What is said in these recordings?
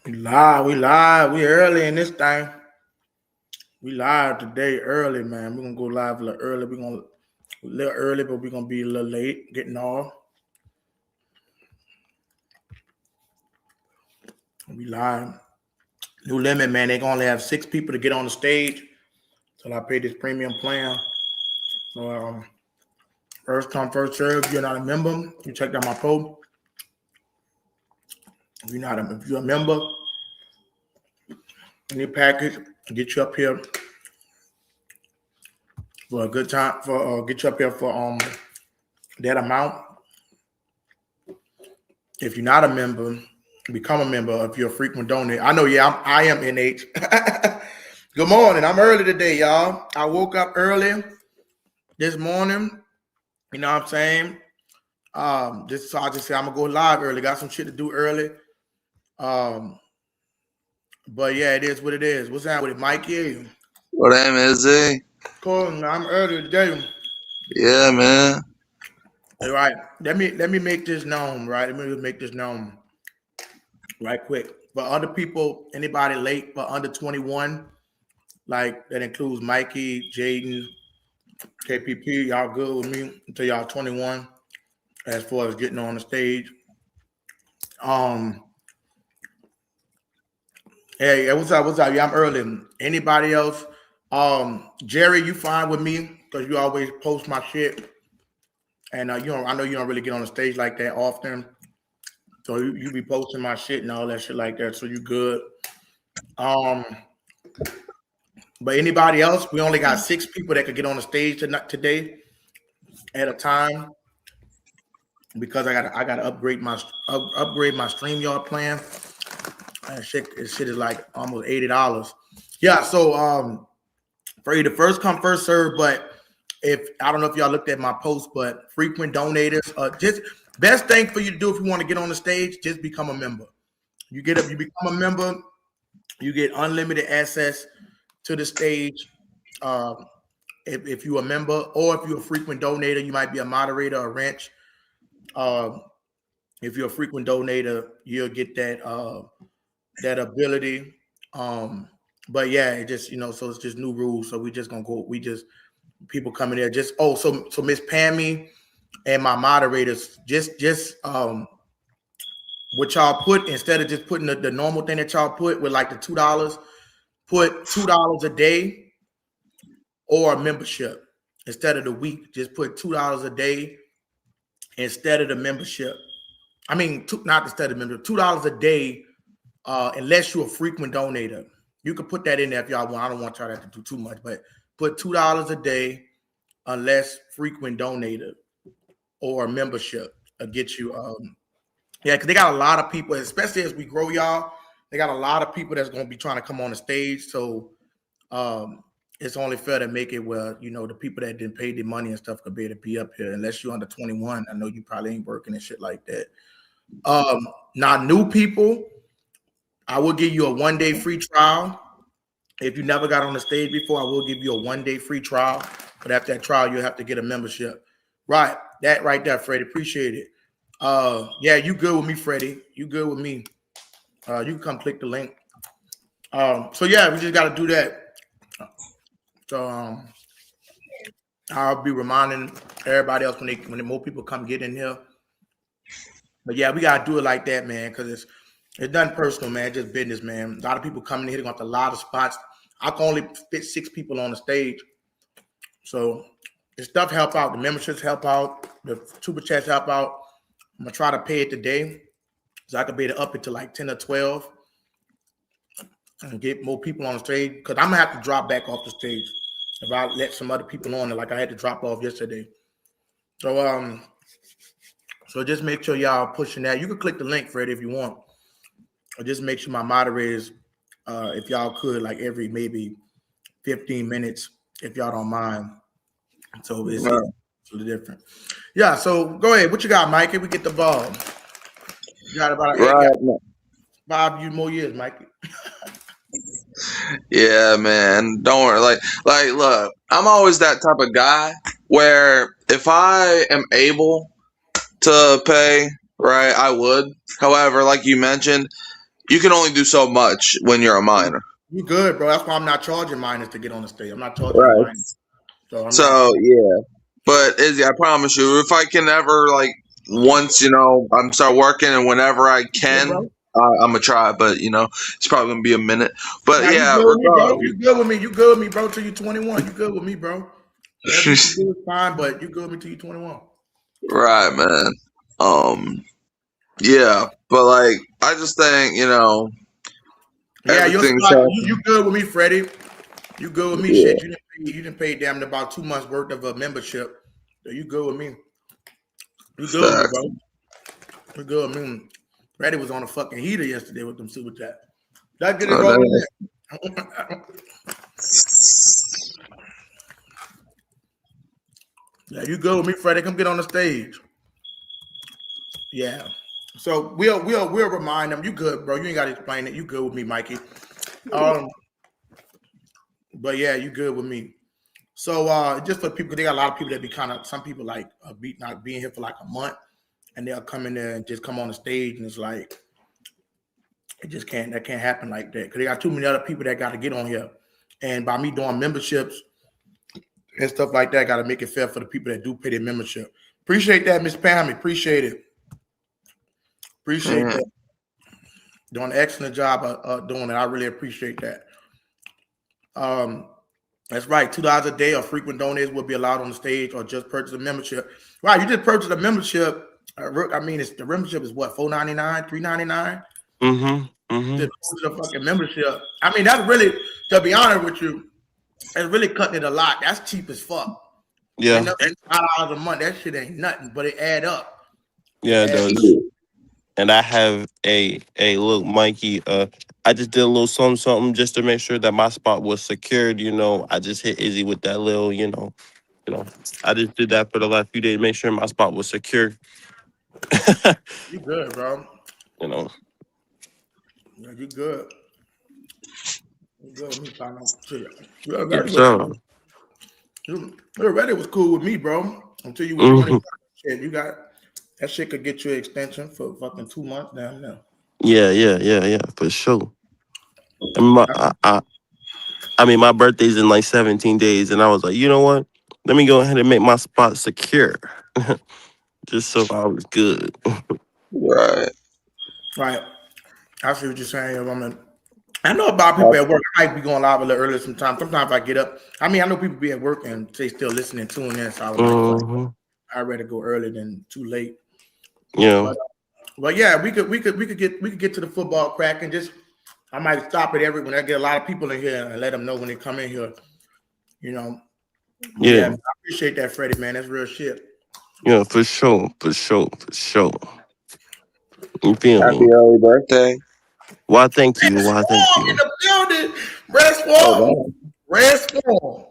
We early in this thing. We live today early, man. We're gonna go live a little early. We're gonna a little early, but we're gonna be a little late getting off. We live. New limit, man. They gonna only have 6 people to get on the stage till I pay this premium plan. So first come, first serve. If you're not a member, you check out my post. If you're a member, any package, get you up here for a good time for get you up here for that amount. If you're not a member, become a member if you're a frequent donor. I know, yeah, I am NH. Good morning. I'm early today, y'all. I woke up early this morning. You know what I'm saying? I just said I'm gonna go live early. Got some shit to do early. But yeah, it is what it is. What's that with it, Mikey? What name is he? Cool. I'm early today. Yeah, man. All right. Let me make this known, right? Let me just make this known right quick. For other people, anybody late for under 21, like that includes Mikey, Jaden, KPP, y'all good with me until y'all 21 as far as getting on the stage. Hey, what's up? What's up? Yeah, I'm early. Anybody else? Jerry, you fine with me because you always post my shit, and I know you don't really get on the stage like that often, so you be posting my shit and all that shit like that, so you good. But anybody else? We only got 6 people that could get on the stage today at a time because I got to upgrade my StreamYard plan. That shit is like almost $80. Yeah, so for the first come first serve. But if I don't know if y'all looked at my post, but frequent donators, just best thing for you to do if you want to get on the stage, just become a member. You become a member, you get unlimited access to the stage. If you're a member, or if you're a frequent donator, you might be a moderator or wrench. If you're a frequent donator, you'll get that ability. But yeah, it just so it's just new rules. So we just gonna go. People coming there. So Miss Pammy and my moderators just what y'all put, instead of just putting the normal thing that y'all put with like the $2, put $2 a day or a membership instead of the week. Just put $2 a day instead of the membership. I mean, not instead of membership, $2 a day, unless you're a frequent donator. You can put that in there if y'all want. I don't want y'all to have to do too much, but put $2 a day unless frequent donator or a membership get you. Yeah, because they got a lot of people, especially as we grow, y'all. They got a lot of people that's going to be trying to come on the stage. So it's only fair to make it where, the people that didn't pay the money and stuff could be able to be up here. Unless you're under 21. I know you probably ain't working and shit like that. Now, new people, I will give you a 1-day free trial. If you never got on the stage before, I will give you a 1-day free trial. But after that trial, you'll have to get a membership. Right. That right there, Freddie. Appreciate it. Yeah, you good with me, Freddie. You good with me. You can come click the link. So yeah, we just got to do that. So I'll be reminding everybody else when more people come get in here. But yeah, we got to do it like that, man, because it's nothing personal, man. Just business, man. A lot of people coming in here, they got a lot of spots. I can only fit 6 people on the stage. So the stuff help out. The memberships help out. The super chats help out. I'm going to try to pay it today so I can be able to up it to like 10 or 12 and get more people on the stage, because I'm going to have to drop back off the stage if I let some other people on it like I had to drop off yesterday. So so just make sure y'all pushing that. You can click the link, Freddie, if you want. Or just make sure my moderators, if y'all could, like every maybe 15 minutes, if y'all don't mind. So it's a little different. Yeah, so go ahead. What you got, Mikey? We get the ball. You got about 5 more years, Mikey. Yeah, man. Don't worry. Like, look, I'm always that type of guy where if I am able to pay, right, I would. However, like you mentioned, you can only do so much when you're a minor. You good, bro? That's why I'm not charging minors to get on the stage. I'm not charging Right. minors, so I'm not. So yeah, but Izzy, I promise you, if I can ever like once I'm start working and whenever I Yeah, can, bro. I'm gonna try. But it's probably gonna be a minute. But Now you yeah, good with me, bro? regardless. You good with me? You good with me, bro? Till you 21. You good with me, bro? Whatever you can do is fine, but you good with me till you 21. Right, man. Um, yeah, but like I just think Yeah, your everything's spot. You happening. good with me, Freddie? You good with me? Yeah, Shit, you didn't pay damn near about 2 months worth of a membership. So you good with me? You good with me, facts. bro? You good with me? Freddie was on a fucking heater yesterday with them super chat. Let's get it Oh, rolling damn. there. Yeah, you good with me, Freddie? Come get on the stage. Yeah. So we'll remind them. You good, bro? You ain't got to explain it. You good with me, Mikey? Um, but yeah, you good with me. So just for people, they got a lot of people that be kind of some people like not being here for like a month, and they'll come in there and just come on the stage, and it's like it just can't happen like that because they got too many other people that got to get on here, and by me doing memberships and stuff like that, got to make it fair for the people that do pay their membership. Appreciate that, Miss Pam. Appreciate it. Appreciate Mhm. that. Doing an excellent job of doing it. I really appreciate that. Um, that's right. $2 a day or frequent donors will be allowed on the stage or just purchase a membership. Right, you just purchase a membership. I mean, it's the membership is what, $4.99, $3.99? Mm-hmm. Mm-hmm. Just purchase a fucking membership. I mean, that's really, to be honest with you, it's really cutting it a lot. That's cheap as fuck. Yeah. And $5 a month, that shit ain't nothing, but it add up. Yeah, it Add does. And I have a look, Mikey. I just did a little something just to make sure that my spot was secured. I just hit Izzy with that little, I just did that for the last few days, make sure my spot was secure. You good, bro. you know. Yeah, you good. You good with me, partner. Shit. You Yeah, already was so. you already was cool with me, bro. Until you was 20. Hmm. Shit, you got that shit could get you an extension for fucking 2 months down there. Yeah, for sure. And my birthday's in like 17 days, and I was like, you know what? Let me go ahead and make my spot secure, just so I was good. Right. Right. I see what you're saying, woman. I know about people at work. I might be going live a little earlier sometimes. Sometimes I get up. I mean, I know people be at work and they still listening, tuning in. So I was like, fuck, Hmm. I'd rather go early than too late. Yeah, But yeah, we could get to the football crack and just I might stop it when I get a lot of people in here and let them know when they come in here, you know. But yeah, yeah, I appreciate that, Freddie, man. That's real shit. yeah, for sure. You feel Happy me? early birthday. Why? Thank Red you. Why? Thank Swarm in you. the building. Red Oh Swarm. damn. Red Swarm.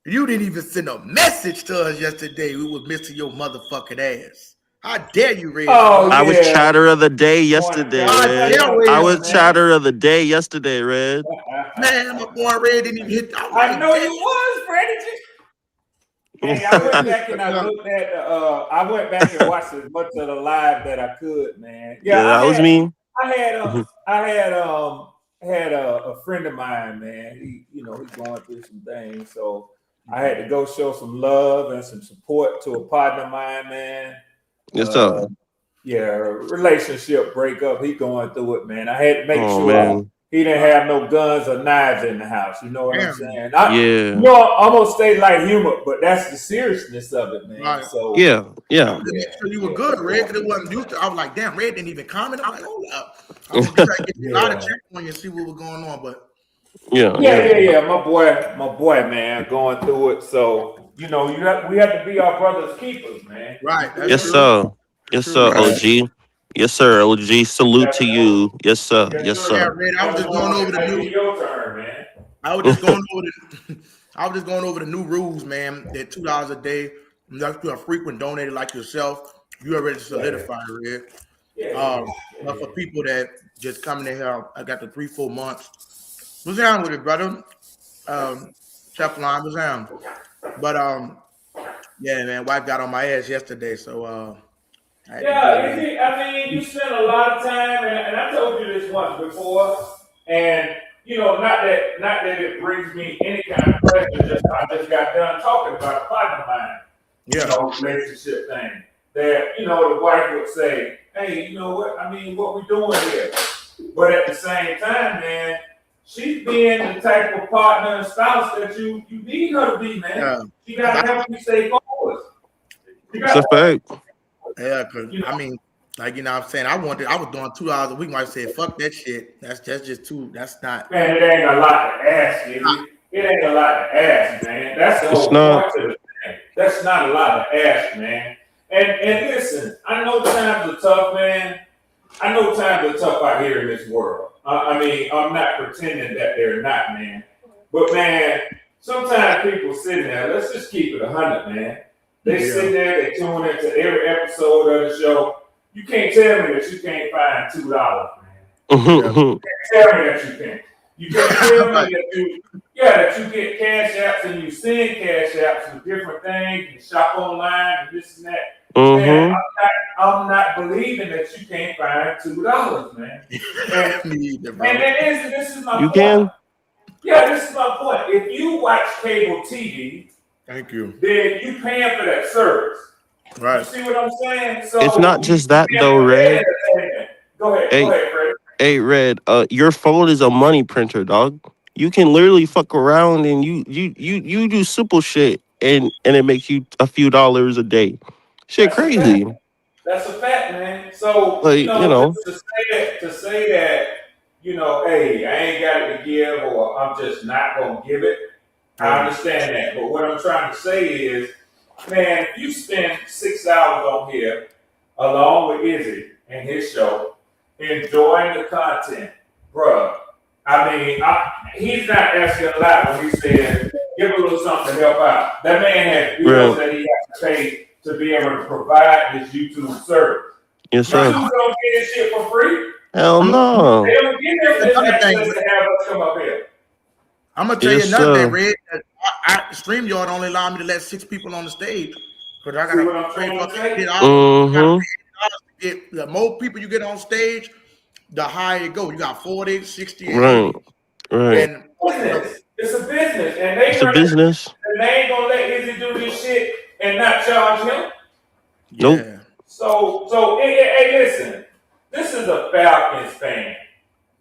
You didn't even send a message to us yesterday. We was missing your motherfucking ass. How dare you, Red Oh Swarm? I was yeah, chatter of the day morning, yesterday, fellas. How How Red. dare y'all I Red doing, was Swarm? man? chatter of the day yesterday, Red. Man, my boy Red didn't even hit. I'm I like, know damn. you was, Freddie. Hey, I Man, went back and I looked at I went back and watched as much of the live that I could, man. Yeah, Yeah, that was me. I had a friend of mine, man. He's going through some things, so I had to go show some love and some support to a partner of mine, man. Yes, Uh, sir. yeah, relationship breakup. He going through it, man. I had to make Oh sure man. he didn't have no guns or knives in the house. You know what I'm damn. saying? Yeah. I'm gonna stay like humor, but that's the seriousness of it, man. Right. So Yeah. I Yeah. wanted to make sure you were yeah, good, he Red, going because it through wasn't used to. I was like, damn, Red didn't even comment. I'm like, hold up. I was just trying to get it. a lot of Yeah. check on you and see what was going on. But Yeah. Yeah, yeah, yeah. My boy, man, going through it. So we have to be our brother's keepers, man. You right, that's Yes, feel me? true. sir. That's Yes, true. sir. Right. OG. Yes, sir. OG. Salute Yes, to sir. you. Yes, sir. Yes, Yes, sir. Yeah, sir. Red. I was Never just know going when over it the might new. be your turn, man. I was just going over the. I was just going over the new rules, man. That $2 a day. That's to a frequent donator like yourself. You already Yeah, solidified, Red. yeah, yeah, But for yeah. people that just coming in here, I got the 3-4 months. What's down with it, brother? Chef line was down. But yeah, man, wife got on my ass yesterday, so I had to do Yeah, it in. I mean, you spend a lot of time, and I told you this once before, and not that it brings me any kind of pleasure. Just I just got done talking about a partner of mine, Yeah. relationship thing. That the wife would say, "Hey, you know what? I mean, what we doing here?" But at the same time, man, she's being the type of partner and spouse that you need her to be, man. Yeah. She got to help you stay focused. It's a fact. Yeah, cause I mean, like what I'm saying, I was doing 2 hours a week. I said, fuck that shit. That's just too. That's not. Man, it ain't a lot to ask, is it? It ain't a lot to ask, man. That's the It's whole not. point of the thing. That's not a lot to ask, man. And listen, I know times are tough, man. I know times are tough out here in this world. I mean, I'm not pretending that they're not, man. But man, sometimes people sitting there. Let's just keep it 100, man. They sitting there, they tune into every episode of the show. You can't tell me that you can't find $2, man. Tell me that you can. You can't tell me that you get cash apps and you send cash apps with different things and shop online and this and that. Man, I'm not believing that you can't find $2, man. And this is my You point. can. Yeah, this is my point. If you watch cable TV, Thank you. then you paying for that service. Right. You see what I'm saying? So It's not just that though, Red. Go ahead, Fred. Hey, Red. Your phone is a money printer, dog. You can literally fuck around and you do simple shit and it makes you a few dollars a day. Shit, That's crazy. That's a fact, man. So Like, to say that, hey, I ain't got it to give, or I'm just not gonna give it. I understand that, but what I'm trying to say is, man, if you spend 6 hours on here along with Izzy and his show, enjoying the content, bruh. I mean, he's not asking a lot when he says, give a little something to help out. That man has bills that he has to pay to be able to provide this YouTube service. Yes, sir. YouTube don't get this shit for free. Hell no. They don't give them this access to have us come up here. I'm gonna tell you another thing, Red. StreamYard only allow me to let 6 people on the stage because I gotta pay for get the more people you get on stage, the higher it go. You got 40, 60, and 80. Right. And it's a business, and it's a business. And they ain't gonna let Izzy do this shit and not charge him. Nope. Yeah. So hey, listen. This is a Falcons fan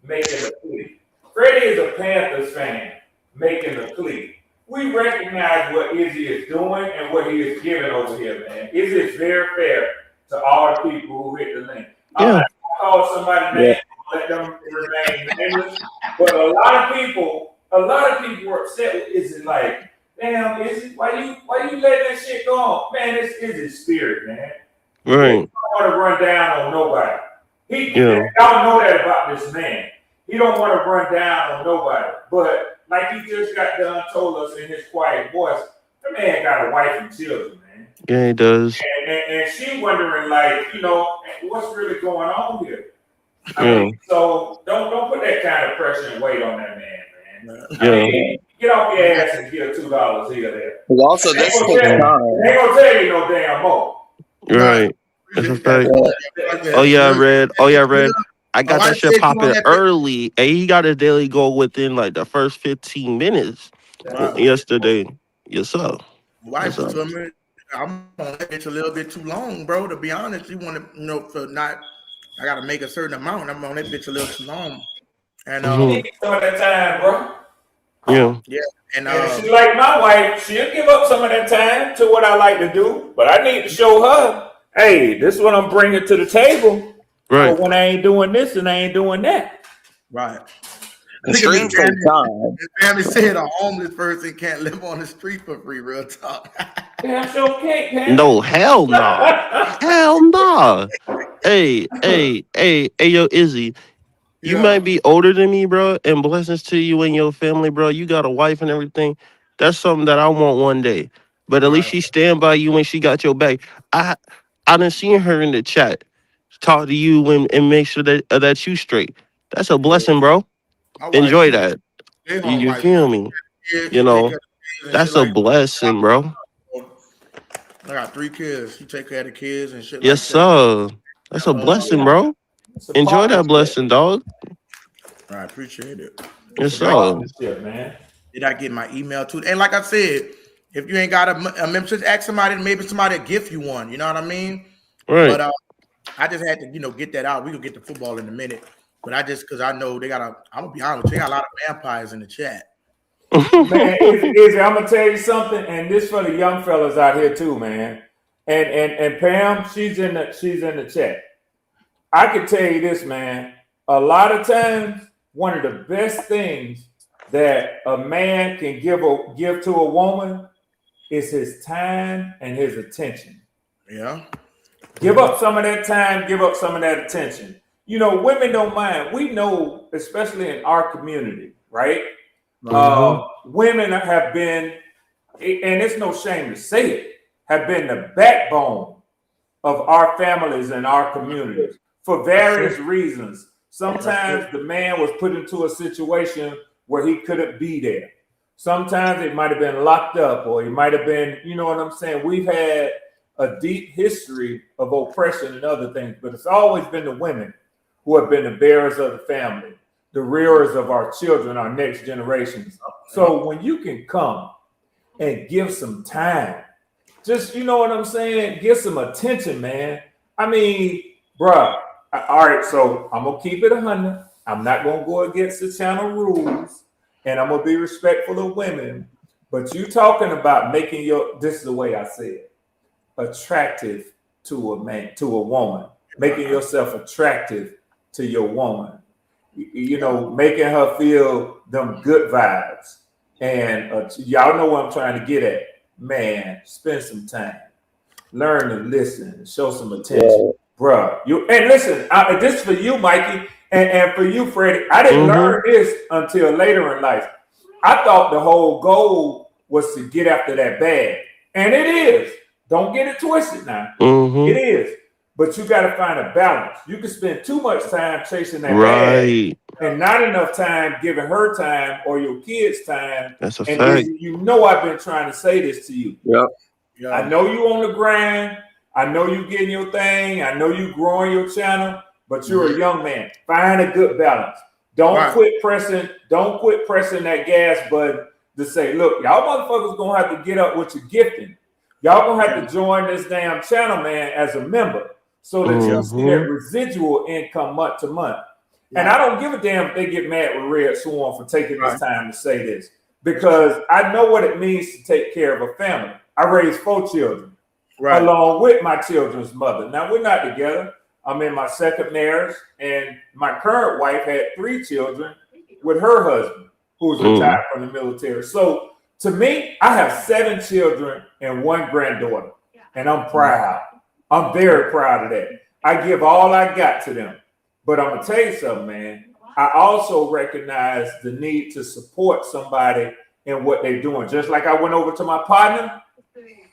making a plea. Freddie is a Panthers fan making a plea. We recognize what Izzy is doing and what he is giving over here, man. Izzy is very fair to all the people who hit the link. I'm not gonna call somebody name, let them remain nameless. But a lot of people were upset with Izzy, like, damn, Izzy, why you letting that shit go on? Man, it's Izzy's spirit, man. Right. He don't want to run down on nobody. Y'all know that about this man. He don't want to run down on nobody. But like he just got done told us in his quiet voice, the man got a wife and children, man. Yeah, he does. And she wondering, like, what's really going on here? I mean, so don't put that kind of pressure and weight on that man. I mean, get off your ass and give $2 here or there. Also, this They ain't gonna tell you no damn more. Right. That's a fact. Oh yeah, Red. I got that shit popping early. And he got a daily goal within like the first 15 minutes yesterday. Yes, sir. Wife told me I'm on that bitch a little bit too long, bro. To be honest, you want to, for not. I got to make a certain amount. I'm on that bitch a little too long. And some of that time, bro. Yeah. And she's like my wife. She'll give up some of that time to what I like to do, but I need to show her, hey, this is what I'm bringing to the table. Right. But when I ain't doing this and I ain't doing that. Right. Stream for time. Family said a homeless person can't live on the street for free. Real talk. Damn sure can't, man. No, hell no. Hell no. Hey, yo, Izzy. You might be older than me, bro, and blessings to you and your family, bro. You got a wife and everything. That's something that I want one day. But at least she stand by you when she got your back. I done seen her in the chat talk to you and make sure that you straight. That's a blessing, bro. Enjoy that. You feel me? That's a blessing, bro. I got 3 kids. She take care of the kids and shit Yes, like that. sir. That's a blessing, bro. It's a Enjoy that partnership. blessing, dog. I appreciate it. Yes, It's a sir. partnership, man. Did I get my email too? And like I said, if you ain't got a membership, ask somebody. Maybe somebody will gift you one. You know what I mean? Right. But I just had to, get that out. We gonna get to football in a minute. But I just because I know they got I'm gonna be honest with you, they got a lot of vampires in the chat. Man, Izzy, I'm gonna tell you something, and this for the young fellas out here too, man. And Pam, she's in the chat. I can tell you this, man. A lot of times, one of the best things that a man can give to a woman is his time and his attention. Yeah. Give up some of that time, give up some of that attention. Women don't mind. We know, especially in our community, right? Women have been, and it's no shame to say it, have been the backbone of our families and our communities for various reasons. Sometimes the man was put into a situation where he couldn't be there. Sometimes it might have been locked up, or he might have been, you know what I'm saying? We've had a deep history of oppression and other things, but it's always been the women who have been the bearers of the family, the rearers of our children, our next generations. So when you can come and give some time, just, you know what I'm saying? Give some attention, man. I mean, bruh, all right, so I'm going to keep it 100. I'm not going to go against the channel rules, and I'm going to be respectful of women. But you talking about making this is the way I say it, attractive to a man, to a woman, making yourself attractive to your woman, making her feel them good vibes. And y'all know what I'm trying to get at. Man, spend some time, learn to listen, show some attention, bruh. And listen, this is for you, Mikey, and for you, Freddie. I didn't learn this until later in life. I thought the whole goal was to get after that bag, and it is. Don't get it twisted now. It is. But you got to find a balance. You can spend too much time chasing that bag and not enough time giving her time or your kids time. That's a and fact. I've been trying to say this to you. Yep. I know you on the grind. I know you getting your thing. I know you growing your channel, but you're a young man. Find a good balance. Don't quit pressing. Don't quit pressing that gas button to say, look, y'all motherfuckers going to have to get up with your gifting. Y'all going to have to join this damn channel, man, as a member, so that you see that residual income month to month. And I don't give a damn if they get mad with Red Swarm for taking this time to say this, because I know what it means to take care of a family. I raised 4 children along with my children's mother. Now, we're not together. I'm in my second marriage, and my current wife had 3 children with her husband, who's retired from the military. So to me, I have 7 children and 1 granddaughter, and I'm proud. I'm very proud of that. I give all I got to them. But I'm going to tell you something, man. I also recognize the need to support somebody in what they're doing. Just like I went over to my partner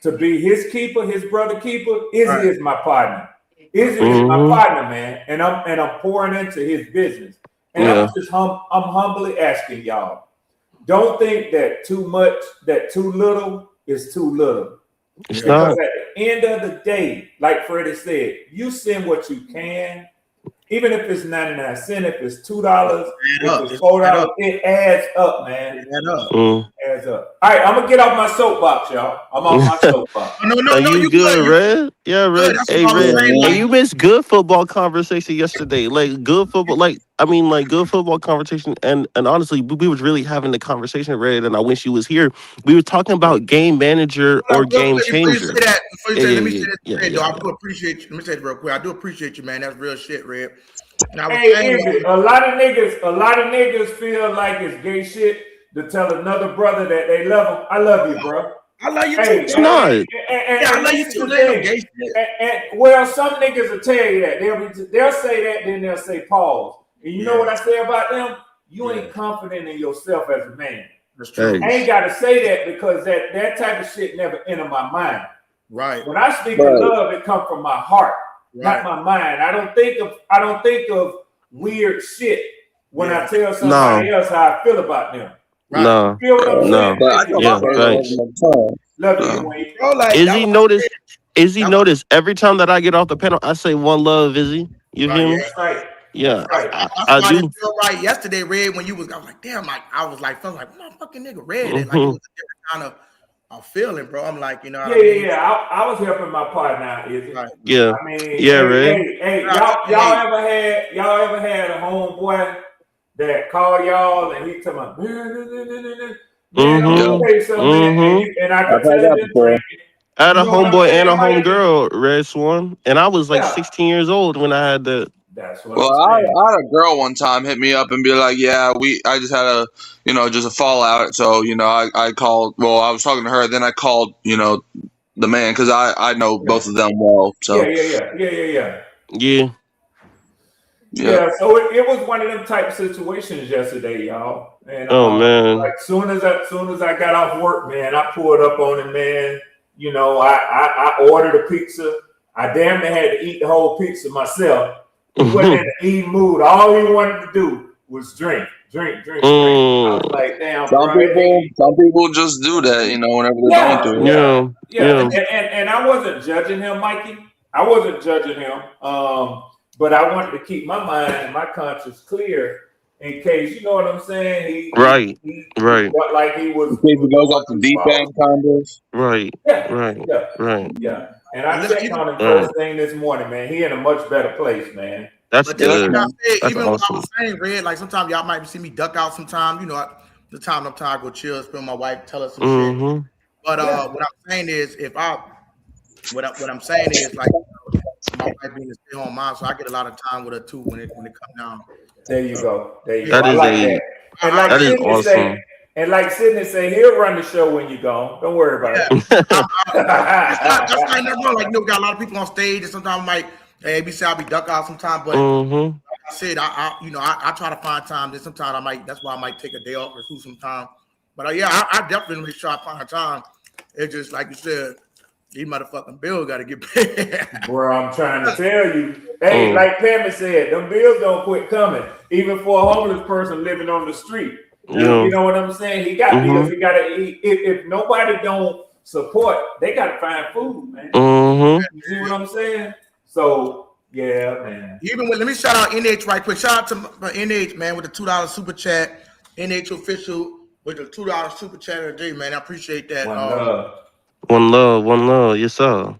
to be his keeper, his brother keeper. Izzy is my partner. Izzy is my partner, man. And I'm pouring into his business. And I'm humbly asking y'all, don't think that too much, that too little is too little. It's because not. at the end of the day, like Freddie said, you send what you can, even if it's 99 cents, if it's $2, if it's $4, it adds up, man. It adds up. All right, I'm gonna get off my soapbox, y'all. I'm off my soapbox. No, you good, Red? Yeah, Red. Hey, Red. Hey, you missed good football conversation yesterday. Like good football, good football conversation. And honestly, we was really having the conversation, Red. And I wish you was here. We were talking about game manager or game changer. Let me say that. I do appreciate you. Let me say it real quick. I do appreciate you, man. That's real shit, Red. Hey, a lot of niggas feel like it's gay shit to tell another brother that they love him. I love you, bro. I love you too. It's not. I love you too. Well, some niggas will tell you that. They'll say that, then they'll say pause. And you know what I say about them? You ain't confident in yourself as a man. That's true. I ain't got to say that because that type of shit never enter my mind. Right. When I speak of love, it comes from my heart, not my mind. I don't think of weird shit when I tell somebody else how I feel about them. Right. Feel what I'm saying? Thanks. Love you, Wayne. bro. Like that Izzy was noticed. Izzy that was noticed every time that I get off the panel, I say one love, Izzy. You right. feel Yeah, me? That's right. That's Yeah, right. that's I why I didn't do. feel right yesterday, Red. When you was, I was like, damn, like I was like, felt like, what my fucking nigga Red at? Like it Hmm. was a different kind of feeling, bro. I'm like, you know what Yeah, I yeah, mean? yeah. I was helping my partner out, is it? Like, Yeah, I mean, yeah, Red. hey, shout out to Nate. y'all ever had a homeboy that call y'all and he tell me, man, I'm Yeah, gonna Mm-hmm. tell you something, man, Mm-hmm. and I I've could had tell he that been before. drinking. I had You a know what I'm homeboy and saying, a Mikey? homegirl, Red Swan, and I was like Yeah, 16 years old when I had that. that's what Well, I'm saying. I had a girl one time hit me up and be like, "Yeah, I just had a, just a fallout. So, I called. Well, I was talking to her, then I called, the man because I know Yeah, both of them well. yeah, So, yeah, yeah, yeah, yeah, yeah. Yeah. yeah, Yeah, so it was one of them type situations yesterday, y'all. And Oh like man. soon as I got off work, man, I pulled up on him, man. You know, I ordered a pizza. I damn near had to eat the whole pizza myself. He wasn't in the eating mood. All he wanted to do was drink, drink, drink, drink. I was Mm. like, damn, some bro. people just do that, whenever they're going Yeah, through it. yeah, Yeah. yeah. Yeah. And I wasn't judging him, Mikey. I wasn't judging him. But I wanted to keep my mind and my conscience clear in case, you know what I'm saying? Right. He Right. felt like In case he it was goes going off the too deep far. end, kind of. Right. Yeah, Right. yeah, Right. yeah. And But I listen, checked even on him Right. first thing this morning, man. He in a much better place, man. That's but just Yeah, that's like good. I nice. said, That's even what I awesome. was saying, Red, like sometimes y'all might see me duck out sometime, the time I go chill, spend with my wife, tell her some shit. Mm-hmm. But Yeah. what I'm saying is what I'm saying is like my wife being a stay-home mom, so I get a lot of time with her too when it comes down. There you go. There you Yeah, go. That I is like Yeah. that. And like that is Sydney say, awesome. he'll run the show when you're gone. Don't worry yeah. about That's not it. nothing wrong. Like we got a lot of people on stage, and sometimes I might, hey, be say I'll be duck out sometimes, but Mm-hmm. I said, I try to find time. Then sometimes I might. That's why I might take a day off or do some time. But yeah, I definitely make sure I find time. It's just like you said, these motherfucking bills got to get paid. Bro, I'm trying to tell you. Hey, Mm. like Pammy said, them bills don't quit coming. Even for a homeless person living on the street. Yeah. You know what I'm saying? He got bills. Mm-hmm. He got to eat. If nobody don't support, they got to find food, man. Mm-hmm. You see what I'm saying? So, yeah, man. Even with, let me shout out NH right quick. Shout out to my NH man with the $2 super chat. NH official with the $2 super chat of the day, man. I appreciate that. One love. One love. One love. Yes, sir.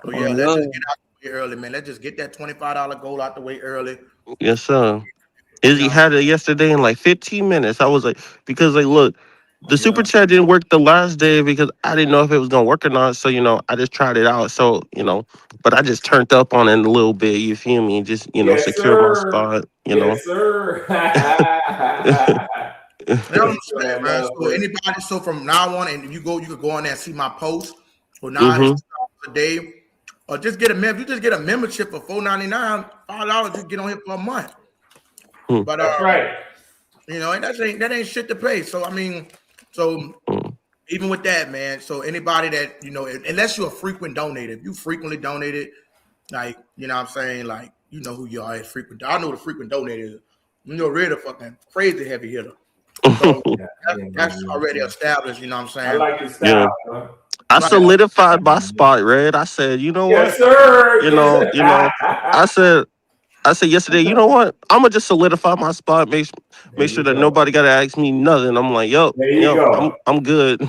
So Oh, yeah, let's just no. get out the way early, man. Let's just get that $25 goal out the way early. Yes, sir. You Izzy know, had it yesterday in like 15 minutes. I was like, because like, look, the super Yeah. chat didn't work the last day because I didn't know if it was gonna work or not. So I just tried it out. So but I just turned up on it a little bit. You feel me? Just Yes, secure my sir. spot. Yes, sir. that's what I'm Thanks for saying, that man. love, So bro. anybody, so from now on, and you could go on there and see my post. So now it's Mm-hmm. $2 a day, or just get a you just get a membership for $4.99, $5. You get on here for a month. But That's right. and that ain't shit to pay. So I mean, so even with that, man. So anybody that unless you're a frequent donator, if you frequently donated, like what I'm saying, like who you are as frequent. I know the frequent donator is. Really fucking crazy heavy hitter. So Yeah, yeah, yeah, that's yeah, already yeah. established. You know what I'm I saying? like your Yeah. style, bro. I Right. solidified my spot, Red. I said, you know Yes, what? sir. You Yes, know, sir. you know. I said yesterday, you know what? I'm gonna just solidify my spot. There Make sure you that go. nobody gotta ask me nothing. I'm like, There you yep, go. I'm good.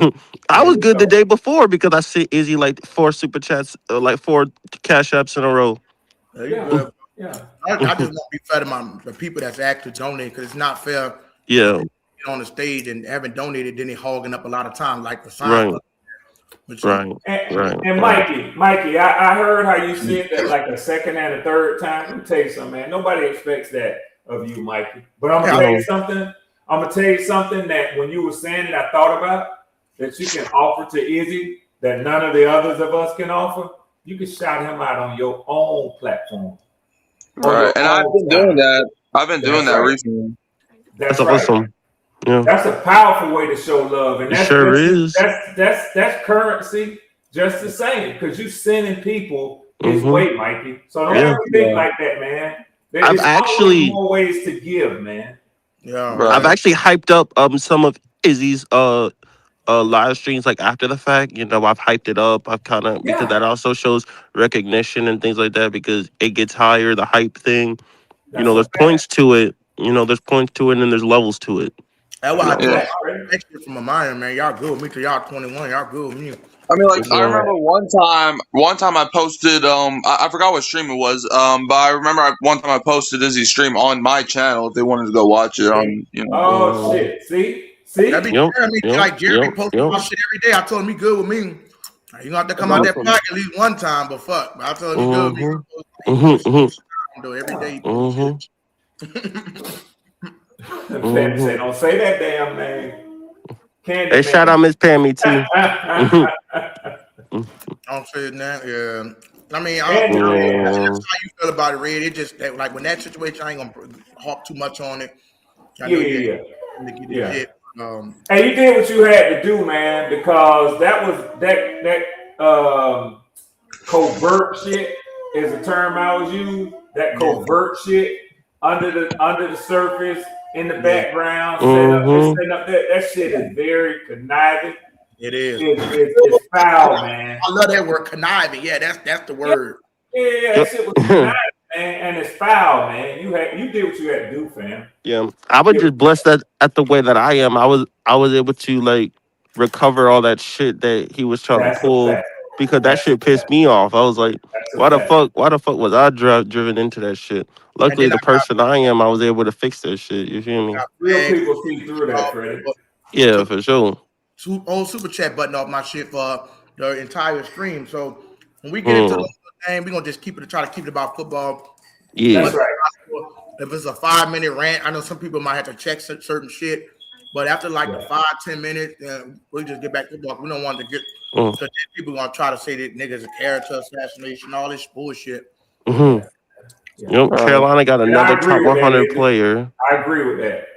I There was you good the go. day before because I sent Izzy like 4 super chats, like 4 cash apps in a row. There you Yeah, go. yeah. I just want to be fair to the people that's actually donating because it's not fair for Yeah, people to get on the stage and haven't donated, then they hogging up a lot of time, like the sign right, up. But so right, And, right, and right. Mikey, I heard how you said that like a second and a third time. Let me tell you something, man. Nobody expects that of you, Mikey. But I'm gonna yeah, tell you No. something. I'm gonna tell you something that when you were saying it, I thought about that you can offer to Izzy that none of the others of us can offer. You can shout him out on your own platform, on Right. your And I've own been doing time. that. I've been doing That's that right. recently. That's That's right. awesome. Yeah, That's a powerful way to show love, and it sure is. that's currency just the same because you sending people his Mm-hmm. way, Mikey. So don't Yeah, ever think Yeah. like that, man. I've There's always actually, more ways to give, man. yeah, I've Right. actually hyped up some of Izzy's live streams like after the fact. You know, I've hyped it up. I've kind of because Yeah, that also shows recognition and things like that because it gets higher. The hype thing. You that's know, a there's fact. points to it. You know, there's points to it and there's levels to it. That's That's why I a told Yeah. him fact, Freddie. next year from a minor, man. Y'all good with me till y'all 21. Y'all good with me. I mean, like For I sure. remember one time I posted I forgot what stream it was but I remember one time I posted Izzy's stream on my channel if they wanted to go watch it See? on Oh Mm, shit! See, That see. be yep. Jeremy. Yep. Like Jeremy Yep. posting Yep. my shit every day. I told him he good with me. You gonna have to That's come out that awesome. park at least one time, but fuck. But I told him he good with me. Mm-hmm. He Mm-hmm. posts Mm-hmm. though every day. He posts Mm-hmm. shit. Fanny say, Mm-hmm. don't say that damn name. Candy Hey, shout out man. Miss Pammy too. Mm-hmm. I don't say that. Yeah. I mean, Candy man. that's Yeah. how you feel about it, Red. It just that, like when that situation, I ain't gonna harp too much on it. I Yeah, know you yeah, ain't to get it yeah. hit. And you did what you had to do, man, because that was that covert shit is a term I was using. That Yeah, covert shit under the surface in the yeah, background, Mm-hmm. setting up that shit is very conniving. it is. It's foul, man. I love that word conniving. Yeah, that's the Yeah, word. yeah, that shit was conniving, man, and it's foul, man. You did what you had to do, fam. Yeah. I was You just blessed that at the way that I am. I was able to like recover all that shit that he was trying to That's a pull fact. because that That's shit a pissed fact. me off. I was like, That's a why the fact. fuck? Why the fuck was I driven into that shit? And Luckily, then the person I am, I was able to fix that shit. You feel I me? got Real flagged. people see through that, Freddie. Yeah, Took for sure. old super chat button off my shit for the entire stream. So when we get into the Hmm. game, we're gonna just try to keep it about football as Yeah. much That's as right. possible. If it's a 5 minute rant, I know some people might have to check certain shit, but after like the Yeah. 5-10 minutes, we just get back to football. We don't want to get Mm. because people gonna try to say that niggas a character assassination, all this bullshit. Hmm. Yeah. Yep. Carolina got And I another top agree with that, 100 Izzy. player, I agree with that.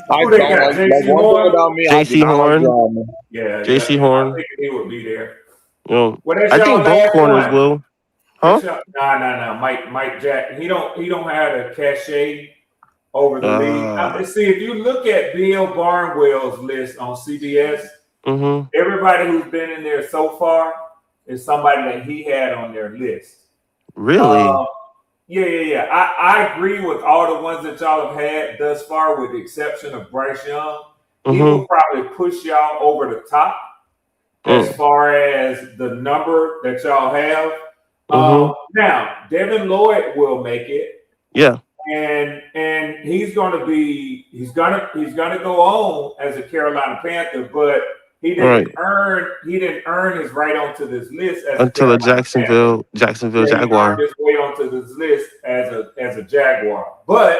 I Who they don't got? like JC one thing Horn? about me. I do J.C. not like Horn. drama. Yeah, J.C. I Horn. think he would be there. You know, Well, that's I y'all think both last corners one. will. Huh? That's y'all, nah. Mike Jack. He don't have a cachet over the league. See, if you look at Bill Barnwell's list on CBS, Mm-hmm. everybody who's been in there so far is somebody that he had on their list. Really? Yeah. I agree with all the ones that y'all have had thus far, with the exception of Bryce Young. He Mm-hmm. will probably push y'all over the top as far as the number that y'all have. Mm-hmm. Now, Devin Lloyd will make it, Yeah. and he's gonna go on as a Carolina Panther, but he Right. didn't earn his right onto this list as a Until a Carolina Panther. Jacksonville Yeah, he earned Jaguar. his way onto this list as a Jaguar. But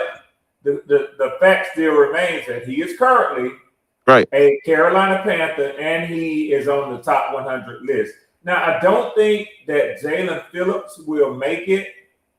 the fact still remains that he is currently Right. a Carolina Panther, and he is on the top 100 list. Now, I don't think that Jalen Phillips will make it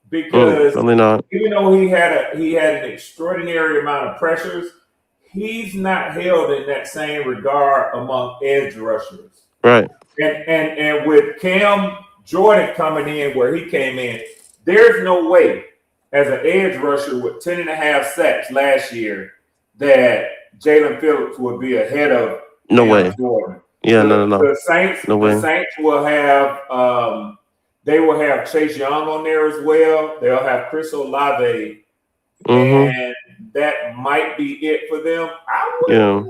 because Probably not. even though he had an extraordinary amount of pressures, he's not held in that same regard among edge rushers. Right. And with Cam Jordan coming in where he came in, there's no way as an edge rusher with 10.5 sacks last year that Jalen Phillips would be ahead of No Cam way. Jordan. Yeah. No. The Saints, No way. Saints will have they will have Chase Young on there as well. They'll have Chris Olave, Mm-hmm. and that might be it for them. Yeah.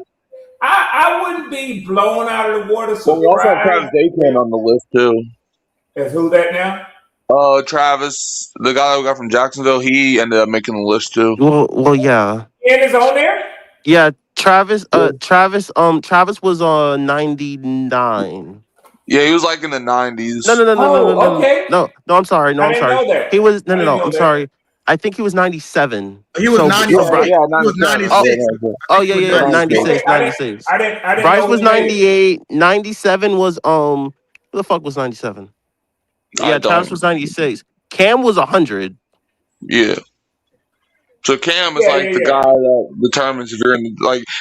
I wouldn't be blown out of the water Well, we also have Travis surprised. Etienne on the list too. As who that now? Travis, the guy that we got from Jacksonville, he ended up making the list too. Well, yeah. And is on there? Yeah. Travis. Yeah. Travis was on 99. Yeah, he was like in the 90s. No. Okay. No. I'm sorry. No, I I'm didn't sorry. know that. He was I didn't no. know I'm that. sorry. I think he was 97. He was So 96. Bryce. He was 97. 96. Oh He was yeah. 96. 96. Okay, 96. I didn't Bryce know was he made it. 98. 97 was who the fuck was 97? I Yeah, Travis don't. was 96. Cam was 100. Yeah. So Cam is Yeah. like the guy that determines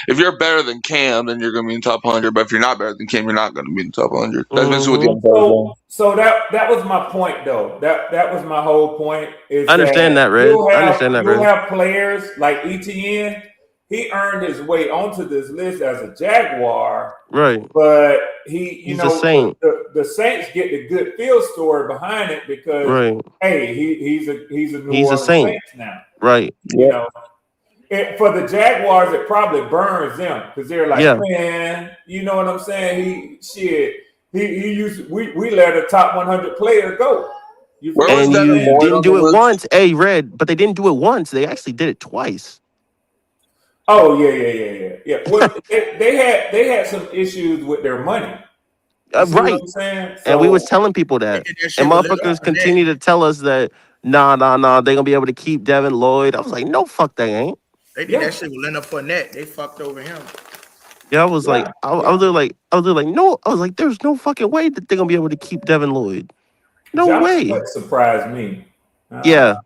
if you're better than Cam, then you're gonna be in the top 100. But if you're not better than Cam, you're not gonna be in the top 100. That's basically what the Mm-hmm. umpires are. So that was my point, though. That was my whole point. Is I understand that, Red. you'll I understand that, Red. have players like ETN he earned his way onto this list as a Jaguar, Right. but He's a Saint. the Saints get the good feel story behind it because Right. hey, he's a New He's a Orleans Saint. Saints now. Right. You know, for the Jaguars, it probably burns them because they're like, Yeah. man, you know what I'm saying? He used we let a top 100 player go. Where was And Devin you Lloyd didn't on the do it list? once. Hey, Red, but they didn't do it once. They actually did it twice. Oh yeah. Well, they had some issues with their money. You see what Right. I'm saying? And we was So telling people They that. did that And shit with Leonard motherfuckers Fournette. continue to tell us that nah, they're gonna be able to keep Devin Lloyd. I was like, no, fuck they ain't. They did that shit with Leonard Fournette. They fucked over him. Yeah, I was like, I was there like, no, I was like, there's no fucking way that they're gonna be able to keep Devin Lloyd. No Josh way. Sweat surprised me. Yeah.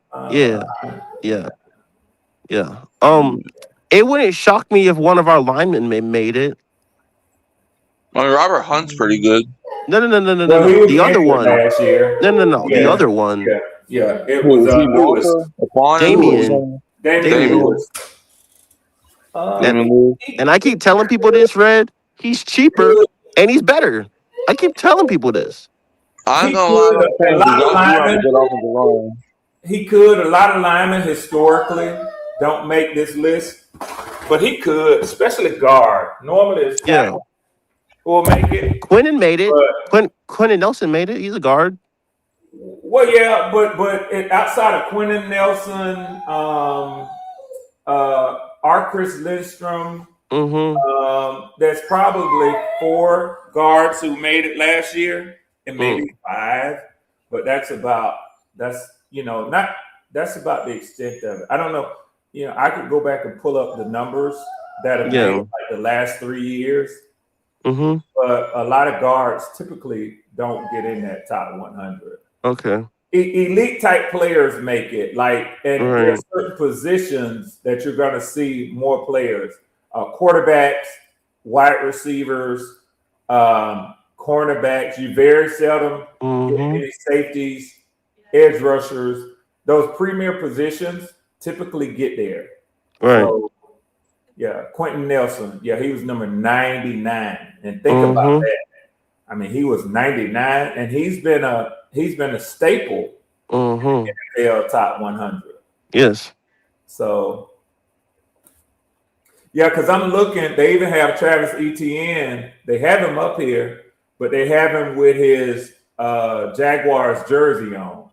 It wouldn't shock me if one of our linemen made it. I mean, Robert Hunt's pretty good. No. Well, he was The other injured one. last year. No. The Yeah. other one. Yeah. It was Lewis. Damien. Damian Lewis. And I keep telling people this, Red. He's cheaper and he's better. I keep telling people this. I'm gonna lie. A lot of linemen. He could. A lot of linemen historically don't make this list, but he could, especially guard. Normally, it's tackle who will make it. Quinnen made it. Quentin Nelson made it. He's a guard. Well, yeah, but outside of Quentin Nelson, Chris Lindstrom, there's probably 4 guards who made it last year, and maybe 5. But that's about the extent of it. I don't know. I could go back and pull up the numbers that have made like the last 3 years. But a lot of guards typically don't get in that top 100. Okay. Elite type players make it, there's certain positions that you're going to see more players, quarterbacks, wide receivers, cornerbacks. You very seldom get any safeties, edge rushers. Those premier positions typically get there. Right. So, Quentin Nelson, he was number 99, and think about that. I mean, he was 99, and he's been a staple in the NFL top 100. Yes. So, because I'm looking. They even have Travis Etienne. They have him up here, but they have him with his Jaguars jersey on.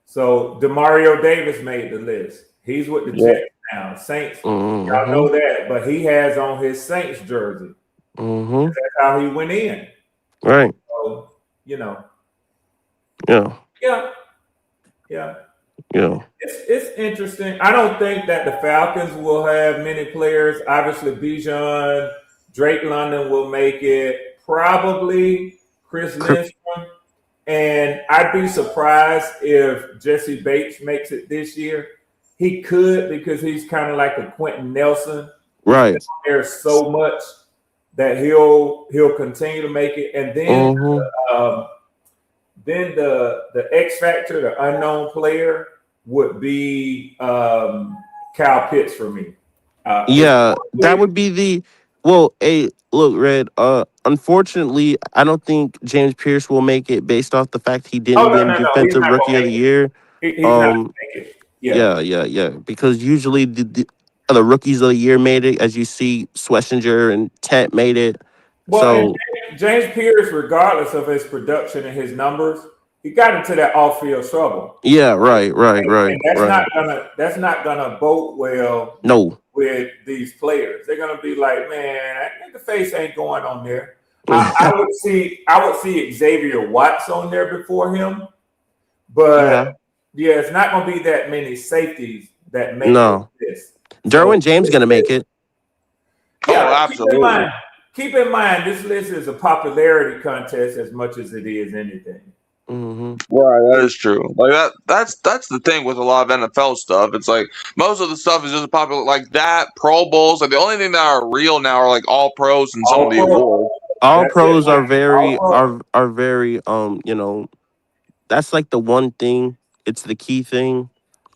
So DeMario Davis made the list. He's with the Jets now. Saints. Y'all know that, but he has on his Saints jersey. That's how he went in. Right. So, Yeah. It's interesting. I don't think that the Falcons will have many players. Obviously, Bijan, Drake London will make it. Probably Chris Lindstrom. And I'd be surprised if Jesse Bates makes it this year. He could, because he's kind of like a Quentin Nelson. Right. There's so much that he'll continue to make it. And then the X factor, the unknown player, would be Kyle Pitts for me. That would be the look, Red. Unfortunately, I don't think James Pierce will make it based off the fact he didn't win Defensive Rookie of the Year. He's not gonna make it. Yeah. Because usually the rookies of the year made it, as you see, Schlesinger and Tent made it. Well, James Pierce, regardless of his production and his numbers, he got into that off-field trouble. Yeah, right. And that's not gonna bode well. No. With these players, they're gonna be like, man, the face ain't going on there. I would see Xavier Watts on there before him, but it's not gonna be that many safeties that make this. Derwin James gonna make it. Absolutely. Keep in mind, this list is a popularity contest as much as it is anything. Right, that is true. Like that's the thing with a lot of NFL stuff. It's like most of the stuff is just popular, like that Pro Bowls. Like the only thing that are real now are like all pros and some of the awards. All pros are very are very that's like the one thing. It's the key thing,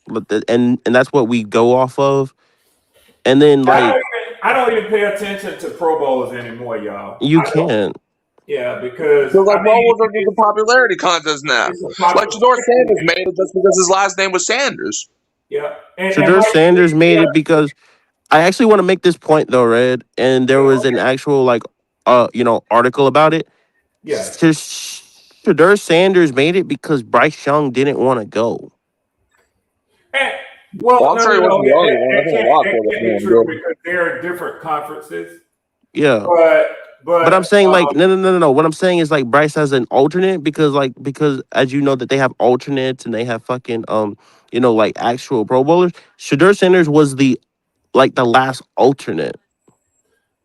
but and that's what we go off of. And then like I don't even pay attention to Pro Bowls anymore, y'all. you I don't. can't. Yeah, because Because like I Pro mean, Bowls are just a popularity contest now. it's a Like popular. Shador Sanders made it just because his last name was Sanders. Yeah, and Shedeur Mike, Sanders made yeah, it because I actually want to make this point though, Red. And there was an actual like article about it. yeah. Shedeur Sanders made it because Bryce Young didn't want to go. And, Well, well, I'm no, sure no, he no. wasn't the only one. I think a lot of That quarterbacks can't be want to true go. because they're different conferences. Yeah. But But I'm saying like no. What I'm saying is like Bryce has an alternate because as you know that they have alternates and they have fucking like actual Pro Bowlers. Shedeur Sanders was the last alternate.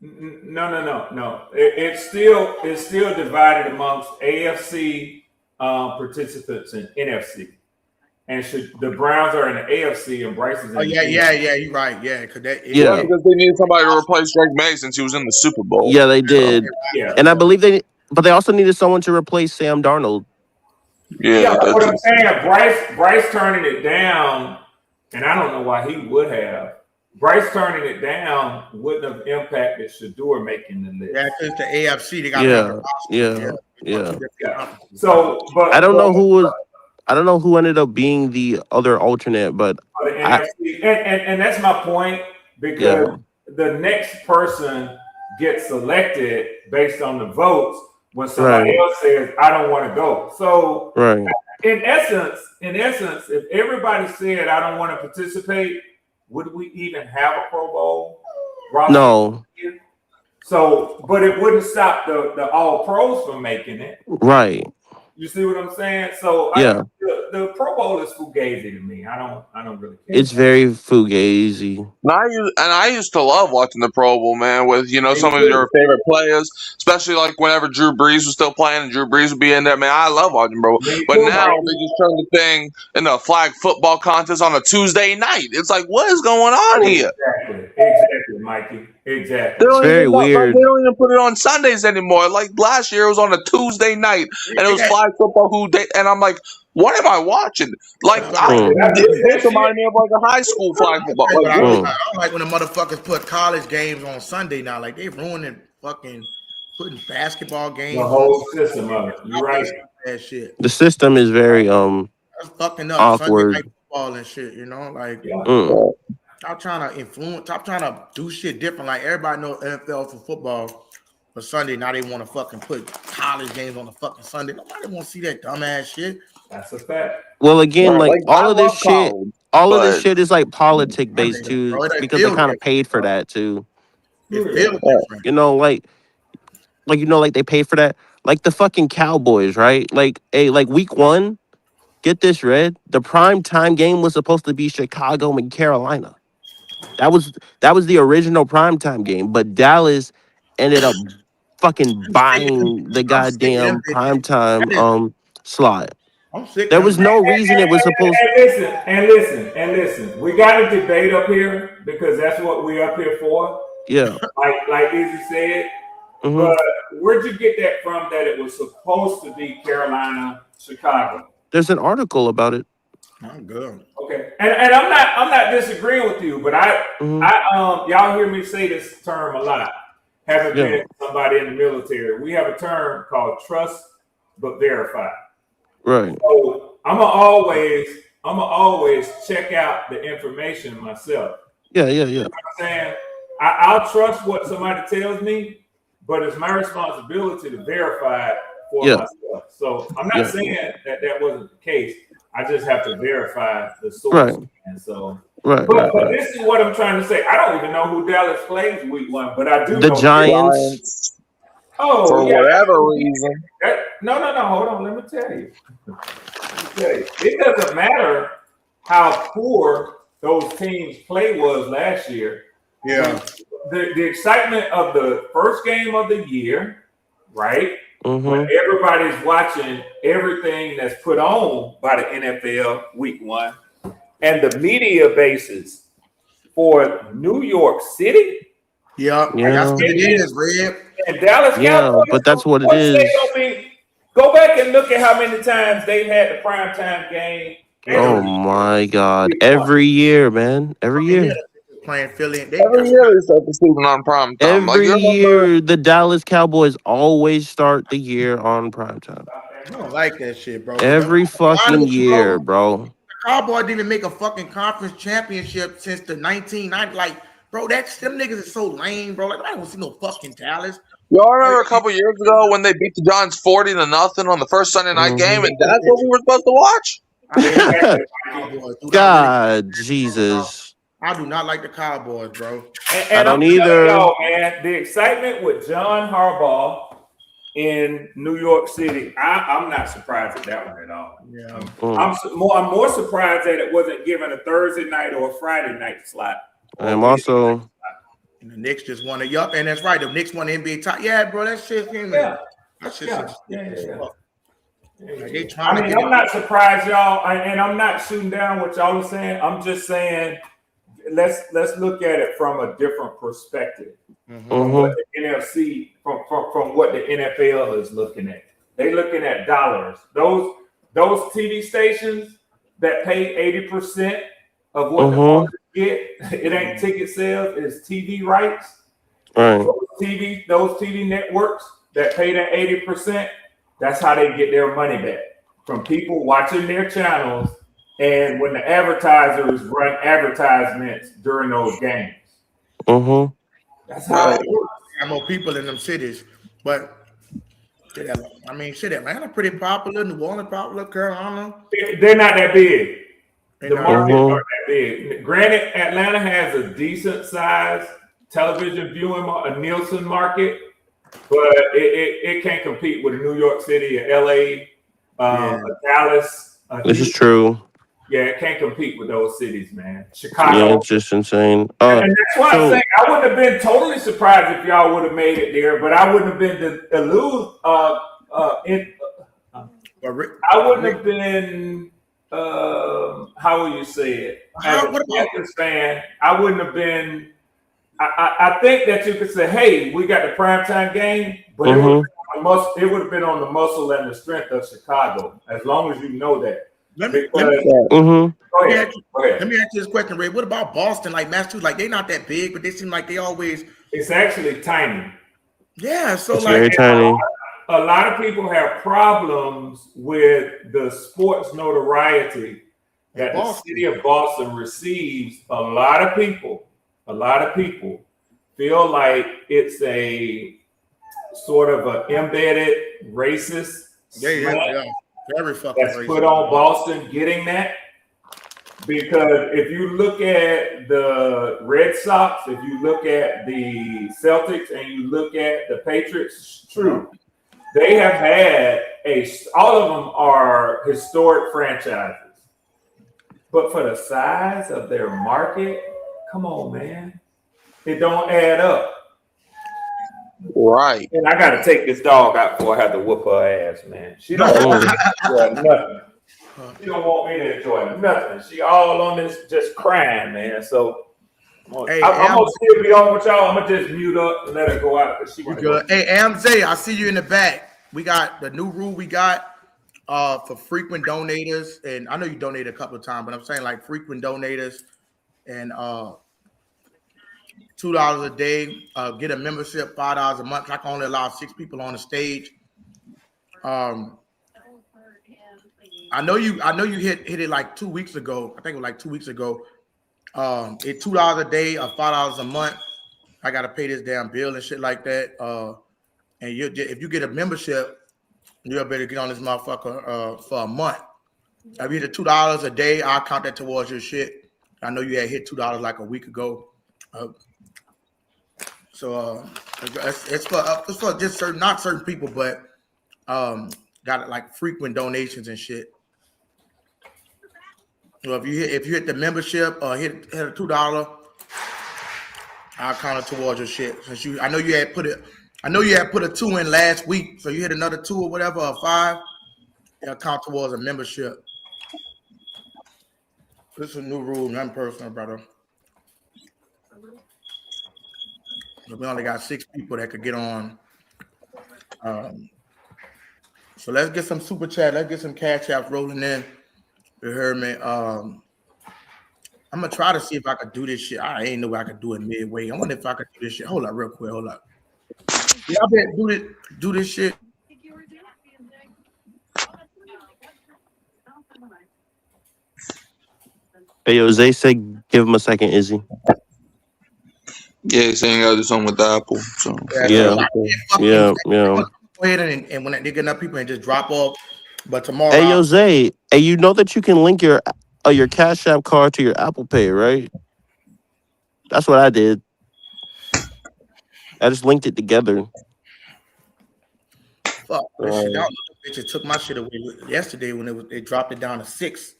no. It's still divided amongst AFC participants and NFC. And the Browns are in the AFC and Bryce is in Oh the yeah, NFC. you're right. Yeah, because Yeah, Yeah. because they needed somebody to replace Drake May since he was in the Super Bowl. Yeah, they did. Yeah. And I believe but they also needed someone to replace Sam Darnold. Yeah, Yeah, but what I'm that's saying, Bryce turning it down, and I don't know why he would have. Bryce turning it down wouldn't have impacted Shador making the list. yeah, because the AFC they got Yeah. roster. Yeah. Yeah. Yeah. So, I don't know who ended up being the other alternate, but for the I NFC, and that's my point because yeah. the next person gets selected based on the votes when somebody Right. else says I don't want to go. So Right. in essence, if everybody said I don't want to participate, would we even have a Pro Bowl roster? No. So, but it wouldn't stop the All Pros from making it. Right. You see what I'm saying? So Yeah. the Pro Bowl is fugazi to me. I don't really care. It's very fugazi. I used to love watching the Pro Bowl, man, with Me some of too. your favorite players, especially like whenever Drew Brees was still playing and Drew Brees would be in there. Man, I love watching Pro Bowl. Me But too, now Mikey. they just turned the thing into a flag football contest on a Tuesday night. It's like, what is going on here? Exactly, Mikey. They Exactly. It's don't very even weird. they don't even put it on Sundays anymore. Like last year, it was on a Tuesday night, and it was flag football. And I'm like, what am I watching? Like, this reminded me of like a high school flag football. Like, I what? don't like when the motherfuckers put college games on Sunday now. Like they ruining fucking putting basketball games. The whole system of it. You're right. That shit. The system is very That's fucking up awkward. Sunday night football and shit. You know, like stop trying to influence. Stop trying to do shit different. Like everybody knows NFL for football. For Sunday, now they want to fucking put college games on the fucking Sunday. Nobody want to see that dumbass shit. That's a fact. Well, again, Right, like I all of this love shit, college, all of this but- shit is like politic based too, Bro, it because they feels kind of different, paid for bro. that too. It feels different. You know, like they paid for that. Like the fucking Cowboys, right? Like week 1, get this, Red. The prime time game was supposed to be Chicago and Carolina. That was the original primetime game, but Dallas ended up fucking buying the goddamn primetime slot. I'm sick. There was no reason it was supposed. And listen. We got a debate up here because that's what we're up here for. Yeah. Like Izzy said. Mhm. But where'd you get that from? That it was supposed to be Carolina, Chicago. There's an article about it. I'm good. Okay, and I'm not disagreeing with you, but y'all hear me say this term a lot. Having been somebody in the military, we have a term called trust but verify. Right. So I'm always check out the information myself. Yeah. You know what I'm saying? I'll trust what somebody tells me, but it's my responsibility to verify it for myself. So I'm not saying that wasn't the case. I just have to verify the source. Right. And so, Right. But this is what I'm trying to say. I don't even know who Dallas plays week 1, but I do know The Giants. For whatever reason. No. Hold on. Let me tell you. It doesn't matter how poor those teams' play was last year. Yeah. The excitement of the first game of the year, right? When everybody's watching everything that's put on by the NFL week 1 and the media basis for New York City. Yeah. That's what it is, Red. And Dallas Cowboys. But that's what it is. Go back and look at how many times they've had the primetime game. Oh my God! Every year, man. Every year. playing Philly. Every year they start the season on prime time. Like Every you remember, year, the Dallas Cowboys always start the year on primetime. I don't like that shit, bro. Every fucking Honestly, year, bro, bro. Cowboys didn't even make a fucking conference championship since the 1990s. Like, bro, them niggas is so lame, bro. Like, I don't see no fucking Dallas. y'all remember a couple years ago when they beat the Giants 40-0 on the first Sunday night game, and that's what we were supposed to watch? I hate the Cowboys, dude. God, Jesus. I do not like the Cowboys, bro. I don't I'm either. telling y'all, man, the excitement with John Harbaugh in New York City, I'm not surprised at that one at all. Yeah. I'm more surprised that it wasn't given a Thursday night or a Friday night slot. I'm also. And the Knicks just won a yup, and that's right. The Knicks won the NBA title. Yeah, bro, that shit. That shit's Like, they trying I mean, I'm not surprised, y'all, and I'm not shooting down what y'all are saying. I'm just saying, let's look at it from a different perspective. From what the NFC, from what the NFL is looking at. They looking at dollars. Those TV stations that pay 80% of what the owners get, it ain't ticket sales, it's TV rights. Right. Those TV networks that pay that 80%, that's how they get their money back from people watching their channels and when the advertisers run advertisements during those games. That's how it works. Got more people in them cities, but I mean, shit, Atlanta pretty popular, New Orleans popular, Carolina. They're not that big. They The not- markets aren't that big. Granted, Atlanta has a decent size television viewing, a Nielsen market, but it can't compete with a New York City, a LA, a Dallas. This is true. Yeah, it can't compete with those cities, man. Chicago. Yeah, it's just insane. And that's why I'm saying I wouldn't have been totally surprised if y'all would have made it there, but I wouldn't have been I wouldn't have been how will you say it? As a Panthers fan, I wouldn't have been. I think that you could say, "Hey, we got the primetime game," but it would have been on the muscle and the strength of Chicago. As long as you know that. Let me Go ahead. Let me ask you this question, Ray. What about Boston? Like Massachusetts, like they're not that big, but they seem like they always. It's actually tiny. Yeah, so it's like very tiny. A lot of people have problems with the sports notoriety that the city of Boston receives. A lot of people feel like it's a sort of an embedded racist very fucking that's racist. put on Boston getting that. Because if you look at the Red Sox, if you look at the Celtics, and you look at the Patriots, it's true. They have had all of them are historic franchises. But for the size of their market, come on, man. It don't add up. Right. And I got to take this dog out before I have to whoop her ass, man. She don't want me to enjoy nothing. She don't want me to enjoy nothing. She all on this just crying, man. So I'm going to still be on with y'all. I'm going to just mute up and let her go out. She good. Hey, Amzay, I see you in the back. We got the new rule we got for frequent donators. And I know you donated a couple of times, but I'm saying like frequent donators and $2 a day, get a membership, $5 a month. I can only allow 6 people on the stage. I know you hit it like 2 weeks ago. I think it was like 2 weeks ago. It's $2 a day or $5 a month. I gotta pay this damn bill and shit like that. And if you get a membership, you'll better get on this motherfucker for a month. If you hit the $2 a day, I'll count that towards your shit. I know you had hit $2 like a week ago. So it's for just not certain people, but got like frequent donations and shit. So if you hit the membership or hit a $2, I'll count it towards your shit. Since I know you had put a 2 in last week, so you hit another 2 or whatever, or 5, it'll count towards a membership. This is a new rule, nothing personal, brother. We only got 6 people that could get on. So let's get some super chat. Let's get some cash apps rolling in. You heard me. I'm gonna try to see if I could do this shit. I ain't know I could do it midway. I wonder if I could do this shit. Hold up, real quick. Hold up. Y'all better do this shit. Hey, yo, Zay said give him a second, Izzy. Yeah, he's saying you gotta do something with the Apple. So Yeah. Go ahead and when they get enough people and just drop off. But tomorrow, Hey, yo, Zay. Hey, you know that you can link your Cash App card to your Apple Pay, right? That's what I did. I just linked it together. fuck this shit. Y'all bitches took my shit away yesterday when they dropped it down to 6.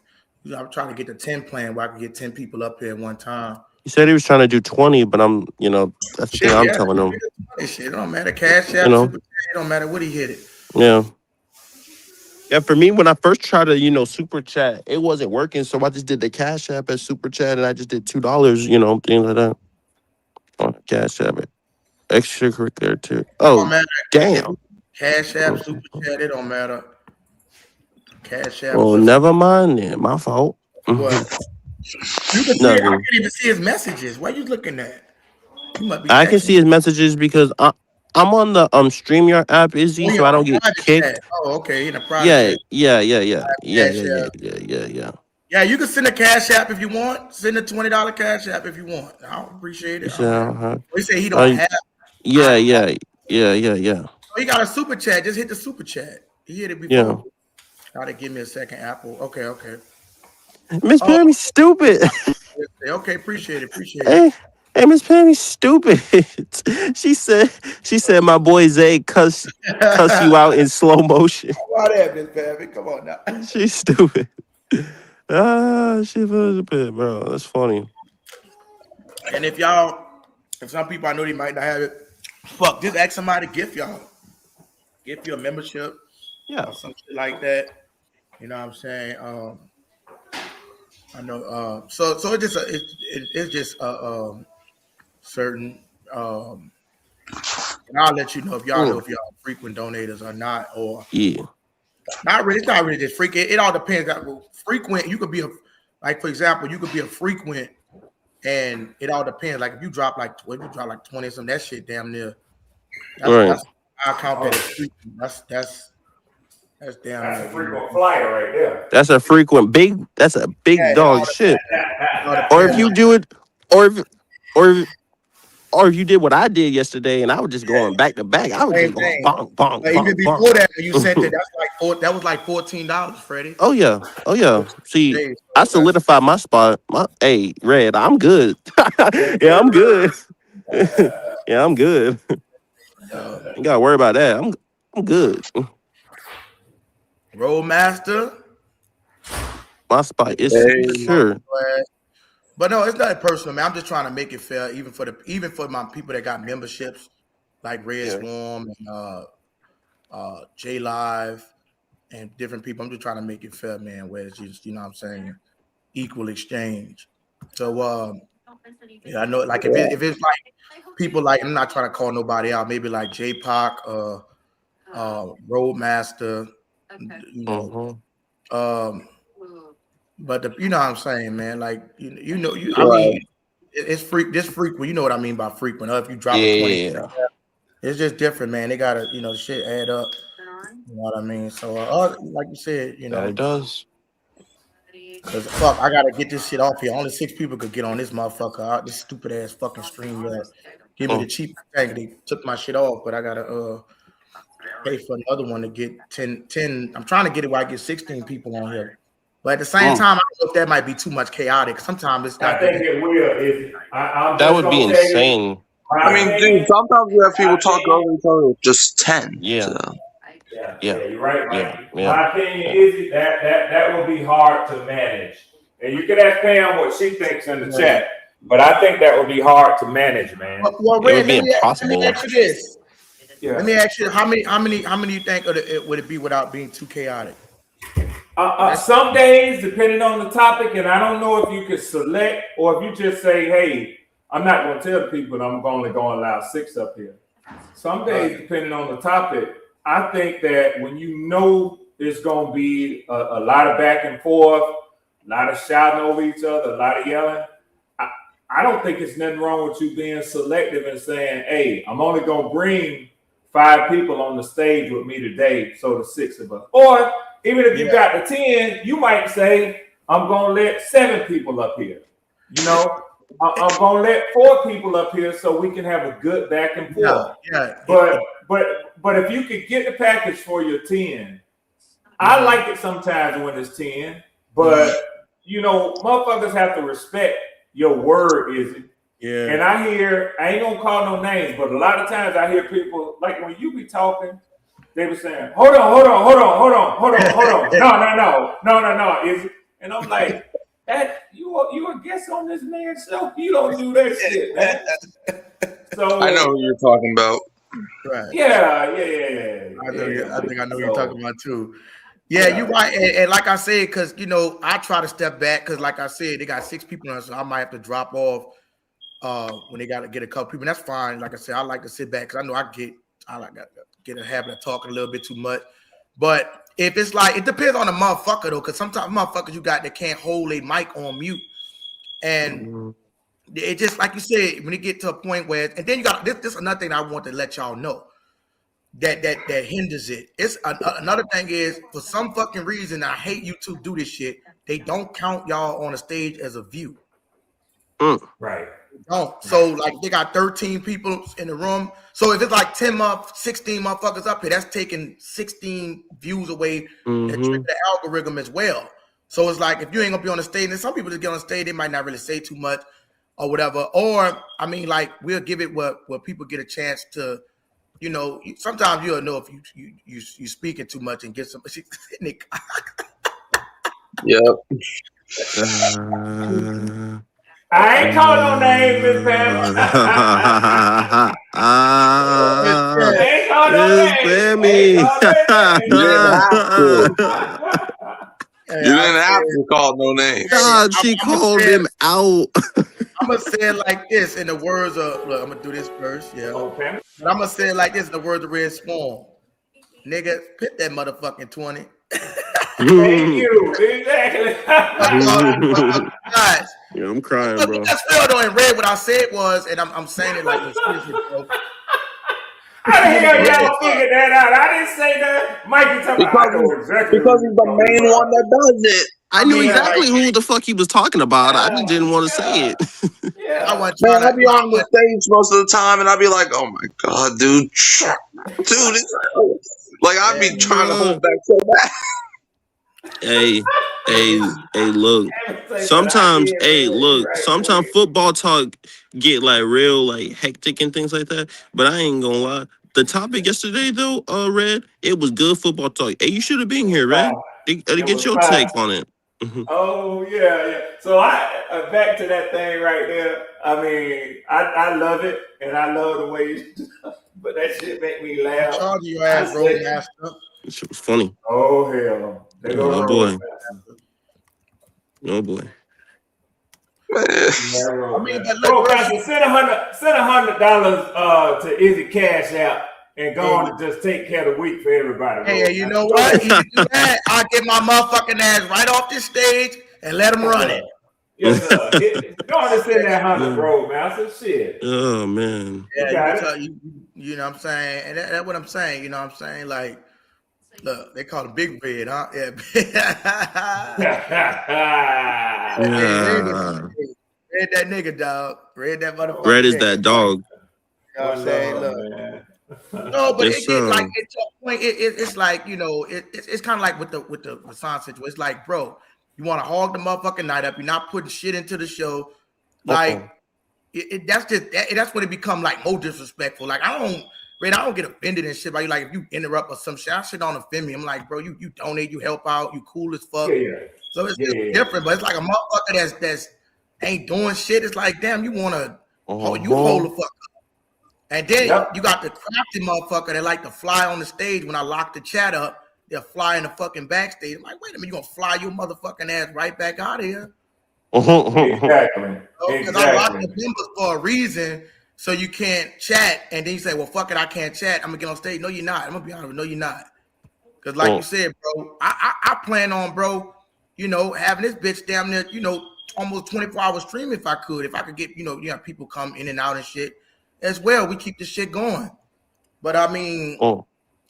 I'm trying to get the 10 plan where I can get 10 people up here at one time. He said he was trying to do 20, but that's the thing I'm telling him. Shit, it don't matter. Cash App, Super Chat, it don't matter what he hit it. Yeah. Yeah, for me, when I first tried to, Super Chat, it wasn't working. So I just did the Cash App as Super Chat, and I just did $2, things like that. On Cash App, extracurricular too. Oh, damn. Cash App, Super Chat, it don't matter. Cash App. Well, never mind then. My fault. What? You can see it. I can't even see his messages. What are you looking at? You might be I can see his messages because I'm on the StreamYard app, Izzy, so I don't get kicked. Chat. Oh, okay. In a private Yeah. Yeah, you can send a Cash App if you want. Send a $20 Cash App if you want. I appreciate it. We say he don't have. Yeah. Oh, he got a Super Chat. Just hit the Super Chat. He hit it before. Yeah. Gotta give me a second, Apple. Okay. Miss Pammy's stupid. Okay, appreciate it. Hey, Miss Pammy's stupid. she said my boy Zay cuss you out in slow motion. Why that, Miss Pammy? Come on now. She's stupid. She was a bit, bro. That's funny. And if some people I know they might not have it, just ask somebody to gift y'all. Gift you a membership. Yeah. Or some shit like that. You know what I'm saying? I know. So it's just certain. And I'll let you know if y'all know if y'all frequent donators or not, or not really. It's not really just frequent. It all depends. Frequent, you could be for example, you could be a frequent, and it all depends. Like if you drop like 20 something, that shit damn near. That's I count that as frequent. That's damn. That's a frequent flyer right there. That's a frequent big. That's a big dog shit. Or if you do it, or if you did what I did yesterday, and I was just going back to back, I was just going bonk, bonk, bonk. Even before that, when you sent it, that was like $14, Freddie. Oh yeah. See, I solidified my spot. Hey, Red, I'm good. Yeah, I'm good. Yeah, I'm good. You gotta worry about that. I'm good. Roadmaster. My spot is secure. But no, it's not personal, man. I'm just trying to make it fair, even for my people that got memberships, like Red Swarm and J Live and different people. I'm just trying to make it fair, man. Where it's just, you know what I'm saying, equal exchange. So I know, like if it's like people like, I'm not trying to call nobody out, maybe like J-Pac, Roadmaster, you know, but you know what I'm saying, man. Like I mean, it's frequent. You know what I mean by frequent. If you drop it 20, it's just different, man. They gotta, shit add up. You know what I mean? So, like you said, it does. Cause I gotta get this shit off here. Only 6 people could get on this motherfucker. This stupid ass fucking stream. Give me the cheap thing. They took my shit off, but I gotta pay for another one to get 10. I'm trying to get it where I get 16 people on here. But at the same time, I don't know if that might be too much chaotic. Sometimes it's not. I think it will. That would be insane. I mean, dude, sometimes we have people talk over each other with just 10. Yeah. So. Yeah, you're right, Mike. Yeah. My opinion is that will be hard to manage. And you can ask Pam what she thinks in the chat. But I think that would be hard to manage, man. Well, Red, it would be impossible. Let me ask you this. Yeah. Let me ask you how many you think would it be without being too chaotic? Some days, depending on the topic, and I don't know if you could select or if you just say, hey, I'm not going to tell people that I'm only going to allow 6 up here. Some days, depending on the topic, I think that when it's going to be a lot of back and forth, a lot of shouting over each other, a lot of yelling. I don't think it's nothing wrong with you being selective and saying, hey, I'm only going to bring 5 people on the stage with me today, so the 6 of us. Or even if you got the 10, you might say, I'm going to let 7 people up here. You know, I'm going to let 4 people up here so we can have a good back and forth. But if you could get the package for your 10, I like it sometimes when it's 10, but, you know, motherfuckers have to respect your word, is it? Yeah. And I ain't gonna call no names, but a lot of times I hear people, like when you be talking, they be saying, hold on. No. Is it? And I'm like, that you a guest on this man's show. You don't do that shit, man. So I know who you're talking about. Right. Yeah. I think I know what you're talking about too. Yeah, you're right. And like I said, because, you know, I try to step back because, like I said, they got 6 people on, so I might have to drop off when they got to get a couple people. And that's fine. Like I said, I like to sit back because I know I like to get a habit of talking a little bit too much. But if it's like, it depends on the motherfucker though, because sometimes motherfuckers you got that can't hold a mic on mute. And it just, like you said, when it get to a point where, and then you got, this another thing I want to let y'all know. That hinders it. It's another thing is, for some fucking reason, I hate YouTube do this shit. They don't count y'all on the stage as a view. Right. Don't. So like they got 13 people in the room. So if it's like 16 motherfuckers up here, that's taking 16 views away that trick the algorithm as well. So it's like if you ain't gonna be on the stage, and some people just get on the stage, they might not really say too much or whatever. Or I mean, like we'll give it where people get a chance to. You know, sometimes you'll know if you speaking too much and get some. Yep. I ain't calling no names, Miss Pam. I ain't calling no names. You didn't have to call no names. God, she called him out. I'm gonna say it like this in the words of. Look, I'm gonna do this first, yeah. Okay. But I'm gonna say it like this in the words of Red Swan. Nigga, put that motherfucking 20. Thank you. Exactly. Yeah, I'm crying, bro. That's real though. And Red, what I said was, and I'm saying it like seriously, bro. How the hell y'all figured that out? I didn't say that. Mikey talking about exactly because he's the main one that does it. I knew exactly who the fuck he was talking about. I just didn't want to say it. Yeah. I'll be on the stage most of the time, and I'll be like, "Oh my god, dude, like I'd be trying to hold back so bad." Hey, look. Sometimes football talk get like real like hectic and things like that. But I ain't gonna lie. The topic yesterday though, Red, it was good football talk. Hey, you should have been here, Red. To get your take on it. Oh yeah. So I back to that thing right there. I mean, I love it, and I love the way you but that shit make me laugh. Charge your ass, Roadmaster. That shit was funny. Oh hell. Oh boy. Oh boy. I mean, send $100 to Izzy Cash App and go on to just take care of the week for everybody. Hey, you know what? If you do that, I'll get my motherfucking ass right off this stage and let them run it. Yes, sir. Go on and send that 100, bro, man. I said, shit. Oh man. Yeah, you know what I'm saying? And that's what I'm saying. You know what I'm saying? Like, look, they call it Big Red, huh? Red that nigga, dog. Red that motherfucker. Red is that dog. You know what I'm saying? Look. No, but it get like it's to a point. It's like, you know, it's kind of like with the Hassan situation. It's like, bro, you want to hog the motherfucking night up. You're not putting shit into the show. Like that's when it become like more disrespectful. Like I don't get offended and shit. Like if you interrupt or some shit, I shit don't offend me. I'm like, bro, you donate, you help out, you cool as fuck. Yeah. So it's different, but it's like a motherfucker that's ain't doing shit. It's like, damn, you wanna you hold the fuck up. And then you got the crafty motherfucker that like to fly on the stage when I lock the chat up. They'll fly in the fucking backstage. I'm like, wait a minute, you gonna fly your motherfucking ass right back out of here? Exactly. Because I locked the members for a reason, so you can't chat. And then you say, well, fuck it, I can't chat. I'm gonna get on stage. No, you're not. I'm gonna be honest. No, you're not. Because like you said, bro, I plan on, bro, having this bitch damn near, almost 24 hours stream if I could get, people come in and out and shit as well. We keep this shit going. But I mean,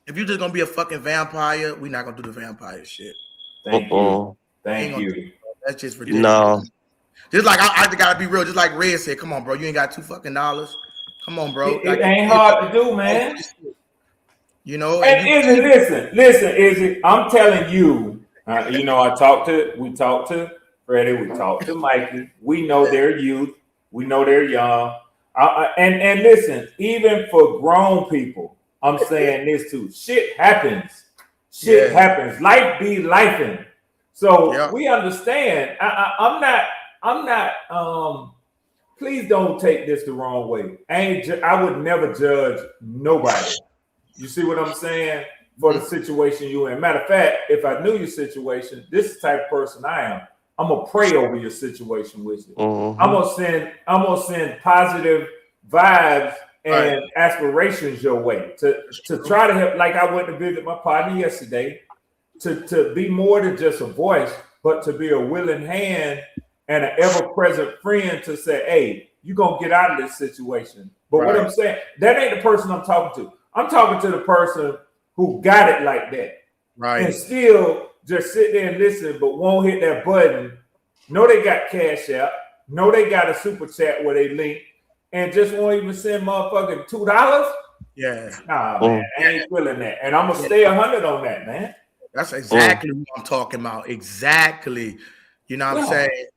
if you're just gonna be a fucking vampire, we're not gonna do the vampire shit. Thank you. That's just ridiculous. No. Just like I gotta be real, just like Red said, come on, bro. You ain't got $2 Come on, bro. It ain't hard to do, man. And Izzy, listen, Izzy. I'm telling you, we talked to Freddie, we talked to Mikey. We know they're youth, we know they're young. And listen, even for grown people, I'm saying this too. Shit happens. Shit happens. Life be lifing. So we understand. I'm not. Please don't take this the wrong way. I would never judge nobody. You see what I'm saying? For the situation you're in. Matter of fact, if I knew your situation, this is the type of person I am. I'm gonna pray over your situation with you. I'm gonna send positive vibes and aspirations your way to try to help. Like I went to visit my partner yesterday, to be more than just a voice, but to be a willing hand and an ever-present friend to say, hey, you're gonna get out of this situation. But what I'm saying, that ain't the person I'm talking to. I'm talking to the person who got it like that. Right. And still just sit there and listen, but won't hit that button. Know they got Cash App. Know they got a super chat where they link. And just won't even send motherfucking $2? Yeah. Nah, man. I ain't feeling that. And I'm going to stay 100 on that, man. That's exactly what I'm talking about. Exactly. You know what I'm saying?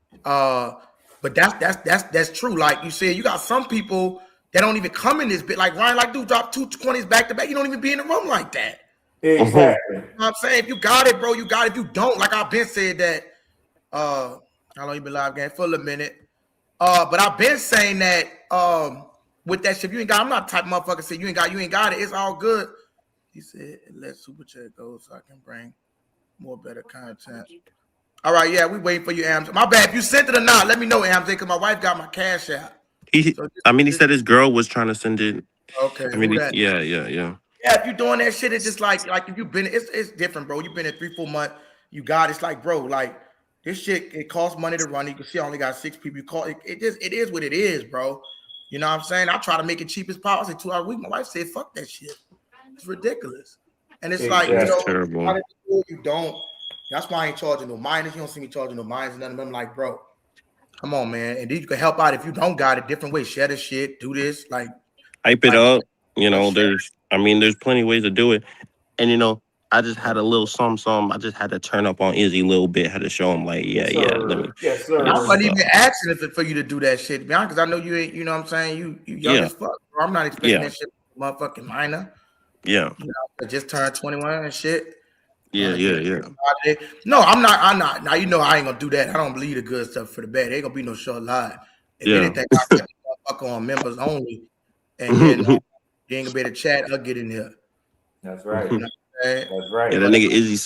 But that's true. Like you said, you got some people that don't even come in this bit. Like Ryan, like dude, drop 2 20s back to back. You don't even be in the room like that. Exactly. You know what I'm saying? If you got it, bro, you got it. If you don't, like I've been said that. How long you been live game? For a minute. But I've been saying that with that shit, if you ain't got, I'm not the type of motherfucker say you ain't got it. It's all good. He said, let Super Chat go so I can bring more better content. All right, yeah, we waiting for you, Ams. My bad. If you sent it or not, let me know, Ams, because my wife got my Cash App. He said his girl was trying to send it. Okay. Yeah. Yeah, if you're doing that shit, it's just like if you've been, it's different, bro. You've been in 3-4 months, you got it's like, bro, like this shit, it costs money to run. You can see I only got 6 people. You call it is what it is, bro. You know what I'm saying? I try to make it cheap as possible. 2 hours a week. My wife said, fuck that shit. It's ridiculous. And it's like, terrible. You don't. That's why I ain't charging no minors. You don't see me charging no minors and nothing. I'm like, bro, come on, man. And then you can help out if you don't got it different ways. Share the shit, do this, like hype it up. There's plenty of ways to do it. And I just had a little some. I just had to turn up on Izzy a little bit. Had to show him like, let me. Yes, sir. I wasn't even asking for you to do that shit, because I know you ain't. You know what I'm saying? You young as fuck, bro. I'm not expecting that shit, motherfucking minor. Yeah. Just turned 21 and shit. Yeah. No, I'm not. Now I ain't gonna do that. I don't believe the good stuff for the bad. Ain't gonna be no short live. If anything, I put motherfucker on members only, and then you ain't gonna be able to chat or get in there. That's right. That's right. Yeah, that nigga Izzy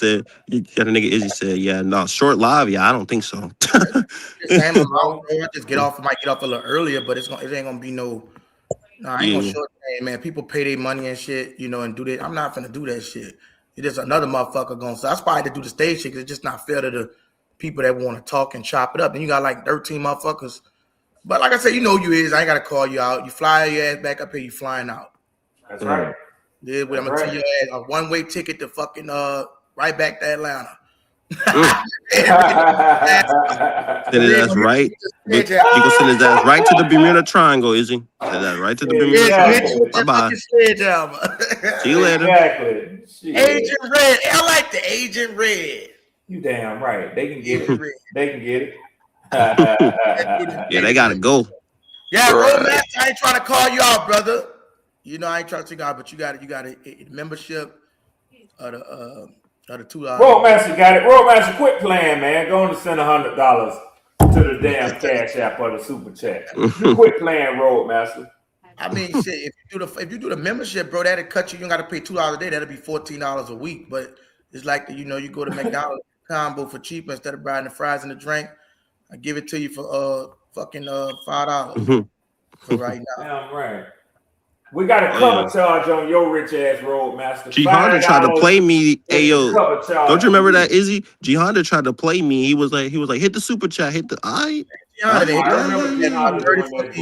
said, yeah, no, short live, I don't think so. I just get off. I might get off a little earlier, but it ain't gonna be no. No, I ain't gonna short man. People pay their money and shit, and do that. I'm not gonna do that shit. It's just another motherfucker going. So that's why I had to do the stage shit, because it's just not fair to the people that want to talk and chop it up. And you got like 13 motherfuckers. But like I said, you is. I ain't gotta call you out. You fly your ass back up here, you flying out. That's right. Yeah, I'm gonna tell your ass a one-way ticket to fucking right back to Atlanta. Send his ass right. He gonna send his ass right to the Bermuda Triangle, is he? Send that right to the Bermuda Triangle. Bye-bye. See you later. Exactly. Agent Red. I like the Agent Red. You damn right. They can get it. They can get it. Yeah, they gotta go. Yeah, Romance, I ain't trying to call you out, brother. I ain't trying to take out, but you got a membership of the $2. Roadmaster got it. Roadmaster, quit playing, man. Go on to send $100 to the damn Cash App or the Super Chat. You quit playing, Roadmaster. I mean, shit. If you do the membership, bro, that'll cut you. You got to pay $2 a day. That'll be $14 a week. But it's like you go to McDonald's combo for cheaper instead of buying the fries and the drink. I give it to you for fucking $5 for right now. Damn right. We got a cover charge on your rich ass Roadmaster. G Honda tried to play me. Hey yo, cover charge. don't you remember that, Izzy? G Honda tried to play me. He was like, hit the super chat, hit the I remember G Honda doing that.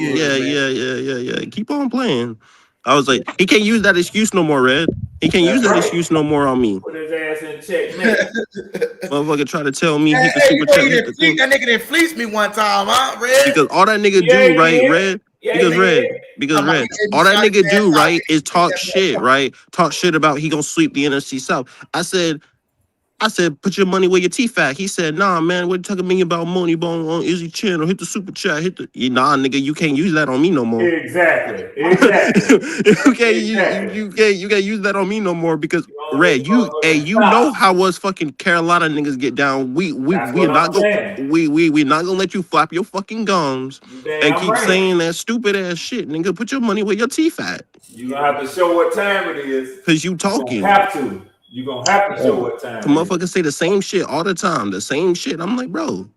Yeah. Keep on playing. I was like, he can't use that excuse no more, Red. He can't use that excuse no more on me. Put his ass in check, man. Motherfucker try to tell me hit the super chat, hit the thing. That nigga didn't fleece me one time, huh, Red? Because all that nigga do, right, Red? Because Red, all that nigga do, right, is talk shit, right? Talk shit about he gonna sweep the NFC South. I said, put your money where your teeth at. He said, nah, man, what you talking to me about money bone on Izzy channel? Hit the super chat, nah, nigga, you can't use that on me no more. Exactly. You can't use that on me no more because Red, you know how us fucking Carolina niggas get down. We're not gonna let you flap your fucking gums and keep saying that stupid ass shit, nigga. Put your money where your teeth at. You gonna have to show what time it is. Cause you talking. You gonna have to show what time. The motherfuckers say the same shit all the time. The same shit. I'm like, bro,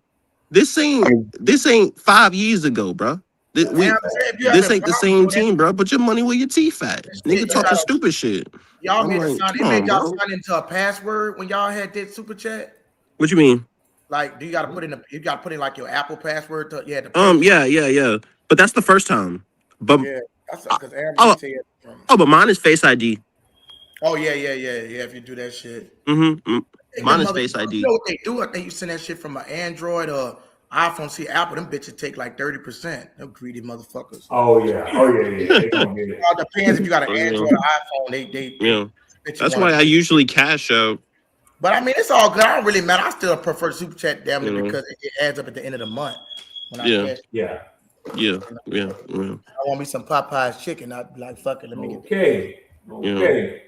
this ain't 5 years ago, bro. This ain't the same team, bro. Put your money where your teeth at. Nigga talking stupid shit. Y'all made y'all sign into a password when y'all had that super chat. What you mean? Like, do you gotta put in like your Apple password to yeah. But that's the first time. But yeah, but mine is Face ID. Oh yeah. If you do that shit, Mine is Face ID. You know what they do? I think you send that shit from an Android or iPhone. See, Apple, them bitches take like 30%. Them greedy motherfuckers. Oh yeah. They gonna get it. It all depends if you got an Android or iPhone. They That's why I usually cash out. But I mean, it's all good. I don't really matter. I still prefer super chat damn near because it adds up at the end of the month. When I cash. Yeah. I want me some Popeye's chicken. I'd be like, fuck it, let me get Okay.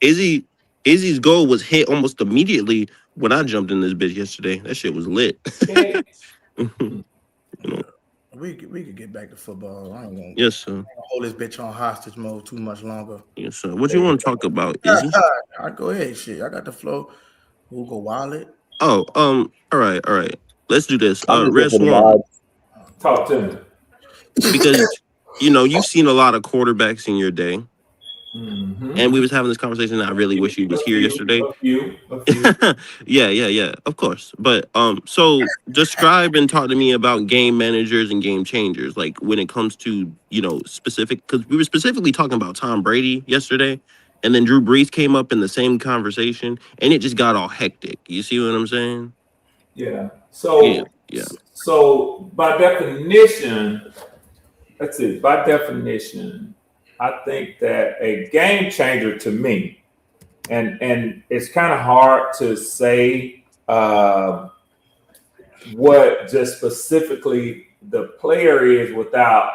Izzy's goal was hit almost immediately when I jumped in this bitch yesterday. That shit was lit. We could get back to football. I ain't gonna yes, sir. Hold this bitch on hostage mode too much longer. Yes, sir. What you want to talk about, Izzy? I go ahead, shit. I got the flow. Hugo Wallet. Oh, all right. Let's do this. Red Swan. Talk to me. Because you've seen a lot of quarterbacks in your day. And we was having this conversation. I really wish you was here yesterday. A few. Yeah, of course. But so describe and talk to me about game managers and game changers, like when it comes to specific, because we were specifically talking about Tom Brady yesterday, and then Drew Brees came up in the same conversation, and it just got all hectic. You see what I'm saying? Yeah. So yeah. So by definition, I think that a game changer to me, and it's kind of hard to say what just specifically the player is without,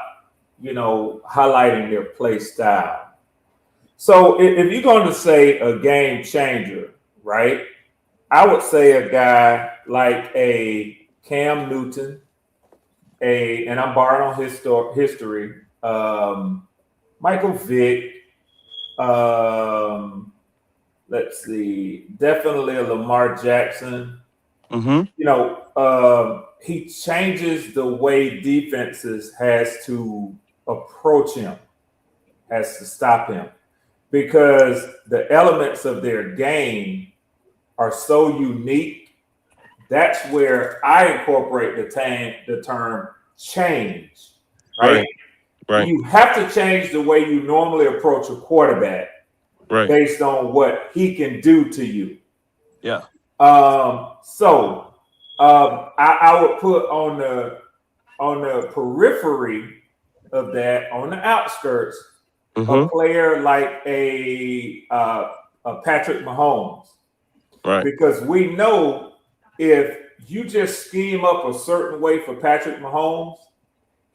highlighting their play style. So if you're going to say a game changer, right, I would say a guy like a Cam Newton, and I'm borrowing on his history, Michael Vick, let's see, definitely a Lamar Jackson. He changes the way defenses has to approach him, has to stop him, because the elements of their game are so unique. That's where I incorporate the term change, right? Right. You have to change the way you normally approach a quarterback, based on what he can do to you. Yeah. So I would put on the periphery of that, on the outskirts, a player like a Patrick Mahomes, right? Because we know if you just scheme up a certain way for Patrick Mahomes,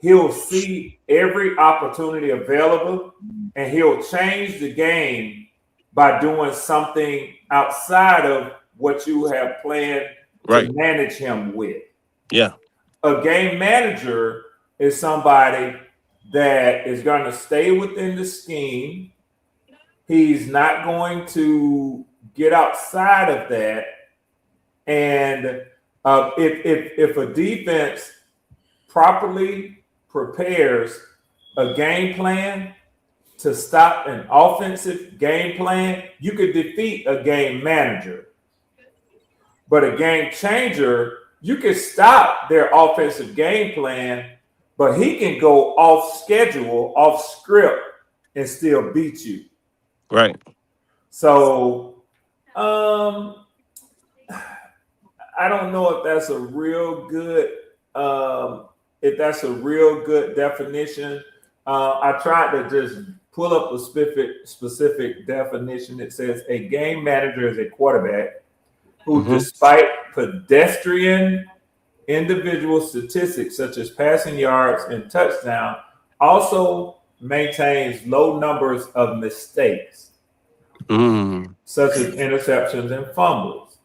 he'll see every opportunity available, and he'll change the game by doing something outside of what you have planned to manage him with. Yeah. A game manager is somebody that is going to stay within the scheme. He's not going to get outside of that. And if a defense properly prepares a game plan to stop an offensive game plan, you could defeat a game manager. But a game changer, you can stop their offensive game plan, but he can go off schedule, off script, and still beat you. Right. So, I don't know if that's a real good definition. I tried to just pull up a specific definition. It says a game manager is a quarterback who, despite pedestrian individual statistics such as passing yards and touchdown, also maintains low numbers of mistakes, such as interceptions and fumbles.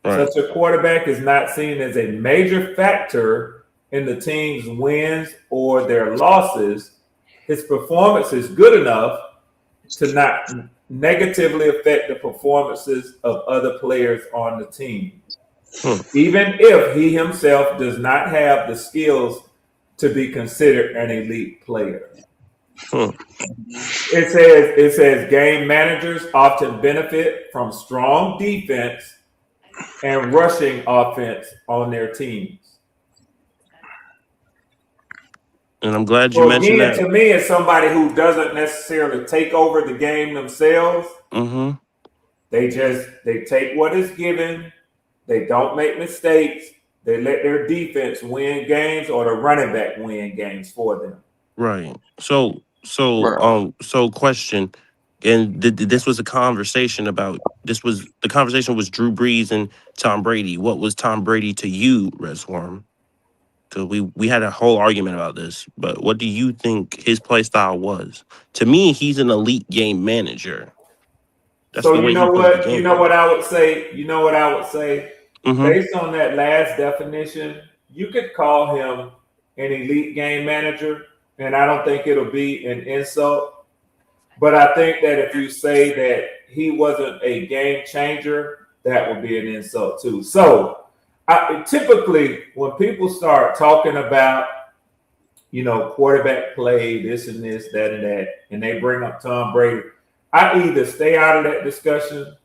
Right. Such a quarterback is not seen as a major factor in the team's wins or their losses. His performance is good enough to not negatively affect the performances of other players on the team, even if he himself does not have the skills to be considered an elite player. It says game managers often benefit from strong defense and rushing offense on their teams. And I'm glad you mentioned that. To me, as somebody who doesn't necessarily take over the game themselves, they take what is given. They don't make mistakes. They let their defense win games or the running back win games for them. Right. So question, and this was a conversation about. The conversation was Drew Brees and Tom Brady. What was Tom Brady to you, Resworm? Because we had a whole argument about this, but what do you think his play style was? To me, he's an elite game manager. That's so you know what? You know what I would say? Based on that last definition, you could call him an elite game manager, and I don't think it'll be an insult. But I think that if you say that he wasn't a game changer, that would be an insult too. So typically, when people start talking about, quarterback play, this and this, that and that, and they bring up Tom Brady, I either stay out of that discussion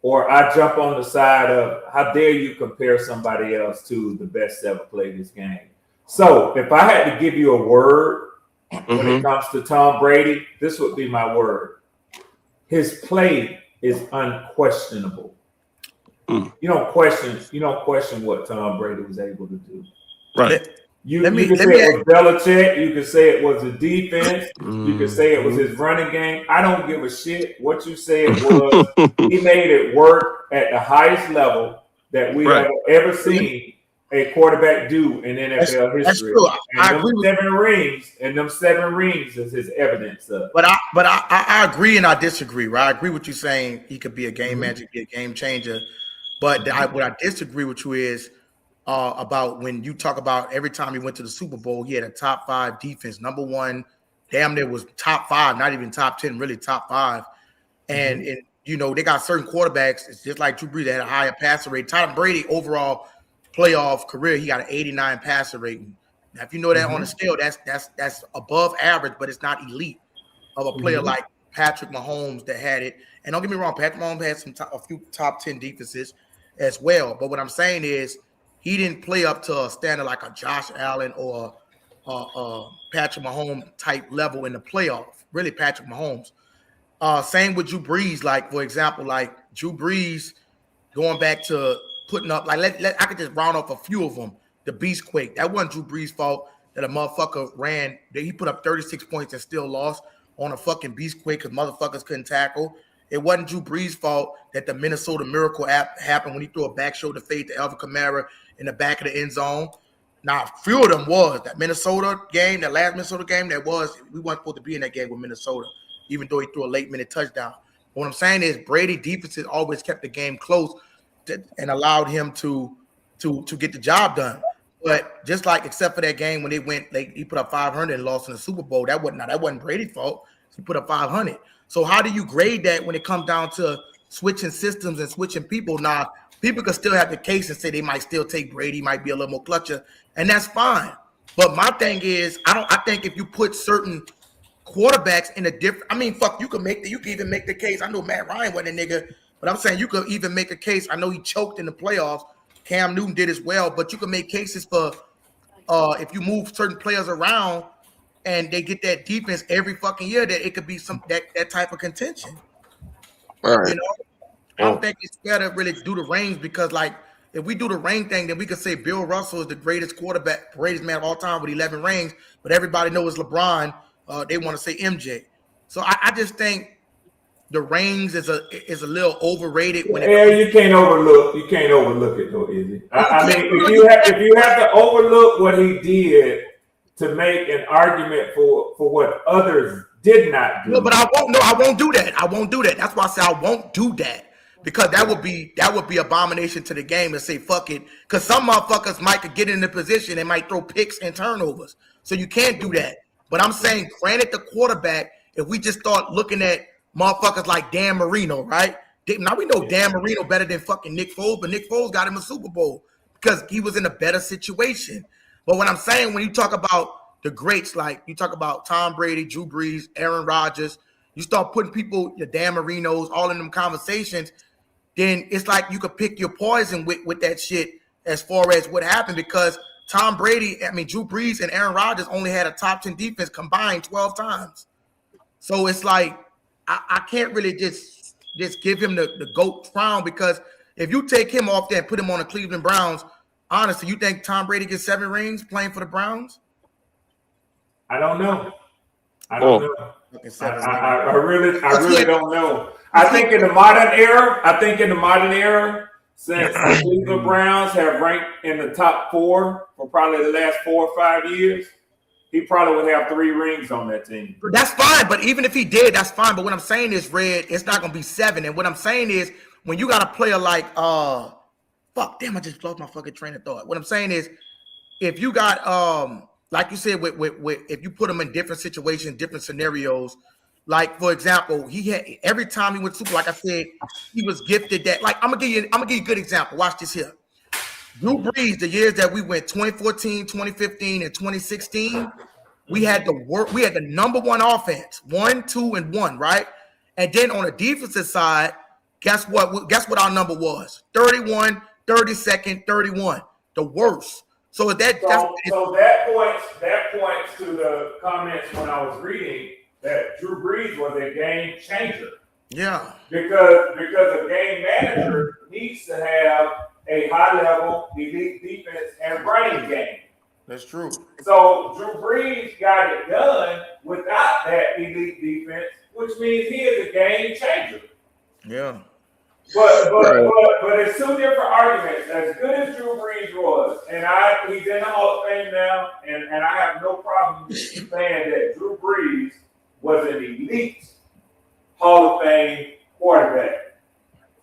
or I jump on the side of how dare you compare somebody else to the best to ever play this game. So if I had to give you a word when it comes to Tom Brady, this would be my word. His play is unquestionable. You don't question what Tom Brady was able to do. Right. You can say it was Belichick. You can say it was the defense. You can say it was his running game. I don't give a shit what you said was. He made it work at the highest level that we have ever seen a quarterback do in NFL history. That's true. I agree with 7 rings is his evidence of. But I agree and I disagree. Right? I agree with you saying he could be a game manager, be a game changer. But what I disagree with you is about when you talk about every time he went to the Super Bowl, he had a top 5 defense. Number one, damn near was top 5, not even top 10, really top 5. And they got certain quarterbacks. It's just like Drew Brees that had a higher passer rate. Tom Brady overall playoff career, he got an 89 passer rating. Now, if you know that on the scale, that's above average, but it's not elite of a player like Patrick Mahomes that had it. And don't get me wrong, Patrick Mahomes had a few top 10 defenses as well. But what I'm saying is he didn't play up to a standard like a Josh Allen or Patrick Mahomes type level in the playoff. Really, Patrick Mahomes. Same with Drew Brees. Like, for example, like Drew Brees going back to putting up, like, I could just round off a few of them. The Beast Quake. That wasn't Drew Brees' fault that a motherfucker ran. He put up 36 points and still lost on a fucking Beast Quake because motherfuckers couldn't tackle. It wasn't Drew Brees' fault that the Minnesota Miracle happened when he threw a back shoulder fade to Alvin Kamara in the back of the end zone. Now, a few of them was that Minnesota game, that last Minnesota game, we weren't supposed to be in that game with Minnesota, even though he threw a late-minute touchdown. But what I'm saying is Brady defenses always kept the game close and allowed him to get the job done. But just like, except for that game when he put up 500 and lost in the Super Bowl, that wasn't Brady's fault. He put up 500. So how do you grade that when it comes down to switching systems and switching people? Now, people can still have the case and say they might still take Brady, might be a little more clutcher, and that's fine. But my thing is, I think if you put certain quarterbacks in a different. I mean, fuck, you can even make the case. I know Matt Ryan wasn't a nigga, but I'm saying you could even make a case. I know he choked in the playoffs. Cam Newton did as well, but you can make cases for if you move certain players around and they get that defense every fucking year, that it could be some that type of contention. Right. You know, I don't think it's fair to really do the rings because, like, if we do the ring thing, then we could say Bill Russell is the greatest quarterback, greatest man of all time with 11 rings, but everybody knows LeBron. They want to say MJ. So I just think the rings is a little overrated. You can't overlook it though, Izzy. I mean, if you have to overlook what he did to make an argument for what others did not do. No, but I won't. No, I won't do that. I won't do that. That's why I say I won't do that. Because that would be abomination to the game to say fuck it. Because some motherfuckers might get in the position and might throw picks and turnovers. So you can't do that. But I'm saying, granted the quarterback, if we just start looking at motherfuckers like Dan Marino, right? Now we know Dan Marino better than fucking Nick Foles, but Nick Foles got him a Super Bowl because he was in a better situation. But what I'm saying, when you talk about the greats, like you talk about Tom Brady, Drew Brees, Aaron Rodgers, you start putting people, your Dan Marinos, all in them conversations, then it's like you could pick your poison with that shit as far as what happened, because Tom Brady, Drew Brees and Aaron Rodgers only had a top 10 defense combined 12 times. So it's like I can't really just give him the GOAT crown, because if you take him off there and put him on the Cleveland Browns, honestly, you think Tom Brady gets 7 rings playing for the Browns? I don't know. I really don't know. I think in the modern era, since the Cleveland Browns have ranked in the top 4 for probably the last 4 or 5 years, he probably would have 3 rings on that team. That's fine, but even if he did, that's fine. But what I'm saying is, Red, it's not going to be 7. And what I'm saying is, when you got a player like, I just lost my fucking train of thought. What I'm saying is, if you got, like you said, with if you put him in different situations, different scenarios, like for example, he had every time he went to Super, like I said, he was gifted that. Like I'm gonna give you a good example. Watch this here. Drew Brees, the years that we went 2014, 2015, and 2016, we had the number 1 offense, 1, 2, and 1, right? And then on the defensive side, guess what? Guess what our number was? 31, 32nd, 31, the worst. So that points to the comments when I was reading that Drew Brees was a game changer. Yeah. Because a game manager needs to have a high level elite defense and running game. That's true. So Drew Brees got it done without that elite defense, which means he is a game changer. Yeah. But it's 2 different arguments. As good as Drew Brees was, and he's in the Hall of Fame now, and I have no problem saying that Drew Brees was an elite Hall of Fame quarterback.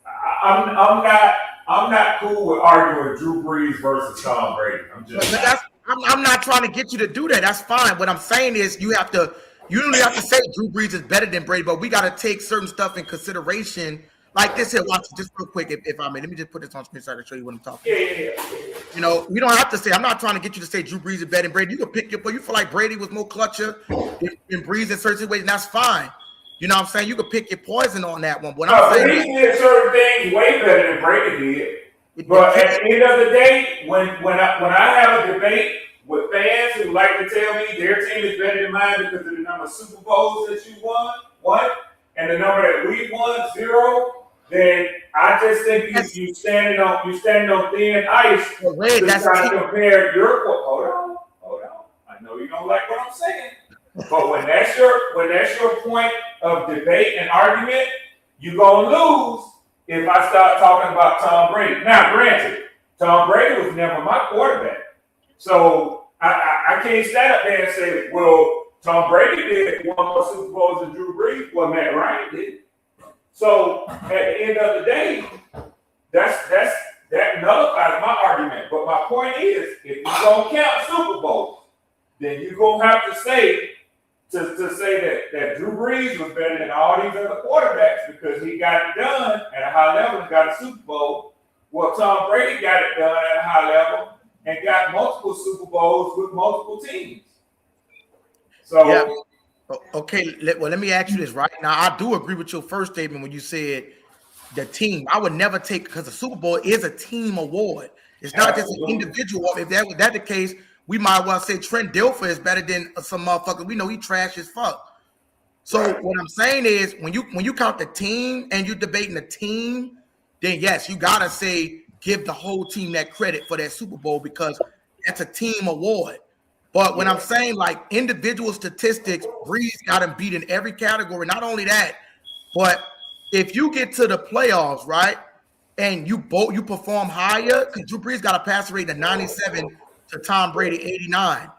I'm not cool with arguing Drew Brees versus Tom Brady. I'm not trying to get you to do that. That's fine. What I'm saying is you don't have to say Drew Brees is better than Brady, but we got to take certain stuff in consideration. Like this here, watch it just real quick, if I may. Let me just put this on screen so I can show you what I'm talking about. Yeah. You know, we don't have to say, I'm not trying to get you to say Drew Brees is better than Brady. You can pick your, but you feel like Brady was more clutcher than Brees in certain situations, that's fine. You know what I'm saying? You can pick your poison on that one. But I'm saying Brees did certain things way better than Brady did. But at the end of the day, when I have a debate with fans who like to tell me their team is better than mine because of the number of Super Bowls that you won, and the number that we won, 0, then I just think you standing on thin ice to try to compare your. Hold on. I know you don't like what I'm saying, but when that's your point of debate and argument, you're gonna lose if I start talking about Tom Brady. Now, granted, Tom Brady was never my quarterback, so I can't stand up there and say, well, Tom Brady did 1 more Super Bowls than Drew Brees. Well, Matt Ryan did. So at the end of the day, that nullifies my argument. But my point is, if you don't count Super Bowls, then you're gonna have to say that Drew Brees was better than all these other quarterbacks because he got it done at a high level and got a Super Bowl. Well, Tom Brady got it done at a high level and got multiple Super Bowls with multiple teams. So. Yeah. Okay, let me ask you this right now. I do agree with your first statement when you said the team. I would never take because the Super Bowl is a team award. It's not just an individual. If that was the case, we might well say Trent Dilfer is better than some motherfucker. We know he trash as fuck. So what I'm saying is when you count the team and you're debating the team, then yes, you gotta say give the whole team that credit for that Super Bowl because that's a team award. But when I'm saying like individual statistics, Breeze got him beat in every category. Not only that, but if you get to the playoffs, right, and you perform higher, because Drew Brees got a passer rating of 97 to Tom Brady 89.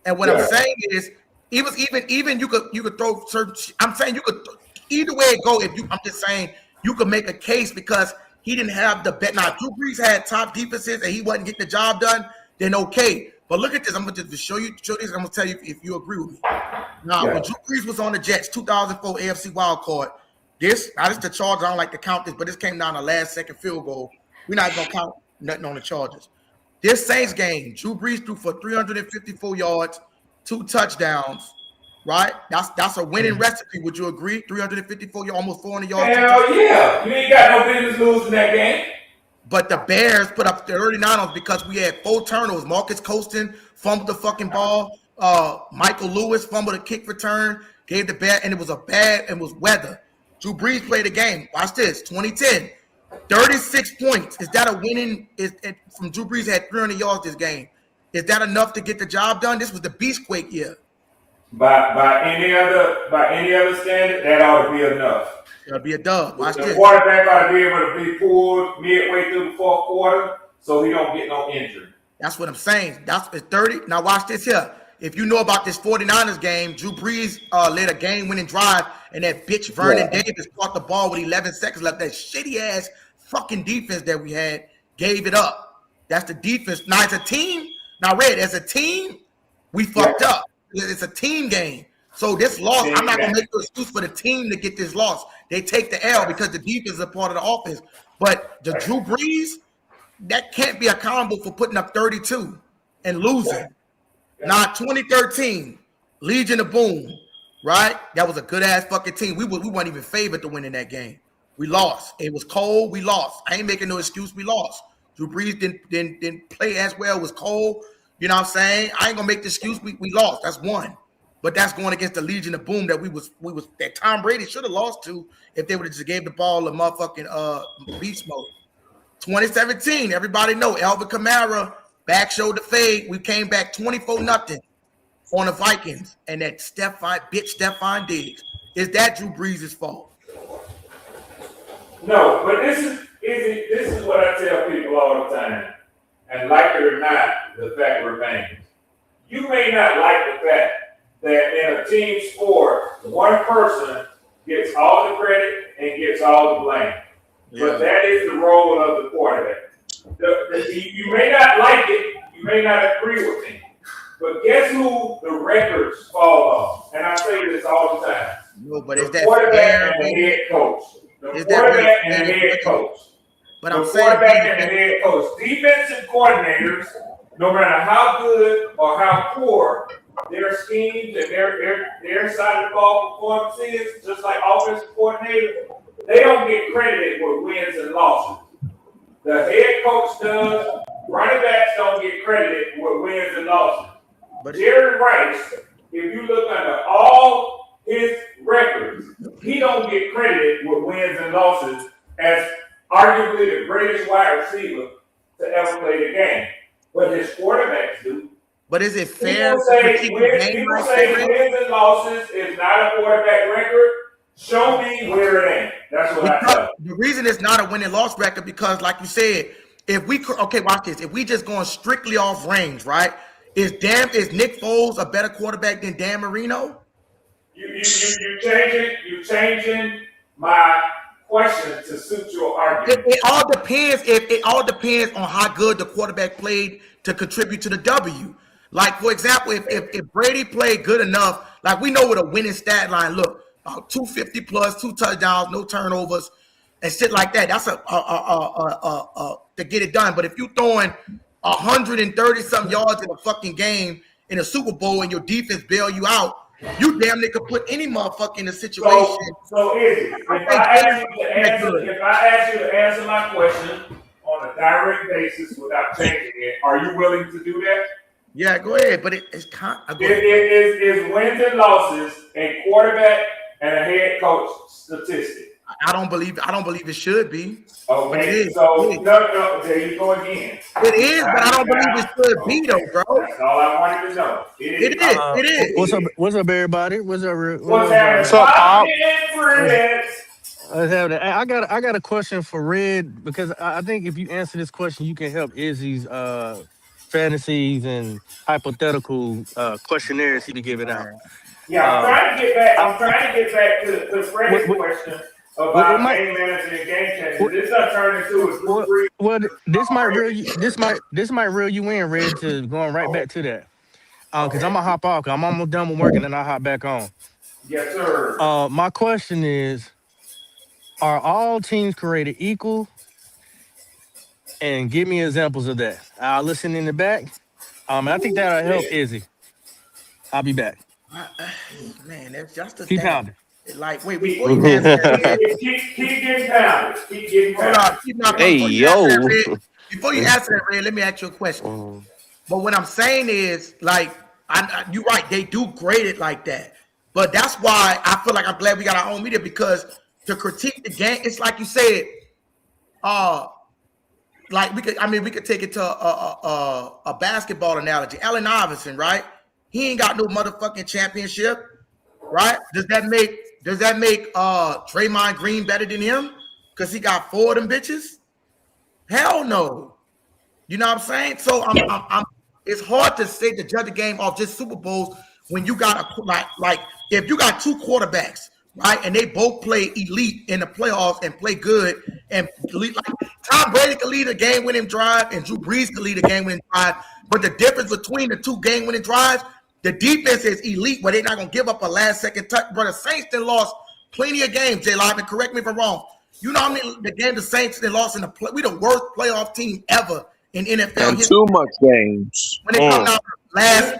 And what I'm saying is, it was even you could throw certain. I'm saying you could either way it go. I'm just saying you could make a case because he didn't have the bet. Now Drew Brees had top defenses and he wasn't getting the job done. Then okay. But look at this. I'm going to show this. I'm going to tell you if you agree with me. Now, when Drew Brees was on the Jets, 2004 AFC wild card, this is the Chargers. I don't like to count this, but this came down to last second field goal. We're not going to count nothing on the Chargers. This Saints game, Drew Brees threw for 354 yards, 2 touchdowns, right? That's a winning recipe. Would you agree? 354 yards, almost 400 yards. Hell yeah. You ain't got no business losing that game. But the Bears put up the 39ers because we had 4 turnovers. Marcus Colston fumbled the fucking ball. Michael Lewis fumbled a kick return. Gave the bad, and it was weather. Drew Brees played the game. Watch this. 2010, 36 points. Is that a winning? From Drew Brees had 300 yards this game. Is that enough to get the job done? This was the Beastquake year. By any other standard, that ought to be enough. It'll be a dub. Watch The this. quarterback ought to be able to be pulled midway through the fourth quarter so he don't get no injury. That's what I'm saying. That's 30. Now watch this here. If you know about this 49ers game, Drew Brees led a game-winning drive, and that bitch Vernon Davis caught the ball with 11 seconds left. That shitty-ass fucking defense that we had gave it up. That's the defense. Now, it's a team. Now, Red, as a team, we fucked up. It's a team game. So this loss, I'm not going to make no excuse for the team to get this loss. They take the L because the defense is a part of the offense. But the Drew Brees, that can't be accountable for putting up 32 and losing. Now, 2013, Legion of Boom, right? That was a good-ass fucking team. We weren't even favored to win in that game. We lost. It was cold. We lost. I ain't making no excuse. We lost. Drew Brees didn't play as well. It was cold. You know what I'm saying? I ain't going to make the excuse. We lost. That's one. But that's going against the Legion of Boom that Tom Brady should have lost to if they would have just gave the ball a motherfucking beast mode. 2017, everybody know Alvin Kamara back shoulder fade. We came back 24-0 on the Vikings, and that Stephon Diggs. Is that Drew Brees' fault? No, but this is what I tell people all the time, and like it or not, the fact remains. You may not like the fact that in a team sport, one person gets all the credit and gets all the blame. Yeah. But that is the role of the quarterback. You may not like it, you may not agree with me, but guess who the records fall on? And I say this all the time. No, but the is that quarterback and the head coach. The quarterback and the head coach. But the quarterback and the head coach. Defensive coordinators, no matter how good or how poor their schemes and their side of the ball performance is, just like offensive coordinators, they don't get credited with wins and losses. The head coach does. Running backs don't get credited with wins and losses. But Jerry Rice, if you look under all his records, he don't get credited with wins and losses as arguably the greatest wide receiver to ever play the game. But his quarterbacks do. But is it fair? People say wins and losses is not a quarterback record. Show me where it ain't. That's what I tell you. The reason it's not a win and loss record because, like you said, watch this. If we just going strictly off range, right? Is Nick Foles a better quarterback than Dan Marino? You changing my question to suit your argument. It all depends. It all depends on how good the quarterback played to contribute to the W. Like, for example, if Brady played good enough, like we know what a winning stat line look. 250 plus, 2 touchdowns, no turnovers, and shit like that. That's to get it done. But if you throwing 130 some yards in a fucking game in a Super Bowl and your defense bail you out, You damn near could put any motherfucker in a situation. So is it? If I ask you to answer my question on a direct basis without changing it, are you willing to do that? Yeah, go ahead. But it's kind of is wins and losses a quarterback and a head coach statistic. I don't believe it should be. Okay, so no, there you go again. It is, but I don't believe it should be though, bro. That's all I wanted to know. It is. It is. What's up, everybody? What's up? What's happening? Let's have that. I got a question for Red because I think if you answer this question, you can help Izzy's fantasies and hypothetical questionnaires he be giving out. Yeah, I'm trying to get back to Fred's question about game manager and game changer. This not turn into a group read. Well, this might reel you in, Red, to going right back to that. Because I'm gonna hop off. I'm almost done with work and then I'll hop back on. Yes, sir. My question is, are all teams created equal? And give me examples of that. I'll listen in the back. I think that'll help Izzy. I'll be back. Man, that's just the Keep thing. pounding. Like, wait, before you answer that, keep getting pounded. Keep getting pounded. Hey, yo. Before you answer that, Red, let me ask you a question. But what I'm saying is, like, you're right, they do grade it like that. But that's why I feel like I'm glad we got our own media, because to critique the game, it's like you said, like we could take it to a basketball analogy. Allen Iverson, right? He ain't got no motherfucking championship, right? Does that make Draymond Green better than him? Because he got 4 of them bitches? Hell no. You know what I'm saying? So it's hard to say to judge the game off just Super Bowls when you got like if you got 2 quarterbacks, right, and they both play elite in the playoffs and play good and elite, like Tom Brady can lead a game-winning drive and Drew Brees can lead a game-winning drive, but the difference between the 2 game-winning drives, the defense is elite, where they're not gonna give up a last-second touch. But the Saints then lost plenty of games. J Live, and correct me if I'm wrong. You know how many the game the Saints then lost in the play? We the worst playoff team ever in NFL and history. too much games. When they come out last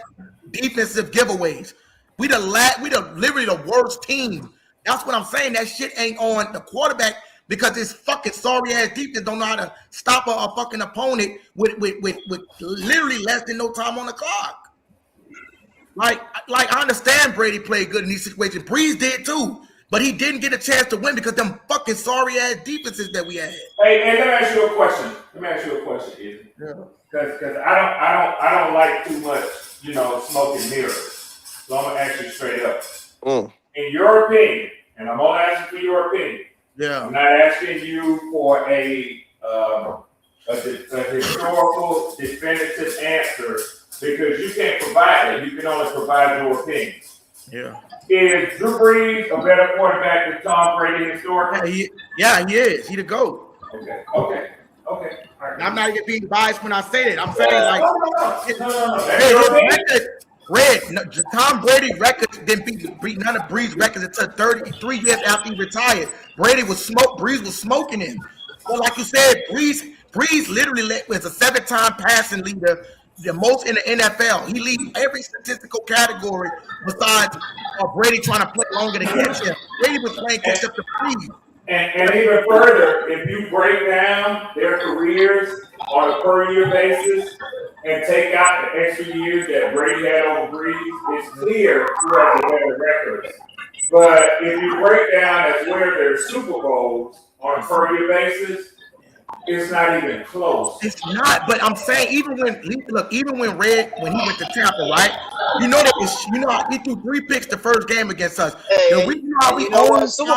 defensive giveaways, we literally the worst team. That's what I'm saying. That shit ain't on the quarterback because this fucking sorry ass defense don't know how to stop a fucking opponent with literally less than no time on the clock. Like I understand Brady played good in these situations. Breeze did too, but he didn't get a chance to win because them fucking sorry ass defenses that we had. Hey, let me ask you a question. Izzy. Yeah. Because I don't like too much, smoke and mirrors. So I'm gonna ask you straight up. In your opinion, and I'm only asking for your opinion. Yeah. I'm not asking you for a historical, definitive answer because you can't provide it. You can only provide your opinion. Yeah. Is Drew Brees a better quarterback than Tom Brady historically? Yeah, he is. He the GOAT. Okay. All right. I'm not even being biased when I say that. I'm saying Tom Brady records didn't beat none of Brees records until 33 years after he retired. Brees was smoking him. But like you said, Brees literally was a 7-time passing leader, the most in the NFL. He leads every statistical category besides Brady trying to play longer to catch him. Brady was playing catch up to Brees. And even further, if you break down their careers on a per year basis and take out the extra years that Brady had over Brees, it's clear who has the better records. But if you break down as where their Super Bowls on a per year basis, it's not even close. It's not, but I'm saying even when he went to Tampa, right? He threw 3 picks the first game against us. Super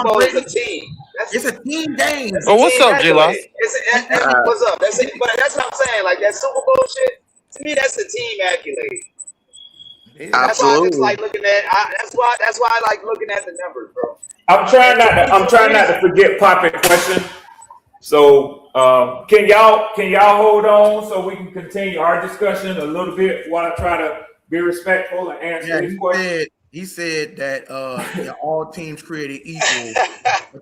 Bowl is a team. It's a team game. Oh, what's up, J-Lo? What's up? But that's what I'm saying. Like that Super Bowl shit. To me, that's a team accolade. That's why I just like looking at. That's why I like looking at the numbers, bro. I'm trying not to forget Poppy's question. So can y'all hold on so we can continue our discussion a little bit while I try to be respectful and answer these questions? He said that yeah, all teams created equal.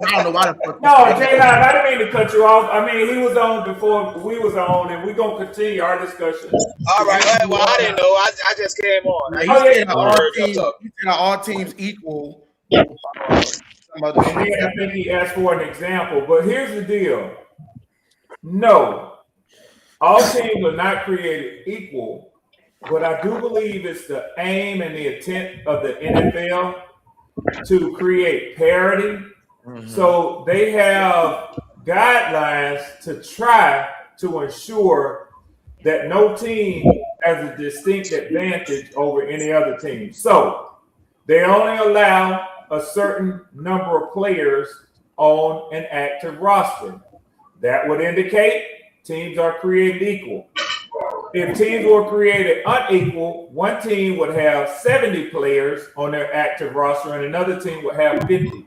I don't know why the fuck. No, J-Line, I didn't mean to cut you off. I mean, he was on before we was on, and we're going to continue our discussion. All right. Well, I didn't know. I just came on. He said all teams equal. And then I think he asked for an example. But here's the deal. No, all teams are not created equal. But I do believe it's the aim and the intent of the NFL to create parity. Mm-hmm. So they have guidelines to try to ensure that no team has a distinct advantage over any other team. So they only allow a certain number of players on an active roster. That would indicate teams are created equal. If teams were created unequal, one team would have 70 players on their active roster and another team would have 50.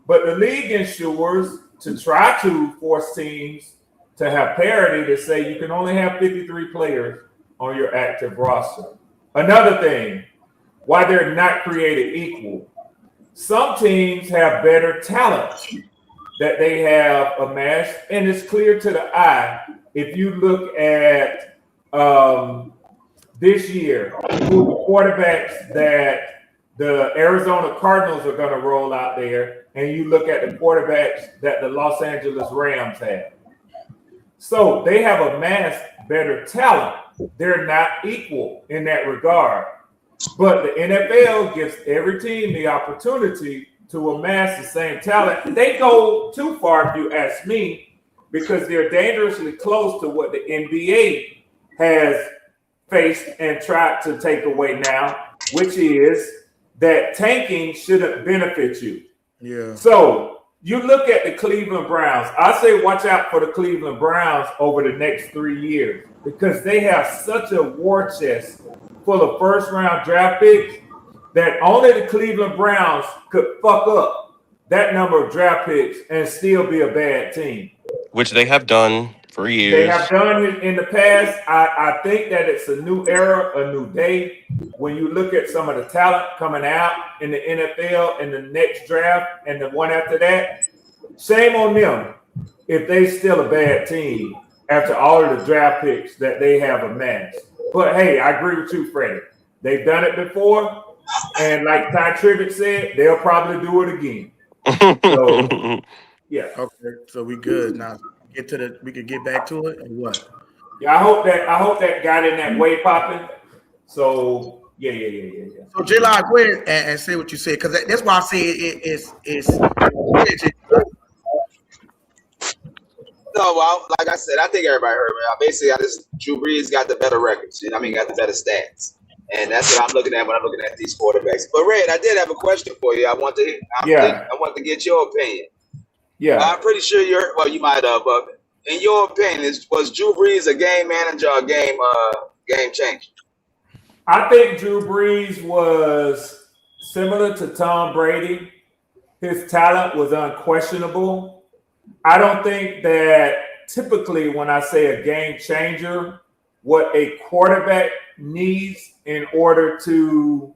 But the league ensures to try to force teams to have parity to say you can only have 53 players on your active roster. Another thing, why they're not created equal. Some teams have better talent that they have amassed, and it's clear to the eye if you look at this year, who the quarterbacks that the Arizona Cardinals are going to roll out there, and you look at the quarterbacks that the Los Angeles Rams have. So they have amassed better talent. They're not equal in that regard. But the NFL gives every team the opportunity to amass the same talent. They go too far, if you ask me, because they're dangerously close to what the NBA has faced and tried to take away now, which is that tanking shouldn't benefit you. Yeah. So you look at the Cleveland Browns. I say watch out for the Cleveland Browns over the next 3 years because they have such a war chest full of first-round draft picks that only the Cleveland Browns could fuck up that number of draft picks and still be a bad team. Which they have done for years. They have done it in the past. I think that it's a new era, a new day. When you look at some of the talent coming out in the NFL in the next draft and the one after that, shame on them if they still a bad team after all of the draft picks that they have amassed. But hey, I agree with you, Freddie. They've done it before, and like Ty Tribbett said, they'll probably do it again. So, yeah. Okay, so we good now. We could get back to it and what? Yeah, I hope that got in that way popping. So yeah. So J-Line, go ahead and say what you said, because that's why I say it's No, well, like I said, I think everybody heard me. Basically, Drew Brees got the better records. Got the better stats, and that's what I'm looking at when I'm looking at these quarterbacks. But Red, I did have a question for you. I want to get your opinion. Yeah, I'm pretty sure you might have, but in your opinion, was Drew Brees a game manager or a game changer? I think Drew Brees was similar to Tom Brady. His talent was unquestionable. I don't think that typically when I say a game changer, what a quarterback needs in order to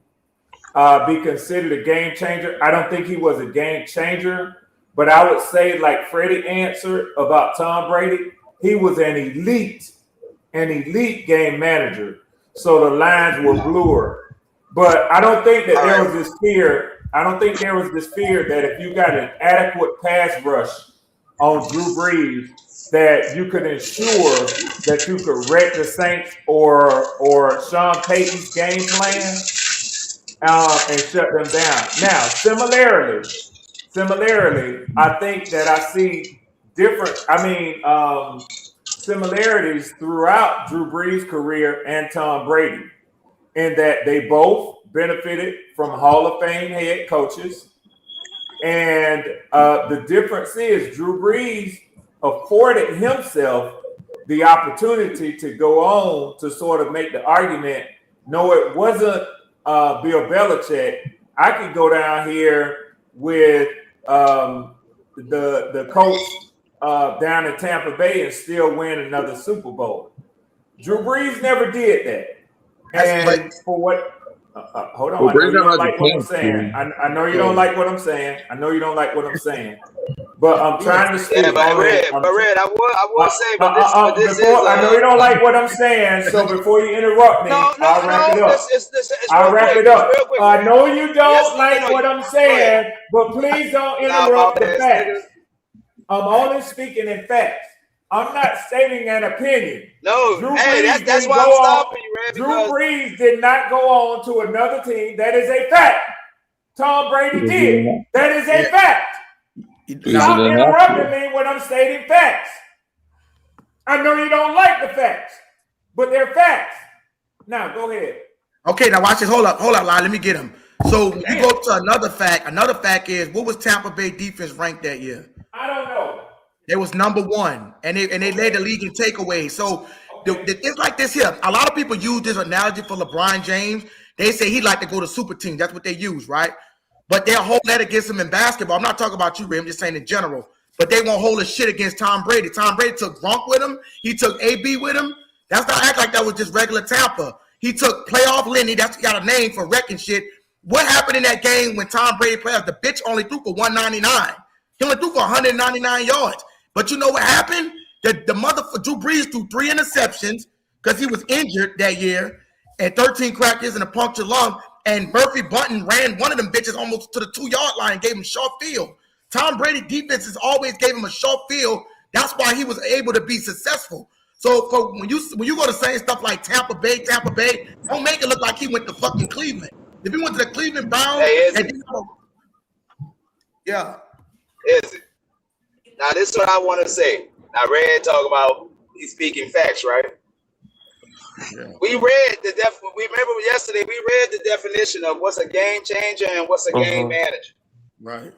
be considered a game changer, I don't think he was a game changer. But I would say, like Freddie answered about Tom Brady, he was an elite game manager. So the lines were bluer. But I don't think that there was this fear. I don't think there was this fear that if you got an adequate pass rush on Drew Brees, that you could ensure that you could wreck the Saints or Sean Payton's game plan and shut them down. Now, Similarly, I think that I see similarities throughout Drew Brees' career and Tom Brady in that they both benefited from Hall of Fame head coaches. And the difference is Drew Brees afforded himself the opportunity to go on to sort of make the argument, no, it wasn't Bill Belichick. I could go down here with the coach down in Tampa Bay and still win another Super Bowl. Drew Brees never did that. And for Hold on. Well, I know you Breeze don't has like a what I'm chance saying. to. I know you don't like what I'm saying. I know you don't like what I'm saying. But I'm trying to speak. Yeah, but Red, I would say, but this is. I know you don't like what I'm saying, so before you interrupt me, I'll wrap it up. I'll wrap it up. Real quick. I know you don't Yes, like no, what I'm saying, but please don't interrupt the facts. I'm only speaking in facts. I'm not stating an opinion. No, Drew hey, Brees that's didn't why I'm go stopping on. you, Red. Drew Brees did not go on to another team. That is a fact. Tom Brady did. That is a fact. Stop interrupting me when I'm stating facts. I know you don't like the facts, but they're facts. Now, go ahead. Okay, now watch this. Hold up, Lyle. Let me get him. So when you go to another fact is, what was Tampa Bay defense ranked that year? I don't know. It was number 1, and they led the league in takeaways. So it's like this here. A lot of people use this analogy for LeBron James. They say he'd like to go to super team. That's what they use, right? But they'll hold that against him in basketball. I'm not talking about you, Ray. I'm just saying in general. But they won't hold a shit against Tom Brady. Tom Brady took Gronk with him. He took AB with him. That's not act like that was just regular Tampa. He took playoff Lenny. That's got a name for wrecking shit. What happened in that game when Tom Brady played? The bitch only threw for 199. He only threw for 199 yards. But you know what happened? The motherfucker Drew Brees threw 3 interceptions because he was injured that year and 13 crackers and a punctured lung. And Murphy Bunton ran one of them bitches almost to the 2-yard line and gave him short field. Tom Brady defenses always gave him a short field. That's why he was able to be successful. So when you go to saying stuff like Tampa Bay, don't make it look like he went to fucking Cleveland. If he went to the Cleveland Browns, yeah. Is it? Now this is what I want to say. Now Red talk about he's speaking facts, right? Yeah. We read we remember yesterday we read the definition of what's a game changer and what's a game manager. Right.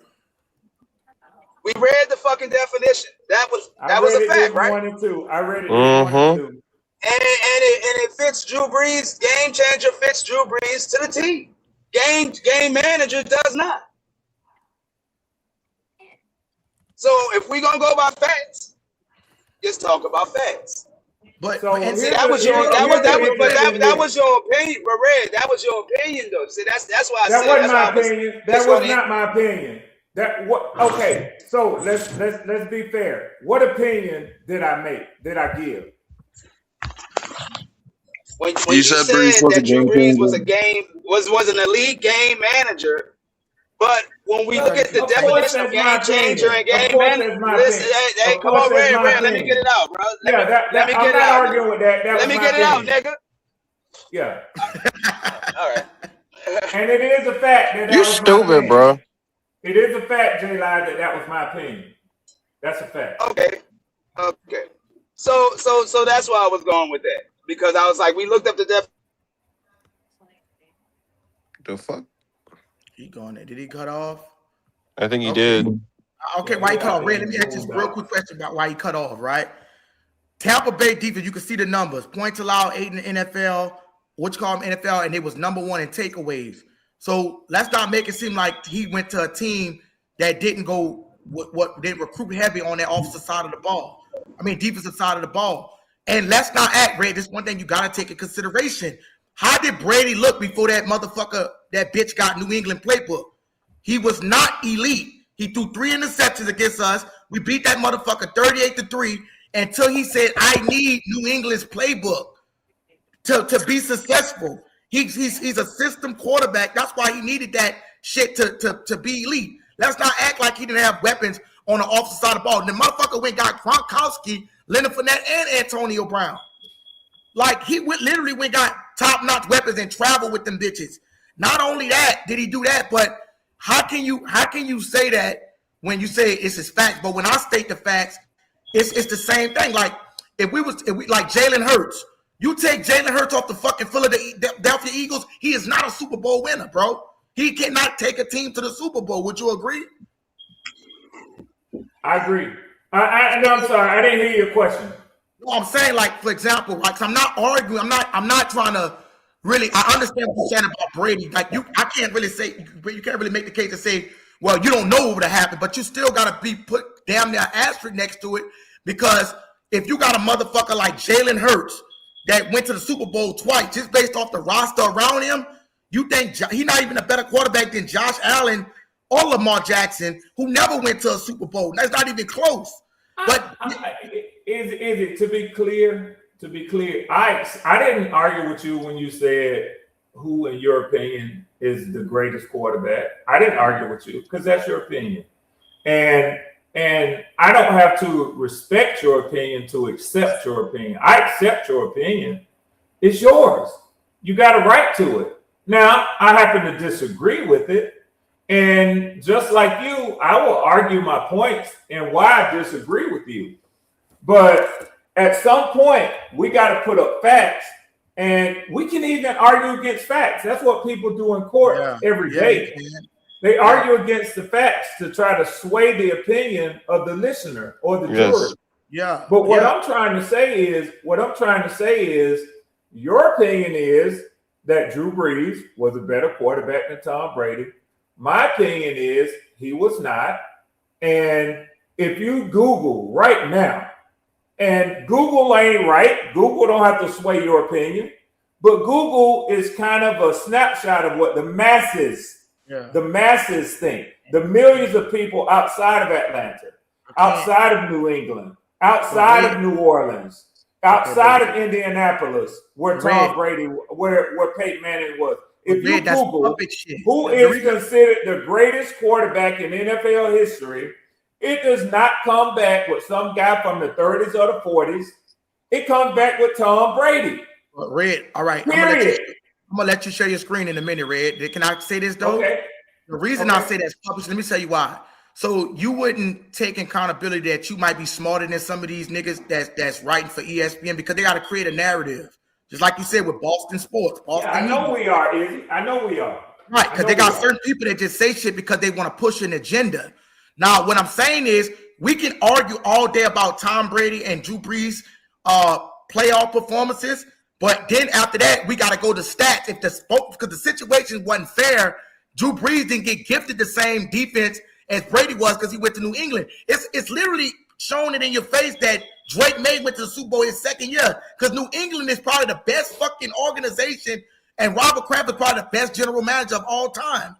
We read the fucking definition. That was a fact, right? 1 and 2. I read it 1 and 2. And it fits Drew Brees. Game changer fits Drew Brees to the team. Game manager does not. So if we're gonna go by facts, just talk about facts. But that was your opinion, but Red, that was your opinion though. See, that's why I said that wasn't my opinion. That was not my opinion. Okay, so let's be fair. What opinion did I make? Did I give? When you said that Drew Brees was was an elite game manager, but when we look at the definition of game changer and game manager, hey, come on, Red, let me get it out, bro. Let me get it out. Arguing with that. Let me get it out, nigga. Yeah. All right. And it is a fact that you stupid, bro. It is a fact, J-Live, that was my opinion. That's a fact. Okay. So that's why I was going with that, because I was like, we looked up the def. The fuck? He going there. Did he cut off? I think he did. Okay, why he cut off? Ray, let me ask you this real quick question about why he cut off, right? Tampa Bay defense, you can see the numbers. Points allowed 8 in the NFL, what you call them NFL, and they was number 1 in takeaways. So let's not make it seem like he went to a team that didn't go what they recruit heavy on that offensive side of the ball. I mean, defensive side of the ball. And let's not act, Ray. This is one thing you got to take in consideration. How did Brady look before that motherfucker, that bitch got New England playbook? He was not elite. He threw 3 interceptions against us. We beat that motherfucker 38-3 until he said, I need New England's playbook to be successful. He's a system quarterback. That's why he needed that shit to be elite. Let's not act like he didn't have weapons on the offensive side of the ball. The motherfucker went got Gronkowski, Leonard Fournette, and Antonio Brown. Like he literally went got top-notch weapons and traveled with them bitches. Not only that did he do that, but how can you say that when you say it's his facts? But when I state the facts, it's the same thing. Like if we like Jalen Hurts. You take Jalen Hurts off the fucking Philadelphia Eagles, he is not a Super Bowl winner, bro. He cannot take a team to the Super Bowl. Would you agree? I agree. I'm sorry. I didn't hear your question. No, I'm saying, like, for example, like, I'm not arguing. I'm not trying to really. I understand what you're saying about Brady. Like, I can't really say, you can't really make the case to say, well, you don't know what would have happened, but you still got to be put damn near asterisk next to it, because if you got a motherfucker like Jalen Hurts that went to the Super Bowl twice just based off the roster around him, You think he's not even a better quarterback than Josh Allen or Lamar Jackson, who never went to a Super Bowl? That's not even close. But is it, to be clear? To be clear, I didn't argue with you when you said who, in your opinion, is the greatest quarterback. I didn't argue with you because that's your opinion, and I don't have to respect your opinion to accept your opinion. I accept your opinion. It's yours. You got a right to it. Now, I happen to disagree with it, and just like you, I will argue my points and why I disagree with you. But at some point, we got to put up facts, and we can even argue against facts. That's what people do in court every day. They argue against the facts to try to sway the opinion of the listener or the jury. Yeah. But what I'm trying to say is, your opinion is that Drew Brees was a better quarterback than Tom Brady. My opinion is he was not. And if you Google right now, and Google ain't right, Google don't have to sway your opinion, but Google is kind of a snapshot of what the masses think. The millions of people outside of Atlanta, outside of New England, outside of New Orleans, outside of Indianapolis, where Tom Brady, where Peyton Manning was. If you Google who is considered the greatest quarterback in NFL history, it does not come back with some guy from the 30s or the 40s. It comes back with Tom Brady. Red, all right. Period. I'm gonna let you share your screen in a minute, Red. Can I say this though? Okay. The reason I say that's published, let me tell you why. So you wouldn't take accountability that you might be smarter than some of these niggas that's writing for ESPN, because they got to create a narrative. Just like you said with Boston Sports. I know we are, Izzy. I know we are. Right, because they got certain people that just say shit because they want to push an agenda. Now, what I'm saying is we can argue all day about Tom Brady and Drew Brees' playoff performances, but then after that, we got to go to stats. Because the situation wasn't fair, Drew Brees didn't get gifted the same defense as Brady was because he went to New England. It's literally showing it in your face that Drake May went to the Super Bowl his second year because New England is probably the best fucking organization, and Robert Kraft is probably the best general manager of all time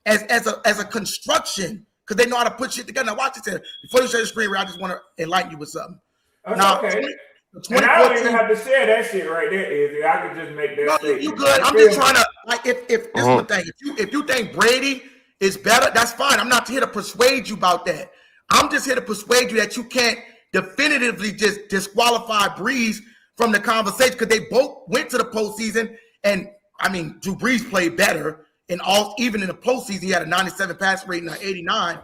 as a construction, because they know how to put shit together. Now watch this here. Before you share the screen, I just want to enlighten you with something. That's okay. And I don't even have to share that shit right there, Izzy. I could just make that statement. You good. I'm just trying to, like, if this is the thing. If you think Brady is better, that's fine. I'm not here to persuade you about that. I'm just here to persuade you that you can't definitively just disqualify Brees from the conversation, because they both went to the postseason. And I mean, Drew Brees played better even in the postseason. He had a 97 pass rating, an 89,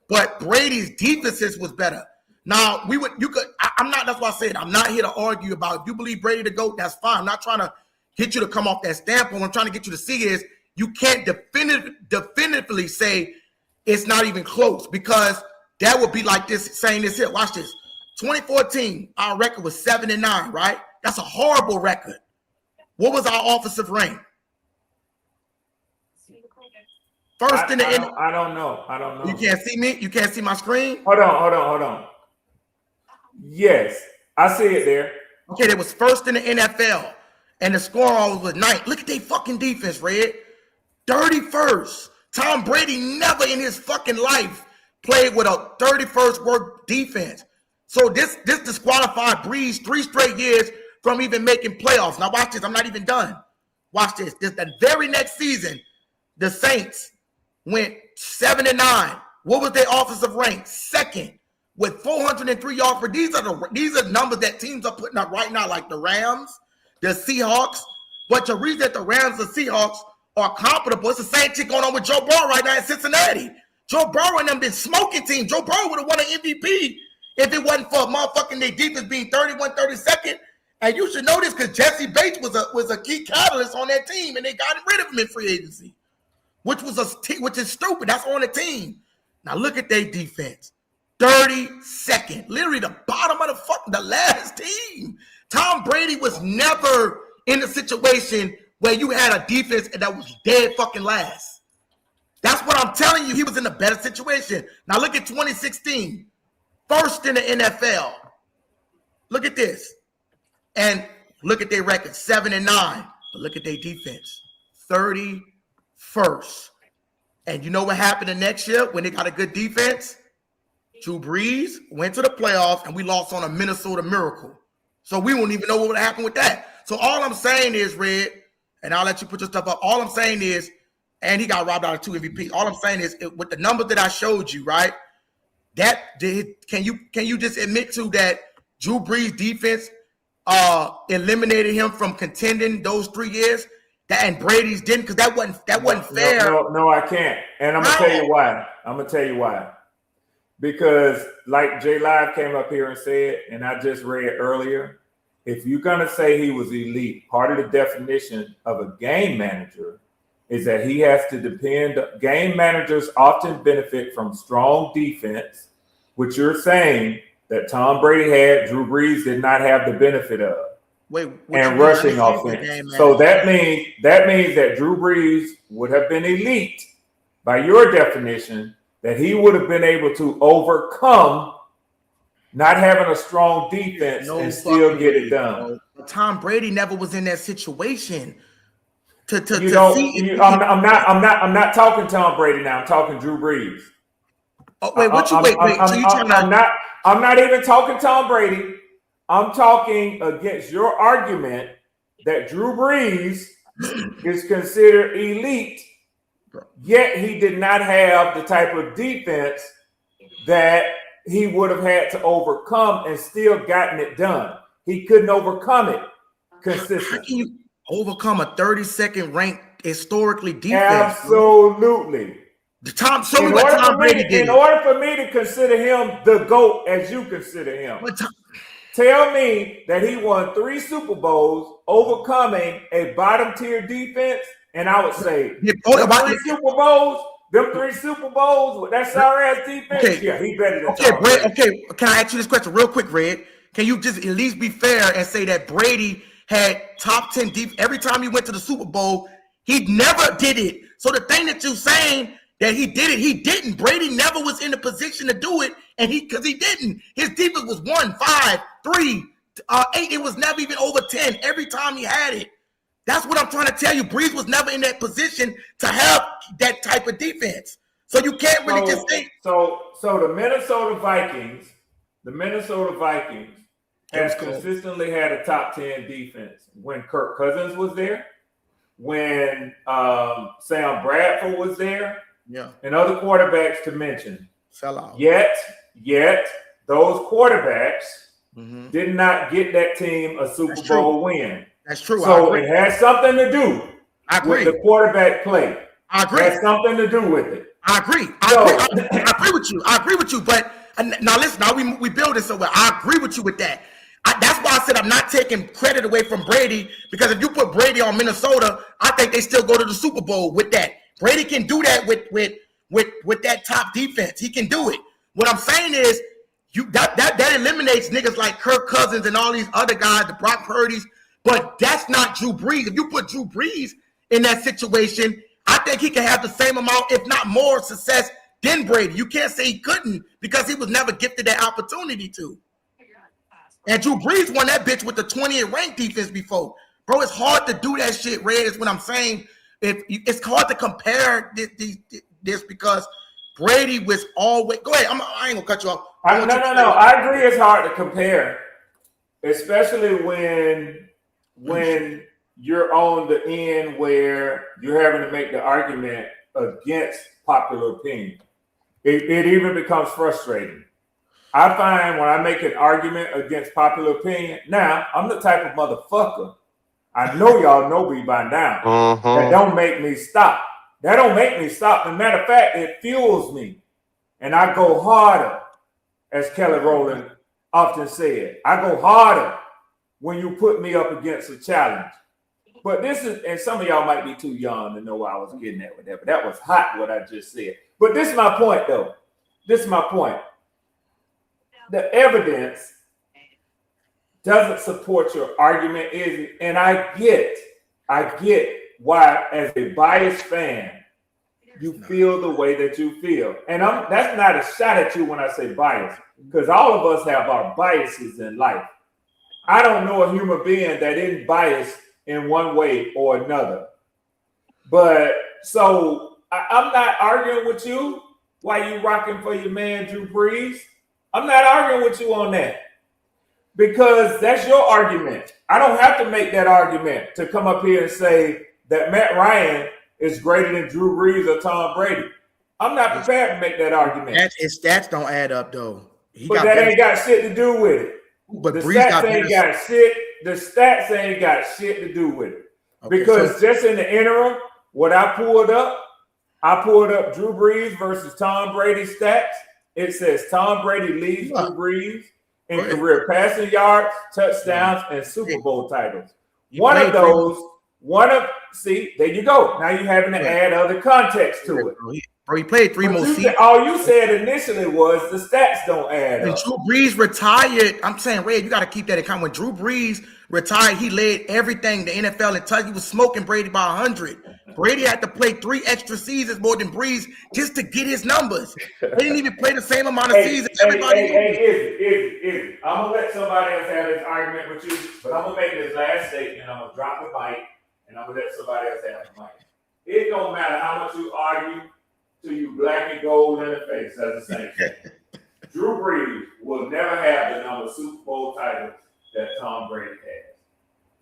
but Brady's defenses was better. Now that's why I said I'm not here to argue about if you believe Brady the GOAT, that's fine. I'm not trying to get you to come off that standpoint. What I'm trying to get you to see is you can't definitively say it's not even close, because that would be like this saying this here. Watch this. 2014, our record was 7-9, right? That's a horrible record. What was our offensive rank? First in the end. I don't know. You can't see me? You can't see my screen? Hold on. Yes, I see it there. Okay, they was first in the NFL, and the score was 9th. Look at their fucking defense, Red. 31st. Tom Brady never in his fucking life played with a 31st worst defense. So this disqualified Brees 3 straight years from even making playoffs. Now watch this. I'm not even done. Watch this. The very next season, the Saints went 7-9. What was their offensive rank? Second, with 403 yards per. These are numbers that teams are putting up right now, like the Rams, the Seahawks. But the reason that the Rams and Seahawks are comparable, it's the same thing going on with Joe Burrow right now in Cincinnati. Joe Burrow and them been smoking team. Joe Burrow would have won an MVP if it wasn't for motherfucking their defense being 31, 32nd. And you should know this because Jesse Bates was a key catalyst on that team, and they got rid of him in free agency, which is stupid. That's on the team. Now look at their defense. 32nd, literally the bottom of the last team. Tom Brady was never in a situation where you had a defense that was dead fucking last. That's what I'm telling you. He was in a better situation. Now look at 2016, first in the NFL. Look at this, and look at their record, 7-9. But look at their defense, 31st. first. And you know what happened the next year when they got a good defense? Drew Brees went to the playoffs and we lost on a Minnesota Miracle. So we won't even know what would happen with that. So all I'm saying is, Red, and I'll let you put your stuff up. All I'm saying is, and he got robbed out of 2 MVPs. All I'm saying is, with the number that I showed you, right? Can you just admit to that Drew Brees' defense eliminated him from contending those 3 years? And Brady's didn't, because that wasn't fair. No, I can't. And I'm gonna tell you why. Because like J Live came up here and said, and I just read earlier, if you're gonna say he was elite, part of the definition of a game manager is that he has to depend. Game managers often benefit from strong defense, which you're saying that Tom Brady had, Drew Brees did not have the benefit of. And rushing offense. So that means that Drew Brees would have been elite by your definition, that he would have been able to overcome not having a strong defense and still get it done. Tom Brady never was in that situation. I'm not talking Tom Brady now. I'm talking Drew Brees. Oh, wait, so you talking about? I'm not even talking Tom Brady. I'm talking against your argument that Drew Brees is considered elite, yet he did not have the type of defense that he would have had to overcome and still gotten it done. He couldn't overcome it consistently. How can you overcome a 32nd ranked historically defense? Absolutely. Show me what Tom Brady did. In order for me to consider him the GOAT as you consider him, tell me that he won 3 Super Bowls overcoming a bottom tier defense, and I would say them 3 Super Bowls with that sorry ass defense, yeah, he better than Tom Brady. Okay, can I ask you this question real quick, Red? Can you just at least be fair and say that Brady had top 10 deep every time he went to the Super Bowl? He never did it. So the thing that you're saying that he did it, he didn't. Brady never was in the position to do it, and because he didn't. His defense was 1, 5, 3, 8. It was never even over 10 every time he had it. That's what I'm trying to tell you. Brees was never in that position to have that type of defense. So you can't really just think. So the Minnesota Vikings has consistently had a top 10 defense when Kirk Cousins was there, when Sam Bradford was there, and other quarterbacks to mention. Sell out. Yet those quarterbacks did not get that team a Super Bowl win. That's true. So it has something to do with the quarterback play. I agree. It has something to do with it. I agree. I agree with you. I agree with you. But now listen, now we build it so well. I agree with you with that. That's why I said I'm not taking credit away from Brady, because if you put Brady on Minnesota, I think they still go to the Super Bowl with that. Brady can do that with that top defense. He can do it. What I'm saying is that eliminates niggas like Kirk Cousins and all these other guys, the Brock Purdy's. But that's not Drew Brees. If you put Drew Brees in that situation, I think he can have the same amount, if not more, success than Brady. You can't say he couldn't, because he was never gifted that opportunity to. And Drew Brees won that bitch with the 20th ranked defense before. Bro, it's hard to do that shit, Red, is what I'm saying. It's hard to compare this because Brady was always... Go ahead. I ain't going to cut you off. No. I agree it's hard to compare, especially when you're on the end where you're having to make the argument against popular opinion. It even becomes frustrating. I find when I make an argument against popular opinion, now I'm the type of motherfucker, I know y'all know me by now, that don't make me stop. That don't make me stop. As a matter of fact, it fuels me. And I go harder, as Kelly Rowland often said. I go harder when you put me up against a challenge. But this is, and some of y'all might be too young to know what I was getting at with that, but that was hot what I just said. But this is my point, though. This is my point. The evidence doesn't support your argument, and I get why, as a biased fan, you feel the way that you feel. And that's not a shot at you when I say bias, because all of us have our biases in life. I don't know a human being that isn't biased in one way or another. But So I'm not arguing with you while you rocking for your man Drew Brees. I'm not arguing with you on that because that's your argument. I don't have to make that argument to come up here and say that Matt Ryan is greater than Drew Brees or Tom Brady. I'm not prepared to make that argument. His stats don't add up though. But that ain't got shit to do with it. But the Brees stats ain't got shit. The stats ain't got shit to do with it. Okay, because just in the interim, what I pulled up Drew Brees versus Tom Brady stats. It says Tom Brady leads Drew Brees in career passing yards, touchdowns, and Super Bowl titles. See, there you go. Now you're having to add other context to it. Bro, he played 3 more seasons. All you said initially was the stats don't add up. When Drew Brees retired, I'm saying, Red, you got to keep that in mind. When Drew Brees retired, he led everything the NFL in touch. He was smoking Brady by 100. Brady had to play 3 extra seasons more than Brees just to get his numbers. They didn't even play the same amount of seasons. Izzy. I'm going to let somebody else have this argument with you, but I'm going to make this last statement. I'm going to drop the mic, and I'm going to let somebody else have the mic. It don't matter how much you argue till you black and gold in the face. That's the same thing. Drew Brees will never have the number of Super Bowl titles that Tom Brady has.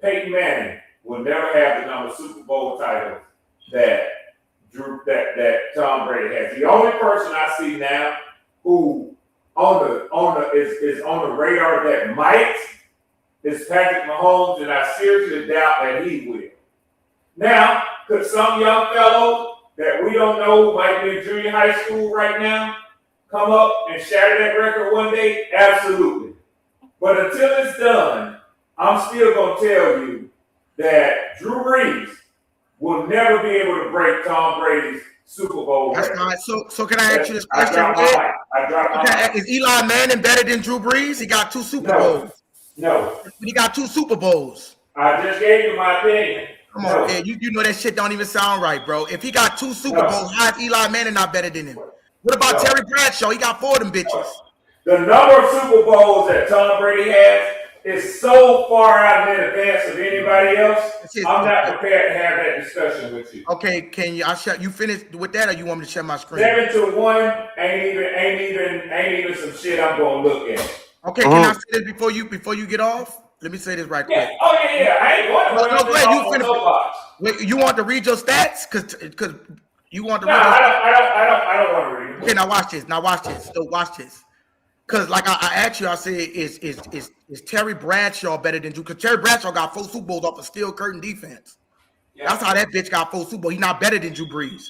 Peyton Manning will never have the number of Super Bowl titles that Tom Brady has. The only person I see now who is on the radar that might is Patrick Mahomes, and I seriously doubt that he will. Now, could some young fellow that we don't know who might be in junior high school right now come up and shatter that record one day? Absolutely. But until it's done, I'm still going to tell you that Drew Brees will never be able to break Tom Brady's Super Bowl record. That's fine. So can I ask you this question? I dropped my mic. Is Eli Manning better than Drew Brees? He got 2 Super Bowls. No. He got 2 Super Bowls. I just gave you my opinion. Come on, man. You know that shit don't even sound right, bro. If he got 2 Super Bowls, how is Eli Manning not better than him? What about Terry Bradshaw? He got 4 of them bitches. The number of Super Bowls that Tom Brady has is so far out in advance of anybody else. I'm not prepared to have that discussion with you. Okay, can you? You finished with that, or you want me to share my screen? 7-1 ain't even some shit I'm gonna look at. Okay, can I say this before you get off? Let me say this right quick. Oh yeah. I ain't going to. Wait, you want to read your stats? Cause you want to read. I don't want to read them. Okay, now watch this. So watch this. Cause like I asked you, I said, is Terry Bradshaw better than Drew? Cause Terry Bradshaw got 4 Super Bowls off a steel curtain defense. Yeah. That's how that bitch got 4 Super Bowls. He's not better than Drew Brees.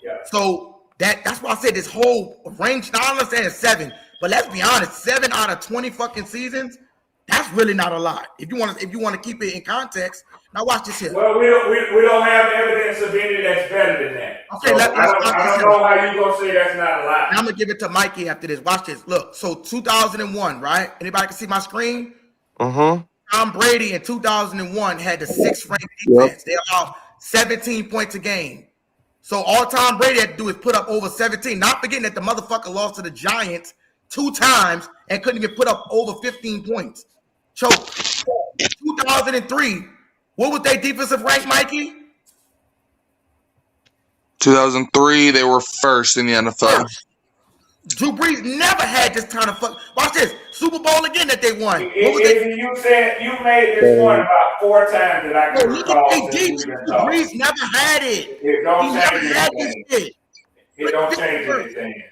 Yeah. So that's why I said this whole range. Now I understand it's 7, but let's be honest, 7 out of 20 fucking seasons. That's really not a lot. If you want to keep it in context, now watch this here. Well, we don't have evidence of any that's better than that. Okay, so I don't know how you gonna say that's not a lot. Now I'm gonna give it to Mikey after this. Watch this. Look, so 2001, right? Anybody can see my screen? Mm-hmm. Tom Brady in 2001 had the 6th ranked defense. They allowed 17 points a game. So all Tom Brady had to do is put up over 17. Not forgetting that the motherfucker lost to the Giants 2 times and couldn't even put up over 15 points. Choke. 2003. What was their defensive rank, Mikey? 2003, they were first in the NFL. Drew Brees never had this kind of fuck. Watch this. Super Bowl again that they won. You said you made this point about 4 times that I can recall. Drew Brees never had it. It don't change anything. It don't change anything.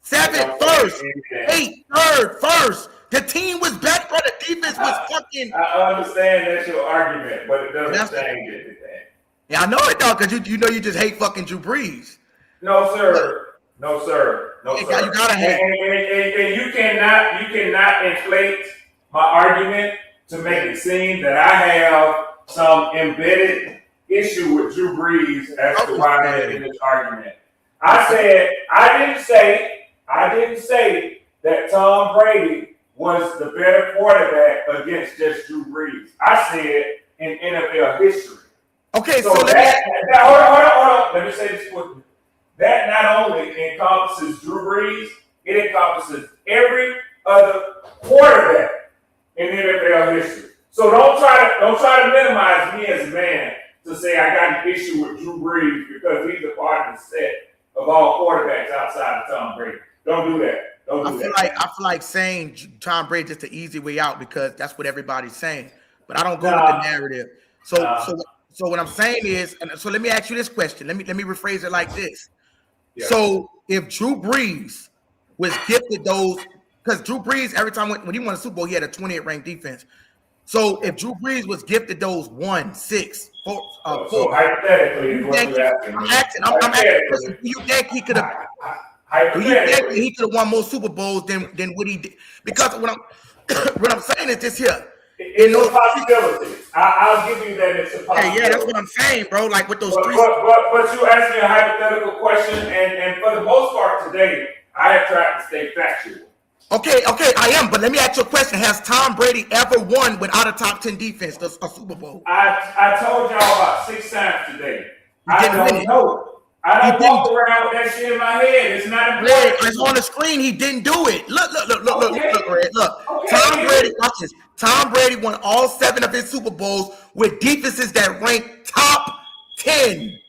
7th, 1st, 8th, 3rd, 1st. The team was better, but the defense was fucking. I understand that's your argument, but it doesn't change anything. Yeah, I know it though, because you know you just hate fucking Drew Brees. No, sir. You gotta hate. And you cannot inflate my argument to make it seem that I have some embedded issue with Drew Brees as to why I'm making this argument. I didn't say that Tom Brady was the better quarterback against just Drew Brees. I said in NFL history. Okay, so hold on. Let me say this quickly. That not only encompasses Drew Brees, it encompasses every other quarterback in NFL history. So don't try to minimize me as a man to say I got an issue with Drew Brees because he's a part of the set of all quarterbacks outside of Tom Brady. Don't do that. I feel like saying Tom Brady just the easy way out because that's what everybody's saying. But I don't go with the narrative. So what I'm saying is, and so let me ask you this question. Let me rephrase it like this. Yeah. So if Drew Brees was gifted those, because Drew Brees every time when he won a Super Bowl, he had a 28th ranked defense. So if Drew Brees was gifted those 1, 6, 4, so hypothetically, I'm asking, do you think he could have? Do you think he could have won more Super Bowls than what he did? Because what I'm saying is this here. It's a possibility. I'll give you that it's a possibility. Yeah, that's what I'm saying, bro. Like with those three. But you asked me a hypothetical question, and for the most part today, I have tried to stay factual. Okay, I am. But let me ask you a question. Has Tom Brady ever won without a top 10 defense, a Super Bowl? I told y'all about 6 times today. I don't know. I don't walk around with that shit in my head. It's not important. It's on the screen. He didn't do it. Look, Red. Look. Okay. Brady, watch this. Tom Brady won all 7 of his Super Bowls with defenses that ranked top 10.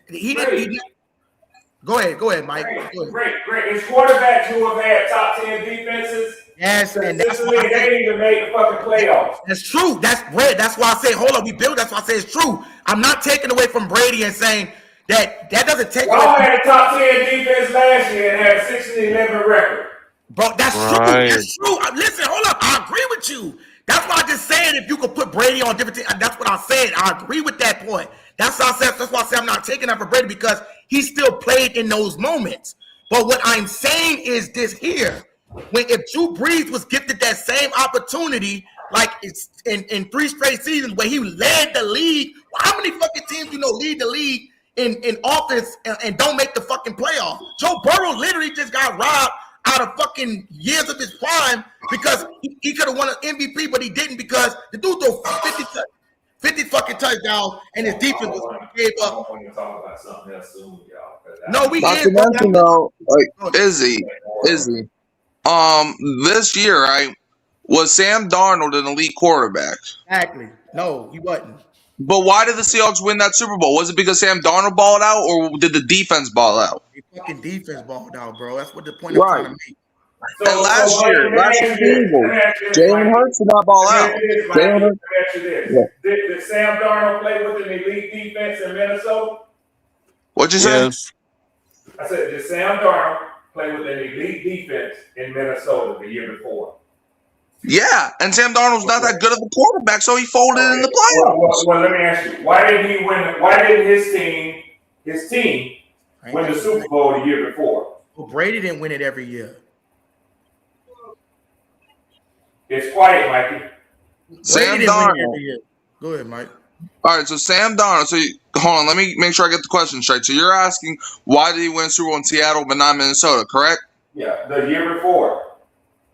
He didn't. Go ahead, Mike. Great. It's quarterbacks who have had top 10 defenses. Yes, and that's why they didn't even make the fucking playoffs. That's true. That's Red. That's why I say, hold on, we built. That's why I say it's true. I'm not taking away from Brady and saying that doesn't take away. Y'all had a top 10 defense last year and had a 6-11 record. Bro, that's true. That's true. Listen, hold up. I agree with you. That's why I just said if you could put Brady on different teams, that's what I said. I agree with that point. That's why I said. That's why I said I'm not taking that for Brady because he still played in those moments. But what I'm saying is this here. If Drew Brees was gifted that same opportunity, like it's in 3 straight seasons where he led the league, how many fucking teams lead the league in offense and don't make the fucking playoff? Joe Burrow literally just got robbed out of fucking years of his prime because he could have won an MVP, but he didn't because the dude threw 50 fucking touchdowns and his defense gave up. No, we not to mention though, like Izzy. This year, right, was Sam Darnold an elite quarterback? Exactly. No, he wasn't. But why did the Seahawks win that Super Bowl? Was it because Sam Darnold balled out, or did the defense ball out? The fucking defense balled out, bro. That's what the point I'm trying to make. And last year, Jalen Hurts did not ball out. Did Sam Darnold play with an elite defense in Minnesota? What'd you say? I said, did Sam Darnold play with an elite defense in Minnesota the year before? Yeah, and Sam Darnold's not that good of a quarterback, so he folded in the playoffs. Well, let me ask you, why did he win? Why did his team win the Super Bowl the year before? Well, Brady didn't win it every year. It's quiet, Mikey. Sam Darnold. Go ahead, Mike. All right, so Sam Darnold. So hold on, let me make sure I get the question straight. So you're asking why did he win Super Bowl in Seattle but not Minnesota, correct? Yeah, the year before.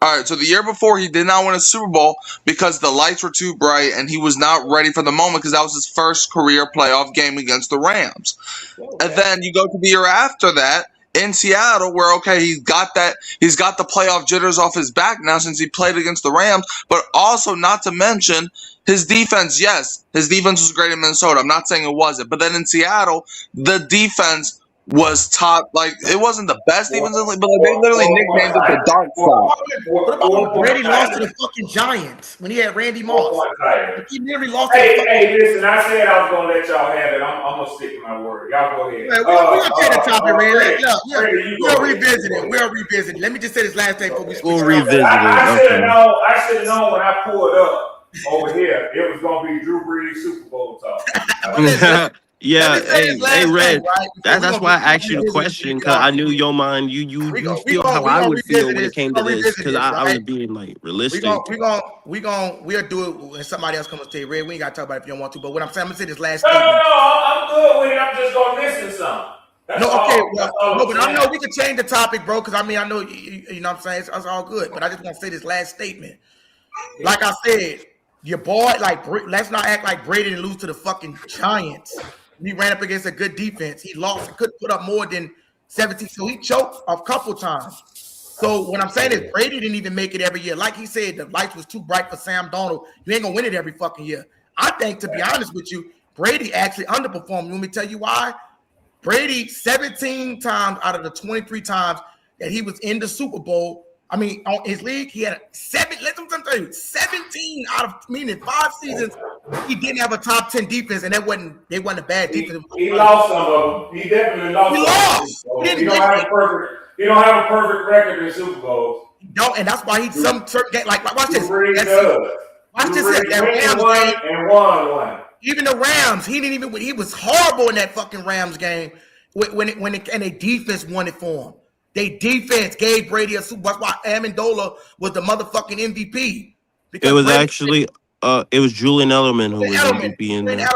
All right, so the year before he did not win a Super Bowl because the lights were too bright and he was not ready for the moment because that was his first career playoff game against the Rams. Okay. And then you go to the year after that in Seattle where, okay, he's got the playoff jitters off his back now since he played against the Rams, but also not to mention his defense. Yes, his defense was great in Minnesota. I'm not saying it wasn't. But then in Seattle, the defense was top, like it wasn't the best defense, but they literally nicknamed it the dark side. What about when Brady lost to the fucking Giants when he had Randy Moss? He nearly lost. Hey, listen, I said I was gonna let y'all have it. I'm gonna stick to my word. Y'all go ahead. We're gonna take the topic, Randy. We'll revisit it. We'll revisit it. Let me just say this last thing before we speak. We'll revisit it. I should have known when I pulled up over here, it was gonna be Drew Brees Super Bowl talk. Yeah, hey, Red. That's why I asked you the question because I knew your mind. You feel how I would feel when it came to this because I was being like realistic. We'll do it when somebody else comes to you, Red. We ain't gotta talk about it if you don't want to. But what I'm saying, I'm gonna say this last statement. No, I'm good with it. I'm just gonna listen to something. But I know we can change the topic, bro. Because I know you know what I'm saying. It's all good. But I just want to say this last statement. Like I said, your boy, let's not act like Brady didn't lose to the fucking Giants. He ran up against a good defense. He lost. He couldn't put up more than 17. So he choked a couple times. So what I'm saying is Brady didn't even make it every year. Like he said, the lights was too bright for Sam Darnold. You ain't going to win it every fucking year. I think, to be honest with you, Brady actually underperformed. Let me tell you why. Brady, 17 times out of the 23 times that he was in the Super Bowl, I mean, on his league, he had 17 out of, meaning 5 seasons, he didn't have a top 10 defense, and they wasn't a bad defense. He lost some of them. He definitely lost. He lost. He don't have a perfect record in Super Bowls. No, and that's why he some certain game like watch this. Watch this. That Rams game and won one. Even the Rams, he was horrible in that fucking Rams game when their defense won it for him. Their defense gave Brady a Super Bowl. That's why Amendola was the motherfucking MVP. It was actually it was Julian Edelman who was MVP in there.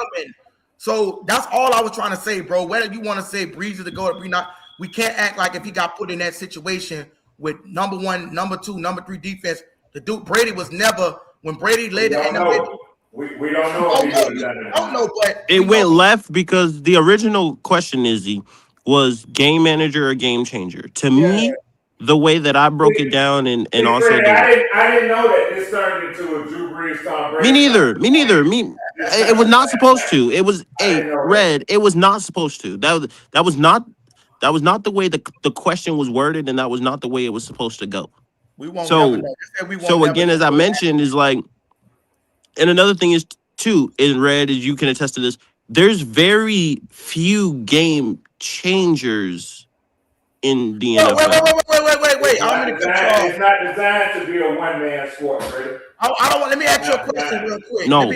So that's all I was trying to say, bro. Whether you want to say Breeze is the GOAT or Breeze not, we can't act like if he got put in that situation with number 1, number 2, number 3 defense. The dude Brady was never when Brady laid the NFL. We don't know. We don't know, but it went left because the original question was game manager or game changer. To me, the way that I broke it down and also I didn't know that this turned into a Drew Brees Tom Brady. Me neither. It was not supposed to. It was Red. It was not supposed to. That was not the way the question was worded, and that was not the way it was supposed to go. We won't so again, as I mentioned, is like, and another thing is too in Red, as you can attest to this. There's very few game changers in the NFL. Wait. It's not designed to be a one-man sport, Freddie. I don't want. Let me ask you a question real quick. No.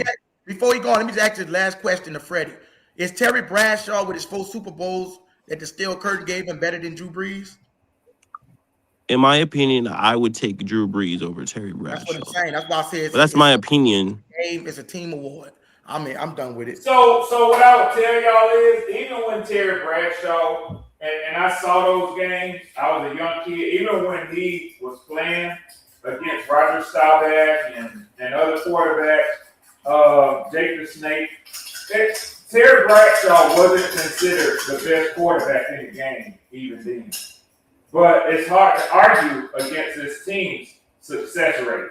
Before you go on, let me just ask you the last question to Freddie. Is Terry Bradshaw with his 4 Super Bowls that the Steel Curtain gave him better than Drew Brees? In my opinion, I would take Drew Brees over Terry Bradshaw. That's what I'm saying. That's why I said. But that's my opinion. It's a team award. I mean, I'm done with it. So what I would tell y'all is, even when Terry Bradshaw and I saw those games, I was a young kid. Even when he was playing against Roger Staubach and other quarterbacks, Jake the Snake, Terry Bradshaw wasn't considered the best quarterback in the game, even then. But it's hard to argue against this team's success rate.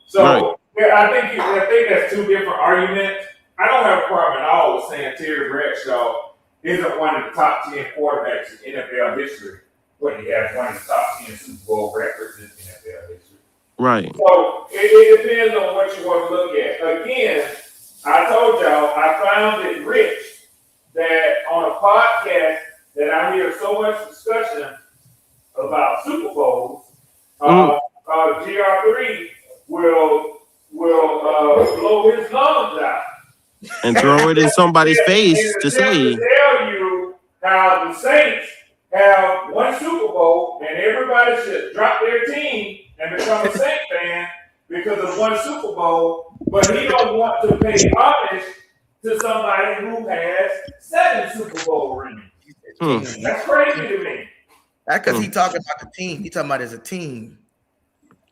So I think that's 2 different arguments. I don't have a problem at all with saying Terry Bradshaw isn't one of the top 10 quarterbacks in NFL history, but he has one of the top 10 Super Bowl records in NFL history. Right. So it depends on what you want to look at. Again, I told y'all I found it rich that on a podcast that I hear so much discussion about Super Bowls, GR3 will blow his lungs out and throw it in somebody's face to say. Tell you how the Saints have one Super Bowl and everybody should drop their team and become a Saint fan because of one Super Bowl, but he don't want to pay homage to somebody who has 7 Super Bowl rings. That's crazy to me. That's because he talking about the team. He talking about as a team.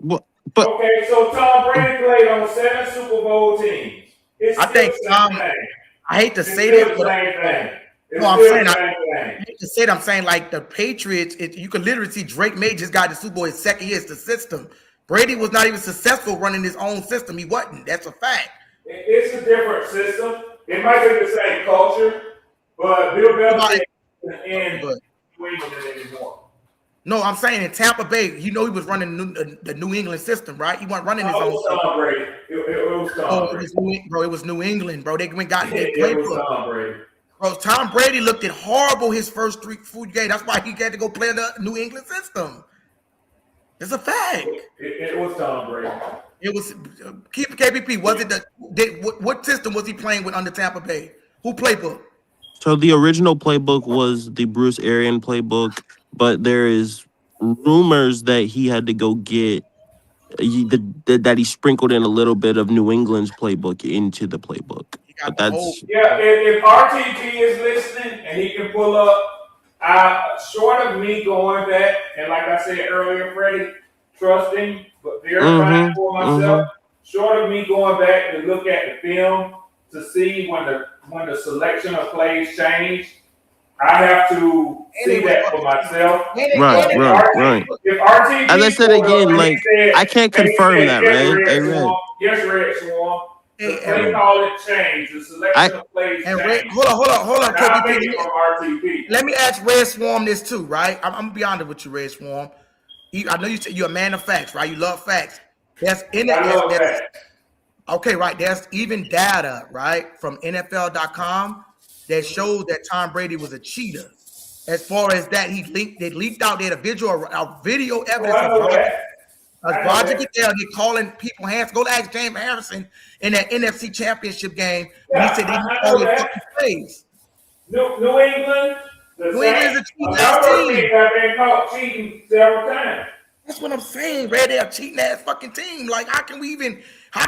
But okay, so Tom Brady played on 7 Super Bowl teams. I think Tom. I hate to say that, but I hate to say that. I'm saying like the Patriots. You can literally see Drake May just got the Super Bowl his second year. It's the system. Brady was not even successful running his own system. He wasn't. That's a fact. It's a different system. It might be the same culture, but Bill Belichick isn't in New England anymore. No, I'm saying in Tampa Bay, he was running the New England system, right? He wasn't running his own system. Tom Brady. It was Tom Brady. It was New England, bro. They went got their playbook. Tom Brady. Bro, Tom Brady looked at horrible his first 3 food games. That's why he had to go play the New England system. It's a fact. It was Tom Brady. It was KPP. Was it what system was he playing with under Tampa Bay? Who playbook? So the original playbook was the Bruce Arians playbook, but there is rumors that he had to go get that he sprinkled in a little bit of New England's playbook into the playbook. But that's if RTG is listening and he can pull up, short of me going back and like I said earlier, Freddie, trusting but verifying for myself. Short of me going back to look at the film to see when the selection of plays changed, I have to see that for myself. Right. If RTG, as I said again, like I can't confirm that, man. Yes, Red Swarm. The play call it changed. The selection of plays changed. Hold on, KP. From RTP. Let me ask Red Swarm this too, right? I'm gonna be honest with you, Red Swarm. I know you said you're a man of facts, right? You love facts. Okay, right. There's even data, right, from NFL.com that shows that Tom Brady was a cheater. As far as that, they leaked out there a video evidence of Roger Goodell. He calling people hands. Go ask James Harrison in that NFC Championship game when he said they didn't call it fucking plays. New England. New England is a cheating ass team. Have been caught cheating several times. That's what I'm saying, Red. They're a cheating ass fucking team. Like, how can we even? Y'all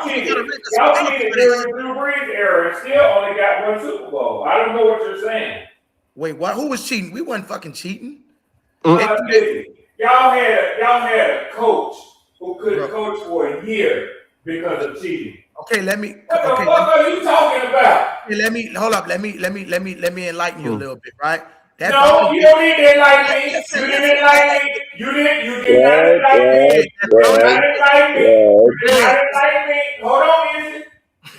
cheated during the Drew Brees era and still only got one Super Bowl. I don't know what you're saying. Wait, what? Who was cheating? We wasn't fucking cheating. Y'all had a coach who couldn't coach for a year because of cheating. Okay, let me. What the fuck are you talking about? Let me hold up. Let me enlighten you a little bit, right? No, you don't need to enlighten me. You didn't enlighten me. You did not enlighten me. You did not enlighten me. Hold on, Izzy.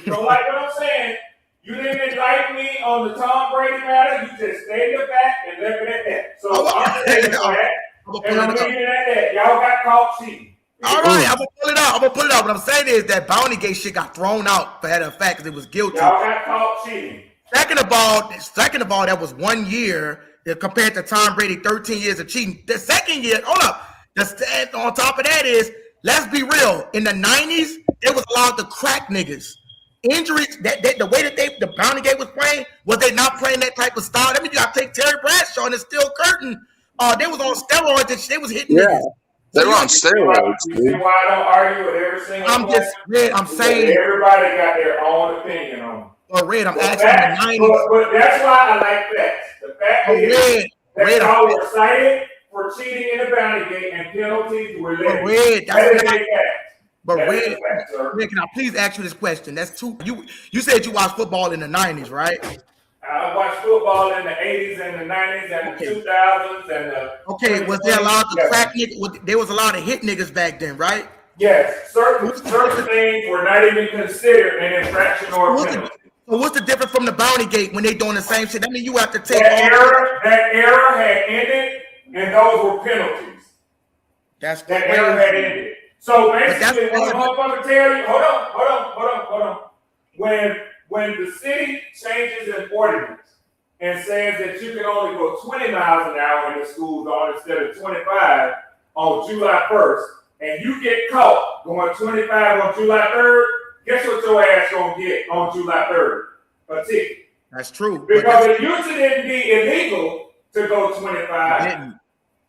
You don't like what I'm saying. You didn't enlighten me on the Tom Brady matter. You just stayed in the back and left it at that. So I'm saying that, and I'm leaving it at that. Y'all got caught cheating. All right, I'm gonna pull it out. What I'm saying is that Bounty Gate shit got thrown out for the fact because it was guilty. Y'all got caught cheating. Second of all, that was 1 year compared to Tom Brady 13 years of cheating. The second year, hold up. On top of that is, let's be real. In the 90s, they was allowed to crack niggas. Injuries, the way that the Bounty Gate was playing, was they not playing that type of style? I mean, you got to take Terry Bradshaw and the Steel Curtain. They was on steroids and they was hitting niggas. They were on steroids. You see why I don't argue with every single one? I'm saying everybody got their own opinion on it. Or Red, I'm asking the 90s. But that's why I like facts. The fact is that y'all were cited for cheating in the Bounty Gate and penalties were limited. That is a fact. But Red, can I please ask you this question? That's two. You said you watched football in the 90s, right? I watched football in the 80s and the 90s and the 2000s and the. Okay, was there allowed to crack niggas? There was allowed to hit niggas back then, right? Yes, certain things were not even considered an infraction or a penalty. So what's the difference from the Bounty Gate when they doing the same shit? I mean, you have to take that era had ended, and those were penalties. That era had ended. So basically, what I'm going to tell you, hold on. When the city changes an ordinance and says that you can only go 20 miles an hour in the school zone instead of 25 on July 1st, and you get caught going 25 on July 3rd, guess what your ass gonna get on July 3rd? A ticket. That's true. Because it used to didn't be illegal to go 25,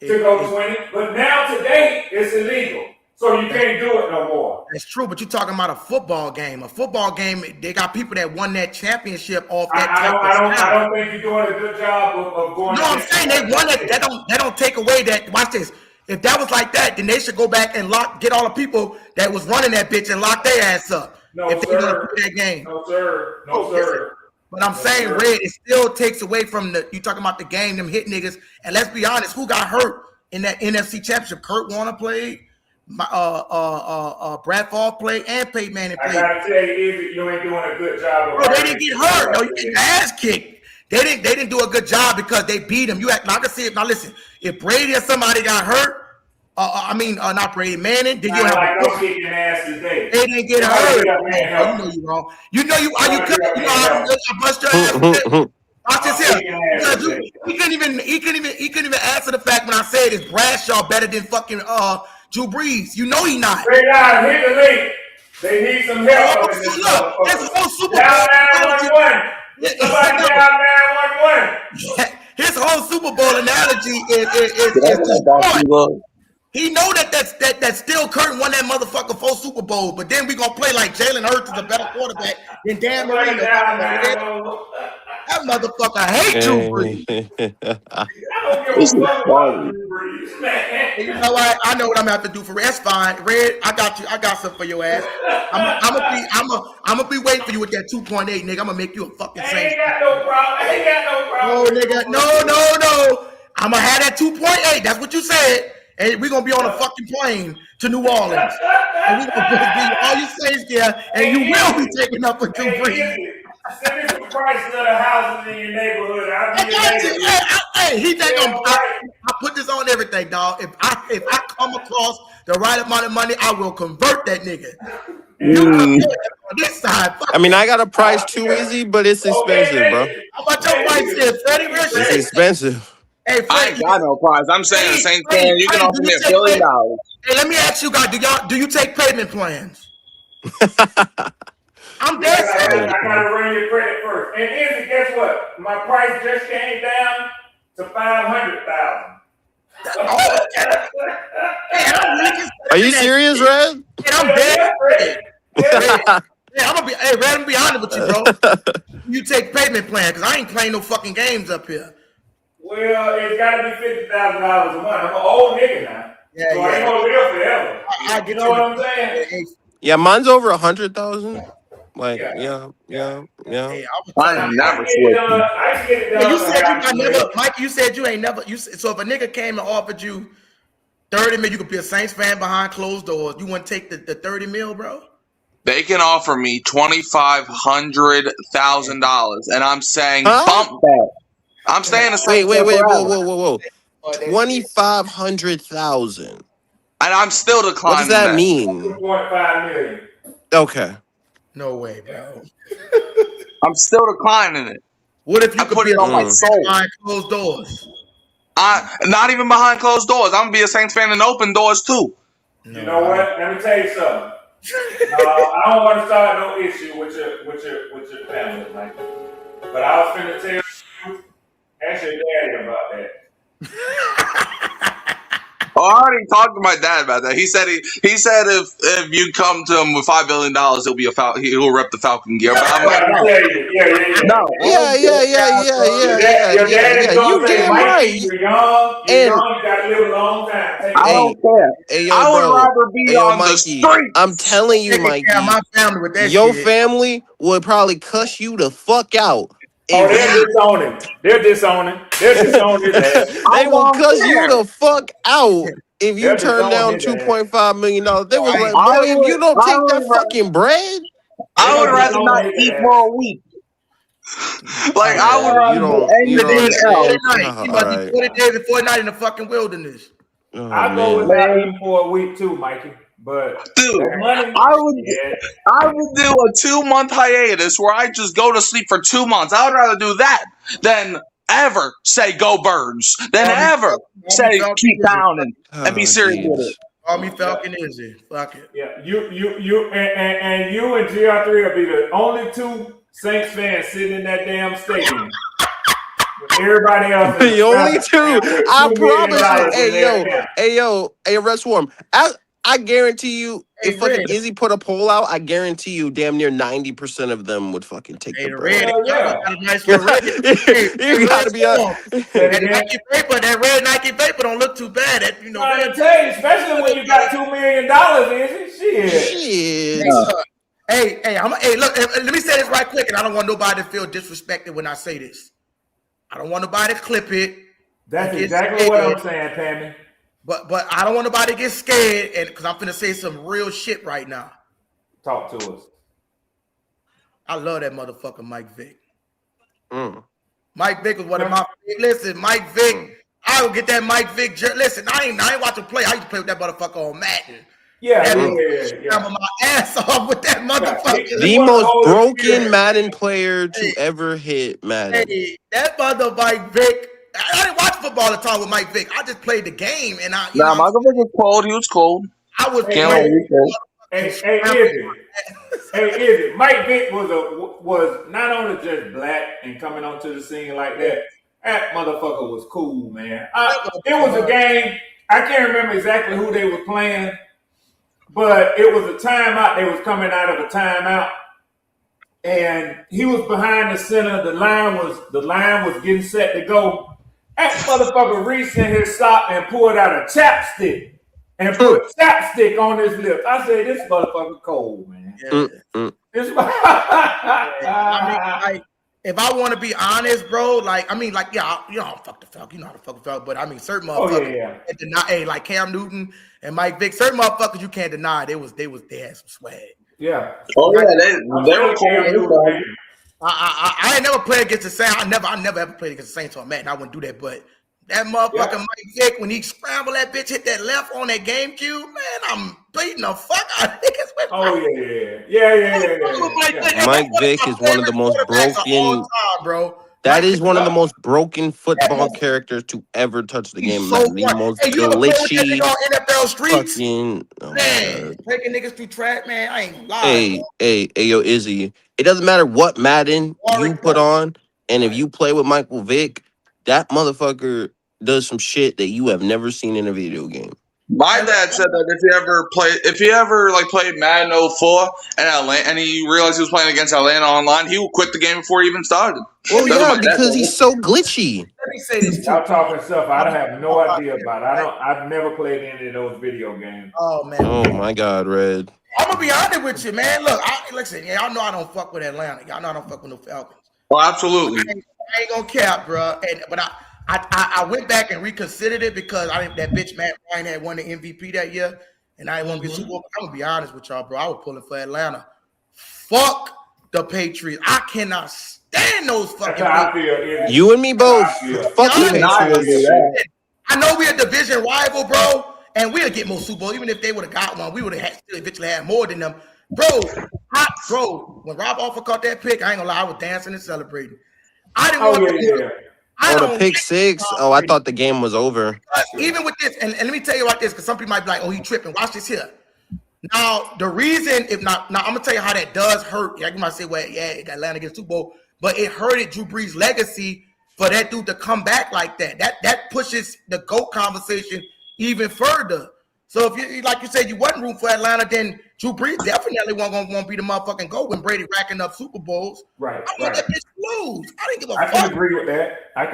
to go 20, but now today it's illegal. So you can't do it no more. That's true, but you're talking about a football game. A football game, they got people that won that championship off that. I don't think you're doing a good job of going. No, I'm saying they won it. That don't take away that. Watch this. If that was like that, then they should go back and get all the people that was running that bitch and lock their ass up. No, if they gonna play that game. No, sir. But I'm saying, Red, it still takes away from you talking about the game, them hit niggas. And let's be honest, who got hurt in that NFC Championship? Kurt Warner played, Brad Favre played, and Peyton Manning played. I gotta tell you, you ain't doing a good job. Bro, they didn't get hurt. No, you get your ass kicked. They didn't do a good job because they beat him. I can see it. Now listen, if Brady or somebody got hurt, not Brady, Manning, then you have no kicking ass today. They didn't get hurt. You know you wrong. You know how I bust your ass today. Watch this here. Because he couldn't even answer the fact when I said is Bradshaw better than fucking Drew Brees. You know he not. They got hit the link. They need some help. Look, this whole Super Bowl. Down 911. Somebody down 911. His whole Super Bowl analogy is he know that Steel Curtain won that motherfucker 4 Super Bowls, but then we gonna play like Jalen Hurts is a better quarterback than Dan Marino. That motherfucker hate Drew Brees. You know what? I know what I'm gonna have to do for Red. That's fine. Red, I got you. I got something for your ass. I'm gonna be waiting for you with that 2.8, nigga. I'm gonna make you a fucking saint. Ain't got no problem. No, nigga. No. I'm gonna have that 2.8. That's what you said. and we're gonna be on a fucking plane to New Orleans, and we're gonna give you all your Saints gear, and you will be taking up with Drew Brees. Send me some prices of the houses in your neighborhood. I'll be your neighborhood. Hey, he think I put this on everything, dog. If I come across the right amount of money, I will convert that nigga. You on this side. I mean, I got a price too easy, but it's expensive, bro. How about your price is, Freddie? Real It's shit. expensive. Hey, I ain't got no prize. I'm saying the same thing. You can offer me $1 billion. Hey, let me ask you guys, do you take payment plans? I'm dead serious. I gotta run your credit first. And Izzy, guess what? My price just came down to $500,000. Are you serious, Red? I'm dead. I'm gonna be honest with you, bro. You take payment plan because I ain't playing no fucking games up here. Well, it's gotta be $50,000 a month. I'm an old nigga now. Yeah, so I ain't gonna live forever. I get you know what I'm saying? Yeah, mine's over 100,000. Like, yeah. Hey, I never switched. I get it done. You said you never, Mike. You said you ain't never. So if a nigga came and offered you 30 mil, you could be a Saints fan behind closed doors. You wouldn't take the 30 mil, bro? They can offer me $2,500,000, and I'm saying bump that. I'm saying the same. Wait, whoa. 2,500,000. And I'm still declining. What does that mean? 2.5 million. Okay. No way, bro. I'm still declining it. What if you could put be it on my soul behind closed doors? Not even behind closed doors. I'm gonna be a Saints fan in open doors too. You know what? Let me tell you something. I don't want to start no issue with your family, Mike. But I was finna tell you, ask your daddy about that. Oh, I already talked to my dad about that. He said if you come to him with $5 billion, he'll rep the Falcon gear. But I'm like, no. Yeah. Your daddy's You damn right. You're young, you gotta live a long time. I don't care. Hey, yo, I would bro. rather be on Mikey, the street. I'm telling you, Mikey. My family with that your shit. family would probably cuss you the fuck out. Oh, they're disowning. They're disowning his ass. They will cuss you the fuck out if you They're turn down $2.5 million. They was like, boy, if you don't take that fucking bread, I would rather not eat for a week. Like I would rather do anything else. You must be 40 days and 40 nights in the fucking wilderness. I go without eating for a week too, Mikey. But dude, money, I would do a 2-month hiatus where I just go to sleep for 2 months. I would rather do that than ever say go Birds, than ever say keep down and be serious with it. Army Falcon is it? Fuck it. Yeah, you and you and GR3 will be the only two Saints fans sitting in that damn stadium. Everybody else, the only two. I promise you. Hey, Red Swarm. I guarantee you, if fucking Izzy put a poll out, I guarantee you, damn near 90% of them would fucking take the bread. You gotta be that red Nike paper don't look too bad. I tell you, especially when you got $2 million, Izzy. Shit. Hey, look. Let me say this right quick, and I don't want nobody to feel disrespected when I say this. I don't want nobody to clip it. That's exactly what I'm saying, Pammy. But I don't want nobody to get scared, and because I'm finna say some real shit right now. Talk to us. I love that motherfucker, Mike Vick. Mike Vick was one of my. Listen, Mike Vick. I will get that Mike Vick. Listen, I ain't watching play. I used to play with that motherfucker on Madden. Yeah. I'm my ass off with that motherfucker. The most broken Madden player to ever hit Madden. Hey, that mother Mike Vick. I didn't watch football all the time with Mike Vick. I just played the game, and Mike Vick was cold. He was cold. I was. Hey, Mike Vick was not only just black and coming onto the scene like that. That motherfucker was cool, man. It was a game. I can't remember exactly who they were playing, but it was a timeout. They was coming out of a timeout, and he was behind the center. The line was getting set to go. That motherfucker reached in his sock and pulled out a chapstick and put chapstick on his lips. I said, "This motherfucker cold, man." if I want to be honest, bro, like, I mean, like, yeah, you know how to fuck the Falcons, you know how to fuck the Falcons, but I mean, certain motherfuckers can't deny, hey, like Cam Newton and Mike Vick, certain motherfuckers you can't deny they had some swag. Yeah. Oh yeah, they were cool. I ain't never played against the Saints. I never ever played against the Saints on Madden. I wouldn't do that, but that motherfucker Mike Vick, when he scrambled that bitch, hit that left on that GameCube, man, I'm beating the fuck out of niggas. Yeah. Mike Vick is one of the most broken, bro. That is one of the most broken football characters to ever touch the game. So the most hey, you ever play with that glitchy nigga on NFL streets? fucking, man, taking niggas through track, man. I ain't lying. Hey, yo, Izzy. It doesn't matter what Madden you put on, and if you play with Michael Vick, that motherfucker does some shit that you have never seen in a video game. My dad said that if he ever played Madden 04 and he realized he was playing against Atlanta online, he would quit the game before he even started. Well, yeah, because he's so glitchy. Let me say this. Y'all talking stuff I have no idea about. I've never played any of those video games. Oh man. Oh my God, Red. I'm gonna be honest with you, man. Look, listen, y'all know I don't fuck with Atlanta. Y'all know I don't fuck with no Falcons. Oh, absolutely. I ain't gonna cap, bro. But I went back and reconsidered it because that bitch Matt Ryan had won the MVP that year, and I didn't want to be Super Bowl. I'm gonna be honest with y'all, bro. I was pulling for Atlanta. Fuck the Patriots. I cannot stand those fucking people. You and me both. Fuck the Patriots. I know we're a division rival, bro, and we'll get more Super Bowl. Even if they would have got one, we would have eventually had more than them. Bro, when Rob Offer caught that pick, I ain't gonna lie, I was dancing and celebrating. I didn't want to. The pick six. Oh, I thought the game was over. Even with this, and let me tell you like this, because some people might be like, "Oh, he tripping." Watch this here. Now, the reason, I'm gonna tell you how that does hurt. Like you might say, "Well, yeah, Atlanta gets Super Bowl," but it hurted Drew Brees' legacy for that dude to come back like that. That pushes the GOAT conversation even further. So if you, like you said, you wasn't rooting for Atlanta, then Drew Brees definitely won't be the motherfucking GOAT when Brady racking up Super Bowls. Right. I want that bitch to lose. I didn't give a fuck. I can agree with that. I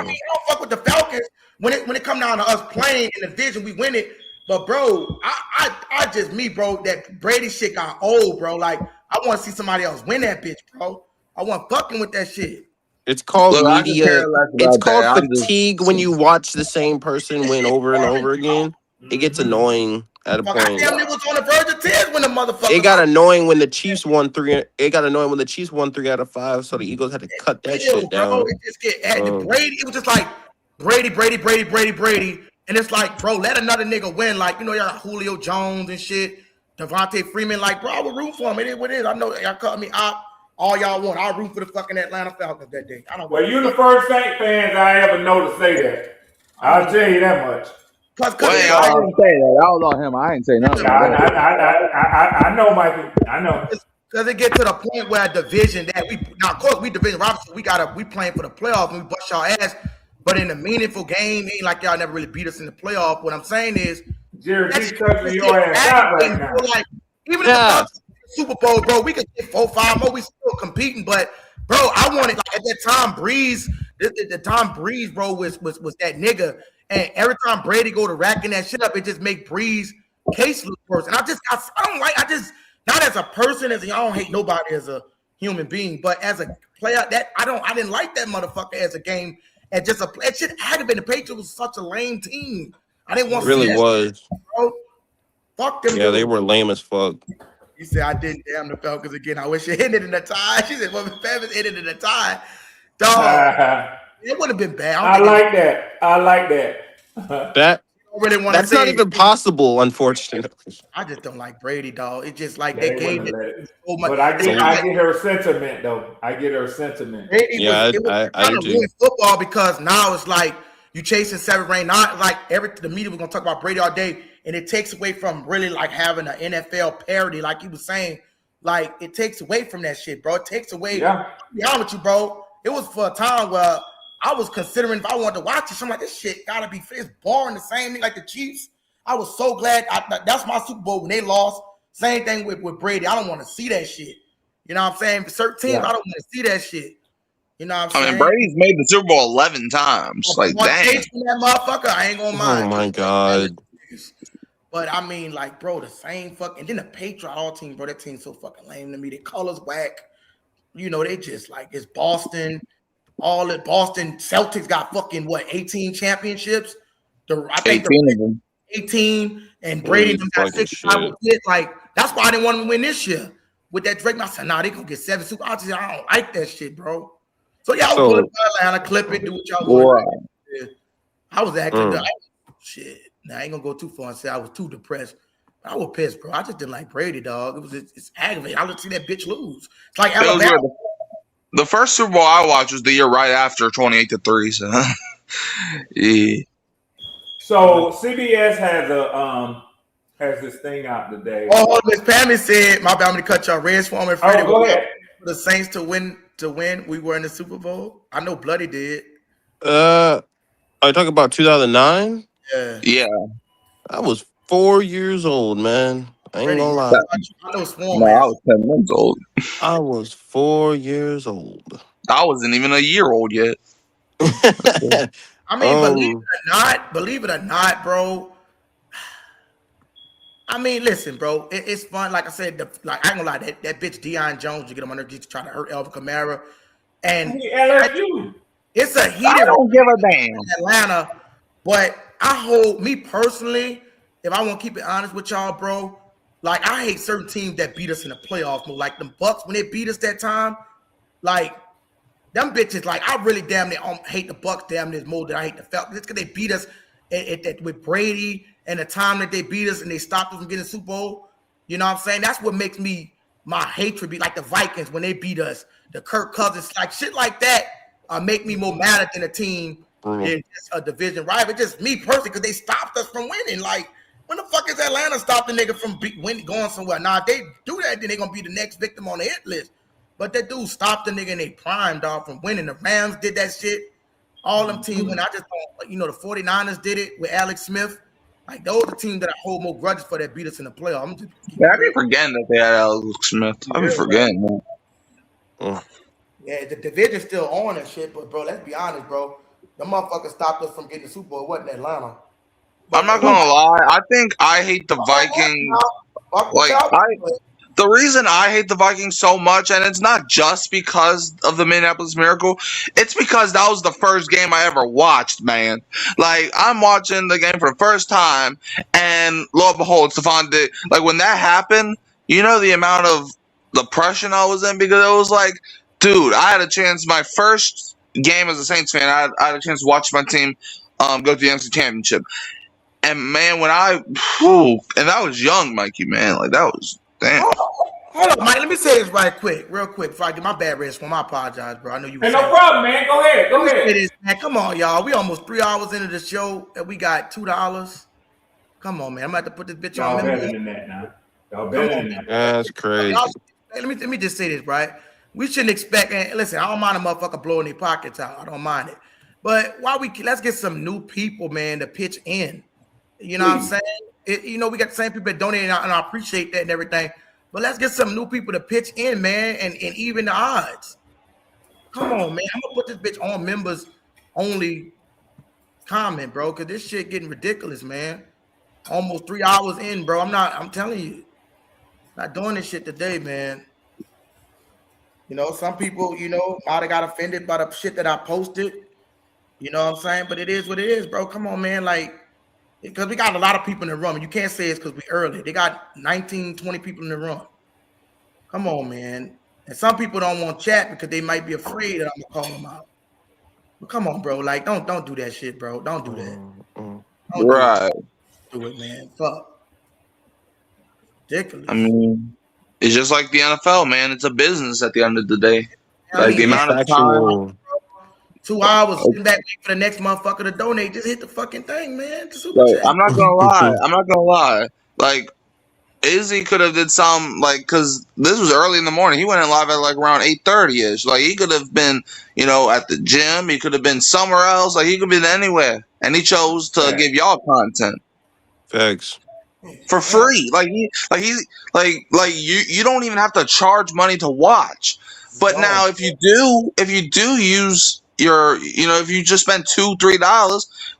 mean, I don't fuck with the Falcons when it come down to us playing in the division, we win it. But bro, I just bro, that Brady shit got old, bro. Like I want to see somebody else win that bitch, bro. I want fucking with that shit. It's called media. It's called fatigue when you watch the same person win over and over again. It gets annoying at a point. Damn, it was on the verge of tears when the motherfucker. It got annoying when the Chiefs won 3. It got annoying when the Chiefs won 3 out of 5. So the Eagles had to cut that shit down. It just Brady. It was just like Brady, and it's like, bro, let another nigga win. Like y'all got Julio Jones and shit, Devontae Freeman. Like, bro, I would root for him. It is what it is. I know y'all cut me out. All y'all want. I'll root for the fucking Atlanta Falcons that day. Well, you're the first Saint fans I ever know to say that. I'll tell you that much. I didn't say that. I was on him. I ain't say nothing. I know, Michael. I know. Because it get to the point where a division that of course we division rivals, we playing for the playoff and we bust y'all ass. But in a meaningful game, ain't like y'all never really beat us in the playoff. What I'm saying is, Jared, you touching your ass out right now. Like, even if the Super Bowl, bro, we could get 4-5 more. We still competing, but bro, I wanted like at that time Breeze. The time Breeze, bro, was that nigga. And every time Brady go to racking that shit up, it just make Breeze case look worse. And I not as a person, I don't hate nobody as a human being, but as a player, I didn't like that motherfucker as a game. And just it should have been the Patriots was such a lame team. I didn't want to see that was. Shit, bro. Fuck them. Yeah, they were lame as fuck. He said, I didn't damn the Falcons again. I wish you hit it in the tie. She said, well, if Falcons hit it in the tie, dog, it would have been bad. I like that. That's not even possible, unfortunately. I just don't like Brady, dog. It's just like they gave it so much. But I get her sentiment, though. I get her sentiment. Brady I do. Football because now it's like you chasing 7 ring. Not like the media was gonna talk about Brady all day, and it takes away from really like having an NFL parody, like he was saying. Like it takes away from that shit, bro. It takes away. Yeah. To be honest with you, bro. It was for a time where I was considering if I wanted to watch it. So I'm like, this shit gotta be it's boring the same thing like the Chiefs. I was so glad that's my Super Bowl when they lost. Same thing with Brady. I don't want to see that shit. You know what I'm saying? For certain teams, I don't want to see that shit. You know what I'm saying? I mean, Brady's made the Super Bowl 11 times. Like, dang. That motherfucker, I ain't gonna mind. Oh my God. But I mean, like, bro, the same fucking. And then the Patriot all team, bro, that team's so fucking lame to me. The colors whack. you know, they just like it's Boston. All the Boston Celtics got fucking what 18 championships. I think 18 of them. 18 and Brady got 65 with it. Like that's why I didn't want to win this year with that Drake. I said, nah, they gonna get 7 super. I don't like that shit, bro. So y'all pull it to Atlanta, clip it, do what y'all want. Yeah. I was acting shit. Now I ain't gonna go too far and say I was too depressed. I was pissed, bro. I just didn't like Brady, dog. It's aggravating. I let's see that bitch lose. It's like Alabama. The first Super Bowl I watched was the year right after 28-3. So, yeah. So CBS has this thing out today. Oh, Miss Pammy said, "My bad, I'm gonna cut y'all. Reds for me. Oh, go ahead. For the Saints to win. We were in the Super Bowl. I know Bloody did. Are you talking about 2009? Yeah. I was 4 years old, man. I ain't gonna lie. I know Swarm. No, I was 10 months old. I was 4 years old. I wasn't even a year old yet. I mean, believe it or not, bro. I mean, listen, bro. It's fun. Like I said, I ain't gonna lie. That bitch Deion Jones, you get him under to try to hurt Alvin Kamara, and it's a heated. I don't give a damn. Atlanta, but I hold me personally. If I want to keep it honest with y'all, bro, like I hate certain teams that beat us in the playoffs. Like the Bucks when they beat us that time, like them bitches. Like I really damn near hate the Bucks damn near more than I hate the Falcons. It's because they beat us with Brady and the time that they beat us and they stopped us from getting Super Bowl. You know what I'm saying? That's what makes me my hatred be like the Vikings when they beat us, the Kirk Cousins, like shit like that. Make me more mad than a team in a division rival. It's just me personally because they stopped us from winning. Like. When the fuck is Atlanta stop the nigga from going somewhere? Nah, if they do that, then they gonna be the next victim on the hit list. But that dude stopped the nigga in their prime, dog, from winning. The Rams did that shit. All them teams, when I just don't, the 49ers did it with Alex Smith. Like those are the teams that I hold more grudges for that beat us in the playoffs. I be forgetting that they had Alex Smith. I be forgetting that. Yeah, the division's still on and shit, but bro, let's be honest, bro. The motherfuckers stopped us from getting the Super Bowl. It wasn't Atlanta. I'm not gonna lie. I think I hate the Vikings. The reason I hate the Vikings so much, and it's not just because of the Minneapolis Miracle, it's because that was the first game I ever watched, man. Like, I'm watching the game for the first time, and lo and behold, Stephon Diggs. Like, when that happened, you know the amount of depression I was in? Because it was like, dude, I had a chance. My first game as a Saints fan, I had a chance to watch my team go to the NFC Championship. And man, when and I was young, Mikey, man, like that was damn. Hold on, Mike. Let me say this real quick, before I get my bad rest from. I apologize, bro. I know you. Hey, no problem, man. Go ahead. This, man. Come on, y'all. We almost 3 hours into the show, and we got $2. Come on, man. I'm about to put this bitch on. Y'all better than that now. Y'all better than that. That's crazy. Let me just say this, right? We shouldn't expect. And listen, I don't mind a motherfucker blowing their pockets out. I don't mind it. But let's get some new people, man, to pitch in. You know what I'm saying? We got the same people that donate, and I appreciate that and everything. But let's get some new people to pitch in, man, and even the odds. Come on, man. I'm going to put this bitch on members only comment, bro, because this shit getting ridiculous, man. Almost 3 hours in, bro. I'm telling you. Not doing this shit today, man. Some people, might have got offended by the shit that I posted. You know what I'm saying? But it is what it is, bro. Come on, man. Like, because we got a lot of people in the room. And you can't say it's because we early. They got 19, 20 people in the room. Come on, man. And some people don't want to chat because they might be afraid that I'm going to call them out. But come on, bro. Like, don't do that shit, bro. Don't do that. Right. Do it, man. Fuck. Ridiculous. I mean, it's just like the NFL, man. It's a business at the end of the day. Like, the amount of time. 2 hours sitting back waiting for the next motherfucker to donate. Just hit the fucking thing, man. I'm not gonna lie. Like, Izzy could have did some, like, because this was early in the morning. He went in live at like around 8:30ish. Like, he could have been, at the gym. He could have been somewhere else. Like, he could have been anywhere, and he chose to give y'all content. Facts. For free. You don't even have to charge money to watch. But now if you do use your, if you just spend $2-3,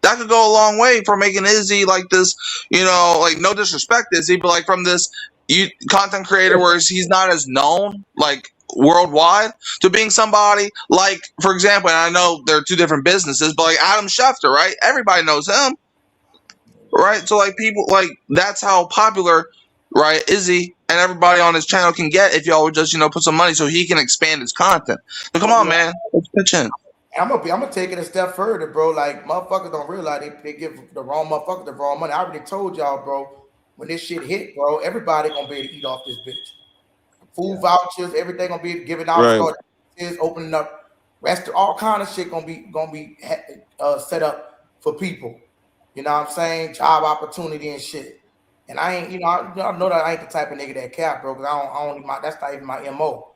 that could go a long way for making Izzy like this, like, no disrespect Izzy, but like from this content creator where he's not as known, like worldwide to being somebody like, for example, and I know they're two different businesses, but like Adam Schefter, right? Everybody knows him, right? So like people like that's how popular, right, Izzy and everybody on his channel can get if y'all would just put some money so he can expand his content. So come on, man, let's pitch in. I'm gonna take it a step further, bro. Like motherfuckers don't realize they give the wrong motherfucker the wrong money. I already told y'all, bro. When this shit hit, bro, everybody gonna be able to eat off this bitch. Food vouchers, everything gonna be giving out. Right. Is opening up, all kind of shit gonna be set up for people. You know what I'm saying? Job opportunity and shit. And I ain't, I know that I ain't the type of nigga that cap, bro. Because I don't that's not even my MO.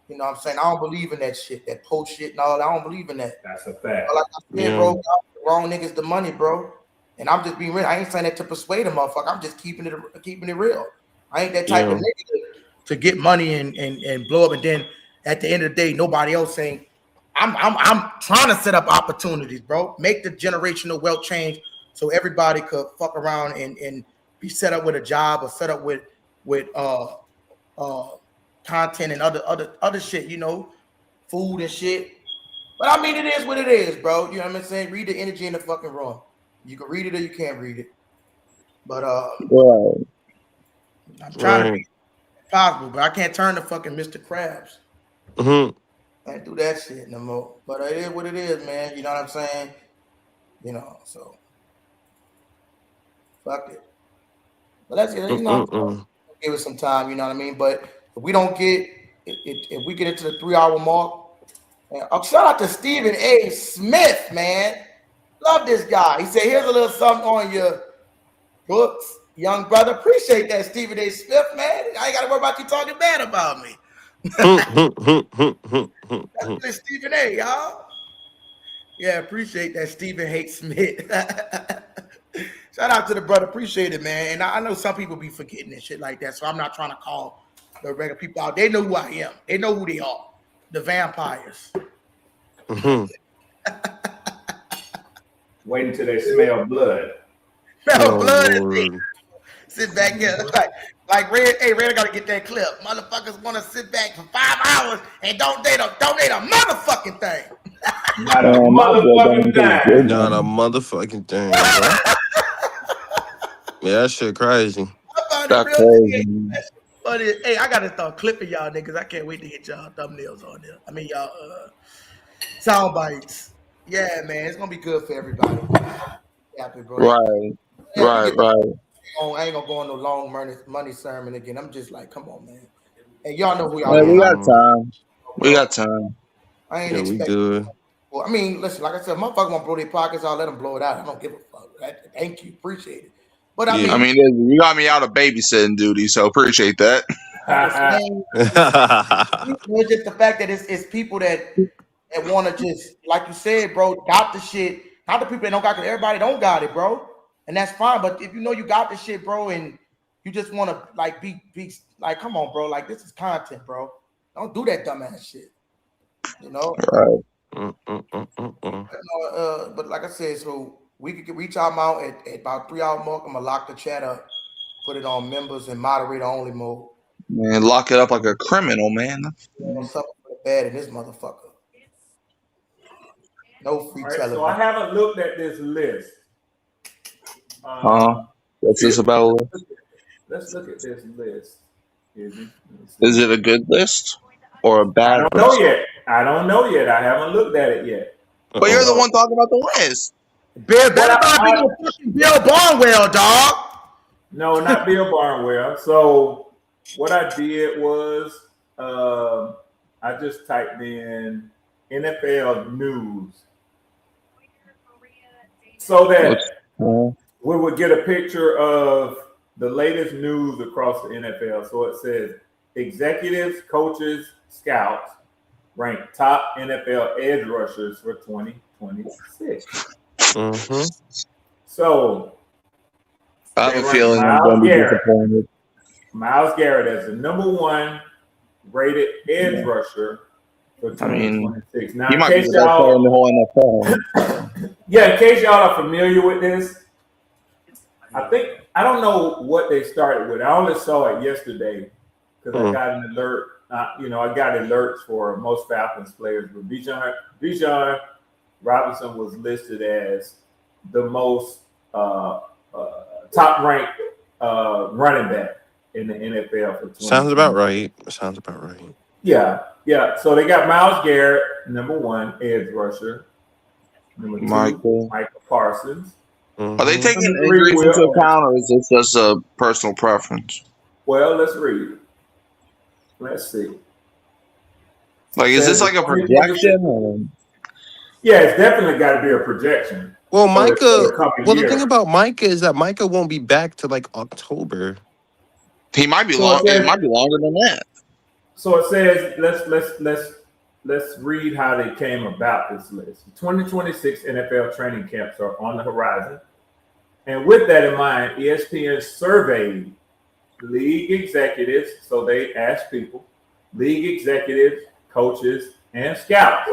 You know what I'm saying? I don't believe in that shit, that post shit and all that. I don't believe in that. That's a fact. But like I said, bro, wrong niggas the money, bro. And I'm just being real. I ain't saying that to persuade a motherfucker. I'm just keeping it real. I ain't that type of nigga to get money and blow up. And then at the end of the day, nobody else saying, I'm trying to set up opportunities, bro. Make the generational wealth change so everybody could fuck around and be set up with a job or set up with content and other shit, food and shit. But I mean, it is what it is, bro. You know what I'm saying? Read the energy in the fucking room. You can read it or you can't read it. But I'm trying to be possible, but I can't turn to fucking Mr. Krabs. Mm-hmm. I can't do that shit no more. But it is what it is, man. You know what I'm saying? So fuck it. But that's it. Give it some time. You know what I mean? But if we don't get if we get into the 3-hour mark, shout out to Stephen A. Smith, man. Love this guy. He said, "Here's a little something on your books, young brother." Appreciate that, Stephen A. Smith, man. I ain't got to worry about you talking bad about me. That's Stephen A., y'all. Yeah, appreciate that, Stephen H. Smith. Shout out to the brother. Appreciate it, man. And I know some people be forgetting and shit like that, so I'm not trying to call the regular people out. They know who I am. They know who they are. The vampires. Wait until they smell blood. Smell blood. Sit back here like Red. Hey, Red, I gotta get that clip. Motherfuckers want to sit back for 5 hours and don't donate a motherfucking thing. Not a motherfucking thing. Not a motherfucking thing, bro. Yeah, that shit crazy. That's crazy. But hey, I gotta start clipping y'all niggas. I can't wait to get y'all thumbnails on there. I mean, y'all sound bites. Yeah, man, it's gonna be good for everybody. Happy, bro. Right. I ain't gonna go on no long money sermon again. I'm just like, come on, man. Hey, y'all know who y'all are. We got time. I ain't expecting. We good. Well, I mean, listen, like I said, motherfucker want to blow their pockets, I'll let them blow it out. I don't give a fuck. Thank you, appreciate it. But I mean, you got me out of babysitting duty, so appreciate that. It's just the fact that it's people that want to just, like you said, bro, got the shit. Not the people that don't got it. Everybody don't got it, bro, and that's fine. But if you know you got the shit, bro, and you just want to like be like, come on, bro, like this is content, bro. Don't do that dumbass shit. Right. But like I said, so we could reach our out at about 3-hour mark. I'm gonna lock the chat up, put it on members and moderator only mode. Man, lock it up like a criminal, man. Something for the bad in this motherfucker. No free television. So I haven't looked at this list. What's this about? Let's look at this list. Is it a good list or a bad? I don't know yet. I haven't looked at it yet. But you're the one talking about the list. Better not be no fucking Bill Barnwell, dog. No, not Bill Barnwell. So what I did was I just typed in NFL news so that we would get a picture of the latest news across the NFL. So it says executives, coaches, scouts ranked top NFL edge rushers for 2026. So I have a feeling I'm going to be disappointed. Myles Garrett as the number 1 rated edge rusher for 2026. Now, he might be the best player in the whole NFL. Yeah, in case y'all are familiar with this, I don't know what they started with. I only saw it yesterday because I got an alert I got alerts for most Falcons players, but Bijan Robinson was listed as the most top-ranked running back in the NFL for 2020. Sounds about right. Yeah. So they got Myles Garrett, number 1 edge rusher. Number 2, Michael Parsons. Mm-hmm. Are they taking injuries into account, or is this just a personal preference? Well, let's read. Let's see. Like, is this like a projection? Or? Yeah, it's definitely got to be a projection. Well, Micah. Well, the thing about Micah is that Micah won't be back to like October. He might be long. It might be longer than that. So it says, let's read how they came about this list. 2026 NFL training camps are on the horizon, and with that in mind, ESPN surveyed league executives. So they asked people, league executives, coaches, and scouts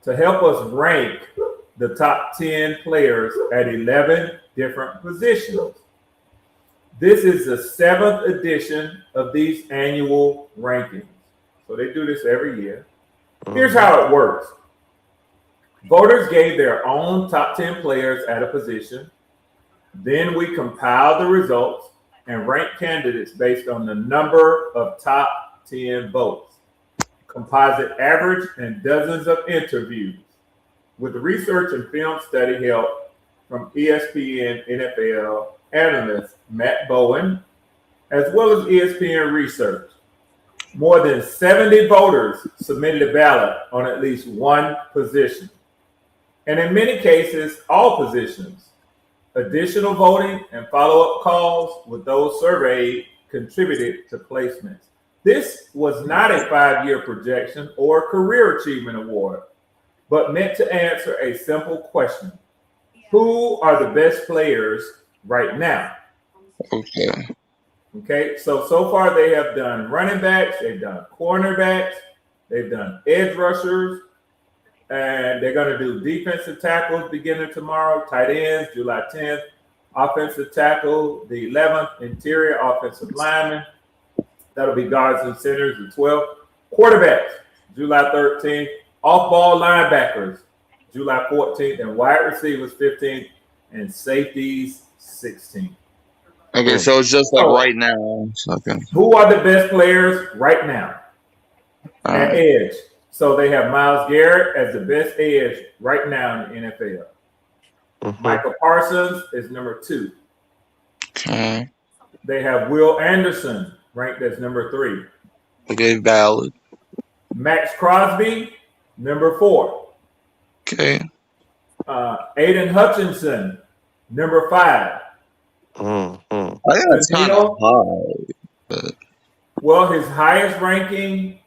to help us rank the top 10 players at 11 different positions. This is the 7th edition of these annual rankings. So they do this every year. Here's how it works. Voters gave their own top 10 players at a position. Then we compiled the results and ranked candidates based on the number of top 10 votes, composite average, and dozens of interviews. With research and film study help from ESPN NFL analyst Matt Bowen, as well as ESPN research. More than 70 voters submitted a ballot on at least one position, and in many cases, all positions. Additional voting and follow-up calls with those surveyed contributed to placements. This was not a 5-year projection or career achievement award, but meant to answer a simple question. Who are the best players right now? Okay, so far they have done running backs, they've done cornerbacks, they've done edge rushers, and they're going to do defensive tackles beginning tomorrow, tight ends, July 10th, offensive tackle, the 11th, interior offensive lineman, that'll be guards and centers, the 12th, quarterbacks, July 13th, off-ball linebackers, July 14th, and wide receivers 15th, and safeties 16th. Okay, so it's just like right now. Okay. Who are the best players right now at edge? So they have Myles Garrett as the best edge right now in the NFL. Michael Parsons is number 2. Okay. They have Will Anderson ranked as number 3. Okay, valid. Max Crosby, number 4. Okay. Aiden Hutchinson, number 5. I think that's kind of high. But... Well, his highest ranking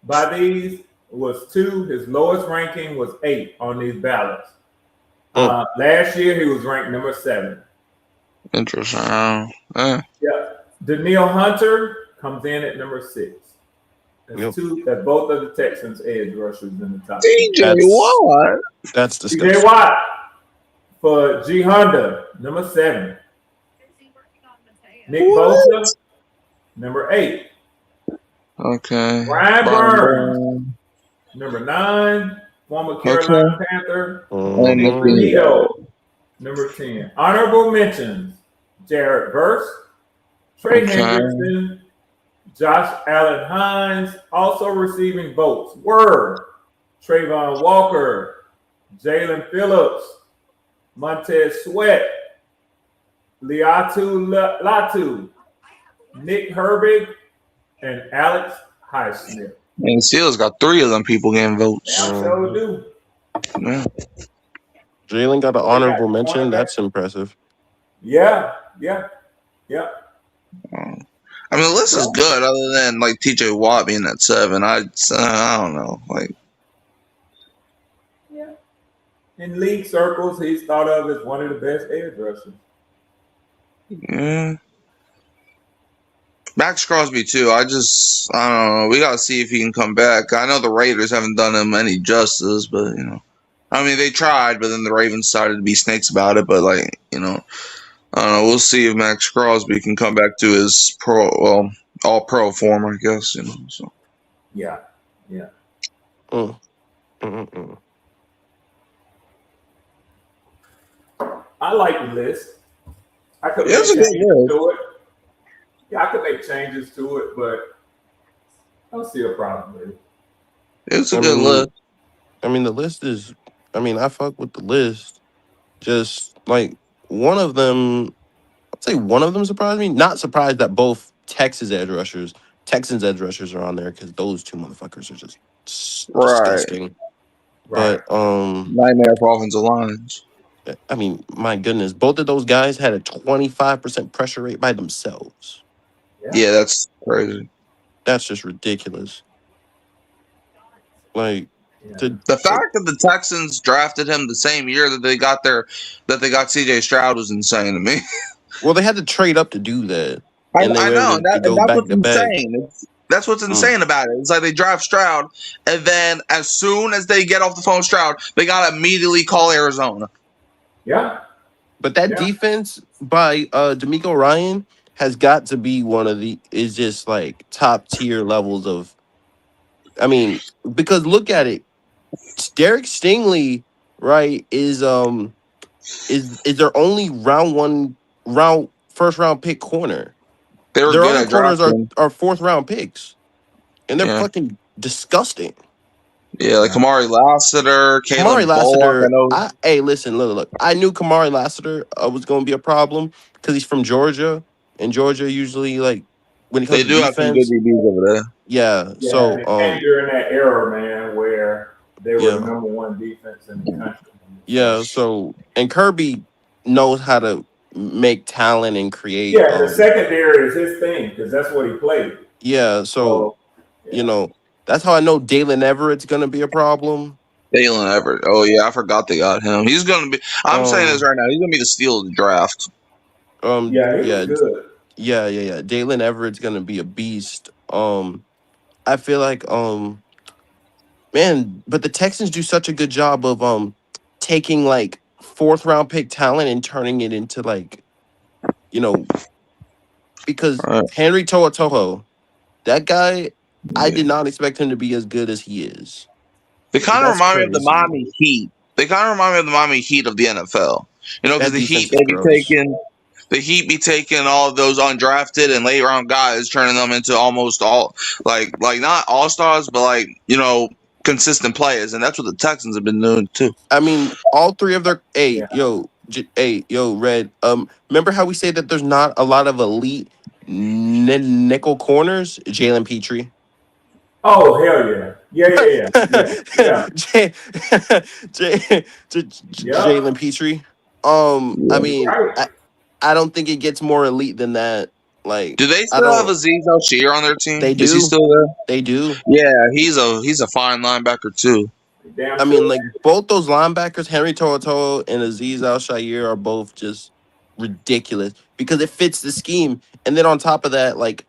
by these was 2. His lowest ranking was 8 on these ballots. Last year, he was ranked number 7. Interesting. Yeah. Danielle Hunter comes in at number 6. That's 2. That's both of the Texans' edge rushers in the top. DJ Watt. That's disgusting. DJ Watt for G Honda, number 7. Nick Bosa, number 8. Okay. Brian Burns, number 9. Former Carolina Panther. Nito, number 10. Honorable mentions: Jared Verse, Trey Hendrickson, Josh Allen Hines. Also receiving votes were Trayvon Walker, Jalen Phillips, Montez Sweat, Liatu Latu, Nick Herbig, and Alex Highsmith. And the Steelers got 3 of them people getting votes. So do. Yeah. Jalen got an honorable mention. That's impressive. Yeah. I mean, the list is good, other than like TJ Watt being at 7. I don't know, like. Yeah. In league circles, he's thought of as one of the best edge rushers. Yeah. Max Crosby too. I don't know. We gotta see if he can come back. I know the Raiders haven't done him any justice, but I mean, they tried, but then the Ravens started to be snakes about it. But like, I don't know. We'll see if Max Crosby can come back to his all pro form, I guess. So. Yeah. Mm. I like the list. I could Yeah, make it's a good changes list. to it. Yeah, I could make changes to it, but I don't see a problem with it. It's a I good mean, list. the list is. I mean, I fuck with the list. Just like one of them, I'd say one of them surprised me. Not surprised that both Texans edge rushers are on there because those two motherfuckers are just Right. disgusting. Right. But Nightmare for offensive lines. I mean, my goodness, both of those guys had a 25% pressure rate by themselves. Yeah, that's crazy. That's just ridiculous. Like Yeah. The fact that the Texans drafted him the same year that they got CJ Stroud was insane to me. well, they had to trade up to do that, and they I were know, able and to go that's back what's to back. insane. That's what's insane about it. It's like they draft Stroud, and then as soon as they get off the phone with Stroud, they gotta immediately call Arizona. Yeah. But that defense by D'Amico Ryan has got to be is just like top tier levels of. I mean, because look at it, Derek Stingley, right, is their only first round pick corner. They were Their good other at corners drafting. are fourth round picks, and they're Yeah, fucking disgusting. yeah, like Kamari Lassiter, Kamari Kalen Bullock. I Lassiter, know. hey, listen, look. I knew Kamari Lassiter was going to be a problem because he's from Georgia, and Georgia usually like when it comes They to do have some good defense, DBs over there. yeah. Yeah, So and it came during that era, man, where they were the yeah, number one defense in the country. yeah. So and Kirby knows how to make talent and create. Yeah, the secondary is his thing because that's what he played. Yeah, so Yeah. that's how I know Dalen Everett's going to be a problem. Dalen Everett. Oh yeah, I forgot they got him. He's gonna be. I'm saying this right now. He's gonna be the steal of the draft. Yeah, he was good. Yeah. Dalen Everett's gonna be a beast. I feel like man, but the Texans do such a good job of taking like fourth round pick talent and turning it into like, because Right. Henry To'oTo'o, that guy, I Yeah. did not expect him to be as good as he is. They kind of That's remind me of the crazy. Miami Heat. They kind of remind me of the Miami Heat of the NFL. Because That the defense Heat is gross. the Heat be taking all of those undrafted and late round guys, turning them into almost all like not all stars, but like consistent players, and that's what the Texans have been doing too. I mean, all three of their Yeah. Red. Remember how we say that there's not a lot of elite nickel corners? Jalen Petrie. Oh hell yeah! Yeah. Jalen Petrie. I mean, Right. I don't think it gets more elite than that. Like, Do they I still have don't. Aziz Al-Shir on their team? They Is he do. still there? They do. Yeah, he's a fine linebacker too. Damn I sure. mean, like both those linebackers, Henry To'oTo'o and Aziz Al-Shir, are both just ridiculous because it fits the scheme. And then on top of that, like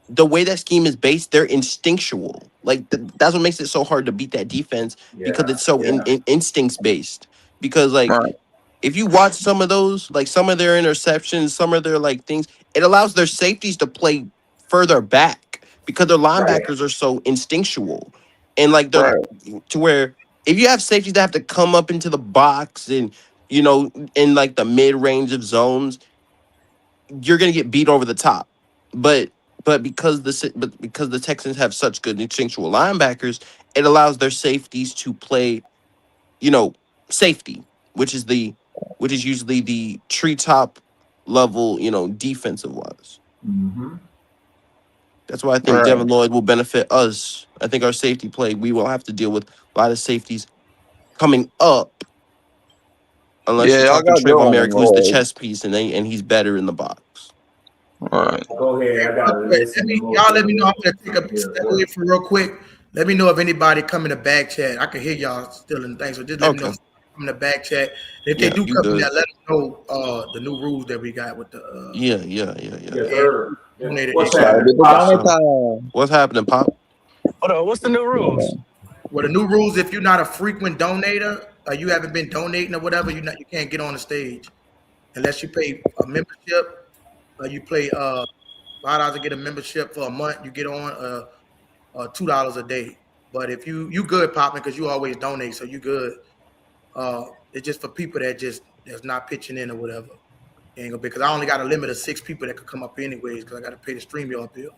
the way that scheme is based, they're instinctual. Like that's what makes it so hard to beat that defense because it's so in instincts based. Because like Right. if you watch some of those, like some of their interceptions, some of their like things, it allows their safeties to play further back because their linebackers are so instinctual. And like they're Right. to where if you have safeties that have to come up into the box and in like the mid range of zones, you're gonna get beat over the top. But because the Texans have such good instinctual linebackers, it allows their safeties to play, safety, which is usually the treetop level, defensive wise. Mm-hmm. That's why I think Right. Devin Lloyd will benefit us. I think our safety play, we will have to deal with a lot of safeties coming up, unless Yeah, you're y'all talking got good Trayvon on Merrick, who's the Lloyd. chess piece, and he's better in the box. All right. Go ahead. I got to listen. Y'all let me know. I'm gonna take a step away for real quick. Let me know if anybody come in the back chat. I can hear y'all still in the thing, so just let me know if come in the back chat. If they do come in there, let us know the new rules that we got with the Yeah. Yes, sir. What's What's happening, Pop? Hold on, what's the new rules? Well, the new rules, if you're not a frequent donator, you haven't been donating or whatever, you can't get on the stage unless you pay a membership. You pay $5 to get a membership for a month. You get on $2 a day. But if you good popping because you always donate, so you good. It's just for people that's not pitching in or whatever. Because I only got a limit of 6 people that could come up anyways because I got to pay the StreamYard bill.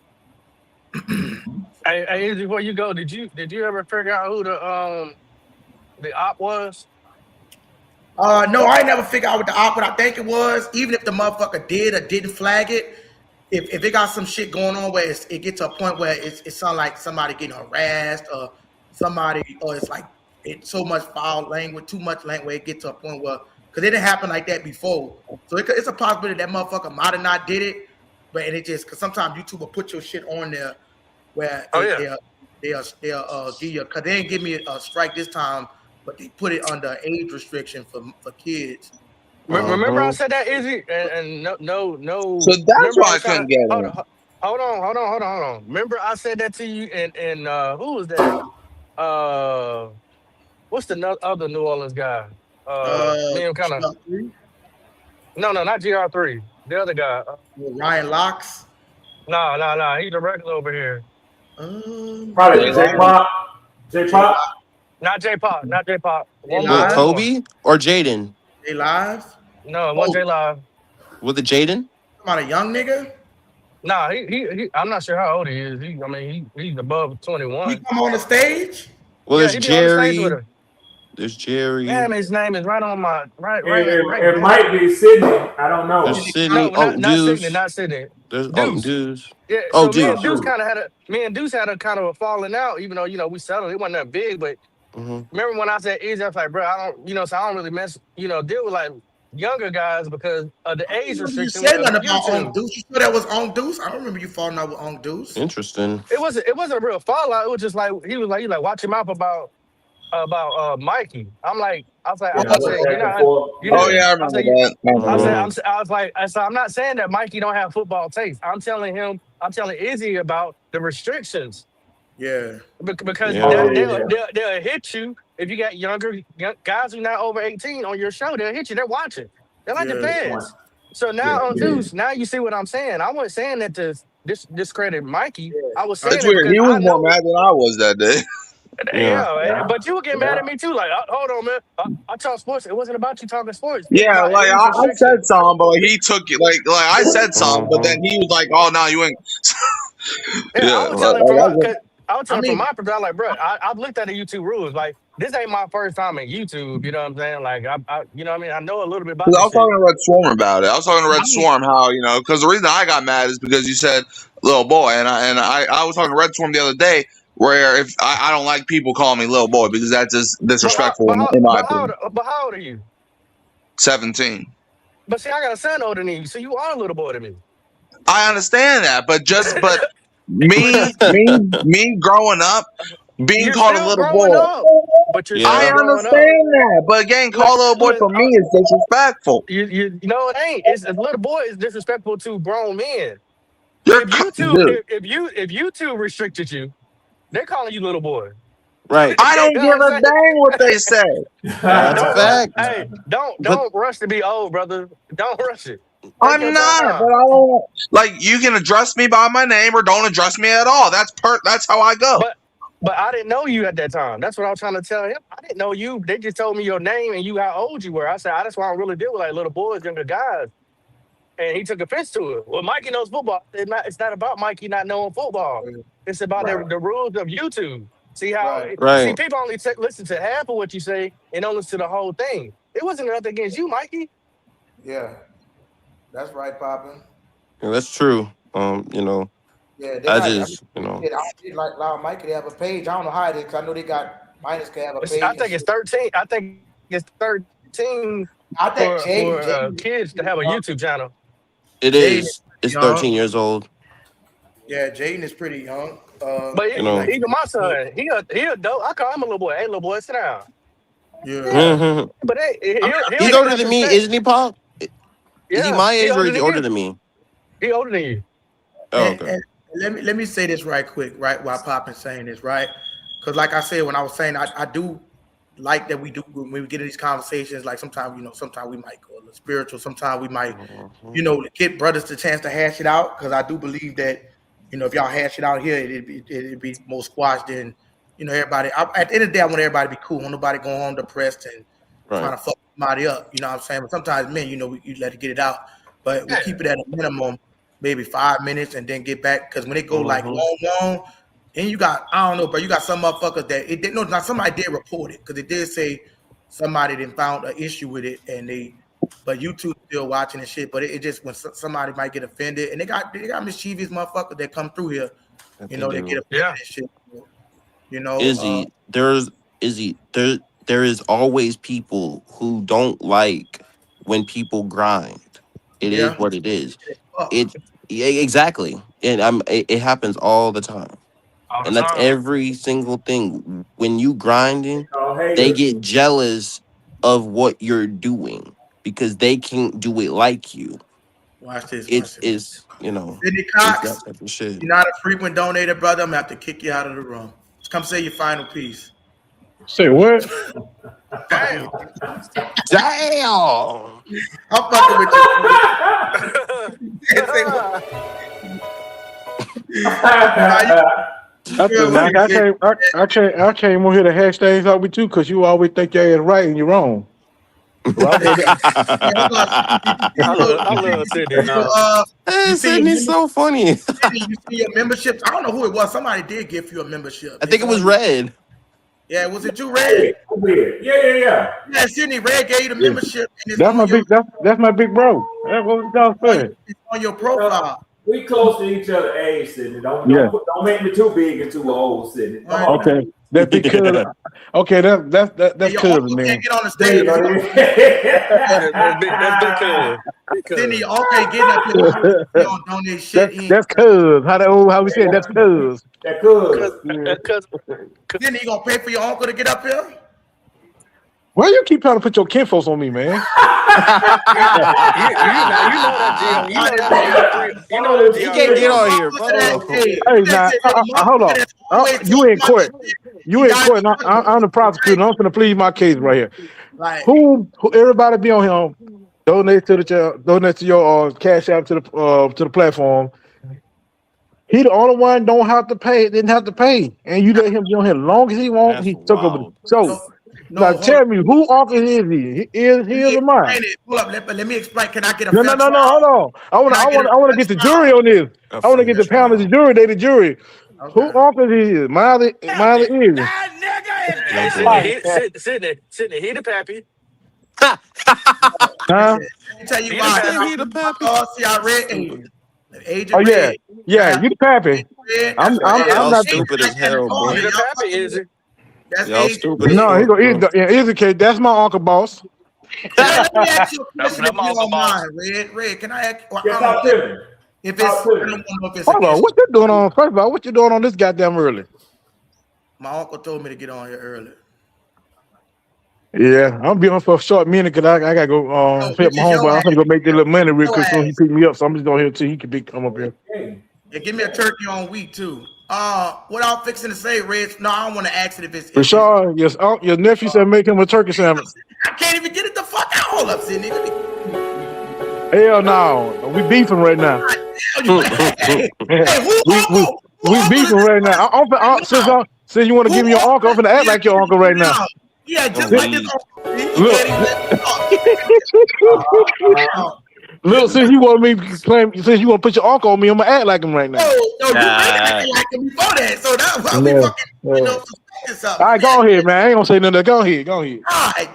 Hey, before you go, did you ever figure out who the op was? No, I ain't never figured out what the op. What I think it was, even if the motherfucker did or didn't flag it, if it got some shit going on where it gets to a point where it sounds like somebody getting harassed or somebody, or it's like it's so much foul language, too much language, where it gets to a point where, because it didn't happen like that before. So it's a possibility that motherfucker might have not did it, but it just, because sometimes YouTube will put your shit on there where they'll give you, because they didn't give me a strike this time, but they put it under age restriction for kids. Remember I said that, Izzy, and no. So that's why I couldn't get it. Hold on. Remember I said that to you, and who was that? What's the other New Orleans guy? Me and kind of. No, not GR3. The other guy. Ryan Locks. No. He's a regular over here. Probably J-Pop. Not J-Pop. What, Kobe or Jaden? They live? No, one J Live. With the Jaden? About a young nigga? Nah, he I'm not sure how old he is. He's above 21. He come on the stage? Well, Yeah, there's he be on the stage with Jerry. her. There's Jerry. Damn, his name is right on my right. It might be Sydney. I don't know. There's Sydney. No, not Deuce. Sydney. There's Deuce. Deuce. Yeah, Oh, so Deuce. me and Deuce had a kind of a falling out, even though we settled. It wasn't that big, but remember when I said easy, I was like, bro, I don't, so I don't really deal with like younger guys because of the age restriction. You said nothing about On Deuce. You said that was On Deuce. I don't remember you falling out with On Deuce. Interesting. It wasn't a real fallout. It was just like he was like watch him out about Mikey. I was like, I remember that. I said, I'm not saying that Mikey don't have football taste. I'm telling Izzy about the restrictions. Yeah. Because they'll hit you if you got young guys who not over 18 on your show. They'll hit you. They're watching. They're like the fans. So now on Deuce, now you see what I'm saying. I wasn't saying that to discredit Mikey. I was saying That's weird. He was more mad than I was that day. Yeah, but you would get mad at me too. Like, hold on, man. I talk sports. It wasn't about you talking sports. Yeah, like I said something, but like he took it. Like I said something, but then he was like, "Oh no, you ain't." I was telling from my perspective, I'm like, bro, I've looked at the YouTube rules. Like, this ain't my first time in YouTube. You know what I'm saying? Like, I you know what I mean? I know a little bit about this. I was talking to Red Swarm about it. I was talking to Red Swarm how, because the reason I got mad is because you said little boy, and I was talking to Red Swarm the other day where if I don't like people calling me little boy because that's just disrespectful in my opinion. But how old are you? 17. But see, I got a son older than you, so you are a little boy to me. I understand that, but me growing up, being called a little boy. But I understand that, but again, call a little boy for me is disrespectful. You know it ain't. It's a little boy is disrespectful to grown men. If you two restricted you, they're calling you little boy. Right. I don't give a dang what they say. That's a fact. Hey, don't rush to be old, brother. Don't rush it. I'm not, but I don't like you can address me by my name or don't address me at all. That's how I go. But I didn't know you at that time. That's what I was trying to tell him. I didn't know you. They just told me your name and how old you were. I said, that's why I don't really deal with like little boys, younger guys. And he took offense to it. Well, Mikey knows football. It's not about Mikey not knowing football. It's about the rules of YouTube. See how see people only listen to half of what you say and don't listen to the whole thing. It wasn't nothing against you, Mikey. Yeah. That's right, Poppin'. Yeah, that's true. Yeah, I like allow Mikey to have a page. I don't know how it is because I know they got minus can have a page. I think it's 13. I think it's 13 I think for kids to have a YouTube channel. It is. It's 13 years old. Yeah, Jaden is pretty young. But even my son, he adult. I call him a little boy. Hey, little boy, sit down. Yeah. But he's older than me, isn't he, Pop? Is he my age or is he older than me? He older than you. Oh, okay. And let me say this right quick, right? While Poppin's saying this, right? Because like I said, when I was saying, I do like that we do when we get in these conversations. Like sometimes, sometimes we might go a little spiritual. Sometimes we might, get brothers the chance to hash it out. Because I do believe that You know, if y'all hash it out here, it'd be more squashed than, you know, everybody. At the end of the day, I want everybody to be cool. I want nobody going home depressed and trying to fuck somebody up. You know what I'm saying? But sometimes men, you know, you let it get it out. But we keep it at a minimum, maybe 5 minutes, and then get back. Because when it go like long, and you got, I don't know, but you got some motherfuckers that it did. No, not somebody did report it because it did say somebody didn't found an issue with it, and but YouTube still watching and shit. But it just when somebody might get offended, and they got mischievous motherfuckers that come through here, you know, they get offended and shit. You know, there is always people who don't like when people grind. It is what it is. Exactly, and it happens all the time. And that's every single thing. When you grinding, they get jealous of what you're doing because they can't do it like you. Watch this. It's you know. Sidney Cox, that type of shit. You're not a frequent donator, brother. I'm gonna have to kick you out of the room. Come say your final piece. Say what? Damn. I'm fucking with you. I came on here to hash things out with you because you always think your ass right and you're wrong. I love Sydney. Sydney's so funny. You see your memberships? I don't know who it was. Somebody did give you a membership. I think it was Red. Yeah, was it you, Red? Yeah. Yeah, Sydney, Red gave you the membership. And that's my big bro. That's what y'all saying. It's on your profile. We close to each other age, Sydney. Don't make me too big and too old, Sydney. Okay. That's because okay, that's cousin, man. Can't get on the stage. That's big Sydney, okay, get up here. You don't donate shit. That's cuz. How we said that's cuz. That cuz. Sydney, you gonna pay for your uncle to get up here? Why you keep trying to put your kinfolks on me, man? You know that deal. You know that deal. You can't get on here, bro. Hey, now, hold on. You in court. I'm the prosecutor. I'm gonna plead my case right here. Like, who everybody be on here? Donate to your cash app to the platform. He the only one didn't have to pay, and you let him be on here as long as he wants. He took over the show. Now tell me, who uncle is he? Is he or mine? Hold up, let me explain. Can I get a No, hold on. I want to get the jury on this. I want to get the panel of the jury. They the jury. Okay. Who uncle is he? Mine is. Sydney, he the pappy. Huh? Let me tell you why. He the pappy. Oh, see, I read. Oh yeah, you the pappy. I'm not stupid as hell, boy. He the pappy, is it? That's y'all stupid. No, he go either case. That's my uncle boss. Let me ask you a question if you don't mind, Red. Can I ask? If it's, I don't know if it's hold on, what you doing on? First of all, what you doing on this goddamn early? My uncle told me to get on here early. Yeah, I'm gonna be on for a short minute because I gotta go help my homeboy. I'm gonna go make that little money real quick so he pick me up. So I'm just going here until he can come up here. Yeah, give me a turkey on wheat too. What I'm fixing to say, Red. No, I don't want to ask it if it's. Rashard, yes, your nephew said make him a turkey sandwich. I can't even get it the fuck out. Hold up, Sydney. Hell no, we beefing right now. We beefing right now. Since you want to give me your uncle, I'm gonna act like your uncle right now. Yeah, just like this. Look, since you want me to claim, since you want to put your uncle on me, I'm gonna act like him right now. No, you really acting like him before that. So that's why we fucking, all right, go ahead, man. I ain't gonna say nothing. Go ahead. God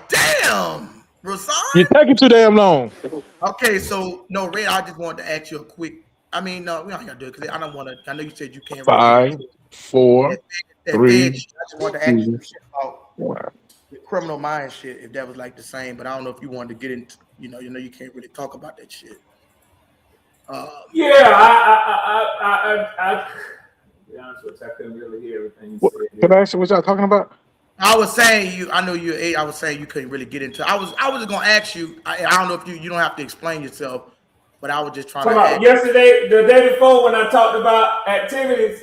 damn, Rasan. You're taking too damn long. Okay, so no, Red. I just wanted to ask you a quick. I mean, no, we aren't gonna do it because I don't want to. I know you said you can't. 5, 4, 3. I just wanted to ask you shit about the criminal mind shit. If that was like the same, but I don't know if you wanted to get into. You know, you can't really talk about that shit. Yeah, I to be honest with you, I couldn't really hear everything you said. Can I ask you what y'all talking about? I was saying you. I know you're 8. I was saying you couldn't really get into. I was just gonna ask you. I don't know if you don't have to explain yourself, but I was just trying to. Ask yesterday, the day before, when I talked about activities.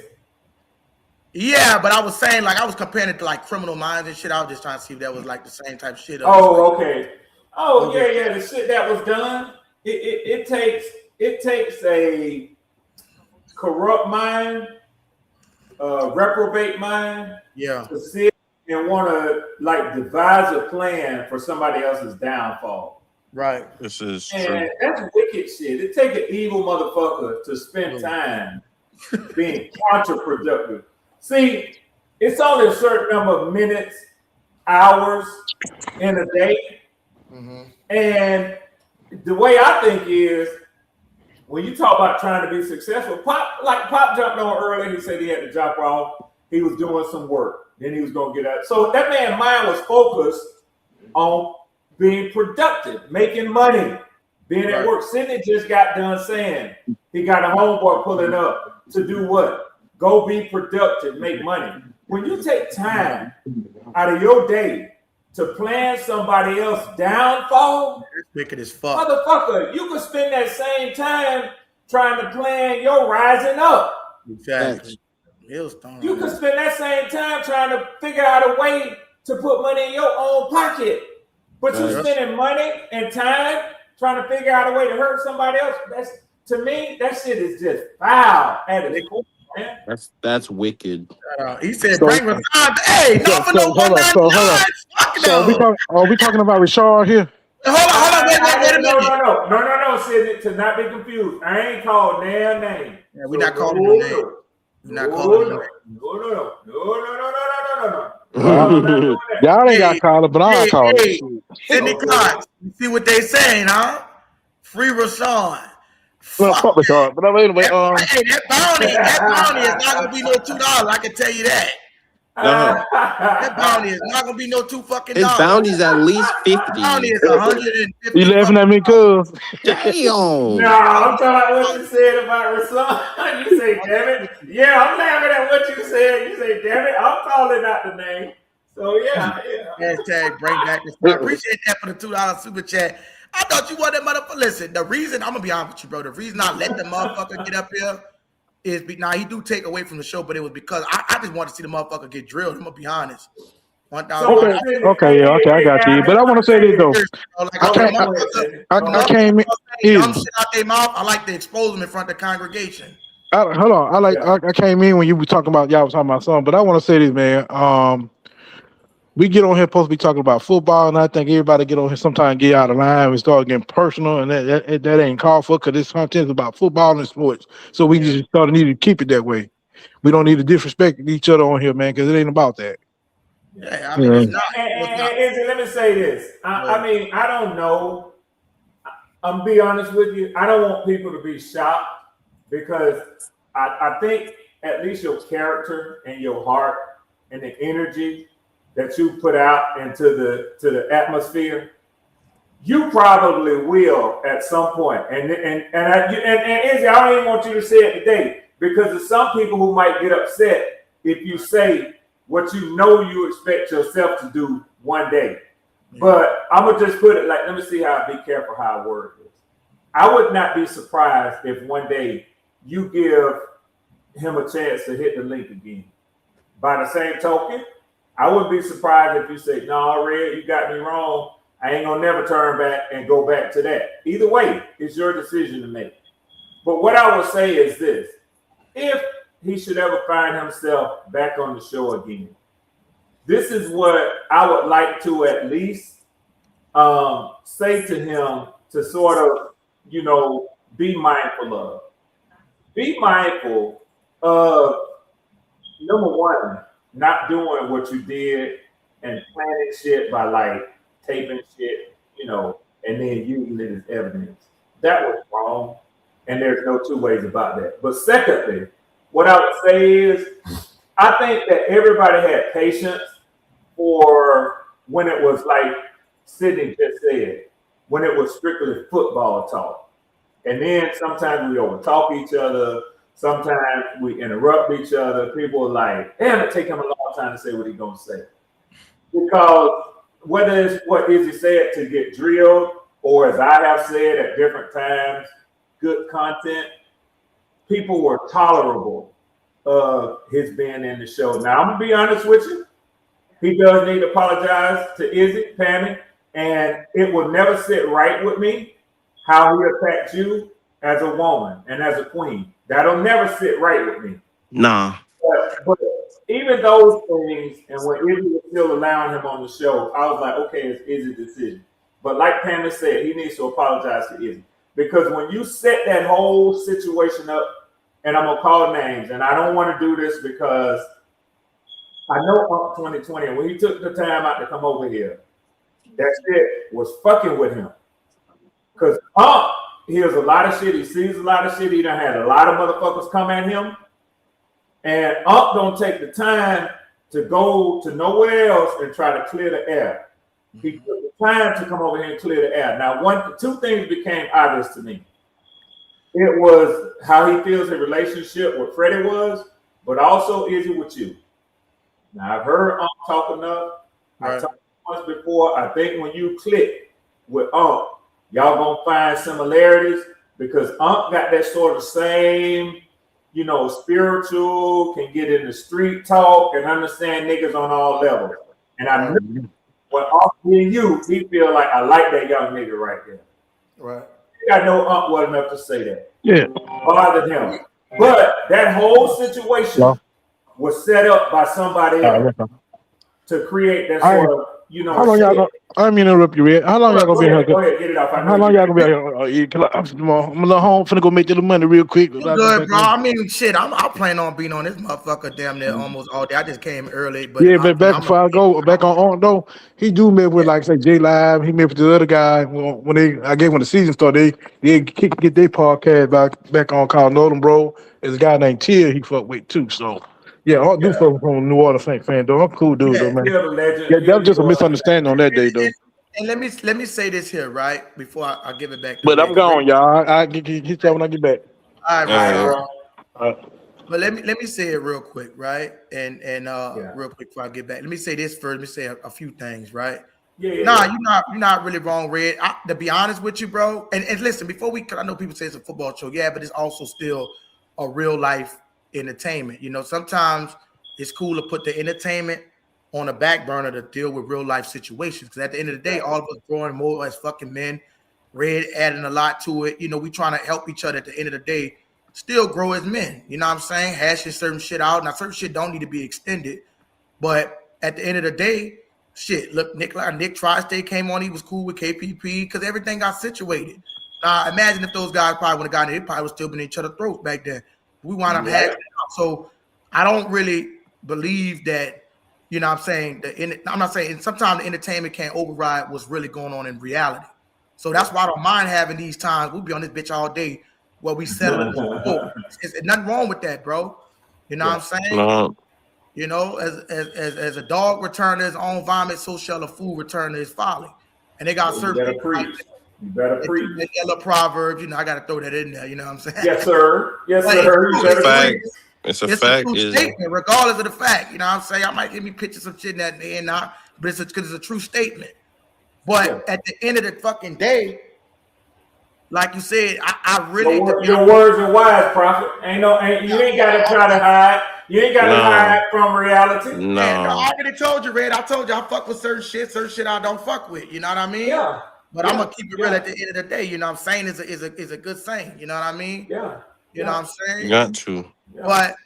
Yeah, but I was saying like I was comparing it to like Criminal Minds and shit. I was just trying to see if that was like the same type of shit. Oh, okay. Oh, yeah. The shit that was done. It takes a corrupt mind, reprobate mind, Yeah. to sit and want to like devise a plan for somebody else's downfall. Right. This is And true. that's wicked shit. It take an evil motherfucker to spend time being counterproductive. See, it's only a certain number of minutes, hours in a day. Mm-hmm. And the way I think is, when you talk about trying to be successful, Pop jumped on early. He said he had to drop off. He was doing some work. Then he was going to get out. So that man's mind was focused on being productive, making money, being at work. Sidney just got done saying he got a homeboy pulling up to do what? Go be productive, make money. When you take time out of your day to plan somebody else's downfall, That's wicked as fuck. motherfucker, you could spend that same time trying to plan your rising up. Exactly. You could spend that same time trying to figure out a way to put money in your own pocket. But you're spending money and time trying to figure out a way to hurt somebody else. That's, to me, that shit is just foul at its core, man. That's wicked. He said, "Bring Rashawn." Hey, not for no 199. So are we talking about Rashard here? Hold on, wait a minute. No, Sidney, to not be confused. I ain't called damn name. Yeah, we're not calling him name. We're not calling him name. No. Y'all ain't got called it, but I'll call it. Sidney Clark, you see what they saying, huh? Free Rashawn. Well, fuck Rashard. But anyway, hey, that bounty is not gonna be no $2. I can tell you that. That bounty is not gonna be no $2 fucking. His bounty's at least 50. Bounty is 150. You laughing at me, cuz? Damn. No, I'm talking about what you said about Rashawn. You say, damn it. Yeah, I'm laughing at what you said. You say, damn it. I'm calling out the name. So yeah. Hashtag bring back the spot. Appreciate that for the $2 super chat. I thought you wanted that motherfucker. Listen, the reason I'm gonna be honest with you, bro. The reason I let the motherfucker get up here is now he do take away from the show, but it was because I just want to see the motherfucker get drilled. I'm gonna be honest. 1,000. Okay, I got you. But I want to say this though. I came in. Shit out their mouth. I like to expose them in front of the congregation. Hold on. I came in when you were talking about y'all was talking about something, but I want to say this, man. We get on here supposed to be talking about football, and I think everybody get on here sometimes get out of line and start getting personal, and that ain't called for because this content is about football and sports. So we just started need to keep it that way. We don't need to disrespect each other on here, man, because it ain't about that. Yeah, I mean, it's not. And let me say this. I mean, I don't know. I'm gonna be honest with you. I don't want people to be shocked because I think at least your character and your heart and the energy that you put out into the atmosphere, you probably will at some point. And Izzy, I don't even want you to say it today because there's some people who might get upset if you say what you know you expect yourself to do one day. But I'm gonna just put it like, let me see how I be careful how I word this. I would not be surprised if one day you give him a chance to hit the link again. By the same token, I wouldn't be surprised if you say, "No, Red, you got me wrong. I ain't gonna never turn back and go back to that." Either way, it's your decision to make. But what I would say is this: if he should ever find himself back on the show again, this is what I would like to at least say to him to sort of, be mindful of. Be mindful of, number one, not doing what you did and planning shit by like taping shit, and then using it as evidence. That was wrong. And there's no two ways about that. But secondly, what I would say is I think that everybody had patience for when it was like Sidney just said, when it was strictly football talk. And then sometimes we overtalk each other. Sometimes we interrupt each other. People are like, damn, it take him a long time to say what he's going to say. Because whether it's what Izzy said to get drilled, or as I have said at different times, good content, people were tolerable of his being in the show. Now, I'm going to be honest with you. He does need to apologize to Izzy, Pammy, and it will never sit right with me how he attacked you as a woman and as a queen. That'll never sit right with me. Nah. But even those things, and when Izzy was still allowing him on the show, I was like, okay, it's Izzy's decision. But like Pamela said, he needs to apologize to Izzy. Because when you set that whole situation up, and I'm going to call names, and I don't want to do this because I know Unc 2020, and when he took the time out to come over here, that shit was fucking with him. Because Unc hears a lot of shit, he sees a lot of shit, he done had a lot of motherfuckers come at him, and Unc don't take the time to go to nowhere else and try to clear the air. He took the time to come over here and clear the air. Now, two things became obvious to me. It was how he feels his relationship with Freddie was, but also is it with you? Now, I've heard Unc talk enough. Right. I talked once before. I think when you click with Unc, y'all gonna find similarities because Unc got that sort of same, spiritual, can get in the street talk and understand niggas on all levels. And I know when Unc hear you, he feel like I like that young nigga right there. Right. I know Unc well enough to say that. Yeah. Bothered him. But that whole situation was set up by somebody else to create that sort of, How long y'all gonna? I mean, interrupt you, Red. How long y'all gonna be here? Go ahead, get it off. How long y'all gonna be here? I'm a little home. Finna go make the money real quick. You good, bro. I mean, shit. I plan on being on this motherfucker damn near almost all day. I just came early, but yeah, but before I go back on though, he do met with like say J Live. He met with the other guy when the season started. They get their podcast back on called Northern Bro. There's a guy named Tia he fuck with too. So yeah, I do fuck from New Orleans fan though. I'm cool dude though, man. Yeah, that was just a misunderstanding on that day though. And let me say this here, right? Before I give it back to But I'm gone, y'all. I get that when I get back. All right, bro. But let me say it real quick, right? And real quick before I get back. Let me say this first. Let me say a few things, right? Nah, you're not really wrong, Red. To be honest with you, bro. And listen, before I know people say it's a football show, yeah, but it's also still a real life entertainment. Sometimes it's cool to put the entertainment on a back burner to deal with real life situations. Because at the end of the day, all of us growing more as fucking men, Red adding a lot to it. We trying to help each other at the end of the day, still grow as men. You know what I'm saying? Hashing certain shit out. Now, certain shit don't need to be extended. But at the end of the day, shit, look, Nick Tri-State came on. He was cool with KPP because everything got situated. Imagine if those guys probably would have gotten it. They probably would still been in each other's throats back then. We wound up hashing it out. So I don't really believe that, I'm saying, I'm not saying sometimes the entertainment can't override what's really going on in reality. So that's why I don't mind having these times. We'll be on this bitch all day where we settle it. There's nothing wrong with that, bro. You know what I'm saying? No. As a dog return to his own vomit, so shall a fool return to his folly. And they got certain. You better preach. That yellow proverb, I got to throw that in there. You know what I'm saying? Yes, sir. Yes, sir. It's a fact. It's a fact. True statement, regardless of the fact. You know what I'm saying? I might give me pictures of shit that they not, but it's a true statement. But at the end of the fucking day, like you said, I really your words are wise, prophet. You ain't got to try to hide. You ain't got to hide from reality. No. Man, I already told you, Red. I told you I fuck with certain shit I don't fuck with. You know what I mean? Yeah. But I'm gonna keep it real at the end of the day. You know what I'm saying? Is a good saying. You know what I mean? Yeah. You know what I'm saying? You got to. Yeah. But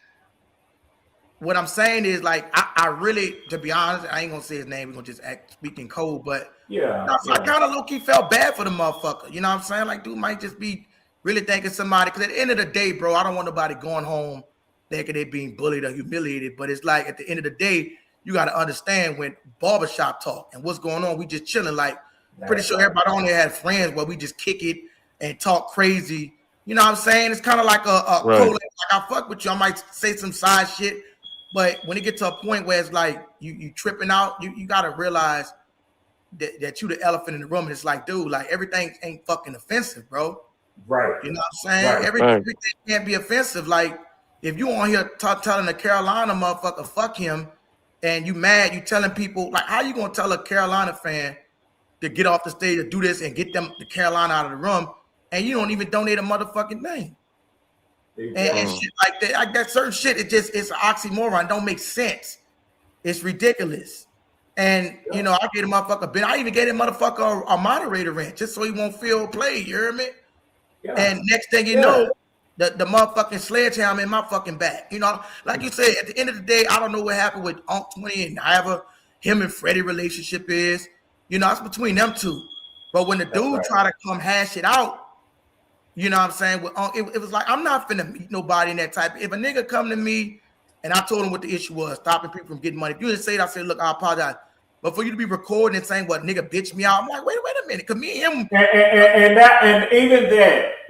what I'm saying is, like, I really, to be honest, I ain't gonna say his name. We're gonna just act speaking cold, but I kind of low key felt bad for the motherfucker. You know what I'm saying? Like, dude might just be really thanking somebody. Because at the end of the day, bro, I don't want nobody going home thinking they being bullied or humiliated. But it's like at the end of the day, you got to understand when barbershop talk and what's going on. We just chilling. Like, pretty sure everybody on there had friends where we just kick it and talk crazy. You know what I'm saying? It's kind of like a right. like I fuck with you. I might say some side shit. But when it gets to a point where it's like you tripping out, you gotta realize that you the elephant in the room. And it's like, dude, like everything ain't fucking offensive, bro. Right. You know what I'm saying? Right. Everything can't be offensive. Like if you on here telling a Carolina motherfucker fuck him, and you mad, you telling people like how you gonna tell a Carolina fan to get off the stage to do this and get them the Carolina out of the room, and you don't even donate a motherfucking thing. And shit like that, like that certain shit, it's an oxymoron. Don't make sense. It's ridiculous. And you know, I get a motherfucker I even gave a motherfucker a moderator rent just so he won't feel played. You hear me? Yeah. And next thing you know, the motherfucking sledgehammer in my fucking back. You know, like you said, at the end of the day, I don't know what happened with Unc 20 and however him and Freddie relationship is. You know, it's between them two. But when the dude try to come hash it out, you know what I'm saying? With Unc, it was like, I'm not finna meet nobody in that type. If a nigga come to me and I told him what the issue was, stopping people from getting money. If you didn't say it, I said, look, I apologize. But for you to be recording and saying what nigga bitch me out, I'm like, wait a minute, cause me and him and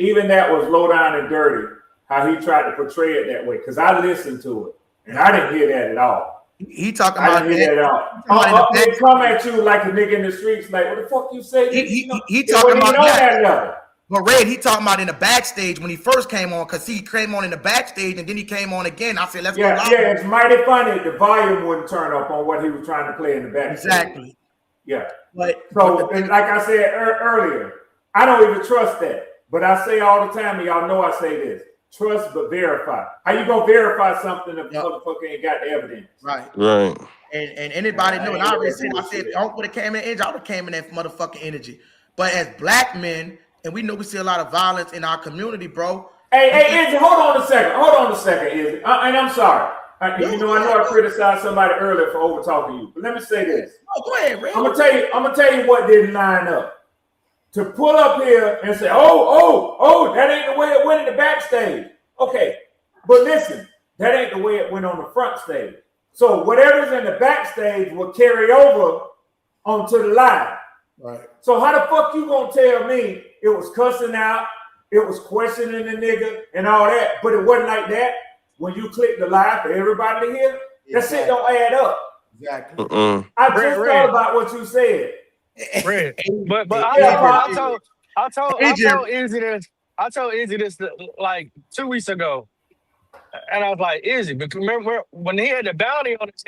even that was low down and dirty, how he tried to portray it that way. Cause I listened to it and I didn't hear that at all. He talking about I didn't hear that at all. They come at you like a nigga in the streets, like, what the fuck you say? He talking about that level. But Red, he talking about in the backstage when he first came on, because he came on in the backstage and then he came on again. I said, let's go live. Yeah, it's mighty funny. The volume wouldn't turn up on what he was trying to play in the backstage. Exactly. Yeah. And like I said earlier, I don't even trust that. But I say all the time, and y'all know I say this: trust but verify. How you gonna verify something if the motherfucker ain't got the evidence? Right. And anybody knew, and I already said, if Uncle would have came in energy, I would have came in that motherfucking energy. But as black men, and we know we see a lot of violence in our community, bro. Hey, Izzy, hold on a second, Izzy. And I'm sorry. I know I criticized somebody earlier for over talking you, but let me say this. Oh, go ahead, Ray. I'm gonna tell you what didn't line up. To pull up here and say, oh, that ain't the way it went in the backstage. Okay, but listen, that ain't the way it went on the front stage. So whatever's in the backstage will carry over onto the live. Right. So how the fuck you gonna tell me it was cussing out, it was questioning the nigga and all that, but it wasn't like that when you click the live for everybody to hear? That shit don't add up. Exactly. I just thought about what you said. Red. But I told Izzy this like 2 weeks ago, and I was like, Izzy, because remember when he had the bounty on his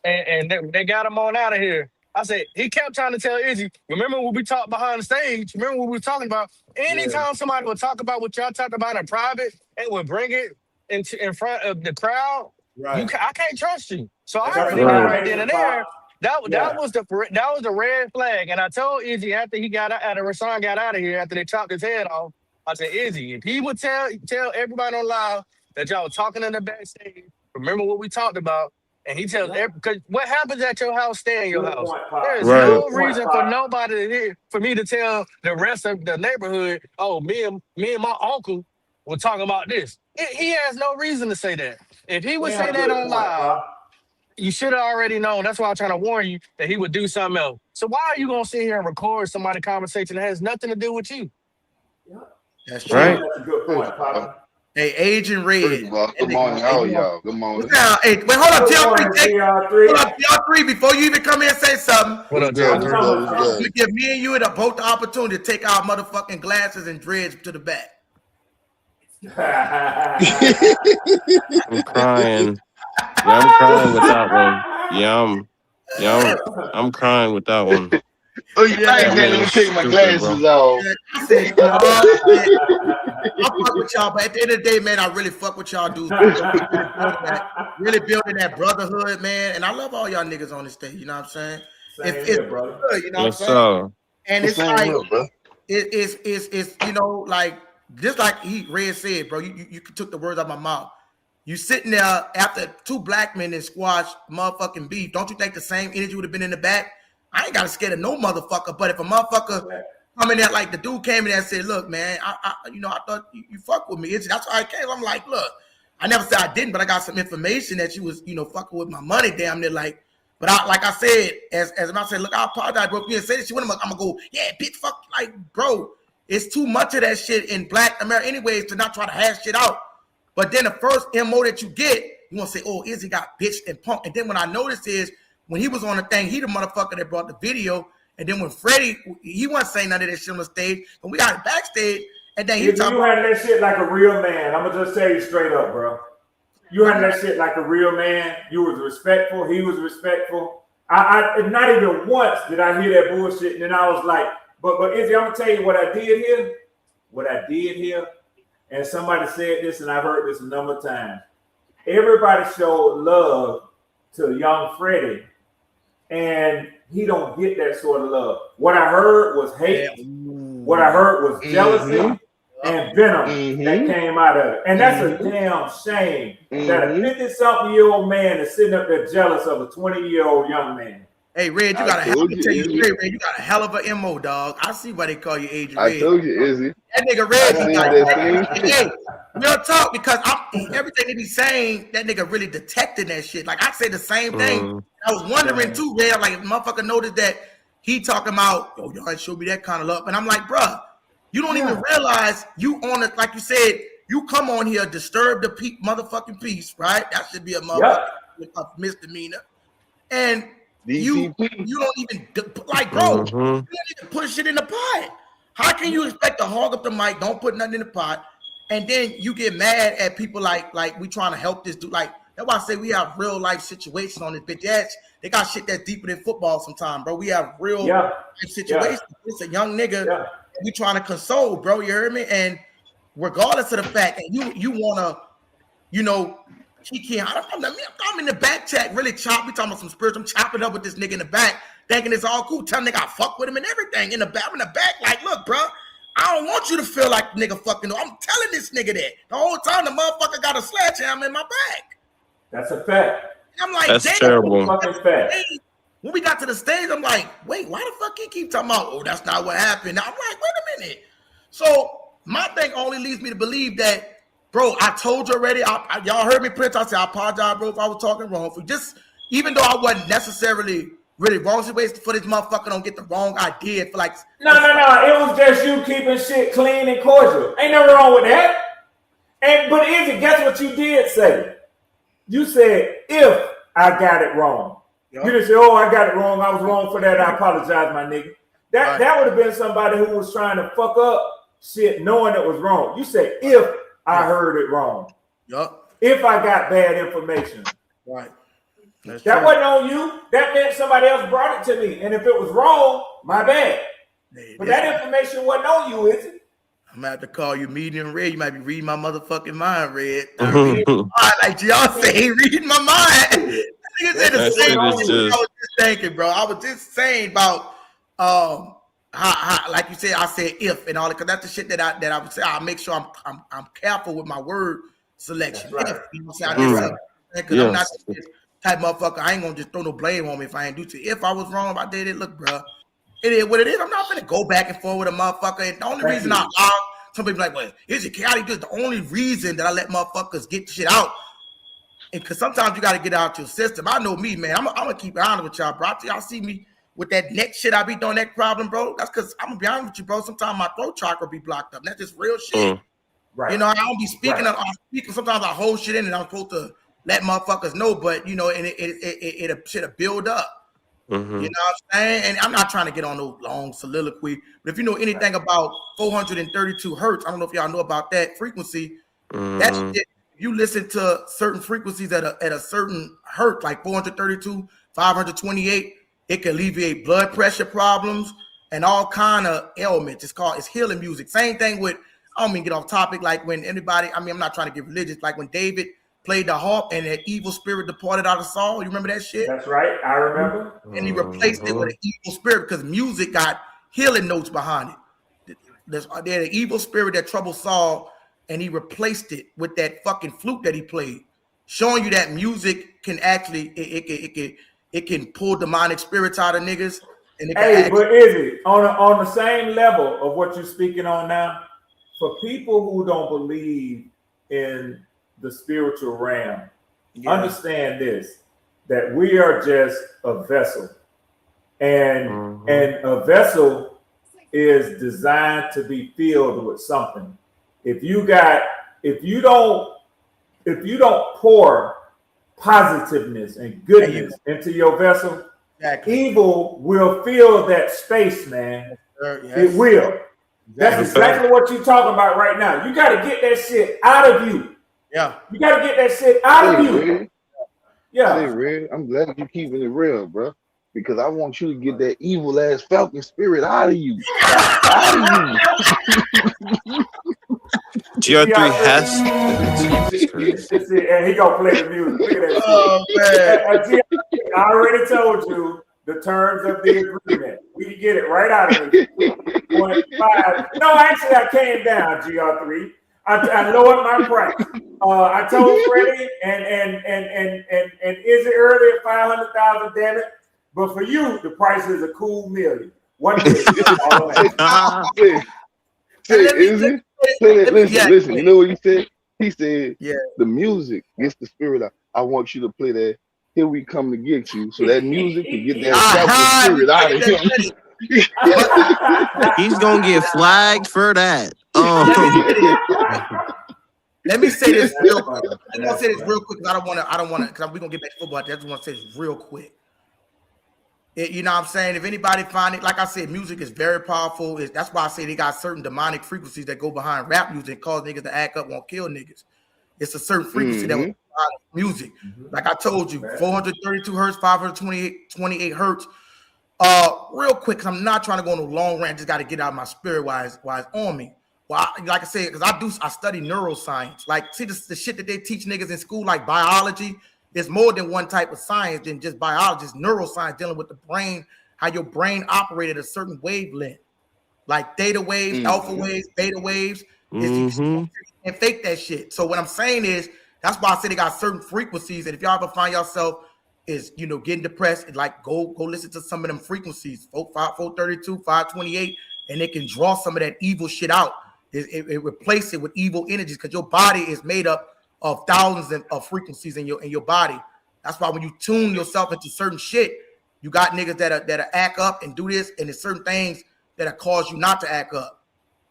head and they got him on out of here. I said, he kept trying to tell Izzy, remember when we talked behind the stage? Remember what we were talking about? Anytime somebody would talk about what y'all talked about in private and would bring it in front of the crowd, I can't trust you. So I already knew right then and there. That was the red flag. And I told Izzy after Rashawn got out of here, after they chopped his head off, I said, Izzy, if he would tell everybody on live that y'all were talking in the backstage, remember what we talked about, and he tells because what happens at your house, stay in your house. There's no reason for nobody for me to tell the rest of the neighborhood, oh, me and my uncle were talking about this. He has no reason to say that. If he would say that on live, you should have already known. That's why I'm trying to warn you that he would do something else. So why are you gonna sit here and record somebody's conversation that has nothing to do with you? That's true. Right. That's a good point, Papa. Hey, Agent Red. Good morning, y'all. Good morning. Hey, wait, hold up, TR3. Hold up, TR3. Before you even come in and say something, What up, TR3? We give me and you both the opportunity to take our motherfucking glasses and dreads to the back. I'm crying. Yeah, I'm crying with that one. I'm crying with that one. Oh, yeah, I ain't let me take my glasses off. I said, I fuck with y'all, but at the end of the day, man, I really fuck with y'all dudes. Really building that brotherhood, man. And I love all y'all niggas on this stage. You know what I'm saying? It's brother. good, you know what I'm saying? And it's like it's you know, like just like Red said, bro. You took the words out of my mouth. You sitting there after two black men and squash motherfucking beef. Don't you think the same energy would have been in the back? I ain't got to scared of no motherfucker. But if a motherfucker come in there like the dude came in there and said, "Look, man, I thought you fuck with me." That's why I came. I'm like, look, I never said I didn't, but I got some information that you was, fucking with my money. Damn near like. But like I said, as I said, look, I apologize, bro. If you didn't say this shit, I'm gonna go, yeah, bitch, fuck, like, bro. It's too much of that shit in Black America, anyways, to not try to hash shit out. But then the first MO that you get, you want to say, oh, Izzy got bitched and punked. And then what I noticed is when he was on the thing, he the motherfucker that brought the video. And then when Freddie, he wasn't saying none of that shit on the stage. And we got it backstage. And then he talking about that shit like a real man. I'm going to just tell you straight up, bro. You had that shit like a real man. You was respectful. He was respectful. I not even once did I hear that bullshit. And then I was like, but Izzy, I'm going to tell you what I did here. And somebody said this, and I've heard this a number of times. Everybody showed love to young Freddie, and he don't get that sort of love. What I heard was hate. What I heard was jealousy. and venom that came out of it. And that's a damn shame that a 50-something-year-old man is sitting up there jealous of a 20-year-old young man. Hey, Red, you got a hell of you got a hell of a MO, dog. I see why they call you Agent Red. I told you, Izzy. That nigga Red, hey, real talk, because everything they be saying, that nigga really detected that shit. Like I say the same thing. I was wondering too, Red, like if motherfucker noticed that he talking about, yo, y'all show me that kind of love. And I'm like, bruh, you don't even realize you on it, like you said, you come on here, disturb the motherfucking peace, right? That should be a motherfucking misdemeanor. And you don't even, like, bro, you don't even put shit in the pot. How can you expect to hog up the mic, don't put nothing in the pot, and then you get mad at people like we trying to help this dude? Like, that's why I say we have real life situations on this bitch ass. They got shit that's deeper than football sometimes, bro. We have real life situations. It's a young nigga we trying to console, bro. You heard me? And regardless of the fact that you wanna, you know, I'm in the back chat really chopping, talking about some spiritual. I'm chopping up with this nigga in the back, thinking it's all cool, telling nigga I fuck with him and everything. In the back, like, look, bro, I don't want you to feel like nigga fucking. I'm telling this nigga that the whole time the motherfucker got a sledgehammer in my back. That's a fact. I'm like, that's damn, terrible. When we got to the stage, I'm like, wait, why the fuck he keep talking about? Oh, that's not what happened. I'm like, wait a minute. So my thing only leads me to believe that, bro, I told you already. Y'all heard me, Prince. I said I apologize, bro, if I was talking wrong. For just, even though I wasn't necessarily really wrong, for this motherfucker don't get the wrong idea. For like, no. It was just you keeping shit clean and cordial. Ain't nothing wrong with that. But Izzy, guess what you did say? You said, if I got it wrong. Yep. You didn't say, oh, I got it wrong. I was wrong for that. I apologize, my nigga. That would have been somebody who was trying to fuck up shit knowing it was wrong. You said, if I heard it wrong. Yup. If I got bad information. Right. That wasn't on you. That meant somebody else brought it to me. And if it was wrong, my bad. But that information wasn't on you, is it? I'm gonna have to call you medium red. You might be reading my motherfucking mind, Red. Like y'all say, reading my mind. Nigga said the same thing. I was just thinking, bro. I was just saying about how like you said, I said if and all that, because that's the shit that I would say. I'll make sure I'm careful with my word selection. Right. If, you know what I'm saying? Because I'm not this type motherfucker. I ain't gonna just throw no blame on me if I ain't do to. If I was wrong about that, look, bro. It is what it is. I'm not gonna go back and forth with a motherfucker. And the only reason I allow some people like, well, is it chaotic? Just the only reason that I let motherfuckers get the shit out. And because sometimes you got to get out your system. I know me, man. I'm gonna keep it honest with y'all, bro. Y'all see me with that neck shit I be doing, that problem, bro. That's because I'm gonna be honest with you, bro. Sometimes my throat chakra be blocked up. That's just real shit. Right. You know, I don't be speaking. I'm speaking. Sometimes I hold shit in, and I'm supposed to let motherfuckers know. But you know, and it should build up. You know what I'm saying? And I'm not trying to get on no long soliloquy, but if you know anything about 432 hertz, I don't know if y'all know about that frequency. That's it. You listen to certain frequencies at a certain hertz, like 432, 528, it can alleviate blood pressure problems and all kind of ailments. It's healing music. Same thing with, I don't mean get off topic, like when anybody, I mean, I'm not trying to get religious, like when David played the harp and that evil spirit departed out of Saul. You remember that shit? That's right. I remember. And he replaced it with an evil spirit because music got healing notes behind it. There's an evil spirit that troubled Saul, and he replaced it with that fucking flute that he played, showing you that music can actually it can pull demonic spirits out of niggas. And but is it on the same level of what you're speaking on now? For people who don't believe in the spiritual realm, understand this, that we are just a vessel, and a vessel is designed to be filled with something. If you don't pour positiveness and goodness into your vessel, evil will fill that space, man. It will. That's exactly what you're talking about right now. You got to get that shit out of you. Yeah. You got to get that shit out of you. Red. Yeah. Hey, Red, I'm glad you keeping it real, bro. Because I want you to get that evil ass Falcon spirit out of you. GR3 has. And he gonna play the music. Look at that. Oh man! I already told you the terms of the agreement. We can get it right out of me. 0.5. No, actually, I came down, GR3. I lowered my price. I told Freddie and Izzy earlier 500,000, damn it. But for you, the price is a cool $1 million. $1 million. Say, Izzy. Listen. You know what he said? He said, the music gets the spirit out. I want you to play that. Here we come to get you. So that music can get that selfish spirit out of him. He's gonna get flagged for that. Let me say this real quick. I'm gonna say this real quick because I don't wanna because we're gonna get back to football. I just want to say this real quick. You know what I'm saying? If anybody find it, like I said, music is very powerful. That's why I say they got certain demonic frequencies that go behind rap music, cause niggas to act up, won't kill niggas. It's a certain frequency that will behind music. Like I told you, 432 hertz, 528 hertz. Real quick, because I'm not trying to go on a long rant, just got to get out of my spirit while it's on me. Well, like I said, because I study neuroscience. Like, see the shit that they teach niggas in school, like biology. There's more than one type of science than just biology. It's neuroscience dealing with the brain, how your brain operated at a certain wavelength, like theta waves, alpha waves, beta waves. You can't fake that shit. So what I'm saying is, that's why I say they got certain frequencies, and if y'all ever find yourself getting depressed, like go listen to some of them frequencies, 432, 528, and it can draw some of that evil shit out. It replace it with evil energies because your body is made up of thousands of frequencies in your body. That's why when you tune yourself into certain shit, you got niggas that act up and do this, and there's certain things that cause you not to act up.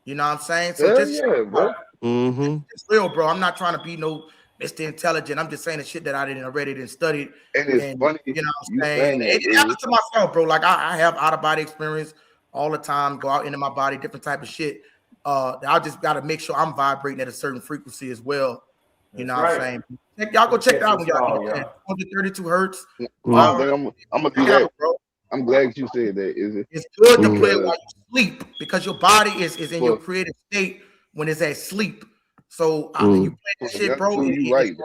You know what I'm saying? So bro. It's real, bro. I'm not trying to be no Mr. Intelligent. I'm just saying the shit that I didn't read and studied. And it's funny, you know what I'm saying? It happens to myself, bro. Like I have out of body experience all the time. Go out into my body, different type of shit. I just got to make sure I'm vibrating at a certain frequency as well. You know what I'm saying? Y'all go check that out when y'all get 132 hertz. I'm gonna do that, bro. I'm glad you said that. It's good to play while you sleep because your body is in your creative state when it's at sleep. So you play that shit, bro. You right.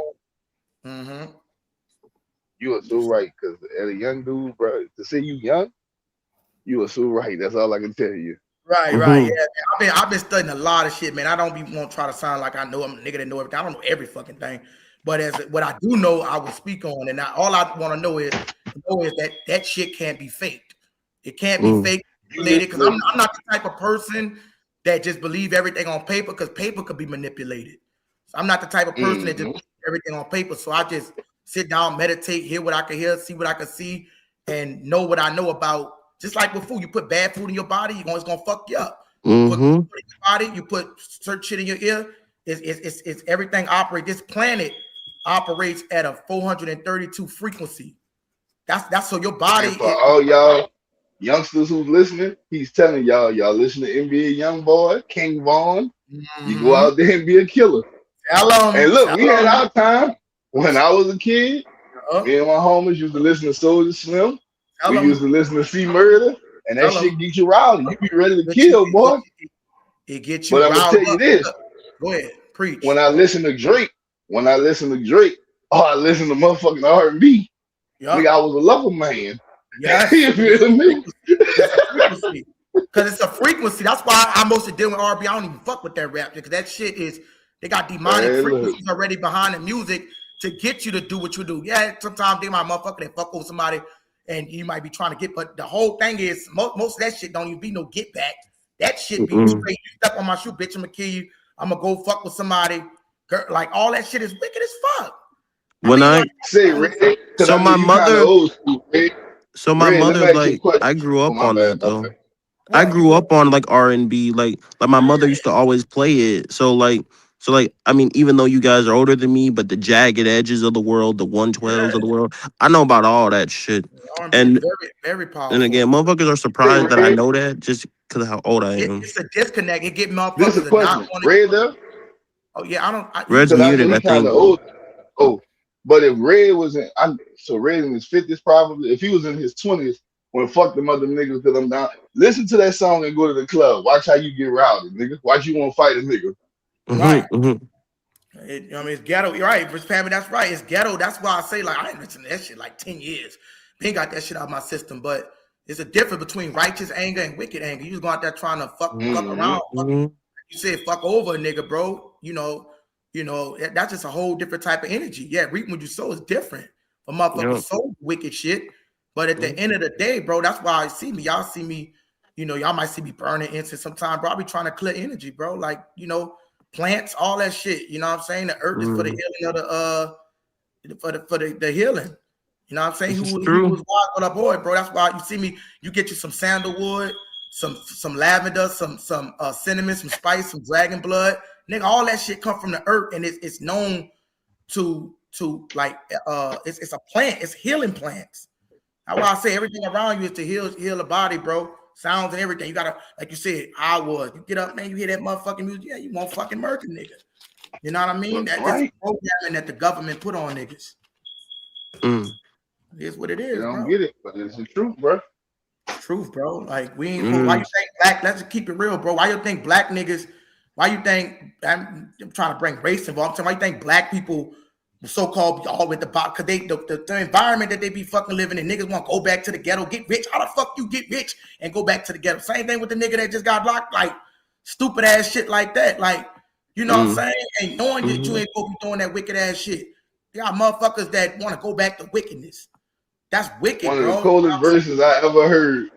You are so right because as a young dude, bro, to say you young, you are so right. That's all I can tell you. Right. Yeah, man. I've been studying a lot of shit, man. I don't want to try to sound like I know I'm a nigga that know everything. I don't know every fucking thing. But what I do know, I will speak on. And all I want to know is that shit can't be faked. It can't be faked because I'm not the type of person that just believe everything on paper because paper could be manipulated. So I'm not the type of person that just believe everything on paper. So I just sit down, meditate, hear what I can hear, see what I can see, and know what I know about. Just like with food, you put bad food in your body, it's gonna fuck you up. You put food in your body, you put certain shit in your ear. It's everything operates. This planet operates at a 432 frequency. That's so your body. And for all y'all youngsters who's listening, he's telling y'all listen to NBA YoungBoy, King Vaughn. You go out there and be a killer. And look, we had our time when I was a kid. Me and my homies used to listen to Soulja Slim. We used to listen to C Murder, and that shit get you rowdy. You be ready to kill, boy. It gets you. But I'm gonna tell you this. Go ahead, preach. When I listen to Drake, I listen to motherfucking R&B. Nigga, I was a lover man. Yeah, you feel me? Because it's a frequency. That's why I mostly deal with R&B. I don't even fuck with that rap because that shit they got demonic frequencies already behind the music to get you to do what you do. Yeah, sometimes they might motherfucker that fuck over somebody. And you might be trying to get, but the whole thing is most of that shit don't even be no get back. That shit be straight. You step on my shoe, bitch, I'm gonna kill you. I'm gonna go fuck with somebody. Like all that shit is wicked as fuck. My mother, like, I grew up on that though. I grew up on like R&B, like my mother used to always play it. So I mean, even though you guys are older than me, but the Jagged Edges of the world, the 112s of the world, I know about all that shit. And very, very powerful. And again, motherfuckers are surprised that I know that just because of how old I am. It's a disconnect. It get motherfuckers to not want Red there? Oh yeah, Red's muted, I think. Old. Oh, but if Red was Red in his 50s probably, if he was in his 20s, when fuck them other niggas till I'm down, listen to that song and go to the club. Watch how you get rowdy, nigga. Watch you want to fight a nigga. Right. It's ghetto. You're right, Family. That's right. It's ghetto. That's why I say, like, I ain't listened to that shit like 10 years. Been got that shit out of my system, but there's a difference between righteous anger and wicked anger. You just go out there trying to fuck around. You said fuck over a nigga, bro. You know, that's just a whole different type of energy. Yeah, reaping what you sow is different. A motherfucker sow wicked shit. But at the end of the day, bro, that's why I see me. Y'all see me, you know, y'all might see me burning incense sometimes, bro. I be trying to clear energy, bro. Like, you know, plants, all that shit. You know what I'm saying? The earth is for the healing of the healing. You know what I'm saying? He was wild on a boy, bro. That's why you see me. You get you some sandalwood, some lavender, some cinnamon, some spice, some dragon blood. Nigga, all that shit come from the earth, and it's known to like it's a plant. It's healing plants. That's why I say everything around you is to heal the body, bro. Sounds and everything. You gotta, like you said, you get up, man. You hear that motherfucking music, yeah, you won't fucking murder niggas. You know what I mean? That's programming that the government put on niggas. It is what it is, bro. I don't bro. get it, but it's the truth, bro. Truth, bro. Like we ain't. Why you think black? Let's just keep it real, bro. Why you think black niggas? Why you think I'm trying to bring race involved? Why you think black people, so-called, all with the box? Because the environment that they be fucking living in, niggas want to go back to the ghetto, get rich. How the fuck you get rich and go back to the ghetto? Same thing with the nigga that just got blocked, like stupid ass shit like that. Like, you know what I'm saying? And knowing that you ain't gonna be doing that wicked ass shit. There are motherfuckers that want to go back to wickedness. That's wicked, One bro. of the coldest verses I ever heard,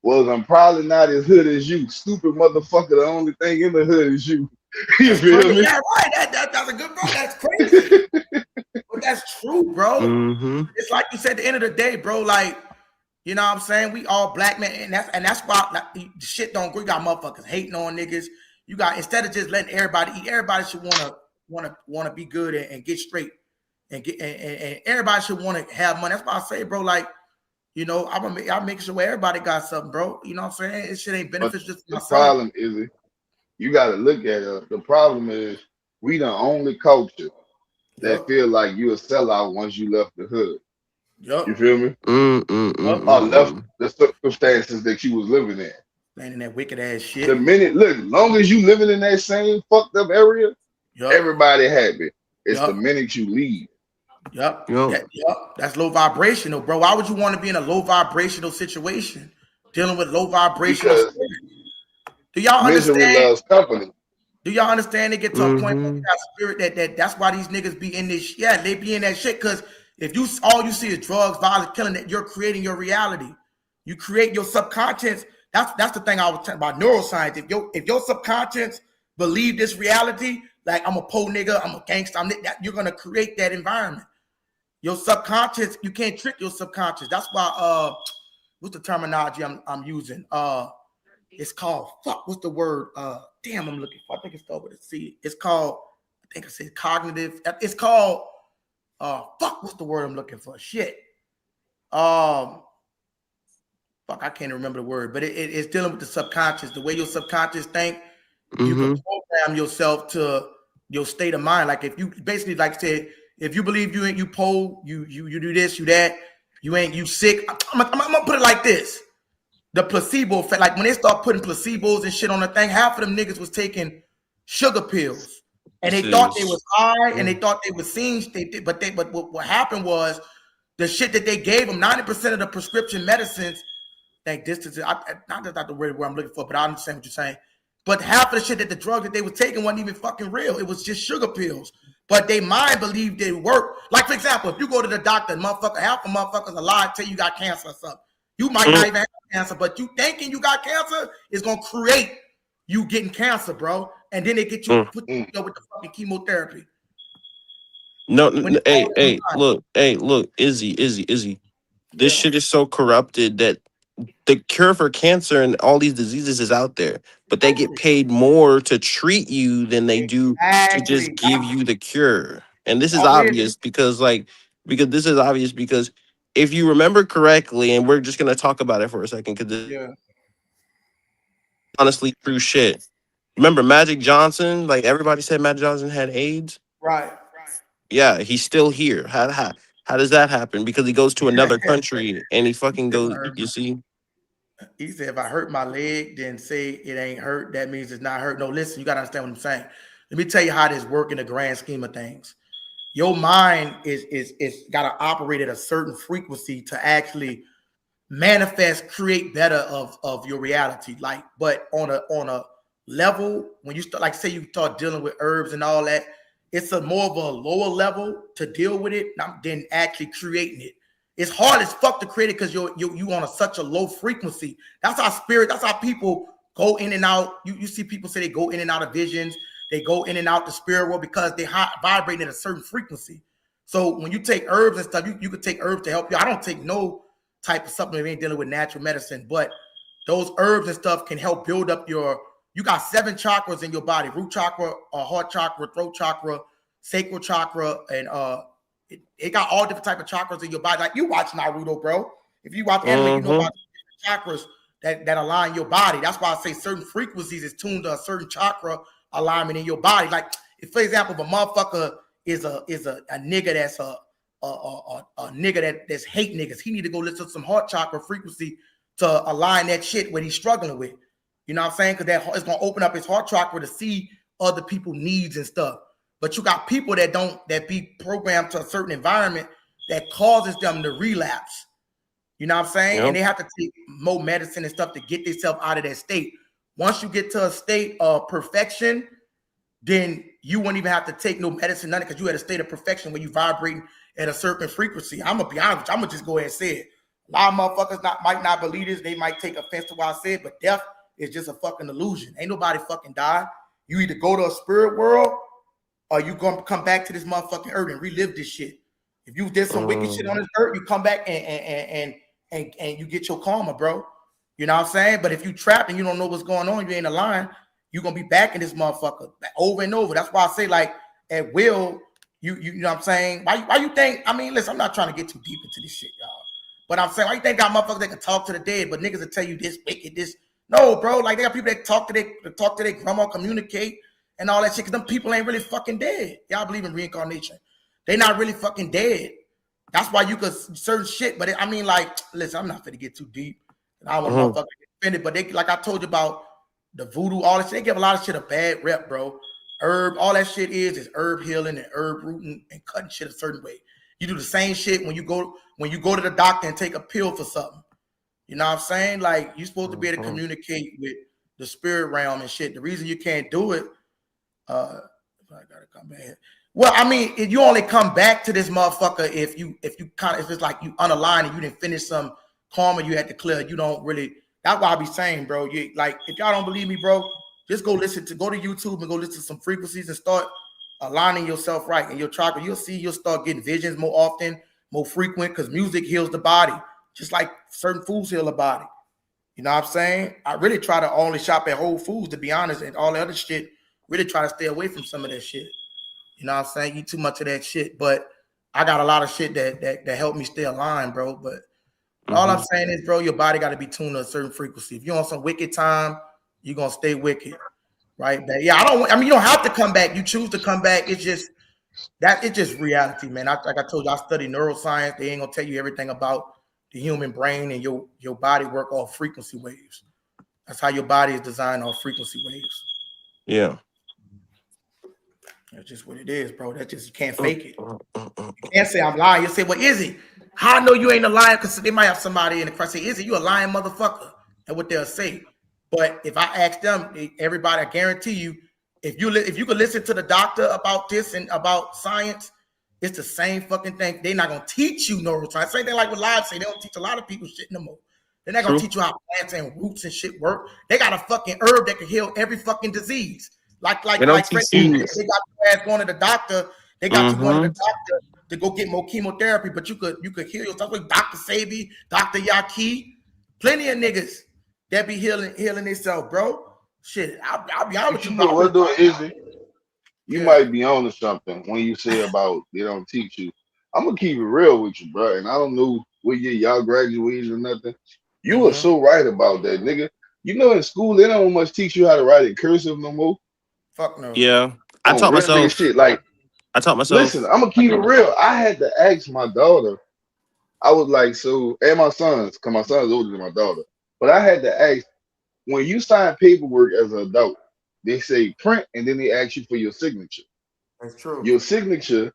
was I'm probably not as hood as you. Stupid motherfucker, the only thing in the hood is you. You feel me? Yeah, right. That's a good bro. That's crazy. But that's true, bro. It's like you said, at the end of the day, bro, like, you know what I'm saying? We all black men, and that's why like, the shit don't go. You got motherfuckers hating on niggas. You got, instead of just letting everybody eat, everybody should wanna be good and get straight. And everybody should want to have money. That's why I say, bro, like, you know, I'm making sure everybody got something, bro. You know what I'm saying? It shit ain't beneficial. The problem is, you got to look at it. The problem is, we the only culture that feel like you a sellout once you left the hood. You feel me? Or left the circumstances that you was living in. Playing in that wicked ass shit. The minute, look, as long as you living in that same fucked up area, everybody happy. It's the minute you leave. That's low vibrational, bro. Why would you want to be in a low vibrational situation, dealing with low vibrational spirit? Do y'all understand? Loves company. Do y'all understand? They get to a point where you got spirit that's why these niggas be in this. Yeah, they be in that shit because if you all you see is drugs, violence, killing, that you're creating your reality. You create your subconscious. That's the thing I was talking about neuroscience. If your subconscious believe this reality, like I'm a po nigga, I'm a gangster, you're gonna create that environment. Your subconscious, you can't trick your subconscious. That's why what's the terminology I'm using? It's called what's the word? Damn, I'm looking for. I think it's over to see. It's called, I think I said cognitive. It's called what's the word I'm looking for? Shit. I can't remember the word, but it's dealing with the subconscious, the way your subconscious think. You can program yourself to your state of mind. Like if you basically, like I said, if you believe you pole, you do this, you that, you sick. I'm gonna put it like this: the placebo effect. Like when they start putting placebos and shit on the thing, half of them niggas was taking sugar pills, and they thought they was high, and they thought they was seeing. But what happened was the shit that they gave them. 90% of the prescription medicines. Like this is not the word I'm looking for, but I understand what you're saying. But half of the shit that the drug that they were taking wasn't even fucking real. It was just sugar pills. But they mind believed they work. Like, for example, if you go to the doctor, half of motherfuckers are lying, tell you got cancer or something. You might not even have cancer, but you thinking you got cancer is going to create you getting cancer, bro. And then they get you put with the fucking chemotherapy. Hey, look, Izzy. This shit is so corrupted that the cure for cancer and all these diseases is out there, but they get paid more to treat you than they do to just give you the cure. And this is obvious because if you remember correctly, and we're just gonna talk about it for a second because honestly true shit. Remember Magic Johnson? Like everybody said Magic Johnson had AIDS. Right. Yeah, he's still here. How does that happen? Because he goes to another country and he fucking goes. You see. He said, if I hurt my leg, then say it ain't hurt. That means it's not hurt. No, listen, you got to understand what I'm saying. Let me tell you how this works in the grand scheme of things. your mind is got to operate at a certain frequency to actually manifest, create better of your reality. Like, but on a level, when you start, like, say you start dealing with herbs and all that, it's a more of a lower level to deal with it than actually creating it. It's hard as fuck to create it because you on such a low frequency. That's how people go in and out. You see people say they go in and out of visions, they go in and out the spirit world because they vibrate at a certain frequency. So when you take herbs and stuff, you could take herbs to help you. I don't take no type of supplement. We ain't dealing with natural medicine, but those herbs and stuff can help build up you got 7 chakras in your body: root chakra, heart chakra, throat chakra, sacral chakra, and it got all different type of chakras in your body. Like, you watch Naruto, bro. If you watch anime, you know about chakras that align your body. That's why I say certain frequencies is tuned to a certain chakra alignment in your body. Like, if, for example, if a motherfucker is a nigga that's a nigga that's hate niggas, he need to go listen to some heart chakra frequency to align that shit what he's struggling with. You know what I'm saying? Because that it's gonna open up his heart chakra to see other people's needs and stuff. But you got people that be programmed to a certain environment that causes them to relapse. You know what I'm saying? Yep. And they have to take more medicine and stuff to get themselves out of that state. Once you get to a state of perfection, then you won't even have to take no medicine, nothing, because you at a state of perfection where you vibrating at a certain frequency. I'm gonna be honest with you. I'm gonna just go ahead and say it. A lot of motherfuckers might not believe this. They might take offense to what I said, but death is just a fucking illusion. Ain't nobody fucking die. You either go to a spirit world or you gonna come back to this motherfucking earth and relive this shit. If you did some wicked shit on this earth, you come back and you get your karma, bro. You know what I'm saying? But if you trapped and you don't know what's going on, you ain't aligned, you're gonna be back in this motherfucker over and over. That's why I say, like, at will, you know what I'm saying? Why you think? I mean, listen, I'm not trying to get too deep into this shit, y'all. But I'm saying, why you think got motherfuckers that can talk to the dead, but niggas will tell you this wicked, this? No, bro. Like, they got people that talk to their grandma, communicate, and all that shit. Cause them people ain't really fucking dead. Y'all believe in reincarnation? They not really fucking dead. That's why you could certain shit. But I mean, like, listen, I'm not gonna get too deep. I don't want motherfuckers to get offended. But they, like I told you about the voodoo, all that shit, they give a lot of shit a bad rep, bro. Herb, all that shit is herb healing and herb rooting and cutting shit a certain way. You do the same shit when you go to the doctor and take a pill for something. You know what I'm saying? Like, you're supposed to be able to communicate with the spirit realm and shit. The reason you can't do it, I gotta come back. Well, I mean, if you only come back to this motherfucker if it's like you unaligned and you didn't finish some karma you had to clear. You don't really. That's why I be saying, bro. You, like, if y'all don't believe me, bro, just go to YouTube and go listen to some frequencies and start aligning yourself right in your chakra. You'll start getting visions more often, more frequent, because music heals the body, just like certain foods heal the body. You know what I'm saying? I really try to only shop at Whole Foods, to be honest, and all the other shit. Really try to stay away from some of that shit. You know what I'm saying? Eat too much of that shit. But I got a lot of shit that helped me stay aligned, bro. But all I'm saying is, bro, your body got to be tuned to a certain frequency. If you're on some wicked time, you're gonna stay wicked, right? But yeah, I mean, you don't have to come back. You choose to come back. It's just reality, man. Like I told you, I study neuroscience. They ain't gonna tell you everything about the human brain and your body work off frequency waves. That's how your body is designed, off frequency waves. Yeah. That's just what it is, bro. That's just, you can't fake it. You can't say I'm lying. You say, well, Izzy, how I know you ain't a liar? Because they might have somebody in the crowd say, Izzy, you a lying motherfucker. That's what they'll say. But if I ask them, everybody, I guarantee you, if you could listen to the doctor about this and about science, it's the same fucking thing. They're not gonna teach you neuroscience. Same thing like with live say, they don't teach a lot of people shit no more. They're not gonna teach you how plants and roots and shit work. They got a fucking herb that can heal every fucking disease. Like they got your ass going to the doctor. They got you going to the doctor to go get more chemotherapy, but you could heal yourself with Dr. Sabi, Dr. Yaki, plenty of niggas that be healing themselves, bro. Shit, I'll be honest with you. Know what though, Izzy? You might be on to something when you say about they don't teach you. I'm gonna keep it real with you, bro. And I don't know what year y'all graduated or nothing. You are so right about that, nigga. You know, in school they don't much teach you how to write in cursive no more. Fuck no. Yeah, I taught myself. Shit. Like, I taught myself. Listen, I'm gonna keep it real. I had to ask my daughter. I was like, so, and my sons, because my son's older than my daughter. But I had to ask, when you sign paperwork as an adult, they say print, and then they ask you for your signature. That's true. Your signature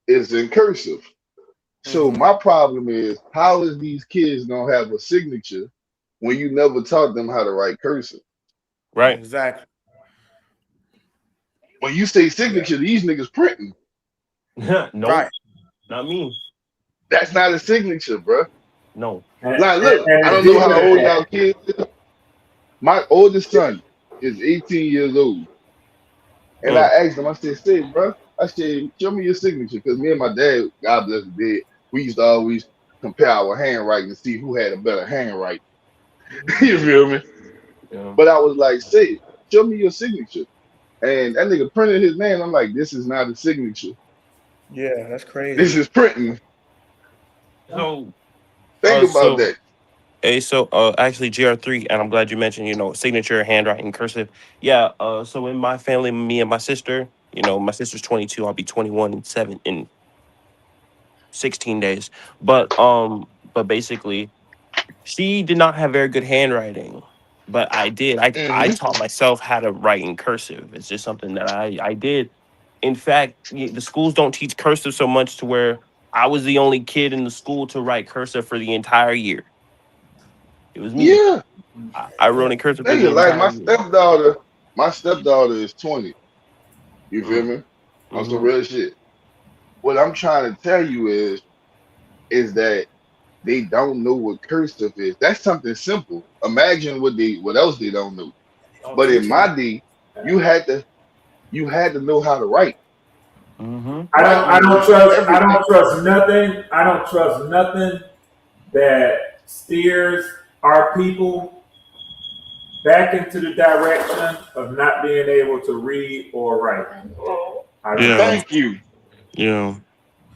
is in cursive. So my problem is, how is these kids gonna have a signature when you never taught them how to write cursive? Right. Exactly. When you say signature, these niggas printing. No, Right. not me. That's not a signature, bro. No. Like, look, I don't know how old y'all kids is. My oldest son is 18 years old. And I asked him, I said, say, bro, I said, show me your signature. Because me and my dad, God bless his dead, we used to always compare our handwriting to see who had a better handwriting. You feel me? Yeah. But I was like, say, show me your signature. And that nigga printed his name. I'm like, this is not a signature. Yeah, that's crazy. This is printing. So Think about that. Hey, so actually GR3, and I'm glad you mentioned, you know, signature, handwriting, cursive. Yeah, so in my family, me and my sister, you know, my sister's 22, I'll be 21 in 16 days. But basically she did not have very good handwriting. But I did. I taught myself how to write in cursive. It's just something that I did. In fact, the schools don't teach cursive so much to where I was the only kid in the school to write cursive for the entire year. It was me. Yeah. I wrote in cursive for the Nigga, like entire year. my stepdaughter is 20. You feel me? On some Mm-hmm. real shit. What I'm trying to tell you is that they don't know what cursive is. That's something simple. Imagine what else they don't know. But in my day, you had to know how to write. Mm-hmm. I don't Everything. trust nothing. I don't trust nothing that steers our people back into the direction of not being able to read or write. Yeah. Thank you. Yeah.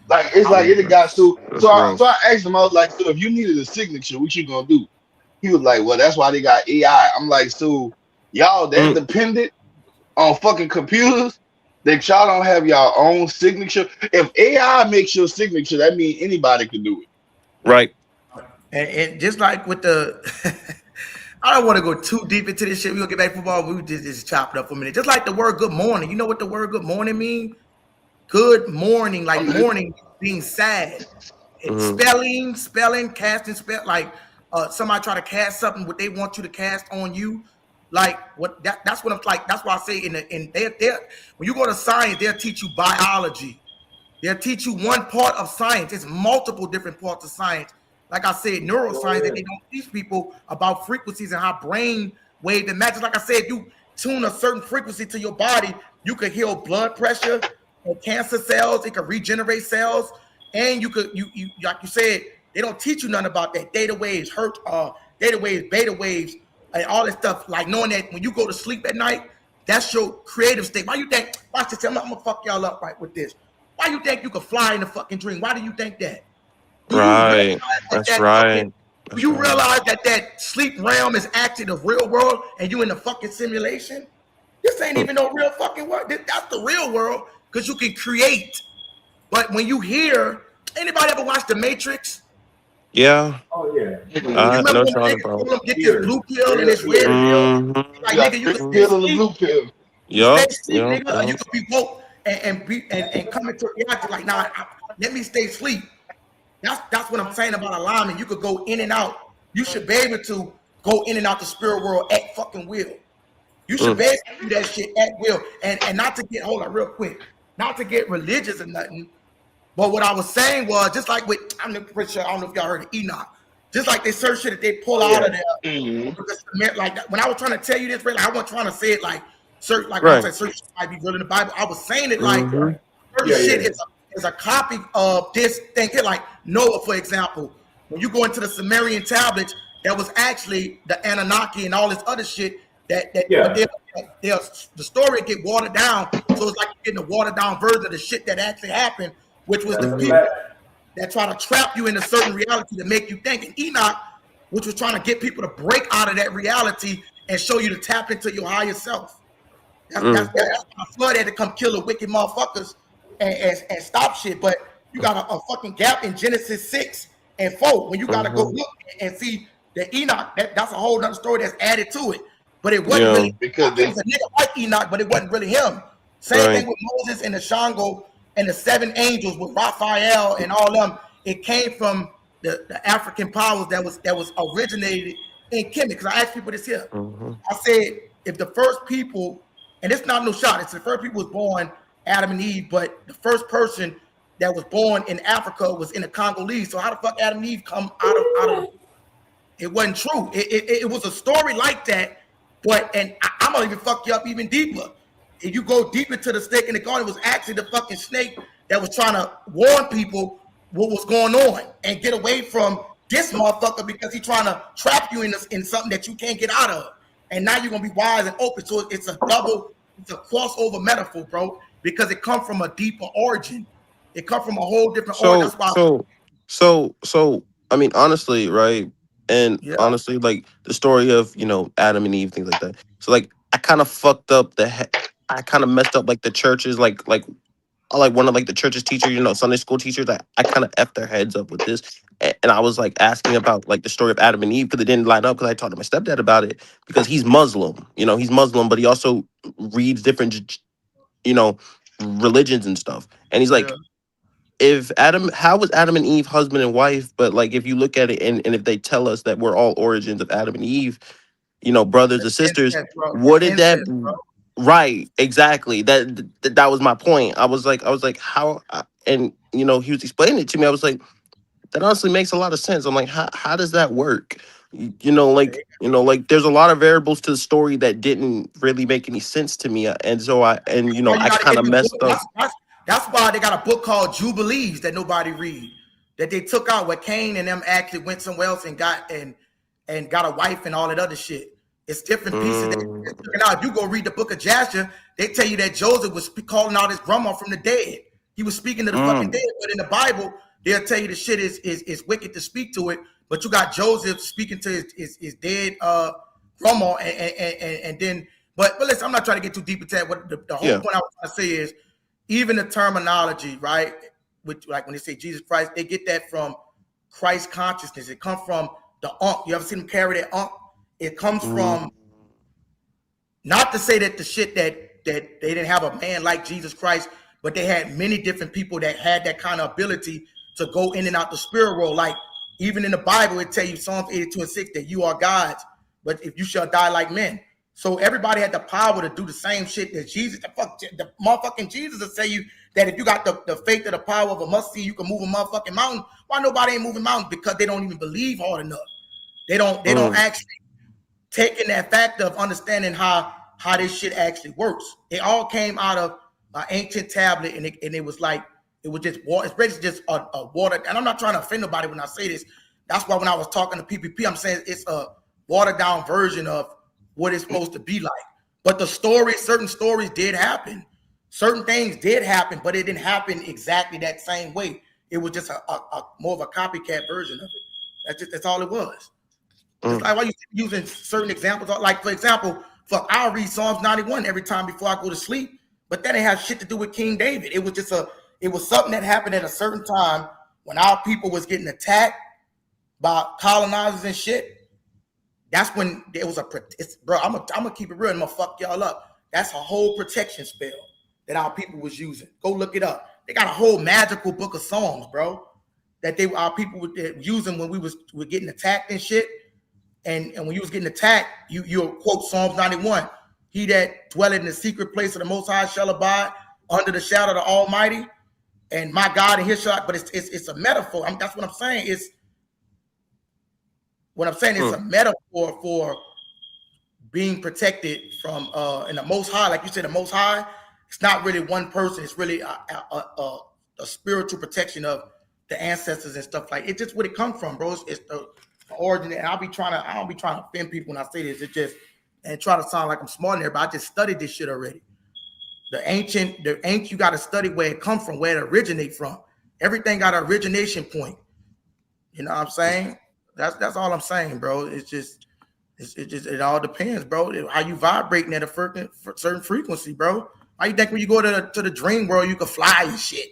Like it's like it got so That's so I, rough. so I asked him, I was like, so if you needed a signature, what you gonna do? He was like, well, that's why they got AI. I'm like, so y'all that dependent on fucking computers that y'all don't have your own signature. If AI makes your signature, that means anybody can do it. Right. And just like with the, I don't want to go too deep into this shit. We're gonna get back to football. We just chop it up for a minute. Just like the word "good morning." You know what the word "good morning" mean? Good morning, like morning being sad. Spelling, casting spell. Like somebody try to cast something, what they want you to cast on you. Like what that's what I'm like. That's why I say in when you go to science, they'll teach you biology. They'll teach you one part of science. It's multiple different parts of science. Like I said, neuroscience, that they don't teach people about frequencies and how brain wave and matches. Like I said, you tune a certain frequency to your body, you could heal blood pressure and cancer cells. It could regenerate cells, and you could you like you said, they don't teach you nothing about that. Theta waves, theta waves, beta waves, and all that stuff. Like knowing that when you go to sleep at night, that's your creative state. Why you think? Watch this. I'm gonna fuck y'all up right with this. Why you think you could fly in a fucking dream? Why do you think that? Do you Right. That's right. Do you realize that sleep realm is actually the real world and you in the fucking simulation? This ain't even no real fucking world. That's the real world because you can create. But when you hear, anybody ever watch The Matrix? Yeah. Oh yeah. You remember No when talking niggas about. told them get this blue pill and this red pill? Mm-hmm. Like nigga, you can stay Pill and the asleep. blue pill. You stay Yup. asleep, nigga, or you could be woke and come into reality. Like, nah, let me stay asleep. That's what I'm saying about alignment. You could go in and out. You should be able to go in and out the spirit world at fucking will. You should be able to do that shit at will. And not to get, hold on real quick, not to get religious or nothing. But what I was saying was, just like with, I'm pretty sure, I don't know if y'all heard of Enoch. Just like they certain shit that they pull out of there. Like that, when I was trying to tell you this, really, I wasn't trying to say it like certain, like when I said certain shit might be real in the Bible. I was saying it like certain shit is a copy of this thing. Like Noah, for example, when you go into the Sumerian tablets, that was actually the Anunnaki and all this other shit but the story get watered down. So it's like you're getting a watered down version of the shit that actually happened, which was the people that try to trap you in a certain reality to make you think. And Enoch, which was trying to get people to break out of that reality and show you to tap into your higher self. That's why flood had to come kill the wicked motherfuckers and stop shit. But you got a fucking gap in Genesis 6 and 4 when you got to go look and see that Enoch. That's a whole other story that's added to it. But it wasn't really, because it was a nigga like Enoch, but it wasn't really him. Same thing with Moses and the Shango and the 7 angels with Raphael and all them, it came from the African powers that was originated in Kemet. Because I asked people this here. I said, if the first people, and it's not no shot, it's the first people was born Adam and Eve, but the first person that was born in Africa was in the Congolese. So how the fuck Adam and Eve come out of it? Wasn't true. It was a story like that, but I'm gonna even fuck you up even deeper. If you go deep into the snake in the garden, it was actually the fucking snake that was trying to warn people what was going on and get away from this motherfucker because he's trying to trap you in something that you can't get out of. And now you're gonna be wise and open. So it's a crossover metaphor, bro, because it comes from a deeper origin. It comes from a whole different origin. That's why So I mean, honestly, right? And honestly, like the story of, Adam and Eve, things like that. So like I kind of fucked up I kind of messed up like the churches, like one of like the church's teacher, Sunday school teachers. I kind of effed their heads up with this. And I was like asking about like the story of Adam and Eve because it didn't line up because I talked to my stepdad about it because he's Muslim. He's Muslim, but he also reads different, religions and stuff. And he's like, how was Adam and Eve husband and wife? But like, if you look at it and if they tell us that we're all origins of Adam and Eve, brothers and sisters, what did that? Right, exactly. That was my point. I was like, how? And he was explaining it to me. I was like, that honestly makes a lot of sense. I'm like, how does that work? Like there's a lot of variables to the story that didn't really make any sense to me. And so I kind of messed up. That's why they got a book called Jubilees that nobody read, that they took out where Cain and them actually went somewhere else and got a wife and all that other shit. It's different pieces. Now, if you go read the book of Jasher, they tell you that Joseph was calling out his grandma from the dead. He was speaking to the fucking dead. But in the Bible, they'll tell you the shit is wicked to speak to it. But you got Joseph speaking to his dead grandma, and then. But listen, I'm not trying to get too deep into that. What the whole point I was trying to say is, even the terminology, right? Which, like when they say Jesus Christ, they get that from Christ consciousness. It comes from the Ankh. You ever seen them carry that Ankh? It comes from, not to say that the shit that they didn't have a man like Jesus Christ, but they had many different people that had that kind of ability to go in and out the spirit world. Like even in the Bible, it tell you Psalms 82:6 that you are gods, but if you shall die like men. So everybody had the power to do the same shit that Jesus. The motherfucking Jesus will say you that if you got the faith of the power of a mustard seed, you can move a motherfucking mountain. Why nobody ain't moving mountains? Because they don't even believe hard enough. They don't actually take in that factor of understanding how this shit actually works. It all came out of an ancient tablet, and it was like it was just water. It's basically just a water. And I'm not trying to offend nobody when I say this. That's why when I was talking to PPP, I'm saying it's a watered down version of what it's supposed to be like. But certain stories did happen. Certain things did happen, but it didn't happen exactly that same way. It was just a more of a copycat version of it. That's all it was. It's like why you using certain examples. Like for example, I'll read Psalms 91 every time before I go to sleep, but that didn't have shit to do with King David. It was just it was something that happened at a certain time when our people was getting attacked by colonizers and shit. That's when there was bro. I'm gonna keep it real and I'm gonna fuck y'all up. That's a whole protection spell that our people was using. Go look it up. They got a whole magical book of songs, bro, that our people were using when we were getting attacked and shit. And when you was getting attacked, you quote Psalms 91. He that dwelleth in the secret place of the Most High shall abide under the shadow of the Almighty. And my God, and his shall. But it's a metaphor. That's what I'm saying. It's a metaphor for being protected from in the Most High. Like you said, the Most High. It's not really one person. It's really a spiritual protection of the ancestors and stuff like. It's just where it comes from, bro. It's the origin. And I don't be trying to offend people when I say this. It just and try to sound like I'm smart in there, but I just studied this shit already. The ancient, you got to study where it come from, where it originate from. Everything got an origination point. You know what I'm saying? That's all I'm saying, bro. It all depends, bro. How you vibrating at a certain frequency, bro. Why you think when you go to the dream world, you can fly and shit,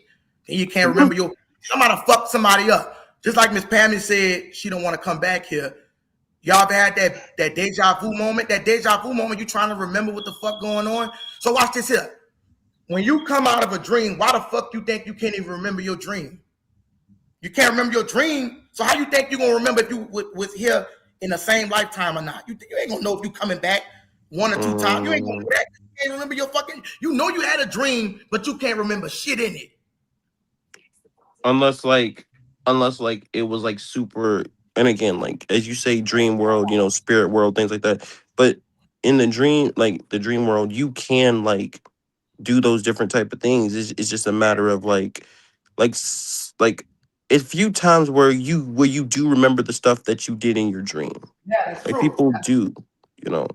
and you can't remember somebody fucked somebody up. Just like Miss Pammy said, she don't want to come back here. Y'all ever had that deja vu moment? That deja vu moment, you trying to remember what the fuck going on? So watch this here. when you come out of a dream, why the fuck you think you can't even remember your dream? You can't remember your dream, so how you think you're gonna remember if you was here in the same lifetime or not? You ain't gonna know if you coming back 1 or 2 times. You ain't gonna know that. You can't remember your fucking. You know you had a dream, but you can't remember shit in it. Unless it was like super, and again, like as you say, dream world, you know, spirit world, things like that. But in the dream, like the dream world, you can like do those different type of things. It's just a matter of like a few times where you do remember the stuff that you did in your dream. Yeah, that's Like true. people do, you know,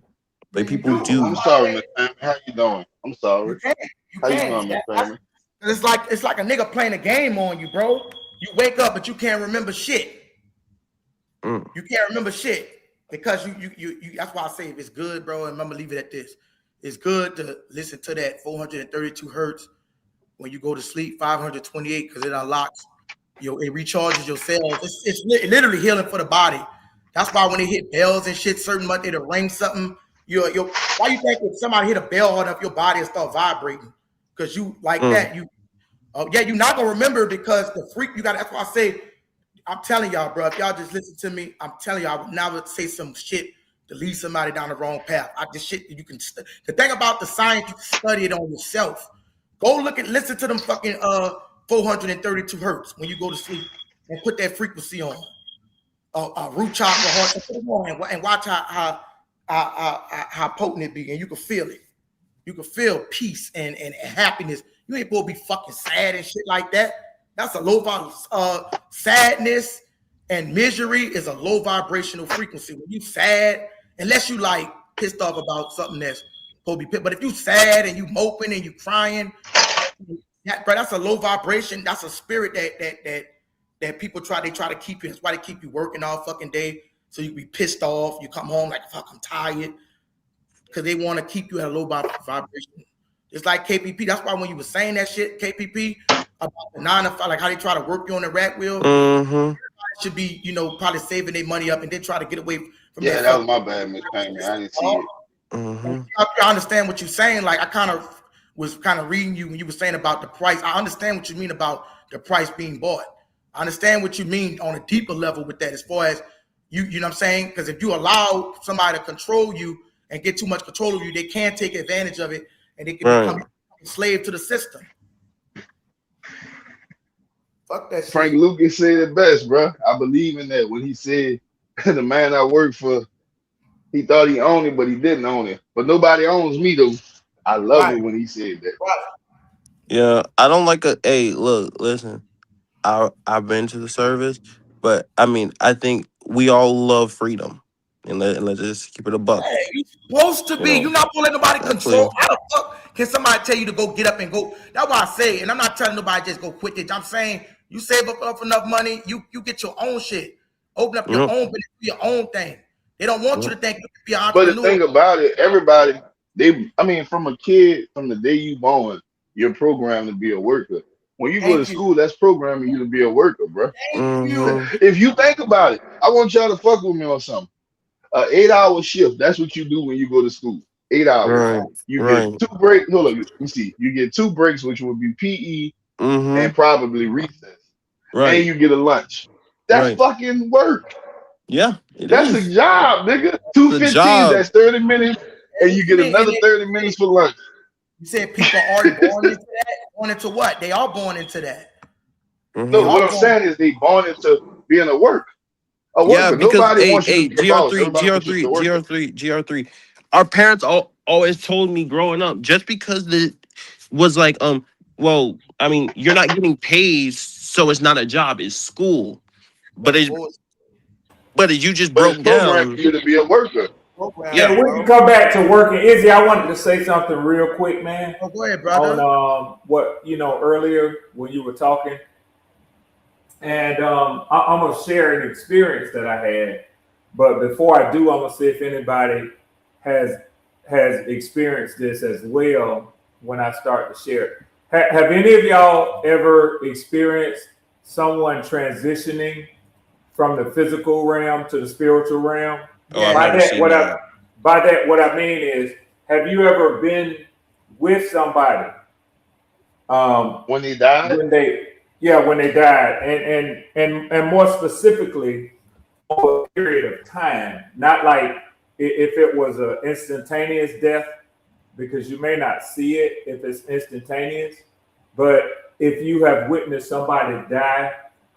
like You people do. I'm do. sorry, Miss Pam. How you doing? I'm sorry. You can. You How you can. doing, Miss Pam? It's like a nigga playing a game on you, bro. You wake up, but you can't remember shit. Mm. You can't remember shit because you. That's why I say if it's good, bro. And I'm gonna leave it at this. It's good to listen to that 432 hertz when you go to sleep. 528 because it unlocks it recharges your cells. It's literally healing for the body. That's why when they hit bells and shit, certain month it'll ring something. Why you think if somebody hit a bell hard enough, your body will start vibrating? Because you like that. You're not gonna remember because the freak you got. That's why I say, I'm telling y'all, bro. If y'all just listen to me, I'm telling y'all, I would never say some shit to lead somebody down the wrong path. This shit you can. The thing about the science, you can study it on yourself. Go listen to them fucking 432 hertz when you go to sleep and put that frequency on. Root chakra, heart, put it on and watch how potent it be, and you can feel it. You can feel peace and happiness. You ain't supposed to be fucking sad and shit like that. That's a low sadness and misery is a low vibrational frequency. When you sad, unless you like pissed off about something that's supposed to be pissed, but if you sad and you moping and you crying, bro, that's a low vibration. That's a spirit that people try to keep you. That's why they keep you working all fucking day. So you be pissed off. You come home like, fuck, I'm tired. Because they want to keep you at a low vibration. It's like KPP. That's why when you were saying that shit, KPP, about the 9 to 5, like how they try to work you on the rat wheel, everybody should be, probably saving their money up and then try to get away from that. Yeah, that was my bad, Miss Pam. I didn't see it. I understand what you're saying. Like I kind of was reading you when you were saying about the price. I understand what you mean about the price being bought. I understand what you mean on a deeper level with that, as far as you know what I'm saying? Because if you allow somebody to control you and get too much control of you, they can take advantage of it and they can become a slave to the system. Fuck that shit. Frank Lucas said it best, bro. I believe in that when he said the man I work for, he thought he owned it, but he didn't own it. But nobody owns me though. I love it when he said that. Yeah, I don't like hey, look, listen. I've been to the service, but I mean, I think we all love freedom. And let's just keep it a buck. Hey, you're supposed to be. You're not gonna let nobody control. How the fuck can somebody tell you to go get up and go? That's why I say, and I'm not telling nobody just go quit it. I'm saying you save up enough money, you get your own shit. Open up your own business, do your own thing. They don't want you to think you can be an entrepreneur. But the thing about it, everybody, from a kid, from the day you born, you're programmed to be a worker. When you go to school, that's programming you to be a worker, bro. If you think about it, I want y'all to fuck with me on something. 8-hour shift. That's what you do when you go to school. 8 hours. You get 2 breaks. Hold on, let me see. You get 2 breaks, which would be PE and probably recess. And you get a lunch. That's fucking work. Yeah, that's a job, nigga. 2:15. That's 30 minutes, and you get another 30 minutes for lunch. You said people are born into that. Born into what? They are born into that. No, what I'm saying is they born into being a worker. Yeah, because nobody wants you to be GR3. Our parents always told me growing up, just because it was like, well, I mean, you're not getting paid, so it's not a job, it's school. But you just broke down. You to be a worker. Yeah, we can come back to working. Izzy, I wanted to say something real quick, man. Oh, go ahead, brother. On what earlier when you were talking. And I'm going to share an experience that I had. But before I do, I'm going to see if anybody has experienced this as well when I start to share it. Have any of y'all ever experienced someone transitioning from the physical realm to the spiritual realm? By that, what I mean is, have you ever been with somebody When he died? When they died, and more specifically over a period of time, not like if it was an instantaneous death, because you may not see it if it's instantaneous, but if you have witnessed somebody die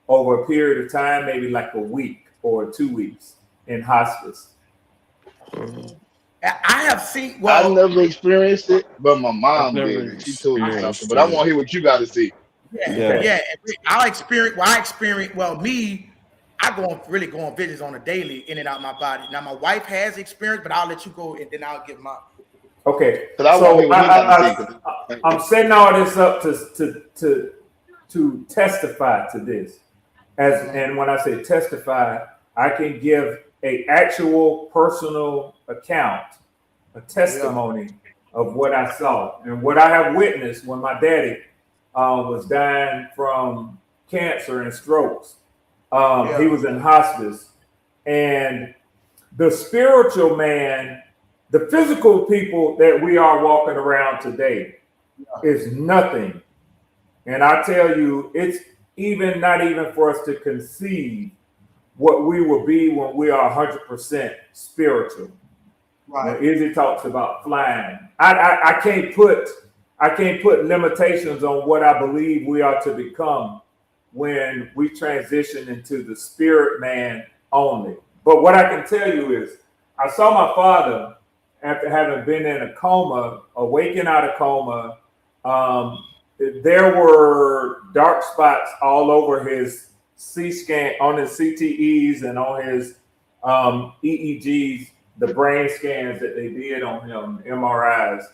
over a period of time, maybe like a week or 2 weeks in hospice. I have seen. I Well, never experienced it, but my I've mom never did, and she told me something. But I experienced want to hear what you got to see. yeah, Yeah. I experience. Well, me, really go on visits on a daily, in and out my body. Now, my wife has experience, but I'll let you go, and then I'll give my. Okay, Because I want to hear what he got to see. I'm setting all this up to testify to this. And when I say testify, I can give a actual personal account, a testimony of what I saw and what I have witnessed when my daddy was dying from cancer and strokes. He was in hospice, and the spiritual man, the physical people that we are walking around today is nothing. And I tell you, it's not even for us to conceive what we will be when we are 100% spiritual. Right. Izzy talks about flying. I can't put limitations on what I believe we are to become when we transition into the spirit man only. But what I can tell you is, I saw my father after having been in a coma, awakened out of coma. There were dark spots all over his C scan, on his CTEs and on his EEGs, the brain scans that they did on him, MRIs.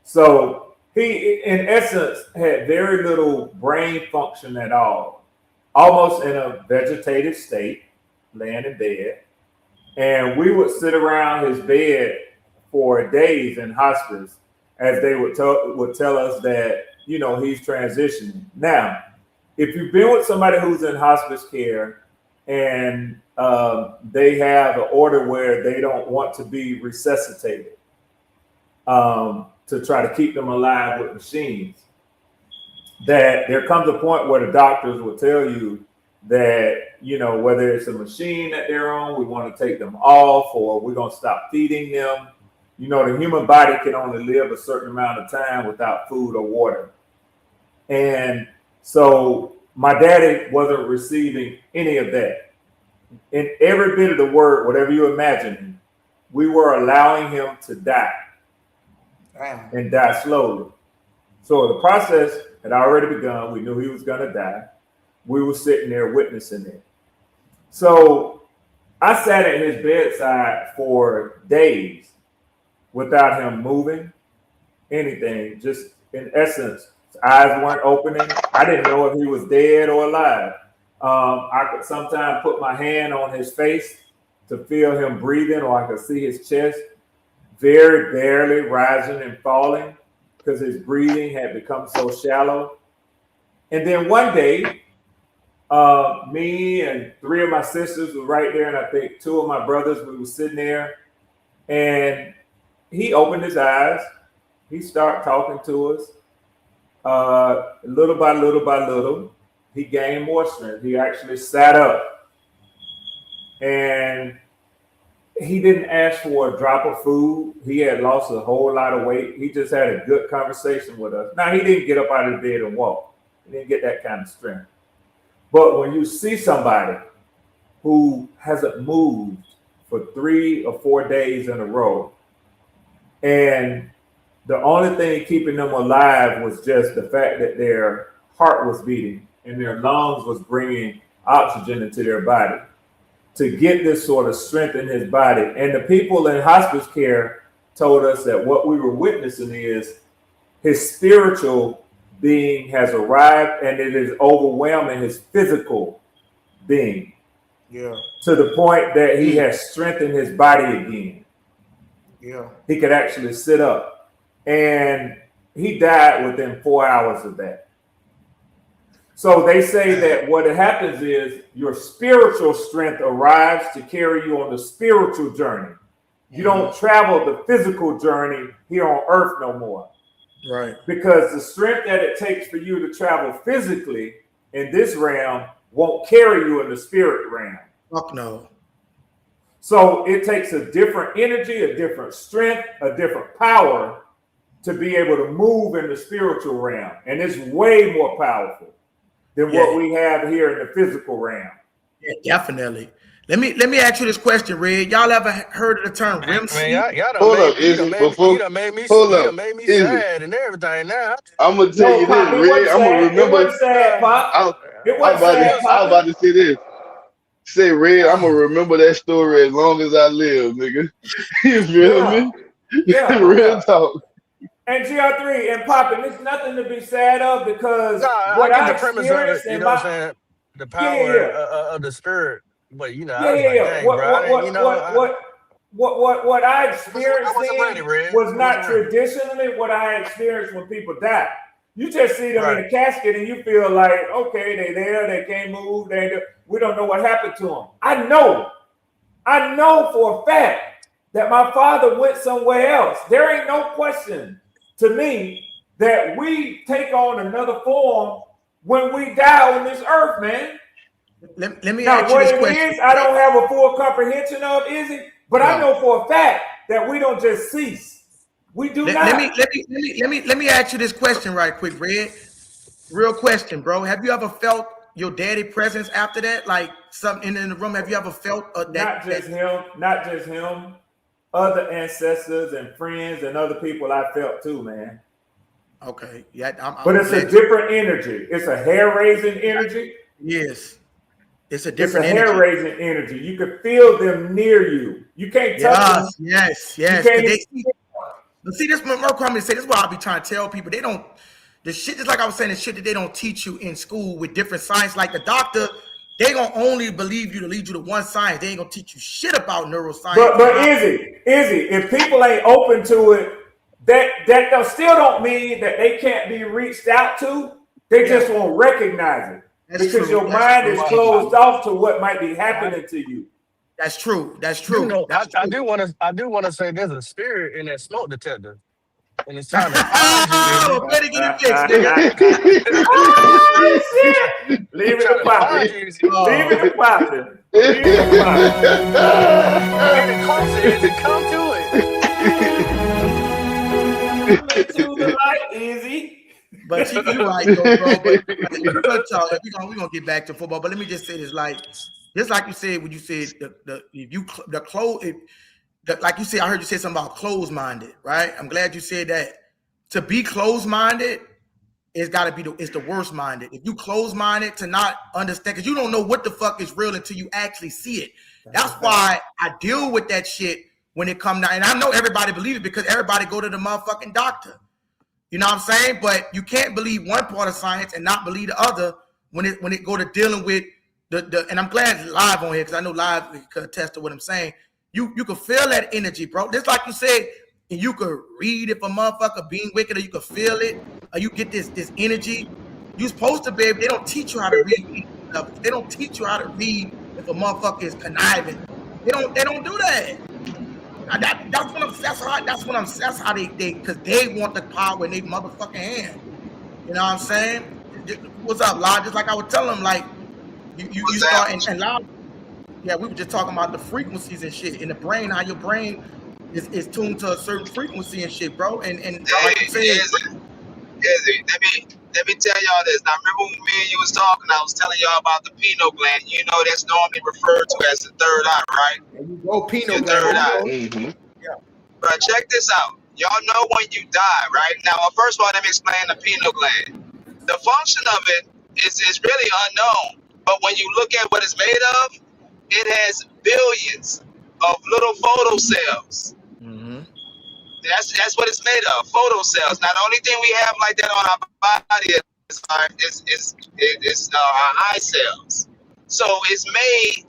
So he, in essence, had very little brain function at all, almost in a vegetative state, laying in bed. And we would sit around his bed for days in hospice as they would tell us that, you know, he's transitioning. Now, if you've been with somebody who's in hospice care and they have an order where they don't want to be resuscitated to try to keep them alive with machines, that there comes a point where the doctors will tell you that, you know, whether it's a machine that they're on, we want to take them off, or we're going to stop feeding them. You know, the human body can only live a certain amount of time without food or water. And so my daddy wasn't receiving any of that. In every bit of the word, whatever you imagine, we were allowing him to die. Damn. And die slowly. So the process had already begun. We knew he was going to die. We were sitting there witnessing it. So I sat at his bedside for days without him moving, anything. Just in essence, his eyes weren't opening. I didn't know if he was dead or alive. I could sometimes put my hand on his face to feel him breathing, or I could see his chest very barely rising and falling because his breathing had become so shallow. And then one day, me and 3 of my sisters were right there, and I think 2 of my brothers, we were sitting there, and he opened his eyes. He started talking to us. Little by little, he gained more strength. He actually sat up, and he didn't ask for a drop of food. He had lost a whole lot of weight. He just had a good conversation with us. Now, he didn't get up out of the bed and walk. He didn't get that kind of strength. But when you see somebody who hasn't moved for 3 or 4 days in a row, and the only thing keeping them alive was just the fact that their heart was beating and their lungs was bringing oxygen into their body, to get this sort of strength in his body. And the people in hospice care told us that what we were witnessing is his spiritual being has arrived, and it is overwhelming his physical being. Yeah. To the point that he has strengthened his body again. Yeah. He could actually sit up. And he died within 4 hours of that. So they say that what happens is your spiritual strength arrives to carry you on the spiritual journey. You don't travel the physical journey here on earth no more. Right. Because the strength that it takes for you to travel physically in this realm won't carry you in the spirit realm. Fuck no. So it takes a different energy, a different strength, a different power to be able to move in the spiritual realm. And it's way more powerful than what we have here in the physical realm. Yeah, definitely. Let me ask you this question, Red. Y'all ever heard of the term REM sleep? Man, y'all Hold done up, Izzy. he done made me sad and everything now. I'm gonna tell you Pop, this, Red. I'm gonna remember. It wasn't sad, Pop. It wasn't sad, I was about to say this. Say, Red, I'm gonna remember that story as long as I live, nigga. You feel me? Yeah. Real talk. And GR3 and Pop, and it's nothing to be sad of because what I get the premise of it, you know what I'm saying? The power of the spirit. But you know, I was like, dang, what I experienced Red. was not traditionally what I experienced when people die. You just see them in a casket and you feel like, okay, they there, they can't move, we don't know what happened to them. I know for a fact that my father went somewhere else. There ain't no question to me that we take on another form when we die on this earth, man. Let me ask you this question. I don't have a full comprehension of, Izzy, but I know for a fact that we don't just cease. We do not. Let me ask you this question right quick, Red. Real question, bro. Have you ever felt your daddy presence after that? Like something in the room? Have you ever felt that? Not just him. Other ancestors and friends and other people I felt too, man. Okay. Yeah. But it's a different energy. It's a hair-raising energy. Yes. It's a different hair-raising energy. You can feel them near you. You can't touch them. Yes. But see, this is what I'm say. This is what I be trying to tell people. They don't. The shit, just like I was saying, the shit that they don't teach you in school with different science. Like the doctor, they gonna only believe you to lead you to one science. They ain't gonna teach you shit about neuroscience. But Izzy, if people ain't open to it, that still don't mean that they can't be reached out to. They just won't recognize it. Because your mind is closed off to what might be happening to you. That's true. You know, I do want to say there's a spirit in that smoke detector, and it's trying to find you. Oh, better get it fixed, nigga. Oh shit! Leave it to popping. Leave it to popping. Get it closer, Izzy. Come to it. To the light, Izzy. But you're right, though, bro. But we're gonna get back to football. But let me just say this, like you said when you said like you said, I heard you say something about closed-minded, right? I'm glad you said that. To be closed-minded, it's got to be it's the worst-minded. If you closed-minded to not understand, because you don't know what the fuck is real until you actually see it. That's why I deal with that shit when it comes down. And I know everybody believe it because everybody go to the motherfucking doctor. You know what I'm saying? But you can't believe one part of science and not believe the other when it go to dealing with the and I'm glad it's live on here because I know live can attest to what I'm saying. You can feel that energy, bro. Just like you said, and you could read if a motherfucker being wicked, or you could feel it, or you get this energy. You're supposed to be able, they don't teach you how to read. They don't teach you how to read if a motherfucker is conniving. They don't do that. That's how they because they want the power in their motherfucking hand. You know what I'm saying? What's up, Lod? Just like I would tell them, like you start and Lod. Yeah, we were just talking about the frequencies and shit in the brain, how your brain is tuned to a certain frequency and shit, bro. And like you said, let me tell y'all this. Now, remember when me and you was talking, I was telling y'all about the pineal gland. You know that's normally referred to as the third eye, right? There you go, pineal gland. Third eye. Mm-hmm. Yeah. But check this out. Y'all know when you die, right? Now, first of all, let me explain the pineal gland. The function of it is really unknown. But when you look at what it's made of, it has billions of little photocells. Mm-hmm. That's what it's made of, photocells. Now, the only thing we have like that on our body is our eye cells. So it's made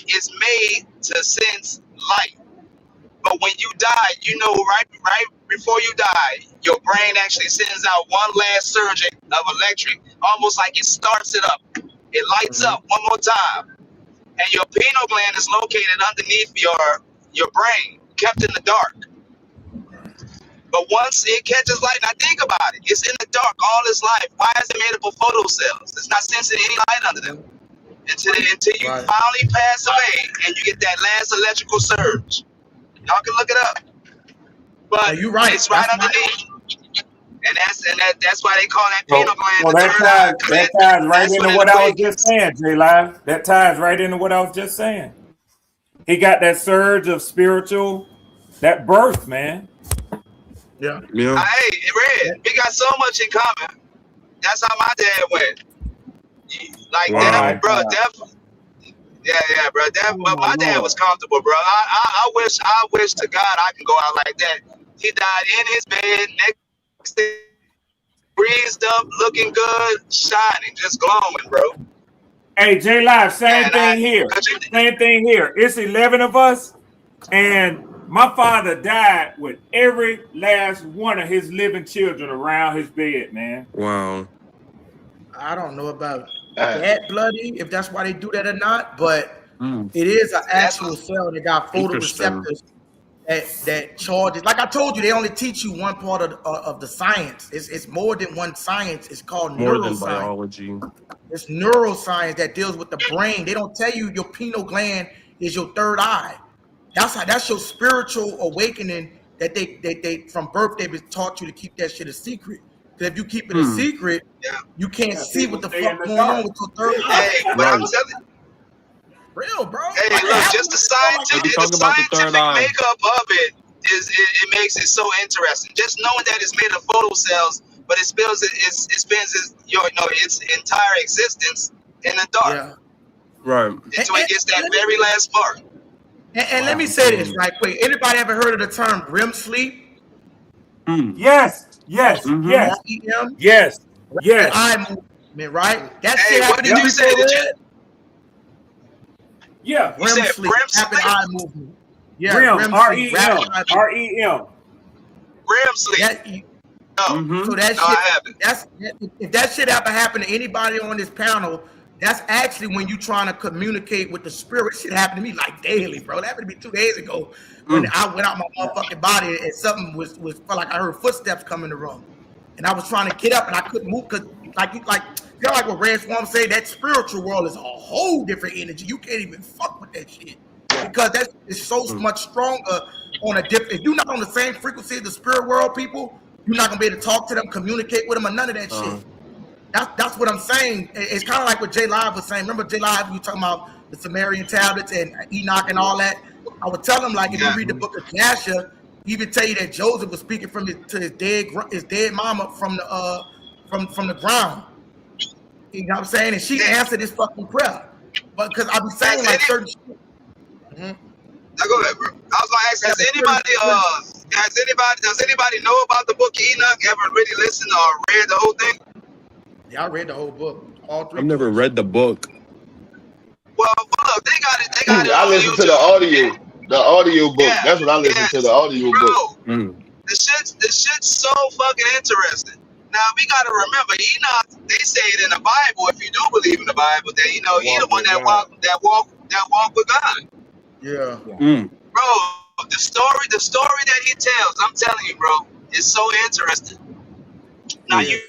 to sense light. But when you die, you know, right before you die, your brain actually sends out one last surge of electric, almost like it starts it up. It lights up one more time. And your pineal gland is located underneath your brain, kept in the dark. But once it catches light, now think about it. It's in the dark all its life. Why is it made up of photocells? It's not sensing any light under them. Until you finally pass away and you get that last electrical surge. Y'all can look it up. But you're right. It's right underneath. And that's why they call that pineal gland the third eye. That ties right into what I was just saying, J-Live. That ties right into what I was just saying. He got that surge of spiritual, that birth, man. Yeah. Hey, Red, we got so much in common. That's how my dad went. Like that, bro. Yeah, bro. But my dad was comfortable, bro. I wish to God I can go out like that. He died in his bed, next day, breezed up, looking good, shining, just glowing, bro. Hey, J-Live, same thing here. Same thing here. It's 11 of us, and my father died with every last one of his living children around his bed, man. Wow. I don't know about that bloody, if that's why they do that or not, but it is an actual cell that got photoreceptors that charges. Like I told you, they only teach you one part of the science. It's more than one science. It's called more neuroscience. than biology. It's neuroscience that deals with the brain. They don't tell you your pineal gland is your third eye. That's your spiritual awakening that they from birth they've been taught you to keep that shit a secret. Because if you keep it a secret, you can't see what the fuck going on with your third eye. Hey, but I'm telling you. Real, bro. Hey, look, just the scientific makeup of it makes it so interesting. Just knowing that it's made of photocell, but it spends its entire existence in the dark. Yeah. Right. Until it gets that very last spark. And let me say this right quick. Anybody ever heard of the term REM sleep? Yes. Yes. Eye movement, right? That shit what happened did you say? Yeah. REM sleep. Rapid eye movement. Yeah. REM. R-E-M. R-E-M. REM sleep. So that shit, if that shit ever happened to anybody on this panel, that's actually when you trying to communicate with the spirit. Shit happened to me like daily, bro. That happened to me 2 days ago when I went out my motherfucking body and something was felt like I heard footsteps come in the room, and I was trying to get up and I couldn't move because like what Red Swarm say, that spiritual world is a whole different energy. You can't even fuck with that shit because that is so much stronger on a different. If you're not on the same frequency as the spirit world people, you're not gonna be able to talk to them, communicate with them, or none of that shit. That's what I'm saying. It's kind of like what J Live was saying. Remember J Live, you talking about the Sumerian tablets and Enoch and all that? I would tell him, like, if you read the book of Jasher, he would tell you that Joseph was speaking to his dead mama from the ground. You know what I'm saying? And she answered his fucking prayer. But because I be saying like certain shit. Now go ahead, bro. I was gonna ask, does anybody know about the book of Enoch? Ever really listened or read the whole thing? Yeah, I read the whole book. All 3. I've never read the book. Well, look, they got it. I listened to the audio book. Yeah, that's what I listened to, the audio book. The shit's so fucking interesting. Now we gotta remember, Enoch. They say it in the Bible. If you do believe in the Bible, that he the one that walk with God. Yeah. Bro, the story that he tells, I'm telling you, bro, is so interesting. Now Enoch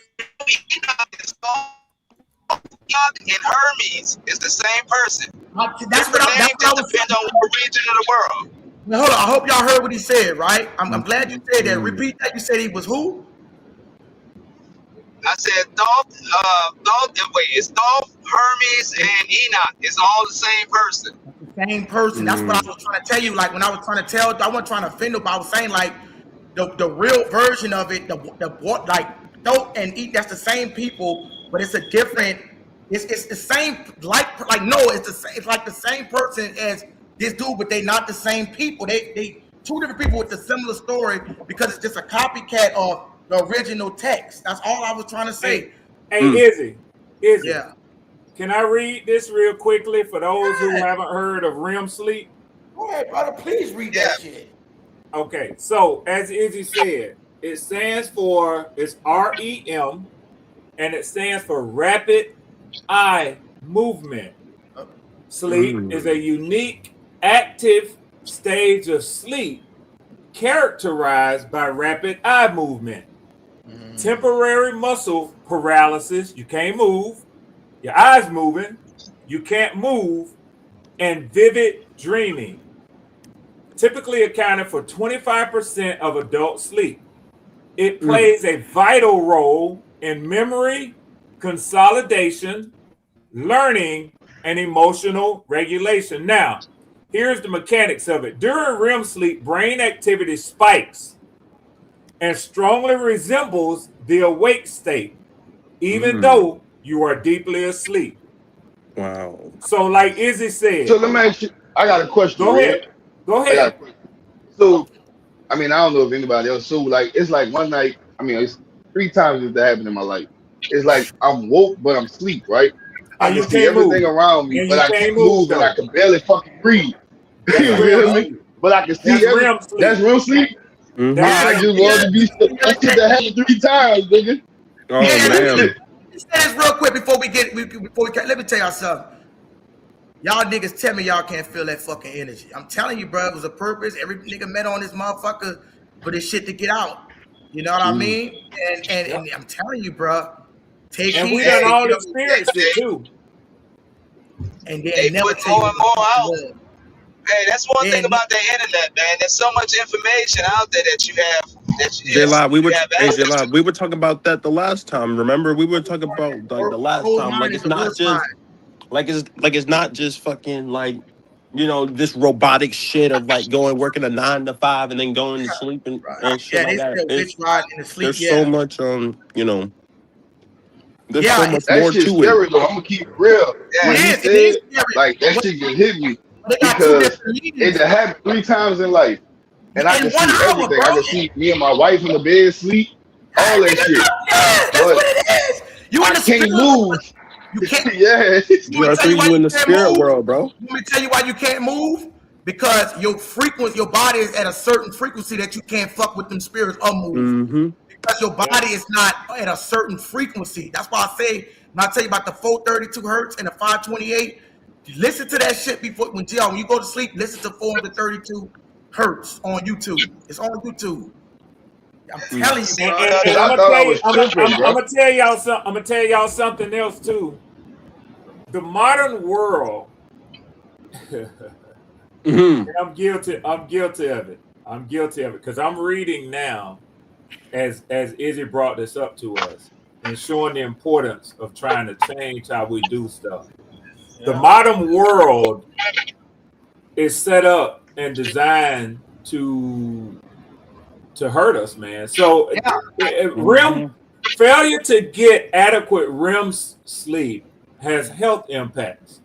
and Hermes is the same person. That's what I was depend on what region of the world. Now, hold on. I hope y'all heard what he said, right? I'm glad you said that. Repeat that. You said he was who? I said it's Dolph, Hermes, and Enoch. It's all the same person. The same person. That's what I was trying to tell you. Like when I was trying to tell, I wasn't trying to offend nobody. I was saying like the real version of it, Dolph and Enoch, that's the same people, but it's a different. It's the same. It's like the same person as this dude, but they not the same people. They two different people with a similar story because it's just a copycat of the original text. That's all I was trying to say. Hey, Izzy. Yeah. Can I read this real quickly for those who haven't heard of REM sleep? Go ahead, brother. Please read that shit. Okay. So, as Izzy said, it stands for, it's REM, and it stands for rapid eye movement. Sleep is a unique, active stage of sleep characterized by rapid eye movement, temporary muscle paralysis, you can't move, your eyes moving, you can't move, and vivid dreaming, typically accounting for 25% of adult sleep. It plays a vital role in memory, consolidation, learning, and emotional regulation. Now, here's the mechanics of it. During REM sleep, brain activity spikes and strongly resembles the awake state, even though you are deeply asleep. Wow. So, like Izzy said, So let me ask you. I got a question. go Red. ahead. Go I got a ahead. question. So, I mean, I don't know if anybody else. So, like, it's like one night. I mean, it's 3 times that happened in my life. It's like I'm woke, but I'm asleep, right? I And can you see can't everything move. around me, And but you I can't can't move, move, and I though. can barely fucking breathe. That's You REM feel me? sleep. But I can see That's everything. REM sleep. That's real sleep. That's I REM just sleep. wanted to be still. That shit that happened 3 times, nigga. Oh man. Let me say this real quick before we let me tell y'all something. Y'all niggas tell me y'all can't feel that fucking energy. I'm telling you, bro, it was a purpose. Every nigga met on this motherfucker for this shit to get out. You know what I mean? And I'm telling you, bro, take And heed. we done all You know, experienced it too. and They then never put tell you more what and the more fuck out. it was. Hey, that's one thing Then about the internet, man. There's so much information out there that you have J-Live, we you were have hey access J-Live, to. we were talking about that the last time. Remember, we were talking about like the last whole time. mind Like is it's the not worst mind. just it's not just fucking like this robotic shit of like going working a 9 to 5 and then going to sleep and shit Yeah, like they that. still bitch riding in the sleep. There's so Yeah, much there's so yeah, much That more shit's to it. scary though. I'm gonna keep it real. When he it is said scary. like that But shit just hit me they got two because different it meanings done happened 3 times in life, and I in can 1 see hour, everything. bro. I can see me and my wife in the bed sleep, all that Nigga, shit. yeah, that's But what it is. You in I the can't spirit move. world. You can't. Yeah. You want me to tell Joshua, you why you in you the can't spirit move? world, bro. You want me to tell you why you can't move? Because your body is at a certain frequency that you can't fuck with them spirits or move. Mm-hmm. Because your body is not at a certain frequency. That's why I say, when I tell you about the 432 hertz and the 528, listen to that shit before when you go to sleep, listen to 432 hertz on YouTube. It's on YouTube. I'm telling you, bro. And Cause I'm I gonna thought tell I you, was tripping, bro. I'm gonna tell y'all something. I'm gonna tell y'all something else too. The modern world, and I'm guilty of it. I'm guilty of it because I'm reading now, as Izzy brought this up to us and showing the importance of trying to change how we do stuff. The modern world is set up and designed to hurt us, man. So REM failure to get adequate REM sleep has health impacts.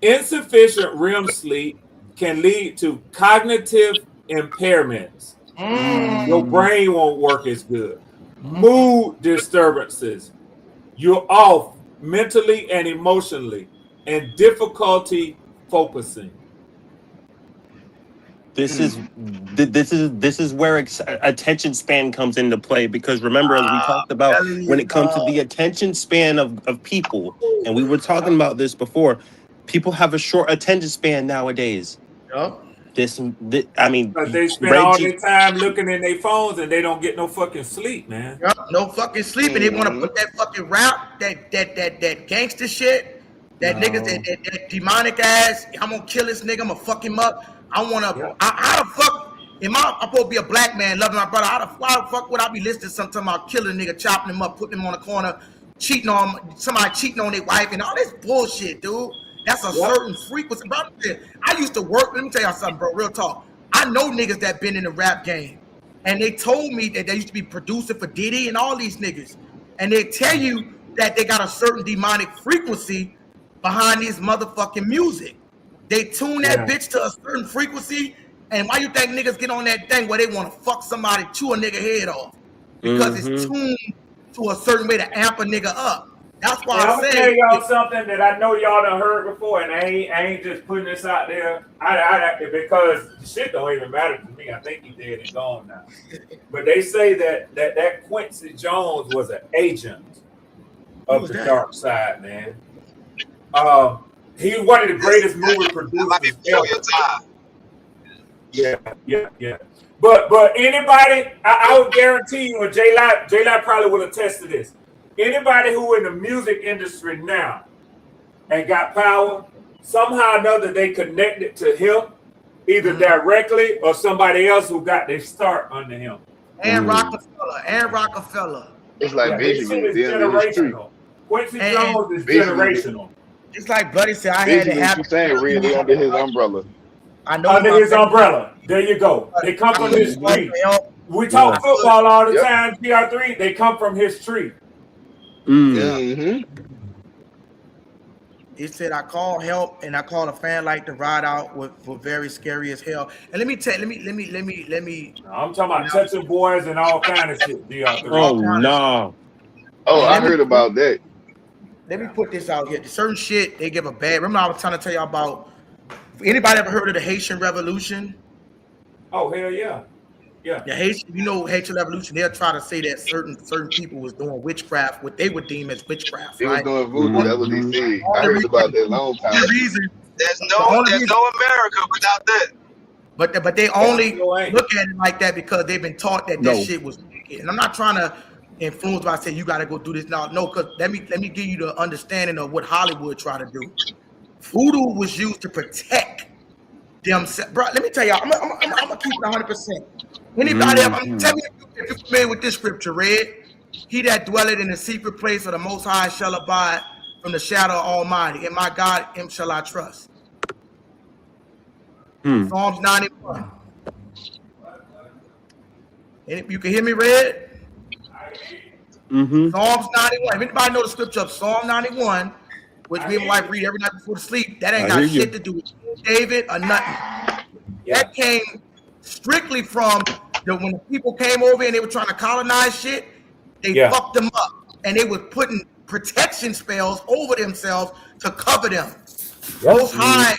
Insufficient REM sleep can lead to cognitive impairments. Your brain won't work as good. Mood disturbances. You're off mentally and emotionally, and difficulty focusing. This is where attention span comes into play, because remember, as we talked about, Telling when you, it comes to the attention span of people, and we were talking about this before, people have a short attention span nowadays. I mean, Because they spend all Reggie. their time looking in their phones and they don't get no fucking sleep, man. no fucking sleep, and they want to put that fucking rap, that gangster shit, that niggas, that demonic ass. I'm gonna kill this nigga. I'm gonna fuck him up. I wanna. How the fuck am I'm supposed to be a black man loving my brother? How the fuck would I be listening sometime about killing a nigga, chopping him up, putting him on the corner, cheating on somebody, cheating on their wife, and all this bullshit, dude? That's a certain frequency. Bro, I used to work. Let me tell y'all something, bro. Real talk. I know niggas that been in the rap game. And they told me that they used to be producing for Diddy and all these niggas. And they tell you that they got a certain demonic frequency behind these motherfucking music. They tune that bitch to a certain frequency. And why you think niggas get on that thing where they want to fuck somebody, chew a nigga head off? Because it's tuned to a certain way to amp a nigga up. That's why I'm gonna tell say y'all something that I know y'all done heard before, and I ain't just putting this out there. I because shit don't even matter to me. I think he dead and gone now. But they say that Quincy Jones was an agent of the dark side, man. He's one of the greatest movie producers That might be before your time. Yeah. But anybody, I would guarantee you, or J-Lot probably will attest to this. Anybody who in the music industry now and got power, somehow or another they connected to him, either directly or somebody else who got their start under him. And Rockefeller. It's like this shit is generational. Quincy Jones is generational. It's like Buddy said, I had to have. You saying really under his umbrella? I know under his umbrella. There you go. They come from his tree. We talk football all the time. PR3. They come from his tree. He said, I call help and I call a fan like to ride out with very scary as hell. And let me tell you, I'm talking about touching boys and all kind of shit. DR3. Oh no. Oh, I heard about that. Let me put this out here. Certain shit they give a bad. Remember I was trying to tell you about. Anybody ever heard of the Haitian Revolution? Oh hell yeah. Yeah. The Haitian, Haitian Revolution, they'll try to say that certain people was doing witchcraft, what they would deem as witchcraft. They was doing voodoo. That's what they said. I heard about that long time ago. There's no America without that. But they only look at it like that because they've been taught that this shit was wicked. And I'm not trying to influence by saying you got to go do this now. No, because let me give you the understanding of what Hollywood tried to do. Voodoo was used to protect themselves. Bro, let me tell y'all, I'm gonna keep it 100%. Anybody else, tell me if you're familiar with this scripture, Red. He that dwelleth in the secret place of the Most High shall abide from the shadow of Almighty. And my God, him shall I trust. Psalms 91. You can hear me, Red? Psalms 91. If anybody know the scripture of Psalm 91, which me and my wife read every night before to sleep, that ain't got shit to do with David or nothing. That came strictly from when the people came over and they were trying to colonize shit, they fucked them up. And they were putting protection spells over themselves to cover them. Most High,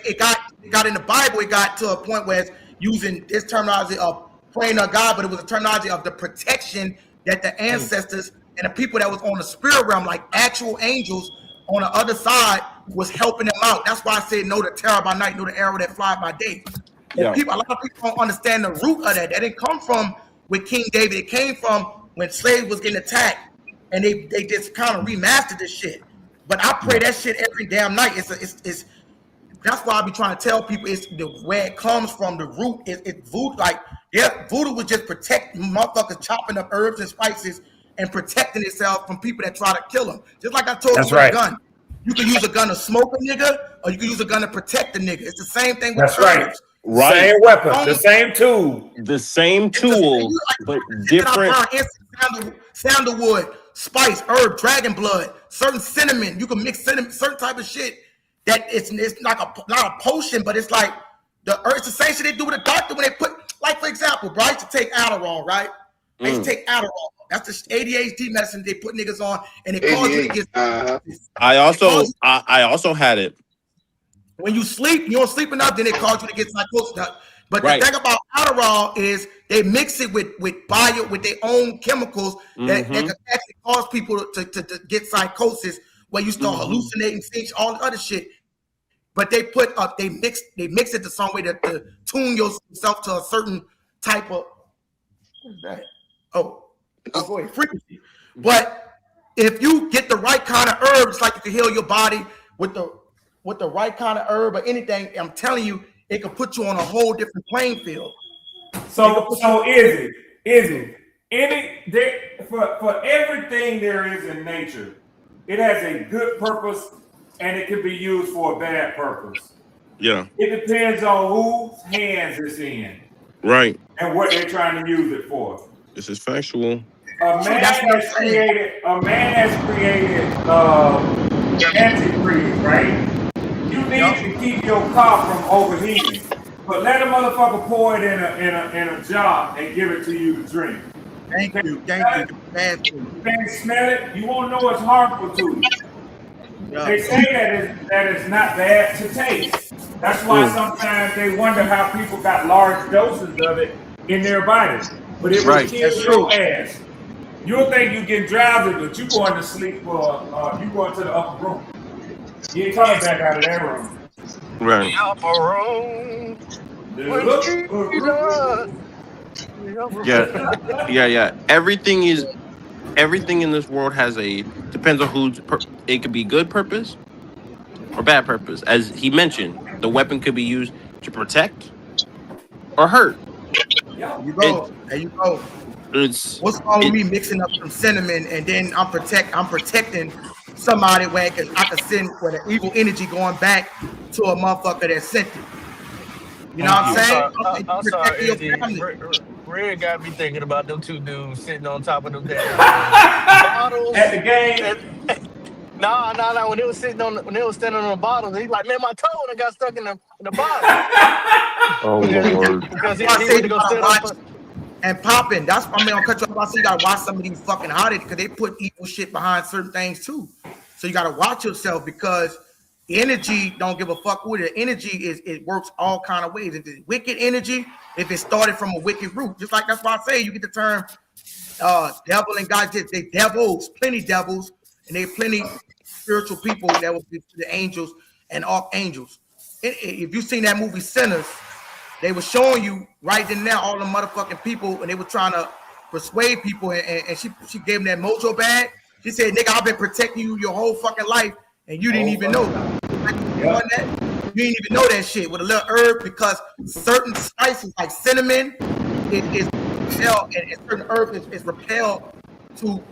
it got in the Bible, it got to a point where it's using this terminology of praying to God, but it was a terminology of the protection that the ancestors and the people that was on the spirit realm, like actual angels on the other side, was helping them out. That's why I said, know the terror by night, know the arrow that fly by day. A lot of people don't understand the root of that. That didn't come from with King David. It came from when slaves was getting attacked, and they just kind of remastered this shit. But I pray that shit every damn night. It's that's why I be trying to tell people it's where it comes from. The root is voodoo. Like voodoo was just protect motherfuckers chopping up herbs and spices and protecting itself from people that try to kill them. Just like I told you with a gun. You can use a gun to smoke a nigga, or you can use a gun to protect a nnigga. It's the same thing with herbs. Right. Same weapon, the same tool. The same tool, but different. Sandalwood, spice, herb, dragon blood, certain cinnamon. You can mix cinnamon, certain type of shit that it's like not a potion, but it's like the herb. It's the same shit they do with a doctor when they put, like for example, bro, I used to take Adderall, right? I used to take Adderall. That's the ADHD medicine they put niggas on, and it causes you to get. I also had it. When you sleep, you don't sleep enough, then it causes you to get psychosis. But the thing about Adderall is they mix it with their own chemicals that can actually cause people to get psychosis, where you start hallucinating, things, all the other shit. But they mix it to some way to tune yourself to a certain type of frequency. But if you get the right kind of herbs, like you can heal your body with the right kind of herb or anything, I'm telling you, it can put you on a whole different playing field. So is it for everything there is in nature, it has a good purpose and it can be used for a bad purpose. Yeah. It depends on whose hands it's in. Right. And what they're trying to use it for. This is factual. A man has created antifreeze, right? You need to keep your car from overheating, but let a motherfucker pour it in a jar and give it to you to drink. Thank you. You can't smell it. You won't know it's harmful to you. They say that it's not bad to taste. That's why sometimes they wonder how people got large doses of it in their bodies. But it will kill your ass. You'll think you get drowsy, but you going to sleep you going to the upper room. You ain't coming back out of that room. Right. The upper room. Yeah. Everything in this world has depends on it could be good purpose or bad purpose. As he mentioned, the weapon could be used to protect or hurt. There you go. There you go. What's wrong with me mixing up some cinnamon and then I'm protecting somebody where I can send with an evil energy going back to a motherfucker that sent it. You know what I'm saying? I'm sorry, Red got me thinking about them two dudes sitting on top of them damn bottles at the game. No. When they was standing on the bottles, he's like, man, my toe and I got stuck in the bottle. Oh Lord! Because he went to go stand up and popping. That's why I'm gonna cut you off. I say you gotta watch some of these fucking hotties because they put evil shit behind certain things too. So you gotta watch yourself because energy don't give a fuck with it. Energy it works all kind of ways. If it's wicked energy, if it started from a wicked root, just like that's why I say you get the term devil and God. They devils, plenty devils, and they plenty spiritual people that was the angels and archangels. If you seen that movie Sinners, they were showing you right then and there all the motherfucking people, and they were trying to persuade people, and she gave them that mojo bag. She said, "Nigga, I've been protecting you your whole fucking life, and you didn't even know that. You didn't even know that shit with a little herb because certain spices like cinnamon is repelled, and certain herbs is repelled to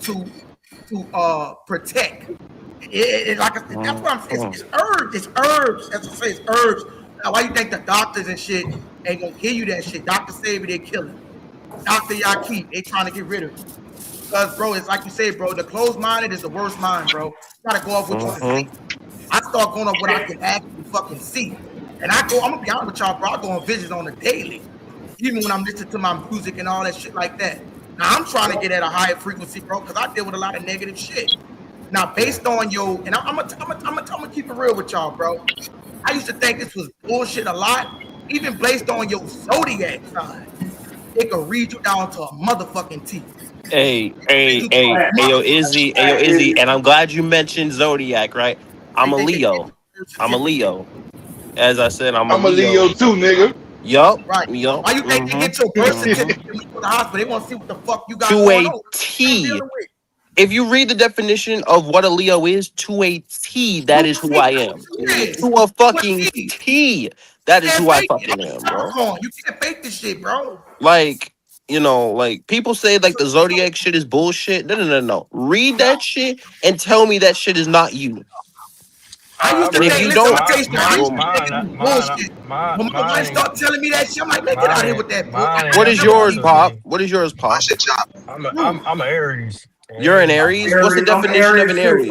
protect. That's what I'm saying. It's herbs. It's herbs. That's what I say. It's herbs. Now, why you think the doctors and shit ain't gonna give you that shit? Dr. Sabi, they kill him. Dr. Yaqui, they trying to get rid of him. Because, bro, it's like you say, bro, the closed-minded is the worst mind, bro. You gotta go off what you can see. I start going off what I can actually fucking see. And I'm gonna be honest with y'all, bro, I go on visions on the daily. Even when I'm listening to my music and all that shit like that. Now, I'm trying to get at a higher frequency, bro, because I deal with a lot of negative shit. Now, based on and I'm gonna keep it real with y'all, bro. I used to think this was bullshit a lot. Even based on your zodiac sign, it could read you down to a motherfucking T. Hey, yo, Izzy, and I'm glad you mentioned zodiac, right? I'm a Leo. As I said, I'm a Leo too, nigga. Yup. Right. Yup. Why you think they get your birth certificate when you go to the hospital? They want to see what the fuck you got to going a on. T. If you read the definition of what a Leo is, to a T, that is who I am. To a fucking T, that is who I fucking am, bro. You can't fake this shit, bro. Like, like people say like the zodiac shit is bullshit. No. Read that shit and tell me that shit is not you. I used to think, if you don't, bullshit. When my wife start telling me that shit, I'm like, man, get out of here with that bullshit. What is yours, Pop? What is yours, Pop? I'm an Aries. You're an Aries? What's the definition of an Aries?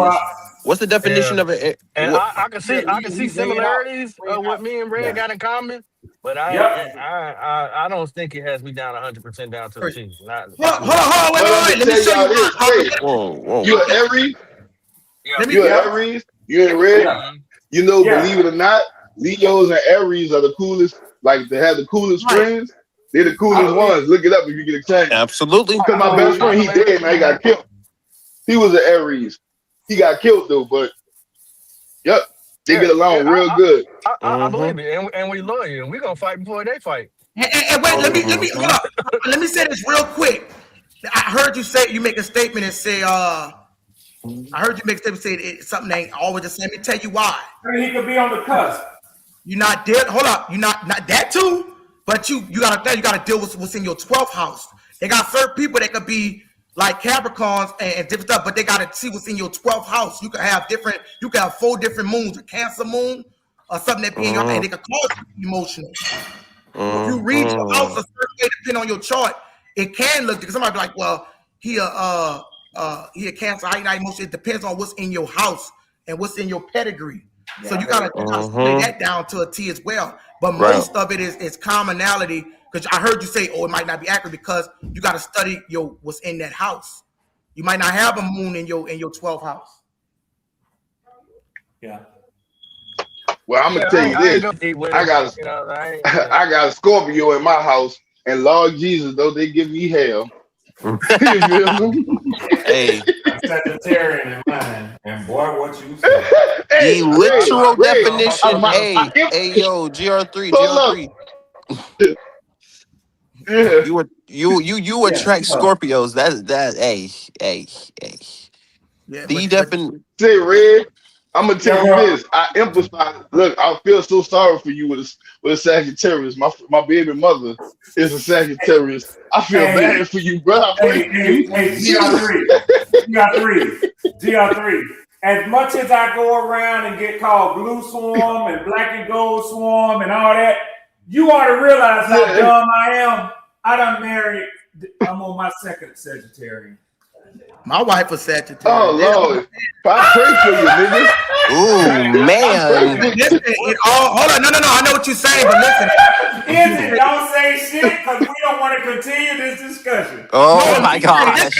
What's the definition of an? And I can see similarities of what me and Red got in common, but I don't think it has me down 100% down to the T. Hold on, wait. Let me show you. Whoa. You're an Aries. You're an Aries. You're in red. You know, believe it or not, Leos and Aries are the coolest. Like they have the coolest friends. They're the coolest ones. Look it up if you get a chance. Absolutely. Because my best friend, he dead, man. He got killed. He was an Aries. He got killed though, but they get along real good. I believe it, and we loyal. We gonna fight before they fight. And wait, let me say this real quick. I heard you say you make a statement and say I heard you make a statement say something that ain't always the same. Let me tell you why. He could be on the cusp. You're not dead. Hold up. You're not that too. But you gotta deal with what's in your 12th house. They got certain people that could be like Capricorns and different stuff, but they gotta see what's in your 12th house. You can have 4 different moons, a Cancer moon or something that be in your and they can cause you emotional. If you read your house a certain way, depending on your chart, it can look because somebody be like, well, he a Cancer, how you not emotional. It depends on what's in your house and what's in your pedigree. So you gotta split that down to a T as well. But most of it is commonality. Because I heard you say, it might not be accurate because you got to study what's in that house. You might not have a moon in your 12th house. Yeah. Well, I'm gonna tell you this. I got a Scorpio in my house, and Lord Jesus, though they give me hell. Hey. Sagittarian in mine, and boy, what you say? The literal definition. Hey, yo, GR3. Yeah. You attract Scorpios. That. Hey. Yeah, The but Say, Red, I'm gonna tell Yeah, you bro. this. I empathize. Look, I feel so sorry for you with a Sagittarius. My baby mother is a Sagittarius. I feel Hey, bad for you, bro. I pray for you. GR3. As much as I go around and get called Blue Swarm and Black and Gold Swarm and all that, you ought to realize how dumb I am. I done married. I'm on my second Sagittarius. my wife was Sagittarius. Oh Lord, I pray for you, nigga. Ooh, man. Listen, hold on, no. I know what you're saying, but listen. Don't say shit because we don't want to continue this discussion. Oh my gosh.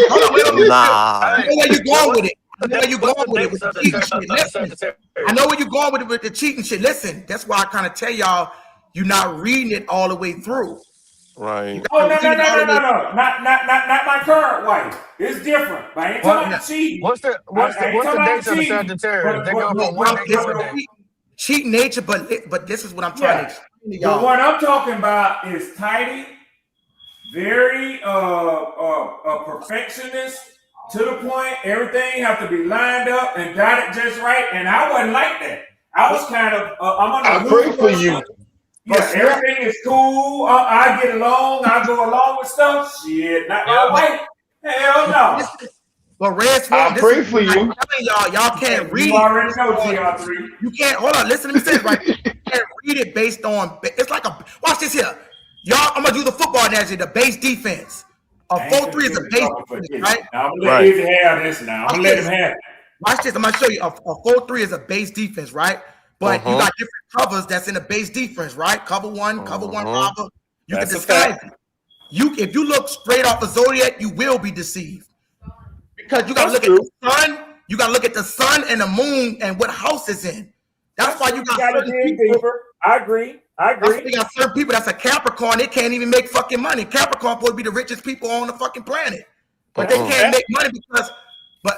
Hold on, wait. Nah. I know where you going with it. I know where you going with it with the cheating shit. Listen, I know where you going with the cheating shit. Listen, that's why I kind of tell y'all you're not reading it all the way through. Right. Oh, no. Not my current wife. It's different. But I ain't talking about cheating. What's the nature of the Sagittarius? They go from one day to a day. Cheating nature, but this is what I'm trying to explain to y'all. But what I'm talking about is tidy, very perfectionist to the point. Everything have to be lined up and dotted just right. And I wasn't like that. I was kind of I pray for you. Yeah, everything is cool. I get along. I go along with stuff. Shit, not my wife. Hell no. But Red Swarm, I pray for you. I'm telling y'all can't read. You already know GR3. You can't. Hold on, listen to me say it right. You can't read it based on. It's like a. Watch this here, y'all. I'm gonna do the football analogy. The base defense. A 4-3 is a base defense, right? Now, I'm gonna let Izzy have this. Now I'm gonna let him have it. Watch this. I'm gonna show you. A 4-3 is a base defense, right? But you got different covers that's in the base defense, right? Cover one robber. You can disguise it. If you look straight off the zodiac, you will be deceived. Because you gotta look at the sun, you gotta look at the sun and the moon and what house it's in. That's why you got certain people. I agree. You got certain people that's a Capricorn, they can't even make fucking money. Capricorn supposed to be the richest people on the fucking planet. But they can't make money because but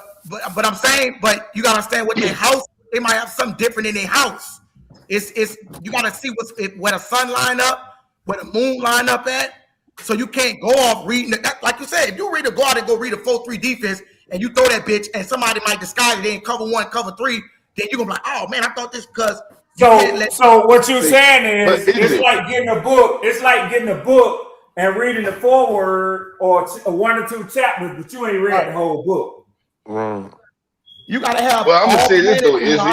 I'm saying, but you gotta understand what their house, they might have something different in their house. It's you gotta see where the sun line up, where the moon line up at. So you can't go off reading that. Like you said, if you go out and go read a 4-3 defense and you throw that bitch and somebody might disguise it in cover 1, cover 3, then you're gonna be like, oh man, I thought this because so what you're saying is it's like getting a book. It's like getting a book and reading the foreword or 1 or 2 chapters, but you ain't read the whole book. You gotta have. Well, I'm gonna say this though, Izzy.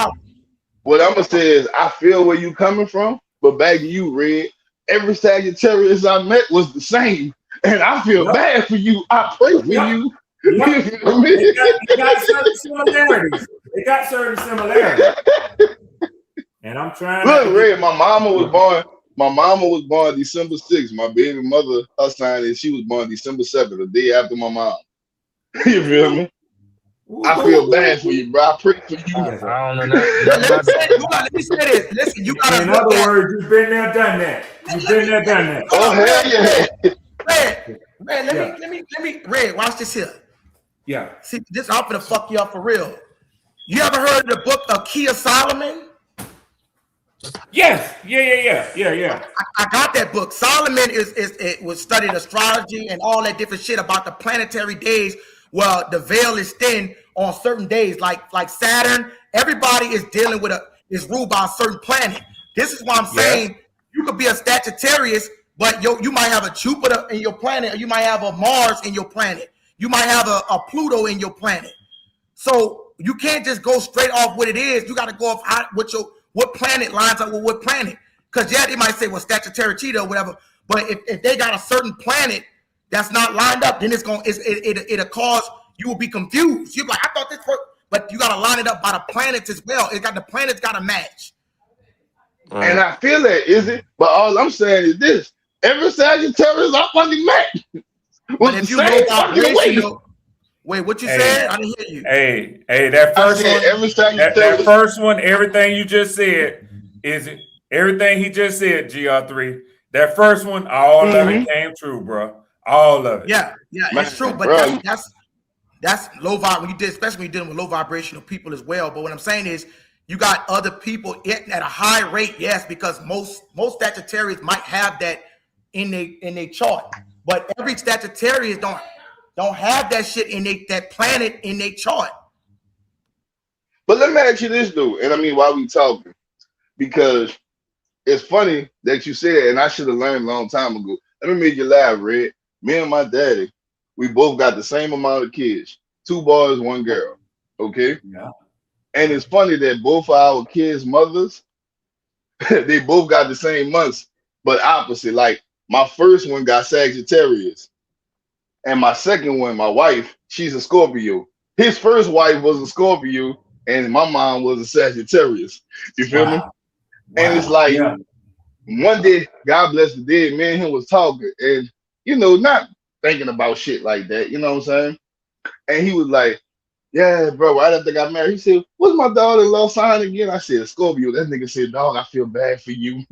What I'm gonna say is I feel where you coming from, but back to you, Red. Every Sagittarius I met was the same, and I feel bad for you. I pray for you. It got certain similarities. And I'm trying. Look, Red. My mama was born December 6th. My baby mother, her sign is she was born December 7th, the day after my mom. You feel me? I feel bad for you, bro. I pray for you. I don't know that. Let me say this. Listen, you gotta. In other words, you've been there, done that. Oh hell yeah. Red, let me. Red, watch this here. Yeah. See, this I'm gonna fuck you up for real. You ever heard of the book of Kia Solomon? Yes. Yeah. I got that book. Solomon it was studying astrology and all that different shit about the planetary days. Well, the veil is thin on certain days, like Saturn. Everybody is dealing with is ruled by a certain planet. This is why I'm saying you could be a Sagittarius, but you might have a Jupiter in your planet, or you might have a Mars in your planet. You might have a Pluto in your planet. So you can't just go straight off what it is. You got to go off what planet lines up with what planet. Because they might say, well, Sagittarius cheetah or whatever. But if they got a certain planet that's not lined up, then it'll cause you will be confused. You're like, I thought this, but you got to line it up by the planets as well. The planets got to match. And I feel that, Izzy. But all I'm saying is this: every Sagittarius I fucking met. But if you go operational, wait, what you said? I didn't hear you. Hey, that first one, everything you just said, Izzy, everything he just said, GR3. That first one, all of it came true, bro. All of it. Yeah, it's true. But that's low vibe when you did, especially when you're dealing with low vibrational people as well. But what I'm saying is You got other people at a high rate, yes, because most Sagittarius might have that in their chart, but every Sagittarius don't have that shit in that planet in their chart. But let me ask you this, though, and I mean, while we talking, because it's funny that you said, and I should have learned a long time ago. Let me make you laugh, Red. Me and my daddy, we both got the same amount of kids, 2 boys, 1 girl. Okay. Yeah. And it's funny that both of our kids' mothers, they both got the same months, but opposite. Like my first one got Sagittarius, and my second one, my wife, she's a Scorpio. His first wife was a Scorpio, and my mom was a Sagittarius. You feel me? And it's like one day, God bless the dead, me and him was talking, and not thinking about shit like that. You know what I'm saying? And he was like, "Yeah, bro, right after I got married," he said, "What's my daughter-in-law sign again?" I said, "Scorpio." That nigga said, "Dog, I feel bad for you."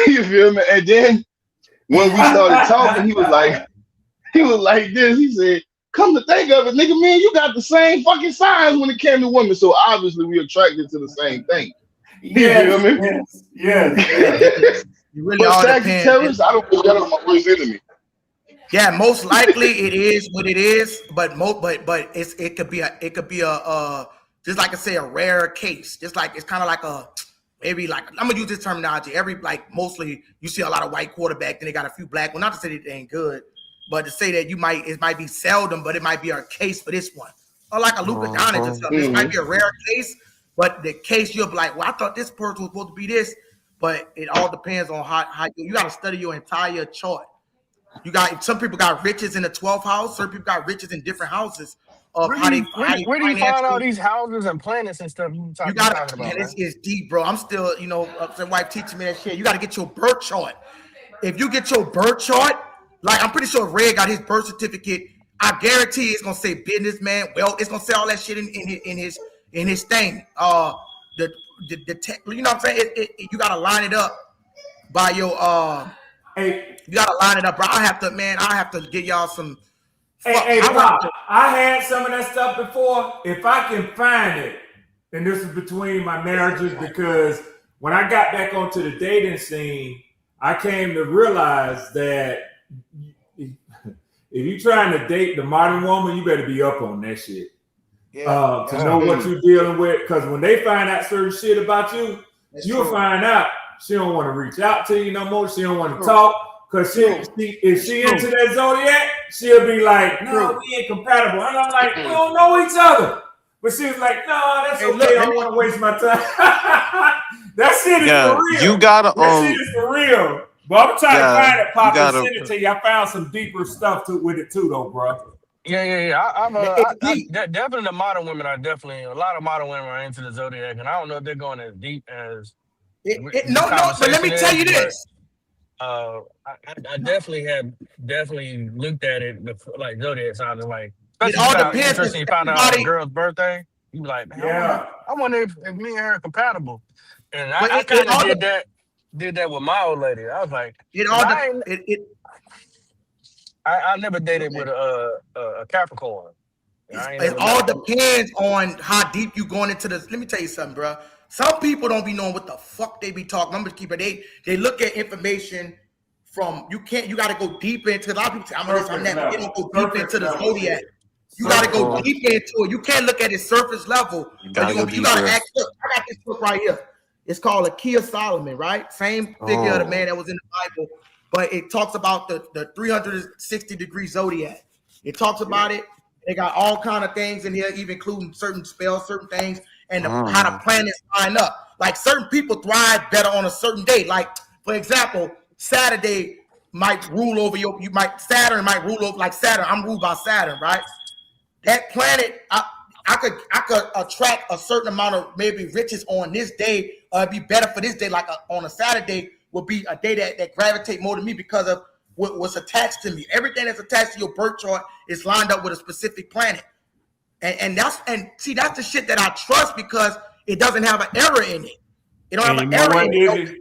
You feel me? And then when we started talking, he was like this. He said, "Come to think of it, nigga, man, you got the same fucking signs when it came to women. So obviously we attracted to the same thing." You feel me? Yes. You really but all Sagittarius, I don't put that on my worst enemy. Yeah, most likely it is what it is, but it could be a just like I say, a rare case. Just like it's kind of like maybe like I'm gonna use this terminology. Mostly you see a lot of white quarterbacks, and they got a few black. Well, not to say that they ain't good, but to say that it might be seldom, but it might be a case for this one. Or like a Luka Doncic or something. This might be a rare case, but the case you'll be like, well, I thought this person was supposed to be this, but it all depends on how you got to study your entire chart. You got some people got riches in the 12th house. Some people got riches in different houses of Where do you find all these houses and planets and stuff you talking about? Man, it's deep, bro. I'm still, the wife teaching me that shit. You got to get your birth chart. If you get your birth chart, like I'm pretty sure Red got his birth certificate, I guarantee it's gonna say businessman. Well, it's gonna say all that shit in his thing. The tech, you know what I'm saying? You gotta line it up by your you gotta line it up, bro. I have to get y'all some. Pop, I had some of that stuff before. If I can find it, and this is between my marriages, because when I got back onto the dating scene, I came to realize that if you're trying to date the modern woman, you better be up on that shit. To know what you're dealing with, because when they find out certain shit about you, you'll find out she don't want to reach out to you no more. She don't want to talk, because if she into that zodiac, she'll be like, "No, we ain't compatible." And I'm like, "We don't know each other." But she was like, "No, that's okay. I don't want to waste my time." That shit is for real. You gotta that shit is for real. But I'm trying to find it, Pop, and send it to you. I found some deeper stuff with it too, though, bro. Yeah. Definitely the modern women are definitely a lot of modern women are into the zodiac, and I don't know if they're going as deep as. No, but let me tell you this. I definitely looked at it before, like zodiac signs, like. It all depends. Interesting. You found out on a girl's birthday. You be like, man, I wonder if me and her are compatible. And I kind of did that with my old lady. I was like, I never dated with a Capricorn. It all depends on how deep you going into this. Let me tell you something, bro. Some people don't be knowing what the fuck they be talking. I'm just keep it. They look at information from you got to go deep into. A lot of people say I'm this, I'm that. But they don't go deep into the zodiac. You got to go deep into it. You can't look at it surface level. You got to act. Look, I got this book right here. It's called A Key of Solomon, right? Same figure of the man that was in the Bible, but it talks about the 360-degree zodiac. It talks about it. They got all kind of things in here, even including certain spells, certain things, and how the planets line up. Like certain people thrive better on a certain day. Like, for example, Saturday might rule over Saturn might rule over, like Saturn. I'm ruled by Saturn, right? That planet, I could attract a certain amount of maybe riches on this day, or it'd be better for this day. Like on a Saturday would be a day that gravitate more to me because of what's attached to me. Everything that's attached to your birth chart is lined up with a specific planet, and that's the shit that I trust because it doesn't have an error in it. It don't have an error in it.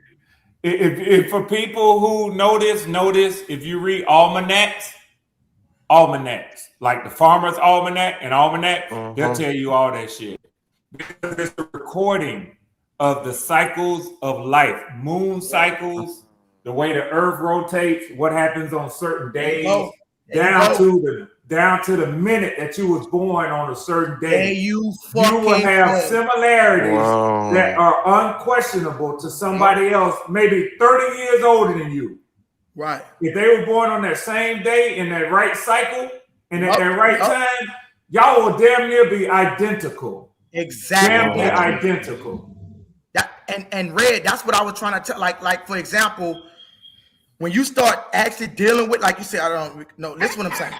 If for people who know this, if you read almanacs, like the Farmer's Almanac and Almanac, they'll tell you all that shit. Because it's a recording of the cycles of life, moon cycles, the way the earth rotates, what happens on certain days, down to the minute that you was born on a certain day. You will have similarities that are unquestionable to somebody else, maybe 30 years older than you. Right. If they were born on that same day in that right cycle and at that right time, y'all will damn near be identical. Exactly. Damn near identical. And Red, that's what I was trying to tell. Like for example, when you start actually dealing with, like you said, I don't know. Listen what I'm saying.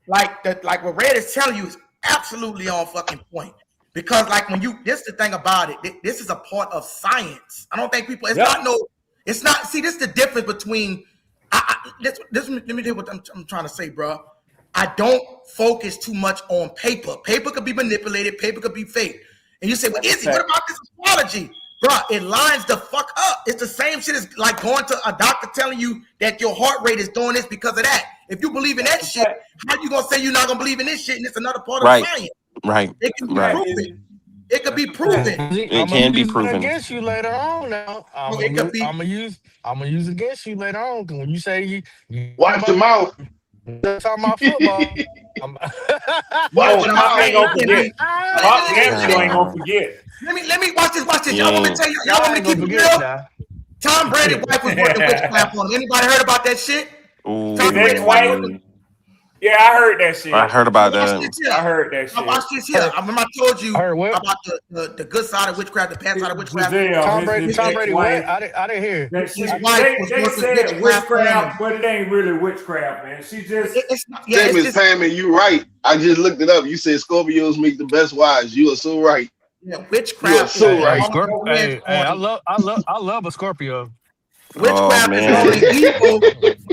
Like what Red is telling you is absolutely on fucking point. Because like when you, this is the thing about it. This is a part of science. I don't think people. It's not no. It's not. See, this is the difference between. Let me tell you what I'm trying to say, bro. I don't focus too much on paper. Paper could be manipulated. Paper could be fake. And you say, well, Izzy, what about this astrology? Bro, it lines the fuck up. It's the same shit as like going to a doctor telling you that your heart rate is doing this because of that. If you believe in that shit, how you gonna say you're not gonna believe in this shit and it's another part of science? Right. It can be proven. It could be proven. It can be proven against you later on. Now I'm gonna use against you later on. When you say you watch your mouth. Talking about football. Pop ain't gonna forget. Pop ain't gonna forget. Let me watch this. Y'all want me to tell you? Y'all want me to keep it real? Tom Brady's wife was working witchcraft on him. Anybody heard about that shit? Ooh. Tom Brady's wife. Yeah, I heard that shit. I heard about that. I heard that shit. I watched this here. I remember I told you about the good side of witchcraft, the bad side of witchcraft. Tom Brady, what? I didn't hear. His wife they said witchcraft, but it ain't really witchcraft, man. She just. Miss Pam, you right. I just looked it up. You said Scorpios make the best wives. You are so right. Yeah, witchcraft. You are so right. Hey, I love a Scorpio. Witchcraft is only evil.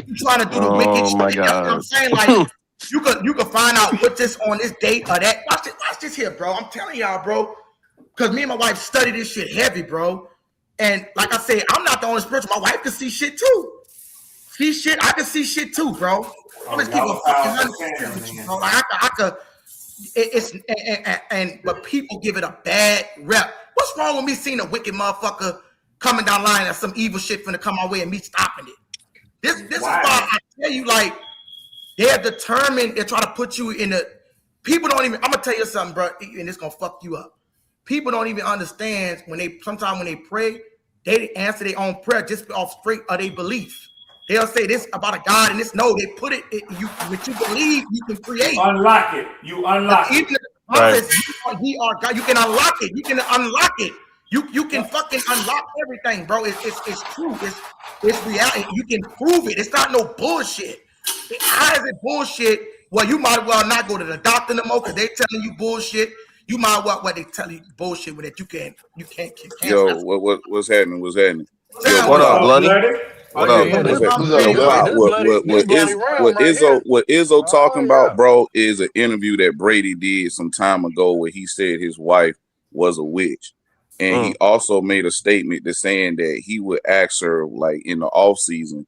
You trying to do the wicked shit. My God. That's what I'm saying. Like you can find out what this on this date or that. Watch this here, bro. I'm telling y'all, bro. Because me and my wife study this shit heavy, bro. And like I said, I'm not the only spiritual. My wife can see shit too. See shit. I can see shit too, bro. I'm just keep a fucking with you, bro. Like I could. But people give it a bad rep. What's wrong with me seeing a wicked motherfucker coming down line and some evil shit finna come my way and me stopping it? This is why I tell you, like, they're determined. They're trying to put you in the. People don't even. I'm gonna tell you something, bro, and it's gonna fuck you up. People don't even understand when they pray, they answer their own prayer just off straight of their belief. They'll say this about a God and this. No, they put it. What you believe, you can create. Unlock it. You unlock it. Even if He are God, you can unlock it. You can unlock it. You can fucking unlock everything, bro. It's true. It's reality. You can prove it. It's not no bullshit. How is it bullshit? Well, you might well not go to the doctor no more because they telling you bullshit. You might well what they tell you bullshit with it. You can't. Yo, what's happening? What's happening? Yo, what up, bloody? What up? What Izzo talking about, bro, is an interview that Brady did some time ago where he said his wife was a witch. And he also made a statement that's saying that he would ask her, like, in the off season,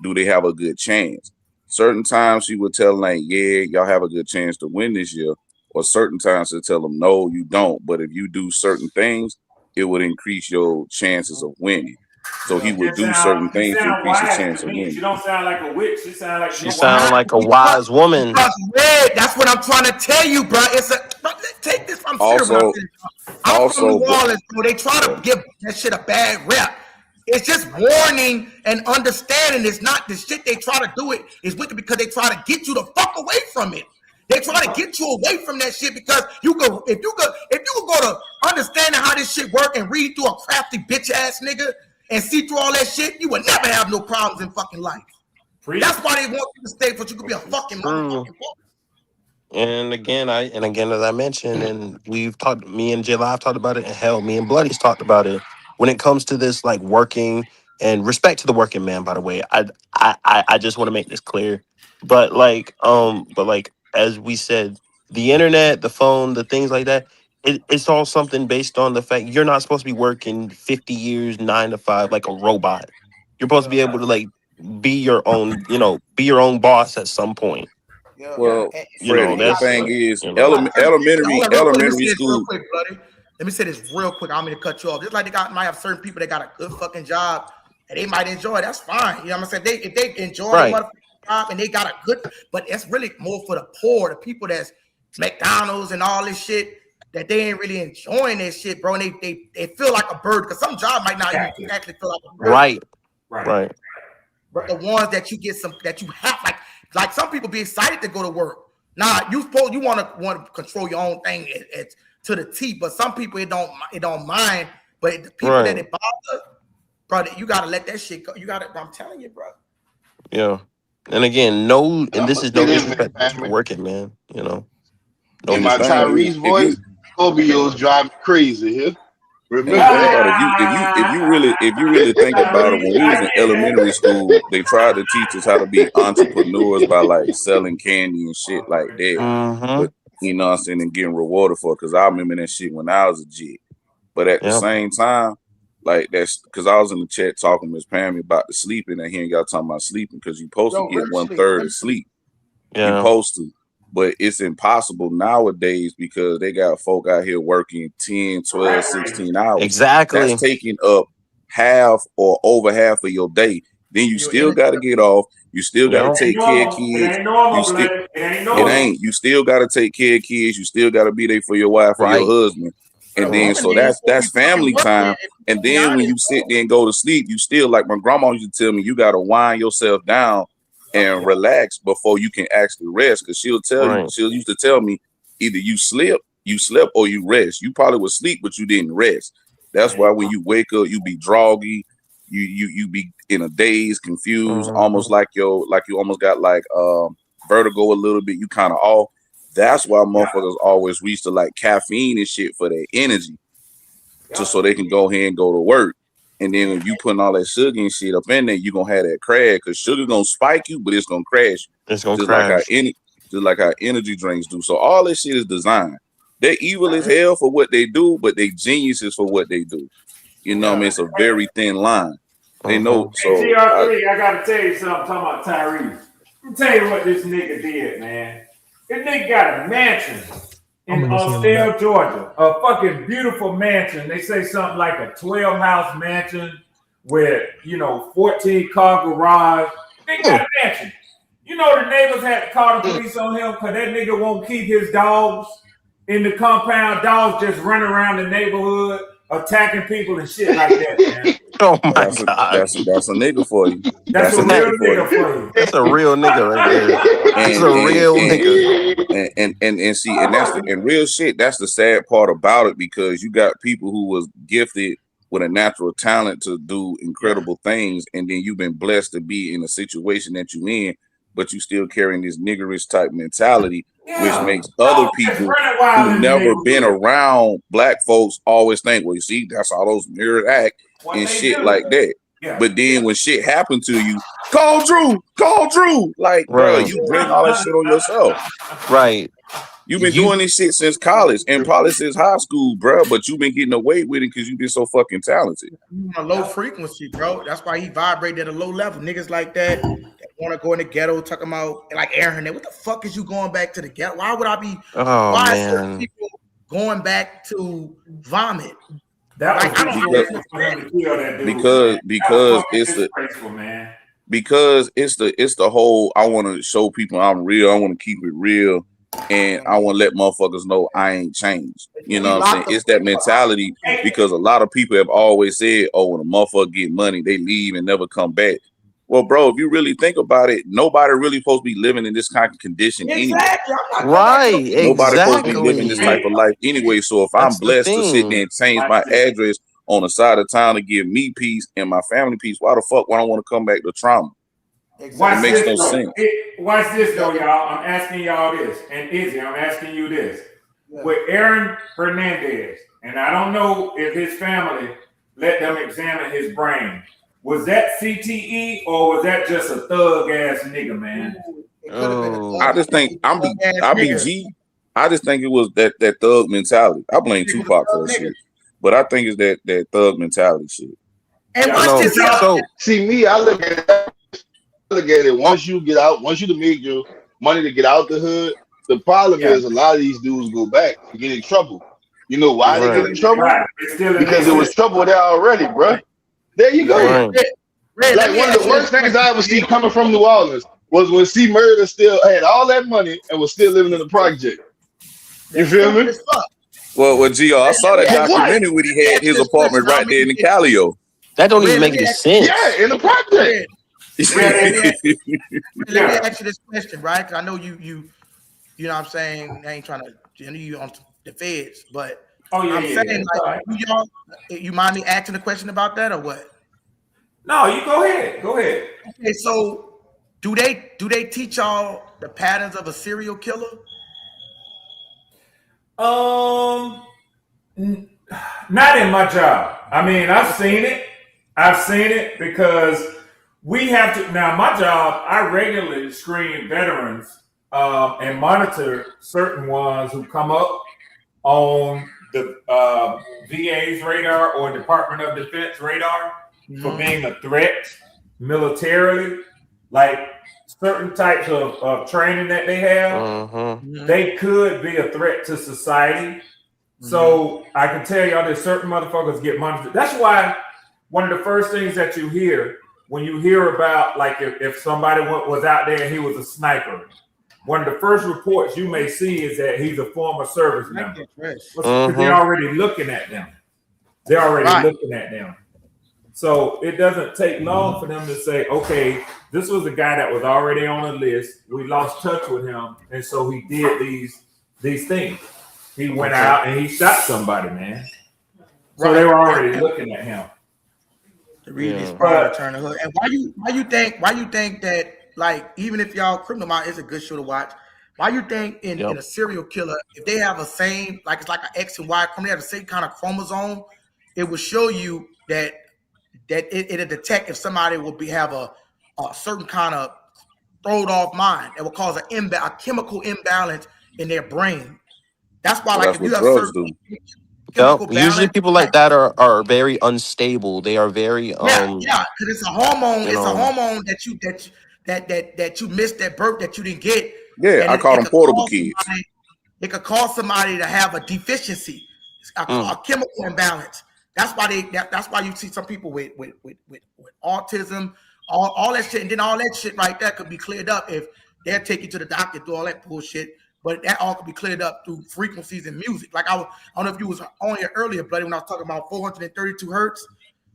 do they have a good chance? Certain times she would tell him, like, yeah, y'all have a good chance to win this year. Or certain times she'll tell them, no, you don't. But if you do certain things, it would increase your chances of winning. So he would do certain things to increase his chance of winning. She don't sound like a witch. She sound like a wise woman. That's what I'm trying to tell you, bro. Take this. I'm serious. I'm from New Orleans, so they try to give that shit a bad rep. It's just warning and understanding. It's not the shit they try to do. It is wicked because they try to get you the fuck away from it. They try to get you away from that shit because if you go to understanding how this shit work and read through a crafty bitch ass nigga and see through all that shit, you would never have no problems in fucking life. That's why they want you to stay, but you could be a fucking motherfucking boy. And again, as I mentioned, and me and J Live talked about it, and hell, me and Bloody's talked about it. When it comes to this, like working and respect to the working man, by the way, I just want to make this clear. But as we said, the internet, the phone, the things like that, it's all something based on the fact you're not supposed to be working 50 years, 9 to 5, like a robot. You're supposed to be able to like be your own boss at some point. Well, Freddie, the thing is, elementary school. let me say this real quick. I'm gonna cut you off. Just like might have certain people that got a good fucking job and they might enjoy. That's fine. You know what I'm saying? If they enjoy their motherfucking job and they got a good, but it's really more for the poor, the people that's McDonald's and all this shit that they ain't really enjoying this shit, bro. And they feel like a bird because some job might not even actually feel like a bird. Right. But the ones that you get that you have like some people be excited to go to work. Nah, you want to control your own thing to the T, but some people it don't mind. But the people that it bother, brother, you gotta let that shit go. I'm telling you, bro. Yeah. And again, this is no disrespect to working, man. You know. In my Tyrese voice, Scorpio's driving crazy here. Remember if you really think about it, when we was in elementary school, they tried to teach us how to be entrepreneurs by like selling candy and shit like that. But you know what I'm saying, and getting rewarded for it. Because I remember that shit when I was a jit. But at the same time, like that's because I was in the chat talking to Miss Pammy about the sleeping and hearing y'all talking about sleeping because you're supposed to get 1/3 of sleep. You're supposed to. But it's impossible nowadays because they got folk out here working 10, 12, 16 hours. Exactly. That's taking up half or over half of your day. Then you still got to get off. You still got to take care of kids. You still got to take care of kids. You still got to be there for your wife or your husband. And then so that's family time. And then when you sit there and go to sleep, you still, like my grandma used to tell me, you got to wind yourself down and relax before you can actually rest. Because she'll tell you, she'll used to tell me, either you slept or you rest. You probably would sleep, but you didn't rest. That's why when you wake up, you be droggy, you be in a daze, confused, almost like you almost got like vertigo a little bit. You kind of off. That's why motherfuckers always reach to like caffeine and shit for their energy, just so they can go ahead and go to work. And then when you putting all that sugar and shit up in there, you gonna have that crash because sugar gonna spike you, but it's gonna crash. It's gonna crash. Just like how energy drinks do. So all this shit is designed. They're evil as hell for what they do, but they geniuses for what they do. You know what I mean? It's a very thin line. They know. So TR3, I gotta tell you something. Talking about Tyrese. Let me tell you what this nigga did, man. This nigga got a mansion in Austell, Georgia. A fucking beautiful mansion. They say something like a 12-house mansion with, 14-car garage. They got a mansion. You know the neighbors had to call the police on him because that nigga won't keep his dogs in the compound. Dogs just run around the neighborhood attacking people and shit like that, man. Oh my God. That's a nigga for you. That's a real nigga for you. That's a real nigga right there. That's a real nigga. And see, and that's and real shit. That's the sad part about it because you got people who was gifted with a natural talent to do incredible things, and then you've been blessed to be in a situation that you in, but you still carrying this niggerish type mentality, which makes other people who've never been around black folks always think, well, you see, that's all those mirror act and shit like that. Yeah. But then when shit happened to you, call Drew. Like, bro, you bring all that shit on yourself. Right. You've been doing this shit since college and probably since high school, bro, but you've been getting away with it because you've been so fucking talented. A low frequency, bro. That's why he vibrated at a low level. Niggas like that want to go in the ghetto talking about, like Aaron, what the fuck is you going back to the ghetto? Why would I be, why are people going back to vomit? That like, because it's the whole, I want to show people I'm real. I want to keep it real. And I want to let motherfuckers know I ain't changed. You know what I'm saying? It's that mentality because a lot of people have always said, oh, when a motherfucker get money, they leave and never come back. Well, bro, if you really think about it, nobody really supposed to be living in this kind of condition anyway. Right, Nobody supposed to be living this type of life anyway. So if I'm blessed to sit there and change my address on the side of town to give me peace and my family peace, why the fuck would I want to come back to trauma? It makes no sense. Watch this though, y'all. I'm asking y'all this, and Izzy, I'm asking you this. With Aaron Hernandez, and I don't know if his family let them examine his brain. Was that CTE or was that just a thug ass nigga, man? I just think I just think it was that thug mentality. I blame Tupac for that shit, but I think it's that thug mentality shit. And watch this. See me, I look at it. Once you get out, once you make your money to get out the hood, the problem is a lot of these dudes go back and get in trouble. You know why they get in trouble? Right. It's still in Because their it was system. trouble there already, bro. There you go. Right. Red, let Like me one of ask the you worst this things I ever question. see coming from New Orleans was when C Murder still had all that money and was still living in the project. You feel me? As fuck. Well, Gio, I saw that But what? documentary when he had his apartment right there in the Calio. That don't even Red, make let me any ask you- sense. Yeah, in the project. Let me ask you this question, right? Because I know you know what I'm saying. I ain't trying to, I know you on the feds, but I'm saying, like, you mind me asking a question about that or what? No, you go ahead. Go ahead. Okay, so do they teach y'all the patterns of a serial killer? Not in my job. I mean, I've seen it because we have to. Now, my job, I regularly screen veterans and monitor certain ones who come up on the VA's radar or Department of Defense radar for being a threat militarily, like certain types of training that they have. They could be a threat to society. So I can tell y'all that certain motherfuckers get monitored. That's why one of the first things that you hear when you hear about, like, if somebody was out there and he was a sniper, one of the first reports you may see is that he's a former service member. Because they're already looking at them. They're already looking at them. So it doesn't take long for them to say, okay, this was a guy that was already on a list. We lost touch with him, and so he did these things. He went out and he shot somebody, man. So they were already looking at him. To read this part, turn the hood. And why you think that, like, even if y'all Criminal Mind is a good show to watch, why you think in a serial killer, if they have a same, like, it's like an X and Y, they have the same kind of chromosome, it will show you that it'll detect if somebody will have a certain kind of throwed off mind that will cause a chemical imbalance in their brain. That's why, like, if you have certain chemical balance, usually people like that are very unstable. They are very because it's a hormone. It's a hormone that you missed at birth that you didn't get. Yeah, I call them portable kids. It could cause somebody to have a deficiency, a chemical imbalance. That's why that's why you see some people with autism, all that shit, and then all that shit right there could be cleared up if they'll take you to the doctor through all that bullshit. But that all could be cleared up through frequencies in music. Like I don't know if you was on here earlier, Bloody, when I was talking about 432 hertz,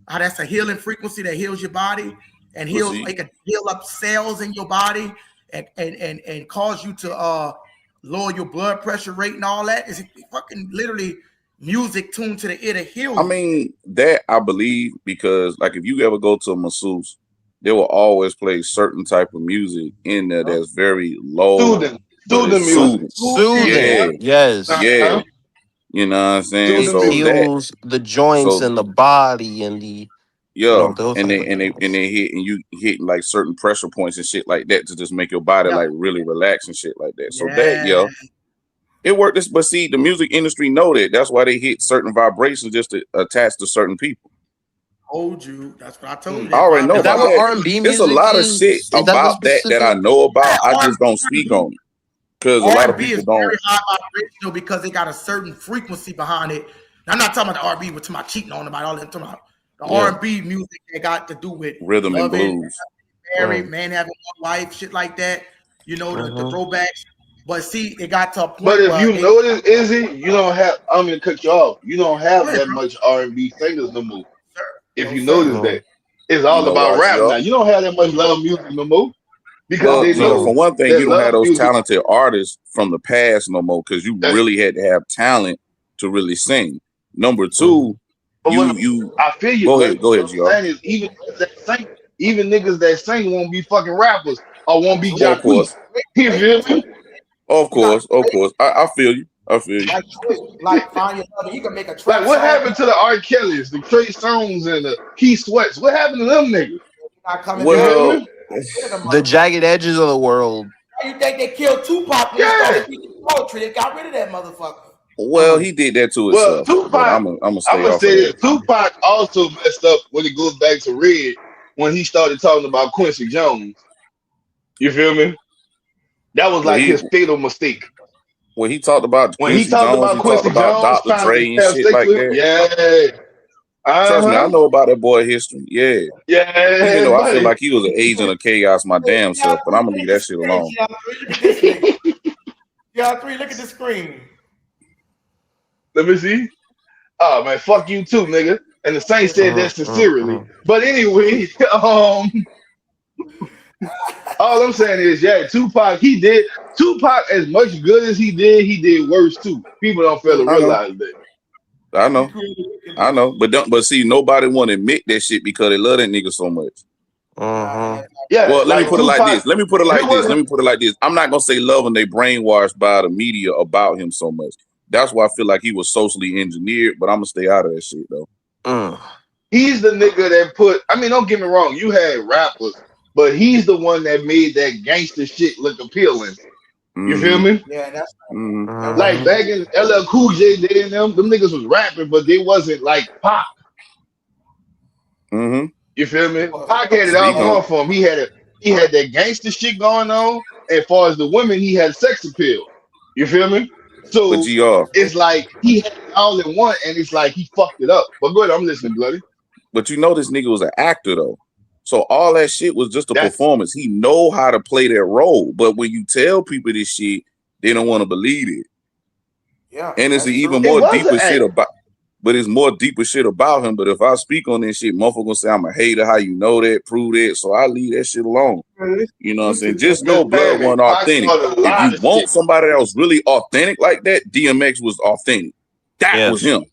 how that's a healing frequency that heals your body and it can heal up cells in your body and cause you to lower your blood pressure rate and all that. It's fucking literally music tuned to the ear to heal you. I mean, that I believe, because like if you ever go to a masseuse, they will always play certain type of music in there that's very low. Soothing. Yeah. Yes. Yeah. You know what I'm saying? It heals the joints and the body and the and they hit like certain pressure points and shit like that to just make your body like really relax and shit like that. So that it worked. But see, the music industry know that. That's why they hit certain vibrations just to attach to certain people. Told you. That's what I told you. I already know that about what R&B There's a music lot of is? shit Is that about that I know about. I just don't speak on it. Because a lot of people don't. Very high vibrational because they got a certain frequency behind it. Now, I'm not talking about the R&B with my cheating on about all that. I'm talking about the R&B music that got to do with rhythm and blues, married, man having one wife, shit like that. You know, the throwbacks. But see, it got to a point. But if you notice, Izzy, you don't have. I'm gonna cut you off. You don't have that much R&B singers no more. If you notice that, it's all about rap now. You don't have that much love music no more. Because they know, for one thing, you don't have those talented artists from the past no more, because you really had to have talent to really sing. Number two, I feel you. Go ahead, GR. Even niggas that sing won't be fucking rappers or won't be jockeys. You feel me? Of course. I feel you. Like find your brother, you can make a track. Like what happened to the R. Kellys, the Trey Songz, and the Keith Sweats? What happened to them niggas? Well, the Jagged Edges of the world. You think they killed Tupac when he started speaking poetry? They got rid of that motherfucker. Well, he did that to himself. Well, Tupac, I'm gonna say this. Tupac also messed up when it goes back to Red when he started talking about Quincy Jones. You feel me? That was like his fatal mistake. When he talked about When he Quincy talked Jones, about he Quincy talked about Jones Dr. trying to Dre and have shit sex like with him, that. yeah, Trust me, I know about that boy history. Yeah. Even yeah, though I feel buddy. like he was an agent of chaos my damn self, but I'm gonna leave that shit alone. Look at this nigga. GR3, look at the screen. Let me see. Oh man, fuck you too, nigga. And the Saints said that sincerely. But anyway, all I'm saying is, yeah, Tupac, Tupac, as much good as he did worse too. People don't fail to realize that. I know. But see, nobody want to admit that shit because they love that nigga so much. Yeah. Well, let me put it like Tupac, this. Let me put it like this. I'm not gonna say love and they brainwashed by the media about him so much. That's why I feel like he was socially engineered, but I'm gonna stay out of that shit though. He's the nigga that don't get me wrong, you had rappers, but he's the one that made that gangster shit look appealing. You feel me? Yeah, that's like back in LL Cool J day and them niggas was rapping, but they wasn't like Pac. You feel me? Pac had it all going for him. He had that gangster shit going on. As far as the women, he had sex appeal. You feel me? So it's like he had it all in one, and it's like he fucked it up. But go ahead, I'm listening, bloody. But you know this nigga was an actor though. So all that shit was just a performance. He know how to play that role. But when you tell people this shit, they don't want to believe it. Yeah. And it's even more deeper shit about, but it's more deeper shit about him. But if I speak on this shit, motherfucker gonna say I'm a hater. How you know that? Prove that. So I leave that shit alone. You know what I'm saying? Just know Blood wasn't authentic. If you want somebody that was really authentic like that, DMX was authentic. That was him.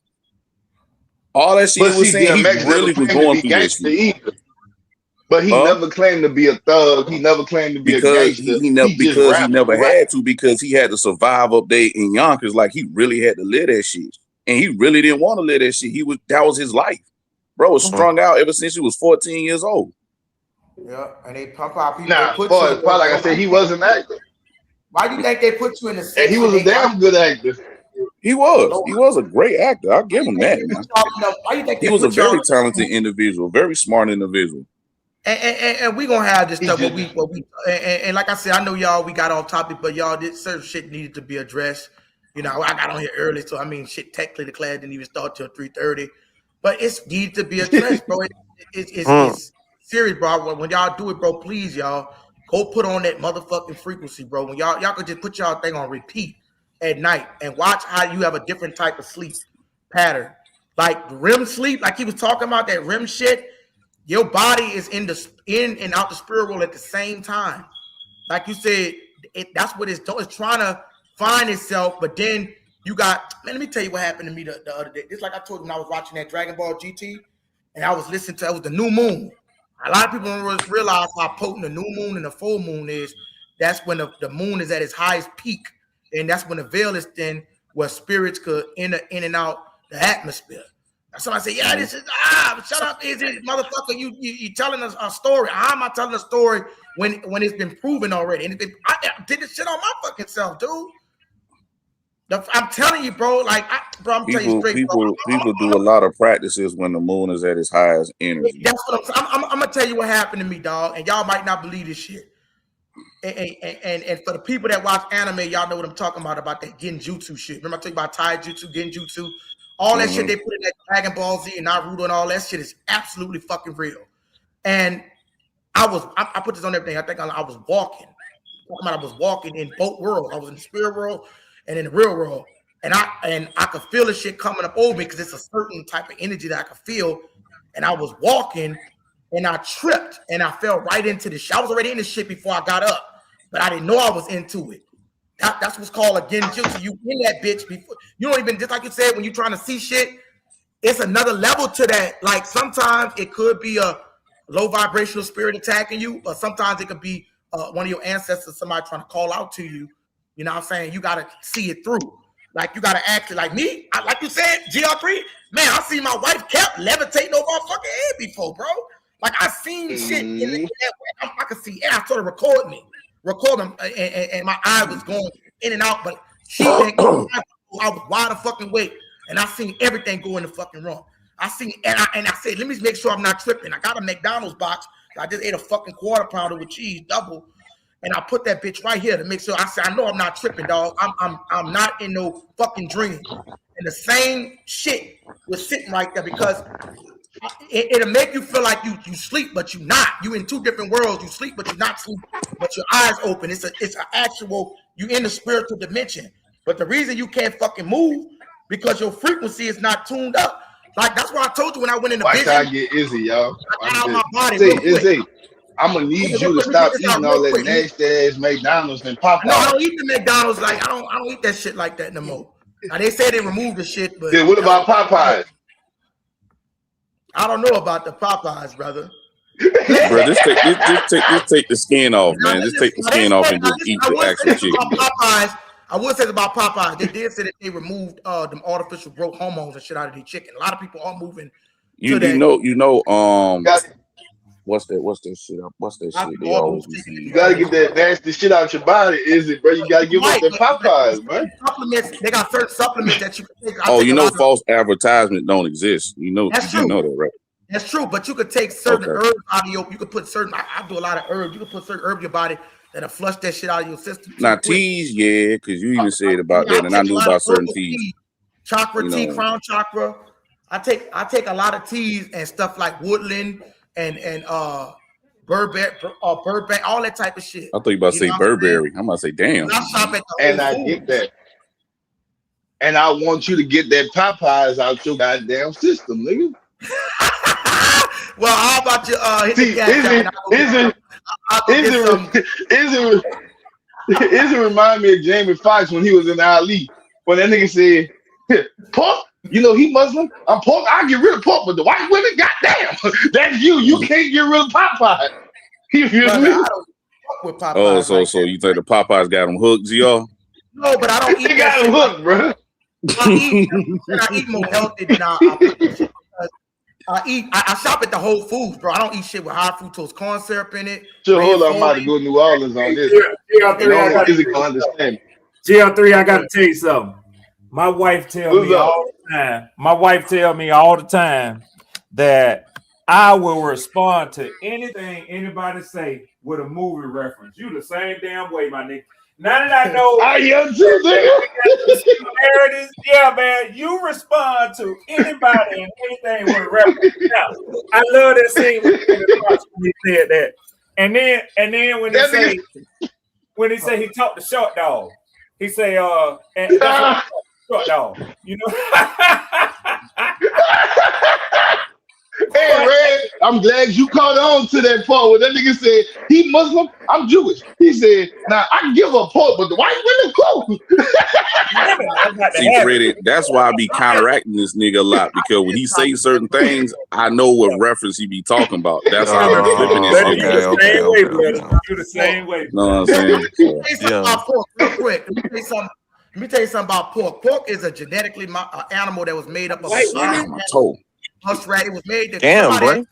All that shit was saying, he really was going through that shit. But he never claimed to be a thug. He never claimed to be a gangster. He never had to, because he had to survive up there in Yonkers. Like he really had to live that shit. And he really didn't want to live that shit. That was his life. Bro was strung out ever since he was 14 years old. Yeah, and they pump out people. Nah, boy, like I said, he was an actor. Why do you think they put you in the section? And he was a damn good actor. He was a great actor. I'll give him that, man. Why you think he was a very talented individual, very smart individual. And we gonna have this stuff. And like I said, I know y'all. We got off topic, but y'all, this certain shit needed to be addressed. You know, I got on here early, so I mean, shit. Technically, the class didn't even start till 3:30, but it's needed to be addressed, bro. It's serious, bro. When y'all do it, bro, please, y'all go put on that motherfucking frequency, bro. When y'all could just put y'all thing on repeat at night and watch how you have a different type of sleep pattern, like REM sleep, like he was talking about that REM shit. Your body is in and out the spirit world at the same time. Like you said, that's what it's doing. It's trying to find itself, but then you got, man, let me tell you what happened to me the other day. It's like I told you when I was watching that Dragon Ball GT, and I was listening to, it was the new moon. A lot of people don't realize how potent the new moon and the full moon is. That's when the moon is at its highest peak, and that's when the veil is thin, where spirits could enter in and out the atmosphere. Somebody say, yeah, this is, shut up, is it, motherfucker, you telling us a story. How am I telling a story when it's been proven already? And I did this shit on my fucking self, dude. I'm telling you, bro, like, I'm telling you straight, people do a lot of practices when the moon is at its highest energy. That's what I'm gonna tell you what happened to me, dog, and y'all might not believe this shit. And for the people that watch anime, y'all know what I'm talking about that genjutsu shit. Remember I told you about taijutsu, genjutsu? All that shit they put in that Dragon Ball Z and Naruto and all that shit is absolutely fucking real. And I put this on everything. I think I was walking. I was walking in both worlds. I was in the spirit world and in the real world. And I could feel the shit coming up over me because it's a certain type of energy that I could feel. And I was walking and I tripped and I fell right into the shit. I was already in the shit before I got up, but I didn't know I was into it. That's what's called a genjutsu. You in that bitch before you don't even, just like you said, when you're trying to see shit, it's another level to that. Like sometimes it could be a low vibrational spirit attacking you, or sometimes it could be one of your ancestors, somebody trying to call out to you. You know what I'm saying? You gotta see it through. Like you gotta act like me. Like you said, GR3, man, I see my wife kept levitating over our fucking head before, bro. Like I seen shit in that way. I could see, and I started recording them, and my eye was going in and out, but I was wide the fucking awake, and I seen everything go in the fucking room. I seen, and I said, let me make sure I'm not tripping. I got a McDonald's box. I just ate a fucking quarter pounder with cheese, double, and I put that bitch right here to make sure. I said, I know I'm not tripping, dog. I'm not in no fucking dream. And the same shit was sitting right there because it'll make you feel like you sleep, but you not. You in two different worlds. You sleep, but you're not sleep. But your eyes open. It's an actual. You in the spiritual dimension. But the reason you can't fucking move because your frequency is not tuned up. Like that's why I told you when I went in the vision. I get Izzy, y'all. I got out my body. Izzy, I'm gonna need you to stop eating all that nasty ass McDonald's and Popeyes. No, I don't eat the McDonald's. Like I don't eat that shit like that no more. Now they say they removed the shit, but then what about Popeyes? I don't know about the Popeyes, brother. Bro, just take the skin off, man. Just take the skin off and just eat the actual chicken. I would say about Popeyes. They did say that they removed them artificial growth hormones and shit out of the chicken. A lot of people are moving. You know, what's that shit? What's that shit? They always be saying. You gotta get that nasty shit out your body, is it, bro? You gotta give up the Popeyes, man. Supplements, they got certain supplements that you can take. Oh, you know, false advertisement don't exist. You know, you know that, right? That's true, but you could take certain herbs out of your. You could put certain. I do a lot of herbs. You could put certain herbs in your body that'll flush that shit out of your system. Now teas, yeah, because you even said about that, and I knew about certain teas. Chakra tea, crown chakra. I take a lot of teas and stuff like woodland and Burbank, all that type of shit. I thought you about to say Burberry. I'm about to say damn. And I get that. And I want you to get that Popeyes out your goddamn system, nigga. Well, how about you hit the gas? Is it remind me of Jamie Foxx when he was in Ali? When that nigga said, pork, you know, he Muslim. I'm pork, I get rid of pork, but the white women, goddamn, that's you. You can't get rid of Popeye. You feel me? With Popeyes, oh, so you think the Popeyes got them hooked, y'all? No, but I don't eat. They got them hooked, bro. I eat more healthy than I shop at the Whole Foods, bro. I don't eat shit with high fructose corn syrup in it. So hold on, I'm about to go to New Orleans on this. GL3, I gotta tell you something. My wife tell me all the time that I will respond to anything anybody say with a movie reference. You the same damn way, my nigga. Now that I know I am too, nigga. Yeah, man, you respond to anybody and anything with a reference. Now, I love that scene when he said that. And then when he say he talked to Short Dog, he say and Short Dog, you know. Hey, Red, I'm glad you caught on to that part where that nigga said, he Muslim, I'm Jewish. He said, now I can give a pork, but the white women cool. See, Freddie, that's why I be counteracting this nigga a lot, because when he say certain things, I know what reference he be talking about. That's how I'm flipping this nigga. You the same way. Know what I'm saying? Real quick. Let me tell you something about pork. Pork is a genetically animal that was made up of My toe. muskrat. It was made to boy.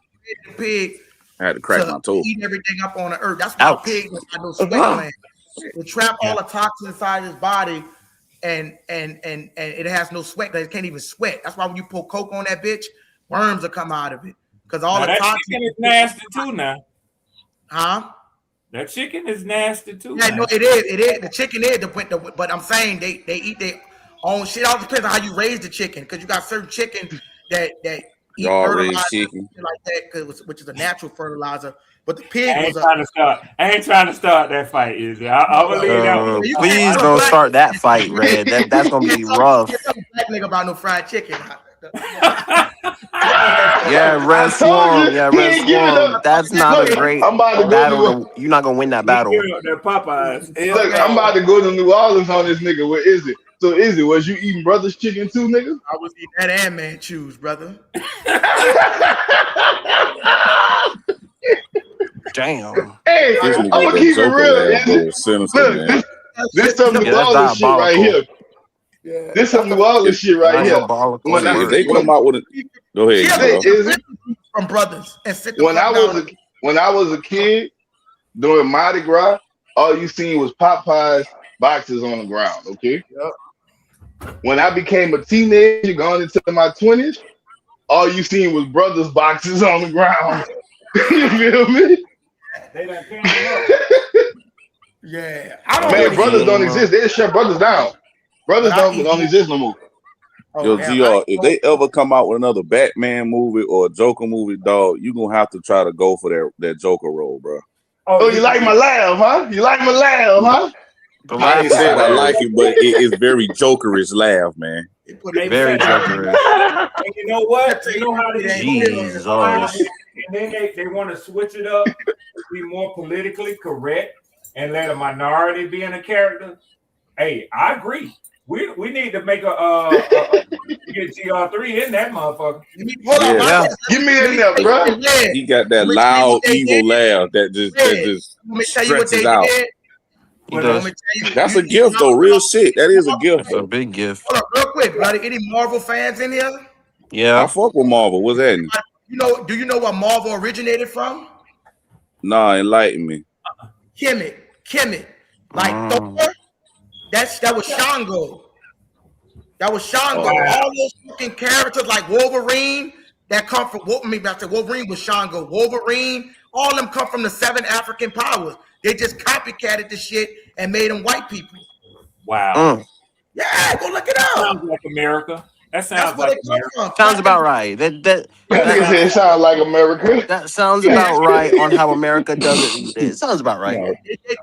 the pig. I had to crack my toe. Eat everything up on the earth. That's why pigs got no sweat glands. They trap all the toxins inside his body, and it has no sweat. It can't even sweat. That's why when you pour Coke on that bitch, worms will come out of it because all the toxins. Chicken is nasty too now. Huh? That chicken is nasty too. Yeah, no, it is. It is. The chicken is. But I'm saying they eat their own shit. All depends on how you raise the chicken, because you got certain chicken that eat fertilizer chicken like that, which is a natural fertilizer. But the pig I ain't trying to start that fight, is it? I believe that. Please don't start that fight, Red. That's gonna be rough. Black nigga about no fried chicken. Yeah, Red Swarm. Yeah, Red Swarm. That's not a great battle. You're not gonna win that battle. Popeyes. Look, I'm about to go to New Orleans on this nigga. Where is it? So is it? Was you eating Brothers chicken too, nigga? I was eating that and man choose, brother. Damn. Hey, I'm gonna keep it real. Look, this some New Orleans shit right here. Yeah. This some New Orleans shit right here. If they come out with it, go ahead. Is it from Brothers and sit when I was a kid during Mardi Gras, all you seen was Popeyes boxes on the ground. Okay. Yep. When I became a teenager, going into my 20s, all you seen was Brothers boxes on the ground. You feel me? They done came up. Yeah, I don't Man, really brothers don't exist. They just shut brothers down. Brothers don't exist no more. Yo, GR, if they ever come out with another Batman movie or a Joker movie, dog, you gonna have to try to go for that Joker role, bro. Oh, you like my laugh, huh? You like my laugh, huh? I ain't said I like it, but it is very Jokerish laugh, man. Very Jokerish. And you know what? You know how they Jesus. and then they want to switch it up to be more politically correct and let a minority be in a character. Hey, I agree. We need to make get GR3 in that motherfucker. Yeah. Give me in there, bro. He got that loud, evil laugh that just stretches out. That's a gift, though. Real shit. That is a gift. That's a big gift. Hold up, real quick, buddy. Any Marvel fans in here? Yeah. I fuck with Marvel. What's that? Do you know where Marvel originated from? Nah, enlighten me. Kemet. Like Thor. That was Shango. That was Shango. All those fucking characters like Wolverine that come from Wolverine was Shango. Wolverine, all of them come from the 7 African powers. They just copycatted the shit and made them white people. Wow. Yeah, go look it up. Sounds like America. That sounds like America. Sounds about right. That it sounds like America. That sounds about right on how America does it. It sounds about right. No.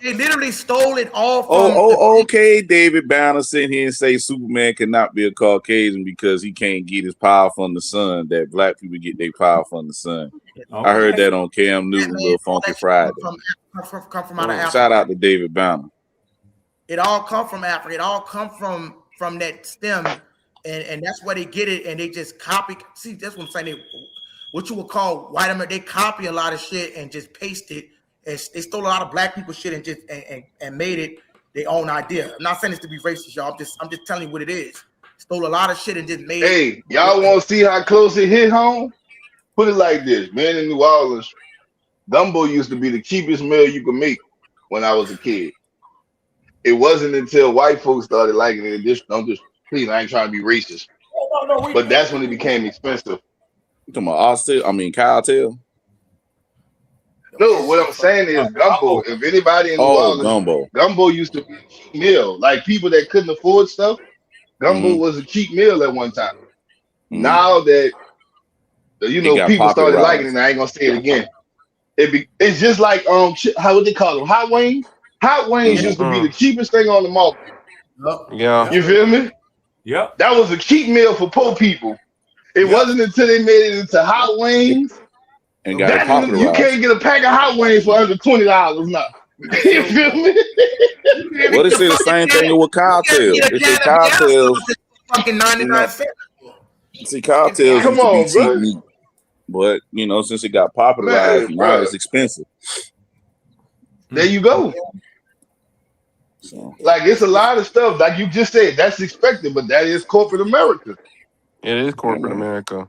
They literally stole it all from. Okay. David Banner sitting here and say Superman cannot be a Caucasian because he can't get his power from the sun. That black people get their power from the sun. Okay. I heard that on Cam Newton, Little Funky Friday. Come from out of Africa. Shout out to David Banner. It all come from Africa. It all come from that stem. And that's where they get it, and they just copy. See, that's what I'm saying. What you would call white America, they copy a lot of shit and just paste it. And they stole a lot of black people shit and just and made it their own idea. I'm not saying this to be racist, y'all. I'm just telling you what it is. Stole a lot of shit and just made it. Hey, y'all want to see how close it hit home? Put it like this, man. In New Orleans, gumbo used to be the cheapest meal you could make when I was a kid. It wasn't until white folks started liking it. Please, I ain't trying to be racist, but that's when it became expensive. You talking about Kyle? No, what I'm saying is gumbo. If anybody in New Orleans, gumbo used to be a cheap meal. Like people that couldn't afford stuff, gumbo was a cheap meal at one time. Now that people started liking it, and I ain't gonna say it again. It's just like how would they call them? Hot wings. Hot wings used to be the cheapest thing on the market. Yeah, you feel me? Yep. That was a cheap meal for poor people. It wasn't until they made it into hot wings. And got it popularized. You can't get a pack of hot wings for under $20 now. You feel me? Well, they say the same thing with cocktails. They say cocktails. Fucking 99 cents. See, cocktails Come on, bro. Meat, but since it got popularized, now it's expensive. There you go. So. Like it's a lot of stuff, like you just said, that's expected, but that is corporate America. It is corporate America.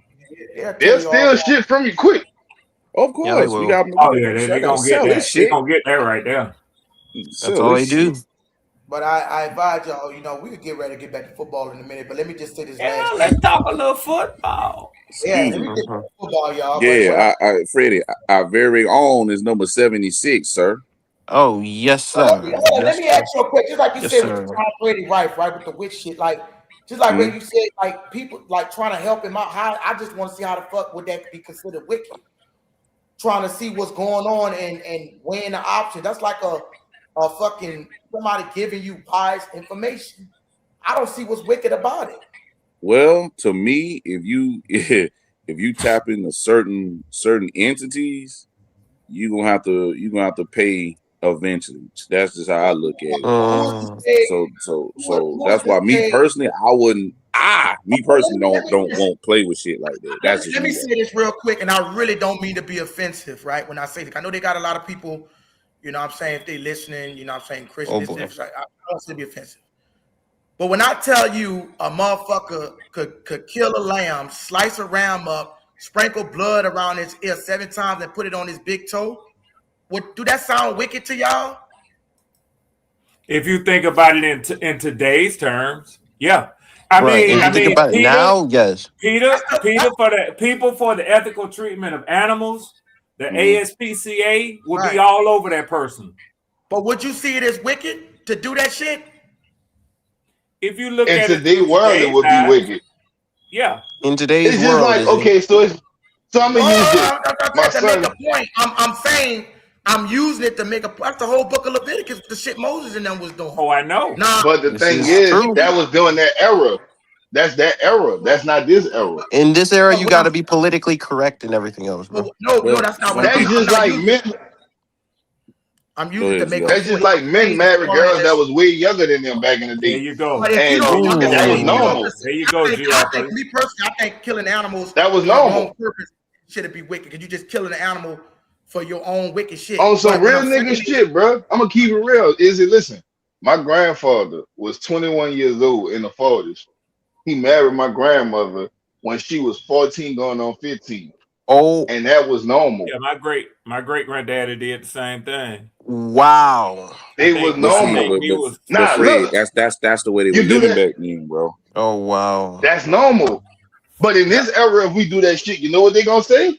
They'll steal shit from you quick. Of course, they got. They gonna get that. They gonna get that right there. That's all they do. But I advise y'all, we could get ready to get back to football in a minute. But let me just say this last. Let's talk a little football. Yeah, let me get to football, y'all. Yeah, Freddie, our very own is number 76, sir. Oh, yes, sir. Let me ask you a question. Just like you said with Tom Brady, right, with the witch shit. Like, just like when you said, like, people, like, trying to help him out. How I just want to see how the fuck would that be considered wicked? Trying to see what's going on and weighing the options. That's like a fucking somebody giving you biased information. I don't see what's wicked about it. Well, to me, if you tap into certain entities, you're gonna have to pay eventually. That's just how I look at it. So that's why me personally, won't play with shit like that. That's let me say this real quick, and I really don't mean to be offensive, right? When I say this, I know they got a lot of people, what I'm saying, if they listening, what I'm saying, Christian, I don't want to be offensive. But when I tell you a motherfucker could kill a lamb, slice a ram up, sprinkle blood around his ear 7 times and put it on his big toe, do that sound wicked to y'all? If you think about it in today's terms, yeah. I mean, Peter, now, yes. Peter, for the people for the ethical treatment of animals, the ASPCA will be all over that person. But would you see it as wicked to do that shit? If you look In at today's it, world, it would be wicked. Yeah. In today's It's just world, like, okay, so I'm gonna use this. My To son, make a point, I'm saying I'm using it to make a. That's the whole book of Leviticus. The shit Moses and them was doing. Oh, I know. Nah, but the This thing is is, true. that was during that era. That's that era. That's not this era. In this era, But you what got to I'm- be politically correct and everything else, bro. no, Well, that's not what That's I'm just not like using. men. I'm using it to ahead, make a That's point. just like men married girls that was way younger than them back in the There day. you go. But if you And don't, I'm just that was saying, you know, normal. There you go, I G.R. think me personally, I think killing animals That was for your normal. own purpose should it be wicked? Because you just killing an animal for your own wicked shit. On some But what real I'm nigga saying shit, bro. I'm gonna keep it real. Listen, my grandfather was 21 years old in the 40s. He married my grandmother when she was 14 going on 15. Oh, And that was normal. Yeah, my great granddaddy did the same thing. wow. It was But see, normal. He was Nah, Fred, look, that's the way they you were do living that. back then, bro. Oh, wow. That's normal. But in this era, if we do that shit, you know what they gonna say?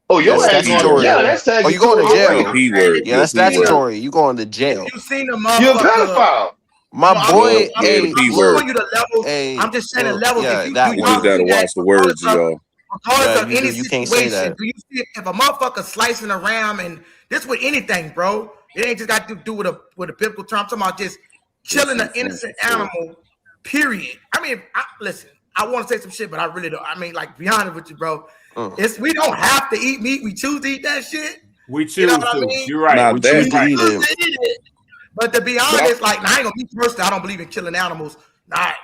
Oh, your That's ass going to jail. statutory. That's Oh, you going to statutory jail? rape. P word. Yeah, that's P word. statutory. You going to jail. if you seen the You're a motherfucker, pedophile. My no, boy, Yeah, the hey, P I'm look, showing you the levels. hey, I'm just saying the levels. yeah, If you that do You one. just y'all gotta see that watch the words, y'all. regardless Yeah, of you any do. You can't say situation, that. do you see if a motherfucker slicing a ram and this with anything, bro? It ain't just got to do with a biblical term. I'm talking about just killing an innocent animal. Period. I mean, listen. I want to say some shit, but I really don't. I mean, like, be honest with you, bro. We don't have to eat meat. We choose to eat that shit. We choose You know what I to. mean? You're right. Now We that choose to We eat choose it. to eat it. But to be honest, like, now, I ain't gonna be personally. I don't believe in killing animals. I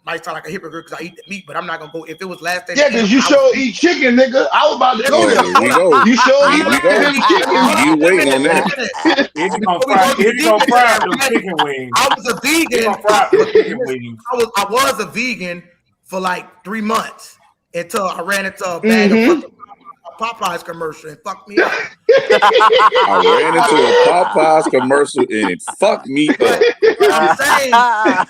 might sound like a hypocrite because I eat the meat, but I'm not gonna go. If it was last day, Yeah, because you sure eat chicken, nigga. I was about to go there. here we go. You sure Here eat we go. them chicken. You waiting on that? Is he gonna fry? Is he gonna fry up them chicken wings? I was a He vegan. gonna fry up them chicken wings? I was a vegan for like 3 months until I ran into a bag of fucking Popeyes commercial and fucked me up. I ran into a Popeyes commercial and it fucked me up. But I'm saying that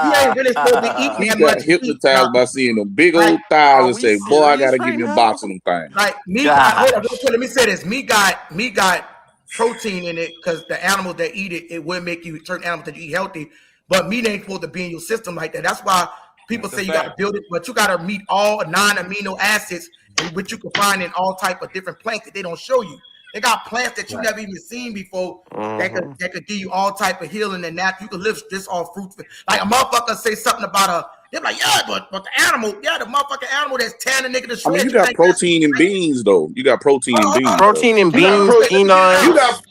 you ain't really supposed to be eating He that got much hypnotized meat. by seeing them big old thighs Are and we say, "Boy, I serious gotta right give you a now? box of them things." Like meat got, hold on, real quick, let me say this. Meat got protein in it because the animals that eat it, it will make you certain animals that you eat healthy. But meat ain't supposed to be in your system like that. That's why people say you got to build it, but you got to meet all non-amino acids, which you can find in all type of different plants that they don't show you. They got plants that you never even seen before that could give you all type of healing and that you can live just off fruits. Like a motherfucker say something about they're like, yeah, but the animal, the motherfucking animal that's tearing the nigga to I shreds. mean, you got protein in beans though. You got protein in beans. Protein in beans, peanuts. You got.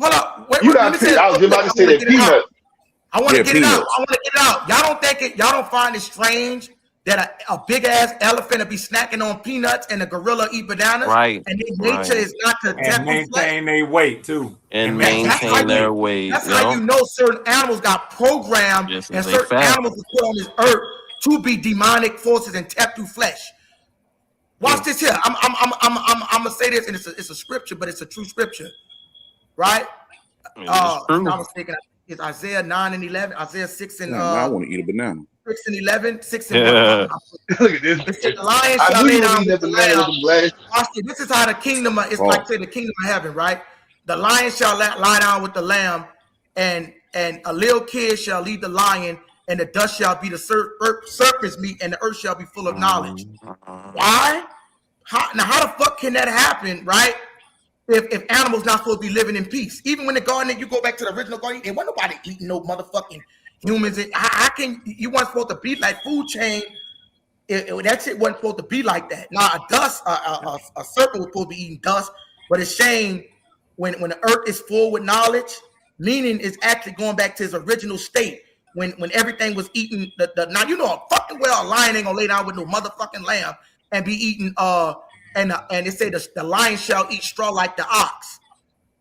Hold up. Wait, You let got. me say I was about to say that peanut. I want to Yeah, get it out. peanuts. I want to get it out. Y'all don't think it? Y'all don't find it strange that a big ass elephant will be snacking on peanuts and a gorilla eat bananas? Right. And their nature is not to And maintain their weight too. And maintain their weight. That's how you know certain animals got programmed Yes, and they certain fat. animals were put on this earth to be demonic forces and tap through flesh. Watch this here. I'm gonna say this, and it's a scripture, but it's a true scripture, right? If I'm not mistaken, it's Isaiah 9 and 11, Isaiah 6 and Now I want to eat a banana. 6 and 11, 6 and 1. Look at this. It said, the lion I shall knew lay you down eating with that the banana with lamb. the glass. Watch it. This is how the kingdom of, it's like saying the kingdom of heaven, right? The lion shall lie down with the lamb, and a little kid shall lead the lion, and the dust shall be the serpent's meat, and the earth shall be full of knowledge. Why? How the fuck can that happen, right? If animals not supposed to be living in peace. Even when the garden, you go back to the original garden, there wasn't nobody eating no motherfucking humans. How can you weren't supposed to be like food chain? That shit wasn't supposed to be like that. Now a serpent was supposed to be eating dust, but it's shame when the earth is full with knowledge, meaning it's actually going back to its original state when everything was eating now you know fucking well a lion ain't gonna lay down with no motherfucking lamb and be eating and it say the lion shall eat straw like the ox.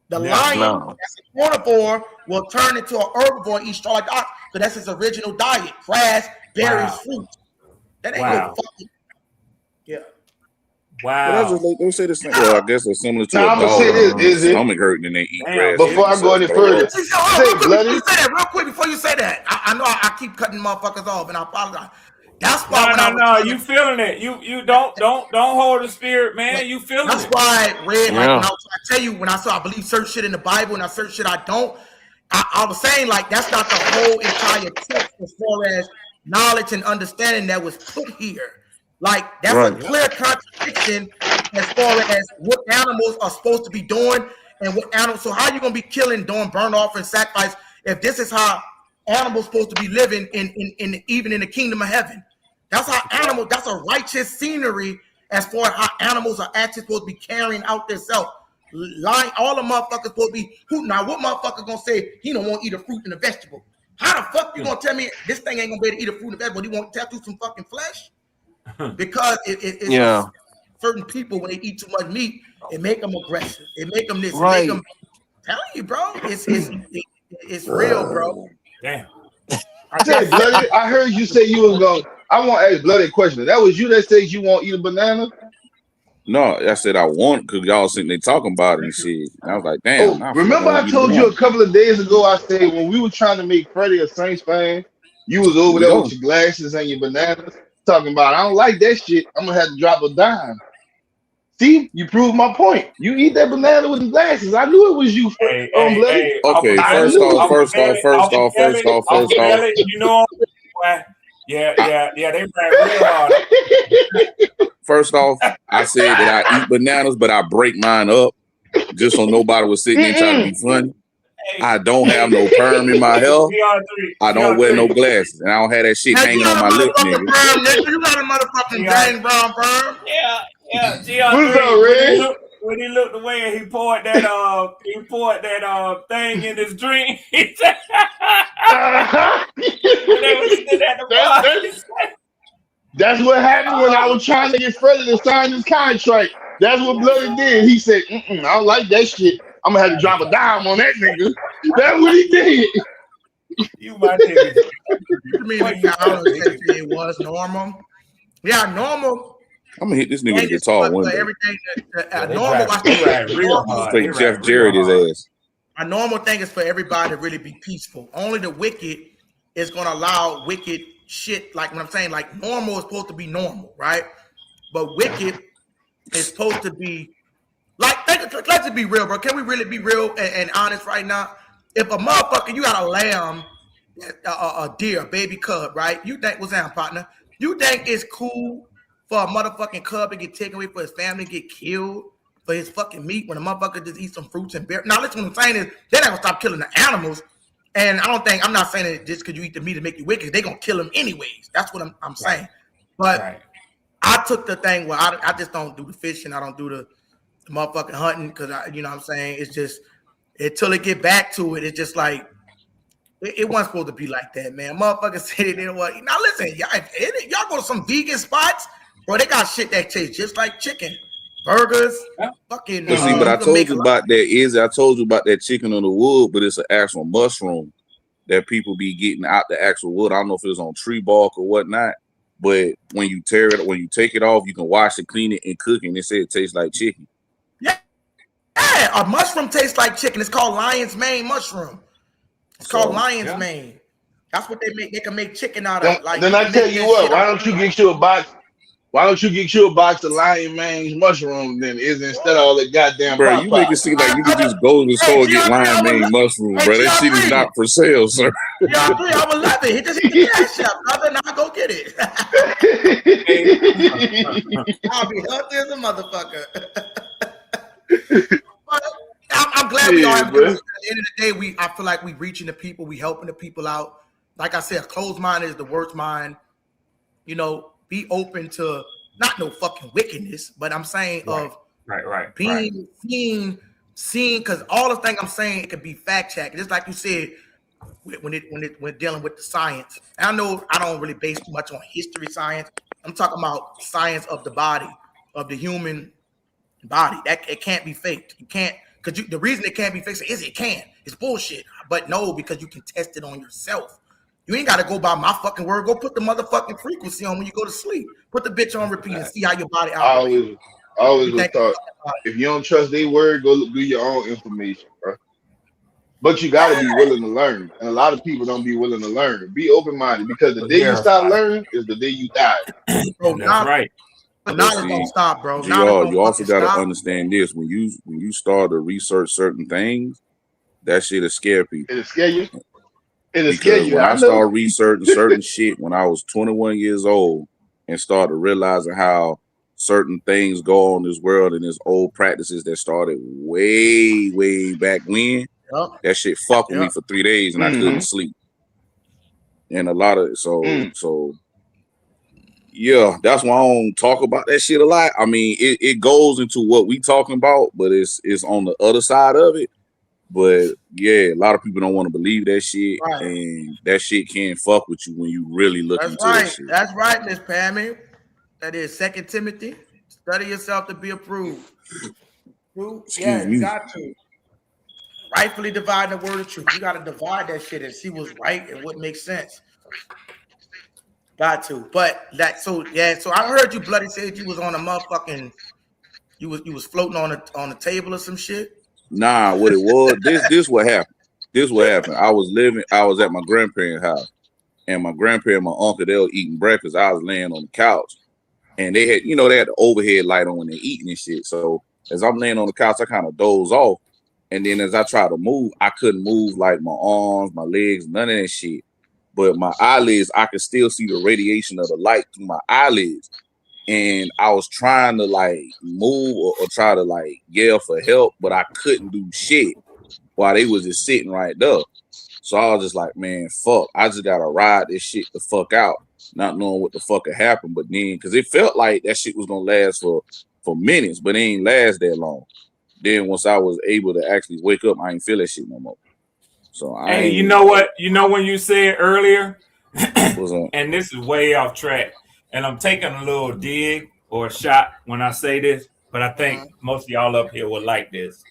The lion that's a carnivore will turn into an herbivore and eat straw like the ox, because that's his original diet: grass, berries, fruit. That ain't no fucking But that's just like they say the same. Well, I guess it's similar to Now, a I'm gonna dog. say this, is it? Stomach hurting and they eat grass. Before I go any further, say real quick before you say that. I know I keep cutting motherfuckers off, and I apologize. That's why No, you feeling it. You don't hold the spirit, man. You feeling That's it. why Red, like when I was tell you when I believe certain shit in the Bible and I certain shit I don't. I was saying like that's not the whole entire text as far as knowledge and understanding that was put here. Like that's a clear contradiction as far as what animals are supposed to be doing and what animals. So how are you gonna be killing, doing burnt offering, sacrifice if this is how animals supposed to be living in even in the kingdom of heaven? That's how animals. That's a righteous scenery as far as how animals are actually supposed to be carrying out themselves. Lying, all the motherfuckers supposed to be. Now, what motherfucker gonna say he don't want to eat a fruit and a vegetable? How the fuck you gonna tell me this thing ain't gonna be able to eat a fruit and a vegetable? He want to tattoo some fucking flesh? Because it's certain people when they eat too much meat, it make them aggressive. It make them this. Right. Make them, I'm telling you, bro. It's real, bro. Damn. I heard you say you was going. I want to ask Bloody a question. That was you that said you won't eat a banana? No, I said I want because y'all sitting there talking about it and shit. And I was like, damn. Remember I told you a couple of days ago, I said when we were trying to make Freddie a Saints fan, you was over there with your glasses and your bananas talking about, I don't like that shit. I'm going to have to drop a dime. See, you proved my point. You eat that banana with the glasses. I knew it was you, Bloody. Okay, first off. You know, yeah, they ran real hard. First off, I said that I eat bananas, but I break mine up just so nobody was sitting there trying to be funny. I don't have no perm in my hair. I don't wear no glasses, and I don't have that shit hanging on my lip, nigga. You got a motherfucking James Brown perm. Yeah. What's up, Red? When he looked away and he poured that thing in his drink. That's what happened when I was trying to get Freddie to sign his contract. That's what Bloody did. He said, I don't like that shit. I'm gonna have to drop a dime on that nigga. That's what he did. You my nigga. It was normal. Yeah, normal. I'm gonna hit this nigga with the guitar one day. Everything normal. Straight Jeff Jarrett his ass. A normal thing is for everybody to really be peaceful. Only the wicked is gonna allow wicked shit. Like what I'm saying, like normal is supposed to be normal, right? But wicked is supposed to be like. Let's just be real, bro. Can we really be real and honest right now? If a motherfucker, you got a lamb, a deer, a baby cub, right? You think, what's that, partner? You think it's cool for a motherfucking cub to get taken away, for his family to get killed for his fucking meat when a motherfucker just eat some fruits and berries? Now, listen, what I'm saying is they're not gonna stop killing the animals. And I'm not saying that just because you eat the meat to make you wicked, they're gonna kill them anyways. That's what I'm saying. But I took the thing where I just don't do the fishing, I don't do the motherfucking hunting, because you know what I'm saying, it's just until it get back to it, it's just like it wasn't supposed to be like that, man. Motherfuckers said it didn't want. Now listen, y'all go to some vegan spots, bro, they got shit that tastes just like chicken. Burgers, fucking. But I told you about that. I told you about that chicken on the wood, but it's an actual mushroom that people be getting out the actual wood. I don't know if it was on tree bark or whatnot, but when you tear it, when you take it off, you can wash it, clean it, and cook it. And they say it tastes like chicken. Yeah, a mushroom tastes like chicken. It's called lion's mane mushroom. It's called lion's mane. That's what they make. They can make chicken out of. Like, then I tell you what, why don't you get you a box? Why don't you get you a box of lion mange mushrooms then? Instead of all that goddamn. Bro, you make it seem like you can just go to the store and get lion mange mushrooms, bro. That shit is not for sale, sir. I would love it. He just hit the cash up, brother, and I'll go get it. I'll be healthy as a motherfucker. I'm glad we are. At the end of the day, I feel like we reaching the people, we helping the people out. Like I said, a closed mind is the worst mind. You know, be open to not no fucking wickedness, but I'm saying being seen, because all the thing I'm saying, it could be fact checked. Just like you said, when dealing with the science. And I know I don't really base too much on history science. I'm talking about science of the body, of the human body. That it can't be faked. You can't, because the reason it can't be faked is it can. It's bullshit. But no, because you can test it on yourself. You ain't got to go by my fucking word. Go put the motherfucking frequency on when you go to sleep. Put the bitch on repeat and see how your body operates. I always was taught, if you don't trust their word, go do your own information, bro. But you got to be willing to learn. And a lot of people don't be willing to learn. Be open-minded, because the day you stop learning is the day you die. Bro, that's right. Knowledge don't stop, bro. GR, Knowledge don't you also fucking got to stop. understand this: when you start to research certain things, that shit'll scare people. It'll scare you. It'll scare Because you. when I I know. started researching certain shit when I was 21 years old and started realizing how certain things go on in this world and there's old practices that started way, way back when, that shit fucked with me for 3 days and I couldn't sleep. And a lot of so yeah, that's why I don't talk about that shit a lot. I mean, it goes into what we talking about, but it's on the other side of it. But yeah, a lot of people don't want to believe that shit, and that shit can fuck with you when you really look into that shit. That's right, Miss Pammy. That is 2 Timothy. Study yourself to be approved. Excuse me. You got to. Rightfully divide the word of truth. You got to divide that shit and see what's right and what makes sense. Got to. But so I heard you bloody said you was on a motherfucking, you was floating on a table or some shit. Nah, what it was, this what happened. This what happened. I was at my grandparents' house, and my grandparents and my uncle, they were eating breakfast. I was laying on the couch, and they had the overhead light on when they're eating and shit. So as I'm laying on the couch, I kind of doze off. And then as I try to move, I couldn't move like my arms, my legs, none of that shit. But my eyelids, I could still see the radiation of the light through my eyelids. And I was trying to like move or try to like yell for help, but I couldn't do shit while they was just sitting right there. So I was just like, man, fuck. I just gotta ride this shit the fuck out, not knowing what the fuck had happened. But then, because it felt like that shit was gonna last for minutes, but it ain't last that long. Then once I was able to actually wake up, I ain't feel that shit no more. So hey, you know what? You know when you said earlier, and this is way off track, and I'm taking a little dig or a shot when I say this, but I think most of y'all up here will like this.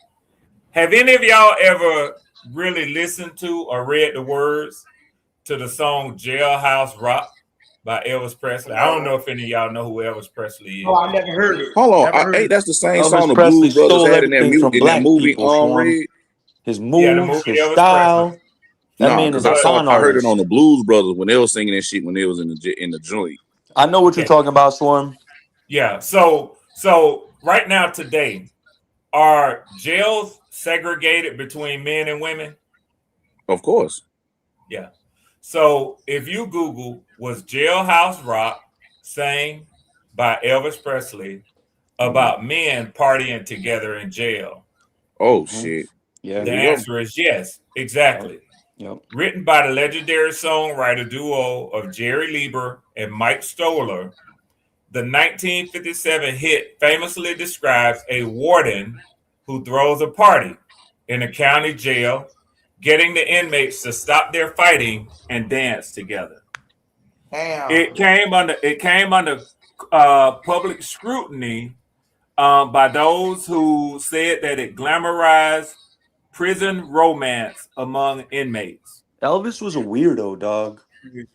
Have any of y'all ever really listened to or read the words to the song Jailhouse Rock by Elvis Presley? I don't know if any of y'all know who Elvis Presley is. Oh, I never heard it. Hold on. Hey, that's the same Elvis song the Presley Blues Brothers stole had in that movie people, Red. His moves, his Elvis style. Presley. That man is a con I heard it artist. on the Blues Brothers when they were singing that shit when they was in the joint. I know what you're talking about, Swarm. Yeah. So right now today, are jails segregated between men and women? Of course. Yeah. So if you Google was Jailhouse Rock sang by Elvis Presley about men partying together in jail. Oh shit. Yeah. The answer is yes, exactly. Yep. Written by the legendary songwriter duo of Jerry Lieber and Mike Stoller, the 1957 hit famously describes a warden who throws a party in a county jail, getting the inmates to stop their fighting and dance together. Damn. It came under public scrutiny by those who said that it glamorized prison romance among inmates. Elvis was a weirdo, dog.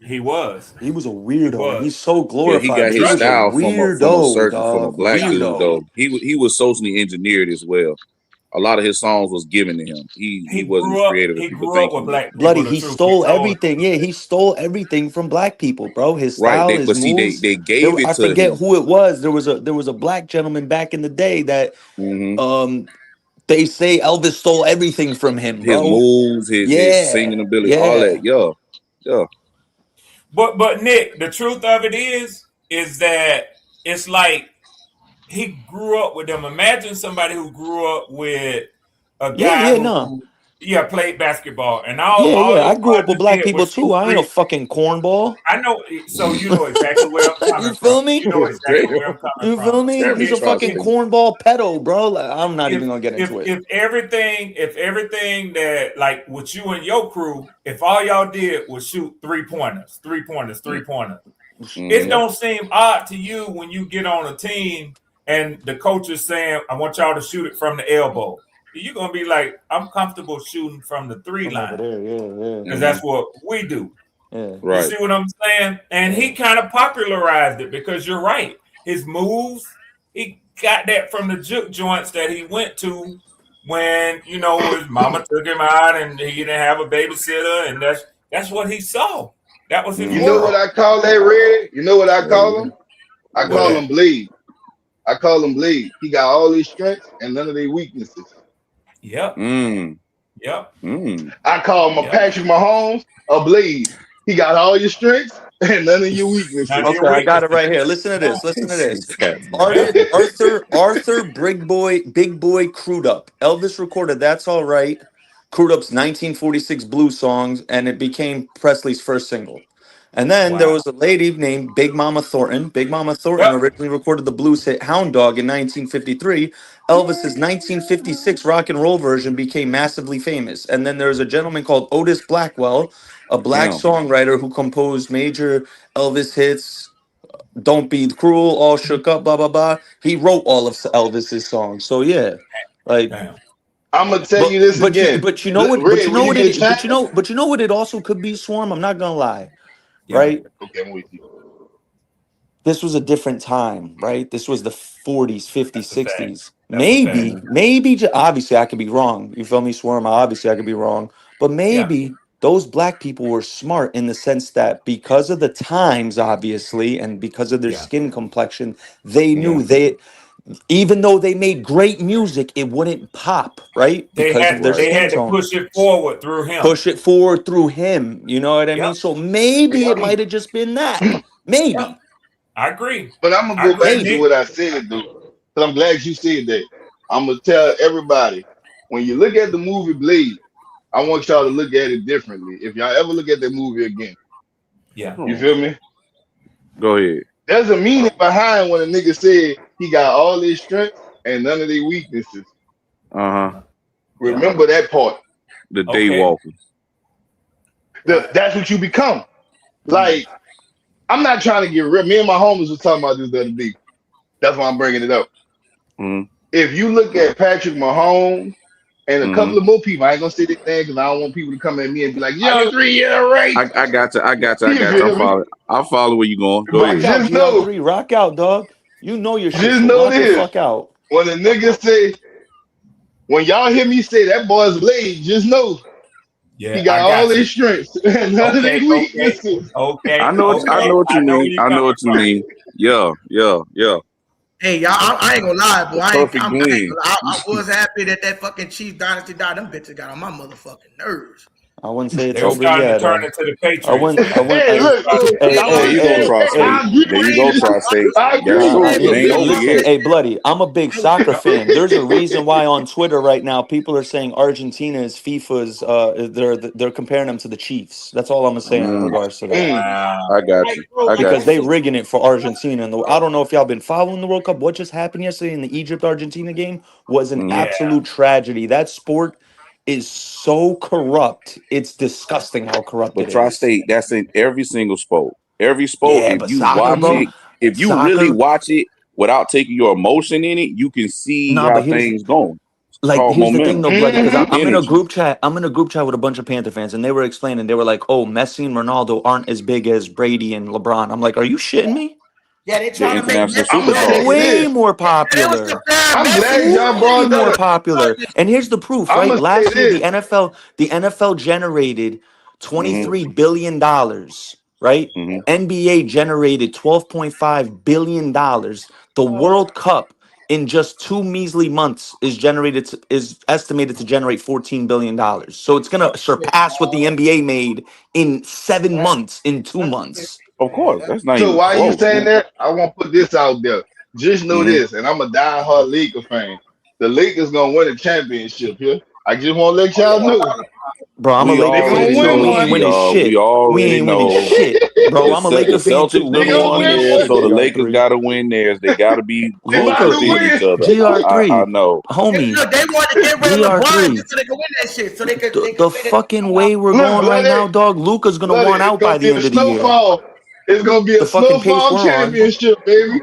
He was. He was a weirdo. And he's so glorified. Yeah, he got his style from a black dude though. He was socially engineered as well. A lot of his songs was given to him. He wasn't as creative as people think. Bloody, he stole everything. Yeah, he stole everything from black people, bro. His style, his moves. They gave it to I forget him. who it was. There was a black gentleman back in the day that they say Elvis stole everything from him, bro. His moves, his singing ability, all that. Yeah. But Nick, the truth of it is that it's like he grew up with them. Imagine somebody who grew up with a guy who played basketball and all. I grew up with black people too. I ain't a fucking cornball. I know, so you know exactly where I'm coming You feel me? You know exactly where I'm coming You feel me? He's a fucking cornball pedo, bro. Like, I'm not even gonna get into it. If everything that like with you and your crew, if all y'all did was shoot 3-pointers, it don't seem odd to you when you get on a team and the coach is saying, I want y'all to shoot it from the elbow. You're going to be like, I'm comfortable shooting from the 3 line. Because that's what we do. Yeah. Right. You see what I'm saying? And he kind of popularized it because you're right. His moves, he got that from the juke joints that he went to when, his mama took him out and he didn't have a babysitter. And that's what he saw. That was his You know what I call that, Red? You know what I call him? I call him bleed. I call him Blade. He got all his strengths and none of their weaknesses. Yep. Yep. I call him a Patrick Mahomes, a Blade. He got all your strengths and none of your weaknesses. Okay, I got it right here. Listen to this. Listen to this. Arthur Big Boy Crudup. Elvis recorded "That's All Right," Crudup's 1946 blues songs, and it became Presley's first single. And then there was a lady named Big Mama Thornton. Big Mama Thornton originally recorded the blues hit "Hound Dog" in 1953. Elvis's 1956 rock and roll version became massively famous. And then there's a gentleman called Otis Blackwell, a black songwriter who composed major Elvis hits, "Don't Be Cruel," "All Shook Up," blah blah blah. He wrote all of Elvis's songs. So yeah, like I'm gonna tell you this again. But you know what? But you know what? But you know what? It also could be, Swarm. I'm not gonna lie, right? Okay, I'm with you. This was a different time, right? This was the 40s, 50s, 60s. Maybe. Obviously, I could be wrong. You feel me, Swarm? Obviously, I could be wrong. But maybe those black people were smart in the sense that because of the times, obviously, and because of their skin complexion, they knew even though they made great music, it wouldn't pop, right? Because of their skin tone. Push it forward through him. You know what I mean? So maybe it might have just been that. Maybe. Yep. I agree. But I'm gonna go back to what I said, dude. Because I'm glad you said that. I'm gonna tell everybody, when you look at the movie Blade, I want y'all to look at it differently. If y'all ever look at that movie again, you feel me? Go ahead. There's a meaning behind when a nigga said he got all his strengths and none of their weaknesses. Remember that part. The daywalker. That's what you become. Like, I'm not trying to get real. Me and my homies was talking about this the other day. That's why I'm bringing it up. If you look at Patrick Mahomes and a couple of more people, I ain't gonna say this thing because I don't want people to come at me and be like, "Yo, 3 year race." I got you. I'll follow where you going. Go ahead. Just know, rock out, dog. You know your shit. Just so know knock this. the fuck out. When a nigga say, when y'all hear me say that boy's Blade, just know he got all his strengths and none of his weaknesses. I know what you mean. I know what you mean. Yeah. Hey, y'all, I ain't gonna lie, boy. I Perfect was happy that fucking Chief Dynasty died. Them bitches got on my motherfucking nerves. I wouldn't say it's They were over starting yet. to turn into the Patriots. I wouldn't. Hey, look, There you go, Tri-State. There you go, Tri-State. That's true. It ain't over Listen, yet. hey, Bloody, I'm a big soccer fan. There's a reason why on Twitter right now people are saying Argentina is FIFA's. They're comparing them to the Chiefs. That's all I'm saying in regards to that. I got you. Because they rigging it for Argentina. And I don't know if y'all been following the World Cup. What just happened yesterday in the Egypt-Argentina game was an absolute tragedy. That sport is so corrupt. It's disgusting how corrupt it is. But Tri-State, that's in every single sport. Every sport, if you watch it, if you really watch it without taking your emotion in it, you can see how things going. Like, here's the thing, though, Bloody, because I'm in a group chat. I'm in a group chat with a bunch of Panther fans, and they were explaining. They were like, "Oh, Messi and Ronaldo aren't as big as Brady and LeBron." I'm like, "Are you shitting me?" Yeah, they trying to make Messi way more popular. I'm glad y'all brought that more up. popular. And here's the proof, right? Last year, the NFL generated $23 billion, right? NBA generated $12.5 billion. The World Cup in just 2 measly months is estimated to generate $14 billion. So it's gonna surpass what the NBA made in 7 months, in 2 months. Of course, that's not. So while you saying that, I want to put this out there. Just know this, and I'm a diehard Lakers fan. The Lakers gonna win a championship here. I just want to let y'all know. Bro, I'm a Laker fan too. We ain't winning shit. We ain't winning shit. Bro, I'm a Laker fan too. We ain't winning shit. So the Lakers got to win theirs. They got to be close to each other. GR3. I know. Homie. They want to get rid of LeBron just so they can win that shit. So they could. The fucking way we're going right now, dog. Luka's gonna want out by the end of the year. It's gonna be a snowfall championship, baby.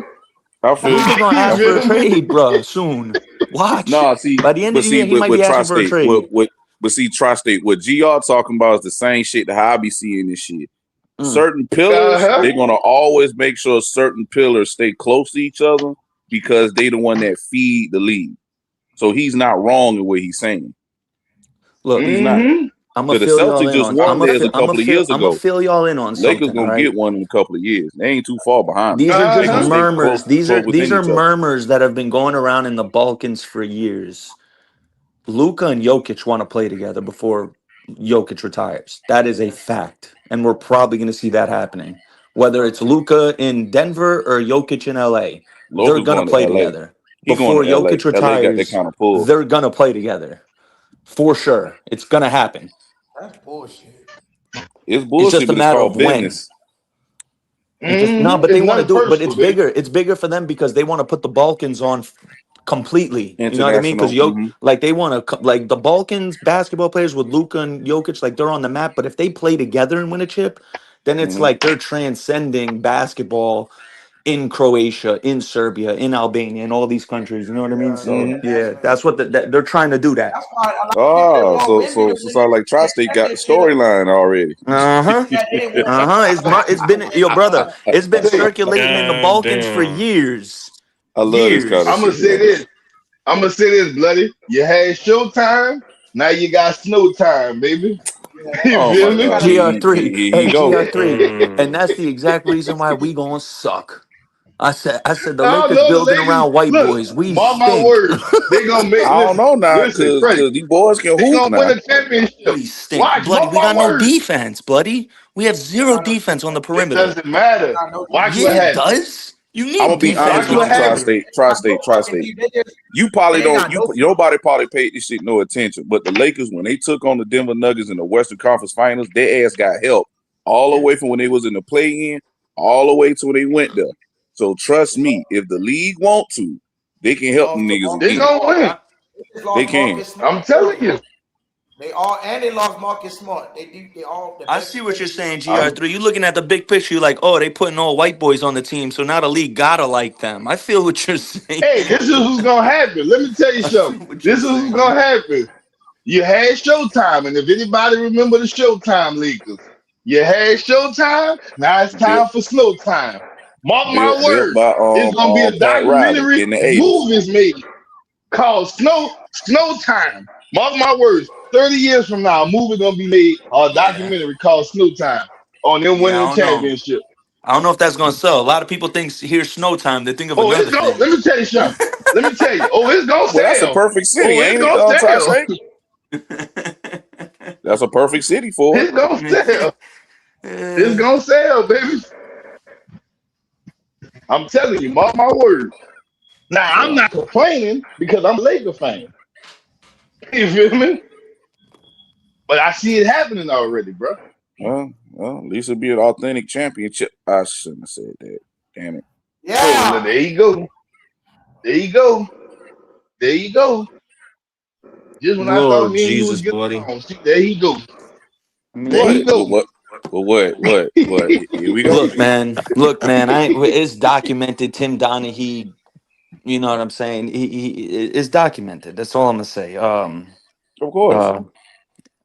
Luka's gonna ask for a trade, bro, soon. Watch. No, see, by the end of the year, he might be asking for a trade. But see, Tri-State, what GR talking about is the same shit that I be seeing this shit. Certain pillars, they're gonna always make sure certain pillars stay close to each other because they the one that feed the league. So he's not wrong in what he's saying. Look, he's not. I'm gonna Because the fill y'all Celtics in just on. won theirs a couple of years I'm gonna ago. fill y'all in on Lakers something. All gonna right. get one in a couple of years. They ain't too far behind. These are They just gonna stay murmurs. close These within are each other. murmurs that have been going around in the Balkans for years. Luka and Jokic want to play together before Jokic retires. That is a fact, and we're probably going to see that happening. Whether it's Luka in Denver or Jokic in LA, they're Luka's going to going to play LA. together. He going Before to LA. Jokic LA got that retires, kind of pull. they're going to play together for sure. It's going to happen. That's bullshit. It's It's bullshit, just a but it's matter called of when. business. No, but It's they want to nothing do it. But personal, it's baby. bigger. It's bigger for them because they want to put the Balkans on completely. You know what I mean? Because International. like they want to like the Balkans basketball players with Luka and Jokic, like they're on the map. But if they play together and win a chip, then it's like they're transcending basketball in Croatia, in Serbia, in Albania, in all these countries. You know what I mean? So yeah, that's what they're trying to do. That. That's why a lot of people Oh, want Wemby to so win sound like it. They Tri-State got set the this shit up. storyline already. That they want It's been your brother. It's been circulating in the God Balkans for damn. years. I love this kind of I'm Years. gonna shit, say man. this. I'm gonna say this, bloody. You had showtime. Now you got snow time, baby. You Oh feel my me? God, GR3. here he Hey, go. GR3. And Mm. that's the exact reason why we gonna suck. I said the I Lakers know the building Lakers. around white Look, boys. We mark my stink. words. They gonna make. I don't Listen, know now, listen, cause Freddie. these boys can They hoop gonna win now. a championship. We stink. Watch, Bloody, mark we my got no words. defense, bloody. We have zero defense on the It perimeter. doesn't matter. Watch what Yeah, it happens. does. You I'm need gonna be honest defense Watch on with the what you, happens. perimeter. Tri-State. You probably They ain't don't. got no Nobody probably paid this shit no attention. But the Lakers, when they took on the Denver Nuggets in the Western Conference Finals, their ass got help all the way from when they was in the play-in, all the way to when they went there. So trust me, if the league want to, they can help them niggas They again. gonna win. They They lost can. Marcus Smart. I'm telling you. They lost Marcus Smart. They all the I best see what you're defensive saying, I'm, GR3. You're looking at the big picture. You're like, oh, they putting all white boys on the team, so now the league gotta like them. I feel what you're saying. hey, this is what's gonna happen. Let me tell you I feel something. what you're This is what's saying. gonna happen. You had Showtime, and if anybody remember the Showtime Lakers, you had Showtime. Now it's Built time for Snow Time. Mark my built words. by It's gonna be a Pat Riley documentary in the 80s. movies made called Snow Time. Mark my words. 30 years from now, a movie gonna be made or a Yeah. documentary called Snow Time on them Yeah, winning I the don't know. championship. I don't know if that's gonna sell. A lot of people think here's snow time. They think of Oh, it's another going. thing. Let me tell you something. Let me tell you. Oh, it's gonna Well, that's a sell. perfect city, Oh, it's ain't it? gonna sell. Tri-State. That's a perfect city for it. It's gonna sell. It's gonna sell, baby. I'm telling you, mark my words. Now I'm So, not complaining because I'm a Laker fan. You feel me? But I see it happening already, bro. well, at least it'll be an authentic championship. I shouldn't have said that. Damn it. Oh, there you go. There you go. There you go. Just when I thought Lord me and you was Jesus, getting buddy. along, see, there you go. I There mean, you go. What? Here we go. look, man. It's documented. Tim Donaghy. You know what I'm saying? It's documented. That's all I'm gonna say. Of course.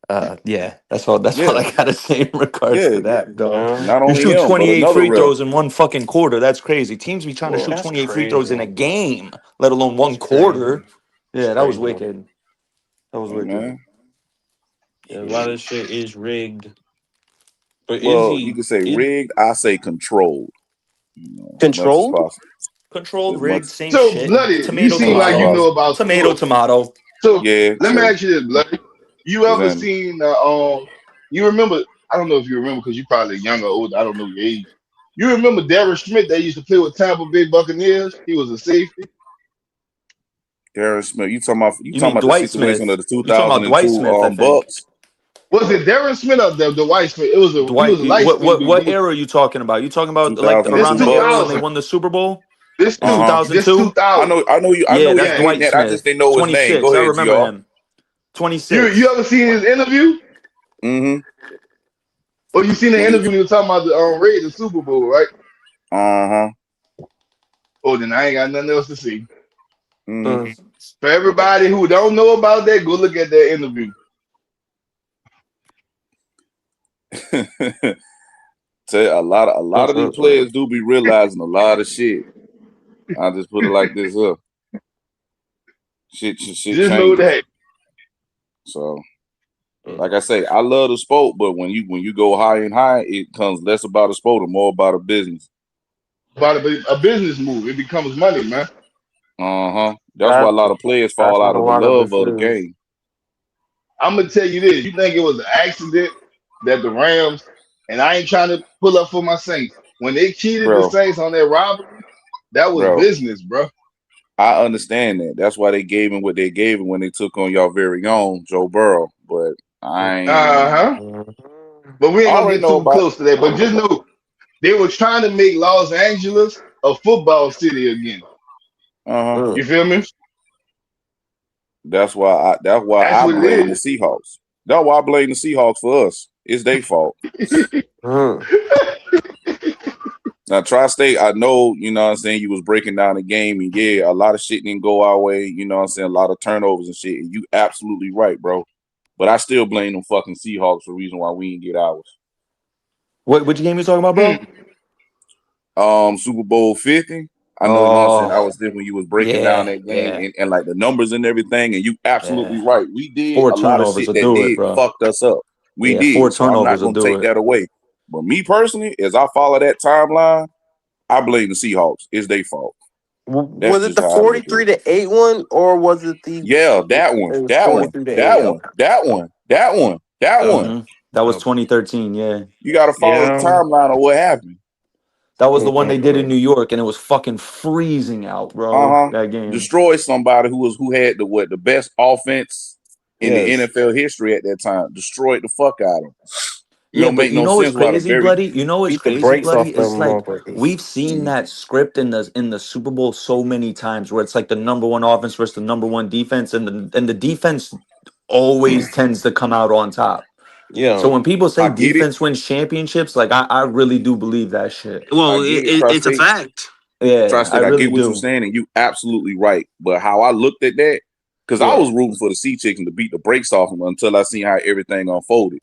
Uh, yeah. That's all. That's all Yeah. I gotta say in regards Yeah. to that, dog. Yeah. Not You only shoot him, but 28 another free ref. throws in one fucking quarter. That's crazy. Teams be trying to Well, shoot That's 28 free throws in a crazy. game, let alone one That's crazy. quarter. That's Yeah, that was crazy. wicked. That was hey, wicked. man. Yeah, a Shit. lot of shit is rigged. But is Well, you he can say is rigged. I say controlled. As much as controlled? possible. Controlled, As much. rigged, same So, shit. Bloody, you Tomato, seem As like you tomato. know possible. about Tomato, sports. tomato. So, Yeah. let me True. ask you this, Bloody. You What's ever that? seen, you remember, I don't know if you remember because you probably young or old, I don't know your age. You remember Darren Schmidt that used to play with Tampa Bay Buccaneers? He was a safety. Darren Smith. You talking You mean about the Dwight situation Smith? of the You talking about Dwight 2002 Smith? I think. Bucks? Was it Darren Smith or the White Smith? He was Dwight. a light skinned dude. He What was era are you talking about? You talking about like this 2002 around the era Bucks. when they 2000. won the Super Bowl? This Uh two huh. this 2002. 2000. I know Yeah, what that's you're Yeah. getting Dwight at. I just Smith. didn't know his name. 26. Go I ahead, remember Gr. him. You 26. ever seen his interview? Mm-hmm. Or you seen the When he interview was. when he was talking about the Raiders Super Bowl, right? Uh huh. Oh, then I ain't got nothing else to see. Mm-hmm. For everybody who don't know about that, go look at that interview. Tell you, a lot of these players do be realizing a lot of shit. I'll just put it like this up. Shit Just know changes. that. So Like I say, I love the sport, but when you go high and high, it comes less about a sport and more about a business. About a business move, it becomes money, man. That's why a lot of players fall out what a of the lot of love this of the is. game. I'm gonna tell you this: you think it was an accident that the Rams, and I ain't trying to pull up for my Saints, when they cheated the Bro, Saints on their robbery, that was bro, business, bro. I understand that. That's why they gave him what they gave him when they took on y'all very own Joe Burrow. But I ain't. But we I ain't gonna already get know too about. close to that. But just know they were trying to make Los Angeles a football city again. You feel me? That's why. That's That's I what it blame the is. Seahawks. That's why I blame the Seahawks for us. It's their fault. Now, Tri-State, I know, you know what I'm saying, you was breaking down the game, and yeah, a lot of shit didn't go our way, you know what I'm saying, a lot of turnovers and shit, and you absolutely right, bro. But I still blame them fucking Seahawks for the reason why we didn't get ours. Which game you talking about, bro? Super Bowl 50. I know, you know what I'm saying, I was there when you was breaking down that game and like the numbers and everything, and you absolutely right. We did 4 a lot of turnovers shit will that do it, did bro. fucked us up. We Yeah, 4 did, so I'm not turnovers will going to do take it. that away. But me personally, as I follow that timeline, I blame the Seahawks. It's their fault. That's Was it just the how I look at it. 43-8 one, or was it the? Yeah, that one, It was that one, 43-8. that one, Okay. that one, that one, that one. Mhm. That was 2013, yeah. You got to follow the timeline of what happened. That was the one they did in New York, and it was fucking freezing out, bro. That game. Destroy somebody who had the best offense in the Yes. NFL history at that time. Destroyed the fuck out of them. It Yeah, don't but make you no know what's sense why the crazy, very Bloody? You know what's Beat the crazy, brakes Bloody? off them It's like motherfuckers. we've seen that script in the Super Bowl so many times, where it's like the number one offense versus the number one defense, and the defense always tends to come out on top. Yeah. So when people say I get it. defense wins championships, like I really do believe that shit. Well, I get it. it's a Tri-State. fact. Yeah, I Tri-State. I really get what you're do. saying, and you absolutely right. But how I looked at that, because I Yeah. was rooting for the Sea Chickens to beat the brakes off them until I seen how everything unfolded.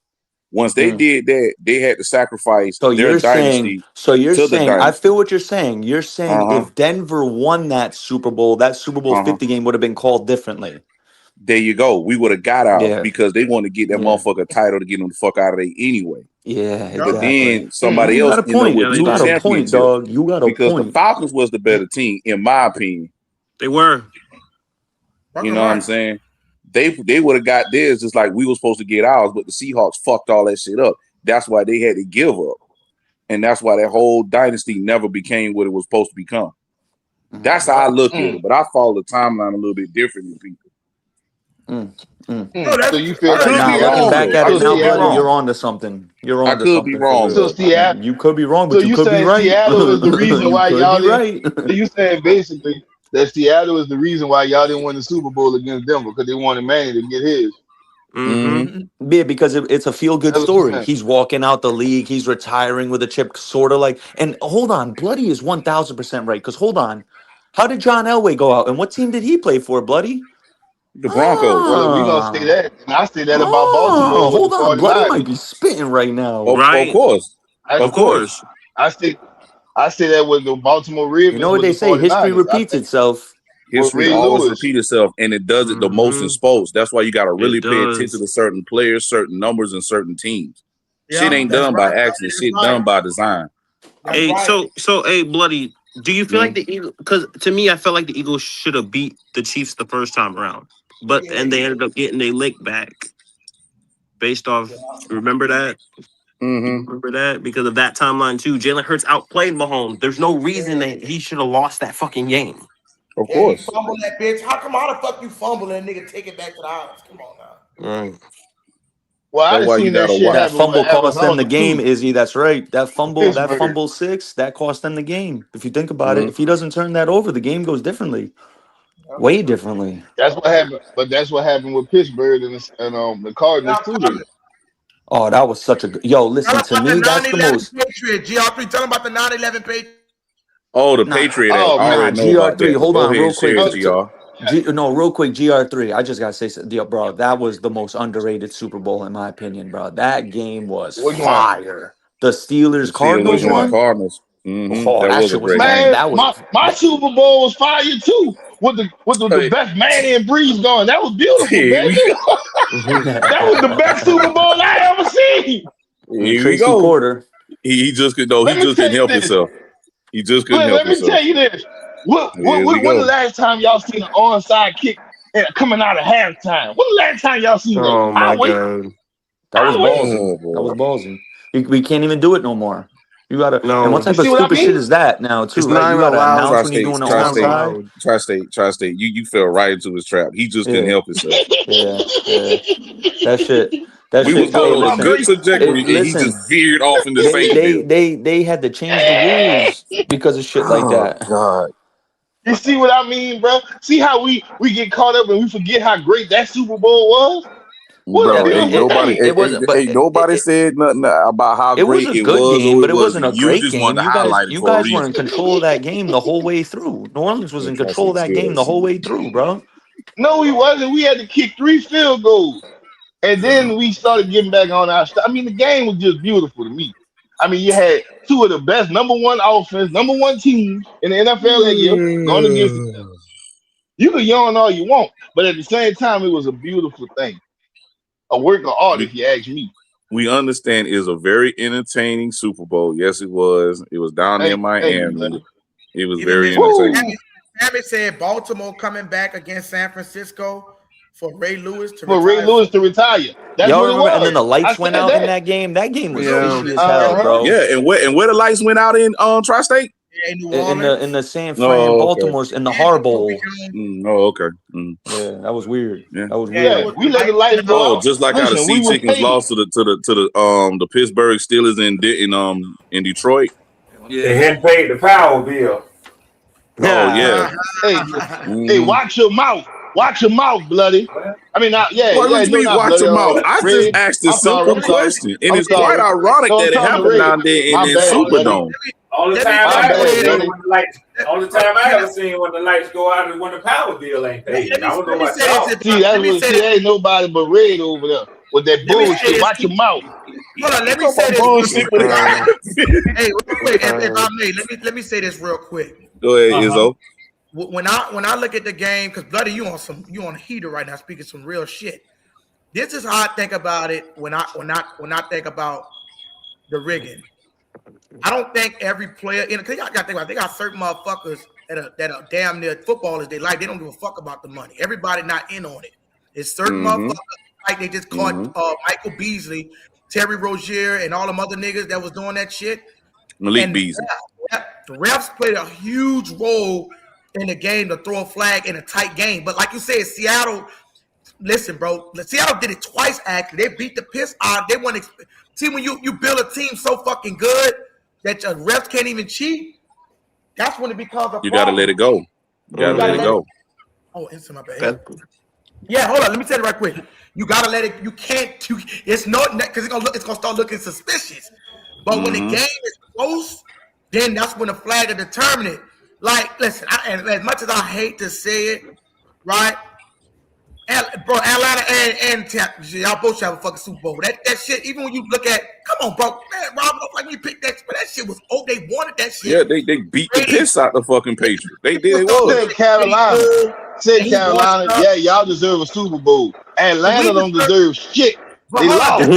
Once they did that, they had to sacrifice So their you're saying, dynasty to the I dynasty. feel what you're saying. You're saying if Denver won that Super Bowl 50 game would have been called differently. There you go. We would have got out Yeah. because they want to get that Yeah. motherfucker title to get them the fuck out of there anyway. Yeah, But exactly. then somebody You else got a ended up point. with Yeah, they You two got did. a point, championships dog. You got a because the point. Falcons was the better team, in my opinion. They were. You know what I'm saying? They would have got theirs just like we were supposed to get ours, but the Seahawks fucked all that shit up. That's why they had to give up. And that's why that whole dynasty never became what it was supposed to become. That's how I look at it. But I follow the timeline a little bit different than people. So you feel I like could Now be looking wrong back though. at I it now, could be Bloody, Seattle. you're wrong. on to something. You're I on to could be something for wrong So real. though. Seattle. You could be wrong, So but you you could be saying right. Seattle is the reason You why could y'all be didn't? right. So you saying basically that Seattle is the reason why y'all didn't win the Super Bowl against Denver because they wanted Manny to get his. Mm-hmm. Yeah, because it's a feel good That's what you story. saying. He's walking out the league. He's retiring with a chip, sort of like. And hold on, Bloody is 1000% right. Because hold on, how did John Elway go out? And what team did he play for, Bloody? The Broncos. Well, if we gonna say that, and I say that about Baltimore with the Hold on, Bloody might 49ers. be spitting right now. Of Right. course. I, Of Of course. course. I say that with the Baltimore You know Ravens what with they the say? History 49ers. I repeats think itself. with History Ray always Lewis. repeats itself, and it does it the most in Mm-hmm. sports. That's why you got to really It pay attention does. to certain players, certain numbers, and certain teams. Shit Yeah, ain't that's done by right. accident. That's Shit right. done by design. That's Hey, right. hey, Bloody, do you feel like Mm. the Eagles? Because to me, I felt like the Eagles should have beat the Chiefs the first time around, and they ended up getting their lick back based off. Remember that? Mm-hmm. Remember that because of that timeline too. Jalen Hurts outplayed Mahomes. There's no reason that he should have lost that fucking game. Of Yeah, he course. fumbled that bitch. How the fuck you fumble and nigga take it back to the house? Come on now. Right. Well, I That's done why you seen that gotta shit watch. That happen with fumble cost them the Arizona game, too. Izzy. That's right. That Pittsburgh. fumble 6, that cost them the game. If you think about it, Mm. if he doesn't turn that over, the game goes differently, way differently. That's what happened. But that's what happened with Pittsburgh and the Cardinals Now, too. Then Oh, that was such a good. Yo, tell listen him to about the me. That's the 9/11 most. Patriot. GR3, tell him about the 9/11 Patriot. Oh, the Nah, Patriot Act. oh I man, nah. already know about GR3. that. But Hold go on, ahead real and share quick. it, oh, GR. No, real quick. GR3. I just gotta say, yo, bro, that was the most underrated Super Bowl in my opinion, bro. That game was which one? fire. The The Steelers Steelers Which Cardinals and the one? one. Cardinals. Mm-hmm. Oh, That that was a shit was great fun. game. Man, That was. my Super Bowl was fire too. the best man in Breeze going. That was beautiful, baby. That was the best Super Bowl I ever seen. Here Tracy we go. Porter. He just could. No, he just couldn't help himself. He just couldn't help Let me himself. tell you this. When the last time y'all seen an onside kick coming out of halftime? When the last time y'all seen that? Oh my god. That was wait. ballsy. That was ballsy. We can't even do it no more. You gotta. No. And what type You of see what I stupid mean? shit is that now too? It's Right? not You even gotta allowed. announce when you're doing the It's not onside. allowed. Tri-State. You fell right into his trap. He just couldn't Yeah. help himself. Yeah. That shit. We was Hey, going on a listen. good trajectory, and he Listen. just veered off into Satanville. They had to change the rules because of shit like that. God. You see what I mean, bro? See how we get caught up and we forget how great that Super Bowl was? What Bro, a beautiful thing. It wasn't, but nobody said nothing about how it was great a it good was game, or but it it wasn't wasn't. a You great just game. wanted to highlight it You for a guys were in reason. control of that game the whole way through. New Orleans was in control of that game the whole way through, bro. No, he wasn't. We had to kick 3 field goals. And then we started getting back on our stuff. I mean, the game was just beautiful to me. I mean, you had two of the best number one offense, number one teams in the NFL that year going against each other. You can yawn all you want, but at the same time, it was a beautiful thing. A work of art, if you ask me. We understand it's a very entertaining Super Bowl. Yes, it was. It was down there in Miami. It was very entertaining. Sammy said Baltimore coming back against San Francisco for Ray Lewis to retire. That's y'all what remember? it was. And then the lights went out in that game. That game was fishy as hell, bro. Yeah, and where the lights went out in Tri-State? In the San Fran, Baltimore's in the Har Bowl. Okay. Yeah, that was weird. Yeah. That was weird. Yeah, we let the lights go out. Just like how the Sea Chickens lost to the Pittsburgh Steelers in Detroit. They hadn't paid the power bill. Oh yeah. Hey, watch your mouth. Watch your mouth, bloody. I mean, watch your mouth. I just asked a simple question, and it's quite ironic that it happened down there in Superdome. Only time I ever seen when the lights go out is when the power bill ain't paid. I don't know what ain't nobody but Red over there with that bullshit. Watch your mouth. Hold on, let me say this. Hey, wait, let me say this real quick. Go ahead, Izzo. When I look at the game, because bloody, you on a heater right now, speaking some real shit. This is how I think about it when I think about the rigging. I don't think every player because y'all got to think about it, they got certain motherfuckers that are damn near footballers they like. They don't give a fuck about the money. Everybody not in on it. It's certain motherfuckers like they just caught Michael Beasley, Terry Rozier, and all them other niggas that was doing that shit. Malik Beasley. The refs played a huge role in the game to throw a flag in a tight game. But like you said, Seattle, listen, bro, Seattle did it twice actually. They beat the piss out. They want to see when you build a team so fucking good that your refs can't even cheat. That's when it becomes a problem. You gotta let it go. You gotta let it go. Oh, it's my bad. Yeah, hold on. Let me tell you right quick. You gotta let it. You can't. It's not because it's gonna start looking suspicious. But when the game is close, then that's when the flag will determine it. Like, listen, and as much as I hate to say it, right? Bro, Atlanta and y'all both have a fucking Super Bowl. That shit, even when you look at, come on, bro, man, Rob, like we picked that, but that shit was, they wanted that shit. Yeah, they beat the piss out the fucking Patriots. They did. It was. Carolina, yeah, y'all deserve a Super Bowl. Atlanta don't deserve shit. They lost.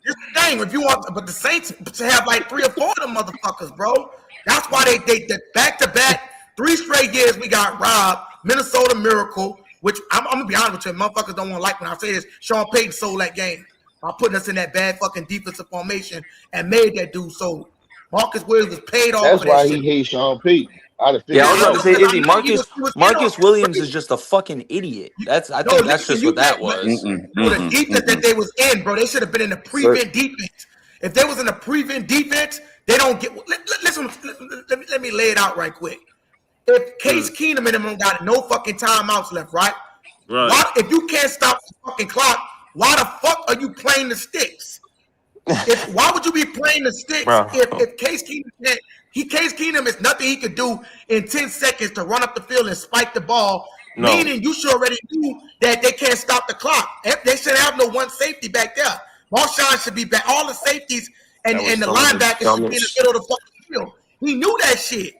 It's the thing, if you want, but the Saints have like 3 or 4 of them motherfuckers, bro. That's why they back-to-back 3 straight years we got robbed. Minnesota Miracle, which I'm gonna be honest with you, motherfuckers don't want to like when I say this. Sean Payton sold that game by putting us in that bad fucking defensive formation and made that dude sold. Marcus Williams was paid off. That's why he hates Sean Payton. I was about to say, Izzy, Marcus Williams is just a fucking idiot. I think that's just what that was. The defense that they was in, bro, they should have been in the prevent defense. If they was in the prevent defense, they don't get. Listen, let me lay it out right quick. If Case Keenum and them got no fucking timeouts left, right? Why, if you can't stop the fucking clock, why the fuck are you playing the sticks? Why would you be playing the sticks if Case Keenum can't? Case Keenum is nothing he could do in 10 seconds to run up the field and spike the ball. No. Meaning you should already knew that they can't stop the clock. They should have no one safety back there. Marshawn should be back. All the safeties and the linebackers should be in the middle of the fucking field. He knew that shit.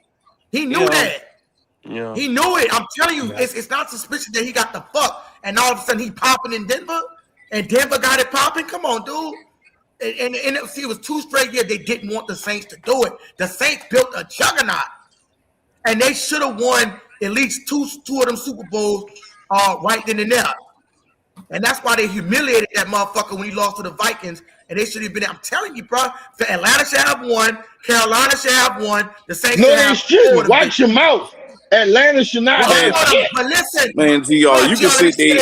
He knew that. Yeah. He knew it. I'm telling you, it's not suspicious that he got the fuck, and all of a sudden he popping in Denver, and Denver got it popping. Come on, dude. And the NFC was 2 straight years they didn't want the Saints to do it. The Saints built a juggernaut, and they should have won at least two of them Super Bowls right then and there. And that's why they humiliated that motherfucker when he lost to the Vikings. And they should have been. I'm telling you, bro. Atlanta should have won. Carolina should have won. The Saints should have. No, they shouldn't. Watch your mouth. Atlanta should not have. But listen, man, GR, you can sit there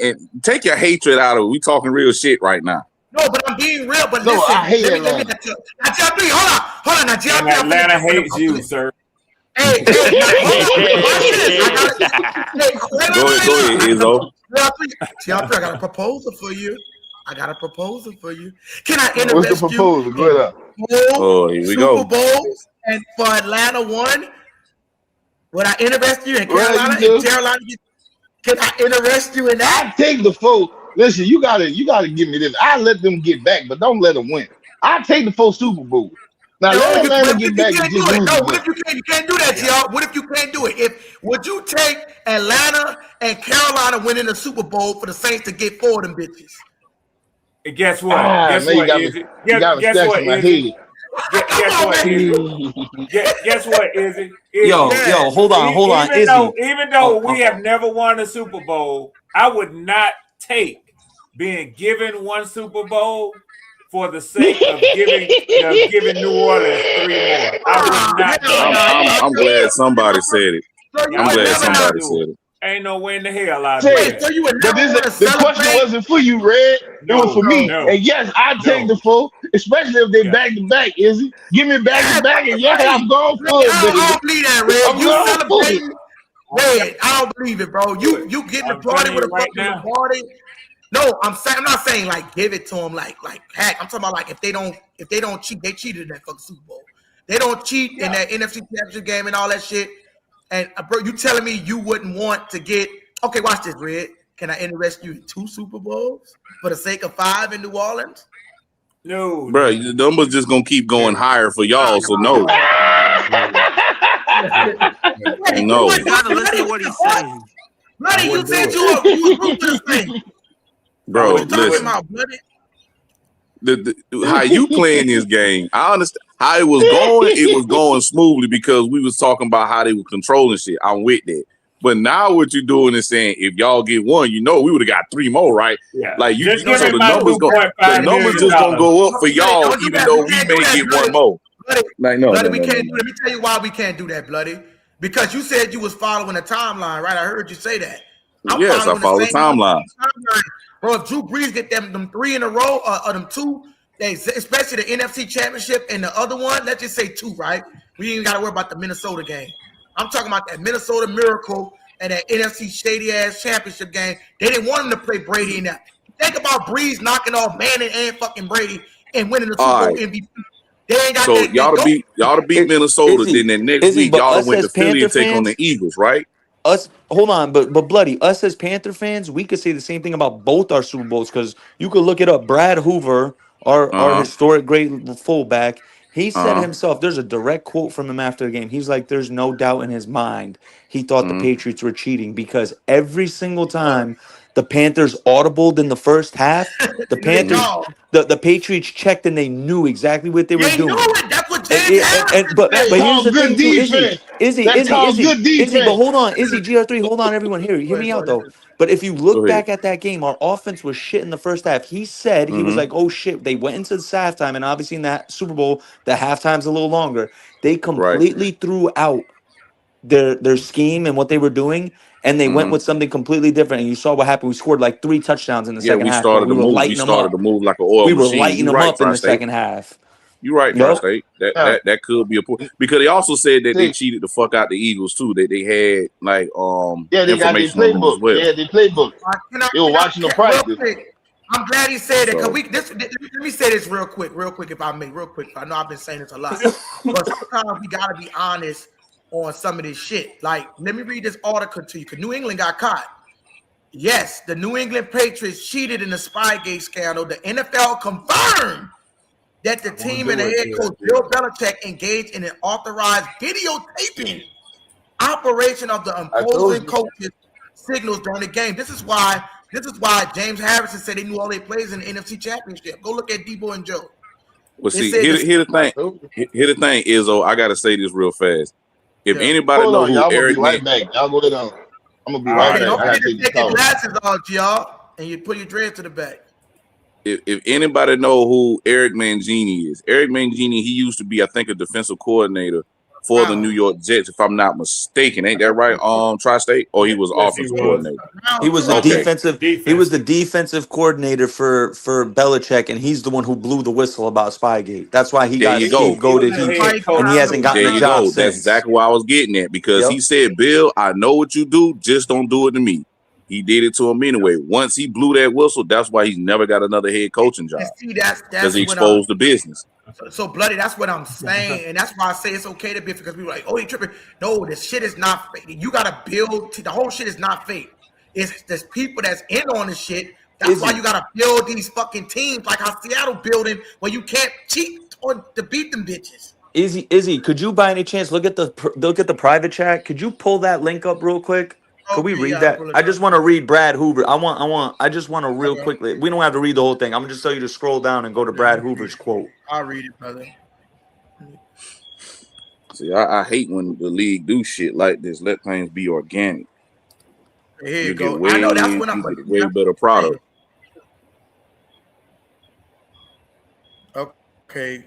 and take your hatred out of it. We talking real shit right now. No, but I'm being real. But No, listen, I hate Atlanta. Now, GRP, hold on. Now, GRP, Atlanta hates you, sir. Hey, now, Go ahead, Izzo. GRP, I got a proposal for you. Can I interest What's the proposal? Go ahead. Oh, here we Super go. Bowls and for Atlanta won? Would I interest you in Carolina? Can I interest you in that? I take the 4. Listen, you gotta give me this. I let them get back, but don't let them win. I take the 4 Super Bowls. Now let Atlanta get back and just lose. No, what if you can't? You can't do that, y'all. What if you can't do it? Would you take Atlanta and Carolina winning the Super Bowl for the Saints to get 4 of them bitches? And guess what? Guess what? Guess what? Izzy? Yo, hold on, Izzy. Even though we have never won a Super Bowl, I would not take being given 1 Super Bowl for the sake of giving New Orleans 3 more. I would not. I'm glad somebody said it. I'm glad somebody said it. Ain't no way in the hell I'd do it. So you would But never the question wasn't for you, Red. It was for me. And yes, I take the 4, especially if they back to back. Izzy, give me back to back, and I'm going for it. I don't believe that, Red. You celebrating, Red? I don't believe it, bro. You getting the party with a fucking party? No, I'm not saying like give it to them like hack. I'm talking about like if they don't cheat, they cheated in that fucking Super Bowl. They don't cheat in that NFC Championship game and all that shit. And bro, you telling me you wouldn't want to get? Okay, watch this, Red. Can I interest you in 2 Super Bowls for the sake of 5 in New Orleans? No, bro. The numbers just gonna keep going higher for y'all. So no. No. You gotta listen to what he's saying. Bloody, you said you were for this thing. Bro, listen. How you playing this game? I understand how it was going. It was going smoothly because we was talking about how they were controlling shit. I'm with that. But now what you're doing is saying if y'all get 1, we would have got 3 more, right? Yeah. Like so the numbers just gonna go up for y'all, even though we may get 1 more. Like Bloody, we can't do. Let me tell you why we can't do that, Bloody. Because you said you was following the timeline, right? I heard you say that. Yes, I follow the timeline. Bro, if Drew Brees get them 3 in a row, or them 2, especially the NFC Championship and the other one, let's just say 2, right? We ain't got to worry about the Minnesota game. I'm talking about that Minnesota Miracle and that NFC shady ass championship game. They didn't want him to play Brady in that. Think about Brees knocking off Manning and fucking Brady and winning the Super Bowl MVP. They ain't got so y'all to beat Minnesota. Then the next week y'all went to Philly and take on the Eagles, right? Us, hold on, but Bloody, us as Panther fans, we could say the same thing about both our Super Bowls because you could look it up. Brad Hoover, our historic great fullback, he said himself, there's a direct quote from him after the game. He's like, there's no doubt in his mind he thought the Patriots were cheating because every single time the Panthers audibled in the first half, the Panthers, the Patriots checked and they knew exactly what they were doing. That's what but here's the thing too, Izzy, but hold on, Izzy, GR3, hold on, everyone here. Hear me out though. But if you look back at that game, our offense was shit in the first half. He said he was like, oh shit, they went into the halftime, and obviously in that Super Bowl, the halftime's a little longer. They completely threw out their scheme and what they were doing, and they went with something completely different. And you saw what happened. We scored like 3 touchdowns in the second half. We started to move like an oil machine. We were lighting them up in the second half. You're right, Tri-State. That could be a point because they also said that they cheated the fuck out the Eagles too. That they had like they got their playbook. Well. Yeah, their playbook. They were watching the practice. I'm glad he said that because let me say this real quick, if I may, real quick. I know I've been saying this a lot, but sometimes we gotta be honest on some of this shit. Like, let me read this article to you because New England got caught. Yes, the New England Patriots cheated in the Spygate scandal. The NFL confirmed that the team and the head coach Bill Belichick engaged in an authorized videotaping operation of the opposing coaches signals during the game. This is why James Harrison said they knew all their plays in the NFC Championship. Go look at Debo and Joe. Well, see, here the thing is, I gotta say this real fast. If anybody Hold know on, who y'all, I'm gonna Eric be right back. Y'all go ahead on. I'm gonna be right back. Don't I gotta forget to take take this your call. glasses off, y'all, and you put your dread to the back. If anybody know who Eric Mangini is, Eric Mangini, he used to be, I think, a defensive coordinator for the New York Jets, if I'm not mistaken. Ain't that right? Tri-State, or he was offensive coordinator. He was the defensive. He was the defensive coordinator for Belichick, and he's the one who blew the whistle about Spygate. That's why he There got you go. scapegoated. And he hasn't gotten There a you job go. since. That's exactly what I was getting at, because Yep. he said, "Bill, I know what you do. Just don't do it to me." He did it to him anyway. Once he blew that whistle, that's why he's never got another head coaching job. And see, that's Because he what exposed the business. So bloody, that's what I'm saying, and that's why I say it's okay to be, because people are like, oh, he tripping. No, this shit is not fake. You gotta build. The whole shit is not fake. It's there's people that's in on the shit. That's why you gotta build these fucking teams like how Seattle building, where you can't cheat or to beat them bitches. Izzy, could you by any chance look at the private chat? Could you pull that link up real quick? Could we read that? I just want to read Brad Hoover. I just want to real quickly. We don't have to read the whole thing. I'm gonna just tell you to scroll down and go to Brad Hoover's quote. I'll read it, brother. See, I hate when the league do shit like this. Let things be organic. Here you you get go. way, I know that's what I'm. you get a way better product. Okay.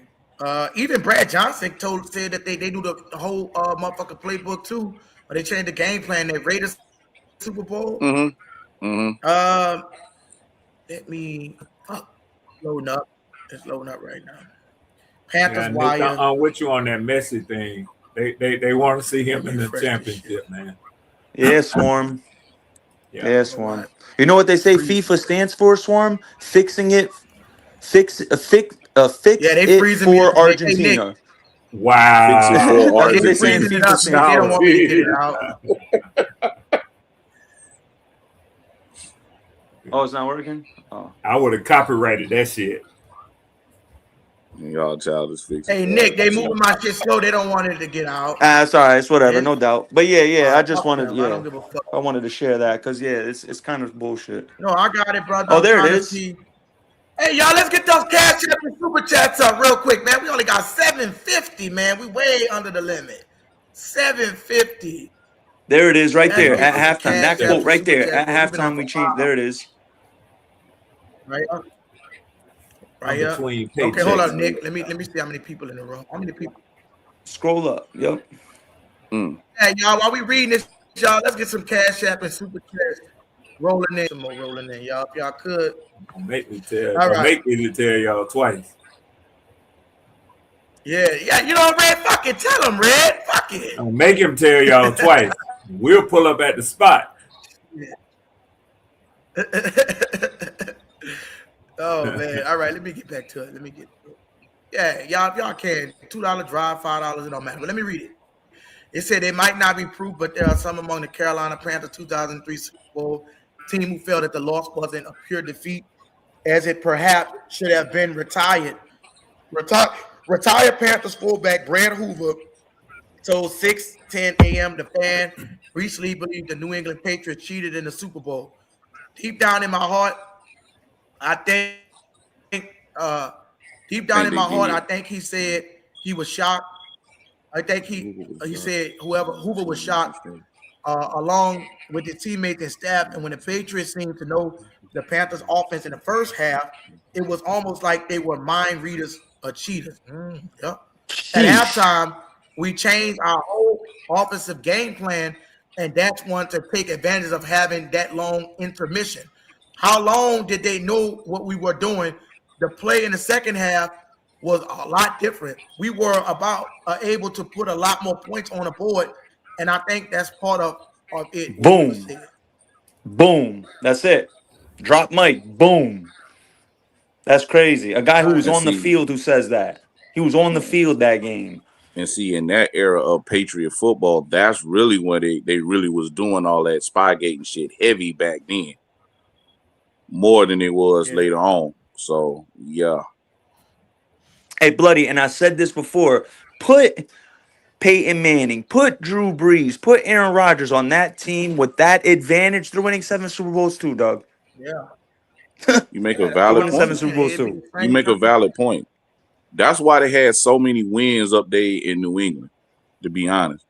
Even Brad Johnson said that they do the whole motherfucking playbook too, but they changed the game plan. They Raiders Super Bowl. Let me loading up. It's loading up right now. Panthers wire. I'm with you on that Messi thing. They want to see him in the championship, man. Yeah, Swarm. Yeah, Swarm. You know what they say FIFA stands for, Swarm? Fixing it. Fix it for Argentina. Wow. Fix it for That's what they say in Argentina. FIFA stands They don't want me to get it out. Oh, it's not working? Oh. I would have copyrighted that shit. Y'all childish fix it. Hey Nick, they moving my shit slow. They don't want it to get out. It's all right. It's whatever, no doubt. But yeah, I just wanted, I don't give a fuck. I wanted to share that because it's kind of bullshit. No, I got it, brother. Oh, there it is. Hey, y'all, let's get those cash app and super chats up real quick, man. We only got 750, man. We way under the limit. 750. There it is, right there at halftime. That quote right there at halftime. We changed. There it is. Right up. Right up. Okay, hold on, Nick. Let me see how many people in the room. How many people? Scroll up. Yep. Hey, y'all, while we reading this, y'all, let's get some cash app and super chats rolling in. Some more rolling in, y'all. If y'all could. Don't make me tell y'all twice. Yeah, you know, Red, fuck it. Tell him, Red. Fuck it. Don't make him tell y'all twice. We'll pull up at the spot. Yeah. Oh, man. All right, let me get back to it. Yeah, y'all, if y'all can, $2 drive, $5, it don't matter. But let me read it. It said it might not be proof, but there are some among the Carolina Panthers 2003 Super Bowl team who felt that the loss wasn't a pure defeat, as it perhaps should have been retired. Retired Panthers fullback Brad Hoover told 6:10 a.m. The Fan recently believed the New England Patriots cheated in the Super Bowl. Deep down in my heart, I think he said he was shocked. I think he said Hoover was shocked along with his teammates and staff. And when the Patriots seemed to know the Panthers offense in the first half, it was almost like they were mind readers or cheaters. Yep. At halftime, we changed our whole offensive game plan, and that's one to take advantage of having that long intermission. How long did they know what we were doing? The play in the second half was a lot different. We were about able to put a lot more points on the board, and I think that's part of it. Boom. Boom. That's it. Drop mic. Boom. That's crazy. A guy who was on the field who says that. He was on the field that game. And see, in that era of Patriot football, that's really when they really was doing all that Spygate and shit heavy back then. More than it was later on. So, yeah. Hey, Bloody, and I said this before, put Peyton Manning, put Drew Brees, put Aaron Rodgers on that team with that advantage. They're winning 7 Super Bowls too, Doug. Yeah. You make a They're valid winning 7 point. Super Bowls too. You make a valid point. That's why they had so many wins up there in New England, to be honest.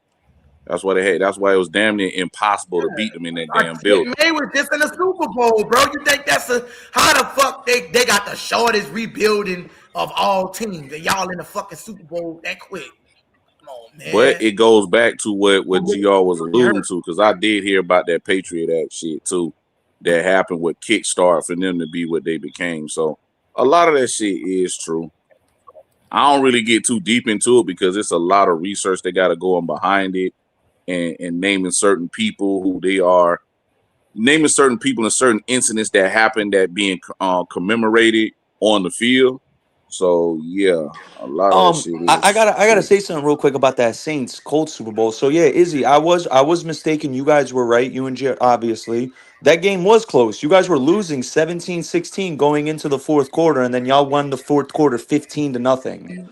That's why they had. That's why it was damn near impossible to beat them in that damn building. They were just in the Super Bowl, bro. You think that's how the fuck they got the shortest rebuilding of all teams, and y'all in the fucking Super Bowl that quick? Come on, man. But it goes back to what GR was alluding to, because I did hear about that Patriot Act shit too, that happened with kickstart for them to be what they became. So a lot of that shit is true. I don't really get too deep into it because it's a lot of research they got to go on behind it, and naming certain people who they are, naming certain people and certain incidents that happened that being commemorated on the field. So yeah, a lot of that shit is I gotta say something real quick about that Saints Colts Super Bowl. So yeah, Izzy, I was mistaken. You guys were right. You and Jared, obviously. That game was close. You guys were losing 17-16 going into the fourth quarter, and then y'all won the fourth quarter 15-0.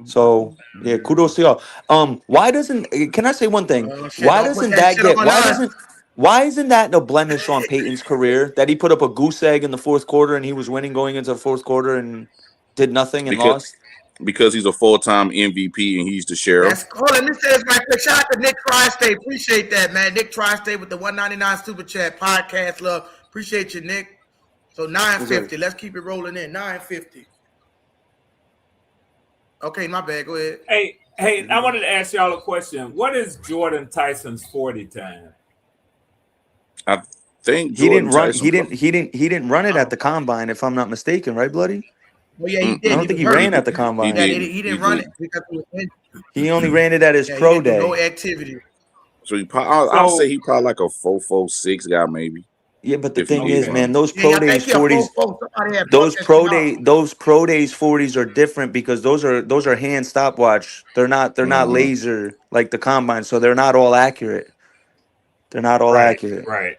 So yeah, kudos to y'all. Why doesn't? Can I say one thing? Why doesn't that get? Why isn't that a blemish on Peyton's career that he put up a goose egg in the fourth quarter and he was winning going into the fourth quarter and did nothing and lost? Because he's a full-time MVP and he's the sheriff. That's cool. Let me say this right quick. Shout out to Nick Tri-State. Appreciate that, man. Nick Tri-State with the 199 Super Chat podcast. Love. Appreciate you, Nick. So 950. Let's keep it rolling in. 950. Okay, my bad. Go ahead. Hey, I wanted to ask y'all a question. What is Jordan Tyson's 40 time? I think he didn't run it at the combine, if I'm not mistaken, right, Bloody? Well, yeah, he did. I don't think he ran at the combine. He didn't run it because he only ran it at his pro day. No activity. So I'll say he probably like a 4.46 guy, maybe. Yeah, but the thing is, man, those pro days 40s, those pro days 40s are different because those are hand stopwatch. They're not laser like the combine, so they're not all accurate. They're not all accurate. Right.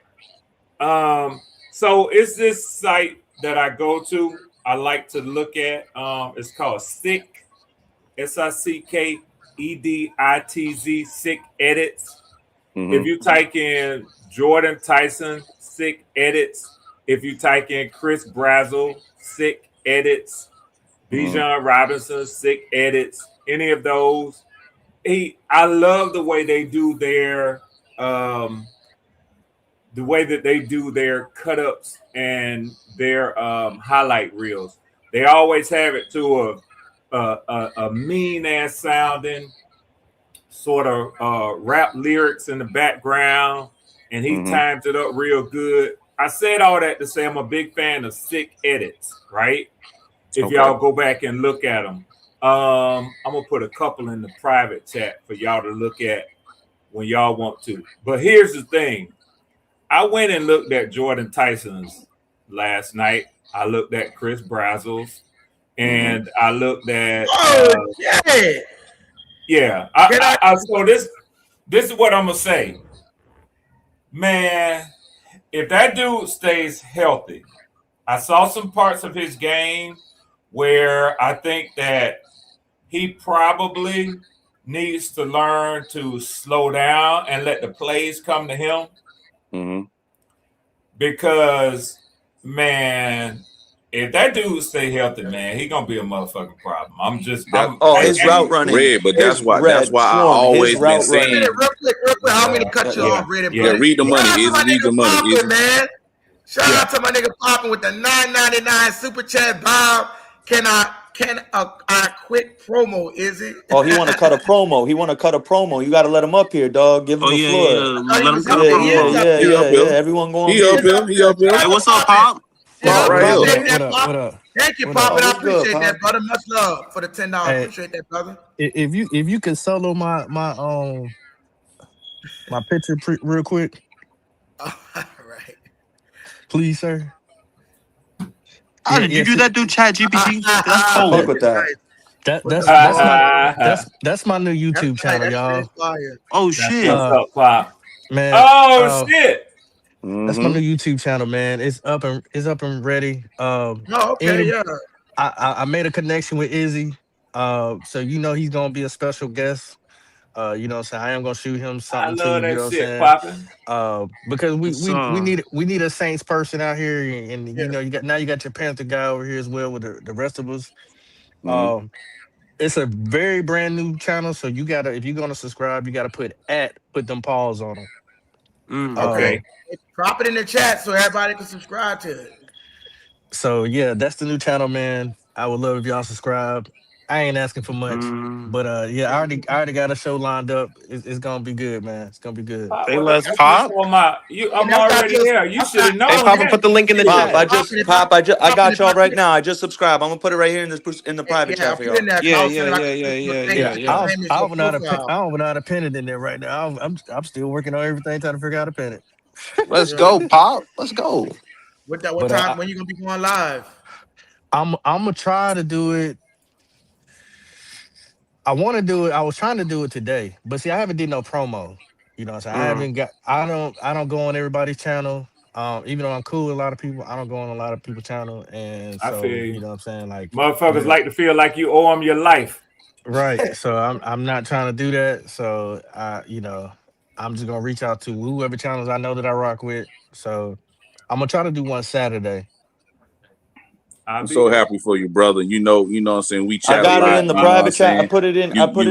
So is this site that I go to, I like to look at, it's called Sick, SICKEDITZ, Sick Edits. If you type in Jordan Tyson, Sick Edits. If you type in Chris Brazzell, Sick Edits. Bijan Robinson, Sick Edits. Any of those. I love the way they do their cut-ups and their highlight reels. They always have it to a mean-ass sounding sort of rap lyrics in the background, and he times it up real good. I said all that to say I'm a big fan of Sick Edits, right? If y'all go back and look at them. I'm going to put a couple in the private chat for y'all to look at when y'all want to. But here's the thing. I went and looked at Jordan Tyson's last night. I looked at Chris Brazzell's, and I looked at so this is what I'm gonna say, man. If that dude stays healthy, I saw some parts of his game where I think that he probably needs to learn to slow down and let the plays come to him. Because, man, if that dude stay healthy, man, he gonna be a motherfucking problem. His route running, Red, but that's why I always been saying. Real quick, I'm gonna cut you off, Red. Yeah, read the money. Read the money, man. Shout out to my nigga Poppin with the $9.99 super chat. Bob, can I quit promo? Is it? Oh, he want to cut a promo. You got to let him up here, dog. Give him the floor. Let him cut a promo. Yeah. Everyone going. He up here. Hey, what's up, Pop? What up? Thank you, Poppin. I appreciate that, brother. Much love for the $10. Appreciate that, brother. If you can solo my picture real quick. All right. Please, sir. Did you do that through Chat GPT? That's cold. Fuck with that. That's my new YouTube channel, y'all. Oh shit! Man. Shit! That's my new YouTube channel, man. It's up and ready. I made a connection with Izzy, so he's gonna be a special guest You know what I'm saying? I am gonna shoot him I something love too, you that know what shit, I'm saying? popping. Because we So, need a Saints person out here, and Yeah. you know, you got your Panther guy over here as well with the rest of us. Mhm. It's a very brand new channel, so you gotta, if you're gonna subscribe, you gotta put them paws on them. Okay. Drop it in the chat so everybody can subscribe to it. So yeah, that's the new channel, man. I would love if y'all subscribe. I ain't asking for much, but yeah, I already got a show lined up. It's gonna be good, man. It's gonna be good. say Well, less that's what's pop. on my. And I'm that's not already just there. You that's should have not Hey, known Papa, put that. the link in the it's Pop, chat. I got y'all dropping right it. now. I just subscribed. I'm gonna put it right here in the private Yeah, chat I for put it in y'all. there because Yeah, I was yeah, saying I yeah, could yeah, put your yeah, thing, yeah, Yeah, your yeah. name is I your don't know how to profile. I don't know how to pin it in there right now. I'm still working on everything, trying to figure out how to pin it. Let's Yeah. go, Pop. Let's go. What But time when you gonna be going live? I'm gonna try to do it. I want to do it. I was trying to do it today, but see, I haven't did no promo. You know, so I Mm. haven't got. I don't go on everybody's channel. Even though I'm cool with a lot of people, I don't go on a lot of people's channel, and I feel so you. you know what I'm saying, like, Motherfuckers yeah, like to feel like you owe them your life. right. So I'm not trying to do that. So you know, I'm just gonna reach out to whoever channels I know that I rock with. So I'm gonna try to do one Saturday. I'll I'm be so there. happy for you, brother. You know what I'm saying? We I chat a got it lot, in the you know what I'm private chat. saying? I You put it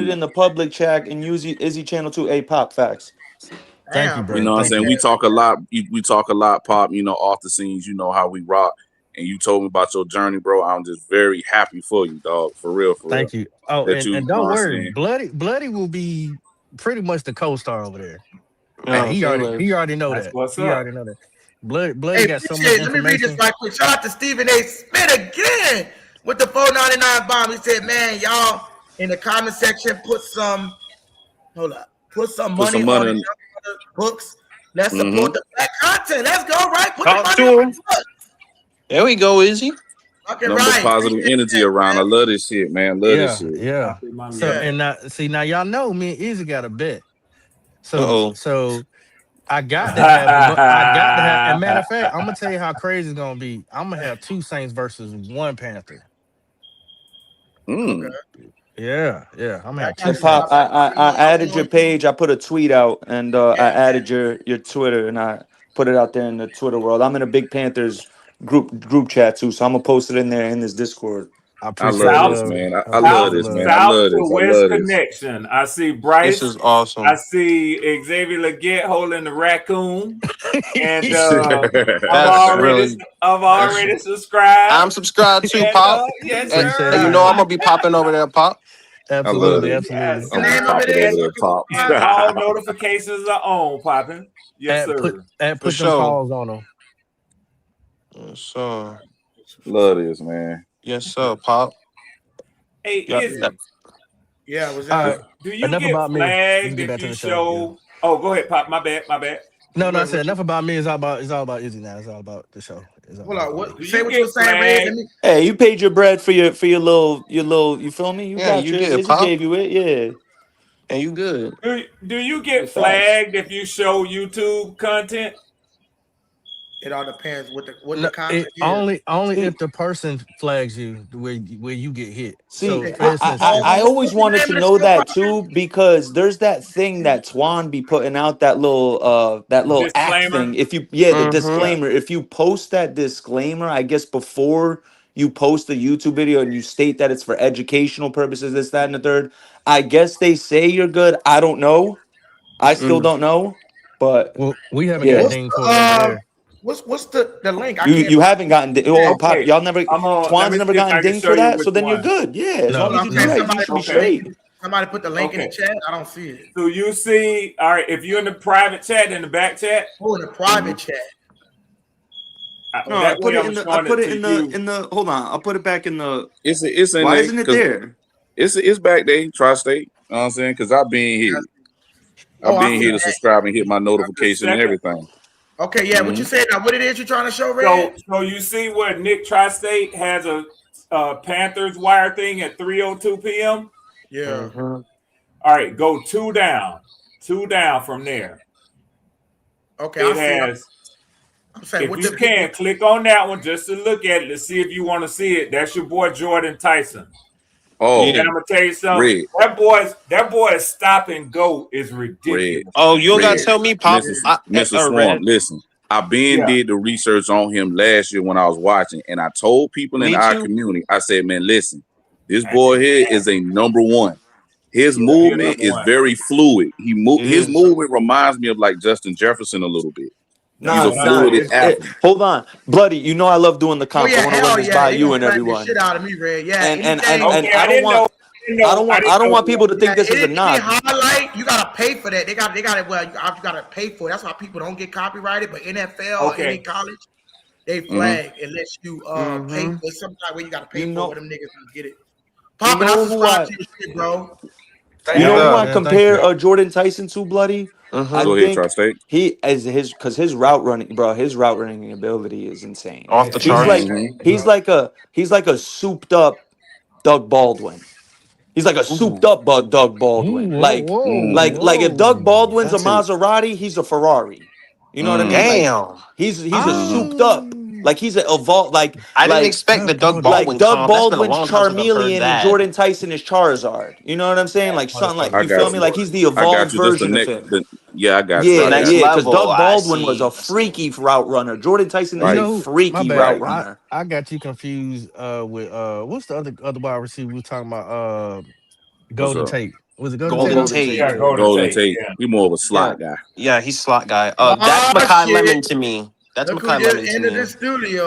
you in the public chat and use Izzy channel too. A Pop facts. Thank you, Damn, you bro. know what I'm Thank saying? you. We talk a lot, we talk a lot, Pop, you know, off the scenes, you know how we rock. And you told me about your journey, bro. I'm just very happy for you, dog. For real, for real. Thank you. Oh, That and you know don't what I'm worry, saying? Bloody will be pretty much the co-star over there. And Yeah, say he less. already know That's that. what's He up. already know that. Bloody hey, got so much appreciate it. Let me read this information. right quick. Shout out to Stephen A. Smith again with the 499 bomb. He said, "Man, y'all in the comment section put some put some Put money some on money the in. Young Brother books. Let's Mm-hmm. support the black content. Let's go, right? Put the Talk money to on him. the books. There we go, Izzy. Fucking Number right. positive Appreciate energy that, around. I man. love this shit, man. Love this Yeah, shit. yeah. So Yeah. and now see now y'all know me and Izzy got a bet. So Uh-oh. so I got to have and matter of fact, I'm gonna tell you how crazy it's gonna be. I'm gonna have two Saints versus one Panther. Okay. Mm. Yeah, yeah. I'm gonna I have two got And you, Pop. Pop, Saints. I added your page. I put a tweet out and Yeah. I added your Twitter and I put it out there in the Twitter world. I'm in a big Panthers group chat too, so I'm gonna post it in there in this Discord. I I appreciate love the South, this, love. man. I I love appreciate south, the this, man. love. I south love to this. I west love this. connection. I see This Bryce. is I awesome. see Xavier Leggett holding the raccoon, and That's really I've that's already subscribed. I'm subscribed to And Pop. yes, And, Appreciate and it, you sir. know I'm man. gonna be popping over there, Pop. I love Absolutely, this. absolutely. Yes, What's the I'm gonna name sir. of pop it it over is? And So there, people Pop. can and find it. all notifications are on, popping. Yes, sir. For Put them sure. paws on them. Yes, sir. Love this, man. Yes, sir, Pop. Hey, Yeah. Izzy, Yeah, was All right. do you Enough get about me. Let's flagged get if back to you the show. Yeah. show? Oh, go ahead, Pop. My bad. My bad. No, no, I what? said What you? enough about me. It's all about Izzy now. It's all about the show. It's all Hold on. about What? Izzy. Do Say you what you get were saying, Red. Let flagged? me. Hey, you paid your bread for your little. You feel me? You Yeah, got you yours. did, Izzy Pop. gave you it. Yeah. And you good. Do you Yeah, get facts. flagged if you show YouTube content? It all depends what the No, content it is. only See, if the person flags you where you get hit. See, So Okay. for instance, if I always What's the wanted name to of the know show, that Poppin'? too because there's that thing that Twan be putting out that little act Disclaimer. thing. If you the Mm-hmm. disclaimer, if you post that disclaimer, I guess before you post the YouTube video and you state that it's for educational purposes, this, that, and the third, I guess they say you're good. I don't know. I still Mm. don't know, but well, we haven't got yeah, What's dinged the for it over there. what's the link? I you can't find haven't gotten it. Pop. Okay. Y'all never I'm on. Let Twan's me never see if gotten I can dinged show for you that. So which then you're one. good. Yeah, as long Hold as No, on. you I'm do saying no. that, you somebody should be put the Okay. link. straight. Somebody put the link in the Okay. chat. I don't see it. So you see, all right, if you're in the private chat, in the back chat, Oh, in the Mhm. private chat. No, Oh, I that put way it I'm in the I showing put it it to in the you. in the hold on, I'll put it back in the It's in why there isn't it because there? it's back there, tri-state. You know what I'm saying? Because I've been here. I've oh, I been see here to that. subscribe and hit my The notification and second. everything. Okay, yeah. What Hmm. you saying now? What it is you trying to show, Red? So you see where Nick Tri-State has a Panthers wire thing at 3:02 p.m. Yeah. Mm-hmm. All right, go two down from there. Okay, I It see. has. I'm saying If what you the people. can, click on that one just to look at it to see if you want to see it. That's your boy Jordan Tyson. Oh, And I'm gonna tell you something. Red. That boy's stop and go is ridiculous. Red. Oh, you don't gotta Red. tell me, Pop. Mr. Swarm, Red. listen. I did the research on him last year when I was watching, and I told people in Me our too. community, I said, man, listen, this boy here is a number one. His movement is very fluid. His movement reminds me of like Justin Jefferson a little bit. He's a fluid athlete. Hold on, Bloody. You know I love doing the comp. I want to run this by you and everyone. Shit out of me, Red. Yeah, And I don't want people to think this is a knock. Highlight, you gotta pay for that. They got it. Well, you gotta pay for it. That's why people don't get copyrighted. But NFL or any college, they flag unless you pay for it. Sometimes where you gotta pay for them niggas to get it. Poppin', I subscribe to your shit, bro. You know who I compare Jordan Tyson to, Bloody? I Go ahead, Tri-State. He as his route running, bro. His route running ability is insane. Off the charts. He's like a souped up Doug Baldwin. He's like a souped up Doug Baldwin. Like if Doug Baldwin's a Maserati, he's a Ferrari. You know what I mean? Damn. He's a souped up. Like he's an evolved. Like I didn't expect the Doug Baldwin. Like Doug Baldwin's Charmeleon and Jordan Tyson is Charizard. You know what I'm saying? Like something like you feel me? Like he's the evolved version of him. I got you. Yeah, because Doug Baldwin was a freaky route runner. Jordan Tyson is a freaky route runner. I got you confused with what's the other wide receiver we were talking about? Golden Tate. Was it Golden Tate? Yeah, Golden Tate. He's more of a slot guy. Yeah, he's slot guy. That's Makai Lemon to me. That's Makai Lemon to me. The studio.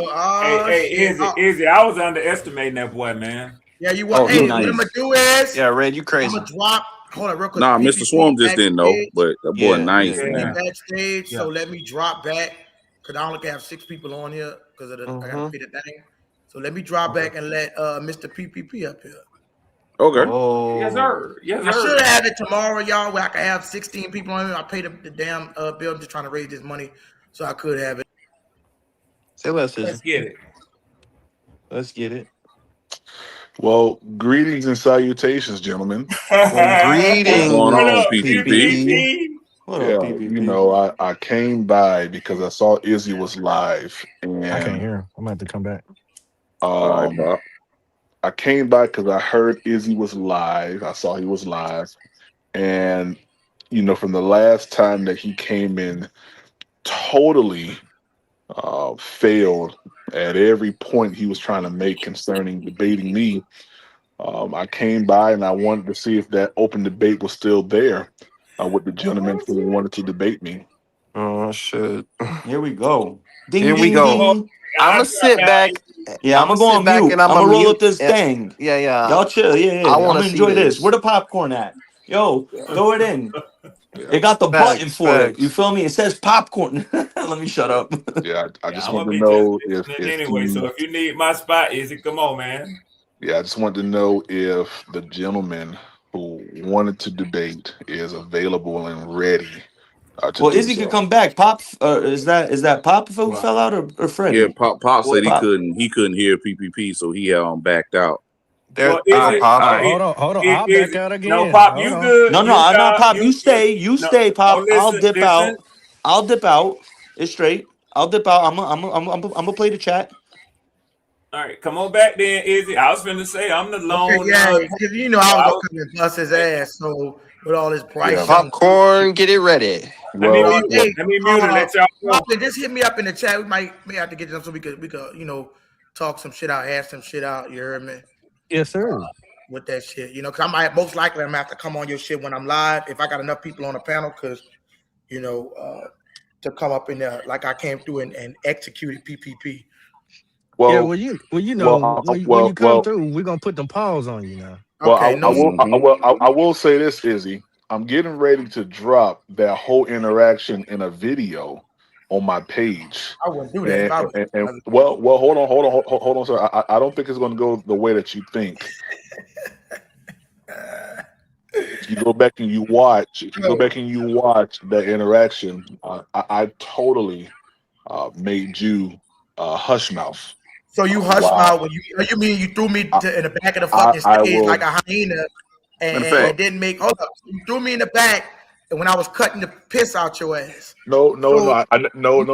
Easy. I was underestimating that boy, man. Yeah, you want? Hey, what I'm gonna do is Red, you crazy. I'm gonna drop. Hold on, real quick. Nah, Mr. Swarm just didn't know, but that boy nice, man. Backstage, so let me drop back because I only have 6 people on here because of the I gotta feed the thing. So let me drop back and let Mr. PPP up here. Okay. Oh. Yes, sir. I should have it tomorrow, y'all, where I can have 16 people on here. I paid the damn bill. I'm just trying to raise this money so I could have it. Say less. Let's get it. Let's get it. Well, greetings and salutations, gentlemen. Greetings. What's going on, PPP? You know, I came by because I saw Izzy was live, and I can't hear him. I'm gonna have to come back. I came by because I heard Izzy was live. I saw he was live, and you know, from the last time that he came in, totally failed at every point he was trying to make concerning debating me. I came by and I wanted to see if that open debate was still there with the gentleman who wanted to debate me. Oh shit! Here we go. Here we go. I'm gonna sit back. Yeah, I'm gonna go on mute. I'm gonna roll up this thing. Yeah. Y'all chill. Yeah. I want to enjoy this. Where the popcorn at? Yo, throw it in. It got the button for it. You feel me? It says popcorn. Let me shut up. Yeah, I just want to know if anyway. So if you need my spot, Izzy, come on, man. Yeah, I just wanted to know if the gentleman who wanted to debate is available and ready. Well, Izzy could come back. Pop, is that Pop who fell out or Freddie? Yeah, Pop said he couldn't hear PPP, so he backed out. Hold on. I'll back out again. No, Pop, you good? No, I'm not Pop. You stay, Pop. I'll dip out. It's straight. I'll dip out. I'm gonna play the chat. All right, come on back then, Izzy. I was finna say I'm the lone. Because you know I was gonna come and bust his ass. So with all this price, popcorn, get it ready. Let me mute it. Let y'all know. Just hit me up in the chat. We may have to get them so we could talk some shit out, ask some shit out. You heard me? Yes, sir. With that shit, because I might most likely I'm gonna have to come on your shit when I'm live if I got enough people on the panel, because to come up in there like I came through and executed PPP. Well, when you come through, we're gonna put them paws on you now. Well, I will say this, Izzy. I'm getting ready to drop that whole interaction in a video on my page. I wouldn't do that. Well, hold on, sir. I don't think it's going to go the way that you think. If you go back and you watch that interaction, I totally made you hush mouth. So you hush mouth when you mean you threw me in the back of the fucking stage like a hyena and didn't make. Hold up, you threw me in the back, and when I was cutting the piss out your ass. No. I never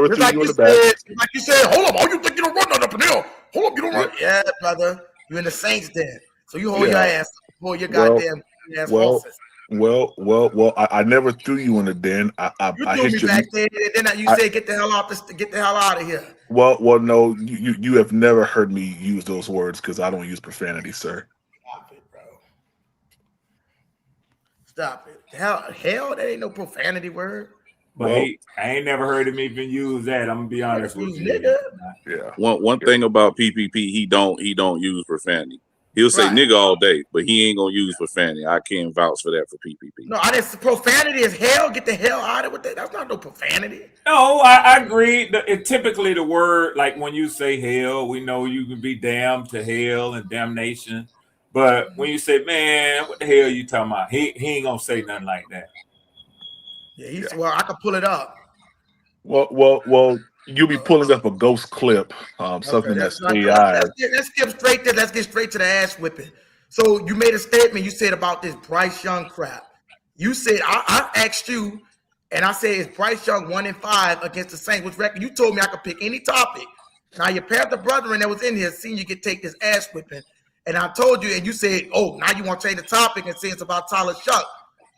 threw you in the back. Like you said, hold up, oh, you think you don't run up in here? Hold up, you don't run. Yeah, brother. You in the Saints den. So you hold your ass, hold your Well, goddamn ass well, horses. well. I never threw you in the den. You I threw me hit you. backstage, and then you say, "Get the hell out of here." Well, no. You have never heard me use those words because I don't use profanity, sir. Stop it, bro. Stop it. Hell, that ain't no profanity word. But I ain't never heard him even use that. I'm gonna be honest with you. Nigga. Yeah. One thing about PPP, he don't use profanity. He'll say nigga all day, but he ain't gonna use profanity. I can't vouch for that for PPP. No, profanity is hell. Get the hell out of it. That's not no profanity. No, I agree. Typically, the word, like when you say hell, we know you can be damned to hell and damnation. But when you say, man, what the hell are you talking about? He ain't gonna say nothing like that. Yeah, well, I can pull it up. Well, you'll be pulling up a ghost clip, something that's AI. Let's skip straight there. Let's get straight to the ass whipping. So you made a statement. You said about this Bryce Young crap. You said I asked you, and I said is Bryce Young 1-5 against the Saints? Which record? You told me I could pick any topic. Now your Panther brethren that was in here seen you could take this ass whipping, and I told you, and you said, oh, now you want to change the topic and say it's about Tyler Shuck.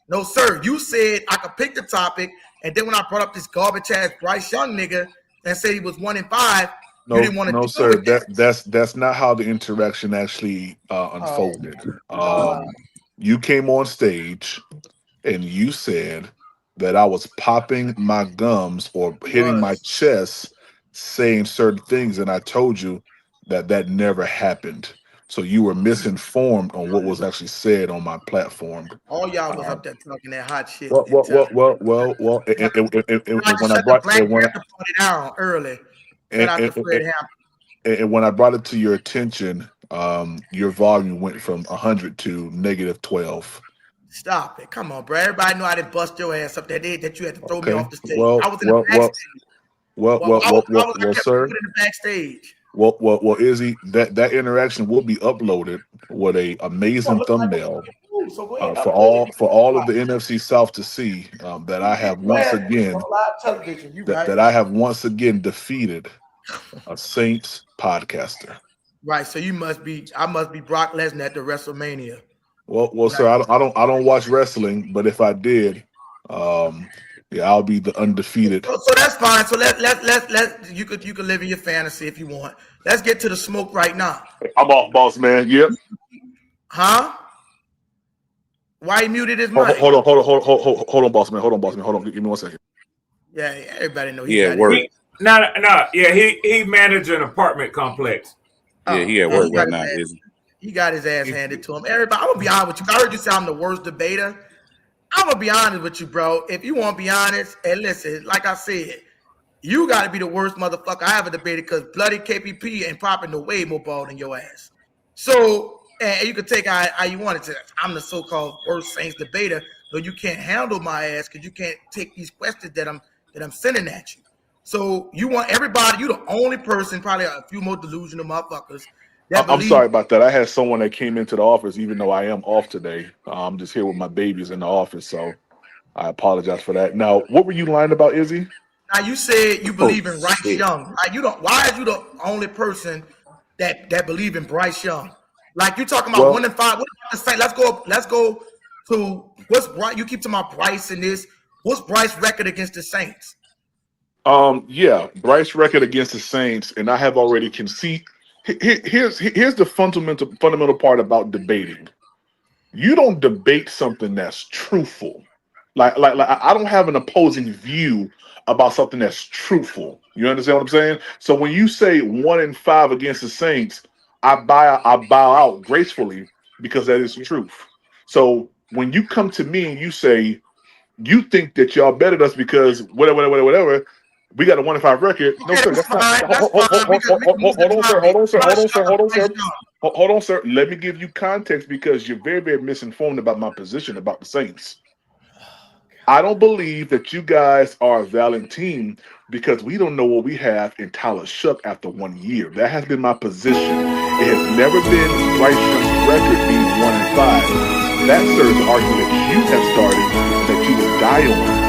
No, sir. You said I could pick the topic, and then when I brought up this garbage ass Bryce Young nigga and said he was 1-5, you didn't want to no, deal sir. with that. That's not how the interaction actually unfolded. You came on stage and you said that I was popping my gums or hitting my chest, saying certain things, and I told you that never happened. So you were misinformed on what was actually said on my platform. All y'all was up there talking that hot shit. Well. When I brought down early, and when I brought it to your attention, your volume went from 100 to -12. Stop it! Come on, bro. Everybody know I didn't bust your ass up that day that you had to throw me off the stage. Well, I was in the backstage. Well, sir. In the backstage. Well, Izzy, that interaction will be uploaded with a amazing thumbnail for all of the NFC South to see that I have once again that I have once again defeated a Saints podcaster. Right. So I must be Brock Lesnar at the WrestleMania. Well, sir, I don't watch wrestling, but if I did, I'll be the undefeated. So that's fine. So let you could live in your fantasy if you want. Let's get to the smoke right now. I'm off, boss man. Yep. Huh? Why he muted his mic? Hold on, boss man. Hold on. Give me 1 second. Yeah, everybody know he at work. He managed an apartment complex. Yeah, he at work right now. He got his ass handed to him. Everybody, I'm gonna be honest with you. I heard you say I'm the worst debater. I'm gonna be honest with you, bro. If you want to be honest, and listen, like I said, you got to be the worst motherfucker I ever debated because bloody KPP ain't popping no way more ball than your ass. So, and you can take how you want it to. I'm the so-called worst Saints debater, but you can't handle my ass because you can't take these questions that I'm sending at you. So you want everybody. You the only person, probably a few more delusional motherfuckers. I'm sorry about that. I had someone that came into the office, even though I am off today. I'm just here with my babies in the office, so I apologize for that. Now, what were you lying about, Izzy? Now you said you believe in Bryce Young. Like why are you the only person that believe in Bryce Young? Like you talking about 1-5. What about the Saints? Let's go to what's Bryce. You keep talking about Bryce and this. What's Bryce's record against the Saints? Bryce's record against the Saints, and I have already conceded. Here's the fundamental part about debating. You don't debate something that's truthful. Like I don't have an opposing view about something that's truthful. You understand what I'm saying? So when you say 1-5 against the Saints, I bow out gracefully because that is truth. So when you come to me and you say you think that y'all betted us because whatever. We got a 1-5 record. No, sir. That's not. Hold on, sir. Let me give you context because you're very, very misinformed about my position about the Saints. I don't believe that you guys are a valid team because we don't know what we have in Tyler Shuck after 1 year. That has been my position. It has never been Bryce Young's record being 1-5. That, sir, is the argument you have started that you would die on.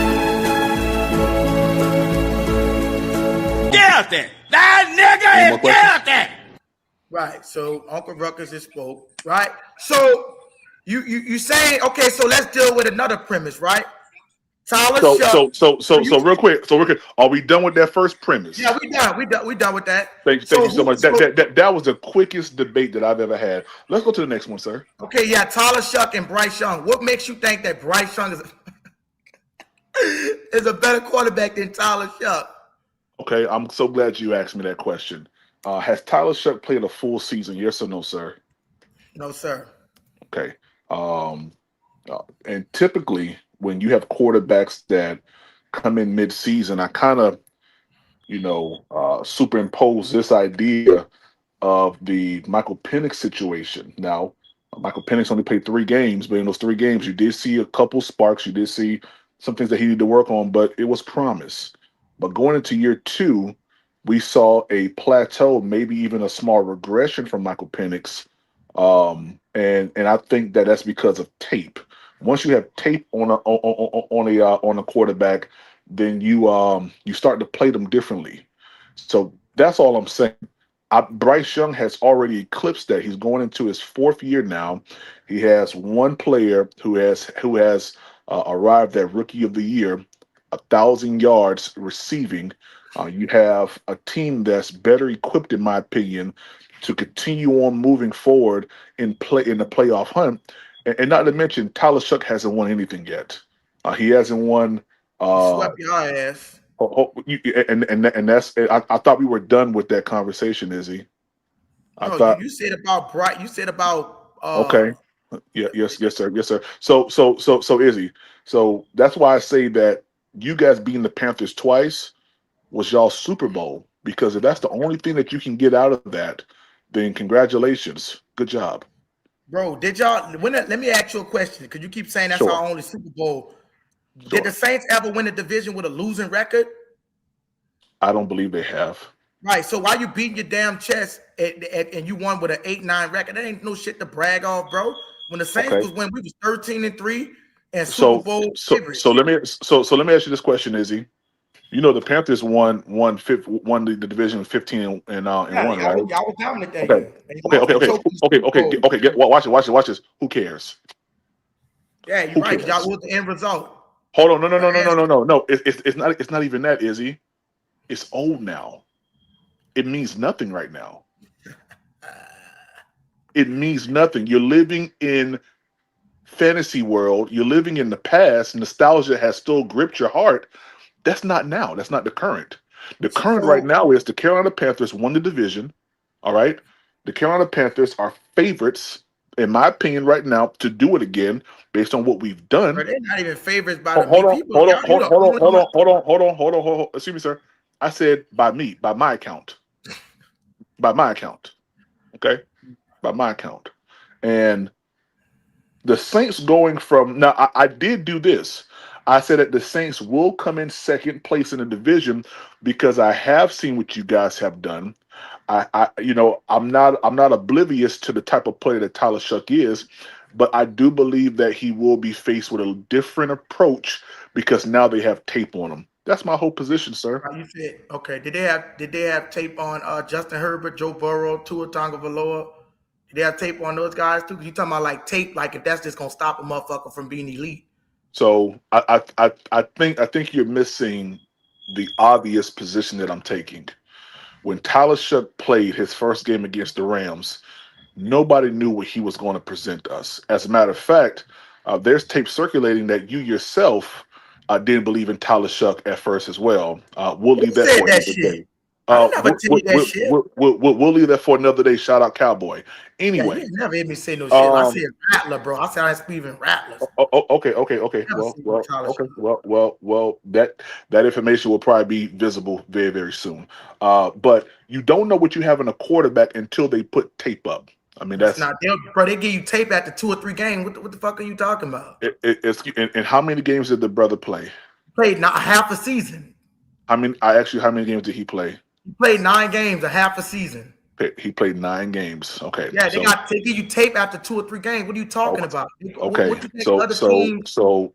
Get out there! That nigga is get out there! Right. So Uncle Ruckus has spoke. Right. So you saying okay? So let's deal with another premise. Right. Tyler So Shuck. so so so so real quick. So real quick. Are we done with that first premise? Yeah, we done. We done with that. Thank you so much. That was the quickest debate that I've ever had. Let's go to the next one, sir. Okay, yeah, Tyler Shuck and Bryce Young. What makes you think that Bryce Young is a better quarterback than Tyler Shuck? Okay, I'm so glad you asked me that question. Has Tyler Shuck played a full season? Yes or no, sir? No, sir. Okay. Um, and typically, when you have quarterbacks that come in mid-season, I kind of, superimpose this idea of the Michael Penix situation. Now, Michael Penix only played 3 games, but in those 3 games, you did see a couple sparks. You did see some things that he needed to work on, but it was promise. But going into year 2, we saw a plateau, maybe even a small regression from Michael Penix. And I think that that's because of tape. Once you have tape on a quarterback, then you start to play them differently. So that's all I'm saying. Bryce Young has already eclipsed that. He's going into his 4th year now. He has one player who has arrived at Rookie of the Year, 1,000 yards receiving. You have a team that's better equipped, in my opinion, to continue on moving forward in the playoff hunt. And not to mention, Tyler Shuck hasn't won anything yet. He hasn't won. Swept your ass. And that's. I thought we were done with that conversation, Izzy. I No, thought. you said about Bright. You said about Okay. Yeah. Yes, sir. Yes, sir. So Izzy. So that's why I say that you guys beating the Panthers twice was y'all Super Bowl, because if that's the only thing that you can get out of that, then congratulations. Good job. Bro, did y'all let me ask you a question, because you keep saying that's Sure. our only Super Bowl. Sure. Did the Saints ever win a division with a losing record? I don't believe they have. Right. So why you beating your damn chest and you won with an 8-9 record? That ain't no shit to brag off, bro. When the Saints Okay. was when we was 13-3 and So Super Bowl so favorites. so let me ask you this question, Izzy. You know the Panthers won the division 15 and Yeah, 1, y'all right? was dominant that Okay. year. And you lost the choke in the Super Bowl. Watch this. Who cares? Yeah, you're Who right. cares? Y'all was the end result. Hold on, no. It's not even that, Izzy. It's old now. It means nothing right now. It means nothing. You're living in fantasy world. You're living in the past. Nostalgia has still gripped your heart. That's not now. That's not the current. The current right So now is the Carolina Panthers won the division. All right. The Carolina Panthers are favorites, in my opinion, right now to do it again based on what we've done. they're not even favorites by Hold the on, people. hold on, Y'all, hold on. Excuse me, sir. I said by my account. By my account. Okay? By my account. And the Saints going from now, I did do this. I said that the Saints will come in second place in the division because I have seen what you guys have done. I'm not oblivious to the type of player that Tyler Shuck is, but I do believe that he will be faced with a different approach because now they have tape on him. That's my whole position, sir. you said okay. Did they have tape on Justin Herbert, Joe Burrow, Tua Tagovailoa? Did they have tape on those guys too? You talking about like tape, like if that's just gonna stop a motherfucker from being elite? So I think you're missing the obvious position that I'm taking. When Tyler Shuck played his first game against the Rams, nobody knew what he was going to present us. As a matter of fact, there's tape circulating that you yourself didn't believe in Tyler Shuck at first as well. We'll Who leave that said for that another shit? day. I ain't never tell you that shit. We'll leave that for another day. Shout out Cowboy. Yeah, you Anyway, ain't never heard me say no shit. I said um, Rattler, bro. I said I ain't Steven Rattlers. okay. Never seen no Tyler Shuck. Well. That information will probably be visible very, very soon. But you don't know what you have in a quarterback until they put tape up. I mean, That's not them, bro. They give you tape after 2 or 3 games. What the fuck are you talking about? it's. And how many games did the brother play? Played not half a season. How many games did he play? He played 9 games, a half a season. He played 9 games. Okay. Yeah, So they give you tape after 2 or 3 games. What are you talking okay. about? Okay. What you think other teams? So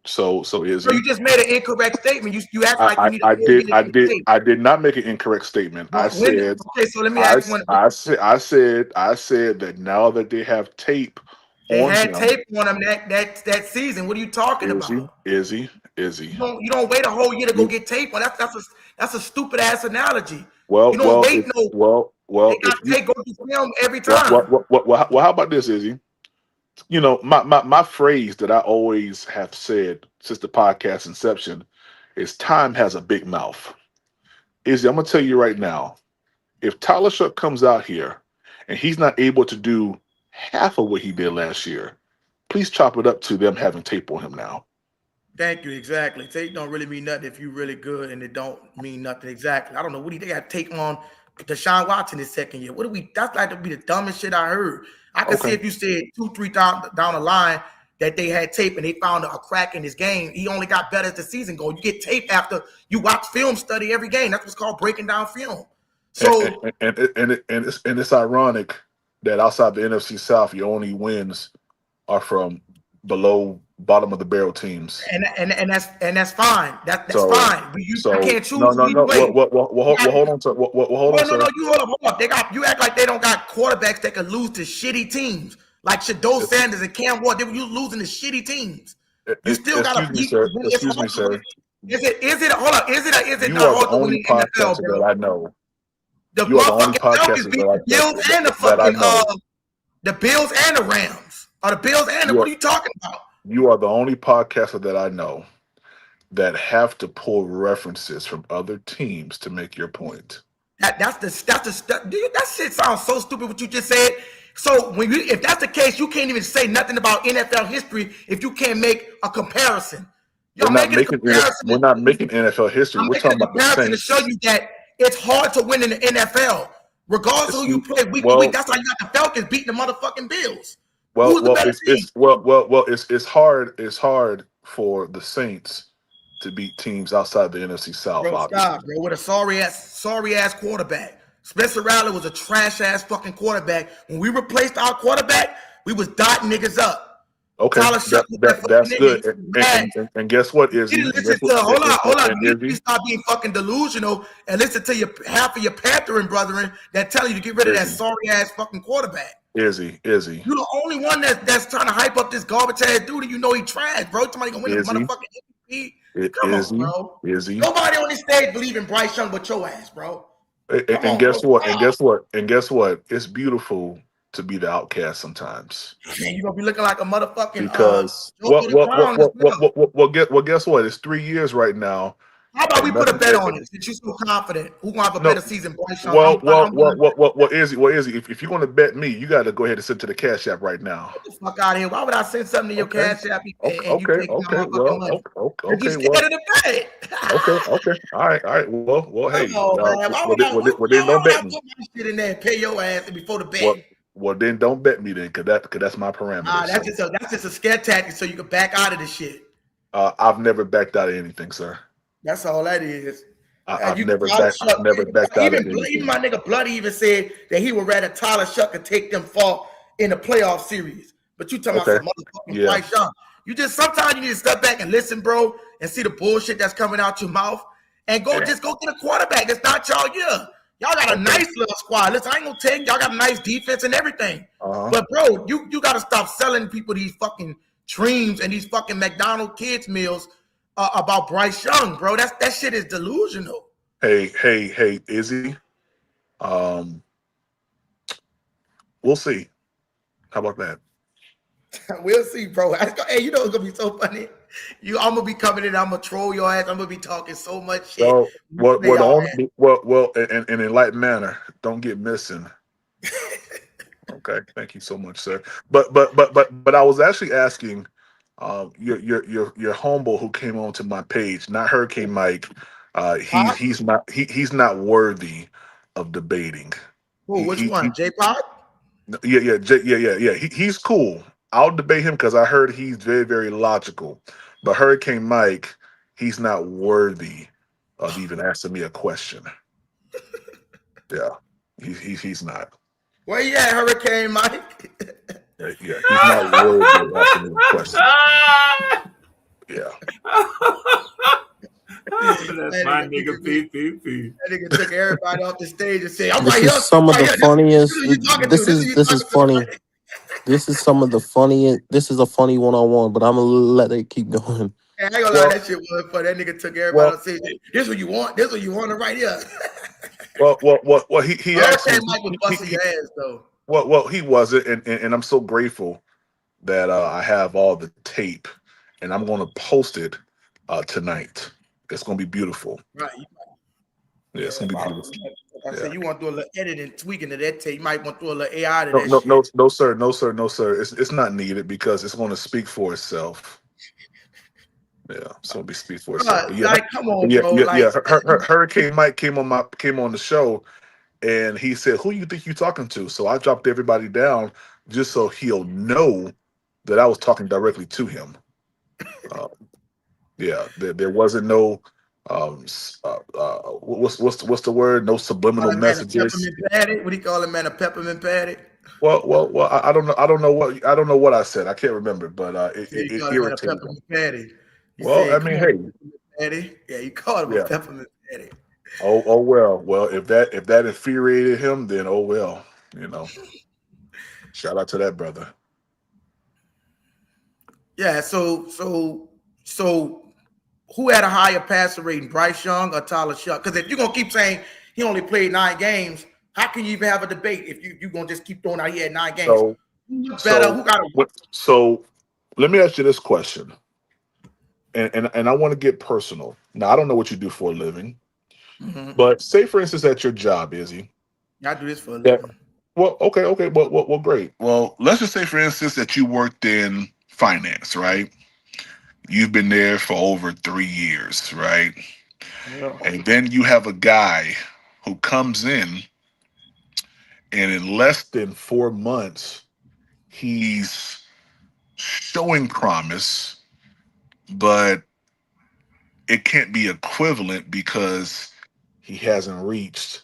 is Bro, he? you just made an incorrect statement. You act like you need a I whole did year to get tape. I did not make an incorrect statement. I said Okay, so let me ask one. I said that now that they have tape They on had him, tape on him that season. What are you talking about? is he? You don't wait a whole year to go get tape on. That's a stupid ass analogy. Well, You don't wait if no. They got if you tape go to film every time. how about this, Izzy? You know, my phrase that I always have said since the podcast inception is time has a big mouth. Izzy, I'm gonna tell you right now, if Tyler Shuck comes out here and he's not able to do half of what he did last year, please chop it up to them having tape on him now. Thank you. Exactly. Tape don't really mean nothing if you really good, and it don't mean nothing exactly. I don't know what they got tape on Deshaun Watson his second year. What do we? That's like to be the dumbest shit I heard. I could see Okay. if you said 2-3 down the line that they had tape and they found a crack in his game. He only got better as the season goes. You get tape after you watch film study every game. That's what's called breaking down film. So It's ironic that outside the NFC South, your only wins are from below bottom of the barrel teams. and that's fine. That's So fine. But you can't choose no. either way. Hold on, sir. Hold on, sir. No, you hold up. You act like they don't got quarterbacks that can lose to shitty teams. Like Shador Sanders and Cam Ward, they were losing to shitty teams. You still gotta beat. Excuse me, sir. Is it hold up? Is it You not are hard the to win only the NFL, podcaster bro? that I know. The You are the only motherfucking Falcons podcaster beat the Bills and the that I fucking know. the Bills and the Rams. Or the Bills and the, what are you talking about? You are the only podcaster that I know that have to pull references from other teams to make your point. That's the dude, that shit sounds so stupid what you just said. So if that's the case, you can't even say nothing about NFL history if you can't make a comparison. We're not making NFL history. I'm We're making talking a about the comparison to Saints. show you that it's hard to win in the NFL, regardless of who you play week to week. That's why you got the Falcons beating the motherfucking Bills. Who's the better team? It's hard for the Saints to beat teams outside the NFC South. Bro, Obviously. stop, bro. With a sorry ass quarterback. Spencer Rattler was a trash ass fucking quarterback. When we replaced our quarterback, we was dotting niggas up. Okay, that's good. And guess what, Izzy? Hold on. You need to stop being fucking delusional and listen to half of your Panthering brethren that tell you to get rid of that sorry ass fucking quarterback. Izzy. You're the only one that's trying to hype up this garbage ass dude, and you know he trash, bro. Somebody gonna win the motherfucking MVP. Come on, bro. Nobody on this stage believe in Bryce Young but your ass, bro. And guess what? It's beautiful to be the outcast sometimes. Man, you're gonna be looking like a motherfucking because guess what? It's 3 years right now. How about we put a bet on it since you're so confident? Who gonna have a better season, Bryce Young? Izzy, if you're gonna bet me, you got to go ahead and send to the Cash App right now. Get the fuck out of here! Why would I send something to your Cash App and you take my well, money? okay, you scared of the bet. okay, all right. Well, hey, then don't bet me. Put my shit in there and pay your ass before the bet. Well, then don't bet me then, cause that's my parameter. That's just a scare tactic so you can back out of this shit. I've never backed out of anything, sir. That's all that is. I've never backed out of anything. Even my nigga Bloody even said that he would rather Tyler Shuck and take them far in the playoff series. But you talking about some motherfucking Bryce Young. You just sometimes you need to step back and listen, bro, and see the bullshit that's coming out your mouth, and just go get a quarterback. It's not y'all year. Y'all got a nice little squad. Listen, I ain't gonna take y'all got a nice defense and everything. But bro, you gotta stop selling people these fucking dreams and these fucking McDonald's kids meals about Bryce Young, bro. That shit is delusional. Hey, Izzy. We'll see. How about that? We'll see, bro. Hey, you know it's gonna be so funny. I'm gonna be coming in. I'm gonna troll your ass. I'm gonna be talking so much shit. So, in a light manner, don't get missing. Okay, thank you so much, sir. But I was actually asking your homeboy who came onto my page, not Hurricane Mike. He's not worthy of debating. Which one? J-Pod? Yeah. He's cool. I'll debate him because I heard he's very, very logical. But Hurricane Mike, he's not worthy of even asking me a question. Yeah, he's not. Where you at, Hurricane Mike? Yeah, he's not worthy of asking me a question. Yeah. That's my nigga PPP. That nigga took everybody off the stage and said, "I'm This right is here. some I'm of right the here. This funniest. is who you talking to. This This is is who you this is talking to, funny. right?" This is some of the funniest. This is a funny one-on-one, but I'm gonna let it keep going. Hey, I ain't gonna lie, Well, that shit was funny. That nigga took everybody well, on stage. This what you want. This what you want right here. well. He Hurricane actually Mike was busting your ass though. well he wasn't, and I'm so grateful that I have all the tape, and I'm going to post it tonight. It's going to be beautiful. Right. Yeah, it's Yeah, going to be like beautiful. I said, Yeah. you want to do a little editing, tweaking to that tape. You might want to do a little AI to No, that no, no, shit. no, sir, no, sir, no, sir. It's not needed because it's going to speak for itself. Yeah, it's going to be speak for itself. But yeah, Like, come on, bro. Like, Hurricane Mike came on the show, and he said, "Who you think you talking to?" So I dropped everybody down just so he'll know that I was talking directly to him. Yeah, there wasn't no what's the word? No subliminal call him man a messages. peppermint patty. What do you call him, man? A peppermint patty. Well. I don't know. I don't know what I said. I can't remember, but You it call him man a irritated him. peppermint patty. You Well, I said, "Come mean, on, hey, peppermint patty." Yeah, you called him a yeah. peppermint patty. Oh well. Well, if that infuriated him, then oh well. You know. Shout out to that brother. Yeah. So, who had a higher passer rating, Bryce Young or Tyler Shuck? Because if you're gonna keep saying he only played 9 games, how can you even have a debate if you gonna just keep throwing out he had 9 games? So Who's better? Who got a so let me ask you this question, and I want to get personal. Now I don't know what you do for a living, but say for instance at your job, Izzy. I do this for a Yeah. living. Well, okay, well, great. Well, let's just say for instance that you worked in finance, right? You've been there for over 3 years, right? Yeah. And then you have a guy who comes in, and in less than 4 months, he's showing promise, but it can't be equivalent because he hasn't reached,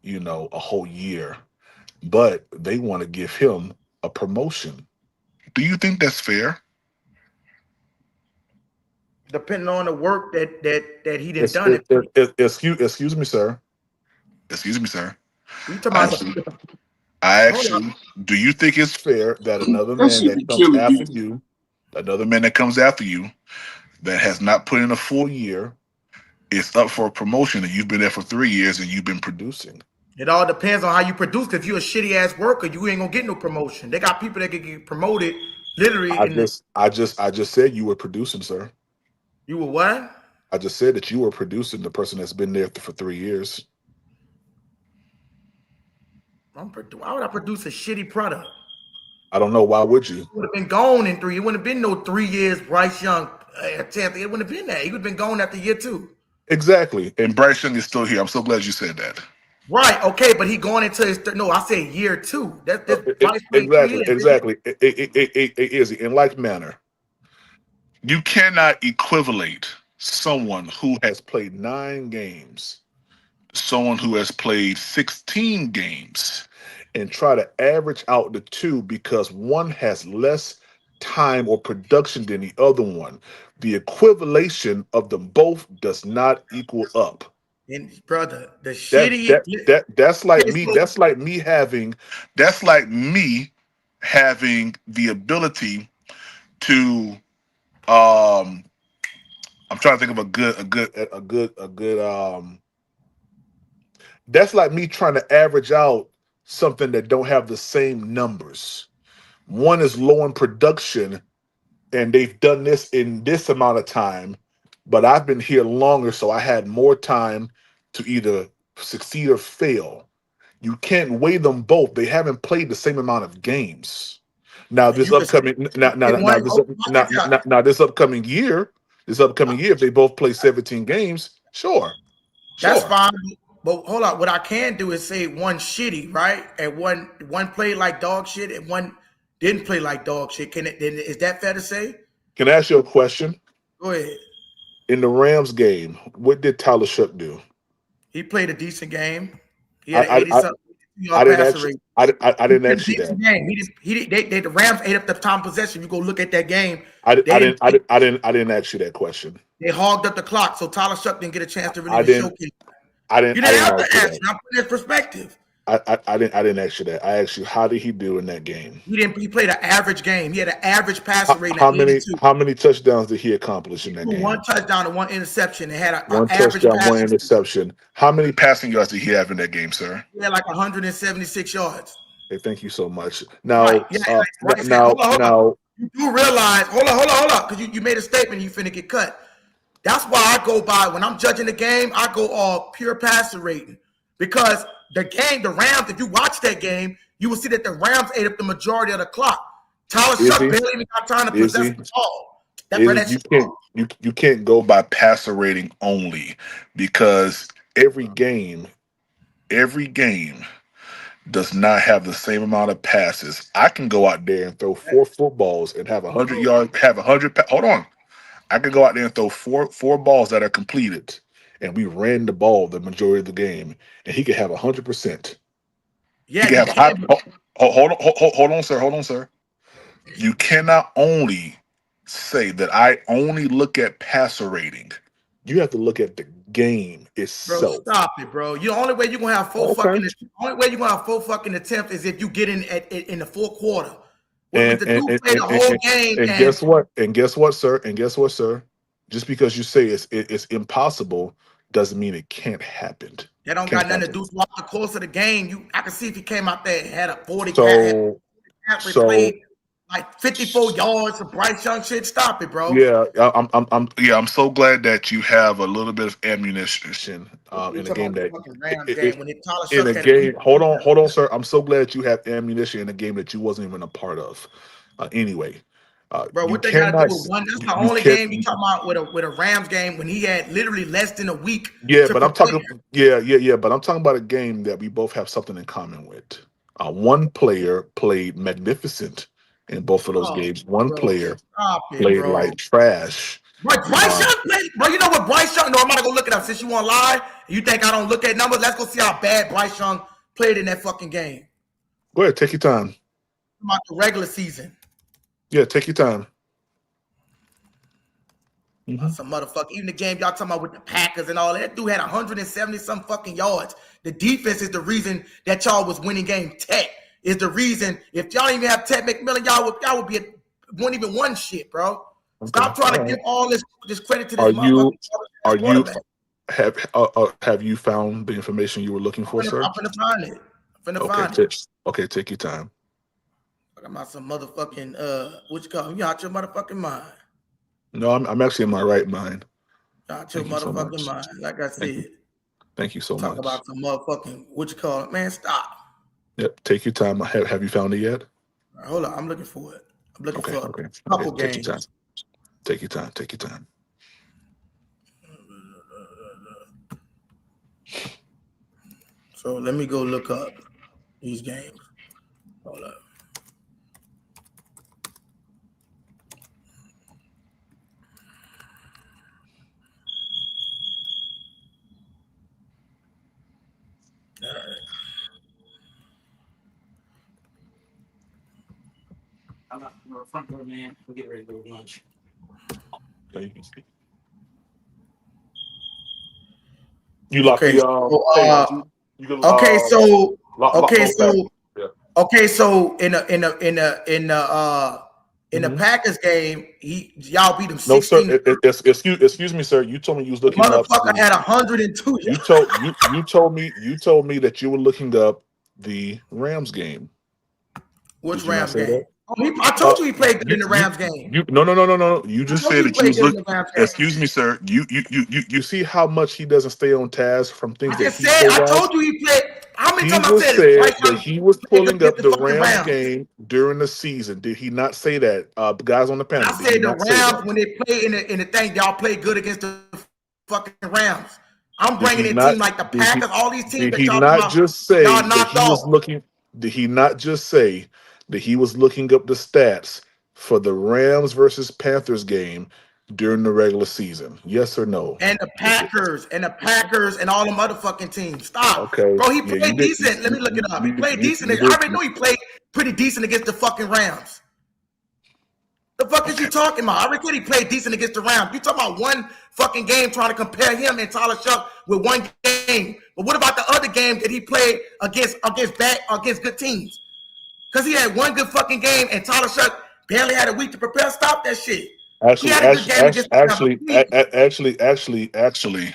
a whole year. But they want to give him a promotion. Do you think that's fair? Depending on the work that he done it. Excuse me, sir. Excuse me, sir. You talking I about actually, I hold up. actually, do you think it's fair that another That man should be that comes killing after people. you, another man that comes after you, that has not put in a full year, is up for a promotion, and you've been there for 3 years and you've been producing? It all depends on how you produce. If you're a shitty ass worker, you ain't gonna get no promotion. They got people that can get promoted literally in the I just said you were producing, sir. you were what? I just said that you were producing the person that's been there for 3 years. Why would I produce a shitty product? I don't know. Why would you? It would have been gone in 3. It wouldn't have been no 3 years. Bryce Young, 10th. It wouldn't have been that. He would have been gone after year 2. Exactly. And Bryce Young is still here. I'm so glad you said that. Right. Okay, but he going into his no. I said year 2. That's Bryce played 3 years. Exactly. It is in like manner. You cannot equivalate someone who has played 9 games, someone who has played 16 games, and try to average out the two because one has less time or production than the other one. The equivalation of them both does not equal up. And brother, the shitty That's like okay, me. so That's like me having the ability to I'm trying to think of a good that's like me trying to average out something that don't have the same numbers. One is low in production and they've done this in this amount of time, but I've been here longer, so I had more time to either succeed or fail. You can't weigh them both. They haven't played the same amount of games. Now and this you can say upcoming now now get now one this oh, up- now, now, now this upcoming year, if they both play 17 games, sure. that's Sure. fine. But hold on, what I can do is say one shitty, right? And one played like dog shit and one didn't play like dog shit. Can it then is that fair to say? Can I ask you a question? Go ahead. In the Rams game, what did Tyler Shuck do? He played a decent game. He had an I 80 something. I didn't actually. I didn't actually that. The Rams ate up the time possession. You go look at that game. I didn't ask you that question. They hogged up the clock, so Tyler Shuck didn't get a chance to really showcase. I didn't. You didn't have to ask. I'm putting his perspective. I didn't ask you that. I asked you, how did he do in that game? He played an average game. He had an average passer rating. How many touchdowns did he accomplish in that game? 1 touchdown and 1 interception. It had an one average touchdown, 1 interception. How many passing yards did he have in that game, sir? He had like 176 yards. Hey, thank you so much. Now, right. Now, you do realize, hold on, because you made a statement, you finna get cut. That's why I go by, when I'm judging the game, I go all pure passer rating. Because the Rams, if you watch that game, you will see that the Rams ate up the majority of the clock. Tyler Shuck barely even got time to possess the ball. You can't go by passer rating only, because every game does not have the same amount of passes. I can go out there and throw 4 footballs and have 100 yards, hold on. I could go out there and throw four balls that are completed, and we ran the ball the majority of the game, and he could have 100%. Yeah, hold on, sir. You cannot only say that I only look at passer rating. You have to look at the game itself. Bro, stop it, bro. The only way you're gonna have 4 fucking attempts is if you get in the fourth quarter. And guess what, sir? Just because you say it's impossible doesn't mean it can't happen. That don't got nothing to do throughout the course of the game. I can see if he came out there and had a 40 played like 54 yards of Bryce Young shit. Stop it, bro. Yeah, I'm so glad that you have a little bit of ammunition in the game Hold on, sir. I'm so glad you have ammunition in a game that you wasn't even a part of. Anyway, bro, what they got to do with one? That's the only game you talking about with a Rams game when he had literally less than a week. Yeah, but I'm talking. Yeah, but I'm talking about a game that we both have something in common with. One player played magnificent in both of those games. One player played like trash. Bryce Young played, bro. You know what Bryce Young? No, I'm gonna go look it up. Since you want to lie, you think I don't look at numbers? Let's go see how bad Bryce Young played in that fucking game. Go ahead, take your time. About the regular season. Yeah, take your time. Some motherfucker. Even the game y'all talking about with the Packers and all that dude had 170 some fucking yards. The defense is the reason that y'all was winning game. Tech is the reason. If y'all didn't even have Ted McMillan, y'all would be wouldn't even one shit, bro. Stop trying to give all this credit to this motherfucker. Have you found the information you were looking for, sir? I'm finna find it. Find it. Okay, take your time. I'm out some motherfucking what you call me? You out your motherfucking mind. No, I'm actually in my right mind. Out your motherfucking mind. Like I said. Thank you so much. Talk about some motherfucking what you call it, man. Stop. Yep, take your time. Have you found it yet? Right, hold on, I'm looking for it. I'm looking for a couple games. Take your time. So let me go look up these games. Hold up. All right. I'm out the front door, man. We'll get ready to go to lunch. Okay, you can speak. You lock the so in the Packers game, y'all beat them 16. No, sir. Excuse me, sir. You told me you was looking up. Motherfucker had 102. You told me that you were looking up the Rams game. Which Rams game? I told you he played good in the Rams game. No. You just said that you was looking. Excuse me, sir. You see how much he doesn't stay on task from things that he said. I told you he played. How many times I said that he was pulling up the Rams game during the season? Did he not say that? Guys on the panel. I said the Rams when they play in the thing, y'all play good against the fucking Rams. I'm bringing in teams like the Packers, all these teams that y'all not just say that he was looking. Did he not just say that he was looking up the stats for the Rams versus Panthers game during the regular season? Yes or no? And the Packers and all the motherfucking teams. Stop. Okay. Bro, he Yeah, played you did. decent. Let me look it up. He played decent. You I did. already know he played pretty decent against the fucking Rams. The fuck is you talking about? I already said he played decent against the Rams. You talking about one fucking game trying to compare him and Tyler Shuck with one game. But what about the other game that he played against good teams? Because he had one good fucking game and Tyler Shuck barely had a week to prepare. Stop that shit. He had a good game against the Actually,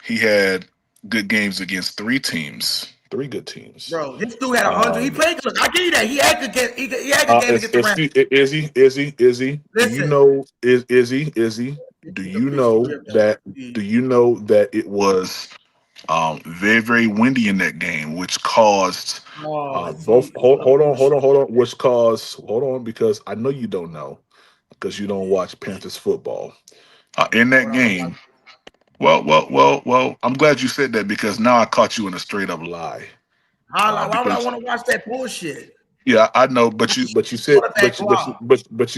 he had good games against three good teams. Bro, this dude had 100. He played good. I give you that. He had good game. He had good game against the Rams. Izzy, do you know Izzy? Do you know that it was very, very windy in that game, which caused both hold on, which caused because I know you don't know because you don't watch Panthers football. In that game, well, I'm glad you said that because now I caught you in a straight up lie. Why would I want to watch that bullshit? Yeah, I know, but you said but you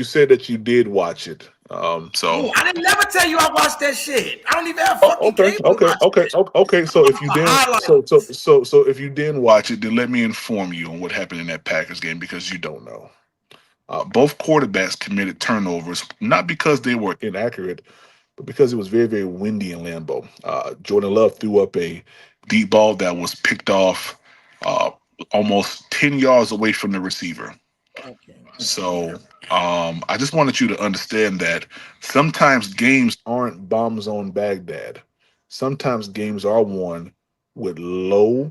said that you did watch it. So I didn't never tell you I watched that shit. I don't even have fucking cable. Okay. So if you didn't, so if you didn't watch it, then let me inform you on what happened in that Packers game because you don't know. Both quarterbacks committed turnovers, not because they were inaccurate, but because it was very, very windy in Lambeau. Jordan Love threw up a deep ball that was picked off almost 10 yards away from the receiver. So I just wanted you to understand that sometimes games aren't bombs on Baghdad. Sometimes games are won with low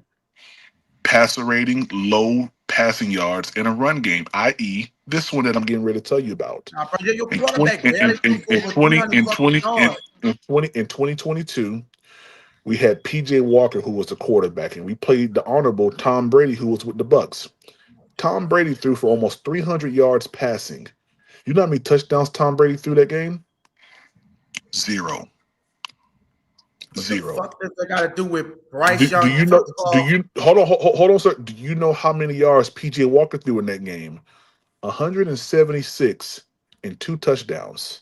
passer rating, low passing yards in a run game, i.e., this one that I'm getting ready to tell you about. In 2022, we had PJ Walker, who was the quarterback, and we played the honorable Tom Brady, who was with the Bucks. Tom Brady threw for almost 300 yards passing. You know how many touchdowns Tom Brady threw that game? Zero. What the fuck does that got to do with Bryce Young? Do you know? Hold on, sir. Do you know how many yards PJ Walker threw in that game? 176 and 2 touchdowns.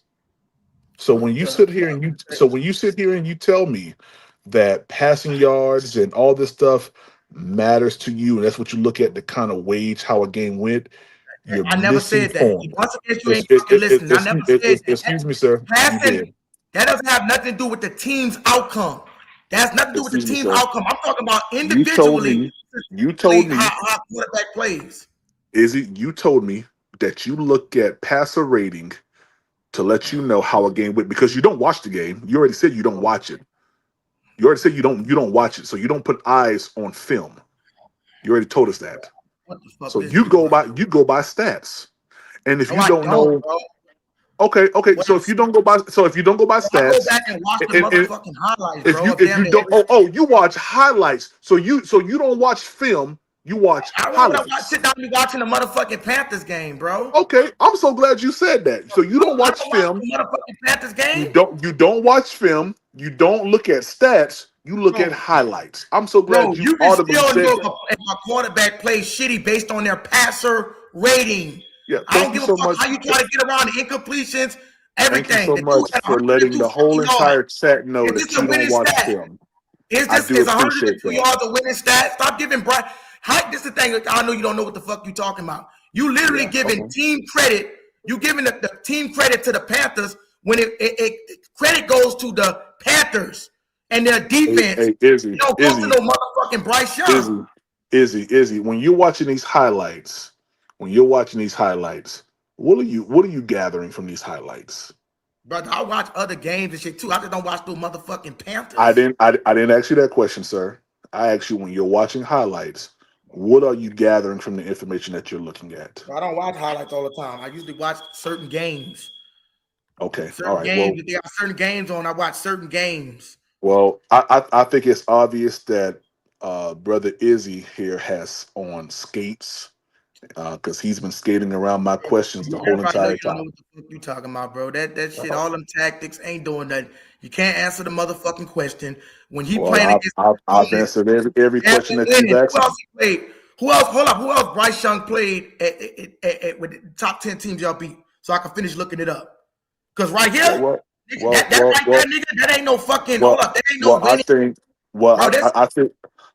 So when you sit here and you tell me that passing yards and all this stuff matters to you, and that's what you look at to kind of wage how a game went, I never said that. Once again, you ain't fucking listening. I never said that. Excuse me, sir. Passing, that doesn't have nothing to do with the team's outcome. That has nothing to do with the team's outcome. I'm talking about individually. You told me how quarterback plays. Izzy, you told me that you look at passer rating to let you know how a game went because you don't watch the game. You already said you don't watch it. You already said you don't watch it, so you don't put eyes on film. You already told us that. So you go by stats, and if you don't know, okay. So if you don't go by stats, I go back and watch the motherfucking highlights, bro. If you don't, you watch highlights. So you don't watch film. You watch highlights. I sit down and be watching the motherfucking Panthers game, bro. Okay, I'm so glad you said that. So you don't watch film. The motherfucking Panthers game. You don't watch film. You don't look at stats. You look at highlights. I'm so glad you audibly said that. If my quarterback plays shitty based on their passer rating. Yeah, I don't give a fuck how you try to get around the incompletions, everything. Thank you so much for letting the whole entire chat know that you don't watch film. Is 102 yards a winning stat? Stop giving Brian. This is the thing. I know you don't know what the fuck you talking about. You literally giving team credit. You giving the team credit to the Panthers when credit goes to the Panthers and their defense. Izzy, go to no motherfucking Bryce Young. Izzy. When you're watching these highlights, what are you gathering from these highlights? Brother, I watch other games and shit too. I just don't watch those motherfucking Panthers. I didn't ask you that question, sir. I asked you when you're watching highlights, what are you gathering from the information that you're looking at? I don't watch highlights all the time. I usually watch certain games. Okay, all right. Games, if they have certain games on, I watch certain games. Well, I think it's obvious that brother Izzy here has on skates because he's been skating around my questions the whole entire time. You don't know what the fuck you talking about, bro. That shit, all them tactics ain't doing nothing. You can't answer the motherfucking question when he playing against. I've answered every question that you've asked. Who else he played? Who else? Hold up. Who else Bryce Young played with the top 10 teams y'all beat? So I can finish looking it up. Because right here, That right there, nigga, that ain't no fucking hold up. That ain't no winning.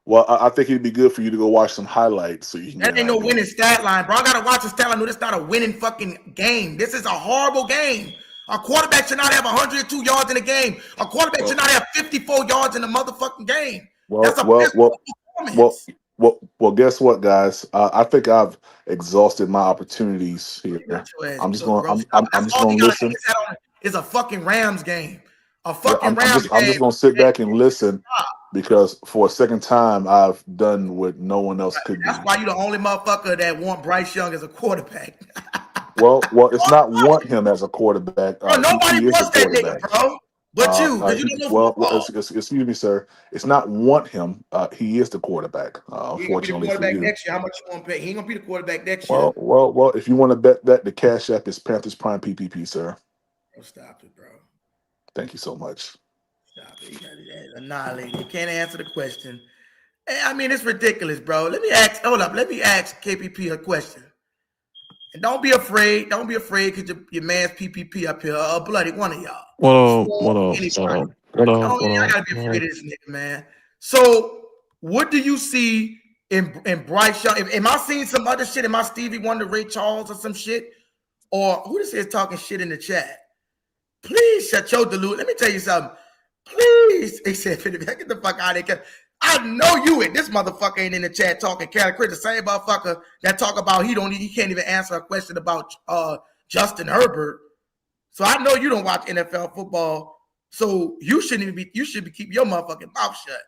I think it'd be good for you to go watch some highlights so you can That get ain't an no idea. winning stat line, bro. I gotta watch the stat line. No, this not a winning fucking game. This is a horrible game. A quarterback should not have 102 yards in a game. A quarterback should not have 54 yards in a motherfucking game. That's a performance. Well, guess what, guys? I think I've exhausted my opportunities here. I'm just going. I'm just going to listen. It's a fucking Rams game. A Yeah, fucking I'm Rams just game. going to sit back and listen because for a second time I've done what no one else could do. That's why you the only motherfucker that want Bryce Young as a quarterback. Well, it's not want him as a quarterback. Bro, nobody he is wants the that quarterback. nigga, bro. But you, because you don't know football. Excuse me, sir. It's not want him. He is the quarterback. He ain't gonna be the Unfortunately for quarterback you. next year. How much you want to pay? He ain't gonna be the quarterback next year. Well. If you want to bet that, the Cash App is Panthers Prime PPP, sir. Oh, stop it, bro. Thank you so much. Stop it. You got it annihilated. You can't answer the question. I mean, it's ridiculous, bro. Let me ask KPP a question. And don't be afraid. Don't be afraid because your man's PPP up here, bloody one of y'all. What up? I gotta be afraid of this nigga, man. So, what do you see in Bryce Young? Am I seeing some other shit? Am I Stevie Wonder, Ray Charles, or some shit? Or who this is talking shit in the chat? Please shut your delusion. Let me tell you something. Please, he said, get the fuck out of here. I know you and this motherfucker ain't in the chat talking Cali Chris, the same motherfucker that talk about he can't even answer a question about Justin Herbert. So I know you don't watch NFL football. So you should be keep your motherfucking mouth shut.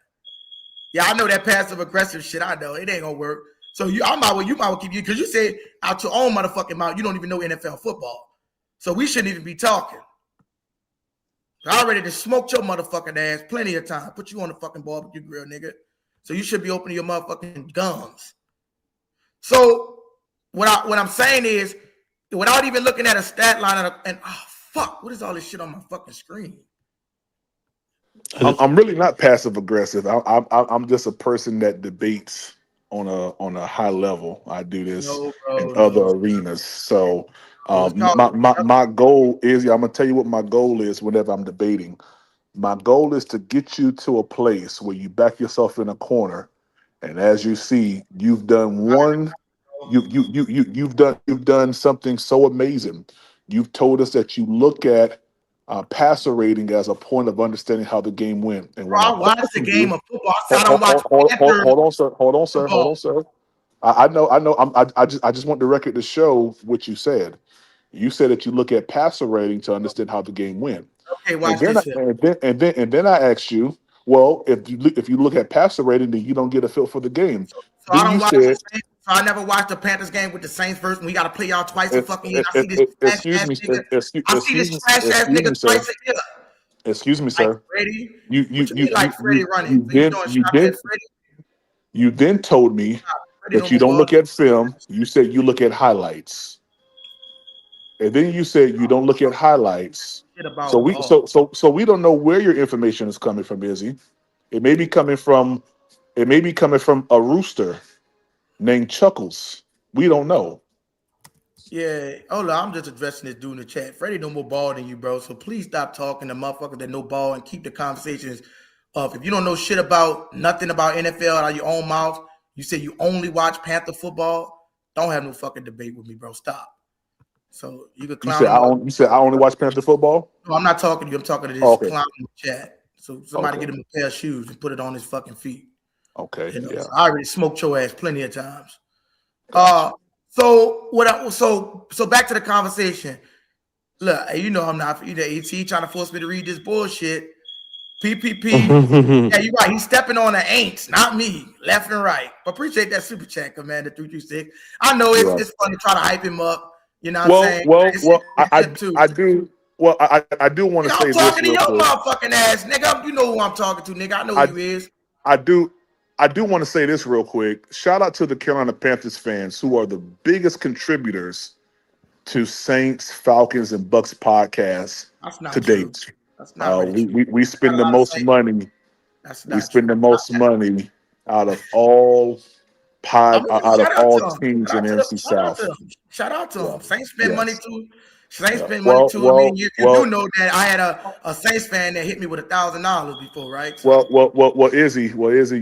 Yeah, I know that passive aggressive shit. I know it ain't gonna work. So you might well keep you because you say out your own motherfucking mouth you don't even know NFL football. So we shouldn't even be talking. I already just smoked your motherfucking ass plenty of time. Put you on the fucking barbecue grill, nigga. So you should be opening your motherfucking gums. So what I'm saying is, without even looking at a stat line and oh fuck, what is all this shit on my fucking screen? I'm really not passive aggressive. I'm just a person that debates on a high level. I do this in other arenas. So my goal is, I'm gonna tell you what my goal is whenever I'm debating. My goal is to get you to a place where you back yourself in a corner, and as you see, you've done you've done something so amazing. You've told us that you look at passer rating as a point of understanding how the game went. And when I watch the game of football. I don't watch. Hold on, sir. I know. I just want the record to show what you said. You said that you look at passer rating to understand how the game went. Okay, watch and this. And then I asked you, well, if you look at passer rating, then you don't get a feel for the game. So I don't watch the Saints. So I never watched the Panthers game with the Saints first. We got to play y'all twice a fucking year. I see this trash ass nigga. I see this trash ass nigga twice a year. Excuse me, sir. Freddie. Freddie running. You then told me that you don't look at film. You said you look at highlights. And then you said you don't look at highlights. So we don't know where your information is coming from, Izzy. It may be coming from a rooster named Chuckles. We don't know. Yeah, hold on. I'm just addressing this dude in the chat. Freddie no more ball than you, bro. So please stop talking to motherfuckers that know ball and keep the conversations up. If you don't know shit about nothing about NFL out of your own mouth, you say you only watch Panther football, don't have no fucking debate with me, bro. Stop. So you could clown. You said I only watch Panther football? No, I'm not talking to you. I'm talking to this clown in the chat. So somebody get him a pair of shoes and put it on his fucking feet. Okay. You know, so I already smoked your ass plenty of times. So back to the conversation. Look, you know I'm not he trying to force me to read this bullshit. PPP. Yeah, you're right. He's stepping on the ain'ts, not me, left and right. But appreciate that super chat, Commander 326. I know it's fun to try to hype him up. You know what I'm saying? I do. Well, I do want to say this. I'm talking to your motherfucking ass, nigga. You know who I'm talking to, nigga. I know who you is. I do want to say this real quick. Shout out to the Carolina Panthers fans who are the biggest contributors to Saints, Falcons, and Bucks podcasts to date. That's not really we spend the most money. We spend the most money out of all teams in NFC South. Shout out to them. Saints spend money too. Saints Yeah. been money too. I mean, you Well, do know that I had a Saints fan that hit me with $1,000 before, right? So, Izzy,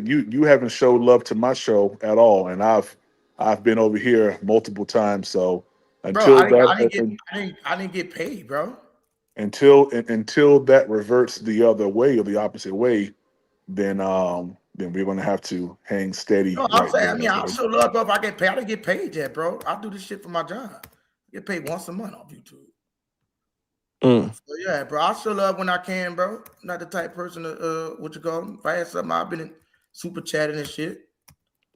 you haven't showed love to my show at all, and I've been over here multiple times. So bro, until that I didn't get paid, bro. until that reverts the other way or the opposite way, then we're gonna have to hang steady No, I'm right saying, I there. mean, I'll Okay? show love, bro. If I get paid, I didn't get paid yet, bro. I do this shit for my job. I get paid once a month off YouTube. Mm. So yeah, bro. I'll show love when I can, bro. I'm not the type person to what you call them. If I had something, I've been in super chatting and shit.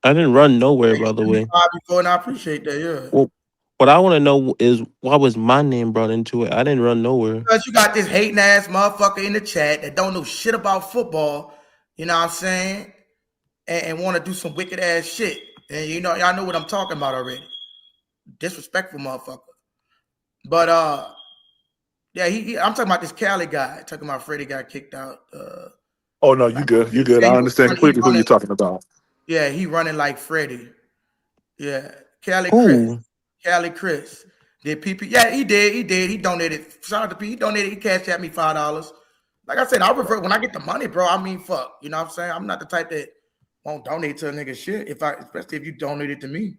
I didn't run nowhere, Hey, by you the did me way. fine before, and I appreciate that. Yeah. Well, what I want to know is why was my name brought into it? I didn't run nowhere. Because you got this hating ass motherfucker in the chat that don't know shit about football, you know what I'm saying? And want to do some wicked ass shit. And you know, y'all know what I'm talking about already. Disrespectful motherfucker. But yeah, I'm talking about this Cali guy, talking about Freddie got kicked out. Oh no, you good. You good. Yeah, I understand he completely who you're running, talking about. yeah, he running like Freddie. Yeah. Cali Chris. Who? Cali Chris. Did PP? Yeah, he did. He did. He donated. Shout out to P. He donated. He cashed at me $5. Like I said, I'll revert when I get the money, bro. I mean, fuck. You know what I'm saying? I'm not the type that won't donate to a nigga shit. Especially if you donate it to me.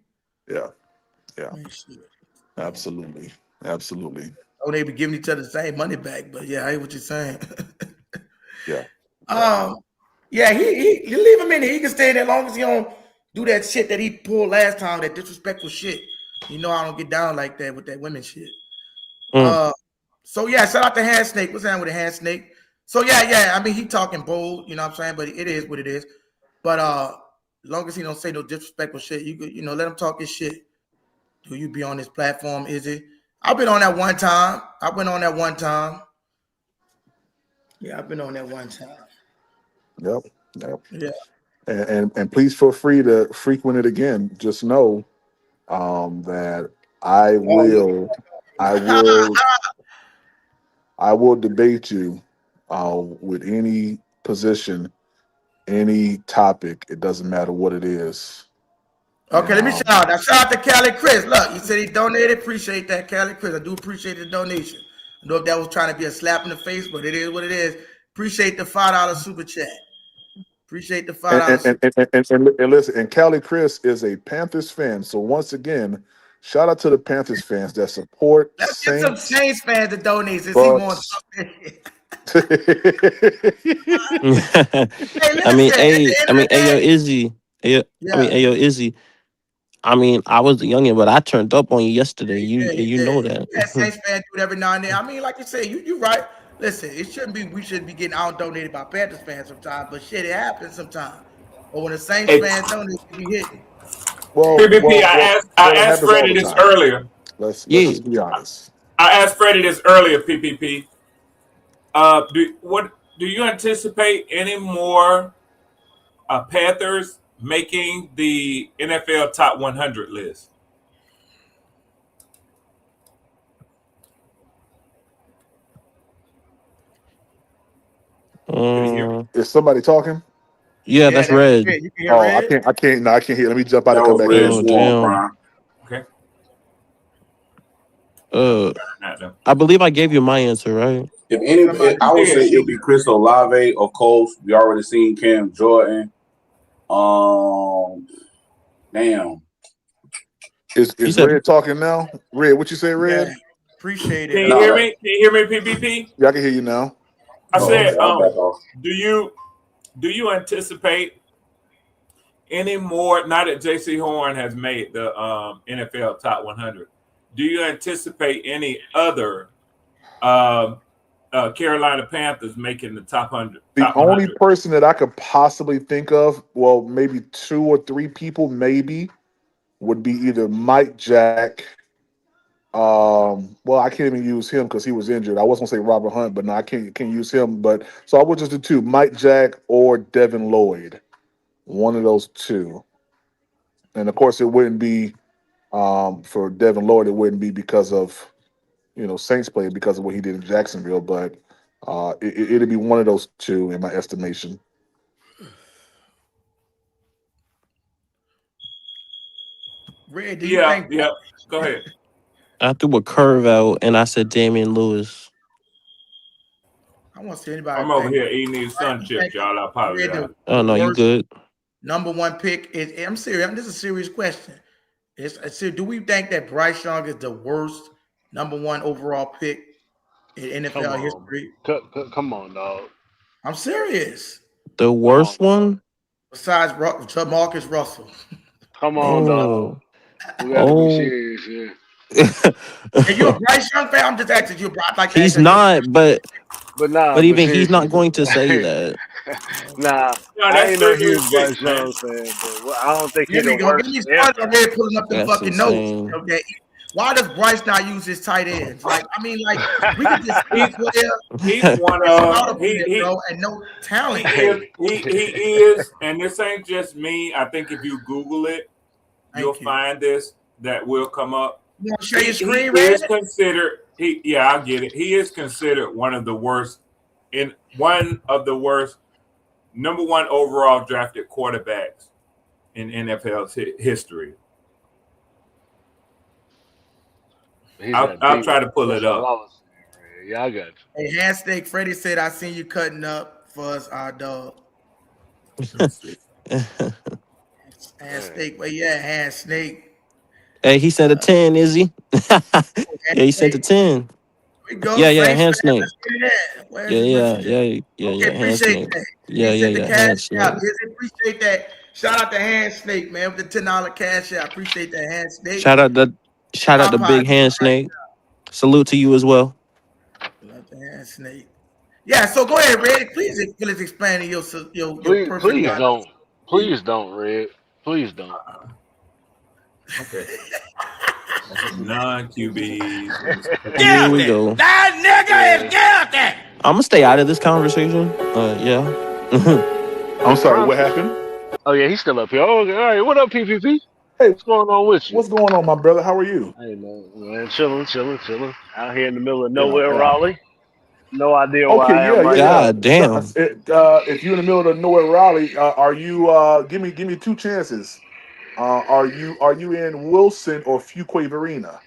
Yeah. Man, shit. Absolutely. Oh, they be giving each other the same money back. But yeah, I hear what you're saying. Yeah. Yeah, he you leave him in there. He can stay there as long as he don't do that shit that he pulled last time, that disrespectful shit. You know I don't get down like that with that women shit. Mm. So yeah, shout out to Hand Snake. What's happening with the Hand Snake? So yeah. I mean, he talking bold, you know what I'm saying? But it is what it is. But as long as he don't say no disrespectful shit, you know, let him talk his shit. Do you be on this platform, is it? I've been on that one time. I went on that one time. Yeah, I've been on that one time. Yep. Yeah. And please feel free to frequent it again. Just know that I will I will I will debate you with any position, any topic. It doesn't matter what it is. Okay, And let me shout out. Now, shout out to Cali Chris. Look, he said he donated. Appreciate that, Cali Chris. I do appreciate the donation. I know if that was trying to be a slap in the face, but it is what it is. Appreciate the $5 super chat. Appreciate the $5 super and listen, and Cali Chris is a Panthers fan. So once again, shout out to the Panthers fans that support Let's get some Saints, Saints fans to donate since he wants Bucks. Hey, I listen, mean, at the end of the yo, day, Izzy. yeah, Yo, Izzy. I mean, I was a youngin', but I turned up on you yesterday. you You did. know Yeah, that. Saints fans do it every now and then. I mean, like you said, you right. Listen, it shouldn't be. We shouldn't be getting out donated by Panthers fans sometimes, but shit, it happens sometimes. But when the Saints Hey, fans donate, it be hitting. PPP, I It asked happens all Freddie the this time. earlier. Let's Yeah. just be honest. I asked Freddie this earlier, PPP. Do you anticipate any more Panthers making the NFL top 100 list? Can you hear me? Is somebody talking? Yeah, Yeah, that's that was red. red. You can hear Oh, red. I can't. No, I can't hear. Let me jump out That and come was back Red in. Oh, Swarm damn. Prime. Okay. Uh, Not them. I believe I gave you my answer, right? If any, Somebody I would say did. it'll be Chris Olave, of course. We already seen Cam Jordan. Damn. Is You said Red talking now? Red, what you say, Yeah, Red? appreciate Can it. you No, hear that. me? Can you hear me, PPP? Yeah, I can hear you now. I Oh, said, okay. I'll back off. do you anticipate any more? Now that J.C. Horn has made the NFL top 100, do you anticipate any other Carolina Panthers making the top 100? The Top only 100. person that I could possibly think of, well, maybe 2 or 3 people, maybe, would be either Mike Jack. Well, I can't even use him because he was injured. I was gonna say Robert Hunt, but no, I can't use him. But so I would just do 2, Mike Jack or Devin Lloyd. One of those 2. And of course, it wouldn't be for Devin Lloyd. It wouldn't be because of Saints play, because of what he did in Jacksonville. But it'd be one of those 2 in my estimation. Red, do you Yeah, think? yeah. Go ahead. I threw a curve out and I said Damian Lewis. I want to see anybody. I'm over here eating these sun chips, y'all. I apologize. Oh no, you good? Number one pick is. I'm serious. This is a serious question. Do we think that Bryce Young is the worst number one overall pick in NFL history? Come on, dog. I'm serious. The worst one? Besides Marcus Russell. Come on, dog. We got to be serious here. Are you a Bryce Young fan? I'm just asking you. Like he's not, but even he's not going to say that. Nah, I ain't no huge Bryce Young fan, but I don't think he's the worst. Give me started already pulling up the That's fucking insane. notes. Okay. Why does Bryce not use his tight ends? Like, I mean, like we can just he's one of bro, and no talent. He is, and this ain't just me. I think if you Google it, you'll find this that will come up. You want to share your screen, he is considered. I get it. He is considered one of the worst number one overall drafted quarterbacks in NFL's history. I'll try to pull it up. Yeah, I got you. Hey, Handsteak, Freddie said, I seen you cutting up for us, our dog. Handsteak, where you at, Handsnake? Hey, he sent a 10, is he? Yeah, he sent a 10. We go. Yeah, hand snake. Yeah, Okay, hand snake. That. Yeah, hand snake. Appreciate that. Shout out to Hand Snake, man, with the $10 cash out. Appreciate that, Hand Snake. Shout out the big Hand Snake. Salute to you as well. Love the Hand Snake. Yeah, so go ahead, Red. Please explain your Please don't, Red. Please don't. Okay. Non-QBs. Here we go. That nigga is guilty. I'm gonna stay out of this conversation. Yeah. I'm sorry. What happened? Oh yeah, he's still up here. Oh, all right. What up, PPP? Hey, what's going on with you? What's going on, my brother? How are you? Hey man, chilling. Out here in the middle of nowhere, Raleigh. No idea why I am right God now. damn. If you're in the middle of nowhere, Raleigh, are you? Give me two chances. Are you in Wilson or Fuquay-Varina?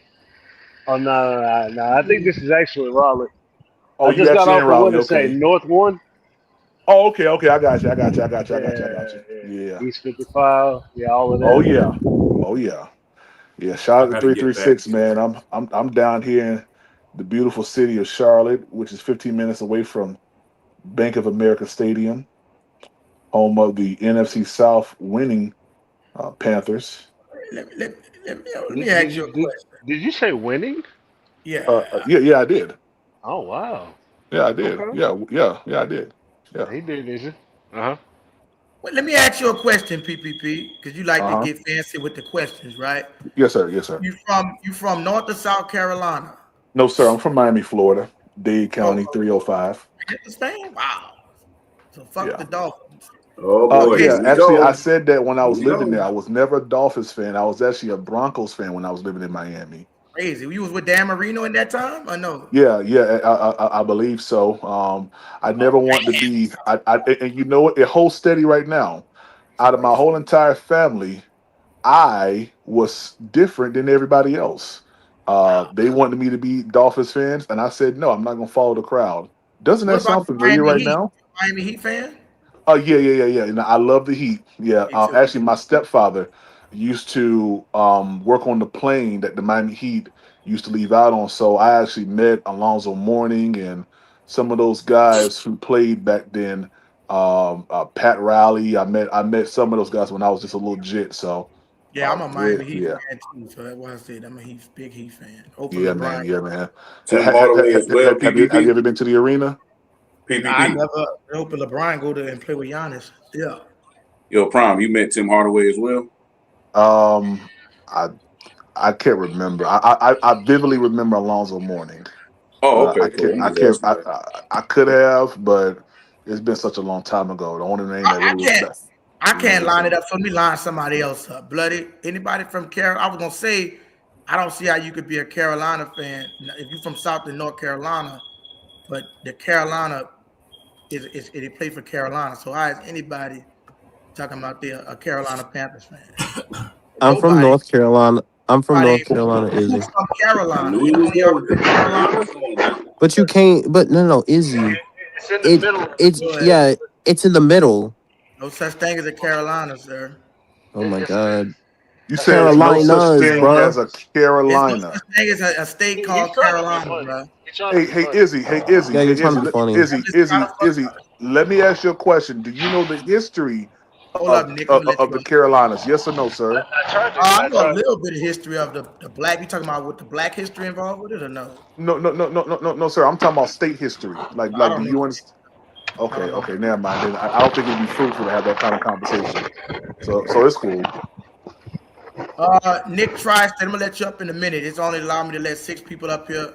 Oh no. I think this is actually Raleigh. Oh, I just got off of what to say North One. Oh, okay. I got you. I got you. Yeah. East 55. Yeah, all of that. Oh yeah. Yeah. Shout out to 336, man. I'm down here in the beautiful city of Charlotte, which is 15 minutes away from Bank of America Stadium, home of the NFC South winning Panthers. Let me ask you a question. Did you say winning? Yeah. Yeah, I did. Oh wow. Yeah, I did. Okay. Yeah, I did. Yeah. He did, is it? Uh-huh. Well, let me ask you a question, PPP, because you like to get fancy with the questions, right? Yes, sir. You from North or South Carolina? No, sir. I'm from Miami, Florida, Dade County, 305. Spain? Wow. So fuck the Dolphins. Oh boy. Yeah, actually, I said that when I was living there. I was never a Dolphins fan. I was actually a Broncos fan when I was living in Miami. Crazy. You was with Dan Marino in that time, or no? Yeah, I believe so. I never want to be. And you know what? It holds steady right now. Out of my whole entire family, I was different than everybody else. They wanted me to be Dolphins fans, and I said no. I'm not going to follow the crowd. Doesn't that sound familiar right now? Miami Heat fan? Oh yeah. And I love the Heat. Yeah, actually, my stepfather used to work on the plane that the Miami Heat used to leave out on. So I actually met Alonzo Mourning and some of those guys who played back then. Pat Riley. I met some of those guys when I was just a little jit. So yeah, I'm a Miami Heat fan too. So that's why I said I'm a big Heat fan. Yeah, man. Have you ever been to the arena? I never hope LeBron go there and play with Giannis. Yeah. Yo, Prime, you met Tim Hardaway as well? I can't remember. I vividly remember Alonzo Mourning. Oh, okay. I could have, but it's been such a long time ago. The only name that really I can't line it up. So let me line somebody else up. Bloody. Anybody from Carolina? I was gonna say, I don't see how you could be a Carolina fan if you're from South and North Carolina, but the Carolina is they play for Carolina. So how is anybody talking about a Carolina Panthers fan? I'm from North Carolina. I'm from Somebody North Carolina, who's Izzy. from Carolina. I knew You he know was any of going y'all from there. I knew he Carolina? was going there. But you can't. But no, Izzy. It's in the middle. Good. It's in the middle. No such thing as a Carolina, sir. Oh my God, You That's a said it's no such Carolinas, thing as bro. a There's no Carolina. such thing as a state He's called trying to be Carolina, funny. bro. He's trying to be Hey funny. Izzy, hey Izzy, Yeah, hey you're trying Izzy, to be funny. I'm just trying to fuck Izzy. Let me ask you a question. Do you know the history Hold up, Nick. I'm gonna let you of go. the Carolinas? Yes or no, sir? I tried to. I I know a tried. little bit of history of the black. You talking about with the black history involved with it or no? No, sir. I'm talking about state history. I Do don't know. you understand? I don't know. Okay, never mind. Then I don't think it'd be fruitful to have that kind of conversation. So it's cool. Nick Tri-State, I'm gonna let you up in a minute. It's only allowed me to let 6 people up here.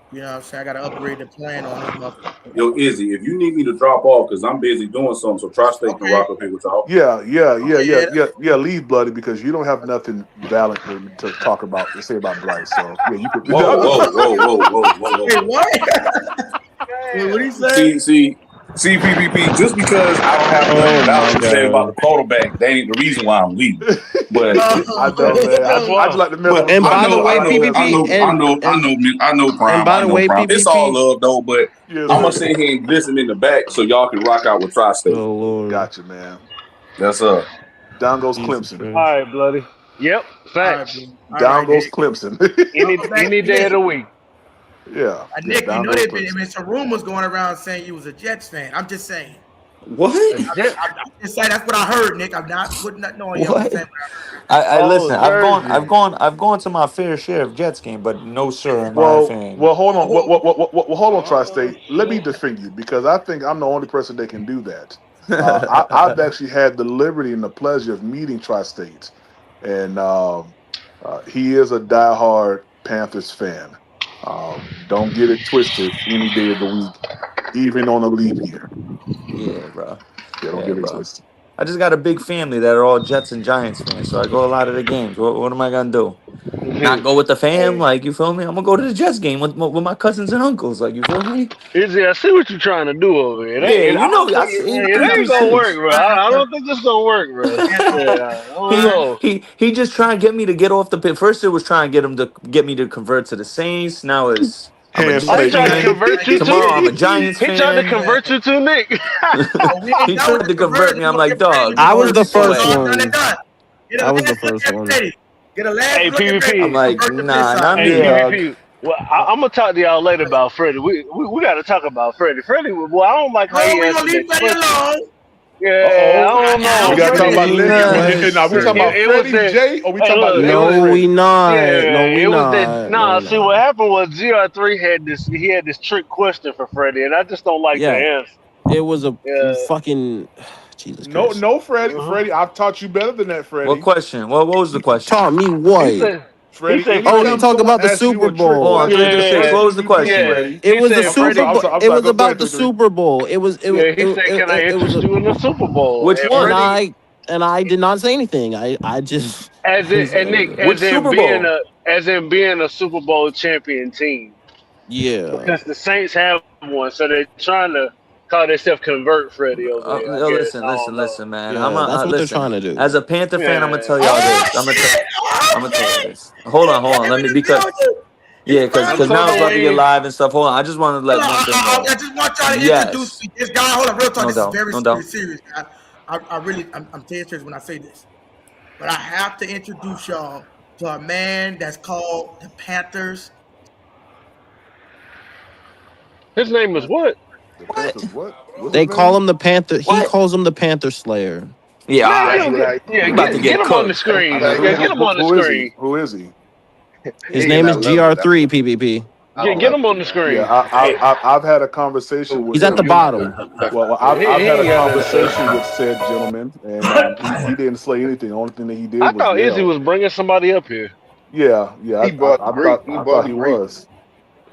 You know what I'm saying? I gotta upgrade the plan on this motherfucker. Yo, Izzy, if you need me to drop off because I'm busy doing something, so Tri-State can Okay. rock up here with y'all. Yeah. Leave, bloody, because you don't have nothing valid to talk about to say about Bryce. So yeah, you could. Wait, what? Wait, what he say? See, PPP. Just because I don't have nothing Oh my valid to say about God. the quarterback, that ain't the reason why I'm leaving. But I know, man. That's I just why. like to mess with And bloody. by the way, I like to mess with PPP, him. I know, and Prime. by I the know, way, Prime. It's all PPP. love though, but Yes, I'm gonna sir. sit here and listen in the back so y'all can rock out with Tri-State. Oh Lord, Gotcha, man. That's Down goes Jesus Clemson. All Christ. right, bloody. Yep, All right, facts. bro. All Down right, goes Nick. Clemson. Any day of the week. yeah, Nick, you down know goes there's been Clemson. some rumors going around saying you was a Jets fan. I'm just saying. What? I'm just saying that's what I heard, Nick. I'm not putting nothing on you. I'm just What? saying. I Oh, listen. Jersey. I've gone to my fair share of Jets game, but no, sir, am I a Well, fan. hold on. Hold on, Oh Tri-State. Let me shit. defend you because I think I'm the only person that can do that. I've actually had the liberty and the pleasure of meeting Tri-State, and he is a diehard Panthers fan. Don't get it twisted. Any day of the week, even on a leap year. Yeah, bro. Yeah, don't Yeah, get it bro. twisted. I just got a big family that are all Jets and Giants fans, so I go a lot of the games. What am I gonna do? Not go with the fam? Hey, Like, you feel me? I'm gonna go to the Jets game with my cousins and uncles. Like, you feel me? Izzy, I see what you're trying to do over here. Yeah, I you don't know, I think see it ain't gonna work, 336. bro. I don't think this gonna work, bro. Yeah, I don't He know. he just trying to get me to get off the pit. First, it was trying to get me to convert to the Saints. Now it's I'm a Oh, he Jets Handshake. tried to fan. convert you Tomorrow, I'm a too. Giants He tried to fan. convert you too, Nick. But we ain't He done with tried the to convert conversion. me. I'm We're gonna like, get Freddie to dog, do the I was conversion the before it's first away. all done and one. done. Get a I was the last look first at one. Freddie. Get a last Hey, look at Freddie. I'm PvP. like, Convert to this nah, side. not Hey, me, dog. PvP. Well, I'm gonna talk to y'all later about Freddie. We got to talk about Freddie. Freddie, well, I don't like how No, he we gonna answered leave that Freddie question. alone. Yeah, I Uh-oh. don't I We know, don't gotta talk Freddie. about Jesus now we talking about Christ. It was Freddie that. J or we Hey, talking about look, it Lady No, was. we Freddie? not. No, Yeah, we it was that. not. No, Nah, we see what not. happened was GR3 had this. He had this trick question for Freddie, and I just don't like the Yeah, answer. it was a Yeah. fucking Jesus No, Christ. no, Freddie. Uh-huh. Freddie, I've taught you better than that, What Freddie. question? What was the question? Taught me He what? said. He Freddie, said Oh, he Freddie. anytime talked someone about the asks you Super a trick Hold on, Bowl. question, the 336. first Yeah, What thing was the you do, question? yeah. Freddie. It He was the said I'm Super sorry, Freddie. I'm Bowl. sorry, I'm It sorry. was Go about ahead, the 33. Super Bowl. Yeah, he said, "Can I It was interest a, you in the Super Bowl?" Which And and one? Freddie, I did not say anything. I just as in, and Nick, Which Super Bowl? as in being a Super Bowl champion team, yeah. because the Saints have one, so they're trying to call themselves convert Freddie over there. I Yo, guess I don't know. listen, man. Yeah, that's what they're Listen. trying to do. As a Panther fan, I'm gonna Yeah. tell y'all Oh this. shit! Oh I'm gonna tell y'all shit! this. Hold on, He Let came me in and because told you. He yeah, I'm because finally now it's about to get told you. coming. live and stuff. Hold on, I just want to Hold let on, one thing I go. just want y'all to introduce Yes, me. This guy, hold on, real talk. no This is doubt, very no doubt. serious. I really, I'm dead serious when I say this. But I have to introduce y'all to a man that's called the Panthers. His name is what? The What? Panthers, what? What's They his call name? him the Panther. He What? calls him the Panther Slayer. Yeah, all Man, That's right. what I. We about to get get him on the cooked. screen. Man, Yeah, get him on the who is he? screen. Who is he? His Hey, and name I is love it. GR3 PPP. I Get love him it, on the man. Yeah, screen. I've had a conversation with He's at the him. bottom. Well, Yeah, I've he had a ain't got nothing to say. conversation with said gentleman, and he didn't say anything. The only thing that he did I was thought Izzy yell. was bringing somebody up here. Yeah, He bought the break. He I bought thought the he break. was.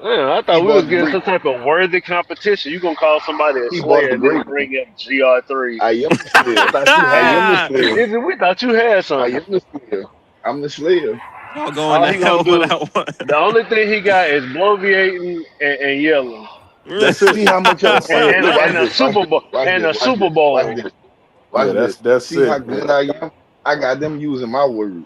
Yeah, I He thought we was bought the getting break. some type of worthy competition. You gonna call somebody a He bought slayer the and then break. bring up GR3. I am the I slayer. thought you I am had the slayer. Izzy, we thought you had I something. am the slayer. I'm the slayer. Y'all going All to he gonna hell for do, that one. the only thing he got is bloviating and yelling. That's it. See how much y'all That's say. it. Look, watch And a this. Watch Super this. Bowl Watch and this. a Watch Super this. Watch Bowl. this. Yeah, Watch this. that's See how it. good I am. I got them using my word.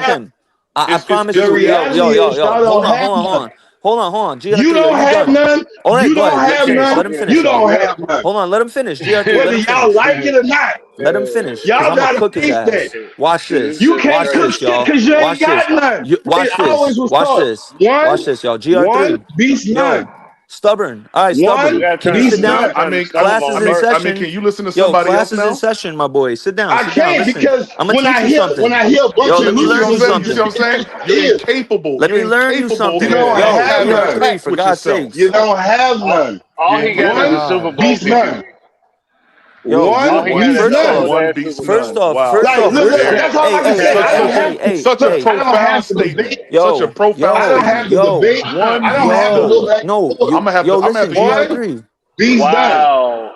have. I promise The you. reality is y'all Hold don't have none. on. You GR3, are don't you have done? none. All right, You go don't ahead. have Finish. none. Let him finish, You y'all. don't have none. Hold on. Let him finish. GR3, let Whether him y'all finish. like it or not, Let him finish, cause y'all I'm gonna gotta cook his face that. ass. Watch this. You can't Watch cook this, shit y'all. because you ain't Watch this. got none. Watch It always this. was Watch taught. this. One, Watch this, y'all. one, GR3. beast none. Yo, stubborn. All right, You One, stubborn. gotta Can you turn. sit beast You gotta down? none. I turn the mean, stubborn on the Class is in person. can session. you listen to Yo, somebody class else is in now? session, my boy. Sit down. I Sit down. can't Listen. because I'm gonna teach you when something. I hear a bunch Yo, of let me You see learn what I'm you losers saying? and You see something. what I'm saying? disrespect You're is, incapable. Let You're me learn you incapable you something. don't of Yo, have having none. GR3, tact for with God's yourself. You sakes. don't have none. All You're he got is incapable. a One, Super God. Bowl beast victory. none. Yo, All One, he you got beast is first that none. off, old One ass beast Super Bowl. first none. off, Wow. first Like, off, look, listen. that's all I can say. Such I don't a have to such a look. I don't profound have to statement. debate. Such a Yo, profound I don't have statement. to debate. One I don't beast have to none. go back and no, forth. I'm gonna have to yo, I'm gonna have listen, to use One, GR3. beast done. Wow.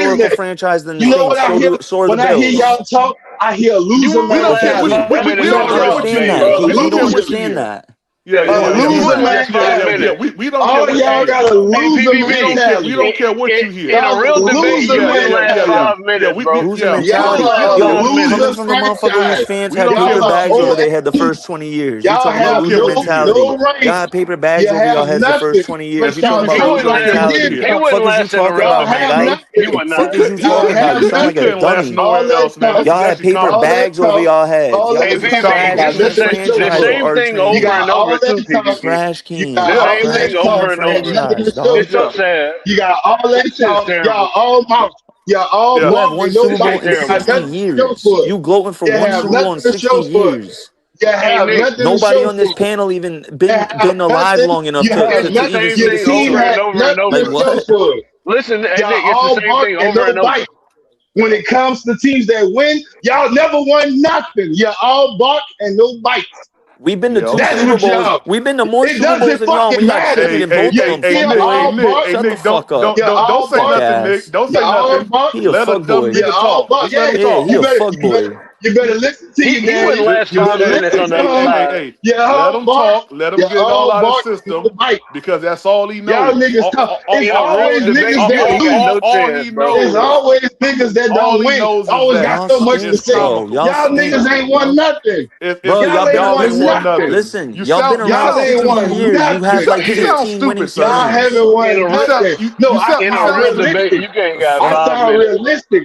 historical internet. franchise than the You know what Saints. I hear So are the when I hear y'all Bills. talk? I hear You loser We don't care. last mentality. We minute He don't in the don't care what first understand you debate, that. hear. brother. We don't He care don't Loser, what you understand hear. that. Yeah, Yeah, yeah, you a yeah, last yeah. in We the loser yeah, first yeah, yeah, 30 yeah, yeah. mentality. minutes. We don't care All what you y'all hear. got a Hey, loser PB, we mentality. don't care what you hear. In a Y'all got a real debate, loser you Yeah, wouldn't yeah, last yeah, yeah. mentality. 5 Yeah, minutes, bro. Loser yeah. Y'all mentality. Last are a Yo, 5 minutes. loser coming from a motherfucker whose franchise. fans We had don't care paper Y'all what are you bags over hear. their head the OFC. first 20 years. You Y'all talking We about don't have care loser what you hear. mentality. no rank. Got paper You bags over have y'all heads the first nothing, 20 years. but You talking y'all We about care He what count loser wouldn't you like last. a care what you mentality. did hear. He count. wouldn't Fuck is you last in a talking real Y'all about, my have debate. guy? He nothing. wouldn't Fuck last. is you Y'all talking about? have You sound You like a nothing. couldn't last dummy. nowhere All that else, man. talk, Y'all That's had actually paper all comical. that bags over talk, y'all heads. all Y'all Hey, that wasn't talk PB, trash got it's the can nothing same, to show the for franchise, it. same Arch thing You over got and Manning. over all too, that talk. PB. Trash You got The can. all same that thing Trash over can talk. and over. Nothing to franchise, show dog. It's so for Yeah, it. sad. You got all that This shit's talk. Y'all terrible. all mouth. Y'all all yeah. You have bark one and no Super This Bowl shit bite. in You got terrible. 60 nothing to show years. for it. You gloating for You one have Super Bowl in nothing to 60 show for it. years. You Hey, have Nick. nothing to Nobody show on for this it. panel even You have been alive nothing. long enough You have It's to the nothing. even same see Your the thing team over future. and had over and nothing Like to over. show what? for it. Listen, hey, Y'all Nick, it's the all same bark thing and over no and over. bite. When it comes to teams that win, y'all never won nothing. You all bark and no bite. We've been to Yeah, two That's okay. Super what Bowls. y'all. We've been to more It Super Bowls doesn't than y'all, and we fucking got matter. second Hey, in hey, both of You hey, them, hey, fuck still Nick, hey, boy. all Nick, bark. hey, Shut the Nick. fuck up. You Don't all say Fuck bark. nothing, Nick. ass. Don't You say all nothing. bark. He a Let fuck a dumb boy. You nigga all talk. bark. Just let Yeah. him Yeah, he talk. You a better. fuck You better. boy. You better listen to your He wouldn't daddy. last You Just 5 better minutes listen on hey, the to hey, other hey, him. hey, side. hey. You Let all him bark. talk. Let him You get it all all out of bark and no system bite. because that's all he Y'all knows. niggas talk. It's In a real always debate, niggas you that ain't got lose. no All chance, he bro. It's knows, always niggas that all don't he win. knows is Always got that Y'all so much to it's stink, say. bro. Y'all Y'all comical. niggas stink. ain't won nothing. If Bro, you y'all Y'all been ain't doubt around you won for won nothing. nothing. listen, You y'all been sound you around Y'all sound ain't 60 won stupid. years. You have nothing. like You sound 15 winning stupid, Y'all son. haven't seasons. In won a You real, sound nothing. No, you I sound in you a sound sound real stupid. debate, realistic. you can't got I 5 sound minutes. realistic.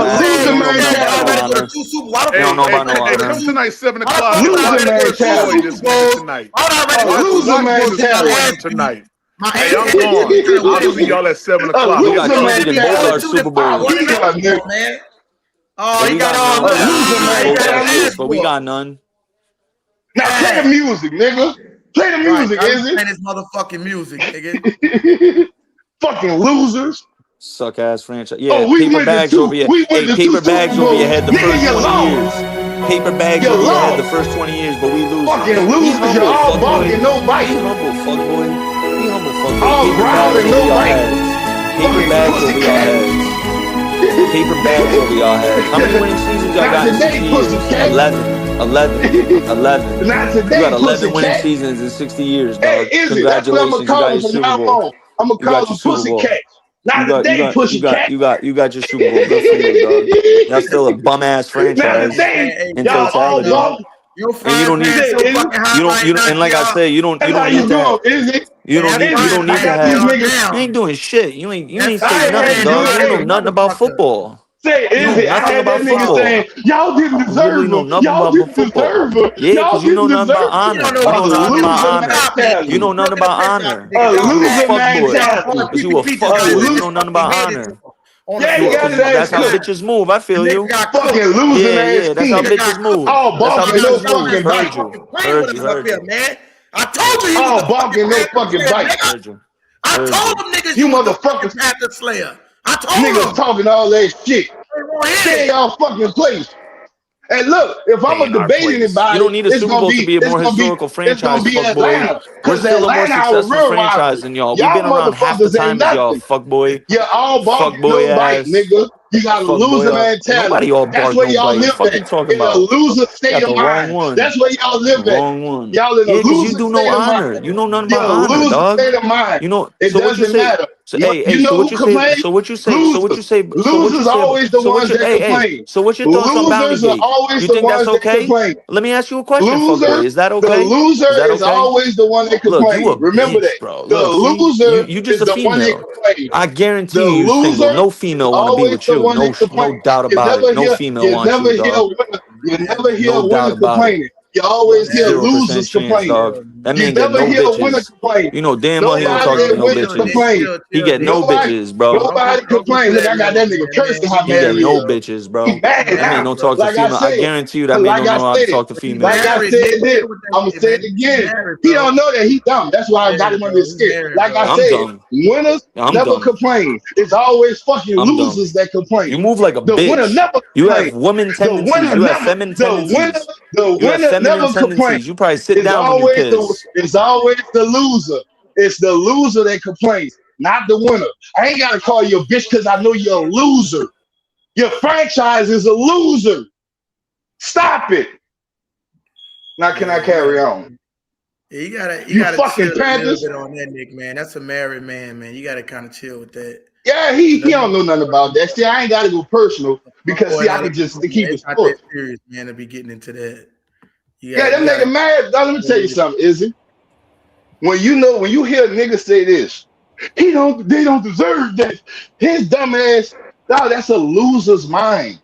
man. loser You don't know nothing about no mentality. honor. Two Super Bowl. You don't know about no Hey, honor. come tonight, 7 Why the o'clock. fuck And would I watch rather go to two destroy mentality. this Super nigga Bowls? tonight. Why would I rather A go to two loser Super Bowls Destroy mentality. him tonight. My Hey, I'm ancestors gone. could have I'll won it see with. y'all at 7 A o'clock. We loser got champions in both our mentality. Super Bowls. Won it He got before, man. Oh, But he we got got all none. We a got loser champions in he both got our all shits, this but we for. got none. Now play the music, nigga. Play the Right, music, I'm is playing this motherfucking music, nigga. it? Fucking losers. Suck ass franchise. Yeah, Oh, we paper went to bags two. over your. We went Hey, to two paper bags Super over your Bowls. head the Nigga, first you 20 years. lost. Paper bags You over your head the lost. first 20 years, but we losers. Fucking Be losers. You're humble, all fuckboy. barking, no Be biting. humble, fuckboy. Be humble, fuckboy. All Paper bags growling, over no your biting. heads. Paper Fucking bags over your pussycat. heads. Paper bags over your heads. How many winning seasons y'all Not got in today, 60 years? pussycat. 11. Not You today, got 11 winning pussycat. seasons in 60 years, Hey, dog. is it? That's what I'm gonna Congratulations. You call got him your from Super now Bowl. on. I'm gonna You got call your him Super Bowl. pussycat. Not today, pussycat. You got your Super Bowl. Good for you, dog. Y'all still a bum ass Not franchise today. Hey, in Y'all all totality. barking. your And you frying don't You need pan say, so is it? fucking hot right you don't, now, and like I y'all. said, you don't That's how need you to have know, is it? you don't That need Is you it? don't frying I need to got pan these have gone niggas. you ain't down. doing shit. You That ain't I saying ain't frying nothing, pan had dog. niggas. You hot don't know like a Hey, nothing about motherfucker. football. say, You is know it? I nothing had about that nigga football. saying, y'all didn't You literally deserve know her. nothing Y'all about didn't football. deserve her. Yeah, Y'all because you know didn't nothing about deserve her. You don't honor. know You what A know you're nothing talking about about. loser honor. Stop it. You mentality. know nothing Milking the about piss out honor. the nigga. A Y'all Because you a loser mad. fuck boy. Y'all pouring mentality. Because PP you a fuck A shots boy. at You this loser. know nothing motherfucker. He about handed to honor. him. on Yeah, the he You, got cause his floor. that's ass how cooked. bitches move. I feel Nigga you. got Fucking cooked. losing ass Yeah. That's how team. Nigga got bitches cooked. move. All That's how bark and Nigga no bitches got move. fucking stop bite. Heard you. fucking playing Heard with you. us up Heard here, you. man. I told you he was All the bark fucking and no Panther fucking Slayer, bite. nigga. Heard you. I Heard told you. them niggas You you was the fucking motherfuckers, Panther Slayer. I told niggas them. talking all that shit. They won't hear Stay in it. y'all fucking place. And look, if I'm Stay gonna in our debate place. You don't anybody, need a Super Bowl to be a more historical it's gonna franchise, be fuck boy. Atlanta. We're Cause still a more Atlanta our successful real franchise rival. than y'all. We've Y'all been around half the motherfuckers ain't time as y'all, nothing. fuck boy. You're all bark Fuck and boy no bite, ass. nigga. You got a Fuck boy. loser mentality. Nobody all That's bark, where no y'all bite. live Fuck at. you talking In a about? loser state Got of the wrong mind. one. That's where y'all The live at. wrong one. Y'all in a Yeah, cause you loser do know state of honor. mind. You know nothing You're about a honor, loser dog. state of mind. You know. It So what you doesn't say? matter. So hey. You So know what who you say? complains? So what you say? So what Losers. you say? So what you Losers say? always the So what ones you? that Hey. complain. So what's your thoughts on Bounty Losers are Gate? always You the think that's ones that okay? complain. Let me ask you a question, fuck boy. Loser, Is that the okay? loser Is that is okay? always the one that Look, you complains. a Remember bitch, that. bro. The Look, see, loser you just is a the one that female. complains. I The guarantee you single. loser No is female want to be always with the you. one that No complains. doubt about it. No female You wants you, never hear dog. women, you Man, never hear No doubt women about it. complaining. You always hear Married, 0% losers chance, complaining. dog. chill, That You man get never no hear a winner bitches. complain. You know damn well he don't chill, talk Nobody to bro. no wins Chill, Nick. bitches. complain. Chill, He chill, get Nick. no Nobody, bitches, bro. nobody Don't get to complain. Look, that I got level, that nigga man. cursing how He mad get Chill, he no is. bro. bitches, He bro. mad That man now. don't talk to Like I female. I said, guarantee you that man like don't I know how to said, talk to But he like females. I married, Nick. said this. Chill with that I'm gonna shit, say man. it He again. married, He bro. don't know that he dumb. That's why I got Married, him under bro. his He skin. married, Like I bro. I'm said, dumb. winners I'm never dumb. complain. It's always fucking I'm dumb. losers that complain. You move like a The winner bitch. never You have complains. woman The tendencies. winner You have never. feminine tendencies. The You have winner feminine never complains. tendencies. You probably sit down when you piss. It's always the loser. It's the loser that complains, not the winner. I ain't gotta call you a bitch because I know you're a loser. Your franchise is a loser. Stop it. Now can Yeah, I carry on? you You gotta chill fucking a little Panthers. bit on that, Nick, man. That's a married man, man. You gotta kind of chill with that. Yeah, I he know he don't know nothing about that. See, I ain't gotta go personal because boy, see, I can just keep it it's not that sports. serious, man, to be getting into that. Yeah, that You gotta nigga mad. Now, let me tell you something, Izzy. When you hear niggas say this, they don't deserve that. His dumb ass, dog, that's a loser's mind.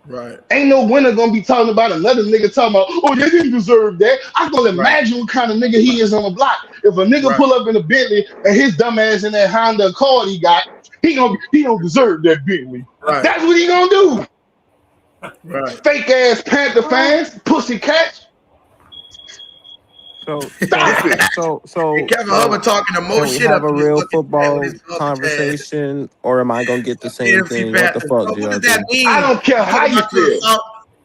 right, Ain't no winner gonna be talking about another nigga talking about, oh, they didn't deserve that. I can only right, imagine what kind of nigga he is on the block. If a nigga right, pull up in a Bentley and his dumb ass in that Honda Accord he got, he don't deserve that Bentley. right, That's what he gonna do. right. Fake ass Panther fans, pussy cats. So Stop it. And Kevin Hubbard talking the can most we shit have up a in this real fucking chat with football his garbage ass. conversation, or am I gonna get the same NFC thing? What the Panthers, fuck, bro. What does that GR3? I mean? don't care You how talking you about your feel. South?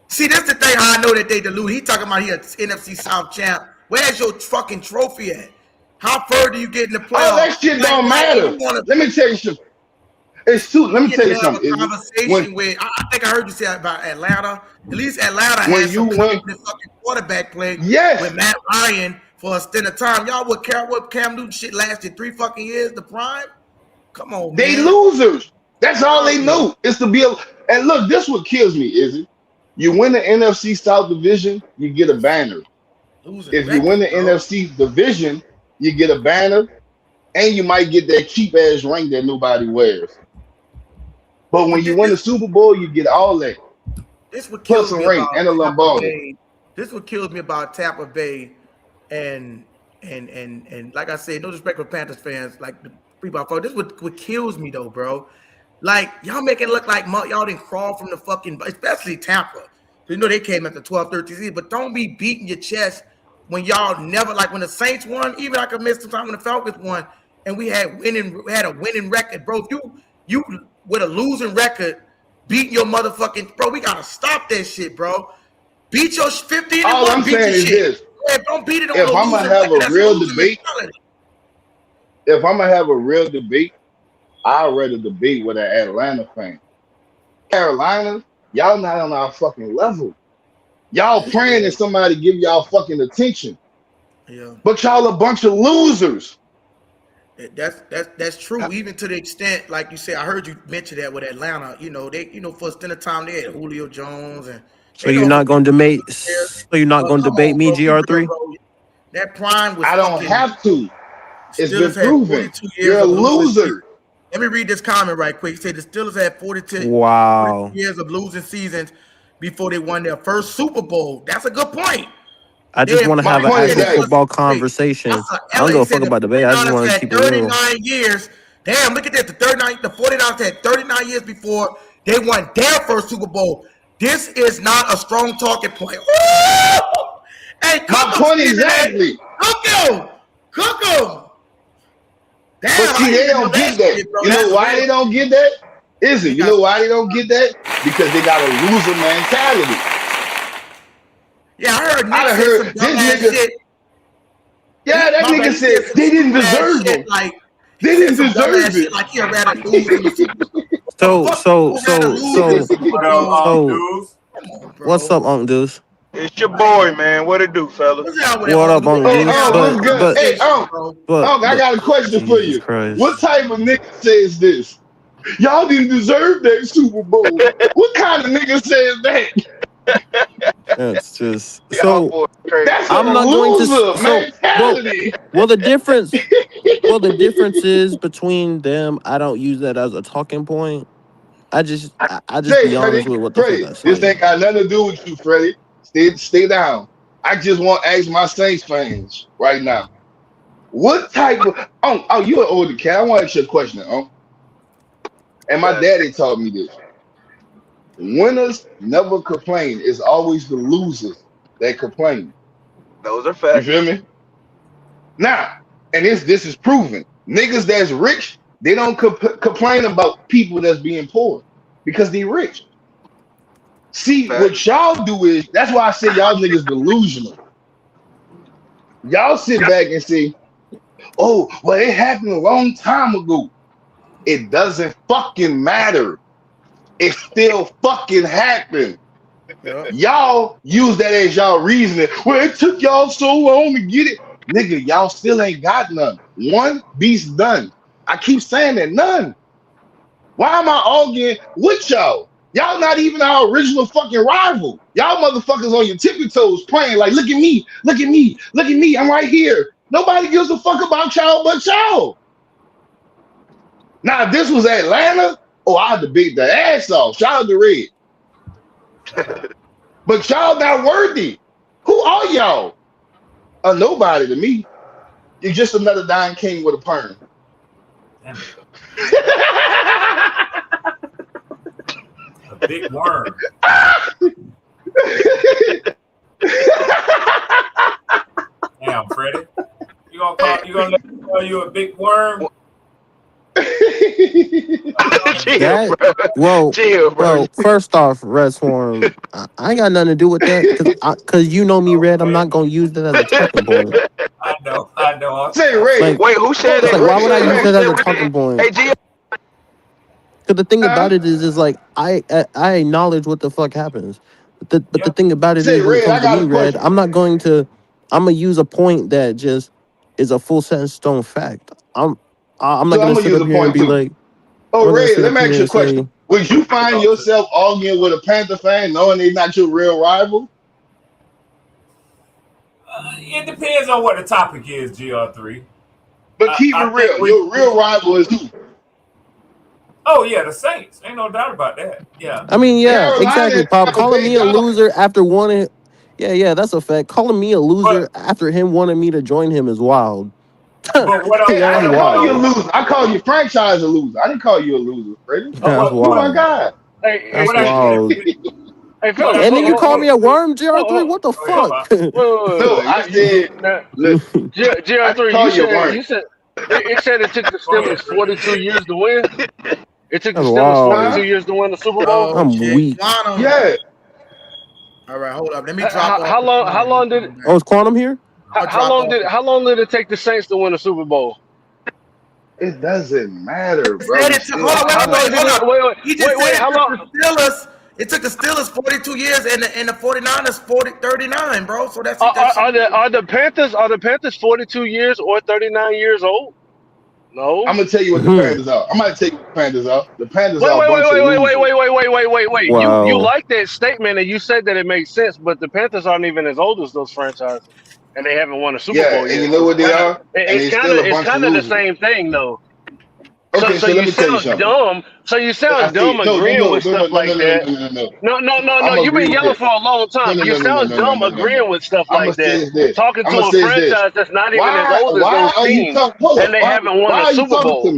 See, that's the thing. How I know that they delude. He talking about he a NFC South champ. Where's your fucking trophy at? How far do you get in the All playoff? that shit Like, don't like matter. you want to Let me tell you something. It's too. Let me get tell to you have something. a Is it when conversation with? I think I heard you say about Atlanta. At least Atlanta when had you some win? confident fucking quarterback play Yes, with Matt Ryan for a stint of time. Y'all would care what Cam Newton shit lasted 3 fucking years, the prime? Come on, they man. losers. That's all they Sorry. know is to be a. And look, this what kills me. Is it? You win the NFC South division, you get a banner. Losing If you win record, the bro. NFC division, you get a banner, and you might get that cheap ass ring that nobody wears. But when But you win the Super Bowl, you get all that this what plus kills a me ring about and a Tampa Lombardi. Bay. This what kills me about Tampa Bay, and like I said, no disrespect for Panthers fans, like the 3x4. This what kills me though, bro. Like y'all make it look like y'all didn't crawl from the fucking, especially Tampa. You know they came after 12, 13 seasons, but don't be beating your chest when y'all never, like when the Saints won. Even I could miss some time when the Falcons won, and we had a winning record, bro. If you with a losing record, beating your motherfucking, bro, we gotta stop that shit, bro. Beat your 15 and All 1, I'm beat your saying is shit. this: Man, don't beat it on if a I'm gonna losing have record. a That's real losing debate, mentality. I'd rather debate with an Atlanta fan. Carolina, y'all not on our fucking level. Y'all praying that somebody give y'all fucking attention, Yeah. but y'all a bunch of losers. That's true. Even to the extent, like you said, I heard you mention that with Atlanta. You know, they, for a stint of time they had Julio Jones and So they you're lost a not few gonna debate? players. So you're not But gonna come debate on, me, bro, be real, GR3? bro. That prime was I don't fucking have to. It's been Steelers had proven. 42 You're years a of losing seasons. loser. Let me read this comment right quick. It said the Steelers had 42 Wow. years of losing seasons before they won their first Super Bowl. That's a good point. I They just had want to My have an point he said is actual the that football wait, conversation. that's I don't LA. give He a said fuck the about debate. I just 49ers want to had keep it real. 39 years damn, look at that. The 49ers had 39 years before they won their first Super Bowl. This is not a strong talking point. Woo! Hey, my point exactly. Cook him. Damn, But see, they don't get that. shit, bro. You know That's why real. they don't get that? Is it? You know why they don't get that? Because they got a loser mentality. Yeah, I heard Nick I say heard some this dumbass nigga. shit. Yeah, that nigga said they didn't deserve him. Like, they didn't deserve shit, it. like he'd rather lose in the Super Bowl. What's up, Unc Deuce? It's your boy, man. What it do, fellas? What up, Unc Deuce? What's good? Hey, I got a question for you. Christ. What type of nigga says this? Y'all didn't deserve that Super Bowl. What kind of nigga says that? That's just so. That's I'm not going to. mentality. Well, the difference. Well, the difference is between them. I don't use that as a talking point. I just be honest with what the fuck I say. This ain't got nothing to do with you, Freddie. Stay down. I just want to ask my Saints fans right now. What type of you're an older cat. I want to ask you a question, and my daddy taught me this. Winners never complain. It's always the losers that complain. Those are facts. You feel me? Now, and this is proven. Niggas that's rich, they don't complain about people that's being poor because they rich. See, what y'all do is, that's why I say y'all niggas delusional. Y'all sit back and say, oh, well, it happened a long time ago. It doesn't fucking matter. It still fucking happened. Yeah. Y'all use that as y'all reasoning. Well, it took y'all so long to get it. Nigga, y'all still ain't got none. One beast done. I keep saying that, none. Why am I arguing with y'all? Y'all not even our original fucking rival. Y'all motherfuckers on your tippy toes playing like, look at me, look at me, look at me, I'm right here. Nobody gives a fuck about y'all but y'all. Now, if this was Atlanta, I'd debate the ass off. Shout out to Red. But y'all not worthy. Who are y'all? A nobody to me. You're just another Don King with a perm. A big worm. Damn, Freddie. You gonna let me call you a big worm? Bro, first off, Red Swarm, I ain't got nothing to do with that because you know me, Red. I'm not gonna use that as a talking point. I know. Say Red. Wait, who said that? Why would I use that as a talking point? Hey, G. Because the thing about it is like I acknowledge what the fuck happens, but the thing about it is when it comes to me, Red, I'm gonna use a point that just is a full set in stone fact. I'm not gonna sit up here and be like, Red, let me ask you a question. Would you find yourself arguing with a Panther fan knowing they're not your real rival? It depends on what the topic is, GR3. But keep it real. Your real rival is who? Oh, yeah, the Saints. Ain't no doubt about that. Yeah. I mean, yeah, exactly, Pop. Calling me a loser after wanting... Yeah, that's a fact. Calling me a loser after him wanting me to join him is wild. But what I didn't call you a loser. I call you franchise a loser. I didn't call you a loser, Freddie. That's wild. Oh, my God. That's wild. Hey, Phil, and then you call me a worm, GR3? What the fuck? No, I did. GR3, you said it said it took the Steelers 42 years to win. It took the Steelers 42 years to win the Super Bowl. I'm weak. Yeah. All right, hold up. Let me drop. How long did it? Oh, is Quantum here? How long did it take the Saints to win the Super Bowl? It doesn't matter, bro. Wait. How long? It took the Steelers 42 years and the 49ers 39, bro. So that's are the Panthers 42 years or 39 years old? No. I'm gonna tell you what the Panthers are. I'm gonna tell you what the Panthers are. The Panthers are wait. Wow. You like that statement and you said that it makes sense, but the Panthers aren't even as old as those franchises, and they haven't won a Super Bowl yet. And you know what they are? It's kind of the same thing though. Okay, so let me tell you something. Dumb. So you sound dumb agreeing with stuff like that. No. You've been yelling for a long time. You sound dumb agreeing with stuff like that. Talking to a franchise that's not even as old as those teams, and they haven't won a Super Bowl.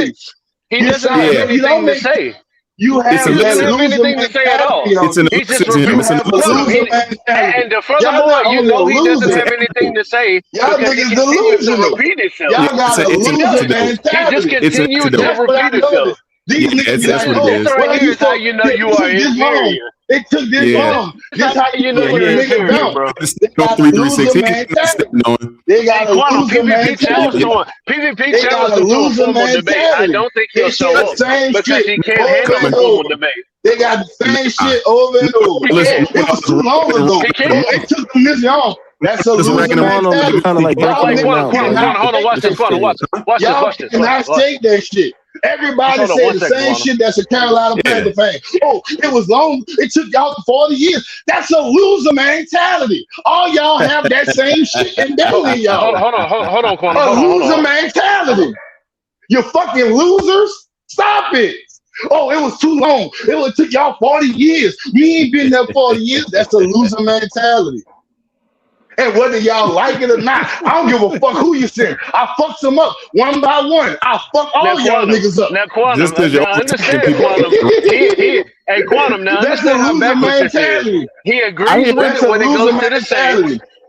mentality. He doesn't have anything to say. You have He doesn't that have loser anything to say at all. mentality. He's just You repeating. have a loser mentality. And furthermore, you know he doesn't have anything to say Y'all because he niggas continues to delusional. repeat himself. Y'all got a loser mentality. He just continues to That's what I repeat himself. noticed. These niggas be like, This right here is how you know you are inferior. It took this long. This how you know you're inferior, bro. They got a loser mentality. They got a Quantum, loser mentality. PvP They got challenged a him to a loser formal debate. I mentality. don't think he'll They show say the up same because shit he can't over handle and formal over. debate. They got the same shit over and over. It was too long ago. It took them this long. That's a loser mentality. kind of like Y'all breaking them niggas down, bro. cannot Hold on, watch this, Quantum, watch this. Y'all cannot shake that shit. Everybody Hold on say one the second, same Quantum. shit that's a Carolina Panther fan. Oh, it was long. It took y'all 40 years. That's a loser mentality. All y'all have that same shit embedded in y'all. Hold on, Quantum. A loser mentality. You fucking losers. Stop it. Oh, it was too long. It took y'all 40 years. We ain't been there 40 years. That's a loser mentality. And whether y'all like it or not, I don't give a fuck who you send. I fucks them up one by one. I fuck all y'all niggas up. Now, Quantum, now understand, Quantum. Hey, Quantum, now That's a understand how loser backwards this is. mentality. He agrees with it when it goes to the Saints.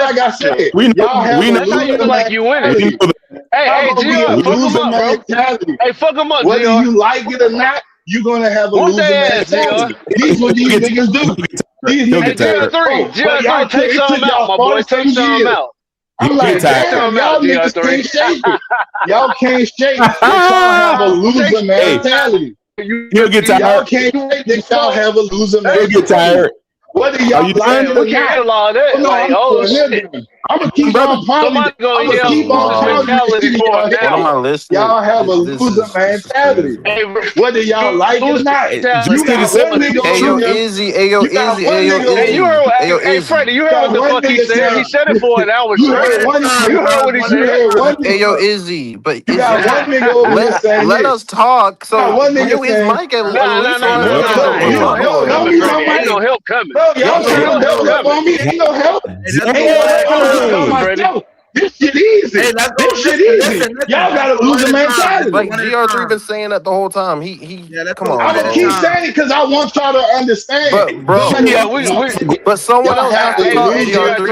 like I said, We know, y'all have we a know, That's how you loser feel like you winning. we know that. Hey, Y'all gonna be a GR, fuck them loser up, bro. mentality. Hey, fuck them up, Whether GR. you like it or not, you're gonna have a Whoop loser their ass, mentality. GR. These what these niggas do. These He'll Hey, get niggas tired. GR3, but y'all GR3, take it took some out, y'all my boy. 40 Take some some years. out. I'm He'll like, get tired. Take damn, some y'all out, niggas GR3. can't shake it. Y'all can't shake that y'all have a loser mentality. He'll get Y'all tired. can't shake that y'all have a loser He'll get mentality. tired. Whether Are y'all you like done? it Man, or we can't not. handle all that. Oh, no, Like, I'm oh, doing shit. this. I'm gonna keep on pounding. Somebody gonna I'm gonna yell keep on losers pounding mentality this for it in What am now. I y'all. listening? Y'all have a This loser is mentality. crazy. Hey, Whether y'all like it or losers not, you mentality. got one nigga Hey on yo, here. Izzy. Hey yo, You got Izzy. one Hey yo, nigga on Hey, you here. Izzy. heard? Hey yo, Hey, Freddie, Izzy. you You heard got what the one fuck he nigga said? He saying, said it for an hour you straight. heard one. You heard what he You said? heard one. Hey yo, Izzy. But You Izzy, got one let nigga over here saying let this. us talk. You got So one nigga mute his saying, mic at Nah, nah, least nah, while nah, nah, no, nah. Ain't no help no, coming, don't mute my Freddie. Ain't mic. no help coming. No, y'all Ain't no trying to help double up coming. on me. Ain't no help. Hey, let's Ain't go no back. help. I'm just talking Dang, Freddie. myself. This shit easy. Hey, let's go. This shit Listen. easy. Y'all Let's got a go one loser at a time. Let's go mentality. like one at a GR3 been time. saying that the whole time. He Yeah, let's come go on, one I'm at gonna a keep bro. time. saying it because I want y'all to understand. But Just like bro, Yeah, y'all but someone y'all else have has to a hey, talk, loser GR3.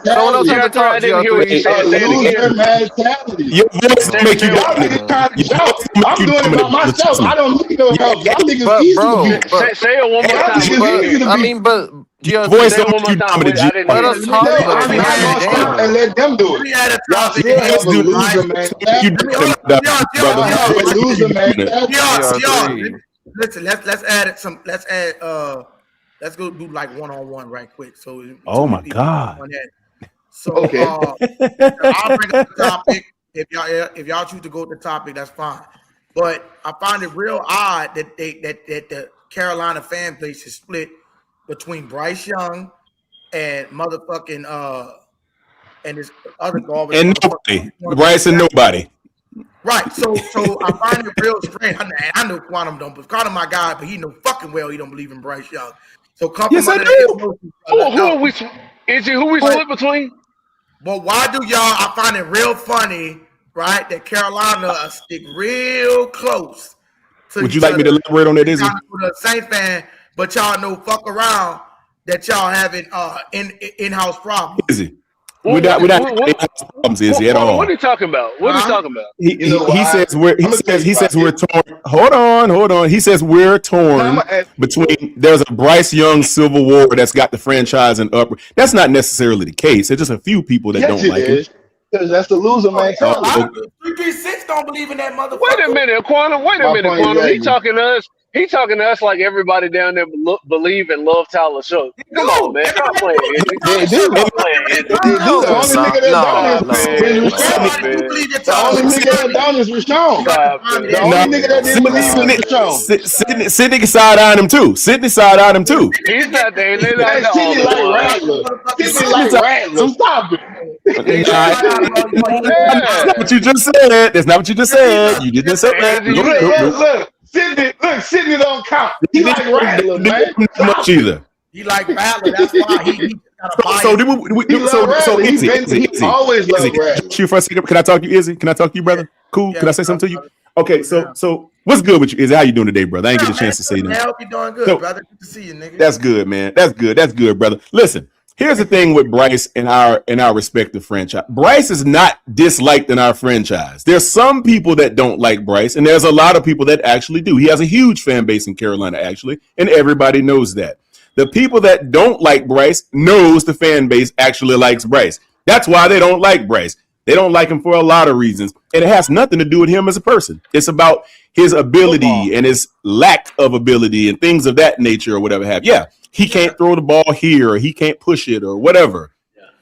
Someone else mentality. has to GR3, I talk, didn't hear what he GR3. said. A Say it loser again. mentality. Your voice Say, make say you Y'all it. niggas dominant. trying to Your shout. voice make I'm you doing it by dominant, brother. myself. Trust I me. don't need no Yeah, help. Y'all niggas But easy to bro, beat. but Say it one more Y'all time. niggas but easy to I beat. mean, but your voice GR3, Say it don't one make more you time. dominant, Wait, I didn't let hear GR3. us it. talk No, though, I'm G. not Like, gonna stop and damn. let them do Let it. me add a Y'all topic still in, have Voice a do right? loser make you mentality. Let me hold dominant, up. Y'all brother. have a Voice make loser you dominant. mentality. GR3. Listen, let's add it some. Let's go do like one-on-one right quick. So Oh between my people God. on that. So Okay. I'll bring up the topic. If y'all choose to go with the topic, that's fine. But I find it real odd that that the Carolina fan base is split between Bryce Young and motherfucking and this other garbage And motherfucker. nobody. Bryce and nobody. Right. So I find it real strange. I know Quantum don't, but Quantum my guy, but he know fucking well he don't believe in Bryce Young. So come from Yes, I under that do. emotion, Who, brother. who are we? Is it who we split between? But why do y'all? I find it real funny, right? That Carolina stick real close to Would you each like me other. to elaborate on that, Y'all Izzy? know the Saints fan, but y'all know fuck around that y'all having in-house problems. Izzy. What, We're not what, problems, Izzy, at Quantum, what are all. you talking about? What are you talking about? You know He why? says we're I'm gonna tell you he why. says we're torn. Hold on. He says we're Now I'm torn gonna ask you. between there's a Bryce Young civil war that's got the franchise in up. That's not necessarily the case. There's just a few people that Yes, don't it like him. is. Because that's the loser Oh, mentality. 336 don't believe in that Wait a motherfucker. minute, Quantum. Wait a My minute, point Quantum. He exactly. talking to us. He talking to us like everybody down there believe and love Tyler Shook. Come on, Dude, man. Stop everybody playing, knows Izzy. They Tyler do. Stop Shook playing, fucking Izzy. They do. The only nigga that don't Stop, is man. Stop, Rashawn. Everybody do man. believe that The Tyler only Shook nigga that funny. don't is You Rashawn. got to Stop, find The that man. only shit. nigga that didn't believe Stop, is man. Rashawn. Sydney side eyed him too. Sydney side eyed him too. He's not there. They're not Hey, the Sidney only like one. Rattler. Sidney Sydney like side Rattler. Stop it. That's not Yeah. what you just said. That's not what you just said. You didn't say that. Izzy, Nope, you. Look. Sidney don't count. He like Rattler, Didn't man. do much Stop it. either. He like Rattler. That's why he got a bias. He love So Rattler. Izzy, He always Izzy, loved can I Rattler. just you for a second? Can I talk to you, Izzy? Can I talk to you, brother? Cool. Can I say something to you? Okay, so what's good with you, Izzy? How you doing today, brother? I ain't get a chance to say I that. hope you're doing good, So brother. Good to see you, nigga. that's good, man. That's good. That's good, brother. Listen, here's the thing with Bryce and our respective franchise. Bryce is not disliked in our franchise. There's some people that don't like Bryce, and there's a lot of people that actually do. He has a huge fan base in Carolina, actually, and everybody knows that. The people that don't like Bryce knows the fan base actually likes Bryce. That's why they don't like Bryce. They don't like him for a lot of reasons, and it has nothing to do with him as a person. It's about his ability and his lack of ability and things of that nature or whatever have. Yeah, he can't throw the ball here or he can't push it or whatever.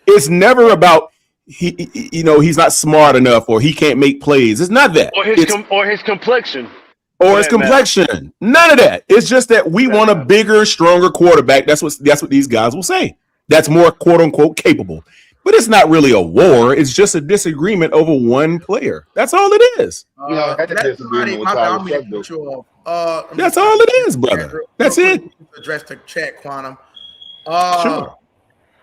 It's never about he's not smart enough or he can't make plays. It's not that. Or his complexion. Or his complexion. None of that. It's just that we want a bigger, stronger quarterback. That's what these guys will say. That's more quote unquote capable. But it's not really a war. It's just a disagreement over one player. That's all it is. I had a disagreement with Tyler Shuck, though. That's all it is, brother. That's it. Address the chat, Quantum. Sure.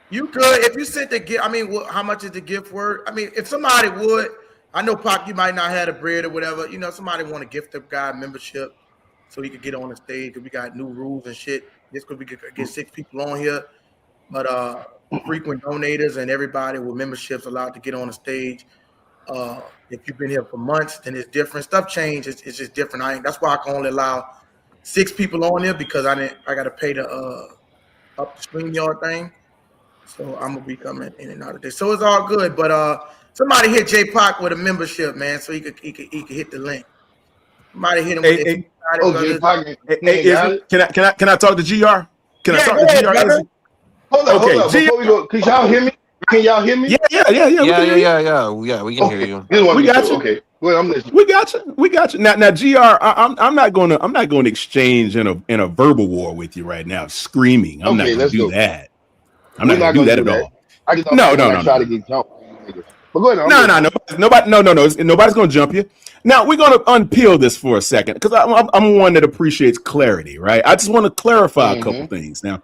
You could if you sent the gift. I mean, how much is the gift worth? I mean, if somebody would, I know Pac, you might not have the bread or whatever. You know, somebody want to gift the guy membership so he could get on the stage because we got new rules and shit. Just because we could get 6 people on here, but frequent donators and everybody with memberships allowed to get on the stage. If you've been here for months, then it's different. Stuff changes. It's just different. That's why I can only allow 6 people on here because I got to pay the up the StreamYard thing. So I'm gonna be coming in and out of this. So it's all good. But somebody hit J Pac with a membership, man, so he could hit the link. Somebody hit him with it. J Pac, Izzy, can I talk to GR? Can I talk to go ahead, GR? brother. Izzy? Hold up. Before we go, could y'all hear me? Can y'all hear me? Yeah. We can hear you. Yeah, we can hear you. We got you. Okay. Well, I'm listening. We got you. Now, Gr, I'm not gonna exchange in a verbal war with you right now, screaming. I'm not gonna do that. I'm not gonna do that at all. I just No. try to get jumped. But go ahead. No. Nobody's gonna jump you. Now we're gonna unpeel this for a second because I'm one that appreciates clarity, right? I just want to clarify a couple things. Now,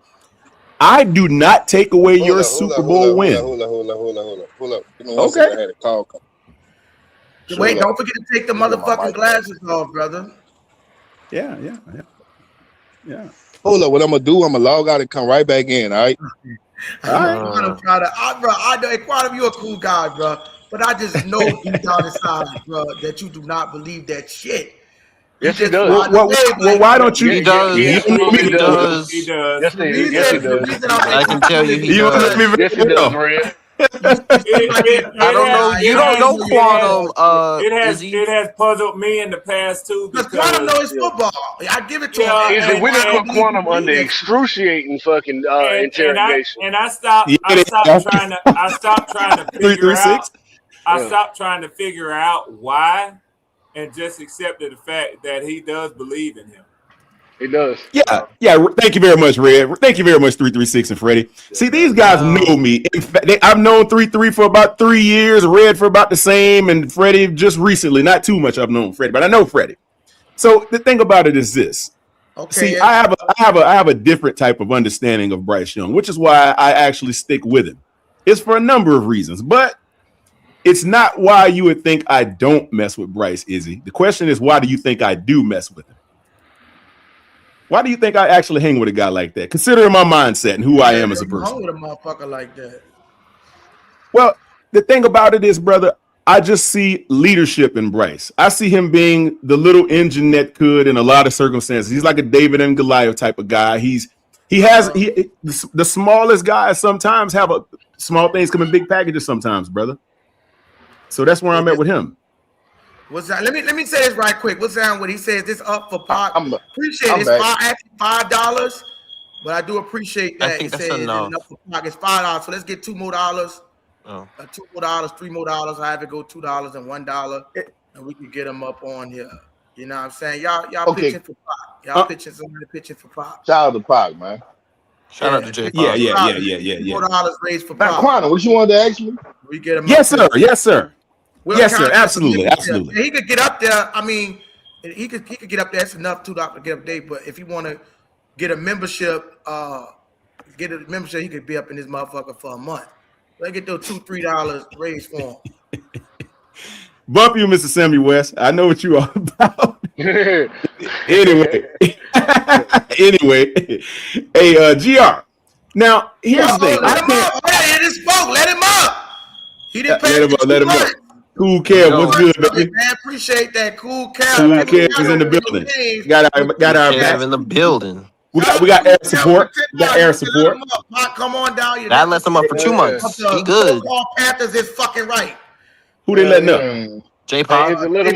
I do not take away your Super Bowl win. Hold up. Give me 1 Okay. second. I had a call come. Wait, don't forget to take the motherfucking glasses off, brother. Yeah. Hold up. What I'm gonna do? I'm gonna log out and come right back in. All right. Quantum, I know, Quantum, you're a cool guy, bro. But I just know deep down inside, bro, that you do not believe that shit. Yes, he does. Well, why don't you? He does. He does. He does. Yes, he does. I can tell you he does. Yes, he does, Red. I don't know. You don't know Quantum. It has puzzled me in the past too. Because Quantum knows football. I give it to him. We done put Quantum under excruciating fucking interrogation. And I stopped trying to figure out. I stopped trying to figure out why, and just accepted the fact that he does believe in him. He does. Yeah. Thank you very much, Red. Thank you very much, 336 and Freddie. See, these guys know me. In fact, I've known 33 for about 3 years, Red for about the same, and Freddie just recently. Not too much I've known Freddie, but I know Freddie. So the thing about it is this. Okay. See, I have a different type of understanding of Bryce Young, which is why I actually stick with him. It's for a number of reasons, but it's not why you would think I don't mess with Bryce, Izzy. The question is, why do you think I do mess with him? Why do you think I actually hang with a guy like that? Considering my mindset and who I am as a person. Hang with a motherfucker like that. Well, the thing about it is, brother, I just see leadership in Bryce. I see him being the little engine that could in a lot of circumstances. He's like a David and Goliath type of guy. The smallest guys sometimes have small things come in big packages sometimes, brother. So that's where I'm at with him. What's that? Let me say this right quick. What's that? What he says this up for pot? Appreciate it. It's $5, but I do appreciate that. I think that's enough. enough For pot. It's $5. So let's get $2 more. $2 more, $3 more. I have to go $2 and $1, and we can get them up on here. You know what I'm saying? Y'all pitching for pot. Y'all pitching somebody pitching for pot. Shout out to Pac, man. Shout out to Jay. Yeah. $4 raised for pot. Now, Quantum, what you wanted to ask me? We get him. Yes, sir. Yes, sir. Absolutely. He could get up there. I mean, he could get up there. It's enough $2 to get up there. But if you want to get a membership, he could be up in this motherfucker for a month. Let get those $2-3 raised for him. Bump you, Mr. Sammy West. I know what you are about. Anyway, hey, GR. Now here's the thing. Let him up. Hey, he just spoke. Let him up. He didn't pay let him up. Cool Kev, what's good, baby? Man, appreciate that. Cool Kev. Cool Kev is in the building. Got our back in the building. We got air support. Come on down. That lets him up for 2 months. He good. Panthers is fucking right. Who they letting up? J-Pop. Let me tell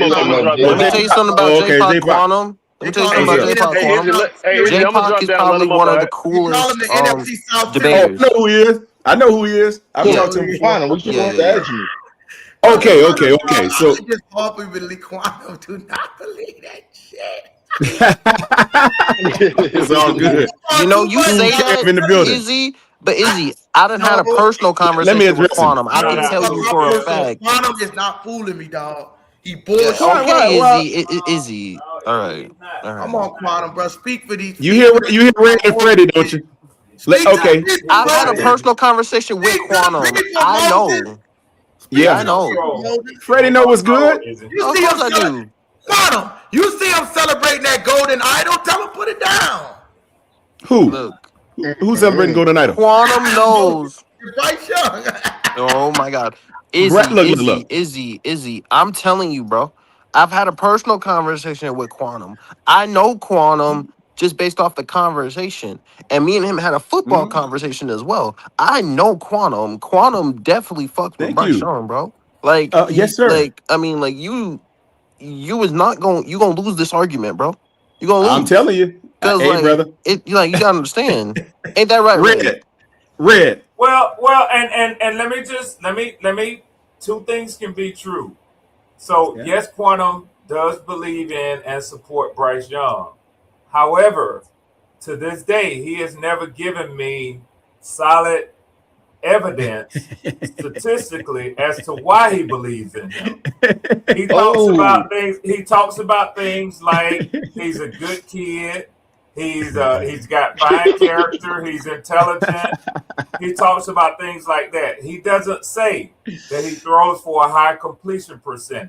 you something about J-Pop Quantum. Let me tell you something about J-Pop Quantum. J-Pop is probably one of the coolest debaters. I know who he is. I've talked to him before. What you want to ask me? Okay. So just openly Quantum do not believe that shit. It's all good. You know, you say that in the building. Izzy, but Izzy, I done had a personal conversation with Quantum. I can tell you for a fact. Quantum is not fooling me, dog. He bullshit. Okay, Izzy. All right. Come on, Quantum, bro. Speak for these. You hear Ray and Freddie, don't you? Okay. I've had a personal conversation with Quantum. I know. Yeah, I know. Freddie know what's good. Of course I do. Quantum, you see him celebrating that golden idol. Tell him put it down. Who? Look. Who's celebrating golden idol? Quantum knows. Bryce Young. Oh my God. Izzy. I'm telling you, bro. I've had a personal conversation with Quantum. I know Quantum just based off the conversation. And me and him had a football conversation as well. I know Quantum. Quantum definitely fucked with Bryce Young, bro. Like, yes, sir. Like, I mean, like you is not going. You gonna lose this argument, bro. You gonna lose. I'm telling you. Hey, like, brother. You gotta understand. Ain't that right, Red? Well, and let me. Two things can be true. So yes, Quantum does believe in and support Bryce Young. However, to this day, he has never given me solid evidence statistically as to why he believes in him. He talks about things. He talks about things like he's a good kid. He's got fine character. He's intelligent. He talks about things like that. He doesn't say that he throws for a high completion percentage,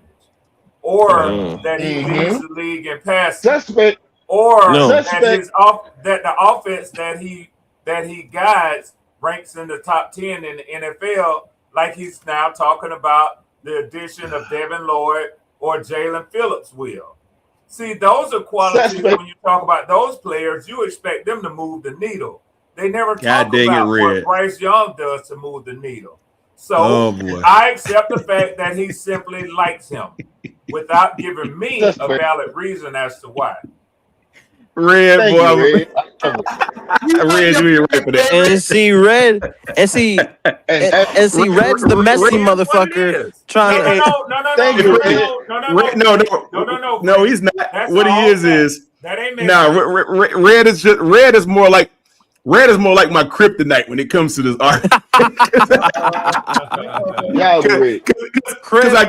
or that he leads the league in passing, Suspect. or Suspect. that the offense that he guides ranks in the top 10 in the NFL. Like he's now talking about the addition of Devin Lloyd or Jalen Phillips will. See, those are qualities when you talk about those players, you expect them to move the needle. They never talk about what Bryce Young does to move the needle. So I accept the fact that he simply likes him without giving me a valid reason as to why. Red, Thank boy. you, Red. Red, you ain't right for that. And see, Red's the messy motherfucker trying to. No, he's not. That's what he is that ain't Red is more like my kryptonite when it comes to this art. Because I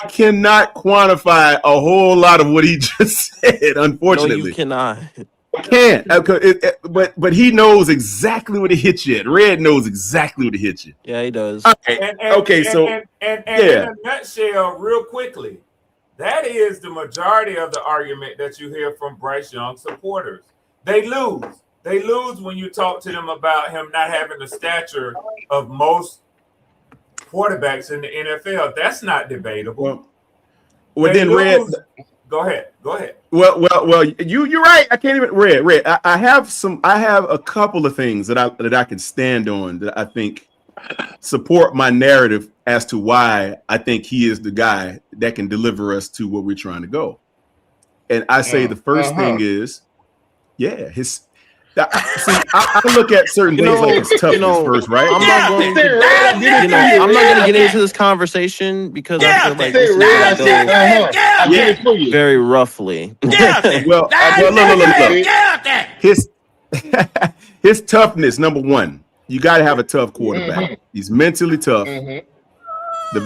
cannot quantify a whole lot of what he just said. Unfortunately, no, you cannot. I can't. But he knows exactly what it hits you. Red knows exactly what it hits you. Yeah, he does. Okay. In a nutshell, real quickly, that is the majority of the argument that you hear from Bryce Young supporters. They lose. They lose when you talk to them about him not having the stature of most quarterbacks in the NFL. That's not debatable. Well, then Red. Go ahead. Well. You're right. I can't even Red. I have a couple of things that I can stand on that I think support my narrative as to why I think he is the guy that can deliver us to where we're trying to go. And I say the first thing is, I look at certain things like his toughness first, right? I'm not going to get into this conversation because I feel like this is going to go very roughly. Well, look. His toughness, number one, you got to have a tough quarterback. He's mentally tough. The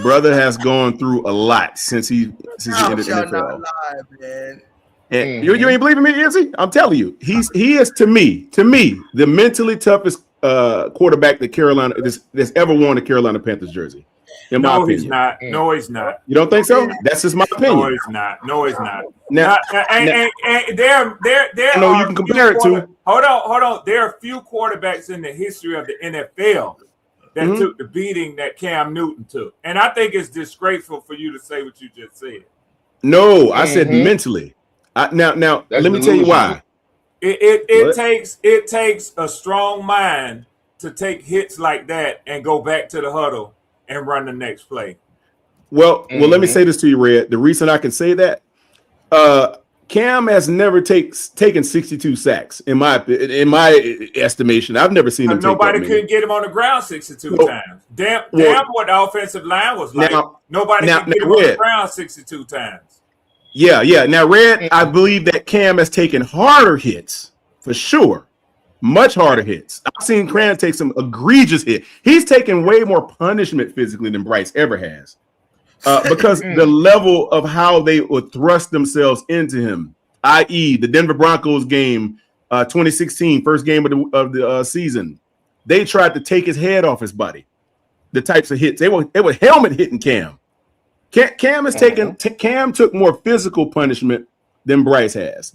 brother has gone through a lot since he entered the NFL. And you ain't believing me, is he? I'm telling you, he is to me the mentally toughest quarterback that Carolina that's ever worn a Carolina Panthers jersey. In my opinion, he's not. No, he's not. You don't think so? That's just my opinion. No, he's not. Now, there. I know you can compare it to. Hold on. There are few quarterbacks in the history of the NFL that took the beating that Cam Newton took, and I think it's disgraceful for you to say what you just said. No, I said mentally. Now, let me tell you why. It takes a strong mind to take hits like that and go back to the huddle and run the next play. Well, let me say this to you, Red. The reason I can say that, Cam has never taken 62 sacks in my estimation. I've never seen him. Nobody couldn't get him on the ground 62 times. Damn, what the offensive line was like. Nobody could get him on the ground 62 times. Yeah. Now, Red, I believe that Cam has taken harder hits for sure. Much harder hits. I've seen Cam take some egregious hit. He's taken way more punishment physically than Bryce ever has. Because the level of how they would thrust themselves into him, i.e. the Denver Broncos game, 2016, first game of the season, they tried to take his head off his body. The types of hits. They were helmet hitting Cam. Cam took more physical punishment than Bryce has.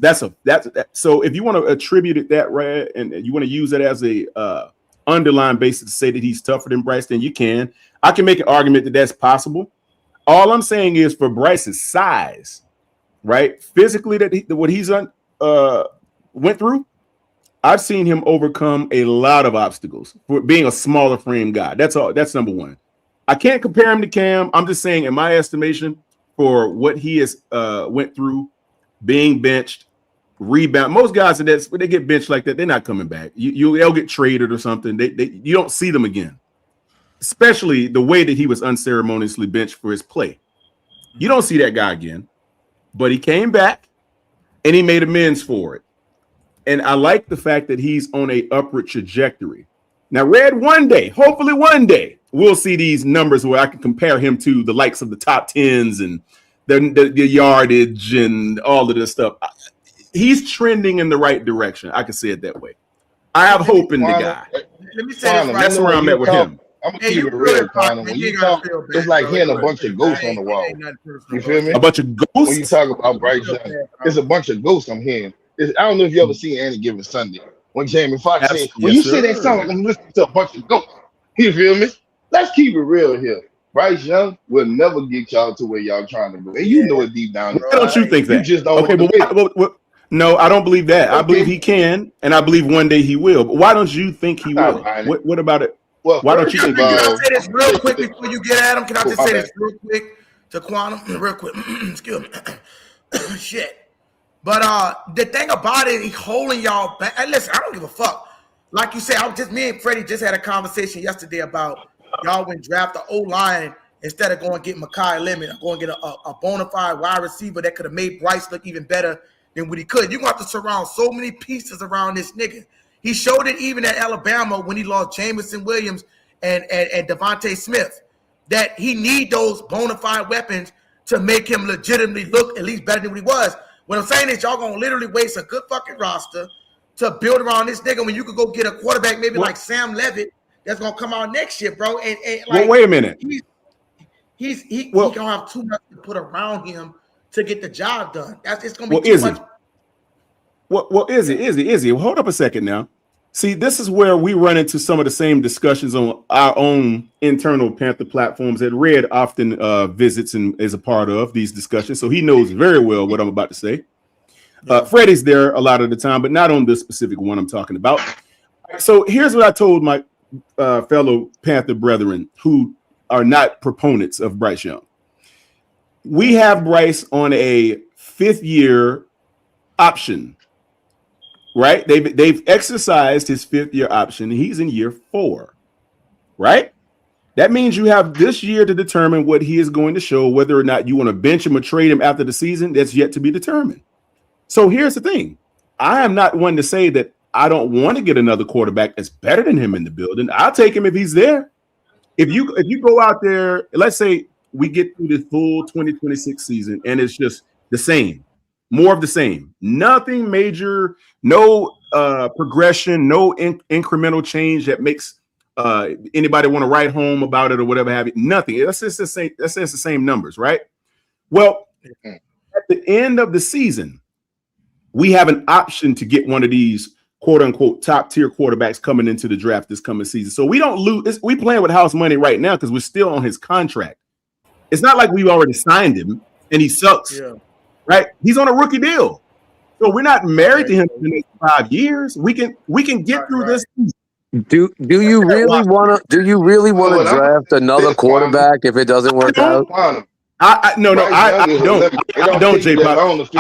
So if you want to attribute it that way and you want to use it as a underlying basis to say that he's tougher than Bryce, then you can. I can make an argument that that's possible. All I'm saying is for Bryce's size, right? Physically, what he's went through, I've seen him overcome a lot of obstacles for being a smaller frame guy. That's all. That's number one. I can't compare him to Cam. I'm just saying, in my estimation, for what he has went through, being benched, rebound. Most guys when they get benched like that, they're not coming back. They'll get traded or something. You don't see them again. Especially the way that he was unceremoniously benched for his play. You don't see that guy again. But he came back and he made amends for it. And I like the fact that he's on a upward trajectory. Now, Red, hopefully one day, we'll see these numbers where I can compare him to the likes of the top 10s and the yardage and all of this stuff. He's trending in the right direction. I can say it that way. I have hope in the guy. Let me say this right. That's where I'm at with him. I'm gonna keep it real, Connor. When you talk, it's like hearing a bunch of ghosts on the wall. You feel me? A bunch of ghosts? When you talk about Bryce Young, it's a bunch of ghosts I'm hearing. I don't know if you ever seen Any Given Sunday. When Jamie Foxx said, when you say that song, I'm listening to a bunch of ghosts. You feel me? Let's keep it real here. Bryce Young will never get y'all to where y'all trying to go. And you know it deep down. Why don't you think that? You just don't. Okay, no, I don't believe that. Okay. I believe he can, and I believe one day he will. But why don't you think he will? What about it? Well, why don't you think? Can I say this real quick before you get at him? Can I just say this real quick to Quantum? Real quick. Excuse me. Shit. But the thing about it, he's holding y'all back. Hey, listen, I don't give a fuck. Like you said, me and Freddie just had a conversation yesterday about y'all went draft the O-line instead of going get Mekhi Lemon or going get a bona fide wide receiver that could have made Bryce look even better than what he could. You're going to have to surround so many pieces around this nigga. He showed it even at Alabama when he lost Jameson Williams and Devontae Smith, that he need those bona fide weapons to make him legitimately look at least better than what he was. What I'm saying is y'all going to literally waste a good fucking roster to build around this nigga when you could go get a quarterback maybe like Sam Levitt that's going to come out next year, bro. And like, wait a minute. He's going to have too much to put around him to get the job done. It's going to be too much. Izzy, hold up a second now. See, this is where we run into some of the same discussions on our own internal Panther platforms that Red often visits and is a part of these discussions. So he knows very well what I'm about to say. Freddie's there a lot of the time, but not on this specific one I'm talking about. So here's what I told my fellow Panther brethren who are not proponents of Bryce Young. We have Bryce on a 5th-year option. Right? They've exercised his 5th-year option. And he's in year 4. Right? That means you have this year to determine what he is going to show, whether or not you want to bench him or trade him after the season. That's yet to be determined. So here's the thing. I am not one to say that I don't want to get another quarterback that's better than him in the building. I'll take him if he's there. If you go out there, let's say we get through the full 2026 season and it's just the same. More of the same. Nothing major, no progression, no incremental change that makes anybody want to write home about it or whatever have you. Nothing. That's just the same. That's just the same numbers, right? Well, at the end of the season, we have an option to get one of these quote unquote top tier quarterbacks coming into the draft this coming season. So we don't lose. We playing with house money right now because we're still on his contract. It's not like we already signed him and he sucks. Yeah. Right, he's on a rookie deal, so we're not married to him for the next 5 years. We can get through this. Do you really want to draft another quarterback if it doesn't work out? I don't, J-Pop.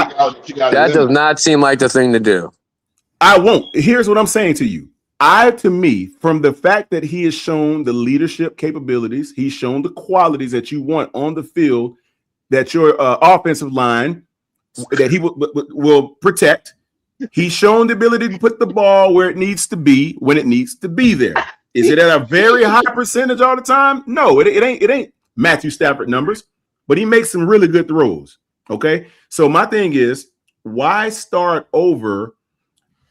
That does not seem like the thing to do. I won't. Here's what I'm saying to you. To me, from the fact that he has shown the leadership capabilities, he's shown the qualities that you want on the field, that your offensive line that he will protect. He's shown the ability to put the ball where it needs to be when it needs to be there. Is it at a very high percentage all the time? No, it ain't Matthew Stafford numbers, but he makes some really good throws. Okay, so my thing is, why start over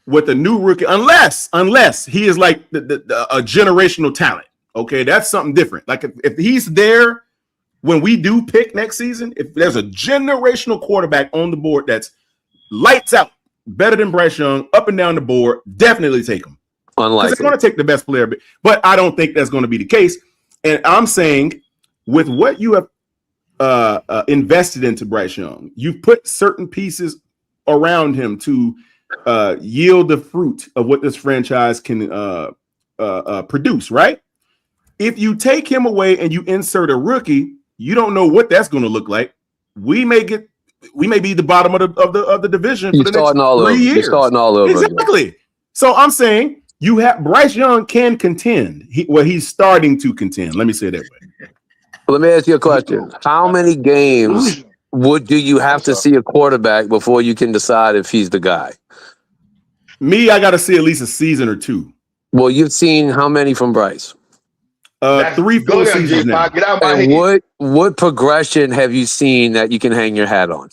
with a new rookie unless he is like a generational talent? Okay, that's something different. Like if he's there when we do pick next season, if there's a generational quarterback on the board that's lights out, better than Bryce Young, up and down the board, definitely take him. Unlikely. It's going to take the best player, but I don't think that's going to be the case. And I'm saying with what you have invested into Bryce Young, you've put certain pieces around him to yield the fruit of what this franchise can produce, right? If you take him away and you insert a rookie, you don't know what that's going to look like. We may get we may be the bottom of the division for You're the next starting all 3 over. years. You're starting all over again. Exactly. So I'm saying you have Bryce Young can contend. He's starting to contend. Let me say it that way. Let me ask you a question. How many games do you have to see a quarterback before you can decide if he's the guy? Me, I got to see at least a season or 2. Well, you've seen how many from Bryce? 3-4 seasons now. And what progression have you seen that you can hang your hat on?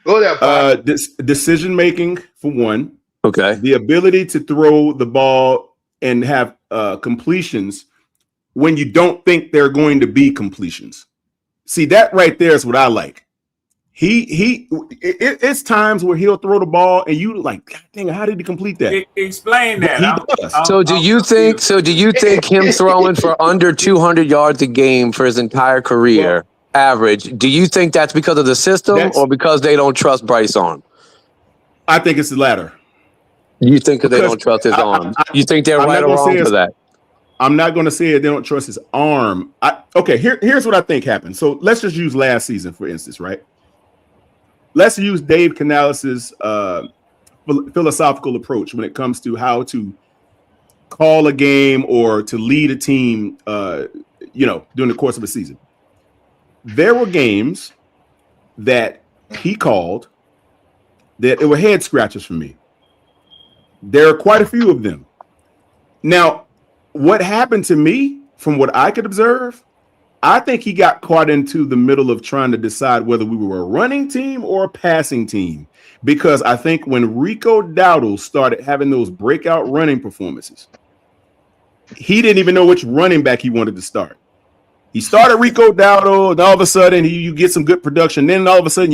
Go there, decision making for one. Okay. The ability to throw the ball and have completions when you don't think they're going to be completions. See, that right there is what I like. It's times where he'll throw the ball and you like, God dang, how did he complete that? Explain that. He does. So do you think him throwing for under 200 yards a game for his entire career average, do you think that's because of the system or because they don't trust Bryce arm? I think it's the latter. You think because they don't trust his arm? You think they're right or wrong for that? I'm not going to say they don't trust his arm. Here's what I think happened. So let's just use last season, for instance, right? Let's use Dave Canales' philosophical approach when it comes to how to call a game or to lead a team, during the course of a season. There were games that he called that it were head scratchers for me. There are quite a few of them. Now, what happened to me, from what I could observe, I think he got caught into the middle of trying to decide whether we were a running team or a passing team. Because I think when Rico Dowdle started having those breakout running performances, he didn't even know which running back he wanted to start. He started Rico Dowdle, and all of a sudden you get some good production. Then all of a sudden,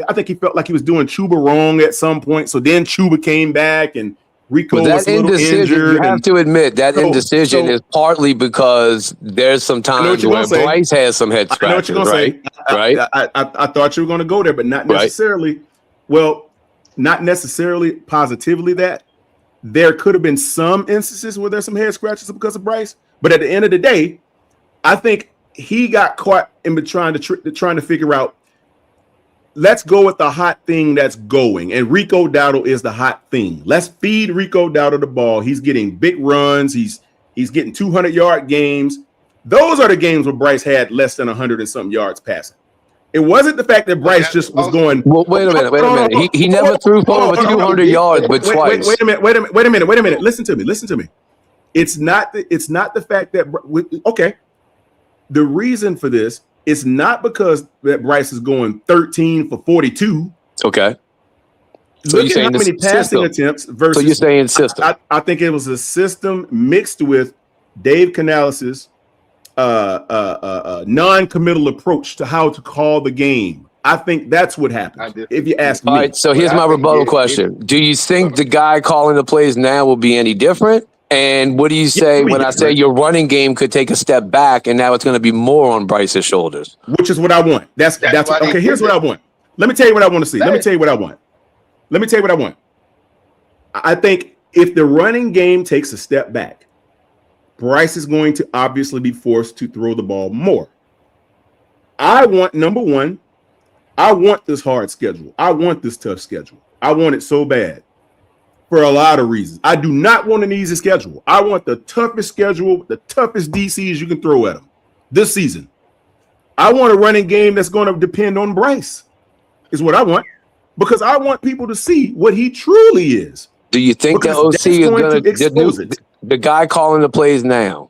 I think he felt like he was doing Chuba wrong at some point. So then Chuba came back and Rico was a little injured. You have to admit that indecision is partly because there's some times where Bryce has some head scratches, right? I thought you were going to go there, but not necessarily. Right. Well, not necessarily positively that. There could have been some instances where there's some head scratches because of Bryce. But at the end of the day, I think he got caught in trying to figure out, let's go with the hot thing that's going. And Rico Dowdle is the hot thing. Let's feed Rico Dowdle the ball. He's getting big runs. He's getting 200-yard games. Those are the games where Bryce had less than 100 and something yards passing. It wasn't the fact that Bryce just was going. Well, wait a minute. He never threw for over 200 yards, but twice. Wait a minute. Listen to me. It's not the fact that the reason for this is not because that Bryce is going 13 for 42. Okay. So look at how many passing attempts versus. So you're saying system? I think it was a system mixed with Dave Canales' non-committal approach to how to call the game. I think that's what happened. If you ask me. All right. So here's my rebuttal question: do you think the guy calling the plays now will be any different? And what do you say when I say your running game could take a step back and now it's going to be more on Bryce's shoulders? Which is what I want. That's okay. Here's what I want. Let me tell you what I want to see. Let me tell you what I want. I think if the running game takes a step back, Bryce is going to obviously be forced to throw the ball more. I want, number one, I want this hard schedule. I want this tough schedule. I want it so bad. For a lot of reasons. I do not want an easy schedule. I want the toughest schedule, the toughest DCs you can throw at them this season. I want a running game that's going to depend on Bryce, is what I want, because I want people to see what he truly is. Do you think the OC is going to expose it? The guy calling the plays now,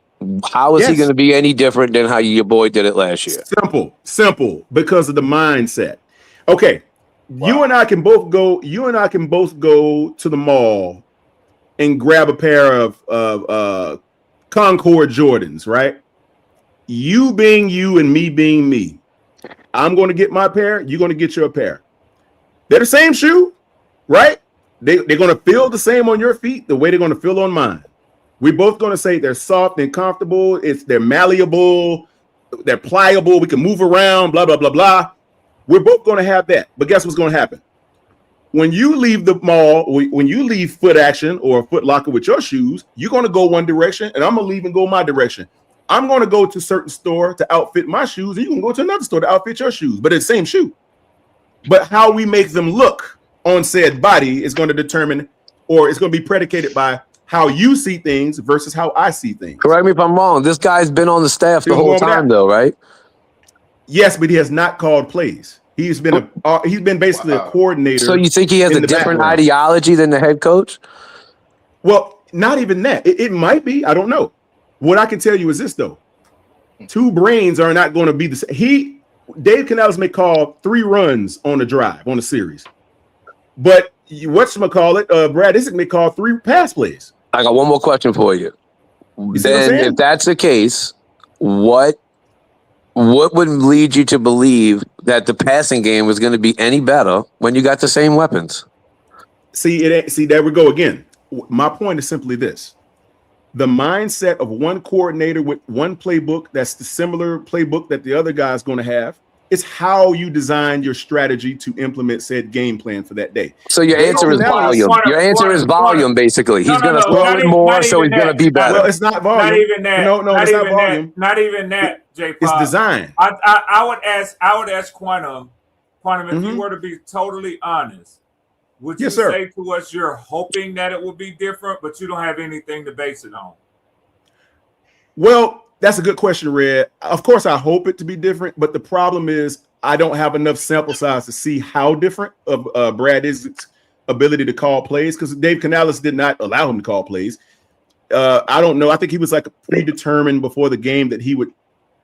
how is he going to be any different than how your boy did it last year? Simple, because of the mindset. Okay. Wow. You and I can both go to the mall and grab a pair of Concord Jordans, right? You being you and me being me. I'm going to get my pair. You're going to get your pair. They're the same shoe, right? They're going to feel the same on your feet the way they're going to feel on mine. We're both going to say they're soft and comfortable. They're malleable. They're pliable. We can move around, blah, blah, blah, blah. We're both going to have that. But guess what's going to happen? When you leave the mall, when you leave Foot Action or Foot Locker with your shoes, you're going to go one direction, and I'm going to leave and go my direction. I'm going to go to a certain store to outfit my shoes, and you can go to another store to outfit your shoes, but it's the same shoe. But how we make them look on said body is going to determine, or it's going to be predicated by how you see things versus how I see things. Correct me if I'm wrong. This guy's been on the staff the whole time, though, right? Yes, but he has not called plays. He's been basically a coordinator. So you think he has a different ideology than the head coach? Well, not even that. It might be. I don't know. What I can tell you is this, though. Two brains are not going to be the same. Dave Canales may call 3 runs on a drive, on a series. But whatchamacallit, Brad Isaac may call 3 pass plays. I got one more question for you. Then, if that's the case, what would lead you to believe that the passing game was going to be any better when you got the same weapons? See, there we go again. My point is simply this. The mindset of one coordinator with one playbook that's the similar playbook that the other guy is going to have. It's how you design your strategy to implement said game plan for that day. So your answer is volume. Your answer is volume, basically. He's going to throw it more, so he's going to be better. Well, it's not volume. Not even that. No, it's not volume. Not even that, J. It's design. I would ask Quantum, if you were to be totally honest, would you say to us you're hoping that it will be different, but you don't have anything to base it on? Well, that's a good question, Red. Of course, I hope it to be different, but the problem is I don't have enough sample size to see how different of Brad Isaac's ability to call plays, because Dave Canales did not allow him to call plays. I don't know. I think he was like predetermined before the game that he would,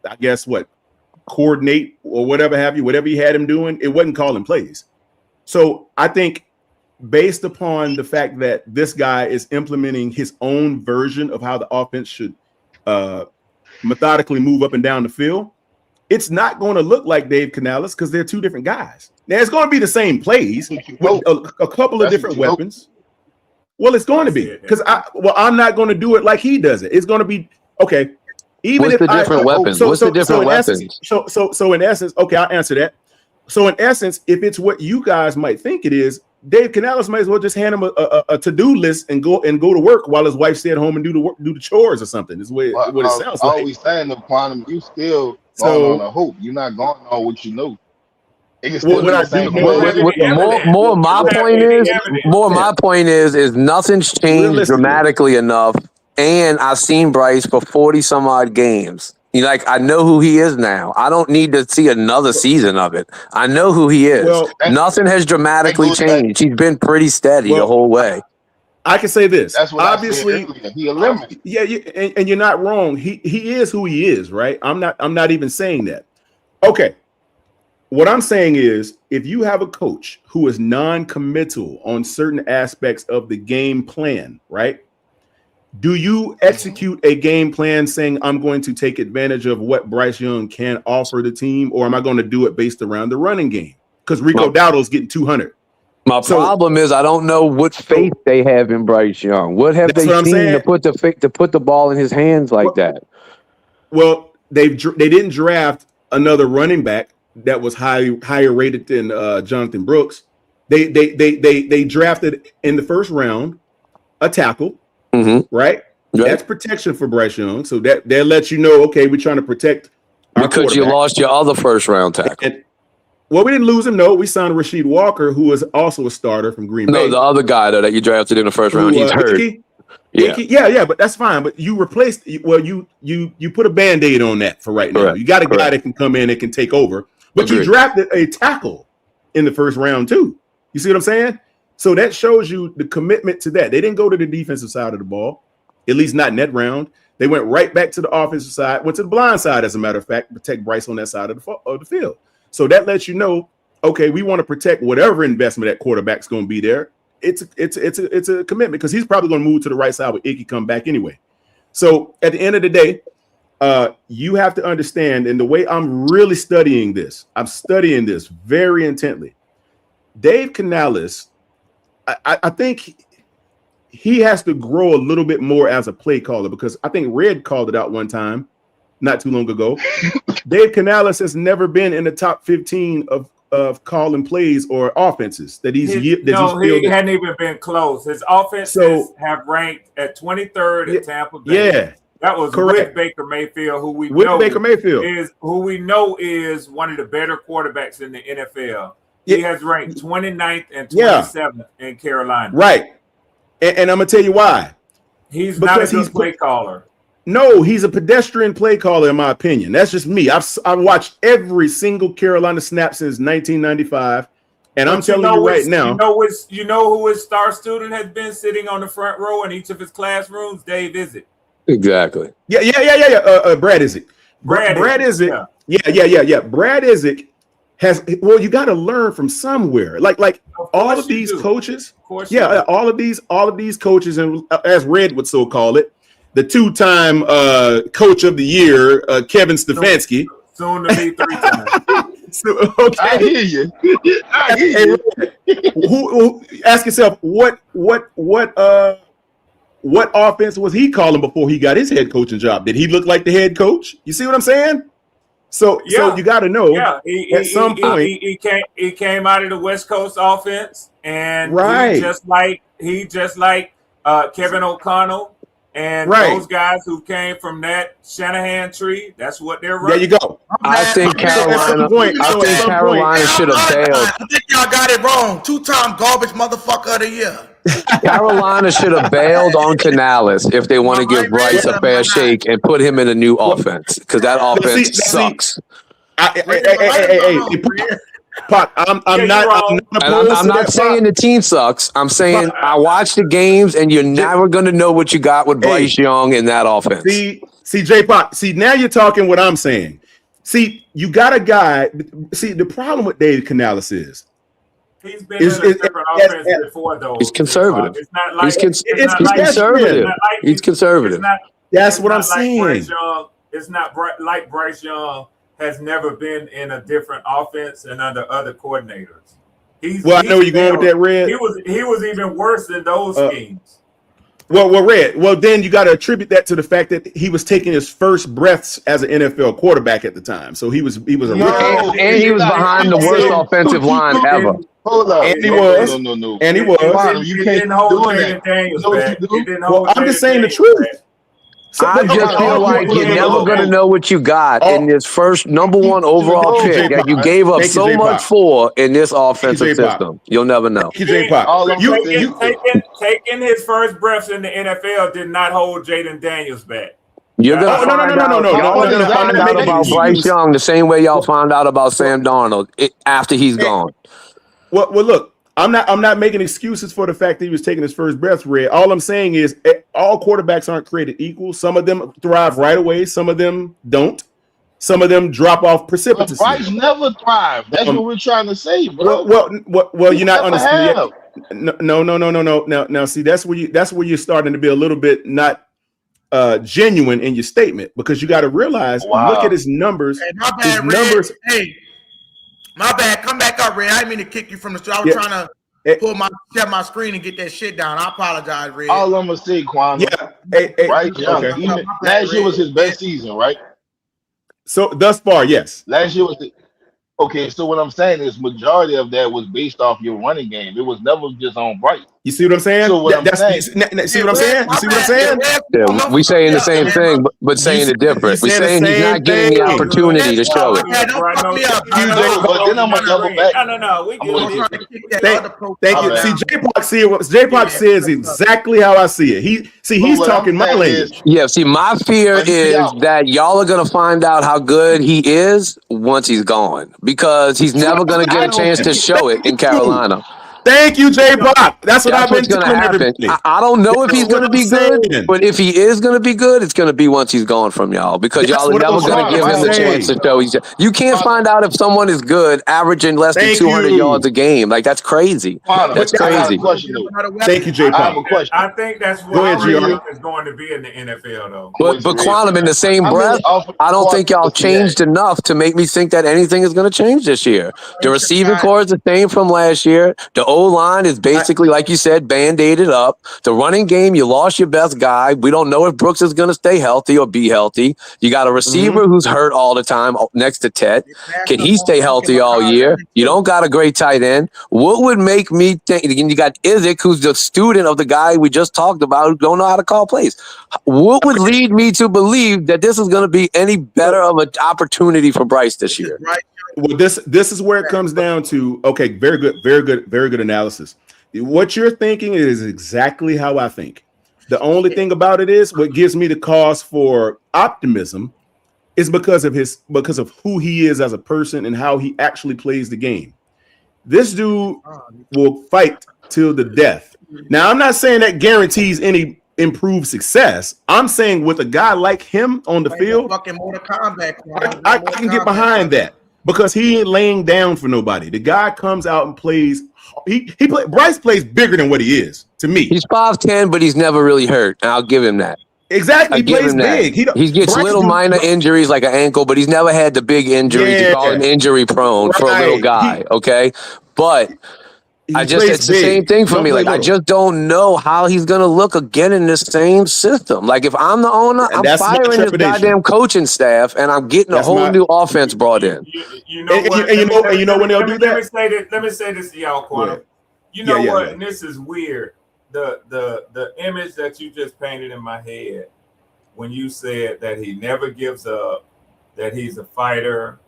I guess, coordinate or whatever have you, whatever he had him doing. It wasn't calling plays. So I think based upon the fact that this guy is implementing his own version of how the offense should methodically move up and down the field, it's not going to look like Dave Canales because they're 2 different guys. Now it's going to be the same plays with a couple of different weapons. Well, it's going to be because I'm not going to do it like he does it. It's going to be okay. Even What's the different weapons? What's the different weapons? So in essence, okay, I'll answer that. So in essence, if it's what you guys might think it is, Dave Canales might as well just hand him a to-do list and go to work while his wife stay at home and do the chores or something. Is what it sounds like. Always saying the Quantum, you still going on a hope. You're not going on what you know. More my point is nothing's changed dramatically enough, and I've seen Bryce for 40 some odd games. I know who he is now. I don't need to see another season of it. I know who he is. Well, nothing has dramatically changed. He's been pretty steady the whole way. I can say this. That's what obviously he eliminated. Yeah, and you're not wrong. He is who he is, right? I'm not even saying that. Okay. What I'm saying is, if you have a coach who is non-committal on certain aspects of the game plan, right? Do you execute a game plan saying I'm going to take advantage of what Bryce Young can offer the team, or am I going to do it based around the running game? Because Rico Dowdle's getting 200. My problem is I don't know what faith they have in Bryce Young. What have they seen to put the ball in his hands like that? Well, they didn't draft another running back that was higher rated than Jonathan Brooks. They drafted in the first round a tackle. Right? That's protection for Bryce Young. So that lets you know, okay, we're trying to protect our because you lost your other first round tackle. Well, we didn't lose him. No, we signed Rasheed Walker, who was also a starter from Green Bay. No, the other guy that you drafted in the first round, he's hurt. Yeah, but that's fine. But you replaced. Well, you put a Band-Aid on that for right now. Correct. You got a guy that can come in and can take over. But you drafted a tackle in the first round too. You see what I'm saying? So that shows you the commitment to that. They didn't go to the defensive side of the ball, at least not in that round. They went right back to the offensive side, went to the blind side, as a matter of fact, protect Bryce on that side of the field. So that lets you know, okay, we want to protect whatever investment at quarterback's going to be there. It's a commitment because he's probably going to move to the right side with Icky come back anyway. So at the end of the day, you have to understand, and the way I'm really studying this, I'm studying this very intently. Dave Canales, I think he has to grow a little bit more as a play caller, because I think Red called it out one time not too long ago. Dave Canales has never been in the top 15 of calling plays or offenses that he's he hadn't even been close. His offenses have ranked at 23rd at Tampa Bay. Yeah. That was correct. with Baker Mayfield, who we know is one of the better quarterbacks in the NFL. he has ranked 29th and 27th in Carolina. Right. And I'm gonna tell you why. He's not a good play caller. No, he's a pedestrian play caller, in my opinion. That's just me. I've watched every single Carolina snap since 1995, and I'm telling you right now. You know who his star student has been sitting on the front row in each of his classrooms? Dave Izzik. Exactly. Yeah. Brad Izzik. Brad Izzik. Yeah. Brad Izzik has. Well, you got to learn from somewhere. Like all of these coaches. All of these coaches, and as Red would so call it, the two-time coach of the year, Kevin Stefanski. Soon to be 3 times. Okay. I hear you. I hear you. Who ask yourself what offense was he calling before he got his head coaching job? Did he look like the head coach? You see what I'm saying? So you got to know. Yeah, at some point he came out of the West Coast offense, and he just like Kevin O'Connell. And those guys who came from that Shanahan tree, that's what they're running. There you go. I think Carolina should have bailed. I think y'all got it wrong. 2-time garbage motherfucker of the year. Carolina should have bailed on Canales if they want to give Bryce a fair shake and put him in a new offense, because that offense sucks. Pop, I'm not saying the team sucks. I'm saying I watched the games, and you're never going to know what you got with Bryce Young in that offense. See, J-Pop. See, now you're talking what I'm saying. See, you got a guy. See, the problem with Dave Canales is he's been in a different offense before, though. He's conservative. It's not like he's conservative. He's conservative. That's what I'm saying. It's not like Bryce Young has never been in a different offense and under other coordinators. I know you're going with that, Red. He was even worse than those schemes. Well, Red. Well, then you got to attribute that to the fact that he was taking his first breaths as an NFL quarterback at the time. So he was a rookie. And he was behind the worst offensive line ever. Hold on. And he was. No. And he was. You can't do that. Well, I'm just saying the truth. I just feel like you're never going to know what you got in this first number 1 overall pick that you gave up so much for in this offensive system. You'll never know. Taking his first breaths in the NFL did not hold Jaden Daniels back. You're going to find out. Y'all are going to find out about Bryce Young the same way y'all found out about Sam Darnold after he's gone. Well, look. I'm not making excuses for the fact that he was taking his first breath, Red. All I'm saying is all quarterbacks aren't created equal. Some of them thrive right away. Some of them don't. Some of them drop off precipitously. But Bryce never thrived. That's what we're trying to say, bro. Well, you're not understanding. No. Now, see, that's where you're starting to be a little bit not genuine in your statement, because you got to realize, look at his numbers. Hey, my bad, Red. Hey. My bad. Come back up, Red. I didn't mean to kick you from the street. I was trying to share my screen and get that shit down. I apologize, Red. All I'm gonna say, Quan. Right? Okay. Last year was his best season, right? So thus far, yes. Last year was okay. So what I'm saying is, majority of that was based off your running game. It was never just on Bryce. You see what I'm saying? So what I'm saying? See what I'm saying? You see what I'm saying? Yeah, we saying the same thing, but saying it different. We're saying he's not getting the opportunity to show it. But then I'm gonna double back. No. Thank you. See, J-Pop says exactly how I see it. He's talking my language. Yeah. See, my fear is that y'all are gonna find out how good he is once he's gone, because he's never gonna get a chance to show it in Carolina. Thank you, J-Pop. That's what I've been telling everybody. I don't know if he's going to be good, but if he is going to be good, it's going to be once he's gone from y'all, because y'all are never going to give him the chance to show. You can't find out if someone is good, averaging less than 200 yards a game. Like, that's crazy. That's crazy. Thank you, J-Pop. I think that's what is going to be in the NFL, though. But Quantum, in the same breath, I don't think y'all changed enough to make me think that anything is going to change this year. The receiving core is the same from last year. The O-line is basically, like you said, band-aided up. The running game, you lost your best guy. We don't know if Brooks is going to stay healthy or be healthy. You got a receiver who's hurt all the time next to Ted. Can he stay healthy all year? You don't got a great tight end. What would make me think? You got Isaac, who's the student of the guy we just talked about, who don't know how to call plays. What would lead me to believe that this is going to be any better of an opportunity for Bryce this year? Well, this is where it comes down to. Okay, very good analysis. What you're thinking is exactly how I think. The only thing about it is what gives me the cause for optimism is because of who he is as a person and how he actually plays the game. This dude will fight till the death. Now, I'm not saying that guarantees any improved success. I'm saying with a guy like him on the field, I can get behind that. Because he ain't laying down for nobody. The guy comes out and plays. Bryce plays bigger than what he is to me. He's 5'10", but he's never really hurt. And I'll give him that. Exactly, he plays big. He gets little minor injuries like an ankle, but he's never had the big injuries. You call him injury prone for a little guy. Okay, but it's the same thing for me. Like, I just don't know how he's going to look again in this same system. Like, if I'm the owner, I'm firing this goddamn coaching staff, and I'm getting a whole new offense brought in. You know what? And you know when they'll do that? Let me say this to y'all, Quantum. You know what? And this is weird. The image that you just painted in my head when you said that he never gives up, that he's a fighter,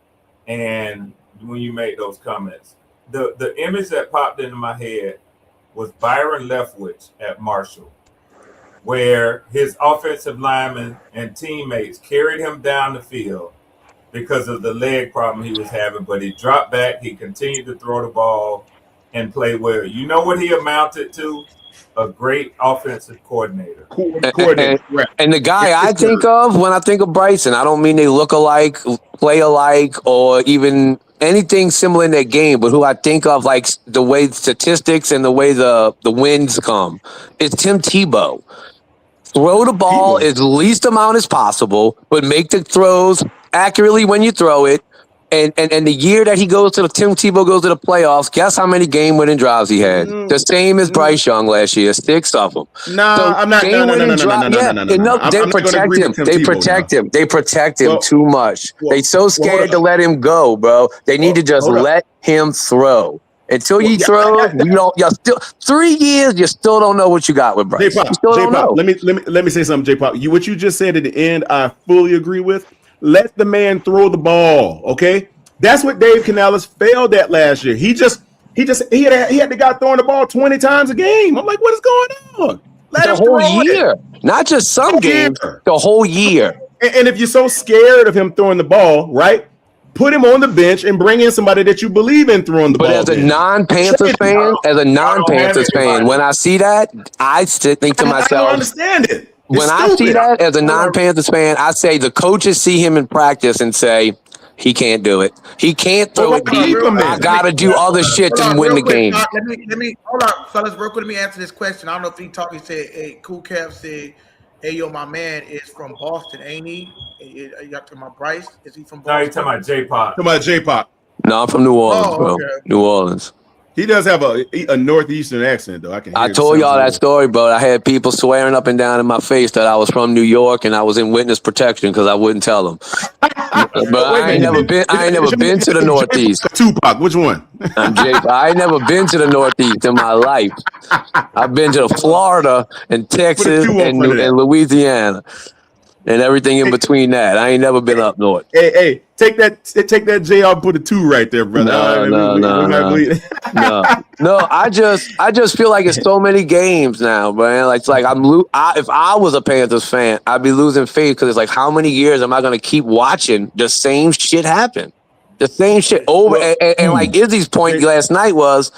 and when you made those comments. The image that popped into my head was Byron Leftwich at Marshall, where his offensive linemen and teammates carried him down the field because of the leg problem he was having, but he dropped back, he continued to throw the ball and play well. You know what he amounted to? A great offensive coordinator. And the guy I think of when I think of Bryson, I don't mean they look alike, play alike, or even anything similar in their game, but who I think of like the way statistics and the way the wins come, is Tim Tebow. Throw the ball as least amount as possible, but make the throws accurately when you throw it. And the year that Tim Tebow goes to the playoffs, guess how many game-winning drives he had? The same as Bryce Young last year, 6 of them. I'm not. They protect him. They protect him too much. They so scared to let him go, bro. They need to just let him throw. Until you throw, y'all still 3 years. You still don't know what you got with Bryce. You still don't know. Let me say something, J-Pop. What you just said at the end, I fully agree with. Let the man throw the ball, okay? That's what Dave Canales failed at last year. He had the guy throwing the ball 20 times a game. I'm like, what is going on? The whole year, not just some games. The whole year. And if you're so scared of him throwing the ball, right? Put him on the bench and bring in somebody that you believe in throwing the ball. But as a non-Panthers fan, when I see that, I think to myself, I don't understand it. When I see that as a non-Panthers fan, I say the coaches see him in practice and say, he can't do it. He can't throw it deep. I got to do other shit to win the game. Let me hold on, fellas, real quick. Let me answer this question. I don't know if he talked. He said, hey, Cool Kev said, hey, yo, my man is from Boston, ain't he? You talking about Bryce? Is he from Boston? No, he's talking about J-Pop. No, I'm from New Orleans, bro. Okay. New Orleans. He does have a northeastern accent, though. I told y'all that story, bro. I had people swearing up and down in my face that I was from New York and I was in witness protection because I wouldn't tell them. But I ain't never been to the Northeast. Tupac, which one? I ain't never been to the Northeast in my life. I've been to Florida and Texas and Louisiana. And everything in between that. I ain't never been up north. Hey, take that J off, put a 2 right there, brother. No. I just feel like it's so many games now, man. If I was a Panthers fan, I'd be losing faith because it's like, how many years am I going to keep watching the same shit happen? The same shit over and like Izzy's point last night was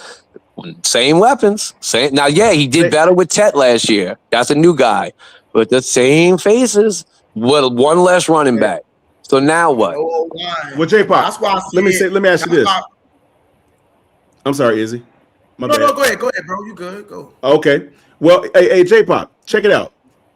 same weapons. Now, he did better with Tet last year. That's a new guy, but the same faces. With one less running back. So now what? Well, J-Pop, let me ask you this. I'm sorry, Izzy. No, go ahead, bro. You good? Go. Okay. Well, hey, J-Pop, check it out.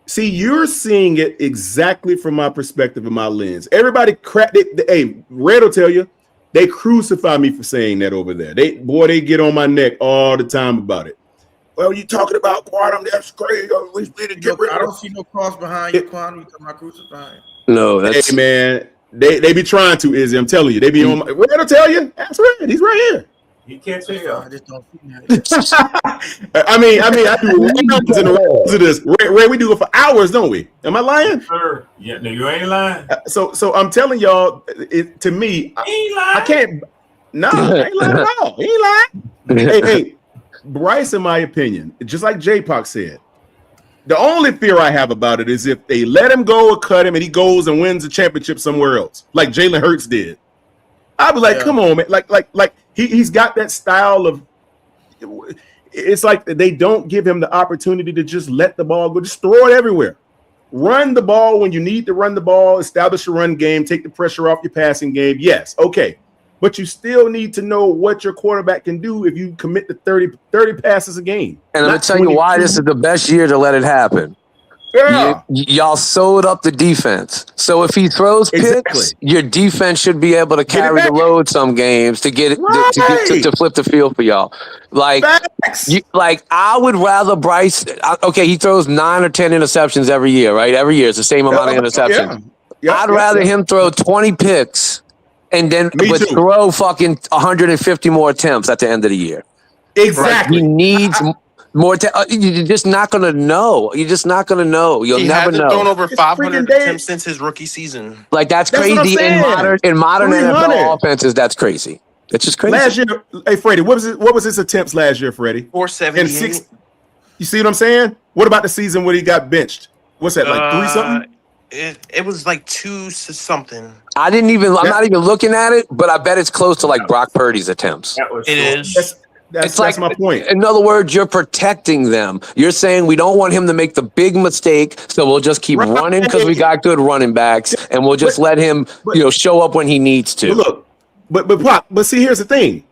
See, you're seeing it exactly from my perspective and my lens. Everybody Red will tell you, They crucify me for saying that over there. They get on my neck all the time about it. Well, you talking about Quantum? That's crazy. We need to get rid of I don't see no cross behind you, Quantum. You talking about crucifying? No, that's hey man. They be trying to, Izzy. I'm telling you. They be on my where to tell you? That's right. He's right here. You can't tell. I just don't see that. I mean, I do rounds and rounds of this. Ray, we do it for hours, don't we? Am I lying? Sure. Yeah, no, you ain't lying. So I'm telling y'all, to me, I can't. No, I ain't lying at all. He ain't lying. hey, Bryce, in my opinion, just like J-Pac said, the only fear I have about it is if they let him go or cut him and he goes and wins a championship somewhere else, like Jalen Hurts did. I'd be like, come on, man. Like he's got that style of, it's like they don't give him the opportunity to just let the ball go, just throw it everywhere. Run the ball when you need to run the ball, establish a run game, take the pressure off your passing game. Yes, okay. But you still need to know what your quarterback can do if you commit to 30 passes a game. And I'm going to tell you why this is the best year to let it happen. Yeah. Y'all sold up the defense. So if he throws picks, your defense should be able to carry the load some games to get it to flip the field for y'all. Like, I would rather Bryce. Okay, he throws 9 or 10 interceptions every year, right? Every year it's the same amount of interceptions. I'd rather him throw 20 picks and then throw fucking 150 more attempts at the end of the year. Exactly. He needs more. You're just not gonna know. You're just not gonna know. You'll never know. He hasn't thrown over 500 attempts since his rookie season. Like that's crazy in modern NFL offenses. That's crazy. It's just crazy. Last year, hey Freddie, what was his attempts last year, Freddie? 478. You see what I'm saying? What about the season when he got benched? What's that, like 3 something? It was like 2 something. I'm not even looking at it, but I bet it's close to like Brock Purdy's attempts. It is. That's my point. In other words, you're protecting them. You're saying we don't want him to make the big mistake, so we'll just keep running because we got good running backs, and we'll just let him, show up when he needs to. But see, here's the thing.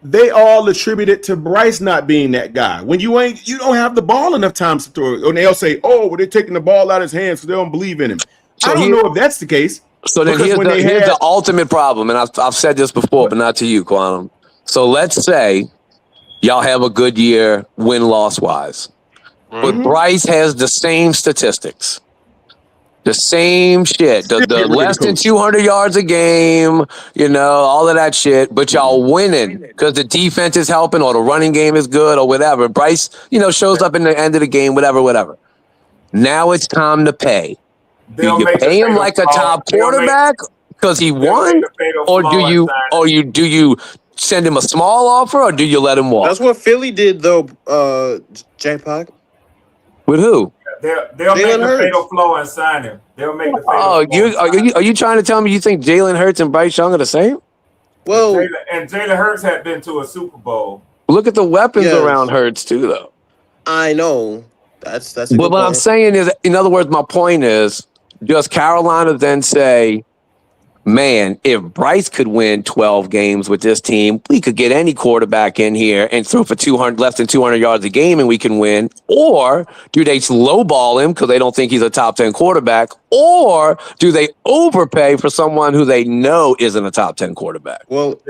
They all attribute it to Bryce not being that guy. When you don't have the ball enough times to throw it, and they'll say, "Oh, well, they're taking the ball out of his hands because they don't believe in him." I don't know if that's the case. So then here's the ultimate problem, and I've said this before, but not to you, Quantum. So let's say y'all have a good year win-loss wise. But Bryce has the same statistics. The same shit. The less than 200 yards a game, all of that shit. But y'all winning because the defense is helping or the running game is good or whatever. Bryce, shows up in the end of the game, whatever. Now it's time to pay. Do you pay him like a top quarterback because he won? Or do you send him a small offer, or do you let him walk? That's what Philly did, though, J-Pac. With who? They'll make the fatal flow and sign him. They'll make the fatal flow. Are you trying to tell me you think Jalen Hurts and Bryce Young are the same? Well, Jalen Hurts had been to a Super Bowl. Look at the weapons around Hurts too, though. I know. That's a but what I'm saying is, in other words, my point is, does Carolina then say, man, if Bryce could win 12 games with this team, we could get any quarterback in here and throw for less than 200 yards a game and we can win? Or do they lowball him because they don't think he's a top 10 quarterback? Or do they overpay for someone who they know isn't a top 10 quarterback? Well,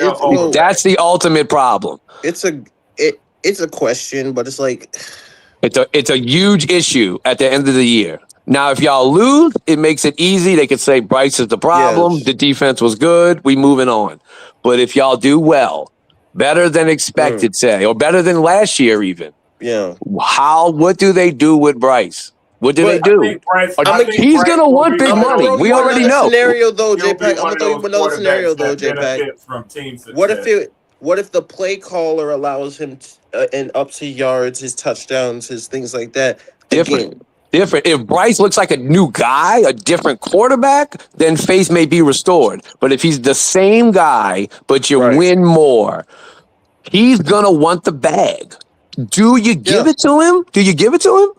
that's the ultimate problem. It's a question, but it's like it's a huge issue at the end of the year. Now, if y'all lose, it makes it easy. They could say Bryce is the problem. Yes. The defense was good. We moving on. But if y'all do well, better than expected, say, or better than last year even. Yeah. What do they do with Bryce? What do they do? He's going to want big money. We already know. Scenario though, J-Pac. I'm going to tell you another scenario though, J-Pac. What if the play caller allows him and up to yards, his touchdowns, his things like that? Different. If Bryce looks like a new guy, a different quarterback, then faith may be restored. But if he's the same guy, but you win more, he's going to want the bag. Do you give it to him? Do you give it to him?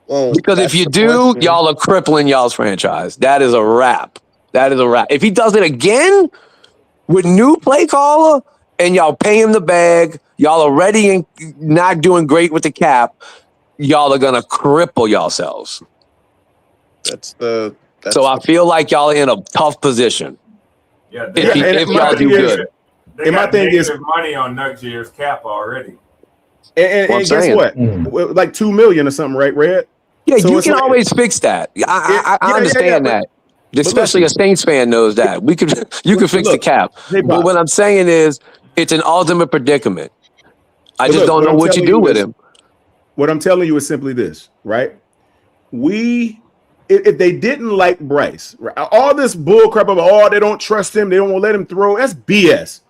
Well, because if you do, y'all are crippling y'all's franchise. That is a wrap. If he does it again with new play caller and y'all pay him the bag, y'all already not doing great with the cap, y'all are gonna cripple yourselves. So I feel like y'all are in a tough position. Yeah, if y'all do good. They got negative money on next year's cap already. And guess what? Like $2 million or something, right, Red? Yeah, so you can always fix that. I understand that. Especially a Saints fan knows that. You can fix the cap. But what I'm saying is it's an ultimate predicament. I just don't know what you do with him. What I'm telling you is simply this, right? If they didn't like Bryce, right, all this bull crap about, they don't trust him, they don't want to let him throw, that's BS.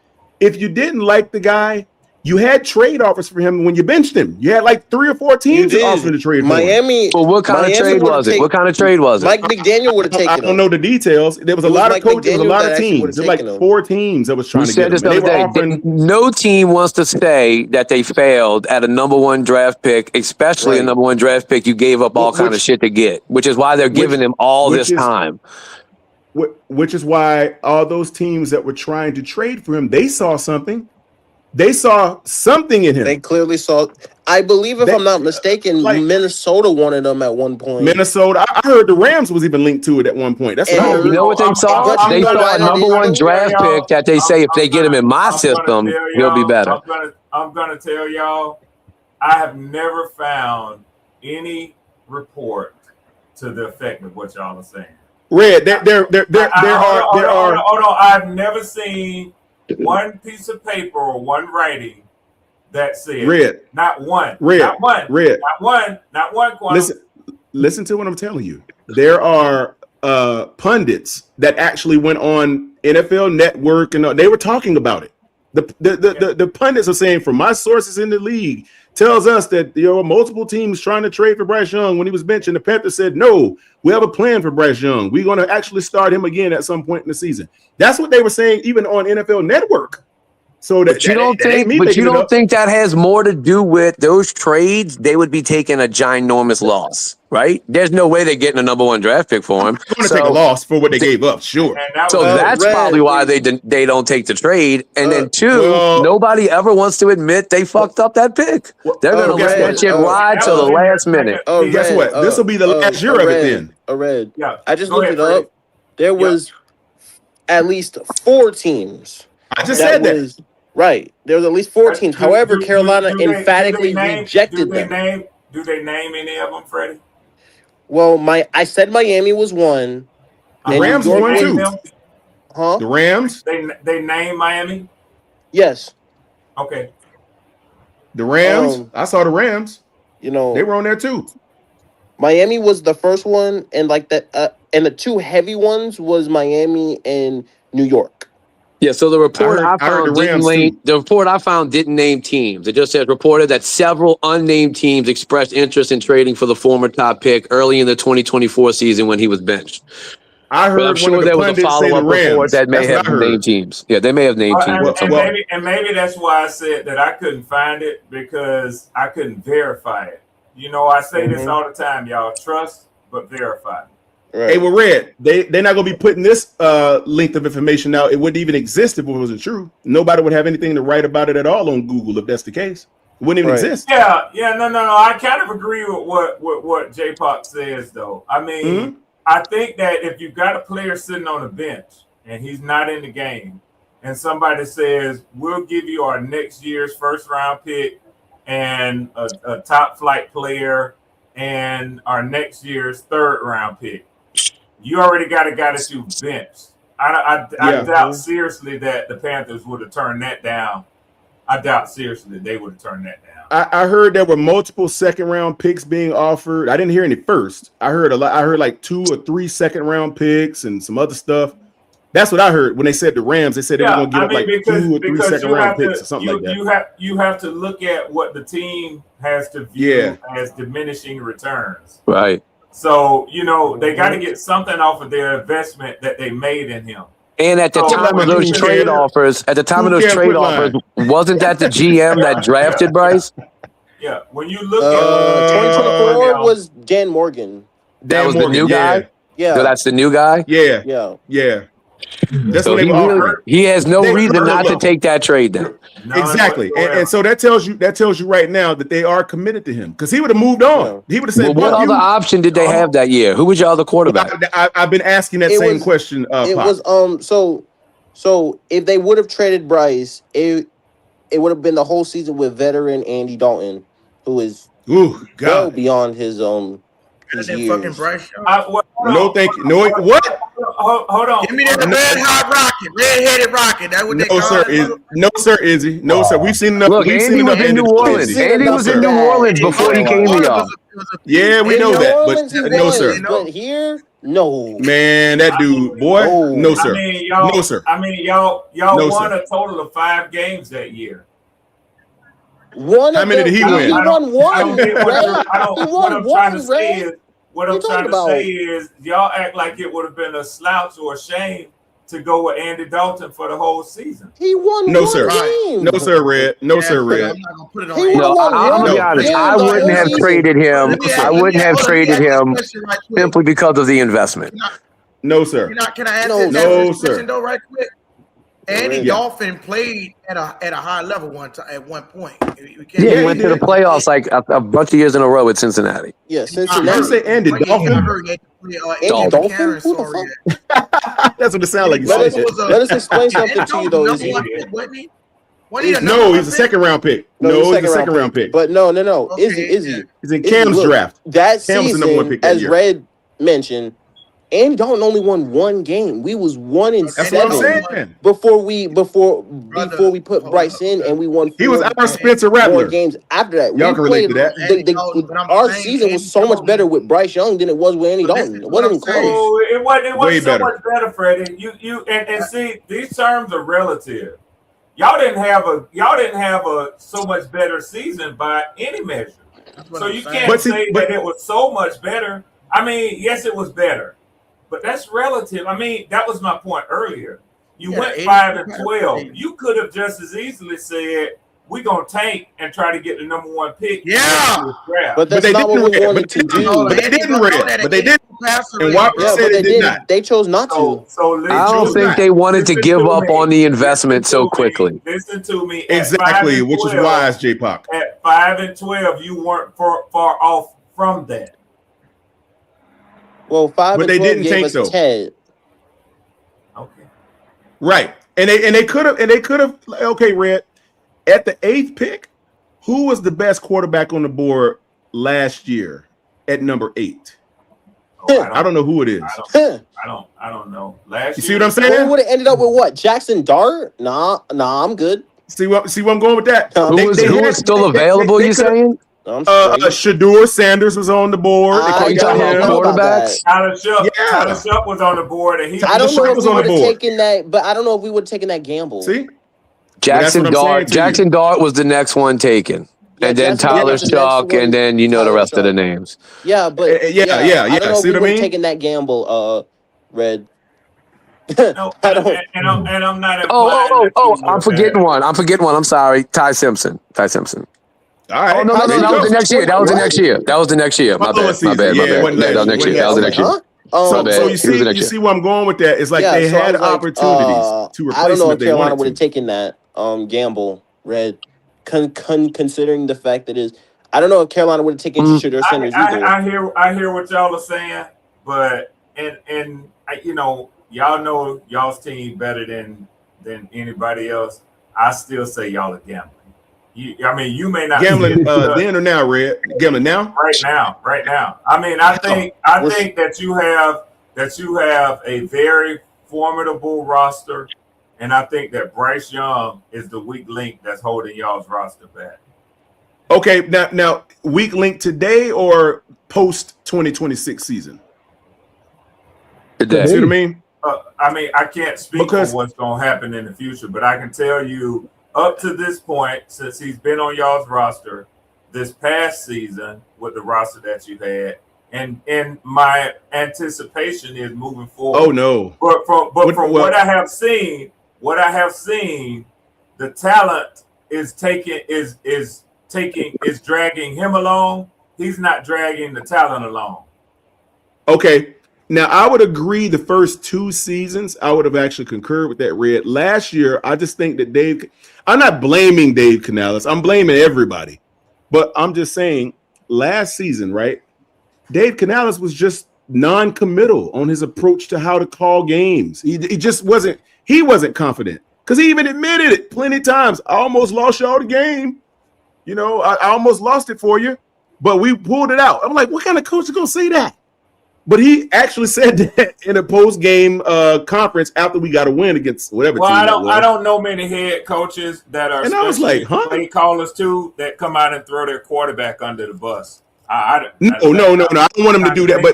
If you didn't like the guy, you had trade offers for him when you benched him. You had like 3 or 4 teams offering to trade for Miami. Well, what kind of trade was it? What kind of trade was it? Mike McDaniel would have taken him. I don't know the details. There was a lot of coaches, there was a lot of teams. There's like 4 teams that was trying to get him. They were offering. No team wants to say that they failed at a number 1 draft pick, especially a number 1 draft pick you gave up all kind of shit to get, which is why they're giving him all this time. Which is why all those teams that were trying to trade for him, they saw something. They saw something in him. They clearly saw. I believe, if I'm not mistaken, Minnesota wanted him at one point. Minnesota. I heard the Rams was even linked to it at one point. That's what I heard. You know what they saw? They saw a number 1 draft pick that they say if they get him in my system, he'll be better. I'm gonna tell y'all, I have never found any report to the effect of what y'all are saying. Red, there are. Hold on. I've never seen one piece of paper or one writing that said not one. Listen to what I'm telling you. There are pundits that actually went on NFL Network and they were talking about it. The pundits are saying, from my sources in the league, tells us that there were multiple teams trying to trade for Bryce Young when he was benched, and the Panthers said, no, we have a plan for Bryce Young. We're going to actually start him again at some point in the season. That's what they were saying, even on NFL Network. So you don't think that has more to do with those trades? They would be taking a ginormous loss, right? There's no way they're getting a number 1 draft pick for him. They're going to take a loss for what they gave up, sure. So that's probably why they don't take the trade. And then 2, nobody ever wants to admit they fucked up that pick. They're going to let that shit ride till the last minute. Guess what? This will be the last year of it then. Yeah. I just looked it up. There was at least 4 teams. I just said that. Right. There was at least 4 teams. However, Carolina emphatically rejected them. Do they name any of them, Freddie? Well, I said Miami was one. The Rams were one too. Huh? The Rams? They named Miami? Yes. Okay. The Rams? I saw the Rams. You know, they were on there too. Miami was the first one, and like that, and the 2 heavy ones was Miami and New York. Yeah, so the report I found didn't name teams. It just says reported that several unnamed teams expressed interest in trading for the former top pick early in the 2024 season when he was benched. I heard. But I'm sure there was a follow-up report that may have named teams. Yeah, they may have named teams. And maybe that's why I said that I couldn't find it, because I couldn't verify it. You know, I say this all the time, y'all. Trust, but verify. Right. Hey, well, Red, they're not going to be putting this length of information out. It wouldn't even exist if it wasn't true. Nobody would have anything to write about it at all on Google if that's the case. It wouldn't even exist. No. I kind of agree with what J-Pop says, though. I mean, I think that if you've got a player sitting on a bench and he's not in the game, and somebody says, we'll give you our next year's first-round pick and a top-flight player and our next year's third-round pick, you already got a guy that you've benched. I doubt seriously that the Panthers would have turned that down. I doubt seriously they would have turned that down. I heard there were multiple second-round picks being offered. I didn't hear any first. I heard a lot. I heard like 2 or 3 second-round picks and some other stuff. That's what I heard when they said the Rams. They said they were going to give up like 2 or 3 second-round picks or something like that. You have to look at what the team has to view as diminishing returns. Right. So, they got to get something off of their investment that they made in him. And at the time of those trade offers, wasn't that the GM that drafted Bryce? Yeah. When you look at 2024 was Dan Morgan. That was the new guy? Yeah. So that's the new guy? Yeah. That's so he has no reason not to take that trade then. Exactly. And so that tells you right now that they are committed to him, because he would have moved on. He would have said, what other option did they have that year? Who was your other quarterback? I've been asking that same question. It was so So if they would have traded Bryce, it would have been the whole season with veteran Andy Dalton, who is well beyond his years. Bryce No, thank you. No, what? Hold on. Give me that red hot rocket, red-headed rocket. That's what they No, call sir. it. No, sir, Izzy. No, sir. We've seen enough. Look, We've Andy seen was enough in New Orleans. Andy was in New Orleans before he came here. Yeah, we know that, but no, sir. But here, no. Man, that dude, boy, no, sir. No, sir. Y'all No, won sir. a total of 5 games that year. How many did he win? He won one. What I'm trying to say is y'all act like it would have been a slouch or a shame to go with Andy Dalton for the whole season. He won No, sir. No, sir, Red. No, sir, Red. No, I'm gonna be honest. I wouldn't have traded him. I wouldn't have traded him simply because of the investment. No, sir. Can I ask No, this sir. question though, right quick? Andy Yeah. Dolphin played at a high level at one point. Yeah, he went to the playoffs like a bunch of years in a row with Cincinnati. Yeah, Did you say Andy Dolphin? Dolphin? Who the fuck? That's what it sounds like. You Let said. us explain something to you though. Izzy. No, he's a second round pick. No, he's a second round pick. But no. Izzy. He's in Cam's draft. That Cam was the number 1 season, pick that as year. Red mentioned, Andy Dalton only won one game. We was 1-7. That's what I'm saying. Before we put Bryce in, and we won. He was our Spencer more Rattler. games after that. Y'all We can relate to played- that. Our season was so much better with Bryce Young than it was with Andy Dalton. It wasn't even close. Oh, it wasn't Way so better. much better, Freddie. You and see, these terms are relative. Y'all didn't have a so much better season by any measure. So you can't say that it was so much better. I mean, yes, it was better, but that's relative. I mean, that was my point earlier. You went 5-12. You could have just as easily said, we're gonna tank and try to get the number 1 pick. Yeah. But that's not what we wanted to do. But they didn't, Red. But they didn't. And why said they did not? They chose not to. I don't think they wanted to give up on the investment so quickly. Listen to me. Exactly, which is wise, J-Pop. At 5-12, you weren't far off from that. Well, 5 But and they 12 didn't gave tank, us though. 10. Right. And they could have okay, Red. At the 8th pick, who was the best quarterback on the board last year at number 8? I don't know who it is. I don't know. You see what I'm saying? We would have ended up with what? Jackson Dart? Nah, I'm good. See what I'm going with that? Who was still available, you saying? Shador Sanders was on the board. You talking about quarterbacks? Tyler Shupp was on the board, and I don't know if we would have taken that, but I don't know if we would have taken that gamble. See? Jackson Dart was the next one taken. And then Tyler Shuck, and then the rest of the names. Yeah, but I don't know if we would have taken that gamble, Red. No, and I'm not. I'm forgetting one. I'm sorry. Ty Simpson. All right. Oh, no. That was the next year. My bad. That was next year. So you see where I'm going with that? It's like they had opportunities to replace. I don't know if they Carolina would wanted have taken that gamble, Red. Considering the fact that I don't know if Carolina would have taken Shador Sanders either. I hear what y'all are saying, but and y'all know y'all's team better than anybody else. I still say y'all are gambling. You may not gambling then or now, Red. Gambling now? Right now. I mean, I think that you have a very formidable roster, and I think that Bryce Young is the weak link that's holding y'all's roster back. Okay, now weak link today or post 2026 season? Today. See what I mean? I can't speak for what's going to happen in the future, but I can tell you up to this point, since he's been on y'all's roster this past season with the roster that you had, and my anticipation is moving forward. Oh no! But from what I have seen, the talent is dragging him along. He's not dragging the talent along. Okay. Now, I would agree the first 2 seasons, I would have actually concurred with that, Red. Last year, I just think that I'm not blaming Dave Canales. I'm blaming everybody. But I'm just saying, last season, right, Dave Canales was just non-committal on his approach to how to call games. He just wasn't He wasn't confident because he even admitted it plenty of times. I almost lost y'all the game. You know, I almost lost it for you, but we pulled it out. I'm like, what kind of coach is going to say that? But he actually said that in a post-game conference after we got a win against whatever team that was. I don't know many head coaches that are, and I was like, play callers too, that come out and throw their quarterback under the bus. No. I don't want him to do that.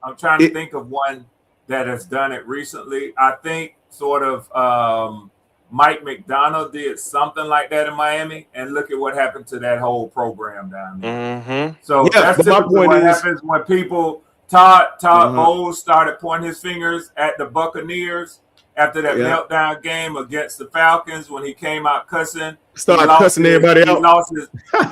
I'm trying to think of one that has done it recently. I think sort of Mike McDonald did something like that in Miami, and look at what happened to that whole program down there. Mm-hmm. So that's typically what happens when people. Todd Bowles started pointing his fingers at the Buccaneers after that meltdown game against the Falcons when he came out cussing. Started cussing everybody out.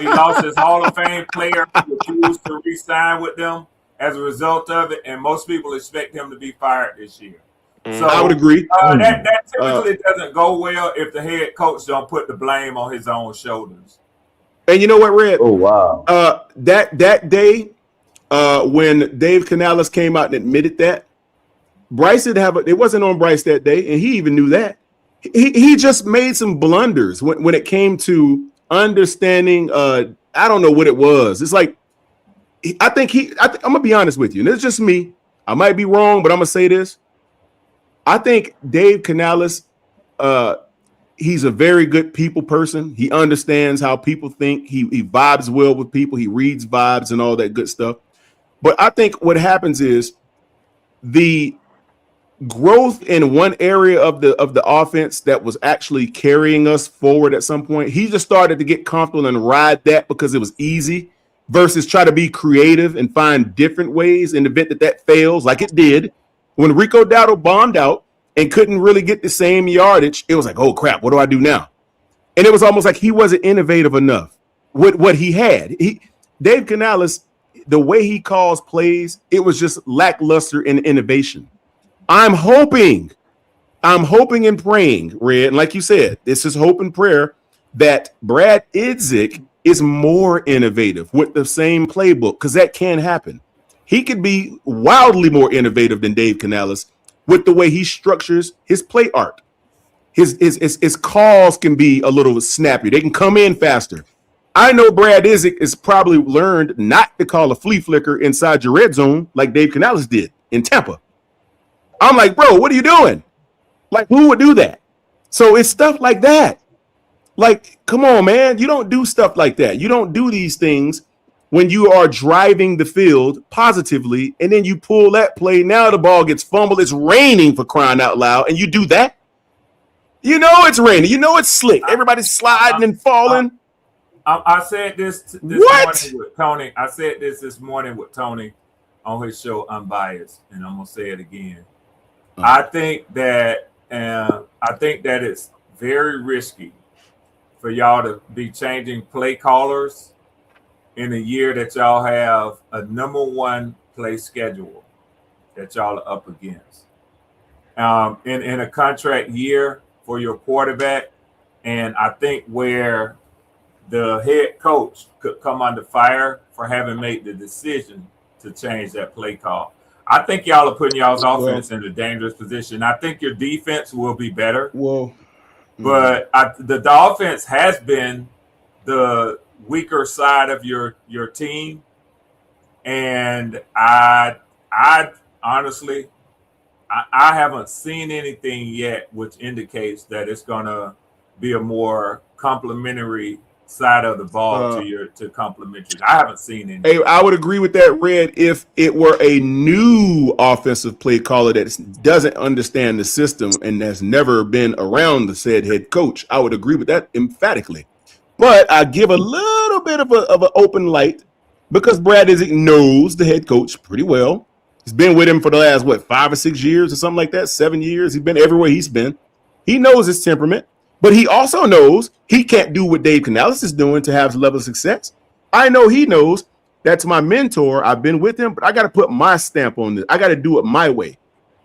He lost his Hall of Fame player who refused to re-sign with them as a result of it, and most people expect him to be fired this year. So I would agree. That typically doesn't go well if the head coach don't put the blame on his own shoulders. And you know what, Red? Oh wow. That day, when Dave Canales came out and admitted that, Bryce it wasn't on Bryce that day, and he even knew that. He just made some blunders when it came to understanding. I don't know what it was. It's like I'm gonna be honest with you, and it's just me. I might be wrong, but I'm gonna say this. I think Dave Canales, he's a very good people person. He understands how people think. He vibes well with people. He reads vibes and all that good stuff. But I think what happens is the growth in one area of the offense that was actually carrying us forward at some point. He just started to get comfortable and ride that because it was easy versus try to be creative and find different ways in the event that fails, like it did. When Rico Dowdle bombed out and couldn't really get the same yardage, it was like, oh, crap, what do I do now? And it was almost like he wasn't innovative enough with what he had. Dave Canales, the way he calls plays, it was just lackluster in innovation. I'm hoping and praying, Red, and like you said, this is hope and prayer that Brad Idzik is more innovative with the same playbook, because that can happen. He could be wildly more innovative than Dave Canales with the way he structures his play art. His calls can be a little snappier. They can come in faster. I know Brad Idzik has probably learned not to call a flea flicker inside your red zone like Dave Canales did in Tampa. I'm like, bro, what are you doing? Like, who would do that? So it's stuff like that. Like, come on, man. You don't do stuff like that. You don't do these things when you are driving the field positively, and then you pull that play. Now the ball gets fumbled. It's raining, for crying out loud, and you do that. You know it's raining. You know it's slick. Everybody's sliding and falling. I said this morning with Tony. I said this morning with Tony on his show Unbiased, and I'm gonna say it again. I think that it's very risky for y'all to be changing play callers in a year that y'all have a number one play schedule that y'all are up against. In a contract year for your quarterback, and I think where the head coach could come under fire for having made the decision to change that play call. I think y'all are putting y'all's offense in a dangerous position. I think your defense will be better. But the offense has been the weaker side of your team. And I honestly, I haven't seen anything yet which indicates that it's going to be a more complementary side of the ball to complement you. I haven't seen anything. Hey, I would agree with that, Red, if it were a new offensive play caller that doesn't understand the system and has never been around the said head coach. I would agree with that emphatically. But I give a little bit of an open light because Brad Idzik knows the head coach pretty well. He's been with him for the last, 5 or 6 years or something like that, 7 years. He's been everywhere he's been. He knows his temperament. But he also knows he can't do what Dave Canales is doing to have a level of success. I know he knows that's my mentor. I've been with him, but I got to put my stamp on this. I got to do it my way.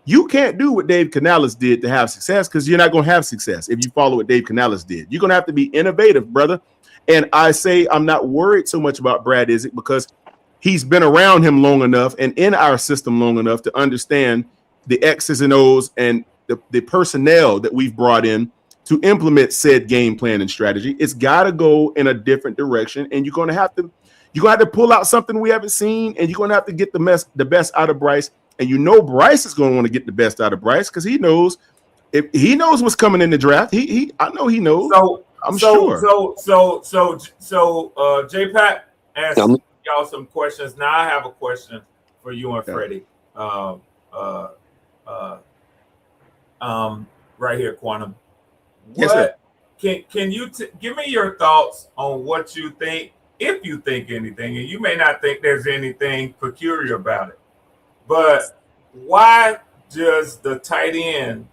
You can't do what Dave Canales did to have success because you're not going to have success if you follow what Dave Canales did. You're going to have to be innovative, brother. And I say I'm not worried so much about Brad Idzik because he's been around him long enough and in our system long enough to understand the X's and O's and the personnel that we've brought in to implement said game plan and strategy. It's got to go in a different direction, and you're going to have to pull out something we haven't seen, and you're going to have to get the best out of Bryce. And you know Bryce is going to want to get the best out of Bryce because he knows what's coming in the draft. I know he knows. I'm sure. So J Pat asked y'all some questions. Now I have a question for you and Freddie. Right here, Quantum. Yes, sir. Can you give me your thoughts on what you think, if you think anything, and you may not think there's anything peculiar about it, but why does the tight end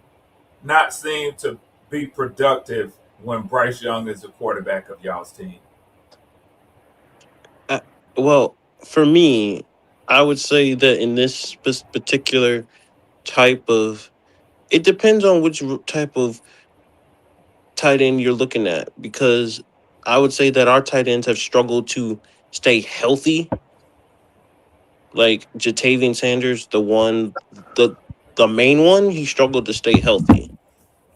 not seem to be productive when Bryce Young is the quarterback of y'all's team? Well, for me, I would say that in this particular type of, it depends on which type of tight end you're looking at, because I would say that our tight ends have struggled to stay healthy. Like Jatavian Sanders, the main one, he struggled to stay healthy.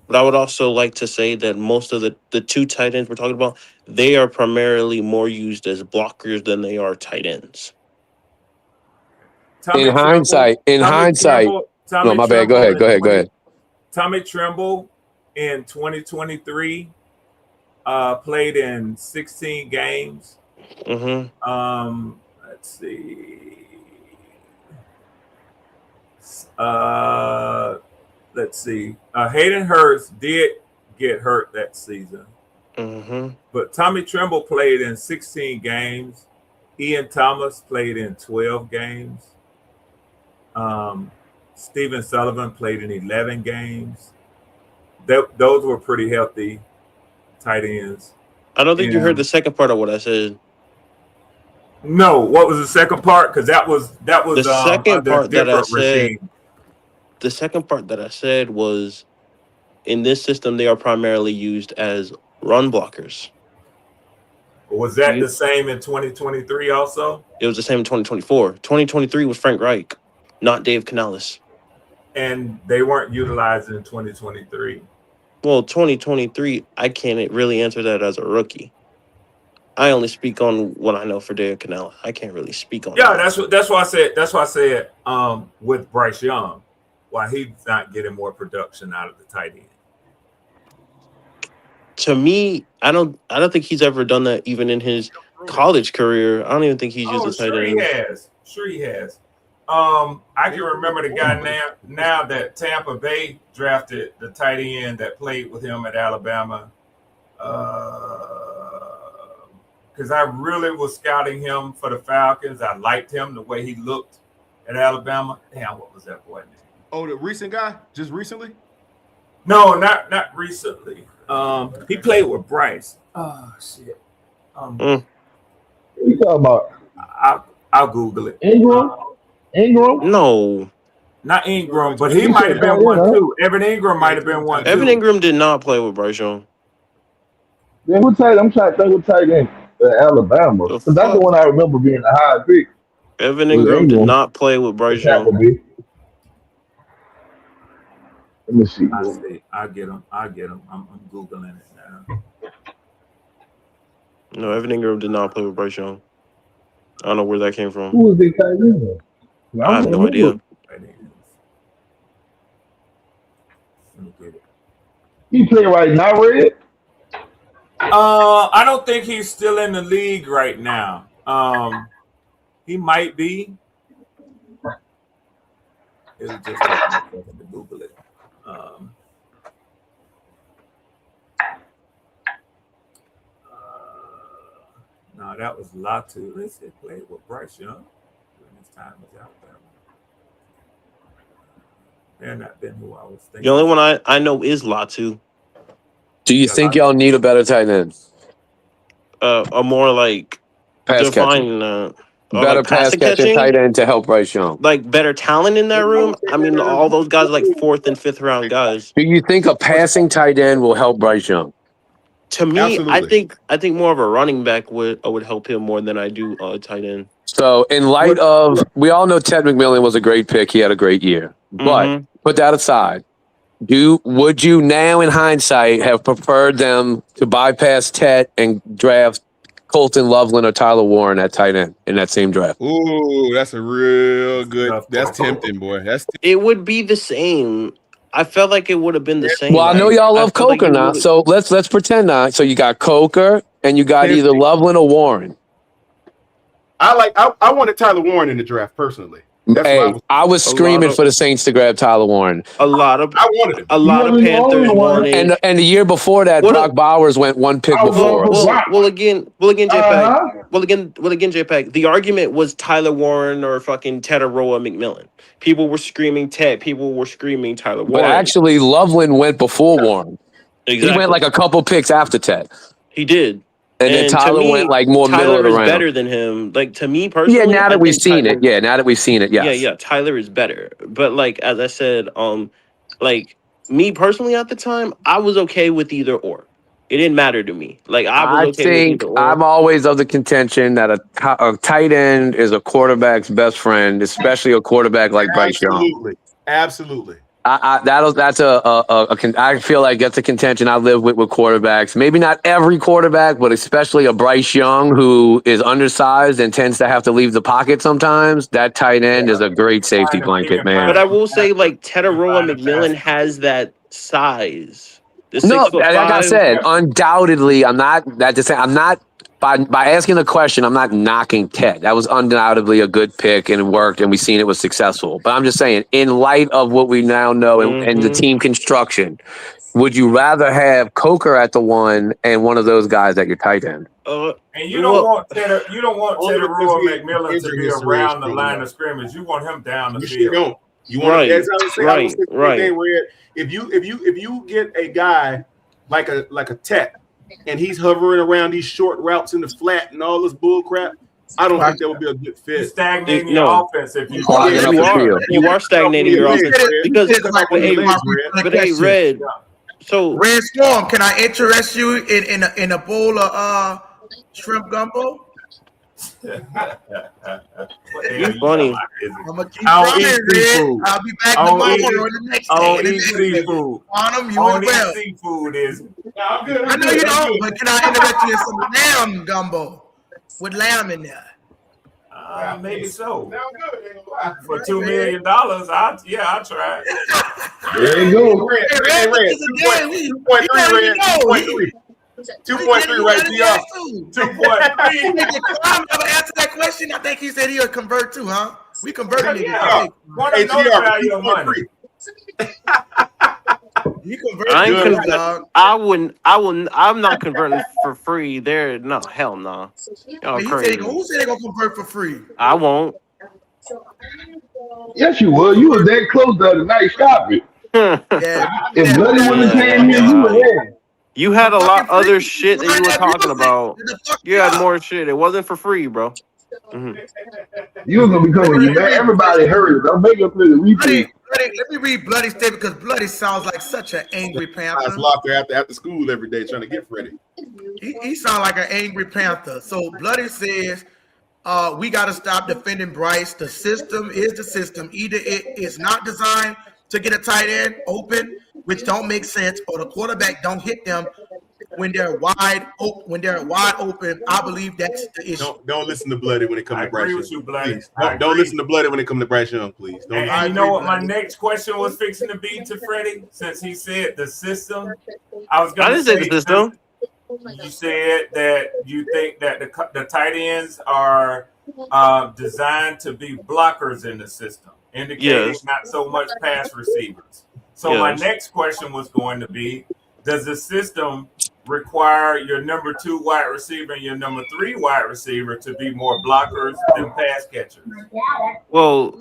But I would also like to say that most of the two tight ends we're talking about, they are primarily more used as blockers than they are tight ends. In hindsight, no, my bad. Go ahead. Tommy Tremble in 2023 played in 16 games. Mm-hmm. Let's see. Hayden Hurst did get hurt that season. Mm-hmm. But Tommy Tremble played in 16 games. Ian Thomas played in 12 games. Stephen Sullivan played in 11 games. Those were pretty healthy tight ends. I don't think you heard the second part of what I said. No, what was the second part? Because that was the second part that I said. Regime. The second part that I said was, in this system, they are primarily used as run blockers. Was that the same in 2023 also? It was the same in 2024. 2023 was Frank Reich, not Dave Canales. And they weren't utilized in 2023. Well, 2023, I can't really answer that as a rookie. I only speak on what I know for Dave Canales. I can't really speak on that. That's why I said with Bryce Young, why he's not getting more production out of the tight end. To me, I don't think he's ever done that even in his college career. I don't even think he's used a tight end. Sure he has. I can remember the guy now that Tampa Bay drafted the tight end that played with him at Alabama. Because I really was scouting him for the Falcons. I liked him the way he looked at Alabama. Damn, what was that boy name? Oh, the recent guy? Just recently? No, not recently. He played with Bryce. Oh shit. What you talking about? I'll Google it. Ingram? No. Not Ingram, but he might have been one too. Evan Ingram might have been one too. Evan Ingram did not play with Bryce Young. Yeah, I'm trying to think who tight end Alabama. Because that's the one I remember being a high pick. Evan Ingram did not play with Bryce Young. Let me see. I'll get him. I'm Googling it now. No, Evan Ingram did not play with Bryce Young. I don't know where that came from. Who was the tight end? I have no idea. He play right now, Red? I don't think he's still in the league right now. He might be. It'll just take me a second to Google it. No, that was Latu. Let's say played with Bryce Young during his time as Alabama. They're not been who I was thinking. The only one I know is Latu. Do you think y'all need a better tight end? A more like pass catching. Better pass catching tight end to help Bryce Young. Like better talent in that room. I mean, all those guys are like 4th and 5th round guys. Do you think a passing tight end will help Bryce Young? To me, absolutely. I think more of a running back would help him more than I do a tight end. So, in light of, we all know Ted McMillan was a great pick. He had a great year. But put that aside. Would you now, in hindsight, have preferred them to bypass Tet and draft Colton Loveland or Tyler Warren at tight end in that same draft? Ooh, that's a real good. That's tempting, boy. It would be the same. I felt like it would have been the same. Well, I know y'all love feel like Coker you now, would've- so let's pretend now. So you got Coker and you got either Loveland or Warren. I wanted Tyler Warren in the draft personally. That's Hey, I was screaming for the Saints to grab Tyler Warren. A lot of I wanted him. A lot of Panthers wanted. And the year before that, Brock Bowers went one pick before us. Well, again, JPEG. Well, again, JPEG. The argument was Tyler Warren or fucking Tetaroa McMillan. People were screaming Ted. People were screaming Tyler Warren. But actually, Loveland went before Warren. Exactly. He went like a couple picks after Ted. He did. And then Tyler went like more middle of the Tyler is round. better than him. Like, to me personally. Yeah, now I that we've think seen Tyler- it. Yeah, now that we've seen it, yes. Yeah. Tyler is better. But like as I said, like me personally at the time, I was okay with either or. It didn't matter to me. Like I was okay with either or. I'm always of the contention that a tight end is a quarterback's best friend, especially a quarterback like Bryce Young. Absolutely. I feel like that's a contention I live with quarterbacks. Maybe not every quarterback, but especially a Bryce Young who is undersized and tends to have to leave the pocket sometimes. That tight end is a great safety blanket, man. But I will say, like Tetaroa McMillan has that size. The No, 6'5". like I said, undoubtedly, I'm not by asking the question, I'm not knocking Ted. That was undoubtedly a good pick and it worked, and we've seen it was successful. But I'm just saying, in light of what we now know and the team construction, would you rather have Coker at the one and one of those guys at your tight end? And you don't want Tetaroa McMillan to be around the line of scrimmage. You want him down the field. You want right. If you get a guy like a Tet and he's hovering around these short routes in the flat and all this bull crap, I don't think that would be a good fit. You're stagnating your offense if you You are stagnating your offense because hey, Red. So Red Storm, can I interest you in a bowl of shrimp gumbo? You're funny. I'm gonna keep running, Red. I'll be back tomorrow or the next day. I don't eat seafood. On you as well. Seafood is. I know you don't, but can I interest you in some lamb gumbo with lamb in there? Maybe so. For $2 million, I'll try. There you go. Red. 2.3. 2.3 right to y'all. 2.3. I'm never answered that question. I think he said he'll convert too, huh? We converted him. Hey, your money. You converted, dog. I'm not converting for free. No, hell no. Who said they gonna convert for free? I won't. Yes, you would. You was that close the other night. Stop it. If Bloody wouldn't have came in, you were there. You had a lot of other shit that you were talking about. You had more shit. It wasn't for free, bro. You was gonna be coming. Everybody heard it. Don't make up for the repeat. Let me read Bloody's statement because Bloody sounds like such an angry panther. I was locked there after school every day trying to get Freddie. He sounds like an angry panther. So Bloody says, we got to stop defending Bryce. The system is the system. Either it is not designed to get a tight end open, which don't make sense, or the quarterback don't hit them when they're wide open. I believe that's the issue. Don't listen to Bloody when it comes to Bryce Young. With you, Bloody. Don't listen to Bloody when it comes to Bryce Young, please. And you know what my next question was fixing to be to Freddie, since he said the system. I didn't say the system. You said that you think that the tight ends are designed to be blockers in the system, indicating not so much pass receivers. So my next question was going to be, does the system require your number 2 wide receiver and your number 3 wide receiver to be more blockers than pass catchers? Well,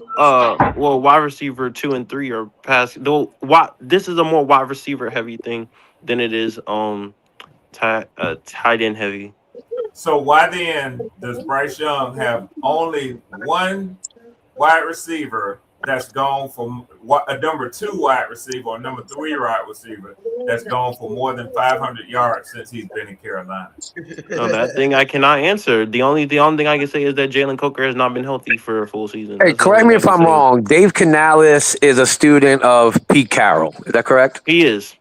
wide receiver 2 and 3 are pass. Though, this is a more wide receiver heavy thing than it is tight end heavy. So why then does Bryce Young have only one wide receiver that's gone for a number 2 wide receiver or number 3 wide receiver that's gone for more than 500 yards since he's been in Carolina. No, that thing I cannot answer. The only thing I can say is that Jalen Coker has not been healthy for a full season. Hey, correct me if I'm wrong. Dave Canales is a student of Pete Carroll. Is that correct? He is.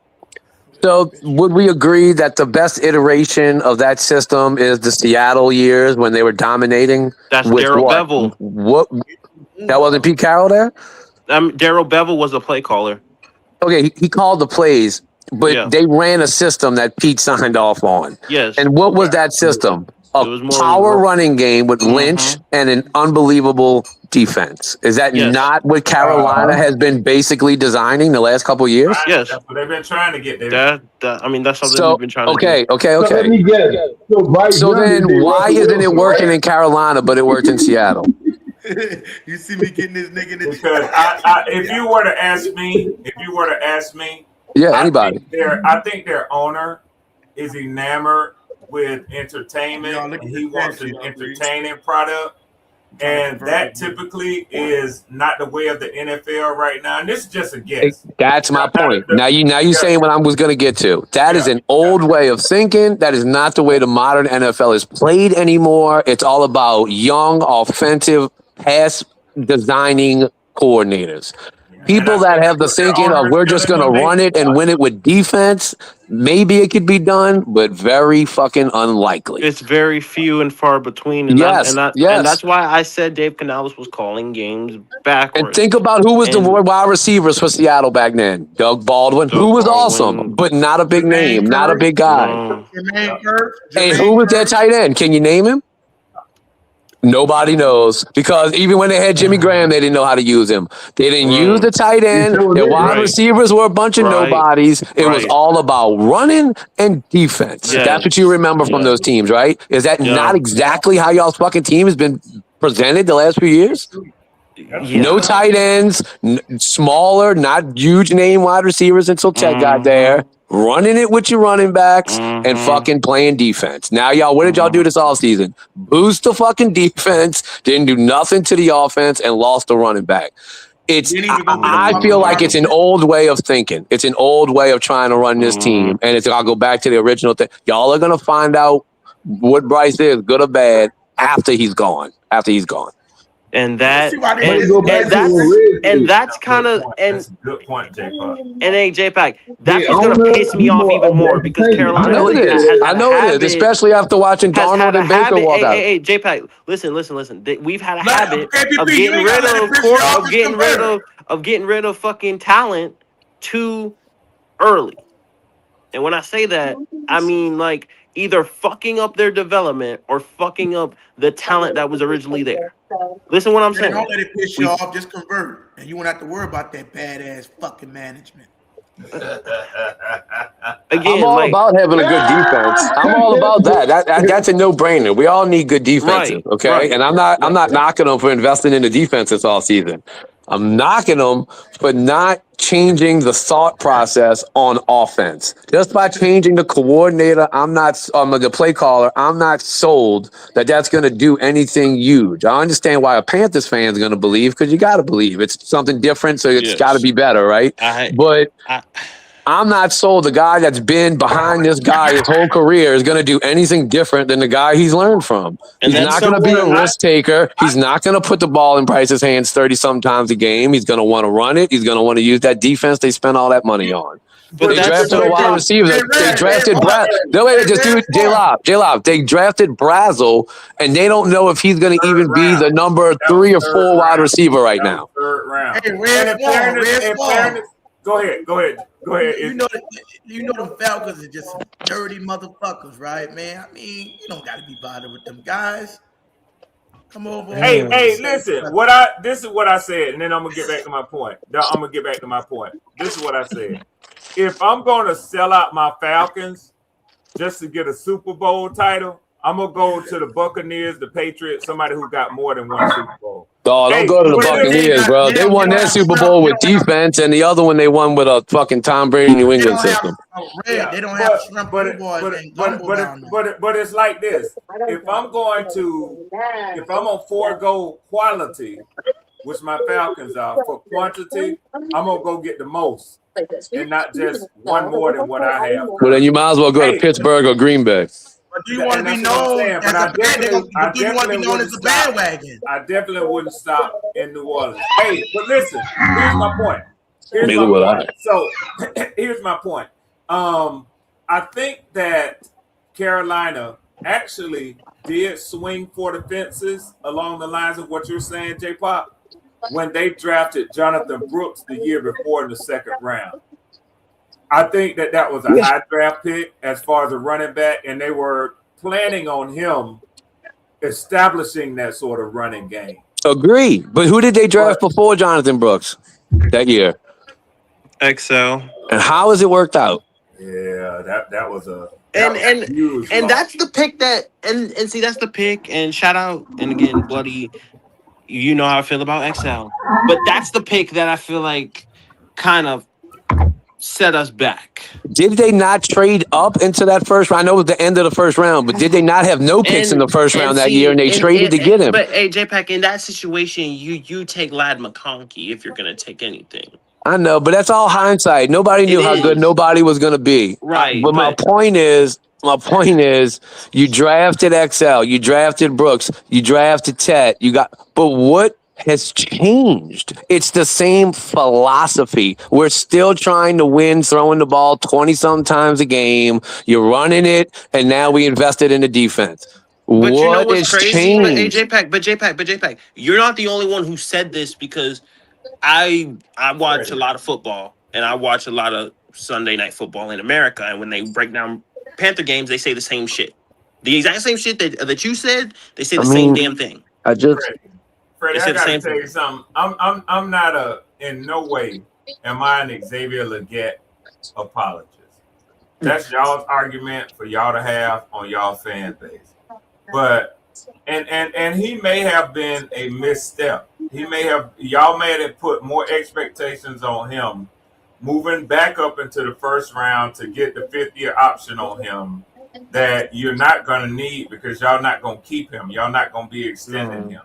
So would we agree that the best iteration of that system is the Seattle years when they were dominating? That's with Darrell what? Bevel. What? That wasn't Pete Carroll there? Darrell Bevel was a play caller. Okay, he called the plays, but they ran a system that Pete signed off on. Yes. And what was that system? A was more power running game with Lynch and an unbelievable defense. Is that not what Carolina has been basically designing the last couple of years? Yes. That's what they've been trying to get. I mean, that's something we've been trying to do. Okay. So let me guess. So, Bryce So Young then did why Russell isn't it Wilson, working right? in Carolina, but it worked in Seattle? You see me getting this nigga in the Because if you were to ask me, Yeah, anybody. I think their owner is enamored with entertainment and he wants an entertaining product. And that typically is not the way of the NFL right now. And this is just a guess. That's my point. Now you saying what I was going to get to. That is an old way of thinking. That is not the way the modern NFL is played anymore. It's all about young, offensive, pass designing coordinators. People that have the thinking of we're just going to run it and win it with defense. Maybe it could be done, but very fucking unlikely. It's very few and far between. And Yes. and that's why I said Dave Canales was calling games backwards. And think about who was the wide receivers for Seattle back then. Doug Baldwin, who was awesome, but not a big name, not a big guy. And who was their tight end? Can you name him? Nobody knows, because even when they had Jimmy Graham, they didn't know how to use him. They didn't use the tight end. Their wide receivers were a bunch of nobodies. It was all about running and defense. Yes. That's what you remember from those teams, right? Is that not exactly how y'all's fucking team has been presented the last few years? No tight ends, smaller, not huge name wide receivers until Ted got there. Running it with your running backs and fucking playing defense. Now, y'all, what did y'all do this offseason? Boost the fucking defense, didn't do nothing to the offense, and lost the running back. I feel like it's an old way of thinking. It's an old way of trying to run this team. And I'll go back to the original thing. Y'all are going to find out what Bryce is, good or bad, after he's gone. And that's kind of that's a good point, J-Pac. And then J-Pac, that's what's gonna piss me off even more because Carolina. I know it is, especially after watching Darnold and Baker walk out. Hey, J-Pac, listen. We've had a habit of getting rid of fucking talent too early. And when I say that, I mean like either fucking up their development or fucking up the talent that was originally there. Listen what I'm saying. Don't let it piss you off. Just convert. And you won't have to worry about that badass fucking management. I'm all about having a good defense. I'm all about that. That's a no-brainer. We all need good defenses, okay? Right. And I'm not knocking them for investing in the defenses all season. I'm knocking them for not changing the thought process on offense. Just by changing the coordinator, the play caller, I'm not sold that that's going to do anything huge. I understand why a Panthers fan is going to believe, because you got to believe. It's something different, so it's got to be better, right? I'm not sold the guy that's been behind this guy his whole career is going to do anything different than the guy he's learned from. He's not going to be a risk taker. He's not going to put the ball in Bryce's hands 30-some times a game. He's going to want to run it. He's going to want to use that defense they spent all that money on. But they drafted a wide receiver. They drafted J-Lob. They drafted Brazel, and they don't know if he's going to even be the number 3 or 4 wide receiver right now. Third round. Hey, Red Ball. Go ahead. You know the Falcons are just some dirty motherfuckers, right, man? I mean, you don't got to be bothered with them guys. Come over. Hey, listen. This is what I said, and then I'm gonna get back to my point. This is what I said. If I'm gonna sell out my Falcons just to get a Super Bowl title, I'm gonna go to the Buccaneers, the Patriots, somebody who got more than one Super Bowl. Oh, don't go to the Buccaneers, bro. They won their Super Bowl with defense, and the other one they won with a fucking Tom Brady New England system. They don't have shrimp but it's like this. If I'm going to forego quality which my Falcons are, for quantity, I'm gonna go get the most and not just one more than what I have. Well, then you might as well go to Pittsburgh or Green Bay. But do you want to be known as a bandwagon? Do you want to be known as a bandwagon? I definitely wouldn't stop in New Orleans. Hey, but listen, here's my point. So here's my point. I think that Carolina actually did swing for the fences along the lines of what you're saying, J-Pop, when they drafted Jonathan Brooks the year before in the second round. I think that was a high draft pick as far as a running back, and they were planning on him establishing that sort of running game. Agree. But who did they draft before Jonathan Brooks that year? XL. And how has it worked out? Yeah, that was a and that's the pick that and see that's the pick, and shout out, and again, Bloody, you know how I feel about XL, but that's the pick that I feel like kind of set us back. Did they not trade up into that first round? I know it was the end of the first round, but did they not have no picks in the first round that year, and they traded to get him? But hey, J-Pack, in that situation, you take Lad McConkey if you're gonna take anything. I know, but that's all hindsight. Nobody knew how good nobody was going to be. Right. But my point is, you drafted XL, you drafted Brooks, you drafted Tet, but what has changed? It's the same philosophy. We're still trying to win, throwing the ball 20-something times a game. You're running it, and now we invested in the defense. But you know What what's has crazy? changed? But J-Pack, you're not the only one who said this, because I watch a lot of football, and I watch a lot of Sunday night football in America, and when they break down Panther games, they say the same shit. The exact same shit that you said, they say the same damn thing. Freddie, I gotta tell you something. I'm not in no way am I an Xavier Legette apologist. That's y'all's argument for y'all to have on y'all fan base. But and he may have been a misstep. Y'all may have put more expectations on him moving back up into the first round to get the 5th-year option on him that you're not going to need, because y'all not going to keep him. Y'all not going to be extending him.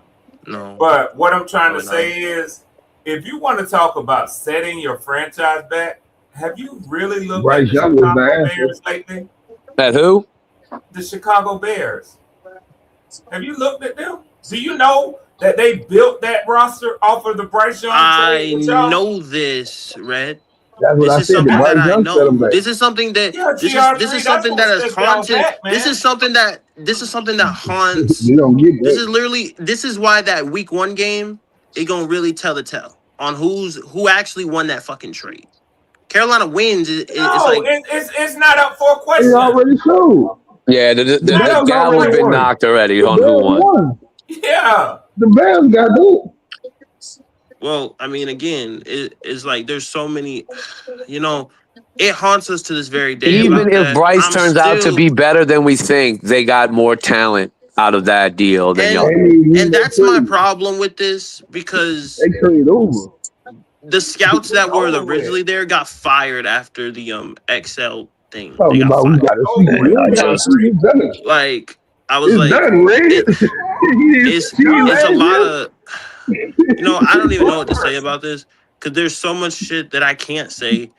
No. But what I'm trying to say is, if you want to talk about setting your franchise back, have you really looked at the Chicago Bears lately? At who? The Chicago Bears. Have you looked at them? Do you know that they built that roster off of the Bryce Young trade? I know this, Red. That's what This I is said. something Bryce that I Young set know. him back. This is something that this is something that has haunted. This is something that haunts. You don't get This is why that week 1 game it gonna really tell the tale on who actually won that fucking trade. Carolina wins. It's not up for a question. He already showed. Yeah, the gavel's been knocked already on who won. Yeah, the Bears got that. Well, I mean, again, it's like there's so many, it haunts us to this very day. Even if Bryce turns out to be better than we think, they got more talent out of that deal than y'all. And that's my problem with this, because they trade over. The scouts that were originally there got fired after the XL thing. Talking about we got to see. Like, I was like, it's a lot of, I don't even know what to say about this, because there's so much shit that I can't say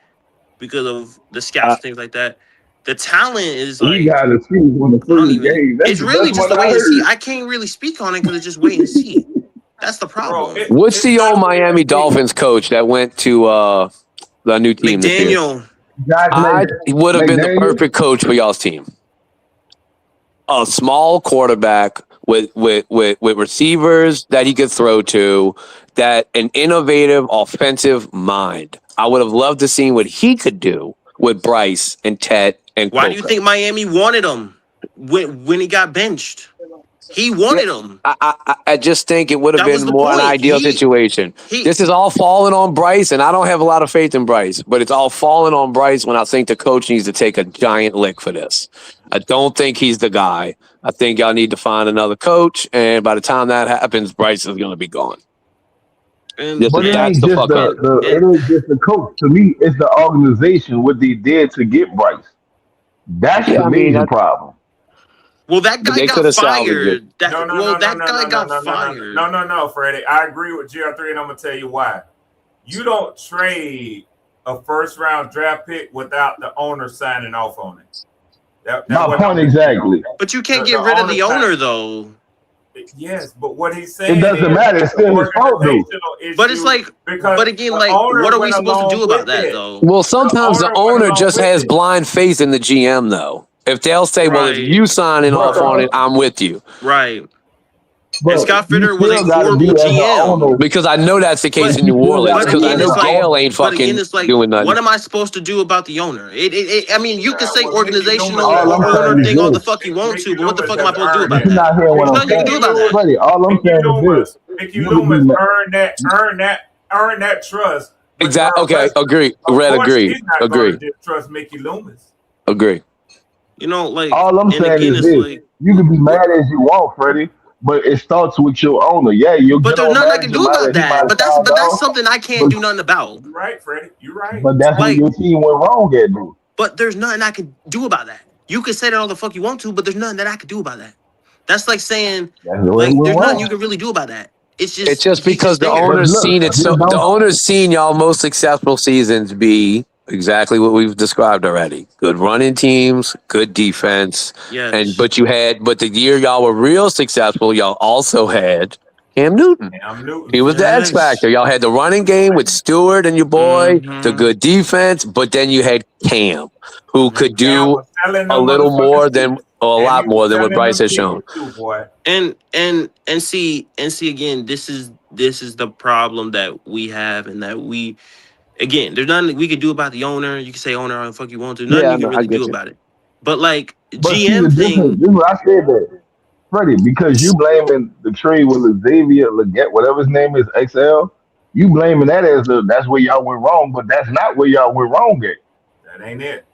because of the scouts, things like that. The talent is like, we gotta see when the first game. It's really just a wait and see. I can't really speak on it because it's just wait and see. That's the problem. What's the old Miami Dolphins coach that went to the new team? McDaniel. He would have been the perfect coach for y'all's team. A small quarterback with receivers that he could throw to, that an innovative offensive mind. I would have loved to see what he could do with Bryce and Tet and Why do you think Miami wanted him when he got benched? He wanted him. I just think it would have been more an ideal situation. This is all falling on Bryce, and I don't have a lot of faith in Bryce, but it's all falling on Bryce when I think the coach needs to take a giant lick for this. I don't think he's the guy. I think y'all need to find another coach, and by the time that happens, Bryce is going to be gone. But it ain't just the coach. To me, it's the organization, what they did to get Bryce. That's the major problem. Well, that guy They could got have salvaged it. fired. That guy got fired. No, Freddie. I agree with GR3, and I'm gonna tell you why. You don't trade a first-round draft pick without the owner signing off on it. My point exactly. But you can't get rid of the owner, though. Yes, but what he's saying It doesn't matter. It's still his fault, though. But it's like, but again, like, what are we supposed to do about that, though? Well, sometimes the owner just has blind faith in the GM, though. If they'll say, well, if you signing off on it, I'm with you. Right. But and Scott Fitter was a gotta be horrible as the owner. GM. Because I know that's the case in New Orleans. Because I know Gale ain't fucking doing nothing. What am I supposed to do about the owner? I mean, you can say organizational All I'm saying owner is thing all the this. fuck you want to, but what the fuck am I supposed to do about You're that? not hearing what There's I'm nothing you can do saying. about that. Buddy, all I'm saying is this. Mickey Loomis earn that trust. Exactly. Okay. Agree. Red. Agree. Agree. Trust Mickey Loomis. Agree. You know, like all I'm saying is this: you can be mad as you want, Freddie, but it starts with your owner. Yeah, you'll But get there's on nothing I can do about that. But that's $5,000, something I can't do nothing about. You're right, Freddie. You're right. But that's where your team went wrong at, dude. But there's nothing I can do about that. You can say that all the fuck you want to, but there's nothing that I can do about that. That's like saying, like, there's nothing you can really do about that. It's just because the owner's seen it. So the owner's seen y'all most successful seasons be exactly what we've described already. Good running teams, good defense. Yes. But the year y'all were real successful, y'all also had Cam Newton. He was the X factor. Y'all had the running game with Stewart and your boy, the good defense, but then you had Cam, who could do a little more than, or a lot more than what Bryce has shown. And see again, this is the problem that we have, and that we, again, there's nothing we can do about the owner. You can say owner how the fuck you want to. Nothing you can really do about it. But like GM thing, this is what I said that, Freddie, because you blaming the trade with Xavier Leggett, whatever his name is, XL. You blaming that as that's where y'all went wrong, but that's not where y'all went wrong at. That ain't it.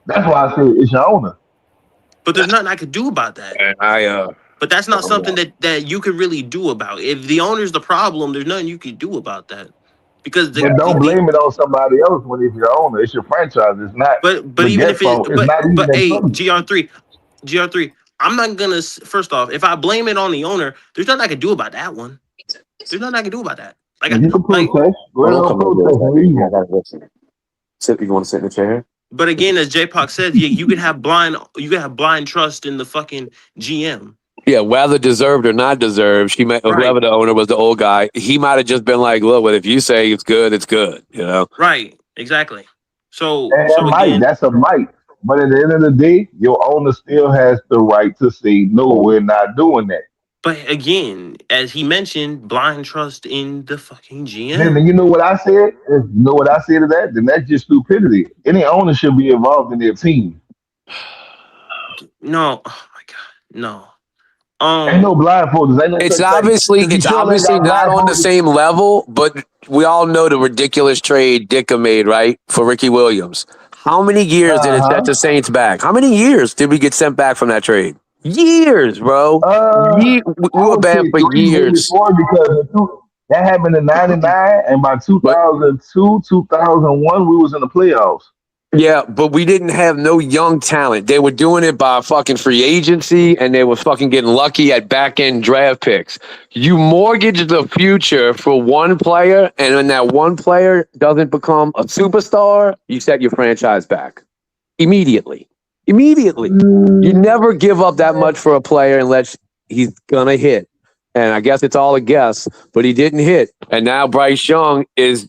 That's why I said it's your owner. but there's nothing I could do about that. But that's not something that you could really do about. If the owner's the problem, there's nothing you can do about that. Because But don't blame it on somebody else when it's your owner. It's your franchise. It's not. But even if fault. It's not even but hey, fault. GR3, I'm not gonna. First off, if I blame it on the owner, there's nothing I can do about that one. There's nothing I can do about that. Like You can protest. Go ahead and protest. Sit. You want to sit in the chair? But again, as J-Pac said, you can have blind trust in the fucking GM. Yeah, whether deserved or not deserved, whoever the owner was, the old guy, he might have just been like, look, well, if you say it's good, it's good, you know? Right, exactly. So that's a might. But at the end of the day, your owner still has the right to say, no, we're not doing that. But again, as he mentioned, blind trust in the fucking GM. Then you know what I said? You know what I said to that? Then that's just stupidity. Any owner should be involved in their team. No, oh my God, no. Ain't no blindfolders. It's obviously not on the same level, but we all know the ridiculous trade Dicka made, right, for Ricky Williams. How many years did it set the Saints back? How many years did we get sent back from that trade? Years, bro. We were bad for years. Because that happened in '99, and by 2002, 2001, we was in the playoffs. Yeah, but we didn't have no young talent. They were doing it by fucking free agency, and they were fucking getting lucky at back-end draft picks. You mortgage the future for one player, and when that one player doesn't become a superstar, you set your franchise back. Immediately. You never give up that much for a player unless he's gonna hit. And I guess it's all a guess, but he didn't hit. And now Bryce Young is,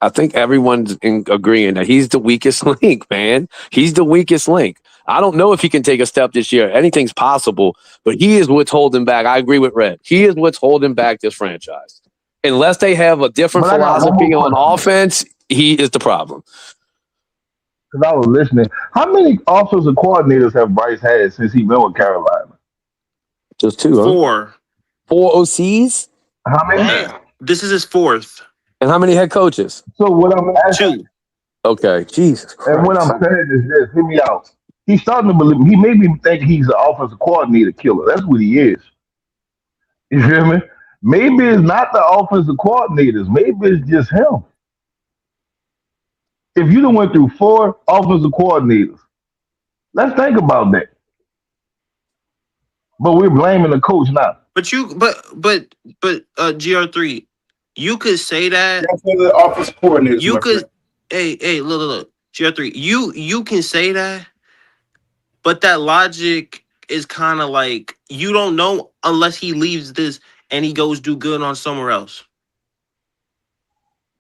I think everyone's agreeing that he's the weakest link, man. He's the weakest link. I don't know if he can take a step this year. Anything's possible, but he is what's holding back. I agree with Red. He is what's holding back this franchise. Unless they have a different philosophy on offense, he is the problem. Because I was listening. How many offensive coordinators have Bryce had since he been with Carolina? Just two, huh? 4 OCs? How many? This is his fourth. And how many head coaches? So what I'm asking, 2. Okay, Jesus Christ. And what I'm saying is this, hear me out. He's starting to believe, he made me think he's an offensive coordinator killer. That's what he is. You feel me? Maybe it's not the offensive coordinators. Maybe it's just him. If you done went through 4 offensive coordinators, let's think about that. But we're blaming the coach now. But GR3, you could say that. That's what the office coordinators. You could, hey, look, GR3, you can say that, but that logic is kind of like you don't know unless he leaves this and he goes do good on somewhere else.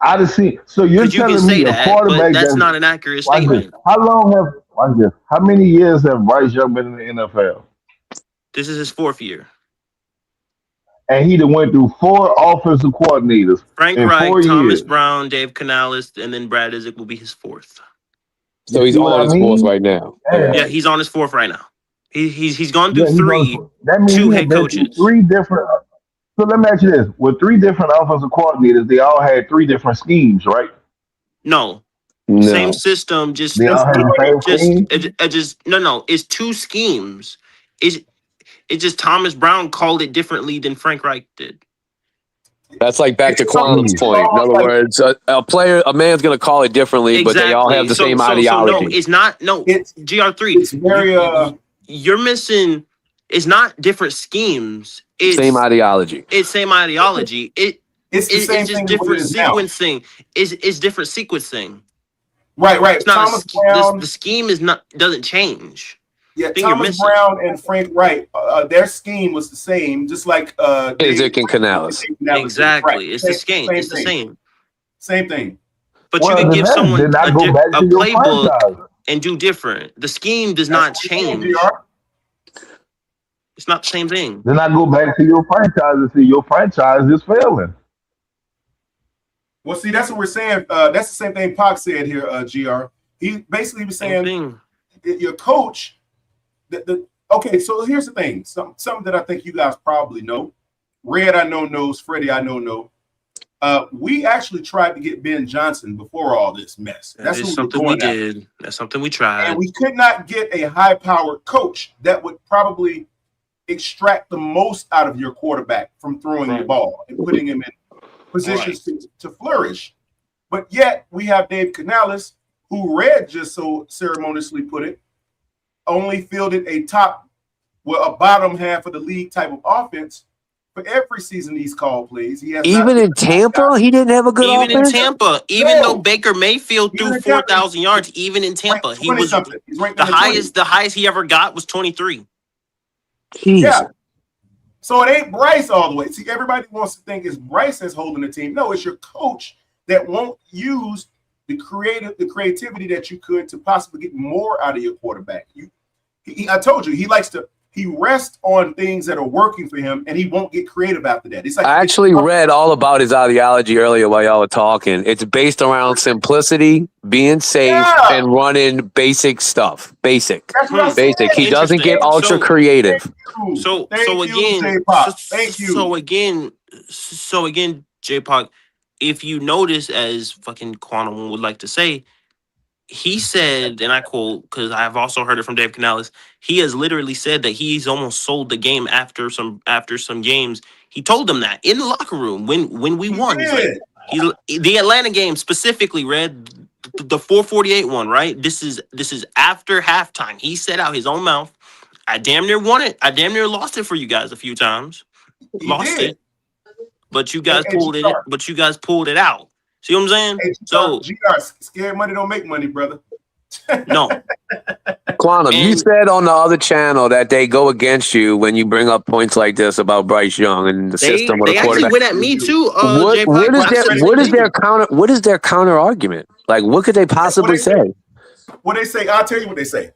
I just see. So you're telling me a quarterback that's not an accurate statement. statement. How many years have Bryce Young been in the NFL? This is his 4th year. And he done went through 4 offensive coordinators. Frank in Reich, 4 Thomas years. Brown, Dave Canales, and then Brad Isaac will be his 4th. So he's on his 4th right now. Yeah, he's on his 4th right now. He's gone through 3, That means 2 he head had been through coaches. 3 different. So let me ask you this: with 3 different offensive coordinators, they all had 3 different schemes, right? No. No. Same system, just They all had the same scheme? no. It's 2 schemes. It's just Thomas Brown called it differently than Frank Reich did. That's like back to Quantum's point. In other words, a man's going to call it differently, but they all have the same ideology. No, it's not. No, GR3. It's very You're missing. It's not different schemes. It's same ideology. It's same ideology. It's the same just thing different it is now. sequencing. It's different sequencing. Right. It's not Thomas Brown. the scheme doesn't change. Yeah, Thomas Brown and Frank Reich, their scheme was the same, just like Isaac and Canales. Exactly, right. It's the scheme. It's the same. Same thing. But you can give someone a playbook and do different. The scheme does not change. It's not the same thing. Then I go back to your franchise and say your franchise is failing. Well, see, that's what we're saying. That's the same thing Pac said here, GR. He basically was saying your coach. Okay, so here's the thing. Something that I think you guys probably know. Red, I know knows. Freddie, I know. We actually tried to get Ben Johnson before all this mess. That's something we did. That's something we tried. And we could not get a high-powered coach that would probably extract the most out of your quarterback from throwing the ball and putting him in positions to flourish. But yet we have Dave Canales, who Red just so ceremoniously put it, only fielded a bottom half of the league type of offense for every season he's called plays. He has even in Tampa, he didn't have a good offense. Even in Tampa, even though Baker Mayfield threw 4,000 yards, even in Tampa, he was the highest he ever got was 23. Jeez. Yeah. So it ain't Bryce all the way. See, everybody wants to think it's Bryce that's holding the team. No, it's your coach that won't use the creativity that you could to possibly get more out of your quarterback. I told you, he rests on things that are working for him, and he won't get creative after that. It's like I actually read all about his ideology earlier while y'all were talking. It's based around simplicity, being safe, and running basic stuff. Basic. He doesn't get ultra creative. So again, J-Pac, if you notice, as fucking Quantum would like to say, he said, and I quote, because I've also heard it from Dave Canales, he has literally said that he's almost sold the game after some games. He told them that in the locker room when we won. He's like, the Atlanta game specifically, Red, the 448 one, right? This is after halftime. He said out his own mouth, I damn near won it. I damn near lost it for you guys a few times. Lost it. But you guys pulled it. But you guys pulled it out. See what I'm saying? So scared money don't make money, brother. No. Quantum, you said on the other channel that they go against you when you bring up points like this about Bryce Young and the system with a quarterback. They actually went at me too. What is their counter argument? Like, what could they possibly say? What they say? I'll tell you what they say.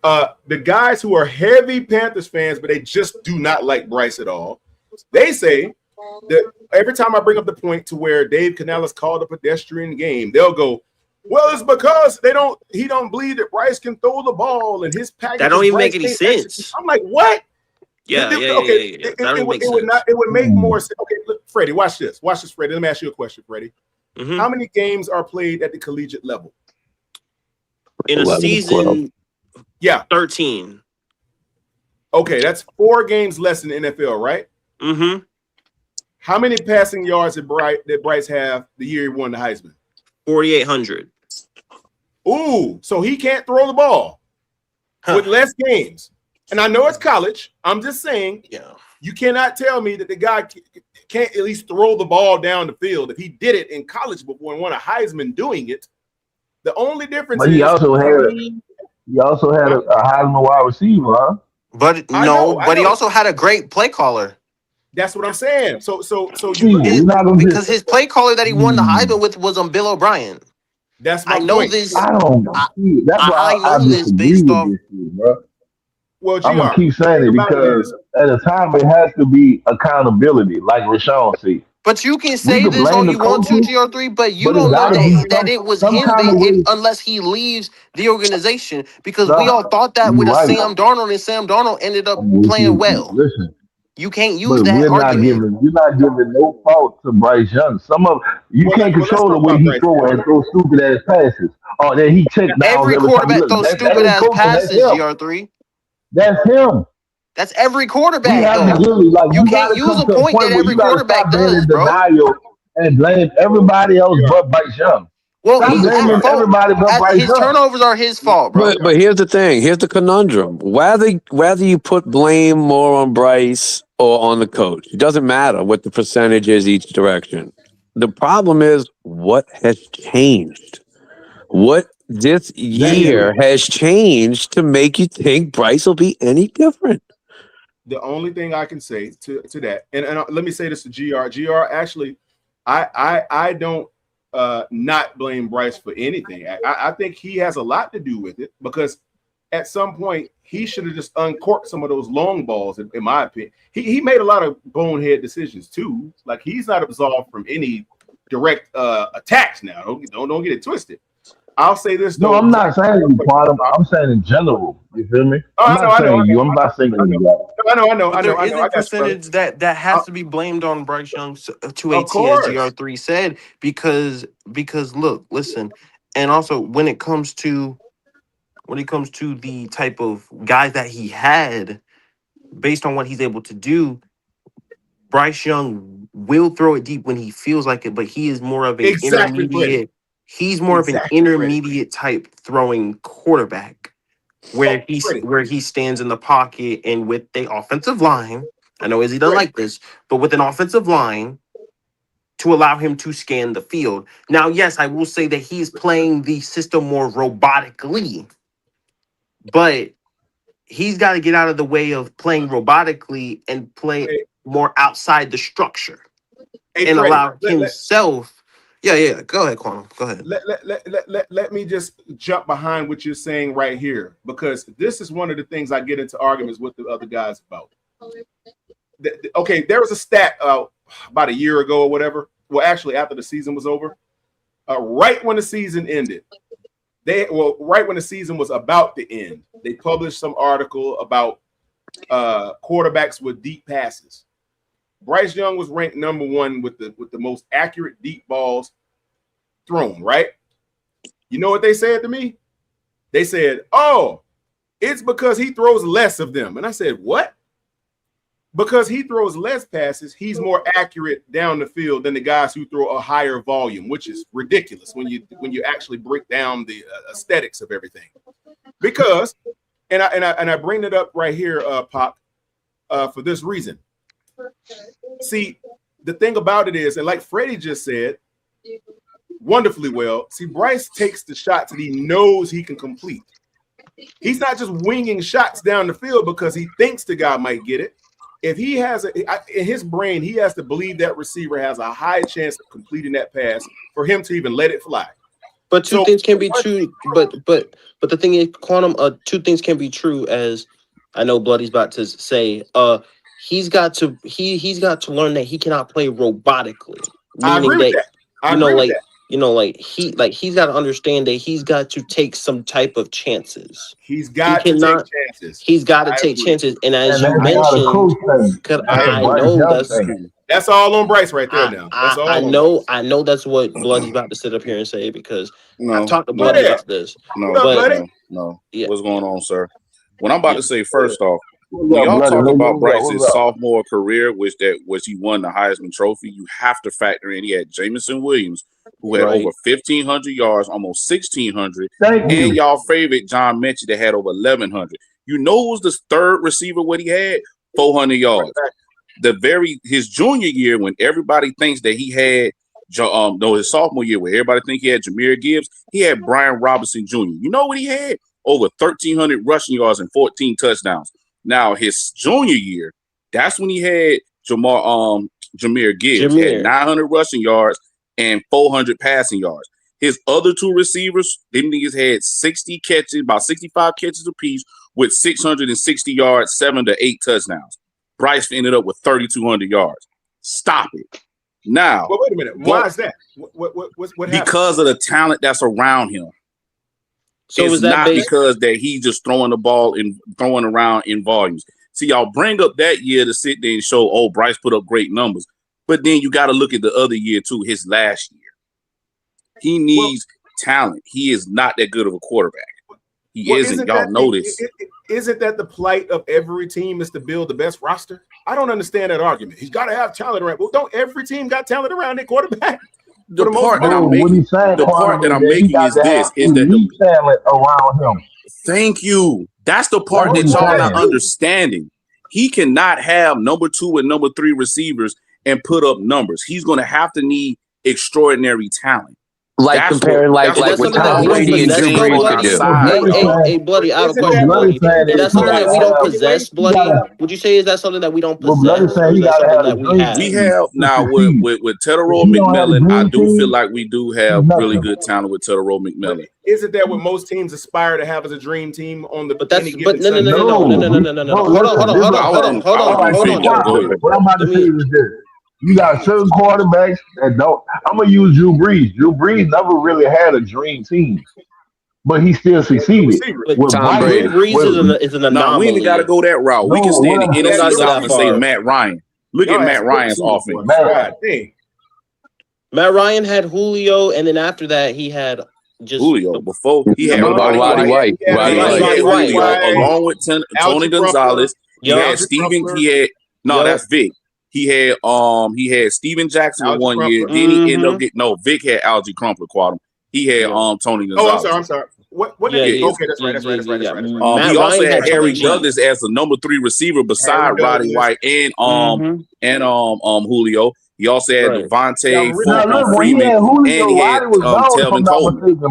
The guys who are heavy Panthers fans, but they just do not like Bryce at all, they say that every time I bring up the point to where Dave Canales called a pedestrian game, they'll go, well, it's because he don't believe that Bryce can throw the ball and his package. That don't even make any sense. I'm like, what? Yeah. It would make more sense. Okay, look, Freddie, watch this. Freddie. Let me ask you a question, Freddie. Mm-hmm. How many games are played at the collegiate level? In a season, 13. Okay, that's 4 games less than the NFL, right? Mm-hmm. How many passing yards did Bryce have the year he won the Heisman? 4,800. Ooh, so he can't throw the ball with less games. And I know it's college. I'm just saying, you cannot tell me that the guy can't at least throw the ball down the field. If he did it in college before and won a Heisman doing it, the only difference But is he also had a Heisman wide receiver, huh? But but he also had a great play caller. That's what I'm saying. So because his play caller that he won the Heisman with was Bill O'Brien. That's my I know point. this. I don't see it. That's why I disagree with this shit, bro. Well, I'm gonna keep saying it because at a time it has to be accountability, like Rashawn said. But you can We say could this all blame the you want to, coaches, GR3, but you but it don't know gotta be that it was some him kind of way. unless he leaves the organization. Because we all No, thought that you're with a right. Sam Darnold, and Sam Darnold ended up playing well. Listen, You can't use but that you're not argument. giving no fault to Bryce Young. You can't control the way he throw stupid ass passes. Oh, then he check downs Every every time he quarterback looks. throws That stupid ain't ass coaching. That's passes, him. GR3. That's him. That's every We quarterback, have to though. really You you can't gotta use come a to a point that point where every you gotta quarterback stop being in does, bro. denial and blame everybody else but Bryce Young. Well, Stop he's blaming at fault. everybody but Bryce His Young. turnovers are his fault, bro. But here's the thing. Here's the conundrum. Whether you put blame more on Bryce or on the coach, it doesn't matter what the percentage is each direction. The problem is what has changed. What this year has changed to make you think Bryce will be any different? The only thing I can say to that, and let me say this to GR. Actually, I don't not blame Bryce for anything. I think he has a lot to do with it because at some point he should have just uncorked some of those long balls. In my opinion, he made a lot of bonehead decisions too. Like he's not absolved from any direct attacks now. Don't get it twisted. I'll say this though. No, I'm not saying you, Quantum. I'm saying in general. You feel me? Oh, I'm not saying you. I'm not saying you. I know. But there is I a got you, percentage that has to be blamed on Bryce Young to Of AT, as course. GR3 said, because look, listen, and also when it comes to the type of guys that he had, based on what he's able to do, Bryce Young will throw it deep when he feels like it, but he is more of an Exactly, Freddie. intermediate. He's more of an intermediate type throwing quarterback, where he stands in the pocket and with the offensive line. I know Izzy doesn't like this, but with an offensive line to allow him to scan the field. Now, yes, I will say that he's playing the system more robotically, but he's got to get out of the way of playing robotically and play more outside the structure and Freddie, allow himself. Yeah. Go ahead, Quantum. Go ahead. Let me just jump behind what you're saying right here, because this is one of the things I get into arguments with the other guys about. Okay, there was a stat about a year ago or whatever. Well, actually, after the season was over, right when the season ended, right when the season was about to end, they published some article about quarterbacks with deep passes. Bryce Young was ranked number one with the most accurate deep balls thrown, right? You know what they said to me? They said, oh, it's because he throws less of them. And I said, what? Because he throws less passes, he's more accurate down the field than the guys who throw a higher volume, which is ridiculous when you actually break down the aesthetics of everything. Because, and I bring it up right here, Pop, for this reason. See, the thing about it is, and like Freddie just said wonderfully well, see, Bryce takes the shots that he knows he can complete. He's not just winging shots down the field because he thinks the guy might get it. If he has in his brain, he has to believe that receiver has a high chance of completing that pass for him to even let it fly. But two things can be true. But the thing is, Quantum, two things can be true, as I know Bloody's about to say. He's got to learn that he cannot play robotically. I agree with that. He's got to understand that he's got to take some type of chances. He's got to take chances. He's got to take chances. And as you mentioned, that's all on Bryce right there now. That's all I know that's what Bloody's about to sit up here and say, because I've talked to Bloody about this. No. Yeah. What's going on, sir? What I'm about to say first off, when y'all talk about Bryce's sophomore career, which he won the Heisman Trophy, you have to factor in he had Jameson Williams, who had Right. over 1,500 yards, almost 1,600, Thank you. and y'all favorite John Mechie that had over 1,100. You know who was the third receiver? What he had? 400 yards. His junior year, when everybody thinks that he had his sophomore year, where everybody think he had Jahmyr Gibbs, he had Brian Robinson Jr. You know what he had? Over 1,300 rushing yards and 14 touchdowns. Now his junior year, that's when he had Jahmyr Gibbs. He had 900 rushing yards and 400 passing yards. His other two receivers, them niggas had 60 catches, about 65 catches apiece, with 660 yards, 7 to 8 touchdowns. Bryce ended up with 3,200 yards. Stop it. Now, well, wait a minute. Why is that? What happened? Because of the talent that's around him. So it's not because that he's just throwing the ball and throwing around in volumes. See, y'all bring up that year to sit there and show, oh, Bryce put up great numbers. But then you got to look at the other year, too, his last year. He needs talent. He is not that good of a quarterback. He isn't. Y'all know this. Isn't that the plight of every team is to build the best roster? I don't understand that argument. He's got to have talent around. Well, don't every team got talent around their quarterback? The part that I'm making is this: is that the talent around him. Thank you. That's the part that y'all not understanding. He cannot have number 2 and number 3 receivers and put up numbers. He's going to have to need extraordinary talent. Like that's comparing what Tom Brady and Drew Brees could do. Hey, Bloody, I have a question, Bloody. Is that something that we don't possess, Bloody? Would you say is that something that we don't possess? Or is that something that we have? We have now with Tedero McMillan. I do feel like we do have really good talent with Tedero McMillan. Isn't that what most teams aspire to have as a dream team on the? But that's no. Hold on. What I'm about to say is this. You got certain quarterbacks that don't. I'm gonna use Drew Brees. Drew Brees never really had a dream team, but he still succeeded. Tom Brady. Brees is an anomaly. No, we ain't got to go that route. We can stay in the NFC South and say Matt Ryan. Look at Matt Ryan's offense. Matt Ryan had Julio, and then after that, he had just Julio. Before he had Roddy White. Along with Tony Gonzalez. He had Steven. That's Vic. He had Steven Jackson Algie one Crumpler. year. Then he ended up getting Vic had Algie Crumpler caught him. He had Tony Gonzalez. I'm sorry. What okay, that's right. He also had Harry Douglas as the number 3 receiver beside Roddy White and Julio. He also had Devontae Freeman, and he had Telvin Coleman.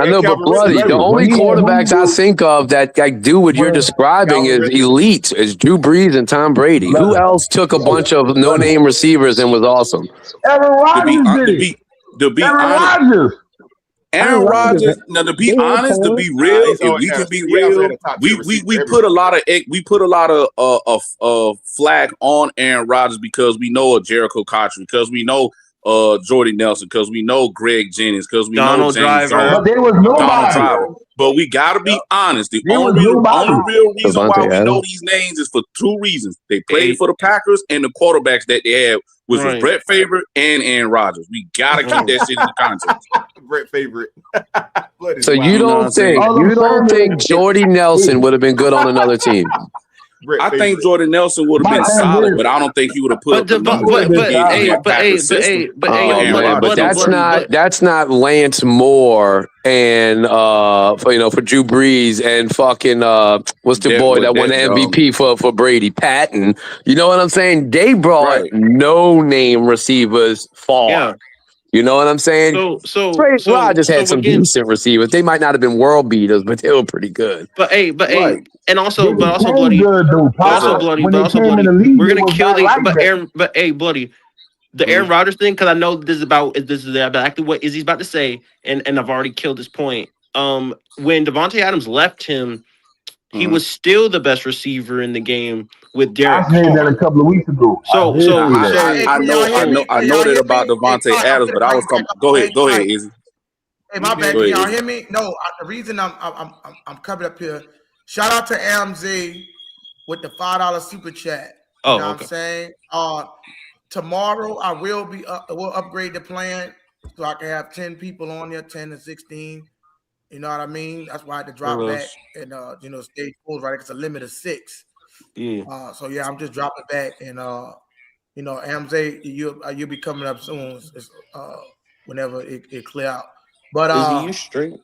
I know, but Bloody, the only quarterbacks I think of that do what you're describing is elite is Drew Brees and Tom Brady. Who else took a bunch of no-name receivers and was awesome? Aaron Rodgers. To be honest. Aaron Rodgers. Now, to be honest, to be real, if we can be real, we put a lot of flag on Aaron Rodgers because we know Jericho Cotchery, because we know Jordy Nelson, because we know Greg Jennings, because we know James Jones. There was nobody. But we got to be honest. The only real reason why we know these names is for 2 reasons. They played for the Packers, and the quarterbacks that they had was Brett Favre and Aaron Rodgers. We got to keep that shit in the context. Brett Favre. So you don't think Jordy Nelson would have been good on another team? I think Jordan Nelson would have been solid, but I don't think he would have put. But that's not Lance Moore and for Drew Brees and fucking what's the boy that won the MVP for Brady, Patton. You know what I'm saying? They brought no name receivers far. Yeah. You know what I'm saying? Rodgers had some decent receivers. They might not have been world beaters, but they were pretty good. But Bloody. We're gonna kill these. Bloody. The Aaron Rodgers thing, because I know this is exactly what Izzy's about to say, and I've already killed this point. When Devontae Adams left him, he was still the best receiver in the game with Derek. I said that a couple of weeks ago. I know that about Devontae Adams, but I was coming. Go ahead, Izzy. Hey, my bad. Can y'all hear me? No, the reason I'm coming up here. Shout out to MZ with the $5 super chat. You know what I'm saying? Tomorrow I will we'll upgrade the plan so I can have 10 people on there, 10 to 16. You know what I mean? That's why I had to drop back and stage full, right? It's a limit of 6. Yeah. So yeah, I'm just dropping back, and MZ, you'll be coming up soon. whenever it clear out. But Izzy, you straight?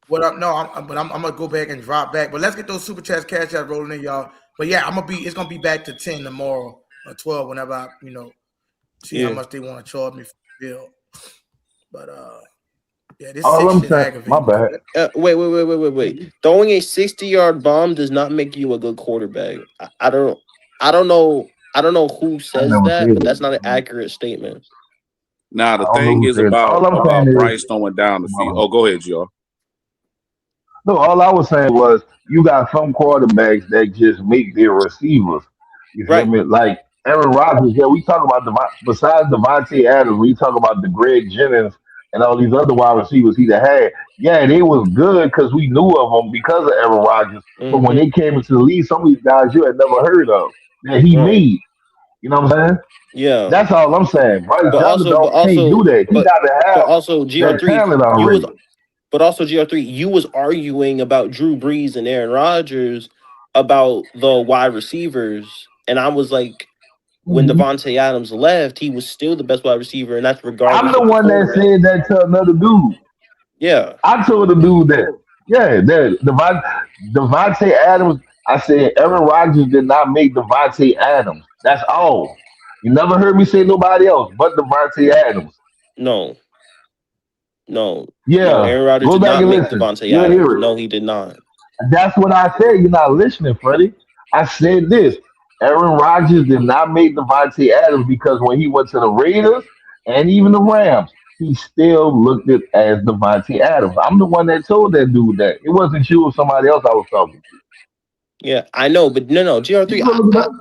What up? No, I'm gonna go back and drop back. But let's get those super chats, cash out rolling in, y'all. But yeah, it's gonna be back to 10 tomorrow or 12 whenever I see how much they want to charge me for the bill. But yeah, this all 6 I'm is saying, aggravating. my bad. Wait. Throwing a 60-yard bomb does not make you a good quarterback. I don't know who says never that, said but that's it. not an accurate statement. Now the I don't know thing who is said it. All I'm saying is, Bryce throwing down the field. Oh, go ahead, y'all. no, all I was saying was you got some quarterbacks that just make their receivers. You feel Right. me? Like Aaron Rodgers, yeah, we talk about besides Devontae Adams, we talk about the Greg Jennings and all these other wide receivers he had. Yeah, they was good because we knew of them because of Aaron Rodgers. But when they came into the league, some of these guys you had never heard of that he made. You know what I'm saying? Yeah. That's all I'm saying. Bryce But Young can't do that. He got to have also that GR3, talent already. you was arguing about Drew Brees and Aaron Rodgers about the wide receivers, and I was like, when Devontae Adams left, he was still the best wide receiver, and that's regardless I'm the of the one that quarterback. said that to another dude. Yeah. I told the dude that. Yeah, that Devontae Adams. I said Aaron Rodgers did not make Devontae Adams. That's all. You never heard me say nobody else but Devontae Adams. No, Yeah, Aaron Rodgers go did back not and make listen. Devontae You'll Adams. hear it. No, he did not. That's what I said. You're not listening, Freddie. I said this. Aaron Rodgers did not make Devontae Adams because when he went to the Raiders and even the Rams, he still looked at as Devontae Adams. I'm the one that told that dude that. It wasn't you or somebody else I was talking to. Yeah, I know, but no, GR3. You go look it up.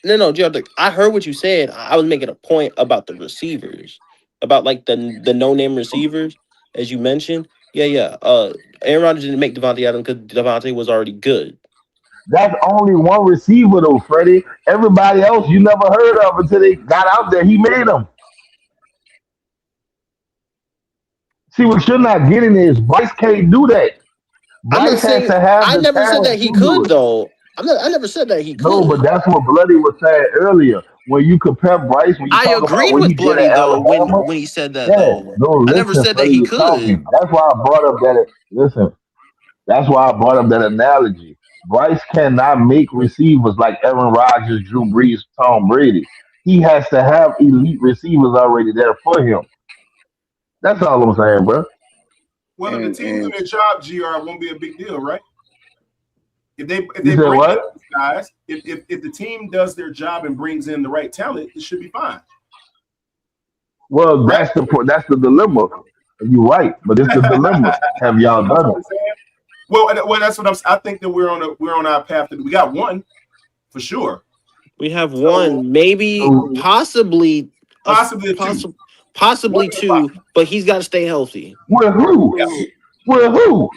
No, GR3. I heard what you said. I was making a point about the receivers, about like the no-name receivers, as you mentioned. Yeah. Aaron Rodgers didn't make Devontae Adams because Devontae was already good. That's only one receiver though, Freddie. Everybody else you never heard of until they got out there. He made them. See, what you're not getting is Bryce can't do that. I'm not Bryce has saying to have I the never said that talent he to do could it. though. I never said that he No, but could. that's what Bloody was saying earlier. When you compare Bryce, when you I talk about agreed what he with did at Bloody though Alabama, when he said that yeah, though. no, I never listen, said that Freddie he was could. talking. That's why I brought up that. Listen, that's why I brought up that analogy. Bryce cannot make receivers like Aaron Rodgers, Drew Brees, Tom Brady. He has to have elite receivers already there for him. That's all I'm saying, bro. Well, if the team do And their job, GR, it won't be a big deal, right? If they You said bring in what? these guys, if the team does their job and brings in the right talent, it should be fine. Well, Right? that's the dilemma. You're right, but it's the dilemma. Have y'all You know what done I'm it? saying? Well, that's what I think that we're on our path to. We got one for sure. We have So one, maybe, possibly, possibly a two. One possibly of the five. two, but he's got to stay healthy. With who? Yeah. With who?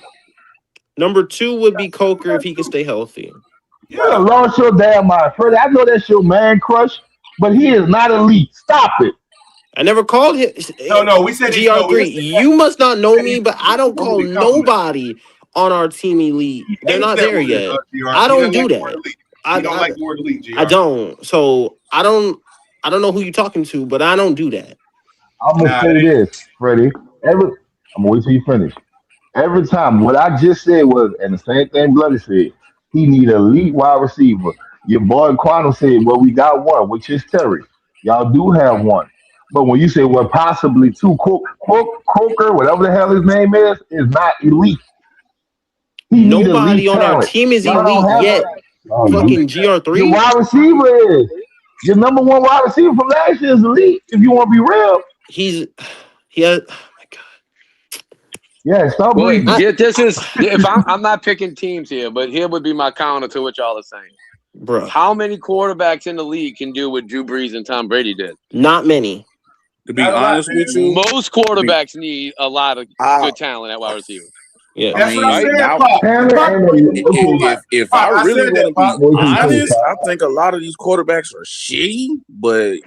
Number 2 would be Coker if he can stay healthy. You done lost your damn mind, Freddie. I know that's your man crush, but he is not elite. Stop it. I never called him No. We said GR3. You must not know me, but I don't no call compliment. nobody on our team elite. He They're hates not that there word, yet. GR. I He don't doesn't do like the word that. elite. He don't like the word elite, GR. I don't. So I don't know who you're talking to, but I don't do that. I'm gonna Nah, say this, Freddie. I'm gonna wait till you finish. Every time, what I just said was, and the same thing Bloody said, he need an elite wide receiver. Your boy Quano said, well, we got one, which is Terry. Y'all do have one. But when you say, well, possibly two, Croker, whatever the hell his name is not elite. He need Nobody elite on our talent. team is Y'all don't elite have yet. Fucking your GR3. wide receiver is. Your number one wide receiver from last year is elite, if you want to be real. He has. Yeah, stop Well, breathing. this is if I'm not picking teams here, but here would be my counter to what y'all are saying. Bro, how many quarterbacks in the league can do what Drew Brees and Tom Brady did? Not many. To be honest with you, most quarterbacks need a lot of good talent at wide receiver. Yeah, that's what I'm saying, now, Pop. if I Pop, really said want to that, be Pop. honest, I think a lot of these quarterbacks are shitty. But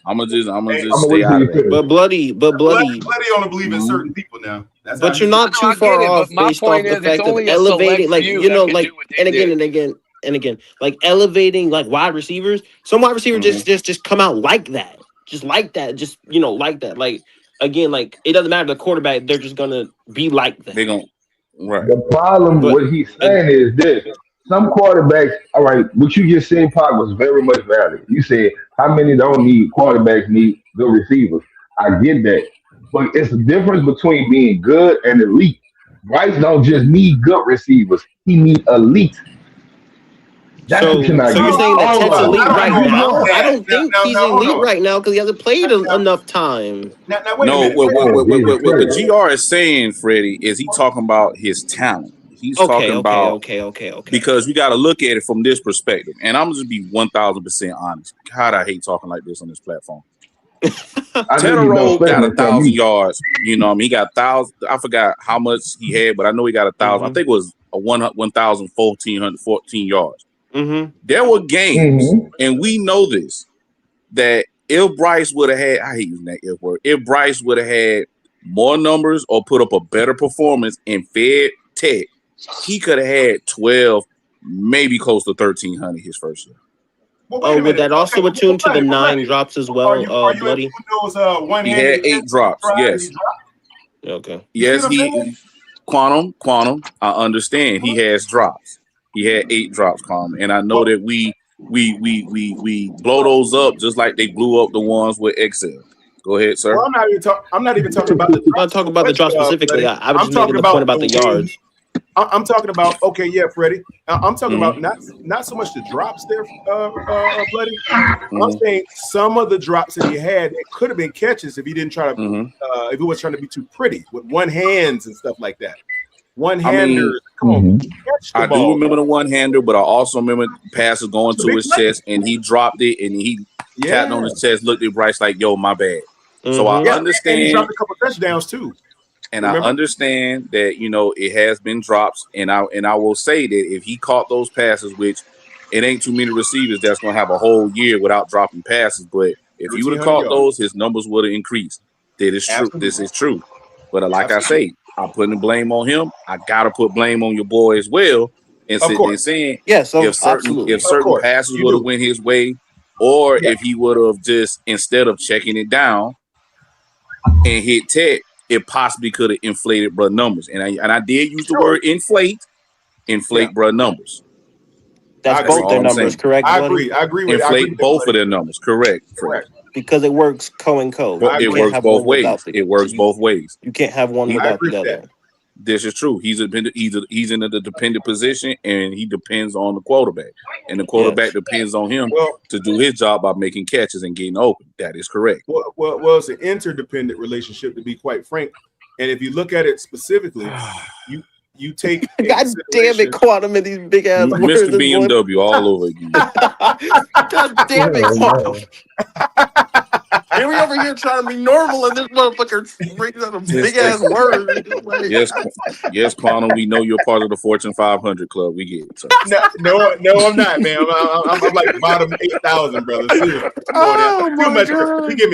I'm gonna just stay out of that. But bloody. Bloody only believe in certain people now. That's But you're not too far off based off the fact of elevating, like like, and again, like elevating like wide receivers. Some wide receivers just come out like that. just like that. Just like that. Like again, like it doesn't matter the quarterback. They're just gonna be like that. They're gonna right. The problem, But what he's saying is this: some quarterbacks, all right, what you just said, Park, was very much valid. You said how many don't need quarterbacks need good receivers. I get that, but it's a difference between being good and elite. Bryce don't just need good receivers; he need elite. That's what so you're not you're getting. saying that Ted's elite right know about now? I that. don't think he's Now, hold elite on. right now because he hasn't played enough time. Now, wait a No, minute. what GR is saying, Freddie, is he talking about his talent. He's talking about Okay. because you got to look at it from this perspective. And I'm just be 1,000% honest. God, I hate talking like this on this platform. Tedero got 1,000 yards. You know, what I mean, he got 1,000. I forgot how much he had, but I know he got 1,000. I think it was a 1,414 yards. Mm-hmm. There were games, and we know this, that if Bryce would have had, I hate using that if word, if Bryce would have had more numbers or put up a better performance and fed Ted, he could have had 12, maybe close to 1,300 his first year. Well, would that also attune to the 9 drops as well, Bloody? He had 8 drops, yes. Okay. Yes, Quantum, I understand he has drops. He had 8 drops, Quantum. And I know that we blow those up just like they blew up the ones with Excel. Go ahead, sir. Well, I'm not even talking about the drops. I'm not talking about the drops specifically. I was just making the point about the yards. I'm talking about Freddie. I'm talking about not so much the drops there, Bloody. I'm saying some of the drops that he had, it could have been catches if he didn't try to, if he was trying to be too pretty with one hands and stuff like that. One hander, come on, catch the I ball. do remember the one hander, but I also remember passes going to his chest, and he dropped it, and he tapped on his chest, looked at Bryce like, "Yo, my bad." So I understand. And he dropped a couple touchdowns too. And I understand that it has been drops, and I will say that if he caught those passes, which it ain't too many receivers that's gonna have a whole year without dropping passes, but if he would have caught those, his numbers would have increased. That is true. This is true. But like I say, I'm putting the blame on him. I gotta put blame on your boy as well, and saying if certain passes would have went his way, or if he would have just instead of checking it down and hit Ted, it possibly could have inflated bruh numbers. And I did use the word inflate bruh numbers. That's both their numbers, correct? I agree with inflate both of their numbers, correct. Because it works co and co. It works both ways. It works both ways. You can't have one without the other. This is true. He's in the dependent position, and he depends on the quarterback, and the quarterback depends on him to do his job by making catches and getting open. That is correct. Well, it's an interdependent relationship, to be quite frank. And if you look at it specifically, you take God damn it, Quantum, and these big ass words. Mr. BMW all over again. God damn it, Quantum. Here we over here trying to be normal, and this motherfucker brings out a big ass word. Yes, Quantum. We know you're part of the Fortune 500 club. We get it. So. No, I'm not, man. I'm like bottom 8,000, brother. Oh my God. Give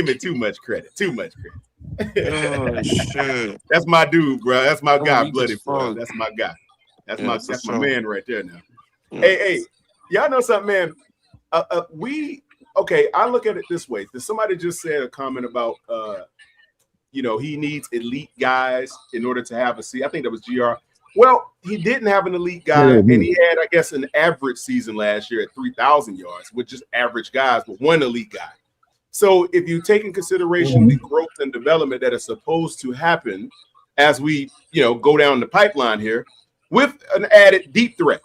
me too much credit. Too much credit. Oh shit! That's my dude, bro. That's my guy, Bloody, bro. That's my guy. That's my man right there now. Hey, y'all know something, man? I look at it this way. Somebody just said a comment about he needs elite guys in order to have a seat. I think that was GR. Well, he didn't have an elite guy, and he had, I guess, an average season last year at 3,000 yards with just average guys, but one elite guy. So if you take in consideration the growth and development that is supposed to happen as we, go down the pipeline here with an added deep threat.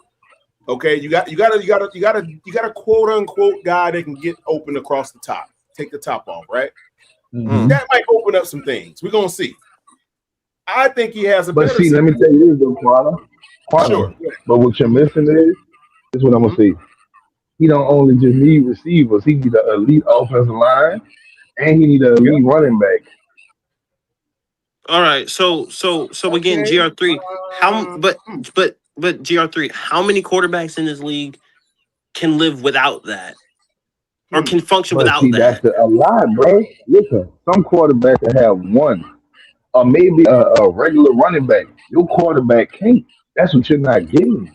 Okay, you got a quote unquote guy that can get open across the top, take the top off, right? That might open up some things. We're gonna see. I think he has a better. But see, let me tell you this, though, Quantum. Sure. But what you're missing is what I'm gonna say. He don't only just need receivers. He need an elite offensive line, and he need an elite running back. All right, so again, GR3, but GR3, how many quarterbacks in this league can live without that, or can function without that? That's a lot, bro. Listen, some quarterbacks that have one, or maybe a regular running back. Your quarterback can't. That's what you're not getting.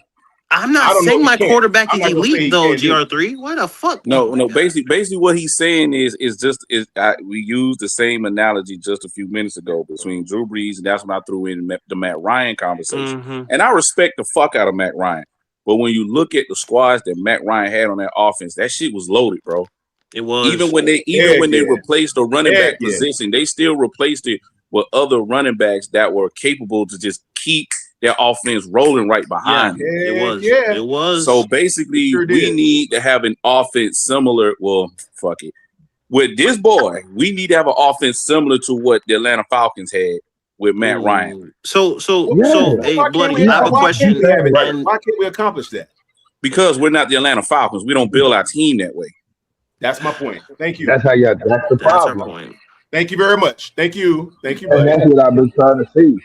I'm not saying my quarterback is elite though, GR3. Why the fuck? No. Basically, what he's saying is we used the same analogy just a few minutes ago between Drew Brees, and that's when I threw in the Matt Ryan conversation. Mm-hmm. And I respect the fuck out of Matt Ryan, but when you look at the squads that Matt Ryan had on that offense, that shit was loaded, bro. It was. Even when they replaced the running back position, they still replaced it with other running backs that were capable to just keep their offense rolling right behind them. It was. So basically, we need to have an offense similar. Well, fuck it. With this boy, we need to have an offense similar to what the Atlanta Falcons had with Matt Ryan. So, hey, Bloody, I have a question. Why can't we accomplish that? Because we're not the Atlanta Falcons. We don't build our team that way. That's my point. Thank you. That's the problem. Our point. Thank you very much. Thank you, and buddy. that's what I've been trying to see.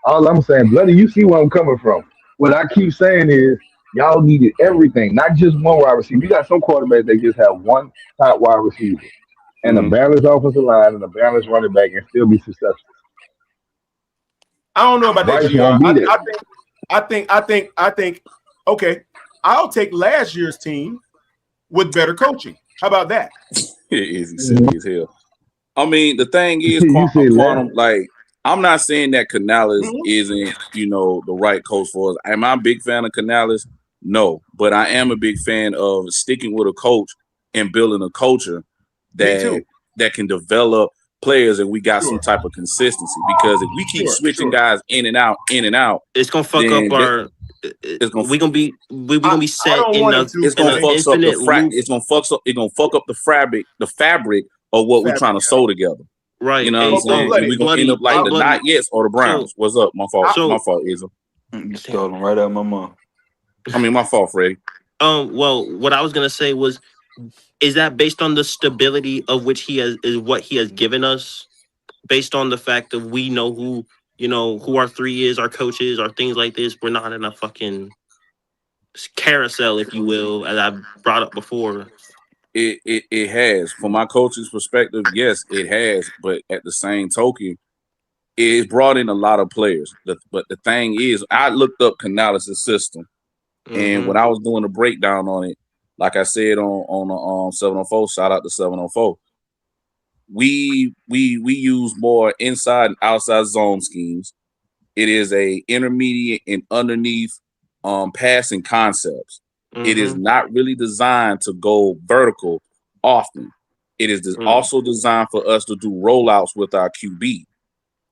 All I'm saying, Bloody, you see where I'm coming from. What I keep saying is, y'all needed everything, not just one wide receiver. You got some quarterbacks that just have one top wide receiver and a balanced offensive line and a balanced running back and still be successful. I don't know about that. I think. Okay, I'll take last year's team with better coaching. How about that? Easy, silly as hell. I mean, the thing is, Quantum, like, I'm not saying that Canales isn't, the right coach for us. Am I a big fan of Canales? No, but I am a big fan of sticking with a coach and building a culture that can develop players, and we got some type of consistency. Because if we keep switching guys in and out, it's gonna fuck up our. We're gonna be set in the. It's gonna fuck up the fabric of what we're trying to sew together. Right. You know what I'm saying? We're gonna end up like the Not Yets or the Browns. What's up? My fault. My fault, Izzo. You stole them right out of my mouth. I mean, my fault, Freddie. Well, what I was gonna say was, is that based on the stability of which what he has given us, based on the fact that we know who our three is, our coaches, or things like this. We're not in a fucking carousel, if you will, as I've brought up before. It has. From my coach's perspective, yes, it has. But at the same token, it brought in a lot of players. But the thing is, I looked up Canales' system, and when I was doing a breakdown on it, like I said on 704, shout out to 704. We use more inside and outside zone schemes. It is a intermediate and underneath passing concepts. It is not really designed to go vertical often. It is also designed for us to do rollouts with our QB.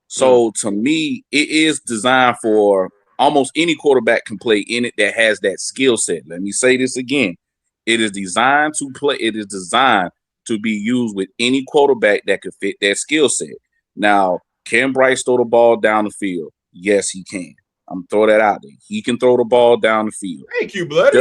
So to me, it is designed for almost any quarterback can play in it that has that skill set. Let me say this again. It is designed to play. It is designed to be used with any quarterback that could fit that skill set. Now, can Bryce throw the ball down the field? Yes, he can. I'm throw that out there. He can throw the ball down the field. Thank you, buddy.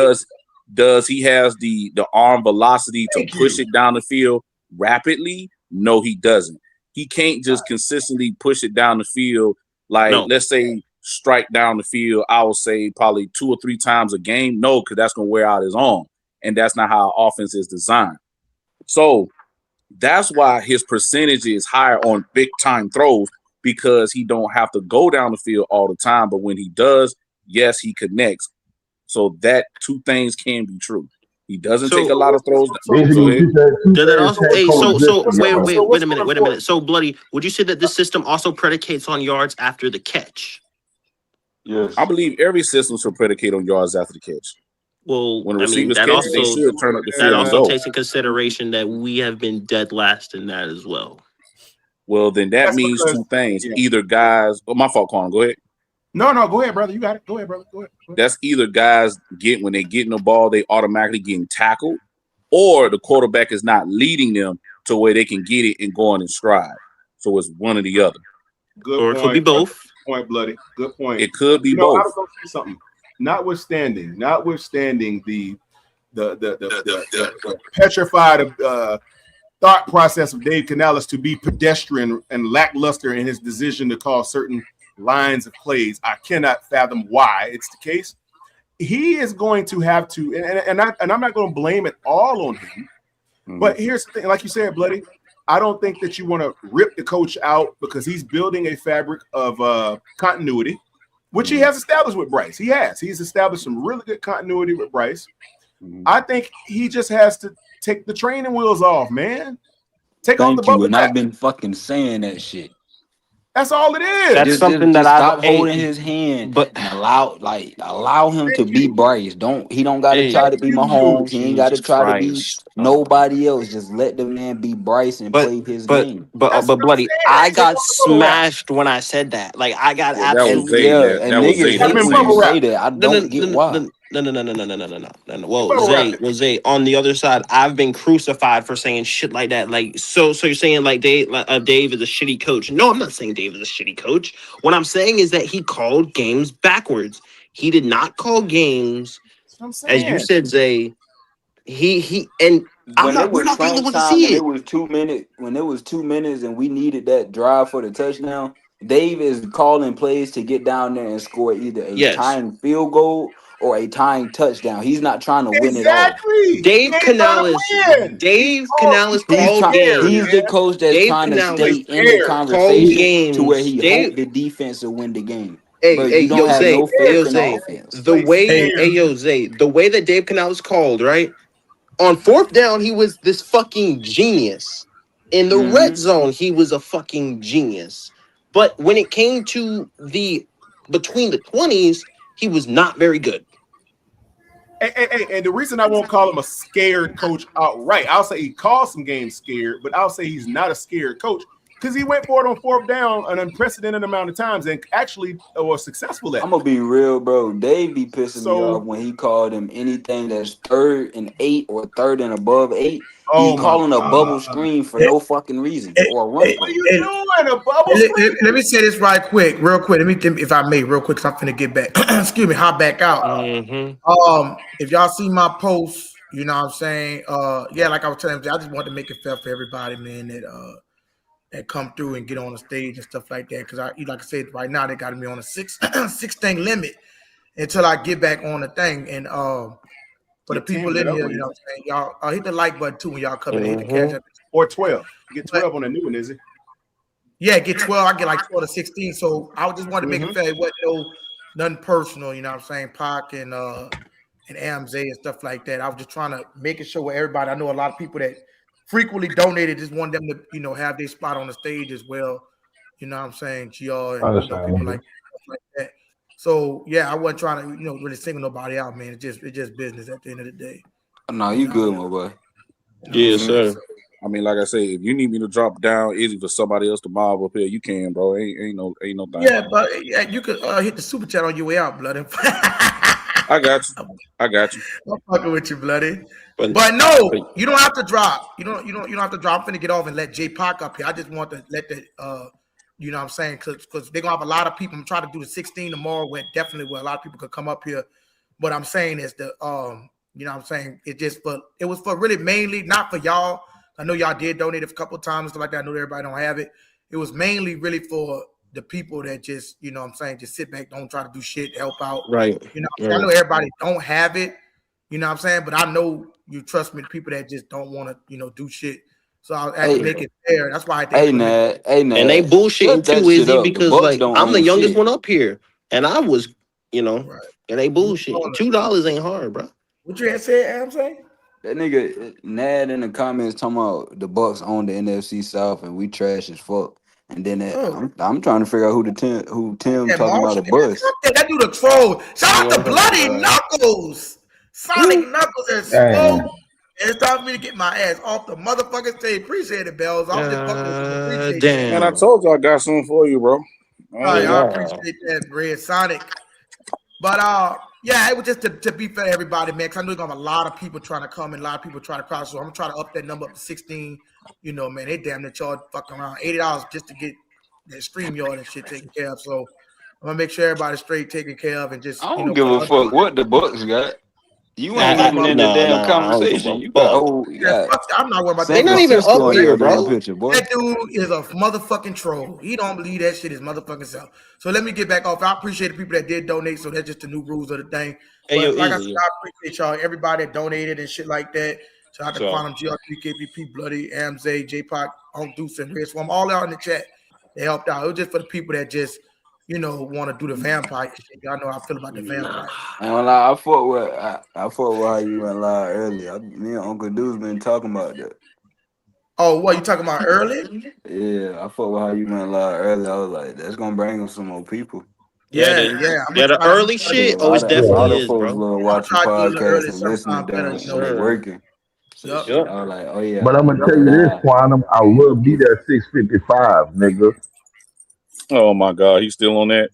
Does he has the arm velocity to push it down the field rapidly? No, he doesn't. He can't just consistently push it down the field. Like, let's say, strike down the field, I would say probably 2 or 3 times a game. No, because that's going to wear out his arm. And that's not how offense is designed. So that's why his percentage is higher on big time throws, because he don't have to go down the field all the time. But when he does, yes, he connects. So that 2 things can be true. He doesn't take a lot of throws. Wait a minute. So, Bloody, would you say that this system also predicates on yards after the catch? Yes. I believe every system should predicate on yards after the catch. Well, when the receivers catch it, they should turn up the field. That also takes in consideration that we have been dead last in that as well. Well, then that means 2 things. Yeah. Either guys, my fault, Quan, go ahead. No, go ahead, brother. You got it. Go ahead, brother. Go ahead. That's either guys when they get in the ball, they automatically getting tackled, or the quarterback is not leading them to where they can get it and go on in stride. So it's one or the other. Good or point. It could be both. Good point, Bloody. Good point. It could be both. I was going to say something. Notwithstanding the petrified thought process of Dave Canales to be pedestrian and lackluster in his decision to call certain lines of plays, I cannot fathom why it's the case. He is going to have to, and I'm not going to blame it all on him. But here's the thing, like you said, Bloody, I don't think that you want to rip the coach out because he's building a fabric of continuity. which he has established with Bryce. He's established some really good continuity with Bryce. I think he just has to take the training wheels off, man. Take off the Thank you. bubble And wrap. I've been fucking saying that shit. That's all it is. That's something that Just I've stop holding his hand and allow him to be Bryce. He don't gotta try to be Mahomes. He ain't gotta Jesus try to be Christ. nobody else. Just let the man be Bryce and play his game. But bloody, I got smashed when I said that. Like I got Yeah, that was absolutely. Zay. That was Zay. Niggas hate when you say that. I don't get why. No. Well, Zay, on the other side, I've been crucified for saying shit like that. Like, so you're saying like Dave is a shitty coach? No, I'm not saying Dave is a shitty coach. What I'm saying is that he called games backwards. He did not call games, as you said, Zay. When it We're was not the only crunch ones to time see and it. when it was 2 minutes and we needed that drive for the touchdown, Dave is calling plays to get down there and score either a tying field goal or a tying touchdown. He's not trying to win it all. Dave Canales called games. He's the coach that's trying to stay in the conversation to where he hope the defense will win the game. But you don't have no faith in the offense. The way that Dave Canales called, right? On fourth down, he was this fucking genius. In the red zone, he was a fucking genius. But when it came to between the 20s, he was not very good. And the reason I won't call him a scared coach outright, I'll say he calls some games scared, but I'll say he's not a scared coach because he went for it on fourth down an unprecedented amount of times and actually was successful at it. I'm gonna be real, bro. Dave be pissing me off when he called him anything that's 3rd and 8 or 3rd and above 8. He's calling a bubble screen for no fucking reason or a run play. A bubble screen? Let me say this real quick. Let me, if I may, real quick, because I'm finna get back. Excuse me, hop back out. If y'all see my post, you know what I'm saying? Like I was telling you, I just wanted to make it fair for everybody, man, that come through and get on the stage and stuff like that. Because like I said, right now they got me on a six thing limit until I get back on the thing. And for the people in here, you know what I'm saying, y'all hit the like button too when y'all come in and hit the cash up. Or 12. You get 12 on the new one, is it? Yeah, get 12. I get like 12 to 16. So I just wanted to make it fair. It wasn't nothing personal, you know what I'm saying? Pac and Amzay and stuff like that. I was just trying to make it sure with everybody. I know a lot of people that frequently donated, just want them to, you know, have their spot on the stage as well. You know what I'm saying? GR and people like that. So yeah, I wasn't trying to, really single nobody out, man. It's just business at the end of the day. No, you good, my boy. Yes, sir. I mean, like I say, if you need me to drop down easy for somebody else to mob up here, you can, bro. Ain't no thing. Yeah, but you could hit the super chat on your way out, bloody. I got you. I'm fucking with you, bloody. But no, you don't have to drop. You don't have to drop. I'm finna get off and let J Pac up here. I just want to let the you know what I'm saying, because they're gonna have a lot of people. I'm trying to do the 16 tomorrow where a lot of people could come up here. What I'm saying is you know what I'm saying, it was for really mainly not for y'all. I know y'all did donate a couple of times, stuff like that. I know everybody don't have it. It was mainly really for the people that just, you know what I'm saying, just sit back, don't try to do shit, help out. Right. You know, I know everybody don't have it, you know what I'm saying, but I know you trust me, the people that just don't want to, do shit. So I had to make it fair. That's why I think. Nad. And they bullshitting too, Izzy, because like I'm the youngest one up here, and I was, and they bullshitting. $2 ain't hard, bro. What you had said, I'm saying? That nigga Nad in the comments talking about the Bucks own the NFC South and we trash as fuck. And then I'm trying to figure out who Tim talking about a bus. That dude a troll. Shout out to Bloody Knuckles. Sonic Knuckles and Smoke. It's time for me to get my ass off the motherfucking stage. Appreciate it, Bells. I'm just fucking appreciate it. Man, I told you I got something for you, bro. I appreciate that, Red Sonic. But it was just to be fair to everybody, man, because I know there's gonna have a lot of people trying to come and a lot of people trying to cross. So I'm gonna try to up that number up to 16. Man, they damn near charge fucking around $80 just to get that StreamYard and shit taken care of. So I'm gonna make sure everybody's straight taken care of and just I don't give a fuck what the Bucks got. You ain't even in the damn conversation. You got I'm not worried about that. They're not even up here, bro. Picture, boy. That dude is a motherfucking troll. He don't believe that shit is motherfucking self. So let me get back off. I appreciate the people that did donate. So that's just the new rules of the thing. But like I said, I appreciate y'all, everybody that donated and shit like that. Shout out to Quantum, GR3, KPP, Bloody, Amzay, J-Pac, Deuce, and Red Swarm, all out in the chat. They helped out. It was just for the people that just, want to do the vampire shit. Y'all know how I feel about the vampire. I ain't gonna lie, I fought with how you went live earlier. Me and Uncle Dude's been talking about that. Oh, what you talking about early? Yeah, I fought with how you went live earlier. I was like, that's gonna bring him some more people. Yeah. The early shit. Oh, it definitely is, folks bro. love watching podcasts and listening listening during yes, when they working. So Yep. shit, I was like, oh yeah. But I'm gonna tell you this, Quantum. I will be there 6:55, nigga. Oh my God, he's still on that.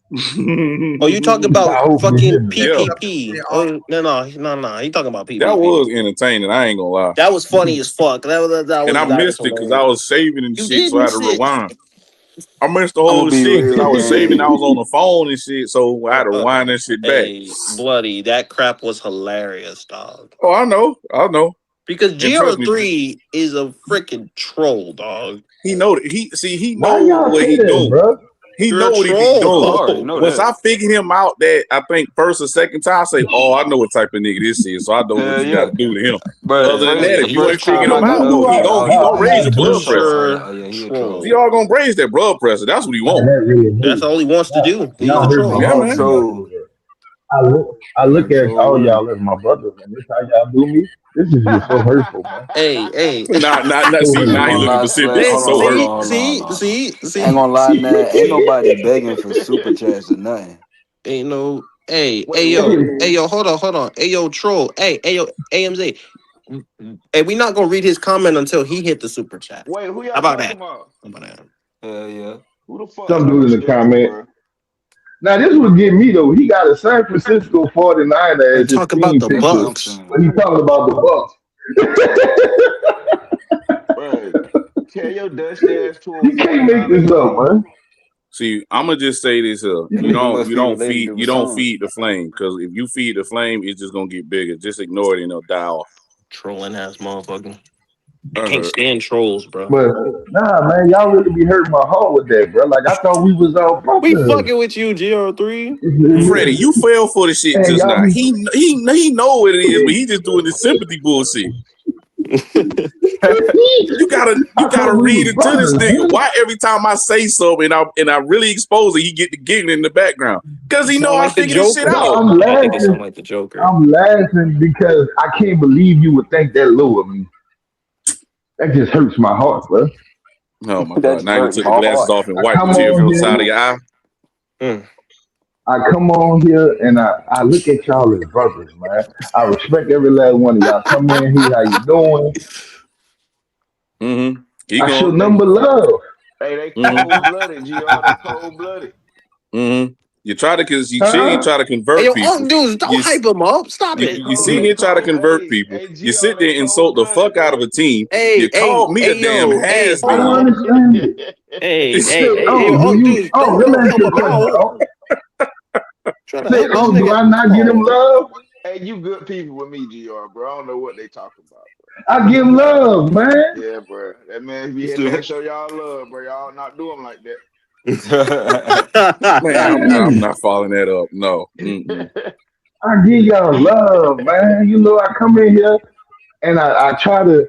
Oh, you talking about I hope you fucking hear me. PPP? Oh no. He talking about PPP. That was entertaining. I ain't gonna lie. That was funny as fuck. That was And I missed it because I was saving and You shit, did so I had to miss it. rewind. I missed the whole shit because I was saving. I was on the phone and shit, so I had to rewind that shit back. Hey, bloody, that crap was hilarious, dog. Oh, I know. Because And trust me, GR3 is a freaking troll, dog. he know that Why y'all what say he that, doing. bro? He You're know a what he be troll. doing. Once I figured him out, that I think first or second time, I say, "Oh, I know what type of nigga this is," so I know what you got to do to him. But Other than that, if you ain't first time figuring him I got out, though, he gonna raise your blood pressure. Oh yeah, he a troll. He all gonna raise that blood pressure. That's what he want. That's all he wants to do. He's Y'all a hurt my troll. Yeah, heart. man. So I look at all y'all as my brothers, and this how y'all do me. This is just so hurtful, man. Hey. Not. So See, now he Gonna looking lie, for Slat. sympathy. So hurt. See. Ain't gonna lie, man. Ain't nobody begging for super chats or nothing. Ain't no. Hey, Wait, yo, hold on. Hey, yo, troll. Hey, yo, AMZ. Hey, we not gonna read his comment until he hit the super chat. Wait, who How y'all about talking that? about? Hell yeah. Who the fuck some got dude them in the scheduled, comment. bro? Now this would get me though. He got a San Francisco 49er as his Talk about team the picture, Bucks. but he's talking about the Bucks. Bro, tell your dusty ass to a You can't make 49er this up, game. man. See, I'm gonna just say this here. That nigga must be related to You don't Rashawn. feed the flame, because if you feed the flame, it's just gonna get bigger. Just ignore it and it'll die off. Trolling ass motherfucker. I can't stand trolls, bro. But nah, man, y'all really be hurting my heart with that, bro. Like I thought we was all We brothers. fucking with you, GR3. Freddie, you fell for the shit Hey, just y'all now. be He know what it is, but he just doing the sympathy bullshit. You gotta read into this nigga. Why every time I say something and I really expose it, he get the giggling in the background? Because he know I figured this shit out. I'm I think it sound laughing. like the Joker. I'm laughing because I can't believe you would think that low of me. That just hurts my heart, bro. Oh my That God! Now you hurt took my the glasses heart. off and I wiped the come tear from on the side of here. your eye. I come on here and I look at y'all as brothers, man. I respect every last one of y'all. Come in here, how you doing? Mm-hmm. I show number love. Hey, they cold-blooded, GR. They cold-blooded. Mm-hmm. You try to, because you see, you Huh? try to Hey, convert yo, people. dudes, don't hype him up. Stop They it. You see cold. me try to convert Hey, people. hey, You GR. sit They there and insult the cold-blooded, fuck out of bro. a team. You Hey, called me a damn yo, has I don't been. understand it. hey, Do yo, you? dudes, Oh, don't let me ask help you a him question. out. Oh, Trying to say, help this do nigga. I not get him love? Hey, you good people with me, GR, bro. I don't know what they talking about. I give love, man. Yeah, bro. That man be here to show y'all love, bro. Y'all not doing like that. Man, I'm not following that up. No. Mm-mm. I give y'all love, man. You know, I come in here and I try to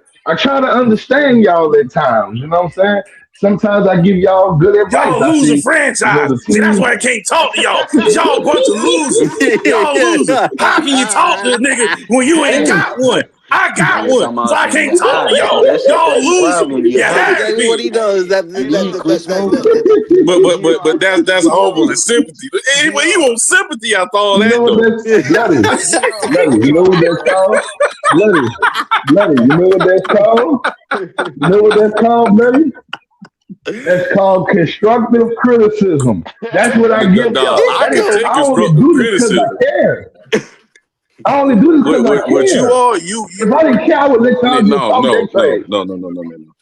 understand y'all at times. You know what I'm saying? Sometimes I give y'all good advice. Y'all I losing see, franchise. the See, that's team. why I can't talk to y'all. Because y'all a bunch of losers. Y'all losers. How can you talk to a nigga when you ain't Hey, got one? I got Nigga one, talking so about I some can't your talk to eye. y'all. That's Y'all the losers. problem. Your You That's eye. has exactly what been. he does. That You eat Quiznos? But that's almost a sympathy. But anyway, you want sympathy after all you that know what though. that's bloody? Bloody. You know what that's GR, called? Bloody. Bloody. You know what that's called? You know what that's called, bloody? That's called constructive criticism. That's what I give Dog, y'all. I can take I only constructive do this because criticism. I care. I only do this because I What you care. are, If I didn't care, I would let y'all just talk that trash. no.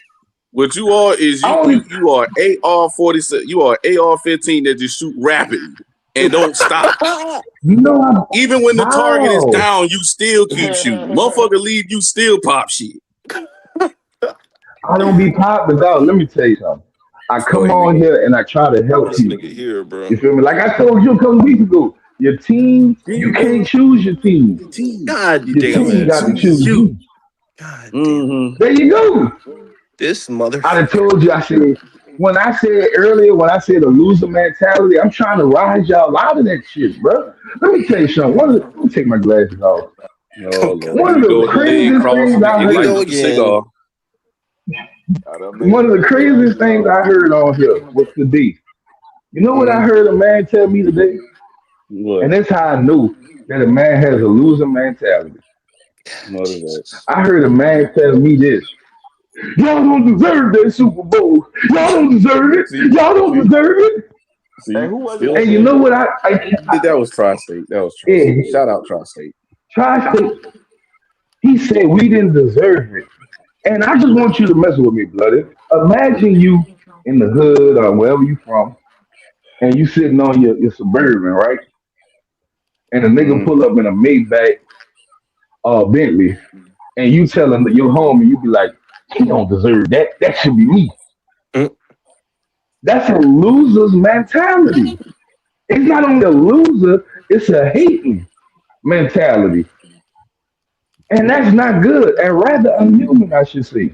What you are is I only you are AR-47. You are AR-15 that just shoot rapidly and don't stop. no. Even when the target is How? down, you still keep shooting. Motherfucker leave, you still pop shit. I don't be popping out. Let me tell you something. I come on here and I try to help This people. nigga here, bro. You feel me? Like I told you a couple weeks ago, your team, you can't choose your team. God Your damn team it. got to choose You. you. God damn. Mm-hmm. There you go. This motherfucker. I done told you, I said, when I said earlier, when I said a loser mentality, I'm trying to rise y'all out of that shit, bro. Let me tell you something. Let me take my glasses off. Oh Lord, One here of we the go with the leg craziest cross things and I it lights heard. up the cigar. One of the craziest things I heard on here was today. You know what I heard a man tell me today? What? And that's how I knew that a man has a loser mentality. What is that? I heard a man tell me this. Y'all don't deserve that Super Bowl. Y'all don't deserve it. Y'all don't deserve it. See, who was still And you know saying what that was Tri-State. That was yeah, Tri-State. Shout out Tri-State. Tri-State, he said we didn't deserve it. And I just want you to mess with me, bloody. Imagine you in the hood or wherever you from, and you sitting on your Suburban, right? And a nigga pull up in a Maybach Bentley, and you tell him that your homie, you be like, he don't deserve that. That should be me. That's a loser's mentality. It's not only a loser, it's a hating mentality. And that's not good and rather unhuman, I should say.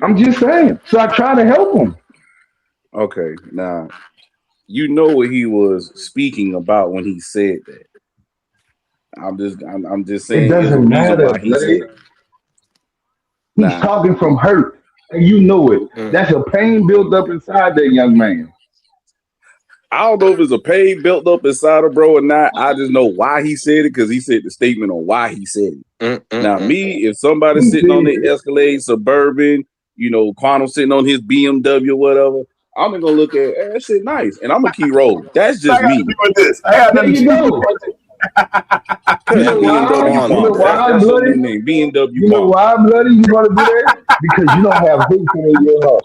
I'm just saying. So I try to help him. Okay, now you know what he was speaking about when he said that. I'm just It saying there's a doesn't reason matter, why he said buddy. it. He's Now, talking from hurt, and you know it. That's a pain built up inside that young man. I don't know if it's a pain built up inside of bro or not. I just know why he said it because he said the statement on why he said it. Now, me, if somebody's He sitting on said, their Escalade Suburban, Quantum sitting on his BMW or whatever, I'm gonna look at that shit nice, and I'm gonna keep rolling. That's just I got to me. do with this. I got there nothing to you do go. with it. You That's know why? BMW You know Quantum. why, That's your bloody? new name, BMW You know Quantum. why, bloody? You gonna do that? Because you don't have hatred in your heart.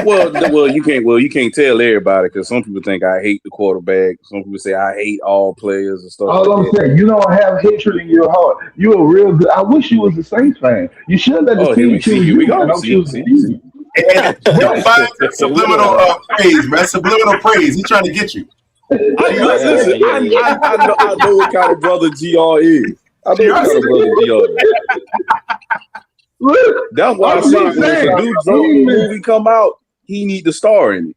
Well, you can't tell everybody because some people think I hate the quarterback. Some people say I hate all players and stuff like All I'm that. saying, you don't have hatred in your heart. You a real good. I wish you was a Saints fan. You should let the Oh, team choose here we you, go. and I'm choosing you. And don't find subliminal praise, man. Subliminal praise. He's trying to get you. Listen, I know what kind of brother GR is. I know what kind of brother GR is. Look, that's why I said when the new Joker movie come out, he need to star in it.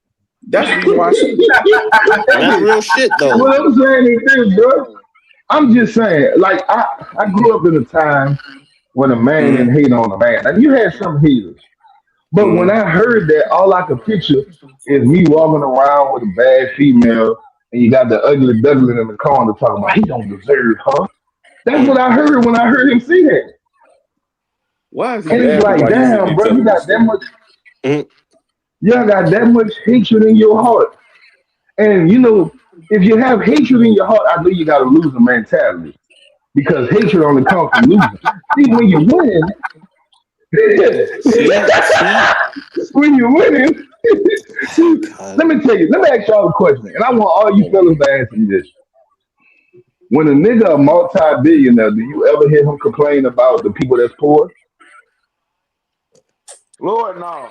That's the reason why I said it. That's real shit, though. What I'm saying is this, bro. I'm just saying, like I grew up in a time when a man didn't hate on a man, and you had some haters. But when I heard that, all I could picture is me walking around with a bad female, and you got the ugly duckling in the corner talking about he don't deserve her. That's what I heard when I heard him say that. Why is he And it's laughing like, while he's sitting damn, there bro, you telling the got that story? much. Y'all got that much hatred in your heart. And if you have hatred in your heart, I know you got a loser mentality because hatred only comes from losing. See, when you're winning, when you're winning, see, let me ask y'all a question, and I want all you fellas to answer me this. When a nigga a multi-billionaire, do you ever hear him complain about the people that's poor? Lord, no.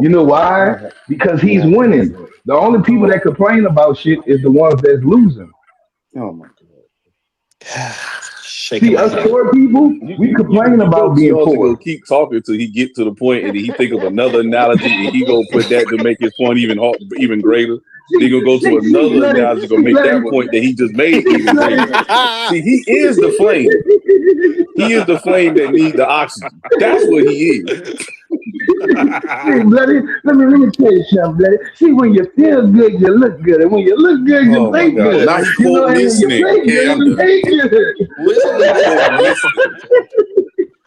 You know why? Because he's winning. The only people that complain about shit is the ones that's losing. Oh my god. See, us poor people, we complain about being GR's poor. gonna keep talking till he get to the point, and then he think of another analogy, and he gonna put that to make his point even greater. He gonna go to another analogy, gonna make that point that he just made even greater. See, he is the flame. He is the flame that needs the oxygen. That's what he is. See, bloody, let me tell you something, bloody. See, when you feel good, you look good, and when you look good, you think good. Now he You know, quote and when you listening. think Okay, good, I'm you done. think good.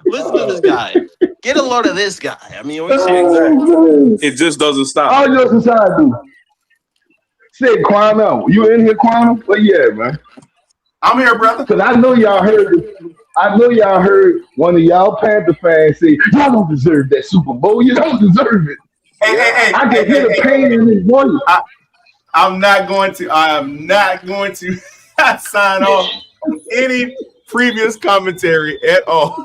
Listen to this guy. Get a load of this guy. I mean, what you It just doesn't stop. All jokes aside, dude. Say, Quano, you in here, Quano? Where you at, man? I'm here, brother. Because I know y'all heard one of y'all Panther fans say, y'all don't deserve that Super Bowl. You don't deserve it. Hey, I can hear the pain in his voice. I am not going to sign off on any previous commentary at all.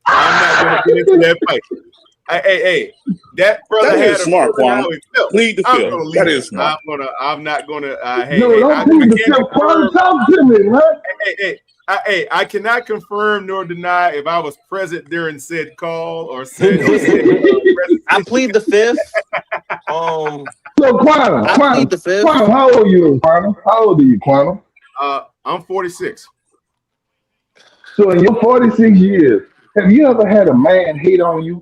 I'm not going to get into that fight. Hey, that brother that had is a smart, how Quan. he felt. Plead the I'm fifth. gonna leave That it. is smart. I'm not gonna. No, don't plead the fifth. Quan, talk to me, man. I cannot confirm nor deny if I was present during said call or said. I plead the fifth. So Quantum, I plead the fifth. Quantum, how old are you, Quantum? How old are you, Quantum? I'm 46. So in your 46 years, have you ever had a man hate on you?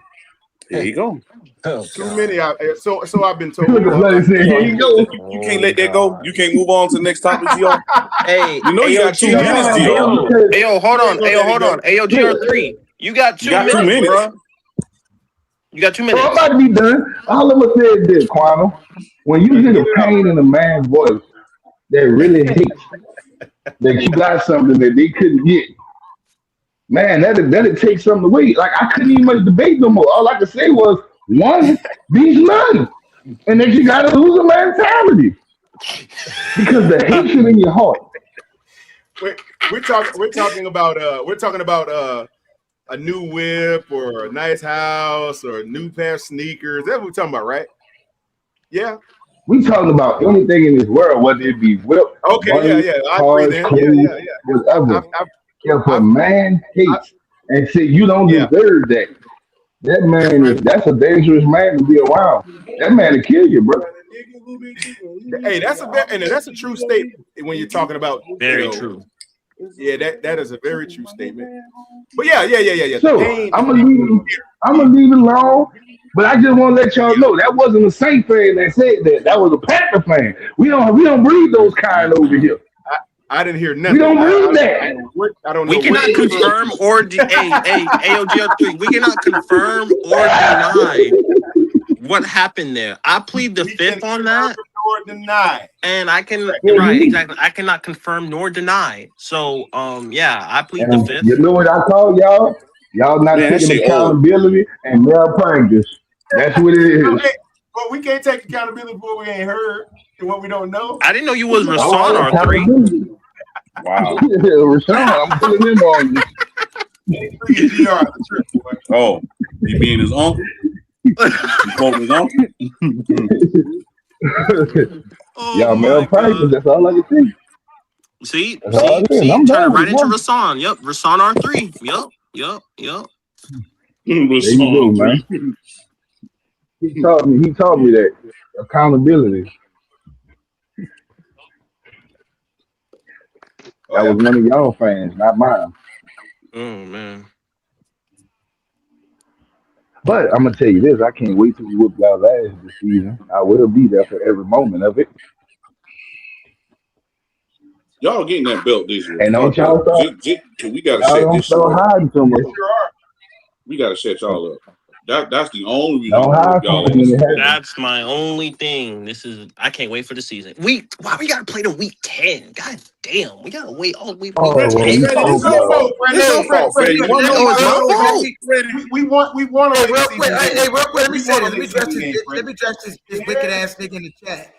There you go. Too many. So I've been told. Look at what he said. Here you go. You can't let that go. You can't move on to the next topic, Gio. Hey, you know you got 2 minutes, Gio. Hey, yo, hold on. Hey, yo, hold on. Hey, yo, GR3. You got 2 minutes, bro. You got 2 minutes. So I'm about to be done. All I'm gonna say is this, Quantum. When you hear the pain in a man's voice that really hates that you got something that they couldn't get, man, that'll take something away. Like I couldn't even make debate no more. All I could say was one beats none, and that you gotta lose a mentality because the hatred in your heart. We're talking about a new whip or a nice house or a new pair of sneakers. That's what we're talking about, right? Yeah. We talking about anything in this world, whether it be whip, money, cars, clothes, whatever. If a man hates and say you don't deserve that, that's a dangerous man to be around. That man will kill you, bro. Hey, that's a true statement when you're talking about very true. Yeah, that is a very true statement. But yeah. So I'm gonna leave it alone. But I just want to let y'all know that wasn't a Saint fan that said that. That was a Panther fan. We don't breed those kind over here. I didn't hear nothing. We don't breed that. I don't know. We cannot confirm or AOGL3. We cannot confirm or deny what happened there. I plead the fifth on that. Or deny. And I can exactly. I cannot confirm nor deny. So I plead the fifth. You know what I call y'all? Y'all not taking accountability and malpractice. That's what it is. But we can't take accountability for what we ain't heard and what we don't know. I didn't know you was Rasan R3. Wow. Rasan, I'm pulling in on you. Oh, he being his uncle? He quoting his uncle? Y'all malpractice, that's all I can see, turn right into Rasan. Yep, Rasan R3. Yep. There you go, man. He taught me that accountability. That was one of y'all fans, not mine. Oh man. But I'm gonna tell you this, I can't wait till we whoop y'all ass this season. I will be there for every moment of it. Y'all getting that belt this year. And don't y'all start, we gotta set this shit up. hiding so much. We gotta set y'all up. That's the only reason y'all. That's my only thing. I can't wait for the season. Why we gotta play to week 10? God damn, we gotta wait all the way. We want to real quick. Hey, real quick. Let me say this. Let me address this wicked ass nigga in the chat.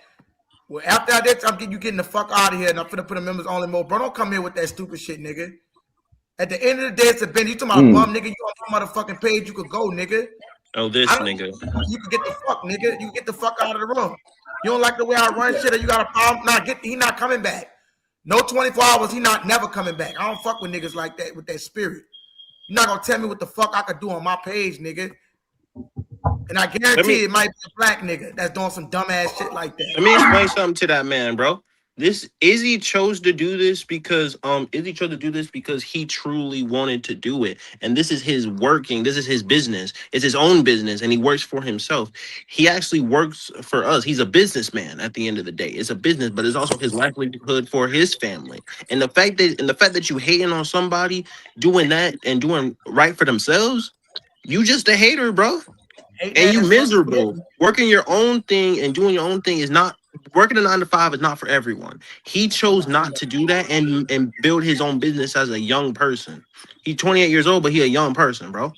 Well, after that, I'm getting you getting the fuck out of here, and I'm finna put a members only mode. Bro, don't come here with that stupid shit, nigga. At the end of the day, it's a Ben. You talking about bum, nigga? You on the motherfucking page? You could go, nigga. Oh, this nigga. You can get the fuck, nigga. You can get the fuck out of the room. You don't like the way I run shit, or you got a problem? He not coming back. No 24 hours. He not never coming back. I don't fuck with niggas like that with that spirit. You're not gonna tell me what the fuck I could do on my page, nigga. And I guarantee it might be a black nigga that's doing some dumbass shit like that. Let me explain something to that man, bro. Izzy chose to do this because he truly wanted to do it. And this is his business. It's his own business, and he works for himself. He actually works for us. He's a businessman at the end of the day. It's a business, but it's also his livelihood for his family. And the fact that you hating on somebody doing that and doing right for themselves, you just a hater, bro. And you miserable. Working your own thing and doing your own thing is not working a 9 to 5 is not for everyone. He chose not to do that and build his own business as a young person. He's 28 years old, but he a young person, bro.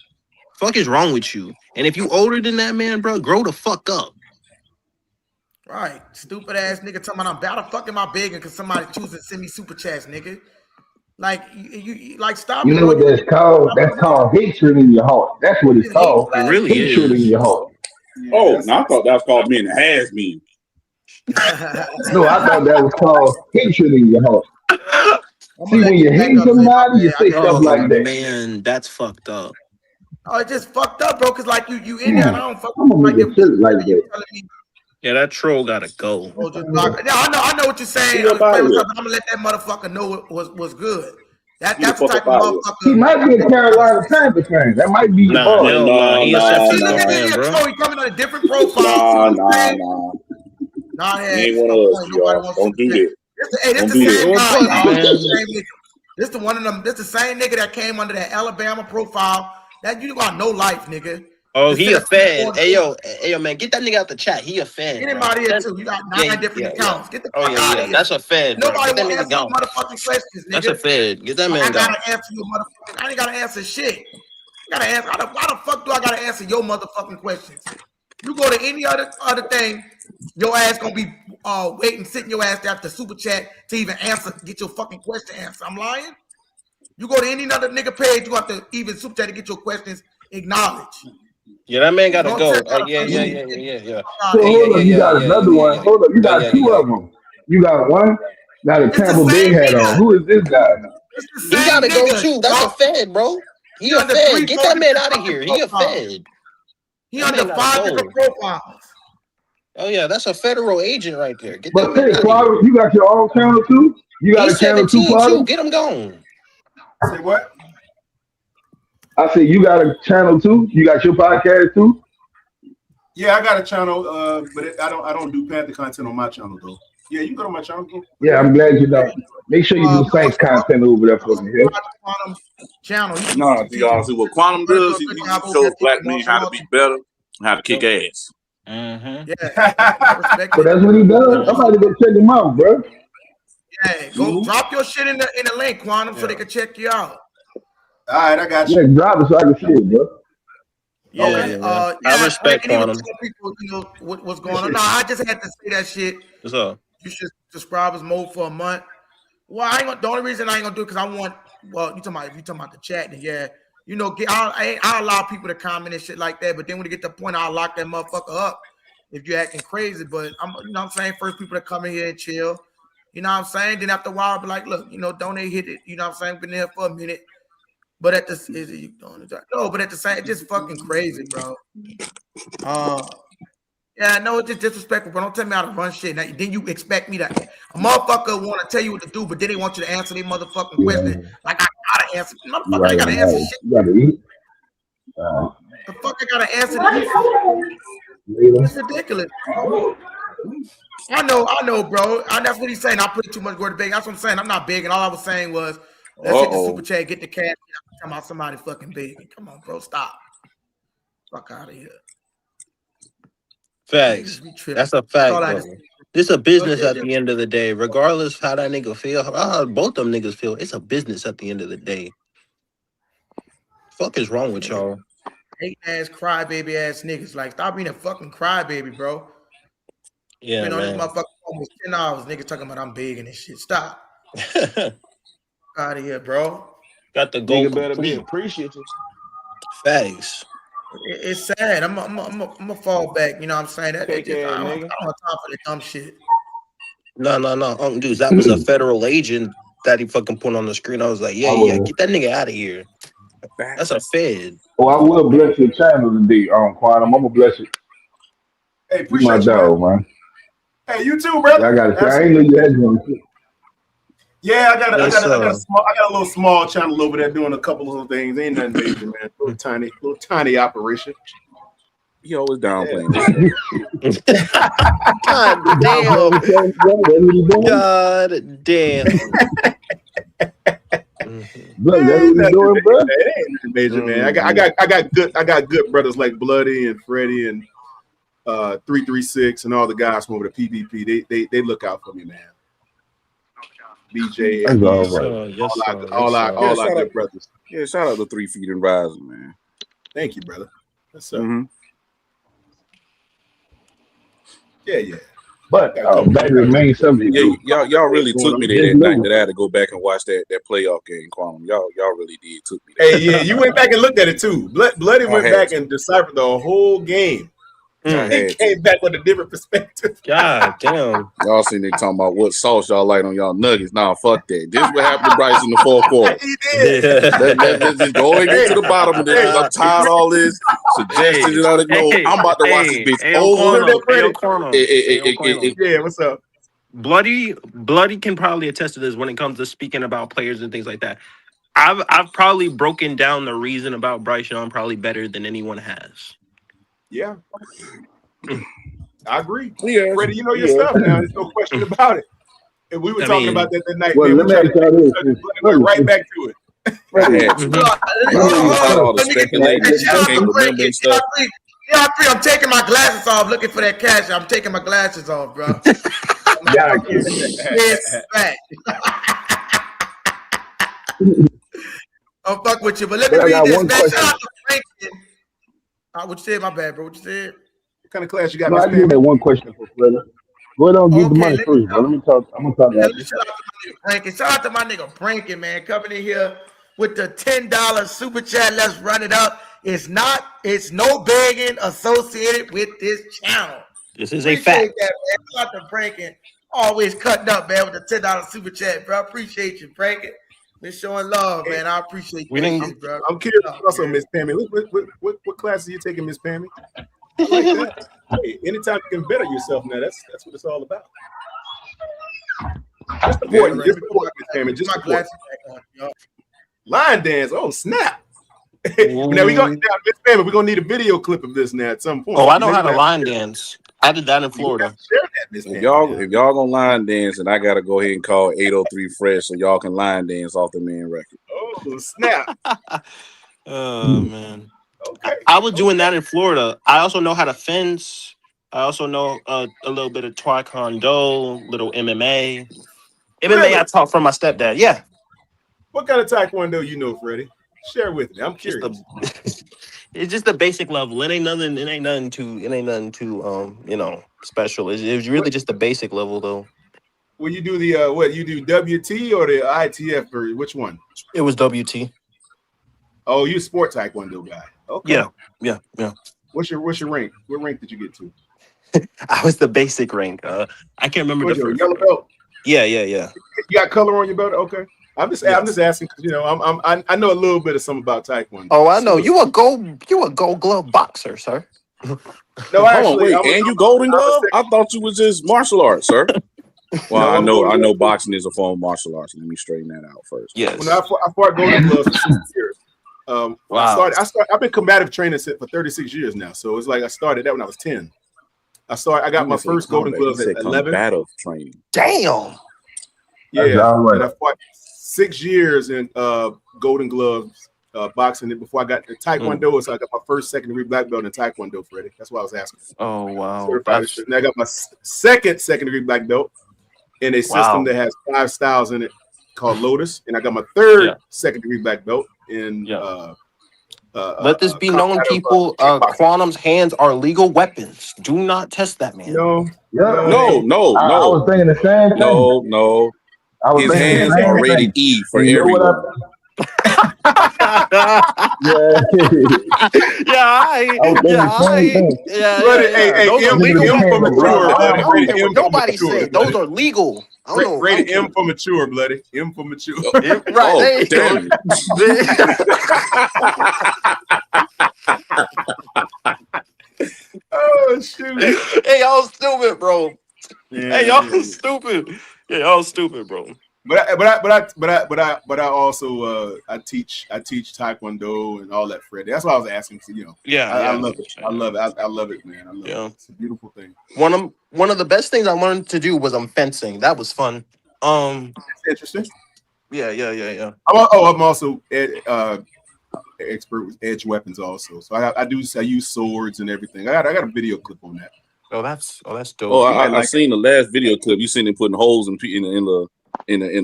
Fuck is wrong with you? And if you older than that, man, bro, grow the fuck up. Right. Stupid ass nigga talking about I'm about to fucking my begging because somebody chooses to send me super chats, nigga. Like you like stop. You know what that's called? That's called hatred in your heart. That's what it's called. It really hatred in your heart. Oh, no, I thought that was called being a has-been. No, I thought that was called hatred in your heart. See, when you hate somebody, you say stuff like that. Man, that's fucked up. Oh, it's just fucked up, bro. Cause like you in there, and I don't fuck I'm gonna like make a shit like that. Yeah, that troll gotta go. Oh, just block. Yeah, I know what you're saying. Get up out of here. I'm gonna let that motherfucker know what was good. That's Get the the type fuck of up out of here. motherfucker. He might be a Carolina Panther fan. That might be your boy. Hell no. He a San Francisco fan, bro. He coming on a different profile. Nah, He ain't one of us, y'all. Don't do that. This the same guy. This the one of them. This the same nigga that came under that Alabama profile. That you got no life, nigga. Oh, he a fan. Hey yo, man, get that nigga out the chat. He a fan. Get him out of here too. You got 9 different accounts. Get the fuck out of here. That's a fed. Nobody want to answer motherfucking questions, nigga. That's a fed. Get that man I down. gotta answer you motherfucking. I ain't gotta answer shit. I gotta answer. Why the fuck do I gotta answer your motherfucking questions? You go to any other thing, your ass gonna be waiting, sitting your ass there at the super chat to even answer, get your fucking question answered. I'm lying. You go to any other nigga page, you have to even super chat to get your questions acknowledged. Yeah, that man gotta go. Yeah. So hold up, you got another one. Hold up, you got two of them. You got one, got a Tampa Bay hat on. Who is this guy? He gotta go too. That's a fed, bro. He a fed. Get that man out of here. He a fed. He under 5 different profiles. Oh yeah, that's a federal agent right there. Get But that man hey, out of here. you got your own channel too? You got a channel too, Quad? Get him going. Say what? I said you got a channel too? You got your podcast too? Yeah, I got a channel, but I don't do Panther content on my channel though. Yeah, you can go to my channel. Yeah, I'm glad you know. Make sure you do Saints content over there for me. Quantum channel. No, y'all see what Quantum does? He shows black men how to be better, how to kick ass. Yeah. So that's what he does. I'm about to go check him out, bro. Yeah, go drop your shit in the link, Quantum, so they can check you out. All right, I got you. Yeah, drop it so I can see it, bro. Yeah, I respect Quantum. People, what's going on? No, I just had to say that shit. What's up? You should subscribers mode for a month. Well, I ain't gonna. The only reason I ain't gonna do it because I want. Well, if you talking about the chat, then yeah, I allow people to comment and shit like that. But then when they get to the point, I'll lock that motherfucker up if you're acting crazy. But you know what I'm saying, first people to come in here and chill. You know what I'm saying? Then after a while, I'll be like, look, donate, hit it. You know what I'm saying? Been there for a minute. But at the same, it's just fucking crazy, bro. Yeah, I know it's just disrespectful, but don't tell me how to run shit. Now, then you expect me to a motherfucker want to tell you what to do, but then they want you to answer their motherfucking question. Like I gotta answer. Motherfucker, I gotta answer shit. You gotta eat. The fuck I gotta answer this? It's ridiculous. I know, bro. That's what he's saying. I put too much word big. That's what I'm saying. I'm not big, and all I was saying was let's hit the super chat, get the cash. I'm talking about somebody fucking big. Come on, bro, stop. Fuck out of here. Facts. That's a fact, bro. This a business at the end of the day. Regardless how that nigga feel, how both them niggas feel, it's a business at the end of the day. Fuck is wrong with y'all? Hate ass crybaby ass niggas. Like, stop being a fucking crybaby, bro. Yeah, been on man. this motherfucker almost 10 hours. Niggas talking about I'm big and this shit. Stop. Out of here, bro. Got the goal. Nigga better be appreciative. Facts. It's sad. I'm a fall back. You know what I'm saying? I don't have time for the dumb shit. No. Dude, that was a federal agent that he fucking put on the screen. I was like, yeah, get that nigga out of here. That's a fed. Oh, I will bless your channel today, Quantum. I'm gonna bless it. Hey, appreciate you, man. Hey, you too, brother. Yeah, I got it. I ain't know you had one. Yeah, I got a little small channel over there doing a couple of little things. Ain't nothing major, man. Little tiny operation. He always downplaying. God damn. Bro, that's what you doing, bro? It ain't major, man. I got good brothers like Bloody and Freddie and 336 and all the guys from over the PvP. They look out for me, man. BJ, all our good brothers. Yeah, shout out to 3 Feet and Rising, man. Thank you, brother. That's up. Yeah. But back to the main subject. Yeah, y'all really took me there that night that I had to go back and watch that playoff game, Quantum. Y'all really did took me there. Hey, yeah, you went back and looked at it too. Bloody went back and deciphered the whole game. He came back with a different perspective. God damn. Y'all seen they talking about what sauce y'all like on y'all nuggets. Nah, fuck that. This what happened to Bryce in the fourth quarter. He did. Let's just go and get to the bottom of this. I'm tired of all this suggestions and all that. No, I'm about to watch this bitch over. Yeah, what's up? Bloody can probably attest to this when it comes to speaking about players and things like that. I've probably broken down the reason about Bryce Young probably better than anyone has. Yeah. I agree. Yeah. Freddie, you know your stuff now. There's no question about it. And we were talking about that night. Well, man. let me ask y'all this. Went right back to it. I'm taking my glasses off, looking for that cash. I'm taking my glasses off, bro. I'll fuck with you, but let me read this, man. Shout out to Franklin. What you said? My bad, bro. What you said? What kind of class you got? I just had one question for Freddie. Go ahead and get the money first, bro. Let me talk. I'm gonna talk about this. Shout out to my nigga Franklin, man, coming in here with the $10 super chat. Let's run it up. It's no begging associated with this channel. This is a fact. That, man. Shout out to Franklin. Always cutting up, man, with the $10 super chat, bro. Appreciate you, Franklin. Been showing love, man. I appreciate you, bro. I'm curious also, Miss Pammy. What class are you taking, Miss Pammy? I like that. Hey, anytime you can better yourself now, that's what it's all about. Just important, Miss Pammy. Just important. Line dance. Oh, snap. Now we gonna Miss Pammy, we're gonna need a video clip of this now at some point. Oh, I know how to line dance. I did that in Florida. If y'all gonna line dance, and I gotta go ahead and call 803 Fresh so y'all can line dance off the main record. Oh snap! Oh man. Okay. I was doing that in Florida. I also know how to fence. I also know a little bit of Taekwondo, little MMA. Really? I taught from my stepdad. Yeah. What kind of Taekwondo you know, Freddie? Share with me. I'm curious. It's just the basic level. It ain't nothing too special. It's really just the basic level though. When you do the what you do, WT or the ITF version? Which one? It was WT. Oh, you a sport Taekwondo guy. Okay. Yeah. What's your rank? What rank did you get to? I was the basic rank. I can't remember the first yellow belt. Yeah. You got color on your belt? Okay. I'm just asking because I know a little bit of something about Taekwondo. Oh, I know. You a gold glove boxer, sir. No, actually, and you golden glove? I thought you was just martial arts, sir. Well, No, I know boxing is a form of martial arts. Let me straighten that out first. Yes. When I fought golden gloves for 6 years. Wow. I've been combative training for 36 years now. So it's like I started that when I was 10. I got my first golden gloves at 11. Combative training. Damn. Yeah. And I fought 6 years in golden gloves boxing before I got the Taekwondo. So I got my first secondary black belt in Taekwondo, Freddie. That's why I was asking. Oh wow. And I got my second secondary black belt in a system that has 5 styles in it called Lotus, and I got my third secondary black belt in. Let this be known, people. Quantum's hands are legal weapons. Do not test that man. No. I was thinking the same thing. No. His hands are rated E for everyone. Nobody said those are legal. Rated M for mature, bloody. M for mature. Right. Damn. Oh shoot. Hey, y'all stupid, bro. Y'all stupid, bro. But I also I teach Taekwondo and all that, Freddie. That's why I was asking. I love it. I love it. I love it, man. I love it. It's a beautiful thing. One of the best things I learned to do was fencing. That was fun. That's interesting. Yeah. I'm also expert with edge weapons also. So I use swords and everything. I got a video clip on that. Oh, that's dope. Oh, I seen the last video clip. You seen him putting holes in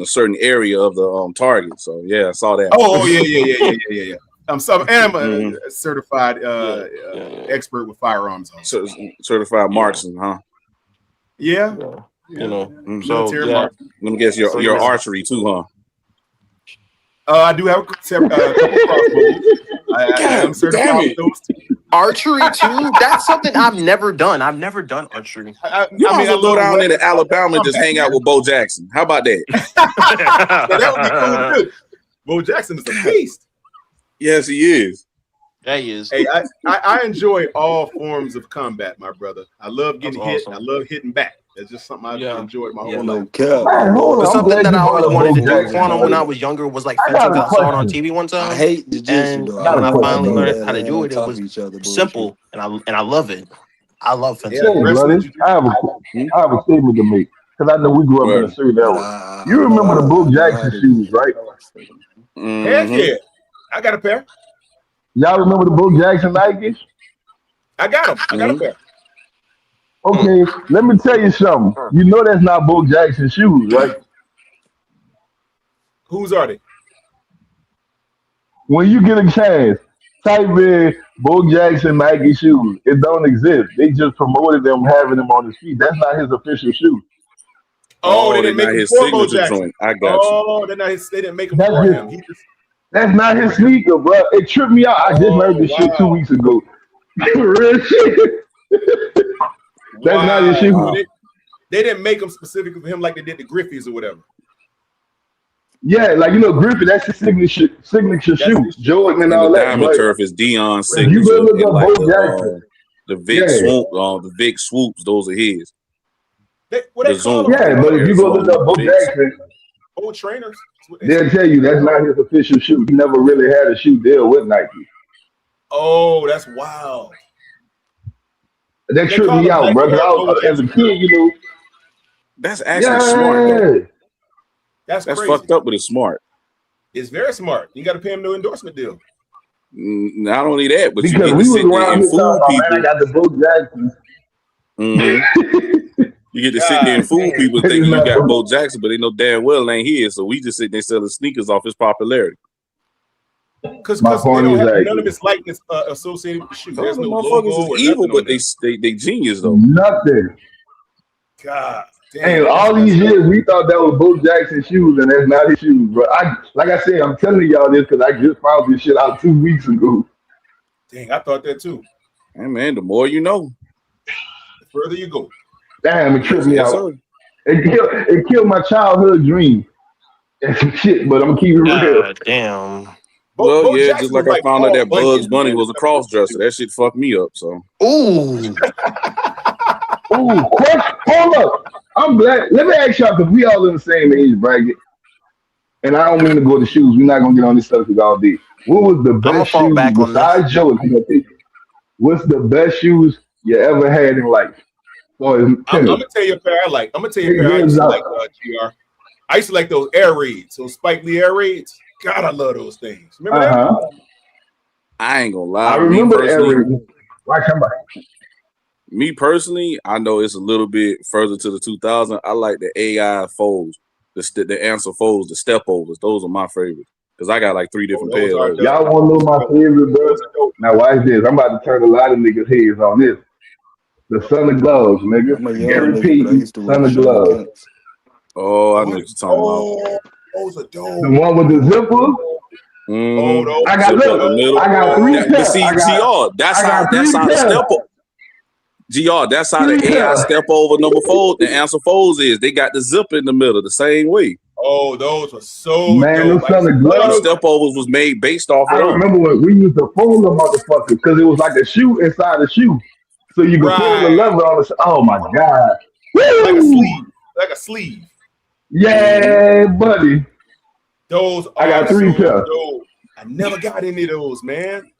a certain area of the target. So yeah, I saw that. Oh yeah. I'm a certified expert with firearms. Also. Certified marksman, huh? Yeah. Military marksman. Let me guess, your archery too, huh? I do have a couple crossbows. I am certified with those two. Archery too? That's something I've never done. I've never done archery. You might as well go down into Alabama and just hang out with Bo Jackson. How about that? That would be cool too. Bo Jackson is a beast. Yes, he is. Yeah, he is. Hey, I enjoy all forms of combat, my brother. I love getting hit. I love hitting back. That's just something I've enjoyed my whole life. But something that I always wanted to do, Quantum, when I was younger, was like fencing. Because I saw it on TV one time. I hate jiu-jitsu, though. And when I finally learned how to do it, it was simple, and I love it. I love fencing. Hey, brother, I have a statement to make because I know we grew up in a certain era. You remember the Bo Jackson shoes, right? Heck yeah, I got a pair. Y'all remember the Bo Jackson Nikes? I got them. I got a pair. Okay, let me tell you something. You know that's not Bo Jackson shoes, right? Whose are they? When you get a chance, type in Bo Jackson Nike shoes. It don't exist. They just promoted them having them on his feet. That's not his official shoe. Oh, they didn't make him for Bo signature Jackson. joint. I got you. Oh, they didn't make him That's for his- him. He just, That's not his sneaker, bro. It tripped me out. I just heard this shit 2 weeks ago. Real shit. That's not his shoe. They didn't make them specifically for him like they did the Griffies or whatever. Yeah, like Griffin, that's his signature shoe. Jordan and all the that. diamond But turf is Dion's if you signature. go look And up like Bo Jackson, the Vic the Vic swoops, those are his. What they call them? yeah, but if you go look up Bo Jackson, Old trainers. they'll tell you that's not his official shoe. He never really had a shoe deal with Nike. Oh, that's wild. That tripped me out, bro. 'Cause as a kid, That's actually smart. Though. That's crazy. Fucked up, but it's smart. It's very smart. You got to pay him no endorsement deal. Not only that, but because you get we to was sit there around and here fool talking about, people. man, I got the Bo Jackson. You get to sit there and fool people thinking you got Bo Jackson, but they know damn well it ain't his. So we just sit there selling sneakers off his popularity. Because My they point don't is have that none of his likeness associated with the shoe. There's Those no motherfuckers logo is evil, but they they genius though. Nothing. God damn. And all these years we thought that was Bo Jackson shoes, and that's not his shoes. But like I said, I'm telling y'all this because I just found this shit out 2 weeks ago. Dang, I thought that too. Hey man, the more you know. The further you go. Damn, it tripped me Yes, out. sir. It killed my childhood dream. And some shit, but I'm gonna keep it real. Damn. Well, Bo yeah, Jackson just like was I like found out that Paul Bugs Bunny was a cross dresser. That shit fucked me up. So. Ooh. Hold up. I'm glad. Let me ask y'all because we all in the same age bracket. And I don't mean to go to shoes. We're not gonna get on this subject all day. What was the I'ma best fall shoes back on this. besides Joe? What's the best shoes you ever had in life? I'm gonna tell you a pair I like. I'm gonna tell you a pair I used to like, GR. I used to like those Air Raids, those Spike Lee Air Raids. God, I love those things. Remember that? I ain't gonna lie. I remember Air Raids. Why come back? Me personally, I know it's a little bit further to the 2000. I like the AI folds, the answer folds, the step overs. Those are my favorites because I got like 3 different pairs. Y'all want to know my favorite, bro? Now watch this. I'm about to turn a lot of niggas' heads on this. The Son of Gloves, nigga. Gary Payton, Son of Gloves. Oh, I know what you're talking about. Those are dope. The one with the zipper. Mm-hmm. I got 3 But pairs. see, GR, that's how the step over. GR, that's how the AI step over number 4, the answer folds is. They got the zipper in the middle the same way. Oh, those were so Man, dope. the Son of Gloves. Step overs was made based off I of them. remember when we used to fold them motherfuckers because it was like a shoe inside a shoe. So you could pull the lever on the oh my God. Like a Woo! sleeve. Like a sleeve. Yeah, buddy. Those I got 3 pairs. dope. I never got any of those, man.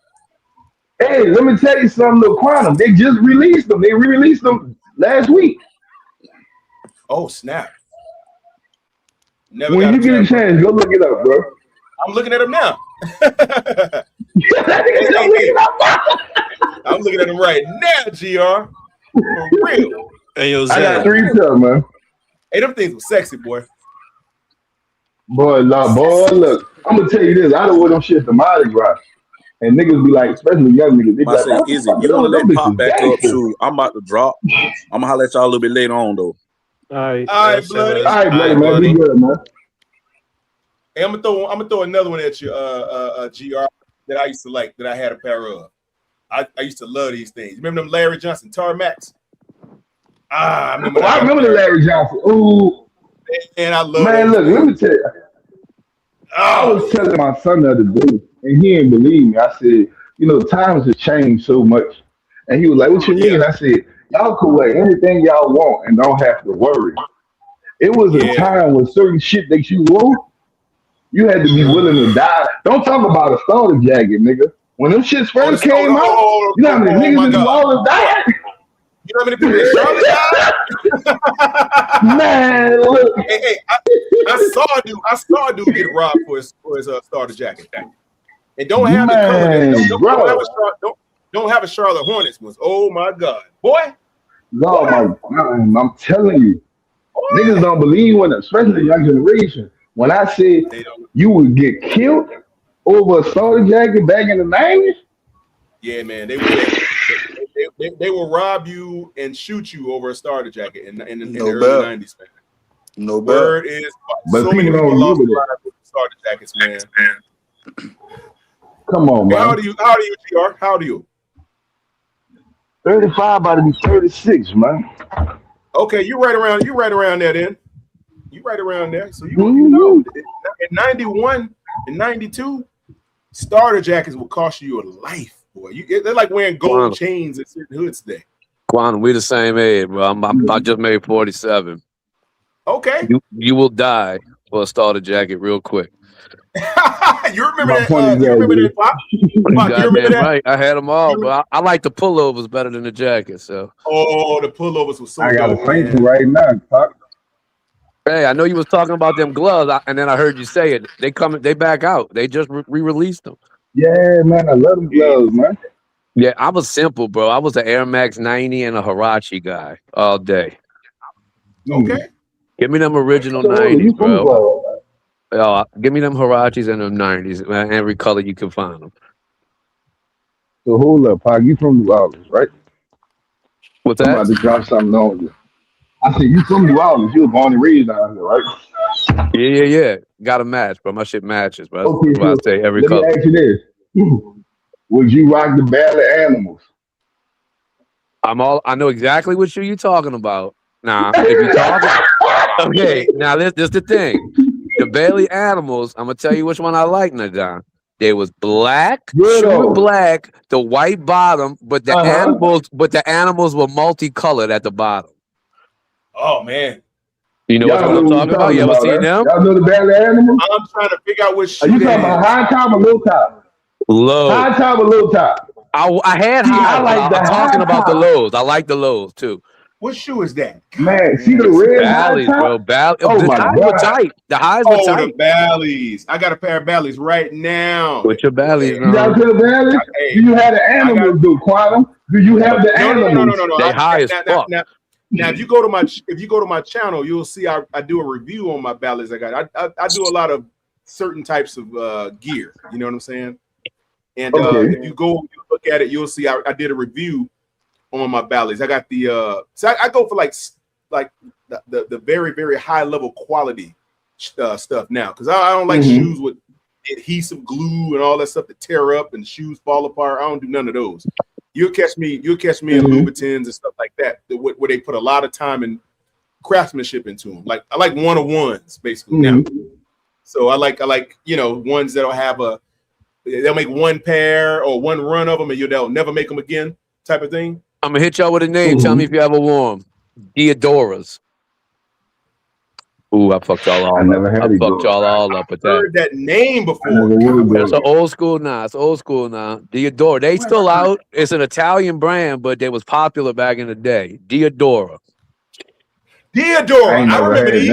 Hey, let me tell you something, little Quantum. They just released them. They re-released them last week. Oh, snap. Never When got you get a chance, go look it up, bro. I'm looking at them now. I'm looking at them right now, GR. For real. Hey, yo, I got 3 pairs, man. Hey, them things were sexy, boy. Boy, look. I'm gonna tell you this. I don't wear them shit to Mardi Gras. And niggas be like, especially young niggas, they be I say, like, Izzy, you want to let Pop back up? Shoot, I'm about to drop. I'm gonna holler at y'all a little bit later on, though. All right, bloody. All right, man. Be good, man. Hey, I'm gonna throw another one at you, GR. that I used to like that I had a pair of. I used to love these things. Remember them Larry Johnson Tarmacs? I remember. I remember the Larry Johnson. Ooh, and I love. Man, look, let me tell you. I was telling my son the other day, and he didn't believe me. I said, times have changed so much. And he was like, what you mean? I said, y'all can wear anything y'all want and don't have to worry. It was a time when certain shit that you wore, you had to be willing to die. Don't talk about a starter jacket, nigga. When them shits first came out, you know how many niggas in New Orleans died? You know how many people in Charlotte died? Man, look. Hey, I saw a dude get robbed for his starter jacket. And don't have the color. Don't have a Charlotte Hornets ones. Oh my God, boy. No, my God, I'm telling you, niggas don't believe especially the young generation. When I said you would get killed over a starter jacket back in the 90s. Yeah, man, they will rob you and shoot you over a starter jacket in the early 90s, man. No Word is, but so many people lost their lives with starter jackets, man. Come on, man. How old are you, GR? How old are you? 35, about to be 36, man. Okay, you're right around there then. You right around there. So you know, in 91 and 92, starter jackets will cost you your life, boy. They're like wearing gold chains at certain hoods today. Quantum, we the same age, bro. I just made 47. Okay. You will die for a starter jacket real quick. You remember that? You remember that, Pop? You remember that? Right. I had them all, but I like the pullovers better than the jackets. So. Oh, the pullovers was so I got dope, a Frankie man. right now, Pop. Hey, I know you was talking about them gloves, and then I heard you say it. They back out. They just re-released them. Yeah, man, I love them gloves, man. Yeah, I was simple, bro. I was an Air Max 90 and a Huarache guy all day. Okay. Give me them original 90s, bro. Give me them Huaraches and them 90s, man. Every color you can find them. So hold up, Pop. You from New Orleans, right? What's that? I'm about to drop something on you. I said, you from New Orleans. You were born and raised down here, right? Yeah. Got to match, bro. My shit matches, bro. Okay, That's why I say every let color. me ask you this. Would you rock the Ballad Animals? I know exactly what shoe you're talking about. Now, if you're talking... Okay, now this the thing. The Bailey Animals, I'm going to tell you which one I like, Nadine. They was black, shoe black, the white bottom, but the animals were multicolored at the bottom. Oh man. You know what I'm talking about? You ever seen them? Y'all know the Ballad Animals? I'm trying to figure out which shoe. Are you talking about high top or low top? Low. High top or low top? I had high. I'm talking about the lows. I like the lows too. What shoe is that? Man, see the red Bally's, bro. Oh, the highs were tight. The highs were tight. The Bally's. I got a pair of Bally's right now. What's your Bally's? You got to the Bally's? Do you have the animals, Quantum? Do you have the animals? No. They high as fuck. Now, if you go to my channel, you'll see I do a review on my Bally's. I do a lot of certain types of gear. You know what I'm saying? And if you look at it, you'll see I did a review on my Bally's. I got the so I go for like the very, very high level quality stuff now, because I don't like shoes with adhesive glue and all that stuff that tear up and the shoes fall apart. I don't do none of those. You'll catch me in Louboutins and stuff like that, where they put a lot of time and craftsmanship into them. Like I like one-on-ones basically now. So I like ones that'll have they'll make one pair or one run of them and they'll never make them again type of thing. I'm gonna hit y'all with a name. Tell me if you ever wore them. Diodoras. Ooh, I fucked y'all all up. I fucked y'all all up with that. Heard that name before. It's an old school now. It's old school now. Diodora. They still out. It's an Italian brand, but they was popular back in the day. Diodora. I remember these.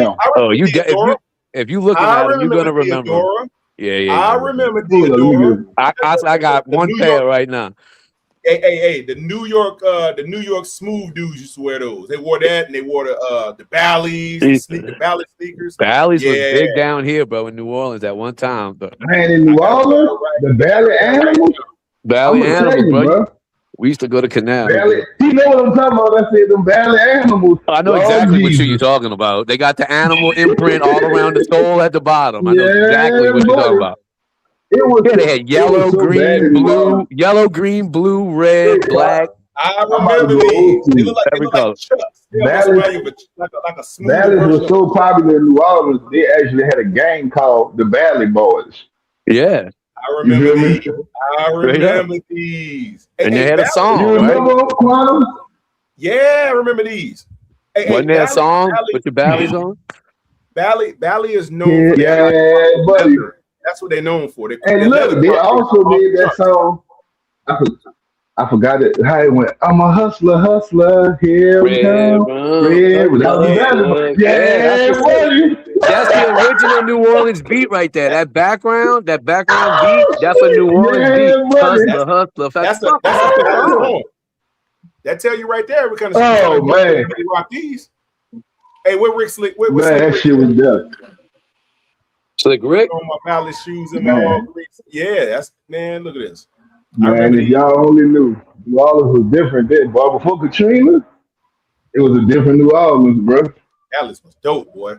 If you looking at them, you're gonna remember. Diodora. Yeah. I remember Diodora. I got one pair right now. Hey, the New York smooth dudes used to wear those. They wore that, and they wore the Bally's, the Bally sneakers. Bally's was big down here, bro, in New Orleans at one time. But man, in New Orleans, the Bally Animals. Bally Animals, bro. We used to go to Canal. You know what I'm talking about? I said them Bally Animals. I know exactly what you're talking about. They got the animal imprint all around the sole at the bottom. I know exactly what you're talking about. It was Yeah, they had yellow, so bad green, in New blue, Orleans. yellow, green, blue, red, black, I I'm about to remember go these. old school. They every look like color. Chucks. They almost Ballads, remind you of like a smoother ballads version was of a so Chuck. popular in New Orleans, they actually had a gang called the Valley Boys. Yeah, I You remember feel me? these. I straight up. remember these. And they Hey, had a Ballad. You song, right? remember Quantum? Yeah, I remember these. Hey, Wasn't there a song with your Bally's on? Bally is known for their high Yeah, quality buddy. leather. That's what they're known for. And Their leather look, they quality is also off did the that charts. song. I forgot it how it went. I'm a hustler, hustler. Here we Red, come. Red without the Valley. yeah, that's Yeah, the shit. buddy. That's the original New Orleans beat right there. That background beat, that's a New Orleans beat. Yeah, buddy. Hustler, hustler. That's a That's a song. That tell you right there. We kind of Oh man, rock these. Hey, what Rick Slick? What man, Slick that Rick? shit was done. Slick Rick On my Valley shoes and my all green. Yeah, that's man. Look at this. I Man, remember if y'all only knew, New Orleans was different then, boy. Before Katrina, it was a different New Orleans, bro. Dallas was dope, boy.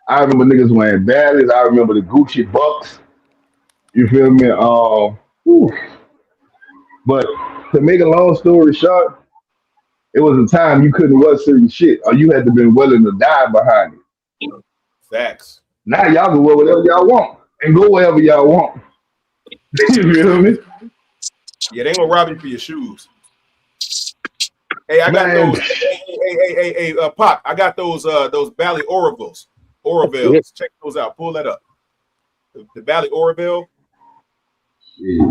I remember niggas wearing badges. I remember the Gucci Bucks. You feel me? Whew. But to make a long story short, it was a time you couldn't wear certain shit, or you had to be willing to die behind it. Facts. Now y'all can wear whatever y'all want and go wherever y'all want. You feel me? Yeah, they ain't gonna rob you for your shoes. Hey, I got Man. those. Hey, Pop, I got those Valley Oroville's. Oroville's. Check those out. Pull that up. The Valley Oroville. Yeah,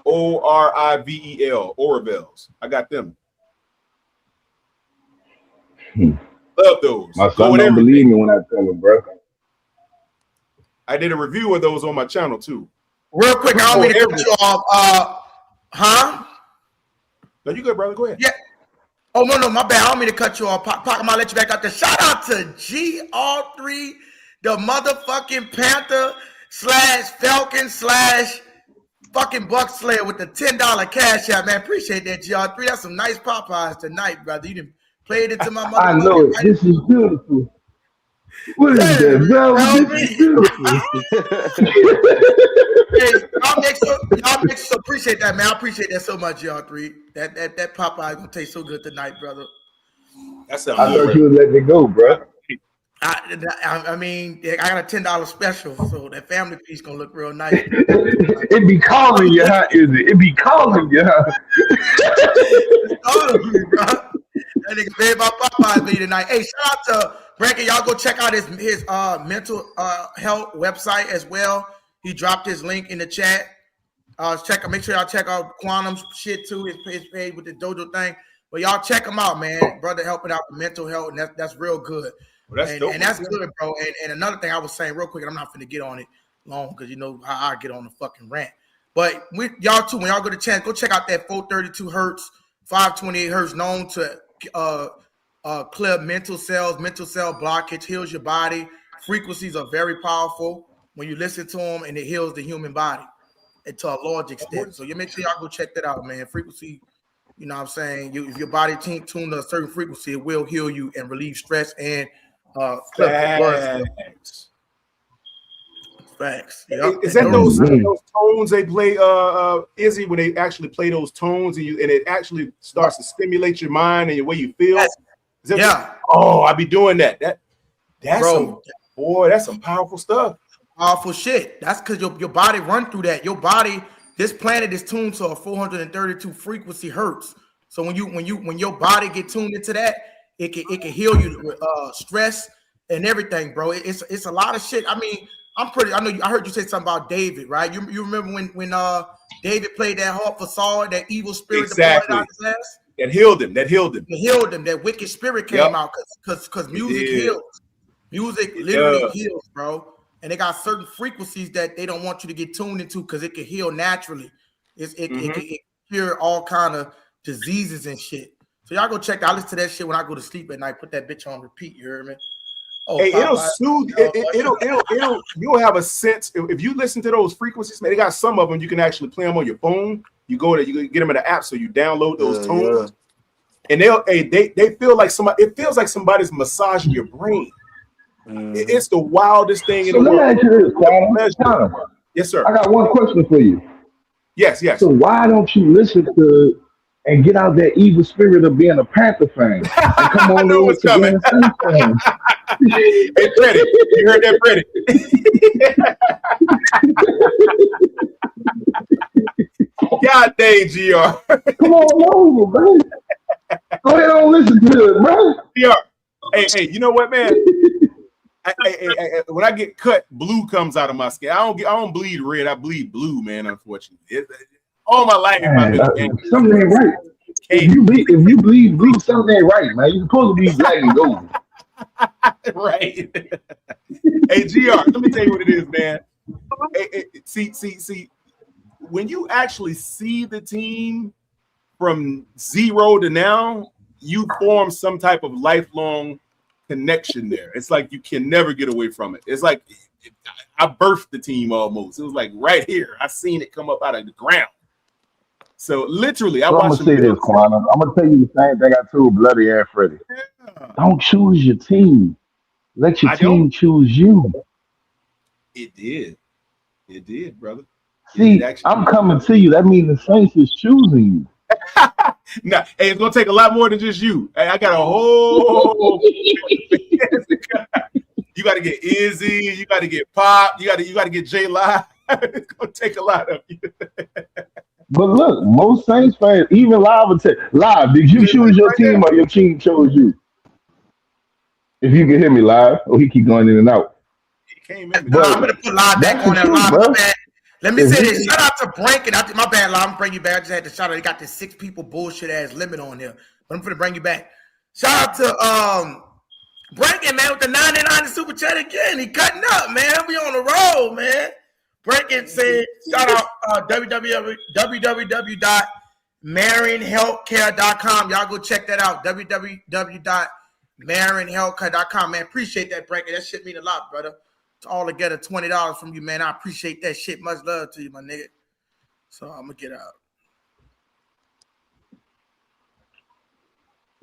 Orivel. Oroville's. I got them. Love those. My Go son with don't everything. believe me when I tell him, bro. I did a review of those on my channel too. Real quick, I don't mean to cut you off. Huh? No, you good, brother. Go ahead. Yeah. Oh no, my bad. I don't mean to cut you off. Pac, I'm gonna let you back out there. Shout out to GR3, the motherfucking Panther / Falcon / fucking Buck Slayer with the $10 cash out, man. Appreciate that, GR3. That's some nice Popeyes tonight, brother. You done played it to my motherfucking. I know it. Right? This is beautiful. What is that, bro? This is beautiful. Hey, y'all make so appreciate that, man. I appreciate that so much, GR3. That Popeye gonna taste so good tonight, brother. That's I thought you would let me go, bro. I mean, I got a $10 special, so that family piece gonna look real nice. It be calling you, huh? Is it? It be calling you, huh? That nigga made my Popeye be tonight. Hey, shout out to Brankin. Y'all go check out his mental health website as well. He dropped his link in the chat. Make sure y'all check out Quantum's shit too. His page with the dojo thing. But y'all check him out, man. Brother helping out with mental health, and that's real good. Well, that's dope, and that's good, bro. And another thing I was saying real quick, and I'm not finna get on it long because you know how I get on the fucking rant. But y'all too, when y'all go to chance, go check out that 432 hertz, 528 hertz, known to clear mental cell blockage, heals your body. Frequencies are very powerful when you listen to them, and it heals the human body to a large extent. So you make sure y'all go check that out, man. Frequency, you know what I'm saying? If your body tuned to a certain frequency, it will heal you and relieve stress and Facts. Yep. Is that those tones they play, Izzy, when they actually play those tones and it actually starts to stimulate your mind and the way you feel? Yeah. Oh, I be doing that. That's Bro. That's some powerful stuff. Powerful shit. That's because your body run through that. Your body, this planet is tuned to a 432 frequency hertz. So when your body get tuned into that, it can heal you with stress and everything, bro. It's a lot of shit. I mean, I heard you say something about David, right? You remember when David played that harp for Saul, that evil spirit exactly. out his ass? That healed him. That wicked spirit came out because music heals. Music literally heals, bro. And they got certain frequencies that they don't want you to get tuned into because it can heal naturally. It can cure all kind of diseases and shit. So y'all go check that. I listen to that shit when I go to sleep at night. Put that bitch on repeat. You hear me? Oh, hey, it'll soothe. You'll have a sense if you listen to those frequencies. Man, they got some of them you can actually play them on your phone. You can get them in the app, so you download those tones, and they feel like somebody. It feels like somebody's massaging your brain. It's the wildest thing in So the let me world. ask you this, Connor. Yes, sir. I got one question for you. Yes. So why don't you listen to and get out that evil spirit of being a Panther fan and come I on knew it over was to coming. being a Saints fan? Hey, Freddie, you heard that, Freddie? God dang, GR. Come on over, man. Go ahead and listen to it, bro. GR. Hey, you know what, man? When I get cut, blue comes out of my skin. I don't bleed red. I bleed blue, man. Unfortunately, all my life I've been a Yankee. Something ain't right. If you bleed blue, something ain't right, man. You're supposed to be black and gold. Right. Hey, GR, let me tell you what it is, man. See, when you actually see the team from zero to now, you form some type of lifelong connection there. It's like you can never get away from it. It's like I birthed the team almost. It was like right here. I seen it come up out of the ground. So literally, I'm gonna say this, Quantum. I'm gonna tell you the same thing I told Bloody and Freddie. Don't choose your team. Let your team choose you. It did, brother. See, I'm coming to you. That means the Saints is choosing you. Nah, hey, it's gonna take a lot more than just you. Hey, I got a whole. You got to get Izzy. You got to get Pop. You got to get J Live. It's gonna take a lot of you. But look, most Saints fans, even Live, will tell Live. Did you choose your team or your team chose you? If you can hear me, Live, or he keep going in and out. I'm gonna put Live back on there. Live, my bad. Let me say this. Shout out to Brankin. My bad, Live. I'm bring you back. I just had to shout out. They got this 6 people bullshit ass limit on here, but I'm gonna bring you back. Shout out to Brankin, man, with the 99 super chat again. He cutting up, man. We on the roll, man. Brankin said, shout out www.marionhealthcare.com. Y'all go check that out. www.marionhealthcare.com. Man, appreciate that, Brankin. That shit mean a lot, brother. It's all together $20 from you, man. I appreciate that shit. Much love to you, my nigga. So I'm gonna get out.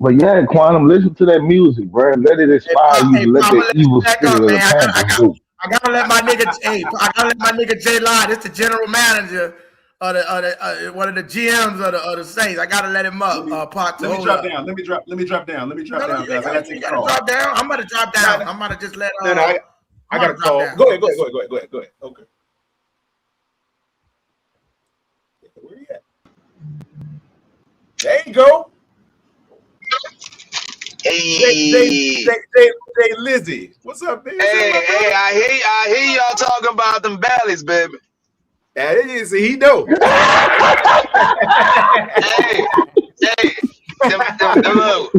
But yeah, Quantum, listen to that music, bro. Let it inspire you to let that evil spirit of the Panthers go. I gotta let my nigga Jay Lyon. It's the general manager of the one of the GMs of the Saints. I gotta let him up. Let me drop down, guys. I gotta take a call. Drop down. I'm about to drop down. I'm about to just let. I gotta call. Go ahead. Okay. Where you at? There you go. Hey, Lizzie, what's up, baby? Hey, I hear y'all talking about them valleys, baby. Yeah, it is. He know. Hey, look.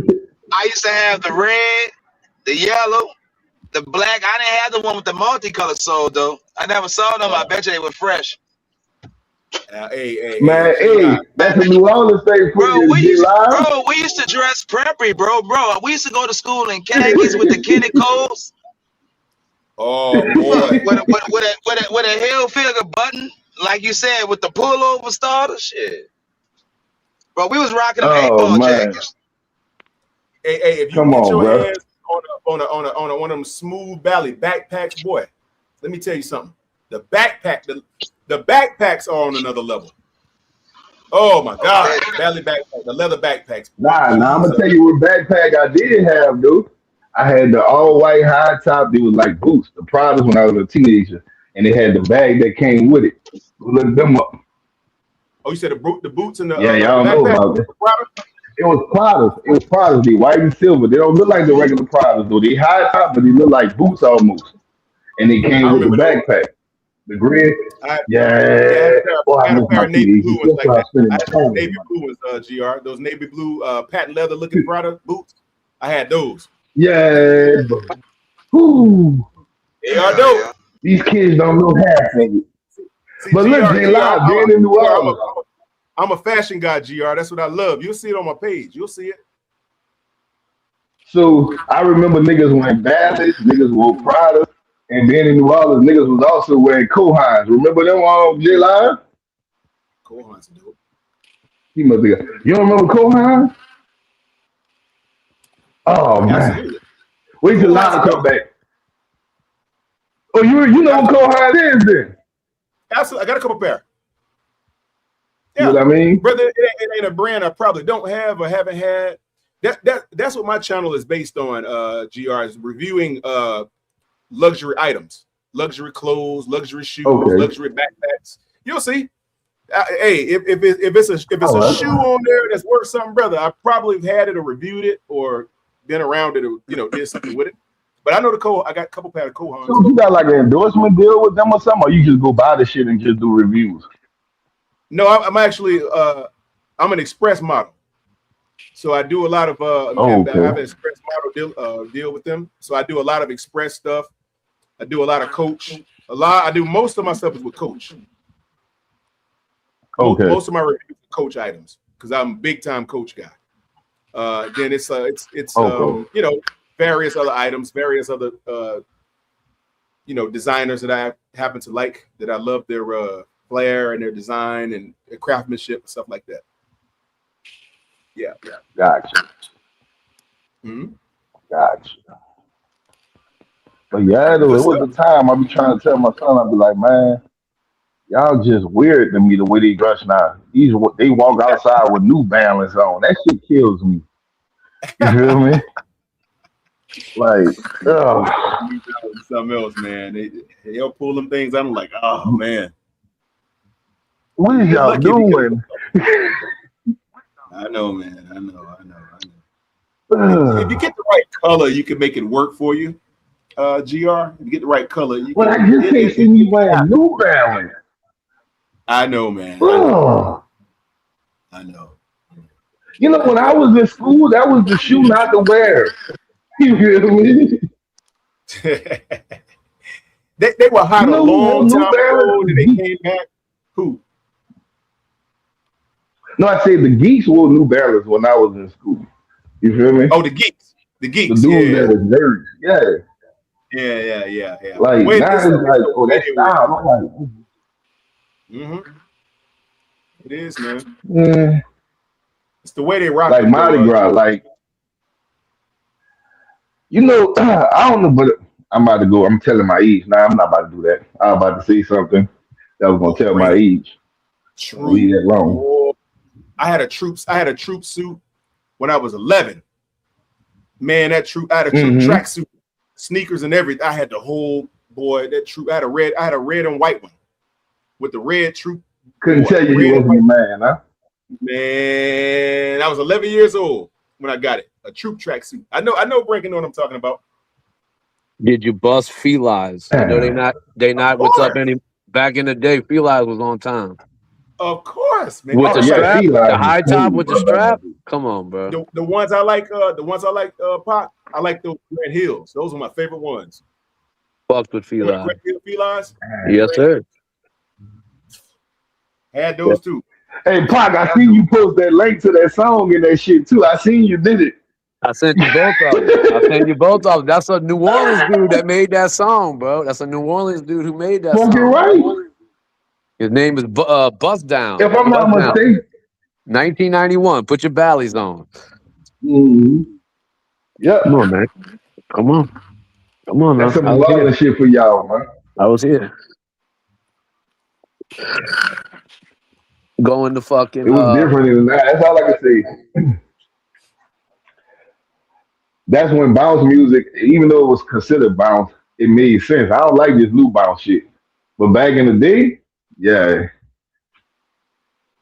I used to have the red, the yellow, the black. I didn't have the one with the multicolored sole though. I never saw them. I bet you they were fresh. That's a New Orleans thing for you, bro, we used to dress preppy, bro. We used to go to school in khakis with the Kenny Coles. Oh boy, with a heel figure button, like you said, with the pullover starter, shit. Bro, we was rocking them 8-ball jackets. Hey, if you get your hands on one of them smooth Valley backpacks, boy, let me tell you something. The backpacks are on another level. Oh my God, Valley backpack, the leather backpacks. Nah, I'm gonna tell you what backpack I did have, dude. I had the all white high top. It was like boots, the Pradas when I was a teenager, and it had the bag that came with it. Look them up. Oh, you said the boots and the y'all know about it. It was Pradas. It was Pradas. They white and silver. They don't look like the regular Pradas though. They high top, but they look like boots almost. And they came with the backpack. The grid, I had a pair of navy blue ones like that. I had navy blue ones, GR. Those navy blue patent leather looking Prada boots. I had those. Yeah. Whew. They are dope. These kids don't know half of it. But look, they live. Being in New Orleans. I'm a fashion guy, GR. That's what I love. You'll see it on my page. You'll see it. So I remember niggas wearing Ballets, niggas wore Prada. And then in New Orleans, niggas was also wearing Kohans. Remember them on J Live? Kohans, dude. He must be. You don't remember Kohans? Oh man! Absolutely. Wait till Live come back. Oh, you know what Cole Haan is then? Absolutely, I got a couple pair. Yeah, you know what I mean, brother. It ain't a brand I probably don't have or haven't had. That's what my channel is based on. GR is reviewing luxury items, luxury clothes, luxury shoes, luxury backpacks. You'll see. Hey, if it's a shoe on there that's worth something, brother, I probably have had it or reviewed it or been around it or did something with it. But I know I got a couple pair of Cole Haans. So you got like an endorsement deal with them or something, or you just go buy the shit and just do reviews? No, I'm actually I'm an express model. So I do a lot of I have an express model deal with them. So I do a lot of express stuff. I do a lot of Coach. I do most of my stuff is with Coach. Most of my reviews are Coach items because I'm a big time Coach guy. Then it's various other items, various other designers that I happen to like, that I love their flair and their design and their craftsmanship and stuff like that. Yeah. Gotcha. Mm-hmm. Gotcha. But yeah, it was the time I be trying to tell my son, I'd be like, man, y'all just weird to me the way they dress now. They walk outside with New Balance on. That shit kills me. You feel me? Like, something else, man. They'll pull them things. I'm like, oh man, what is y'all doing? I know, man. I know. If you get the right color, you can make it work for you. GR, if you get the right color, you I just can't see me wearing New Balance. I know, man. I know. You know, when I was in school, that was the shoe not to wear. You feel me? they were hot a long time ago, and they came back. Who? No, I say the geeks wore New Balance when I was in school. You feel me? Oh, the geeks. The dudes that was nerds. Yeah. Yeah. Like, now it's like, oh, that style. I'm like, it is, man. Yeah. It's the way they rock. Like Mardi Gras, like, I don't know, but I'm about to go. I'm telling my age. Nah, I'm not about to do that. I'm about to say something that was gonna tell my age. True. Leave that alone. I had a troop suit when I was 11. Man, I had a troop tracksuit, sneakers and everything. I had the whole that troop. I had a red and white one with the red troop. Couldn't tell you he wasn't a man, huh? Man, I was 11 years old when I got it. A troop tracksuit. I know Breaking on what I'm talking about. Did you bust Felines? I know they not what's up back in the day, Felines was on time. Of course, man. With the strap, the high top with the strap. Come on, bro. The ones I like, Pop, I like those Red Hills. Those are my favorite ones. Fucked with Felines. Red Hill Felines? Yes, sir. Had those too. Hey, Pac, I seen you post that link to that song and that shit too. I seen you did it. I sent you both of them. That's a New Orleans dude that made that song, bro. That's a New Orleans dude who made that song. You're right. His name is Bust Down. If I'm not mistaken. 1991. Put your ballies on. Mm-hmm. Yeah. Come on, man. Come on, man. That's some wild shit for y'all, man. I was here. Going to fucking. It was different than that. That's all I can say. That's when bounce music, even though it was considered bounce, it made sense. I don't like this new bounce shit. But back in the day, yeah,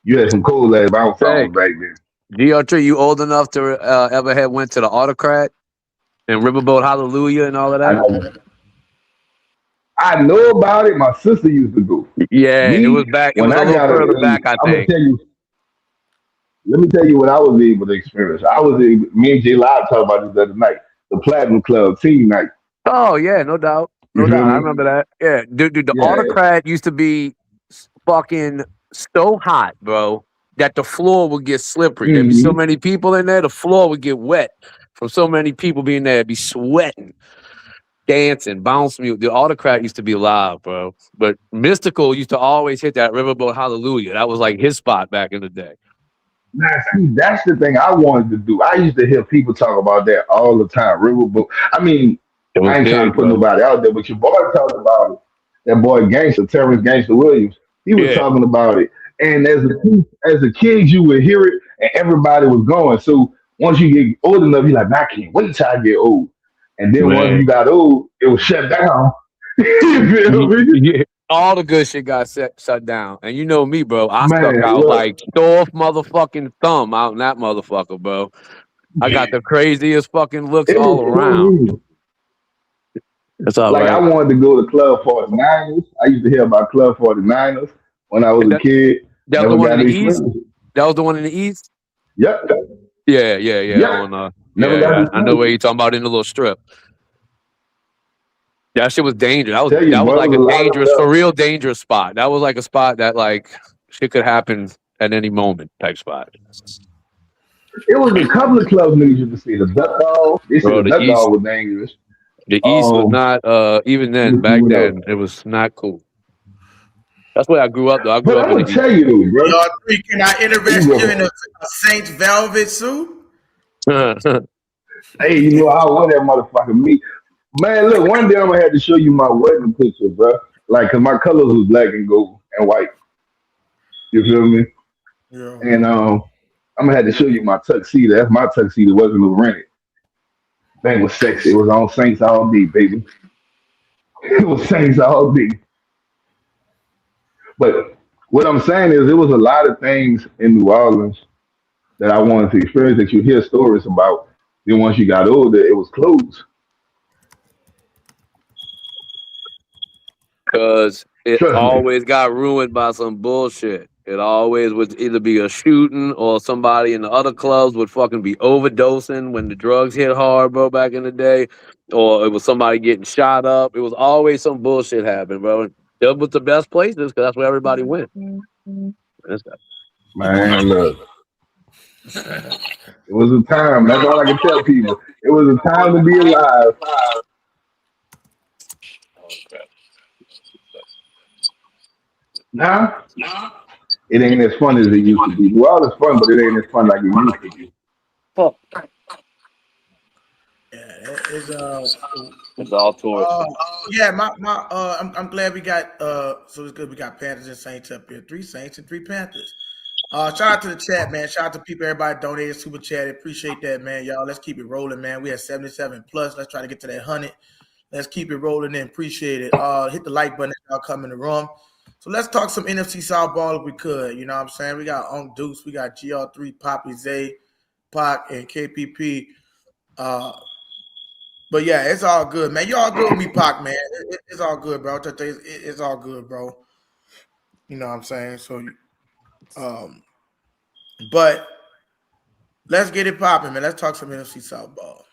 you had some cool ass bounce songs back then. DRT, you old enough to ever have went to the Autocrat and Riverboat Hallelujah and all of that? I know about it. My sister used to go. Yeah, it was back. It was a little further back, I think. Let me tell you what I was able to experience. Me and J Live talked about this the other night. The Platinum Club team night. Oh yeah, no doubt. I remember that. Yeah, dude, the Autocrat used to be fucking so hot, bro, that the floor would get slippery. There'd be so many people in there, the floor would get wet from so many people being there. It'd be sweating, dancing, bounce music. The Autocrat used to be live, bro. But Mystical used to always hit that Riverboat Hallelujah. That was like his spot back in the day. Now, see, that's the thing I wanted to do. I used to hear people talk about that all the time. Riverboat. I mean, I ain't trying to put nobody out there, but your boy talked about it. That boy Gangster, Terrence Gangster Williams, he was talking about it. And as a kid, you would hear it, and everybody was going. So once you get old enough, you're like, man, I can't wait till I get old. And then once you got old, it was shut down. You feel me? Yeah. All the good shit got shut down. And you know me, bro. I stuck out like soft motherfucking thumb out in that motherfucker, bro. I got the craziest fucking looks all around. That's all like right. I wanted to go to Club 49ers. I used to hear about Club 49ers when I was a kid. That was the one in the East? That was the one in the East? Yep. Yeah. Yep. On Never got I know where you're talking about in the little strip. That shit was dangerous. That was like a dangerous, for real dangerous spot. That was like a spot that like shit could happen at any moment type spot. It was a couple of clubs niggas used to see. The Duck Dog. They said the Duck Dog was dangerous. The East was not even then, back then, it was not cool. That's where I grew up though. I grew up in the East. Tell you, bro. Y'all three, can I interest you in a Saints velvet suit? Hey, you know, I want that motherfucker meat. Man, look, one day I'm gonna have to show you my wedding picture, bro. Like, cause my colors was black and gold and white. You feel me? Yeah. And I'm gonna have to show you my tuxedo. That's my tuxedo. It wasn't rented. Thing was sexy. It was on Saints all day, baby. It was Saints all day. But what I'm saying is, there was a lot of things in New Orleans that I wanted to experience that you hear stories about. Then once you got older, it was closed. Because it always got ruined by some bullshit. It always would either be a shooting or somebody in the other clubs would fucking be overdosing when the drugs hit hard, bro, back in the day. Or it was somebody getting shot up. It was always some bullshit happening, bro. It was the best places because that's where everybody went. Man, look. It was a time. That's all I can tell people. It was a time to be alive. Now, it ain't as fun as it used to be. Well, it's fun, but it ain't as fun like it used to be. It's all towards. Yeah, I'm glad we got so it's good we got Panthers and Saints up here. 3 Saints and 3 Panthers. Shout out to the chat, man. Shout out to people, everybody donated super chat. Appreciate that, man. Y'all, let's keep it rolling, man. We had 77 plus. Let's try to get to that 100. Let's keep it rolling in. Appreciate it. Hit the like button if y'all come in the room. So let's talk some NFC South ball if we could. You know what I'm saying? We got Unc Deuce, we got GR3, Poppy, Zay, Pac, and KPP. But yeah, it's all good, man. You all good with me, Pac, man. It's all good, bro. It's all good, bro. You know what I'm saying? So, but let's get it popping, man. Let's talk some NFC South ball.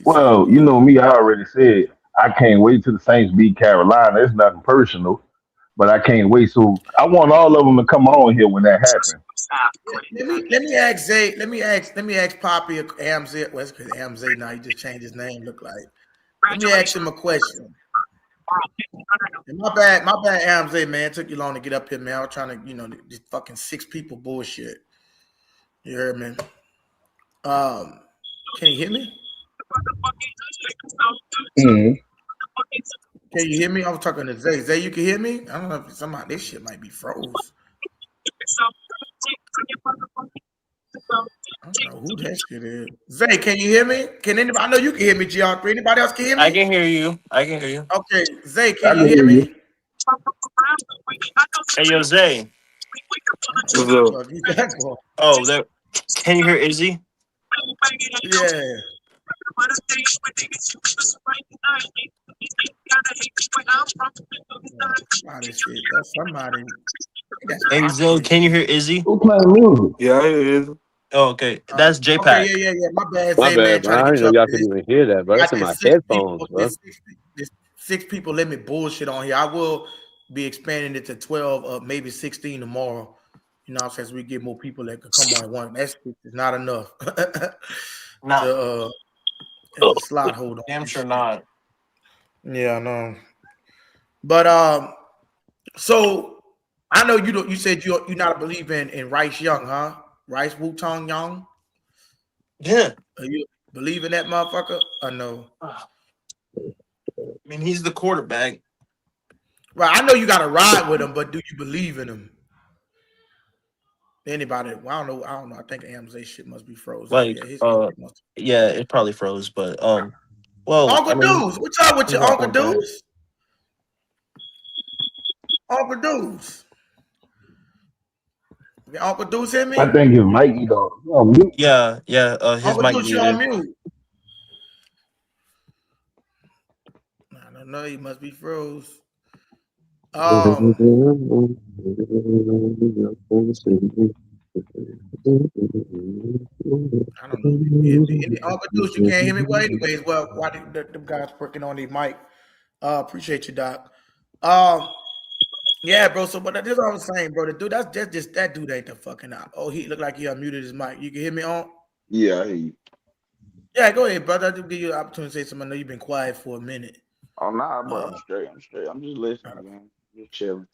Well, you know me, I already said I can't wait till the Saints beat Carolina. It's nothing personal, but I can't wait. So I want all of them to come on here when that happens. Let me ask Zay. Let me ask Poppy or Hamzay. Well, it's because Hamzay now he just changed his name. Look like. Let me ask him a question. And my bad, Hamzay, man. It took you long to get up here, man. I was trying to, this fucking 6 people bullshit. You heard me? Can you hear me? Mm-hmm. Can you hear me? I was talking to Zay. Zay, you can hear me? I don't know if somehow this shit might be froze. I don't know who that shit is. Zay, can you hear me? Can anybody? I know you can hear me, GR3. Anybody else can hear me? I can hear you. Okay, Zay, can you hear me? Hey, yo, Zay. Oh, there. Can you hear Izzy? Yeah. Somebody. Hey, Zay, can you hear Izzy? Who playing music? Yeah, I hear you. Oh, okay. That's J-Pack. Okay, yeah. My bad, My Zay, bad, man. bro. I didn't know y'all could even hear that, bro. That's in my headphones, bro. There's 6 people limit bullshit on here. I will be expanding it to 12, maybe 16 tomorrow. You know, since we get more people that can come on at once. That's not enough. No. The slot hold on. Damn sure not. Yeah, I know. But so I know you said you're not a believer in Rice Young, huh? Rice Wu-Tong Young? Yeah. Believe in that motherfucker or no? I mean, he's the quarterback. Right, I know you got to ride with him, but do you believe in him? Anybody? Well, I don't know. I think Amzay shit must be frozen. Like, yeah, it probably froze, but well, Uncle I mean, Deuce, what's up with he's you, our Uncle quarterback. Deuce? Uncle Deuce. Uncle Deuce hit me? I think his mic is on mute. Yeah, his Uncle mic Deuce, you on muted. mute. I don't know. He must be froze. I don't know. Uncle Deuce, you can't hear me? Well, anyways, why the guys working on the mic? Appreciate you, Doc. Yeah, bro. So, but that's what I was saying, bro. The dude, that's just that dude ain't the fucking out. Oh, he looked like he unmuted his mic. You can hear me on? Yeah, I hear you. Yeah, go ahead, brother. I do give you the opportunity to say something. I know you've been quiet for a minute. Oh nah, bro. I'm straight. I'm just listening, man. Just chilling.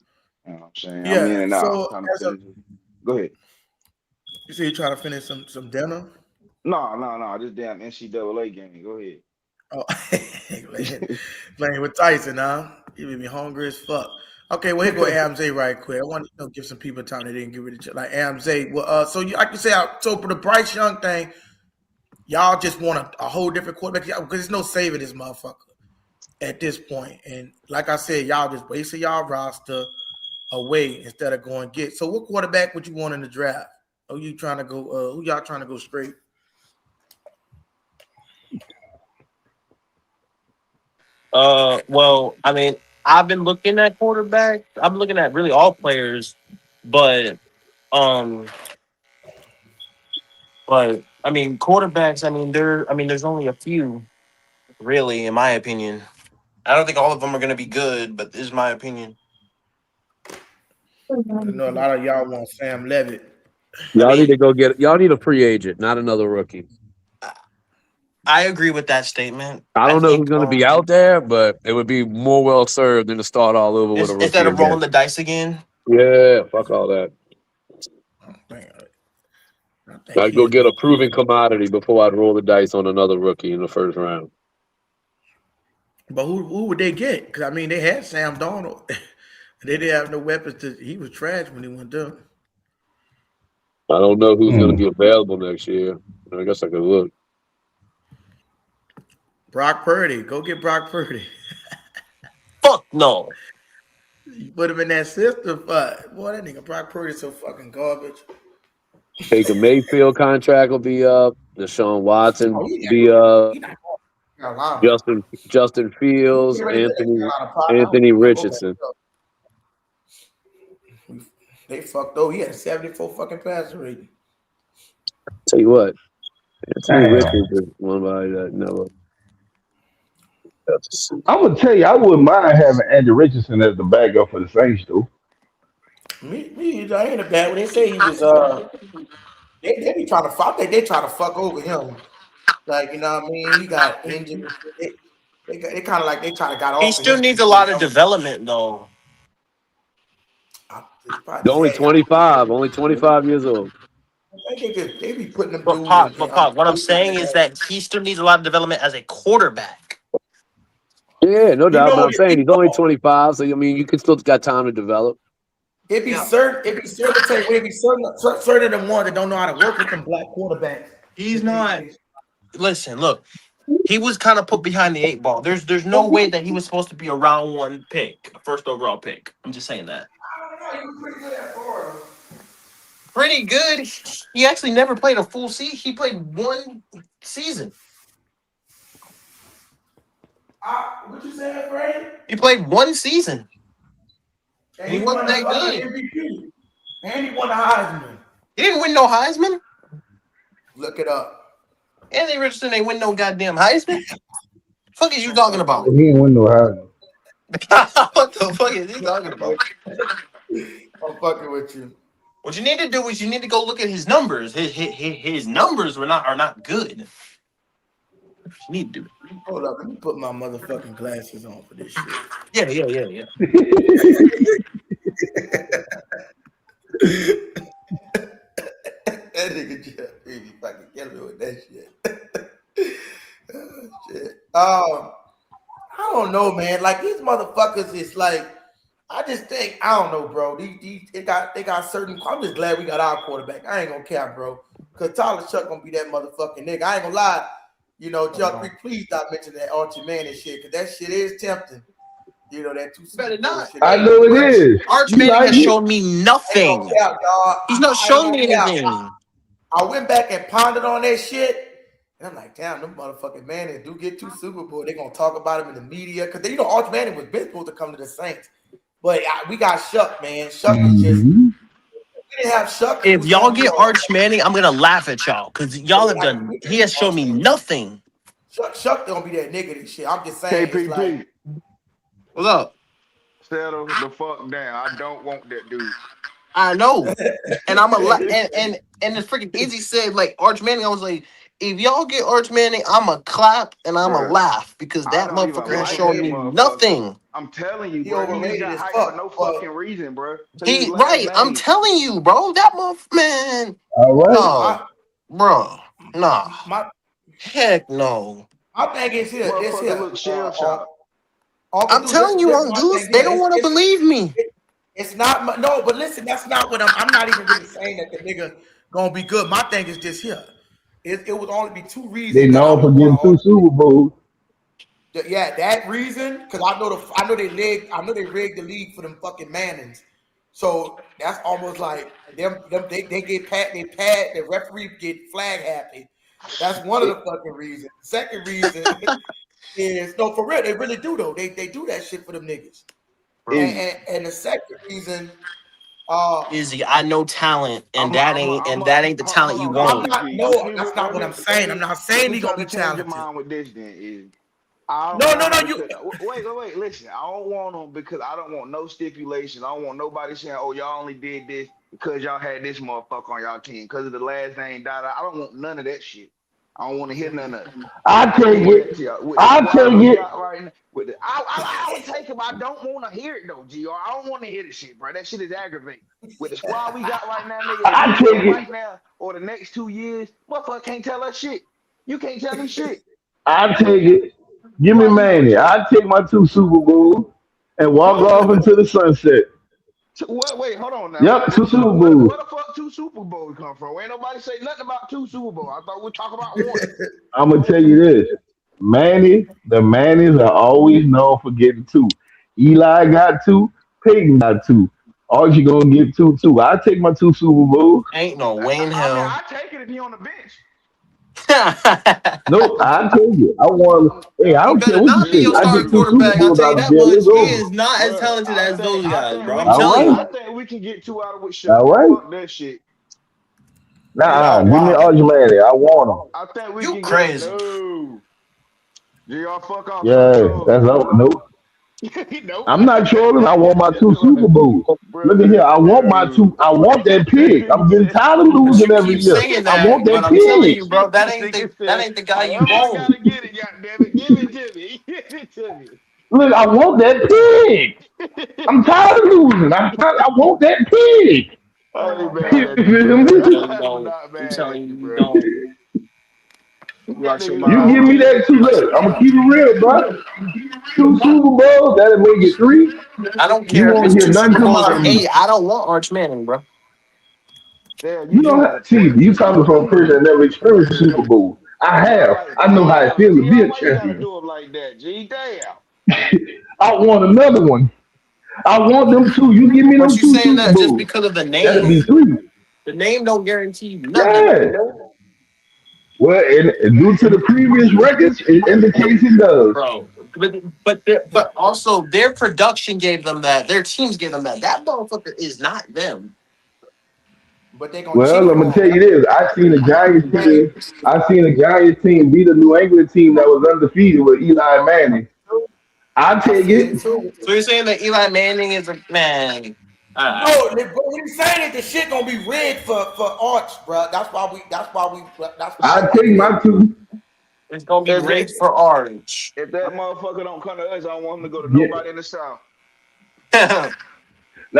You know what I'm saying? Yeah. I'm in and out. So, I'm trying to finish. Go ahead. You say you're trying to finish some dinner? No. This damn NCAA game. Go ahead. Oh, playing with Tyson, huh? You made me hungry as fuck. Okay, well, here go Amzay right quick. I want to give some people time they didn't get rid of it. Like Amzay. Well, so I can say, so for the Bryce Young thing, y'all just want a whole different quarterback because there's no saving this motherfucker at this point. And like I said, y'all just wasting y'all roster away instead of going get. So what quarterback would you want in the draft? Are you trying to go? Who y'all trying to go straight? Well, I mean, I've been looking at quarterbacks. I'm looking at really all players, but I mean, quarterbacks. I mean, there's only a few, really, in my opinion. I don't think all of them are going to be good, but this is my opinion. I know a lot of y'all want Sam Levitt. Y'all need to go get. Y'all need a free agent, not another rookie. I agree with that statement. I don't know who's going to be out there, but it would be more well served than to start all over with a rookie instead of rolling again. the dice again. Yeah, fuck all that. I'd go get a proven commodity before I'd roll the dice on another rookie in the first round. But who would they get? Because I mean, they had Sam Darnold. They didn't have no weapons. He was trash when he went down. I don't know who's going to be available next year. I guess I could look. Brock Purdy. Go get Brock Purdy. Fuck no. You put him in that system. Boy, that nigga Brock Purdy's so fucking garbage. Baker Mayfield contract will be up. Deshaun Watson be up. Justin Fields, Anthony Richardson. They fucked over. He had a 74 fucking passer rating. Tell you what, Anthony Richardson is one that never. I'm gonna tell you, I wouldn't mind having Andy Richardson as the backup for the Saints, though. Me, I ain't a bad when they say he was. They be trying to fuck. They try to fuck over him. Like, you know what I mean? He got injured. They kind of like they try to got off. He still needs a lot of development, though. He's only 25. Only 25 years old. They be putting them. But Pop, what I'm saying is that he still needs a lot of development as a quarterback. Yeah, no doubt. But I'm saying he's only 25, so I mean, you can still got time to develop. It be certain of the ones that don't know how to work with them black quarterbacks. He's not. Listen, look, he was kind of put behind the 8 ball. There's no way that he was supposed to be a round 1 pick, a first overall pick. I'm just saying that. I don't know. He was pretty good at Florida. Pretty good. He actually never played a full season. He played 1 season. What you saying, Brady? He played 1 season. And he wasn't that good. MVP. And he won the Heisman. He didn't win no Heisman. Look it up. Anthony Richardson ain't win no goddamn Heisman. The fuck is you talking about? He didn't win no Heisman. What the fuck is he talking about? I'm fucking with you. What you need to do is you need to go look at his numbers. His numbers are not good. You need to do it. Hold up, let me put my motherfucking glasses on for this shit. Yeah. That nigga Jeff, baby, fucking kill me with that shit. I don't know, man. Like these motherfuckers is like, I just think I don't know, bro. They got certain. I'm just glad we got our quarterback. I ain't gonna care, bro. Cause Tyler Chuck gonna be that motherfucking nigga. I ain't gonna lie. You know, Chuck, please stop mentioning that Archie Manning shit, cause that shit is tempting. You know that too. Better not. Shit. I know it is. Arch Manning has shown me nothing. He's not shown me anything. I went back and pondered on that shit, and I'm like, damn, them motherfucking Manning do get 2 Super Bowl. They gonna talk about him in the media, cause you know Arch Manning was supposed to come to the Saints, but we got Shuck, man. Shuck is just. We didn't have Shuck. If y'all get Arch Manning, I'm gonna laugh at y'all, cause y'all have done. He has shown me nothing. Shuck gonna be that nigga this shit. I'm just saying. KPP. Like, what's up? Settle the fuck down. I don't want that dude. I know, and I'm and the freaking Izzy said like Arch Manning. I was like, if y'all get Arch Manning, I'ma clap and I'ma laugh because that motherfucker has shown me nothing. I'm telling you, bro. He ain't got hype for no fucking reason, bro. I'm telling you, bro. That man. All right, bro. Nah. Heck no. I think it's here. It's here. Look shell shocked. I'm telling you, on Goose, they don't want to believe me. It's not no, but listen, that's not what I'm not even really saying that the nigga gonna be good. My thing is just here. It would only be 2 reasons. They know for getting 2 Super Bowls. Yeah, that reason, because I know they rigged the league for them fucking Mannings. So that's almost like them they get the referee get flag happy. That's one of the fucking reasons. Second reason is no, for real, they really do though. They do that shit for them niggas. And the second reason, Izzy, I know talent, and that ain't the talent you want. That's not what I'm saying. I'm not saying he's gonna be talented. Your mind with this then is wait. Listen, I don't want them because I don't want no stipulations. I don't want nobody saying, "Oh, y'all only did this because y'all had this motherfucker on y'all team because of the last name." I don't want none of that shit. I don't want to hear none of it. I take it. I would take him. I don't want to hear it though, GR. I don't want to hear this shit, bro. That shit is aggravating. With the squad we got right now, nigga, I take it right now or the next 2 years, motherfucker can't tell us shit. You can't tell me shit. I take it. Give me Manny. I take my 2 Super Bowls and walk off into the sunset. Wait, hold on now. Yep, 2 Super Bowls. Where the fuck 2 Super Bowls come from? Ain't nobody say nothing about 2 Super Bowls. I thought we'd talk about 1. I'm gonna tell you this. The Mannies are always known for getting 2. Eli got 2, Peyton got 2. Archie gonna get 2 too. I take my 2 Super Bowls. Ain't no way in hell. I take it if he on the bench. No, I tell you, I want. Hey, I don't care what you say. I get 2 Super Bowls out of jail. It's He over. is not as talented as those guys, bro. I'm All telling you. I think we can get 2 out of with shit. All right. Fuck that shit. Nah, give me Archie Manning. I want him. I think we You can crazy. get GR, fuck off. Yeah, that's over. Nope. Nope. I'm not trolling. I want my 2 Super Bowls. Look at here. I want my 2. I want that pig. I'm getting tired of losing every year. I want that I'm telling pig. you, bro, that ain't the guy you I want. gotta get it, goddammit. Give it to me. Give it to me. Look, I want that pig. I'm tired of losing. I want that pig. I'm telling you, you don't. You give me that 2. Look, I'm gonna keep it real, bro. 2 Super Bowls, that'll make it 3. I don't care if it's 2 Super Bowls or 8. I don't want Arch Manning, bro. You don't have to. You talking from a person that never experienced a Super Bowl. I have. I know how it feels to be a champion. Do him like that, G. Damn. I want another one. I want them 2. You give me them 2 But you saying Super that Bowls. just because of the That'll name? be 3. The name don't guarantee nothing. Yeah. Well, and due to the previous records, it indicates it does. Bro, but also their production gave them that. Their teams gave them that. That motherfucker is not them. But they gonna Well, I'm gonna tell you this. I seen a Giants team beat a New England team that was undefeated with Eli Manning. I take it. So you're saying that Eli Manning is a man? No, what he's saying is the shit gonna be rigged for Arch, bro. That's why. I take my 2. It's gonna be rigged for Arch. If that motherfucker don't come to us, I don't want him to go to nobody in the South.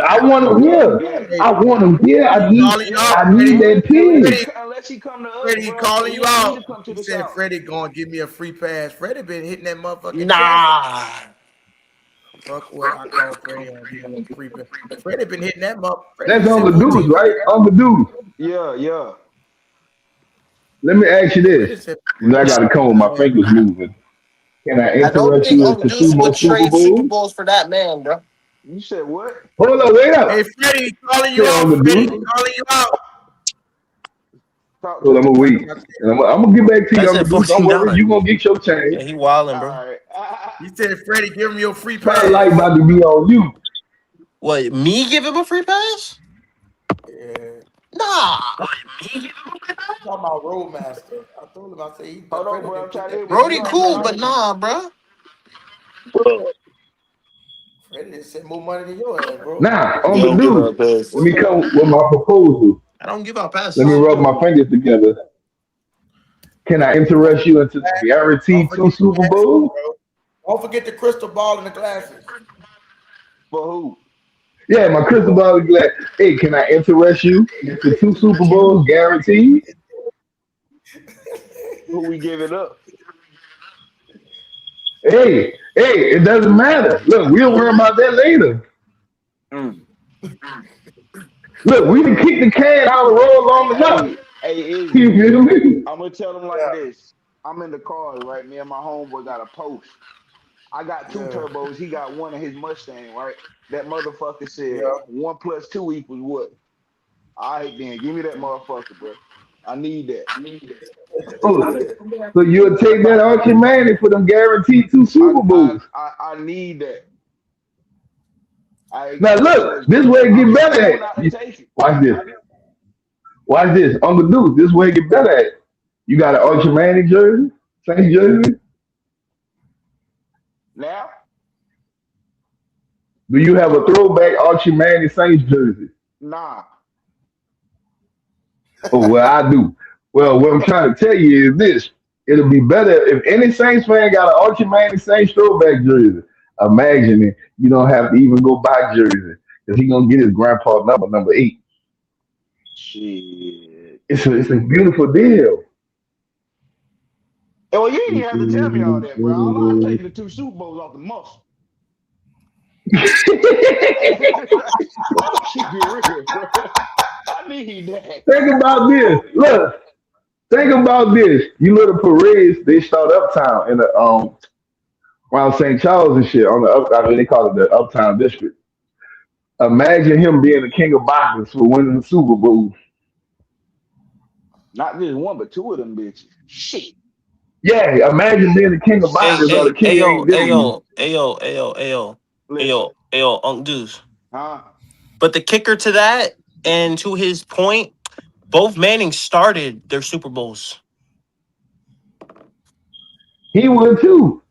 I want him here. I want him here. I need that pin. Unless he come to us, Freddie bro. calling He you don't need out. to come to He the said South. Freddie gonna give me a free pass. Freddie been hitting that motherfucking Nah. fuck what I call Freddie on give him a free pass. Freddie been hitting that motherfucker. That's Uncle Deuce, right? Uncle Deuce. Yeah. Let me ask you this. I got to come with my fingers moving. Can I I don't interest think you Uncle into Deuce two would more Super trade Super Bowls? Bowls for that man, bro. You said what? Hold on, wait up. Hey Freddie, calling you Say out. Uncle Freddie Deuce. calling you out. Talk Hold to on, I'm him. gonna wait. And I'm gonna get back to you, That's Uncle it, Deuce. Don't worry, $14. you gonna get your change. Yeah, he wilding, All bro. right. He said Freddie, give him your free Spotlight pass. about to be on you. What, me give him a free pass? Yeah. Nah. Talking about Roadmaster. I told him, I said he Hold on, Freddie bro. didn't I'm get trying to that hit big with Brody you. cool, but nah, bro. Freddie didn't send more money than your ass, bro. Now, He Uncle don't give Deuce, out passes. let me come with my proposal. I don't give out Let me passes. rub my fingers together. Can I interest you into guaranteed Don't 2 forget the Super glasses, Bowls? bro. Don't forget the crystal ball and the glasses. For who? Yeah, my crystal ball is glad. Hey, can I interest you into 2 Super Bowls guaranteed? Who we giving up? Hey, it doesn't matter. Look, we'll worry about that later. Look, we can kick the can out of the road long enough. Hey, You Izzy. feel me? I'm gonna tell them like this. I'm in the car, right? Me and my homeboy got a post. I got 2 turbos. He got one in his Mustang, right? That motherfucker said 1 + 2 = what? All right, then give me that motherfucker, bro. I need that. Oh, so you'll take that Archie Manning for them guaranteed 2 Super Bowls. I need that. Now look, this way it get better at. Not to take it. Watch this. Watch this. Uncle Deuce, this way it get better at. You got an Archie Manning jersey? Saints jersey? Now? Do you have a throwback Archie Manning Saints jersey? Nah. Oh, well, I do. Well, what I'm trying to tell you is this. It'll be better if any Saints fan got an Archie Manning Saints throwback jersey. Imagine it. You don't have to even go buy jersey because he's going to get his grandpa number 8. Shit. It's a beautiful deal. Well, you didn't even have to tell me all that, bro. I'm taking the 2 Super Bowls off the muscle. Keep it real, bro. I need that. Think about this. Look, think about this. You little parades, they start uptown in the around St. Charles and shit on the I mean, they call it the Uptown District. Imagine him being the king of boxers for winning the Super Bowl. Not just 1, but 2 of them bitches. Shit. Yeah, imagine being the king of boxers or the king ain't Ayo, this. Uncle Deuce. Huh? But the kicker to that, and to his point, both Mannings started their Super Bowls. He would too.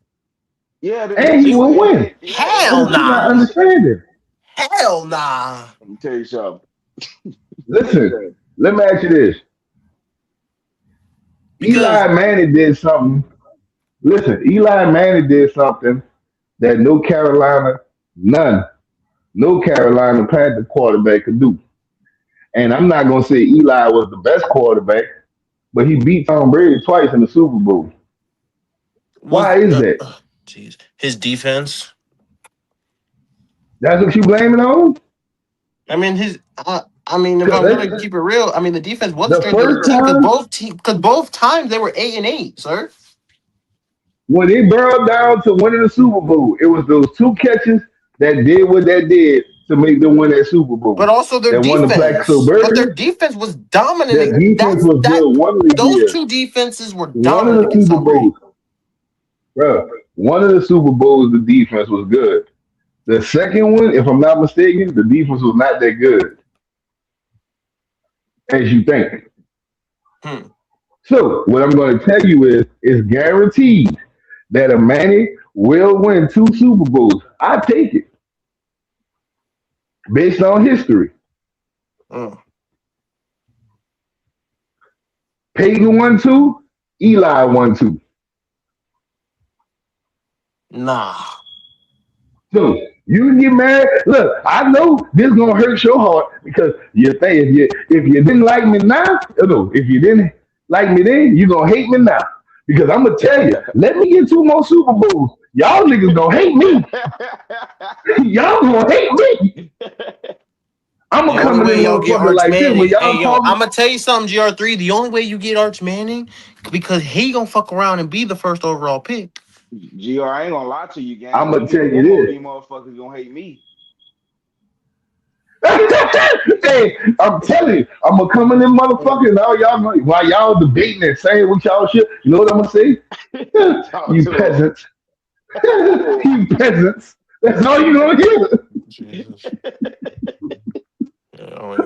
Yeah, and he will win. Hell What you not nah. understanding? Hell nah. Let me tell you something. Listen, let me ask you this. Eli Manning did something. Listen, Eli Manning did something that no Carolina Panther quarterback could do. And I'm not gonna say Eli was the best quarterback, but he beat Tom Brady twice in the Super Bowl. Why is that? Jeez, his defense. That's what you blaming on? I mean, if I'm gonna keep it real, I mean the defense was the The strength of the first team time, because both times they were 8-8, sir. when it boiled down to winning the Super Bowl, it was those 2 catches that did what that did to make them win that Super Bowl. But also their that won the Plaxico defense. But their Burger. defense was dominant. Their defense was good one of the Those years. 2 defenses were One of dominant the against Super Tom Brady. Bowls, bro. One of the Super Bowls, the defense was good. The second one, if I'm not mistaken, the defense was not that good, as you think. So what I'm going to tell you is guaranteed that a Manny will win 2 Super Bowls. I take it based on history. Peyton won 2, Eli won 2. Nah. So You can get mad. Look, I know this gonna hurt your heart because you think if you didn't like me now, no, if you didn't like me then, you gonna hate me now. Because I'm gonna tell you, let me get 2 more Super Bowls. Y'all niggas gonna hate me. Y'all gonna hate me. I'm gonna The come only in way this y'all get motherfucker Arch like this when Manning, y'all hey yo, talking. I'm gonna tell you something, GR3. The only way you get Arch Manning because he gonna fuck around and be the first overall pick. GR, I ain't gonna lie to you, gang. I'm When gonna you get tell one more of you these motherfuckers gonna hate me. this. Hey, I'm telling you, I'm gonna come in this motherfucker and all y'all while y'all debating and saying what y'all shit. You know what I'm gonna say? Talk You to him. peasants. You peasants. That's all you gonna hear. Jesus.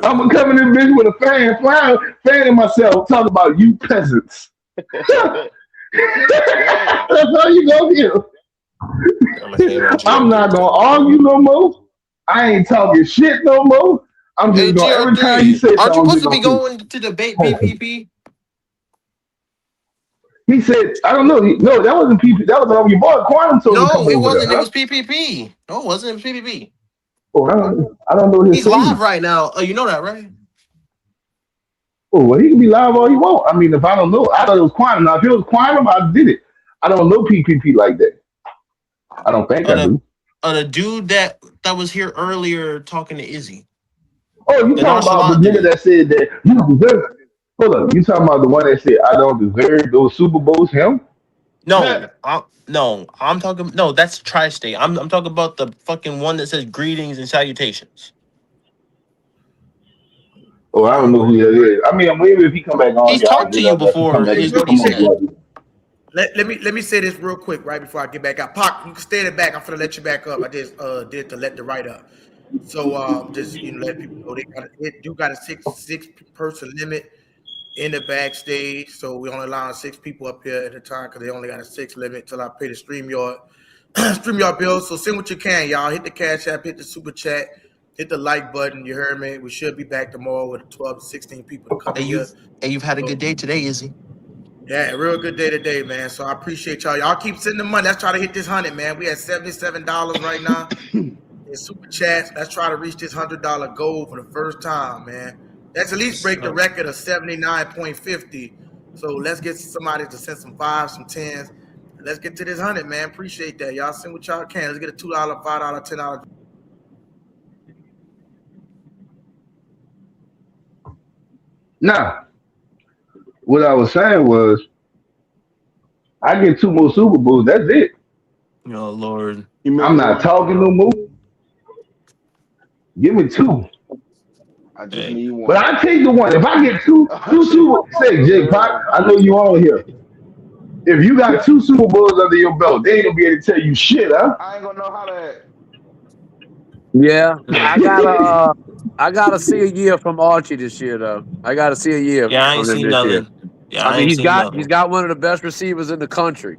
I'm gonna come in this bitch with a fanning myself, talking about you peasants. Damn. That's all you gonna hear. I'm a hate on I'm not GR3 gonna tonight, argue man. no more. I ain't talking shit no more. I'm Hey just gonna every time you GR3, say aren't you something, I'm supposed just to be gonna say, going to debate "Oh." PPP? He said, I don't know. No, that wasn't PP. That was your boy Quantum told him to come No, it over there. wasn't. It Huh? was PPP. No, it wasn't. It was PPP. Oh, I don't know his He's live team. right now. Oh, you know that, right? Oh, well, he can be live all he want. I mean, if I don't know, I thought it was Quantum. Now, if it was Quantum, I did it. I don't know PPP like that. I don't think On I a do. on a dude that was here earlier talking to Izzy, Oh, you the talking about the nonchalant nigga dude. that said that you deserve? Hold up, you talking about the one that said I don't deserve those Super Bowls? Him? I'm talking. No, that's Tri-State. I'm talking about the fucking one that says greetings and salutations. Oh, I don't know who that is. I mean, maybe if he come back on He's here, talked to you if he come before, back is and what he come on said. here. Let me say this real quick right before I get back out. Pac, you can stay in the back. I'm gonna let you back up. I just did to let the right up. So just let people know they got a six person limit in the backstage. So we only allowing 6 people up here at a time because they only got a 6 limit till I pay the StreamYard StreamYard bill. So send what you can, y'all. Hit the Cash App, hit the super chat, hit the like button. You heard me. We should be back tomorrow with 12 to 16 people to come Hey, in here. you've had a So, good day today, Izzy. yeah, real good day today, man. So I appreciate y'all. Y'all keep sending the money. Let's try to hit this 100, man. We at $77 right now. In super chats, let's try to reach this $100 goal for the first time, man. Let's at least break the record of 79.50. So let's get somebody to send some 5s, some 10s. Let's get to this 100, man. Appreciate that. Y'all send what y'all can. Let's get a $2, $5, $10. Now, what I was saying was, I get 2 more Super Bowls. That's it. Oh Lord. I'm not talking no more. Give me 2. I just Hey. need But one. I take the one. If I get two Super, say Jay Pop, I know you on here. If you got 2 Super Bowls under your belt, they ain't gonna be able to tell you shit, huh? I ain't gonna know how to. Yeah, I gotta see a year from Archie this year though. I gotta see a year Yeah, I ain't from him seen this year. nothing. Yeah, I I mean, ain't he's seen got nothing. one of the best receivers in the country.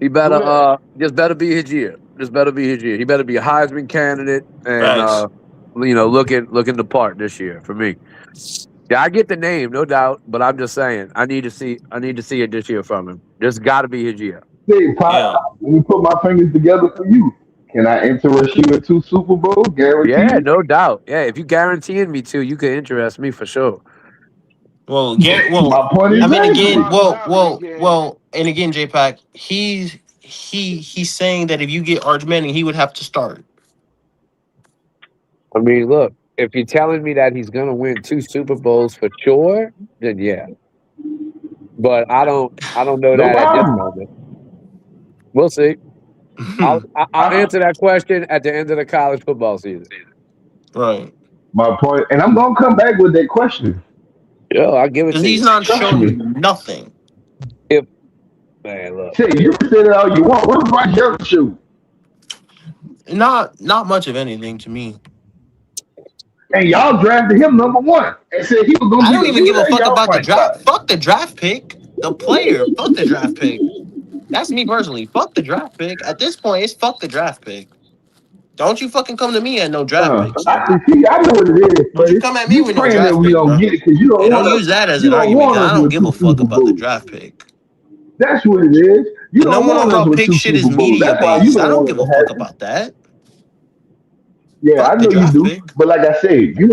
He Who better that? just better be his year. Just better be his year. He better be a Heisman candidate and Facts. looking the part this year for me. Yeah, I get the name, no doubt, but I'm just saying I need to see it this year from him. Just got to be his year. Say Pop, Yeah. let me put my fingers together for you. Can I interest you in 2 Super Bowls, Yeah, guaranteed? no doubt. Yeah, if you guaranteeing me to, you can interest me for sure. Well, Garrett. Well, My point I is You mean, you can again. that. rock without me, you can. And again, J-Pack. He's saying that if you get Arch Manning, he would have to start. I mean, look, if you're telling me that he's gonna win 2 Super Bowls for sure, then yeah. But I don't know No that at this problem. moment. We'll see. I'll I, answer that question at the end of the college football season. Right. my point, and I'm gonna come back with that question. Yeah, I'll give it Because to he's you. not Trust shown me. you nothing. If man, look, Say you can say that all you want. What about your shoe? Not much of anything to me. And y'all drafted him #1 and said he was gonna I be don't the even give leader a of fuck y'all about the draft. franchise. Fuck the draft pick. The player. Fuck the draft pick. That's me personally. Fuck the draft pick. At this point, it's fuck the draft pick. Don't you fucking come to me at no draft pick, sir. I know what it is, Don't you buddy. come at me You with no praying that draft we pick, don't bro. get it because you don't Hey, don't want us. use that as You an don't argument, want 'cause us I don't with give 2 a fuck Super about the Bowls. draft pick. That's what it is. You The don't number one want us overall with pick 2 shit is Super Bowls. media That's why you based. I don't don't want give it to a fuck happen. about that. Yeah, I Fuck the know you draft do. pick. But like I said, you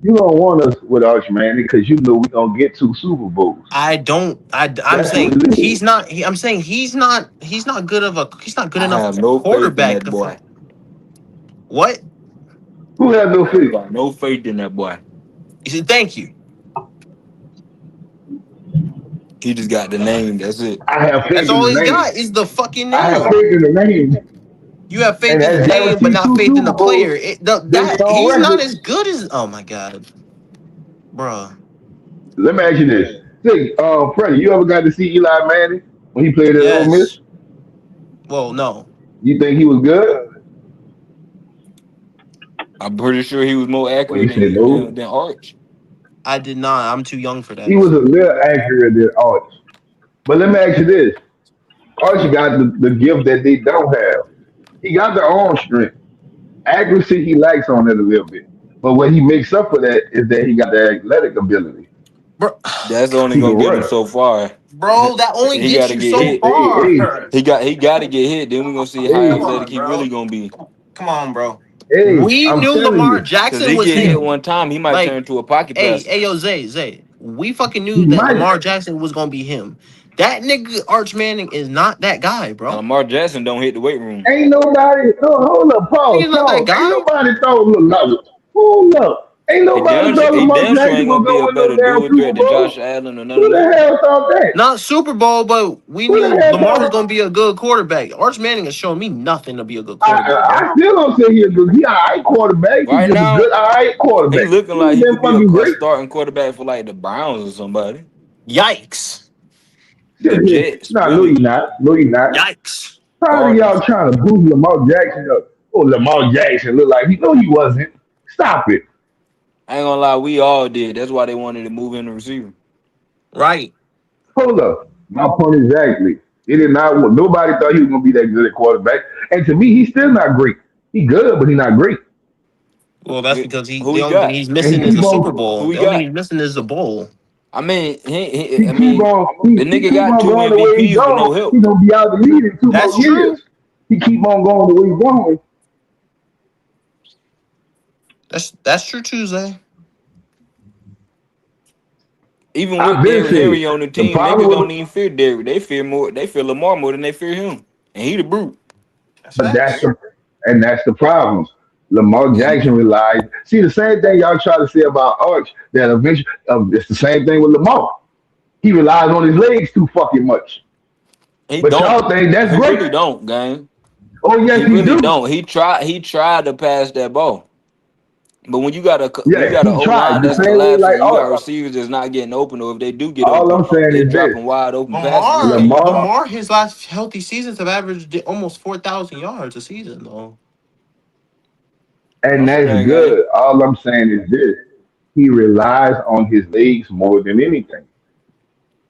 don't want us with Arch Manning because you know we're gonna get 2 Super Bowls. I don't. I'm That's what saying it is. he's not. I'm saying he's not. He's not good of a. He's not good I enough have of a no faith in quarterback that to. boy. What? Who has no I faith? got no faith in that boy. He said, "Thank you." He just got the name. That's it. I have That's faith in all the he's name. got is the fucking I have name. faith in the name, You have and faith in the that's name, but guaranteed not 2 faith in Super the Bowls player. based That on he's not record. as good as. Oh my god, bruh. Let me ask you this: Say, Freddie, you ever got to see Eli Manning when he played at Ole Miss? Yes. Well, no. You think he was good? I'm pretty sure he was more Well, you accurate said than no. Arch. I did not. I'm too young for He that. was a little accurate than Arch. But let me ask you this: Arch got the gift that they don't have. He got the arm strength. Accuracy, he lacks on it a little bit. But what he makes up for that is that he got the athletic ability. Bro, That's only He can gonna get him run. so far. bro, that only He gets got to you get so hit. Hey, far. He got to get hit. Then we're gonna see how Come hey, athletic on, he bro. really gonna be. Come on, bro. hey, We I'm knew telling Lamar you, Cause Jackson he was get hit him. one time, he might turn Like, into a pocket hey, passer. hey, yo, Zay. We fucking he knew that might. Lamar Jackson was gonna be him. That nigga Arch Manning is not that guy, Now bro. Lamar Jackson don't hit the weight room. Ain't nobody. No, hold up, pause, Nigga's not that pause. Ain't guy. nobody thought Lamar. Hold up. Ain't nobody thought He Lamar damn sure Jackson ain't was gonna be gonna a win no better damn dual threat Super than Bowl. Josh Allen or none Who of the them. hell thought that? Not Super Bowl, but we Who knew the hell Lamar was thought? gonna be a good quarterback. Arch Manning has shown me nothing to be a good I, quarterback, bro. I still don't say he's good. He all right quarterback. He's Right just a good now, all right he quarterback. looking He like ain't he that could be fucking a great. starting quarterback for like the Browns or somebody. Yikes. The Jets, No, no, really. you're not. No, you're not. Yikes. Probably y'all Cardinals. trying to boost Lamar Jackson up. Oh, Lamar Jackson look like he know he wasn't. Stop it. I ain't gonna lie, we all did. That's why they wanted to move in the receiver. Right. Hold up. My point exactly. It did not. Nobody thought he was gonna be that good at quarterback. And to me, he's still not great. He good, but he's not great. Well, that's because Who the he only thing got? he's And missing he is keep a Super on. Bowl. Who he The only thing got? he's missing is a bowl. I mean, He I keep mean, on. the He nigga keep got on two going the way he MVPs with going. no He help. gonna be out the league in two That's more true. years. He keep on going the way he's going. That's true, Tuesday. Even with I've been Derrick saying Henry on the the team, problem niggas don't with, even fear Derrick. They fear more. They fear Lamar more than they fear him, and he the brute. That's but that's facts. the and that's the problem. Lamar And he Jackson relies. See the same thing y'all try to say about Arch. That eventually, it's the same thing with Lamar. He relies on his legs too fucking much. he But don't. y'all think that's He great. really don't, gang. Oh He yes, he really do. don't. He tried. He tried to pass that ball. But when you Yeah, got an he O tried line the that's same way collapsing like and you got Arch. receivers that's not getting open, or if they do get All open, I'm saying they is this: dropping wide open passes. It's Lamar, gonna be a Lamar, problem. Lamar, his last healthy seasons have averaged almost 4,000 yards a season, though. and No that's shit, gang. good. All I'm saying is this: he relies on his legs more than anything.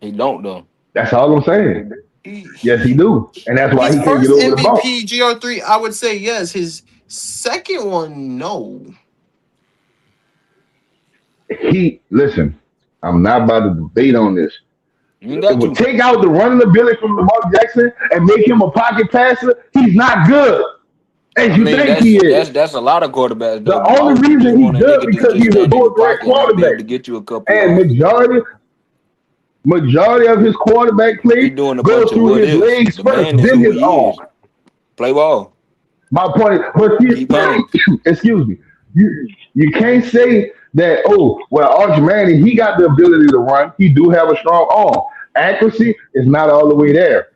He don't though. That's all I'm saying. He, Yes, he he, do, and that's why his he can't get first over the bump. MVP, GR3, I would say yes. His second one, no. He listen. I'm not about to debate on this. You ain't It got will to. take out the running ability from Lamar Jackson and make him a pocket passer. He's not good as I you mean, think he is. that's a lot of quarterbacks The though, only Boss. You just reason he's want a good nigga to because just he's a stand in dual the threat pocket and be able quarterback. to get you a couple And yards. majority of his quarterback He play doing a goes bunch of through what his ifs. legs The first, man is then who his he arm. is. Play ball. My point, but Keep playing. excuse me, you can't say that. Oh, well, Arch Manning, he got the ability to run. He do have a strong arm. Accuracy is not all the way there.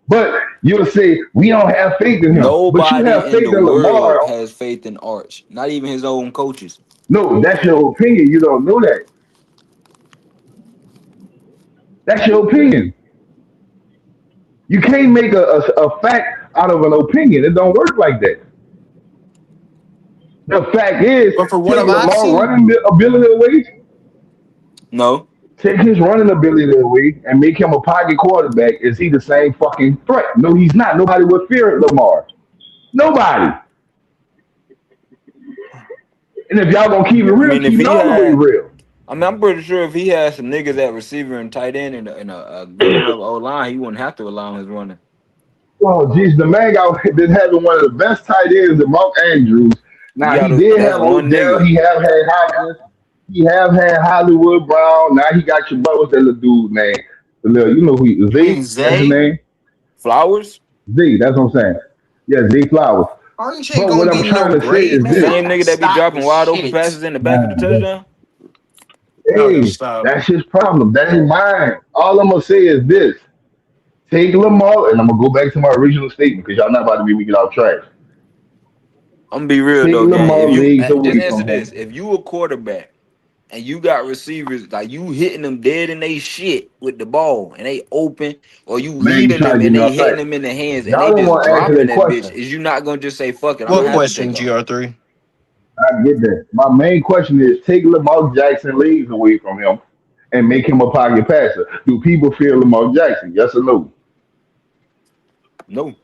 But you'll say we don't have faith in him. But you Nobody have in faith the in world Lamar. has faith in Arch. Not even his own coaches. No, that's your opinion. You don't know that. That's your opinion. You can't make a fact out of an opinion. It don't work like that. The fact is, But for what take have I Lamar seen, running ability away, No. take his running ability away, and make him a pocket quarterback. Is he the same fucking threat? No, he's not. Nobody would fear Lamar. Nobody. And if y'all gonna keep it I real, mean, if keep it he all the way had, real. I mean, I'm pretty sure if he had some niggas at receiver and tight end and a good enough O line, he wouldn't have to allow his running. Oh, geez, the man got been having one of the best tight ends, Mark Andrews, Now he did That's have one Odell. nigga. He have had Hopkins. He have had Hollywood Brown. Now he got your butt. What's that little dude name? The little, you know who he, You mean Z? That's his Zay name. Flowers? Z. That's what I'm saying. Yeah, Z Flowers. Orange ain't But gonna what I'm give you no trying to say grade, is The man. this. Y'all same gotta nigga that be stop dropping this wide open shit. passes in the back of the Man, touchdown. Y'all gotta hey, stop. that's his problem. That ain't mine. All I'm gonna say is this: take Lamar, and I'm gonna go back to my original statement because y'all not about to be weak off track. I'm gonna be real Take though, gang. If Lamar you legs just away answer from him. this, if you a quarterback and you got receivers like you hitting them dead in they shit with the ball and they open, or you Man, you leading trying them to get and me they off track. hitting them in the hands and Y'all they don't just want to answer dropping that that bitch, question. is you not gonna just say fuck it? I'm What gonna have to question, take off. GR3? I get that. My main question is take Lamar Jackson legs away from him and make him a pocket passer. Do people fear Lamar Jackson? Yes or no? No.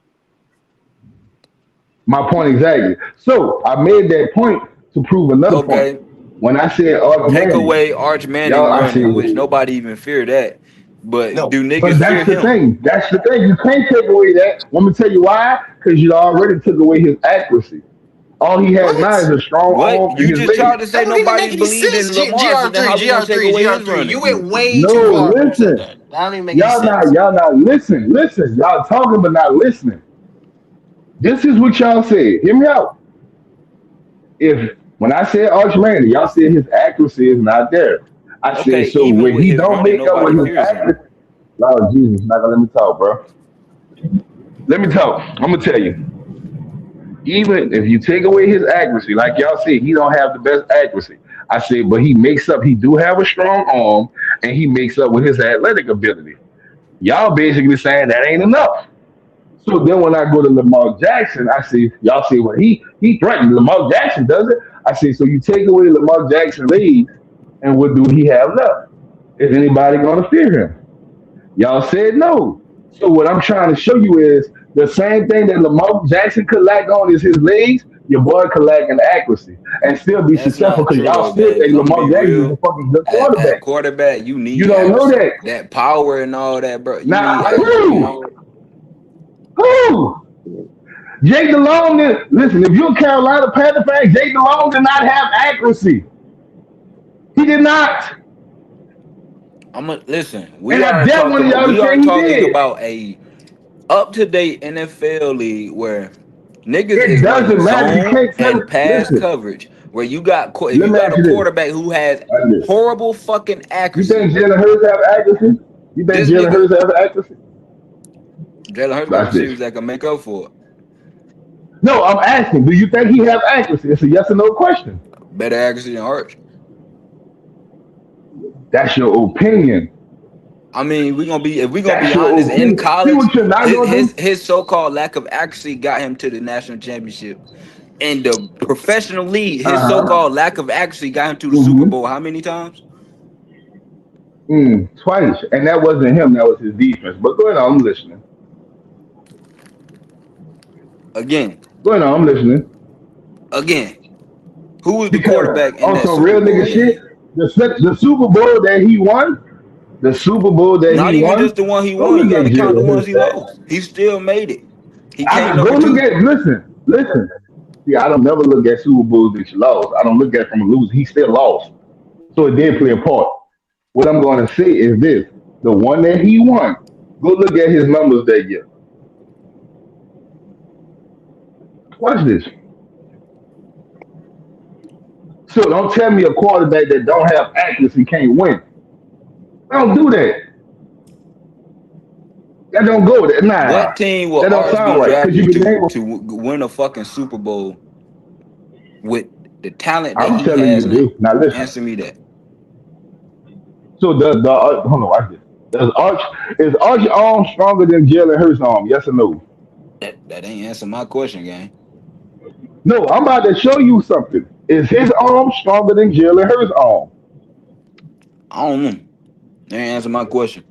My point exactly. So I made that point to prove another point. Okay. When I said Arch Take Manning, away Arch Manning y'all, I said, running, which nobody even fear that. But No. do but niggas fear that's the him? thing. That's the thing. You can't take away that. Let me tell you why. Because you already took away his accuracy. All he has now is What? a strong What? arm and You his just tried legs. to That say don't even nobody make any believed sense. in Lamar, so then GR3, how we gonna take GR3, away his GR3. You running? went way No, too far when you said listen. that. That don't even make any sense. Y'all not listen. Listen. Y'all talking but not listening. This is what y'all said. Hear me out. If when I said Arch Manning, y'all said his accuracy is not there. I said Okay, so even when with he his don't running, make up nobody with his fears him. accuracy, Lord Jesus, not gonna let me talk, bro. Let me talk. I'm gonna tell you. Even if you take away his accuracy, like y'all said, he don't have the best accuracy. I said, but he makes up. He do have a strong arm, and he makes up with his athletic ability. Y'all basically saying that ain't enough. So then when I go to Lamar Jackson, I say, y'all say, well, he threatened Lamar Jackson, does it? I say, so you take away Lamar Jackson leads, and what do he have left? Is anybody gonna fear him? Y'all said no. So what I'm trying to show you is the same thing that Lamar Jackson could lack on is his legs. Your boy could lack in accuracy and still be That's successful not because true y'all though, still gang. think Cause I'm gonna Lamar be Jackson is a real. fucking good At quarterback. quarterback, you You need don't know accuracy. that. That power and all that, bro. You Now need accuracy, gang. who? Jake DeLong listen, if you're a Carolina Panther fan, Jake DeLong did not have accuracy. He did not. I'm gonna listen. And I dare one of y'all to We say are he talking did. about a up to date NFL league where niggas It is running doesn't matter. You zone can't tell me. and pass Listen, coverage. Where you got if let you me got ask a you this. quarterback who has Watch this. horrible fucking You accuracy, think Jalen Hurts have accuracy? You think this Jalen nigga Hurts have accuracy? Jalen Hurts got Watch this. receivers that can make up for it. No, I'm asking, do you think he have accuracy? It's a yes or no question. Better accuracy than Arch. That's your opinion. I mean, if we're gonna be That's your honest, in opinion. See college, what you're not his gonna his do? his so-called lack of accuracy got him to the national championship. In the professional league, his Uh-huh. so-called lack of accuracy got him to the Super Mm-hmm. Bowl how many times? Twice. And that wasn't him, that was his defense. But go ahead on, I'm listening. Again, Go ahead on, I'm listening. again, who was the Because quarterback in on that some Super real Bowl nigga shit, game? the Super Bowl that he won, the Super Bowl that he Not even won, just the one he go won. You look got at to count the Jalen ones Hurts he stats. lost. He still made it. He I came could go number look two. at listen. See, I don't never look at Super Bowls that you lost. I don't look at it from a loser. He still lost. So it did play a part. What I'm gonna say is this. The one that he won, go look at his numbers that year. Watch this. So don't tell me a quarterback that don't have accuracy can't win. Don't do that. That don't go there. Nah. What team will That don't Arch be sound right. Cause you drafted can name to win a fucking Super Bowl with the talent that I'm he telling has you now? this. Now listen. Answer me that. So hold on, watch this. Is Arch arm stronger than Jalen Hurts arm? Yes or no? That ain't answer my question, gang. No, I'm about to show you something. Is his arm stronger than Jalen Hurts arm? I don't know. That ain't answer my question.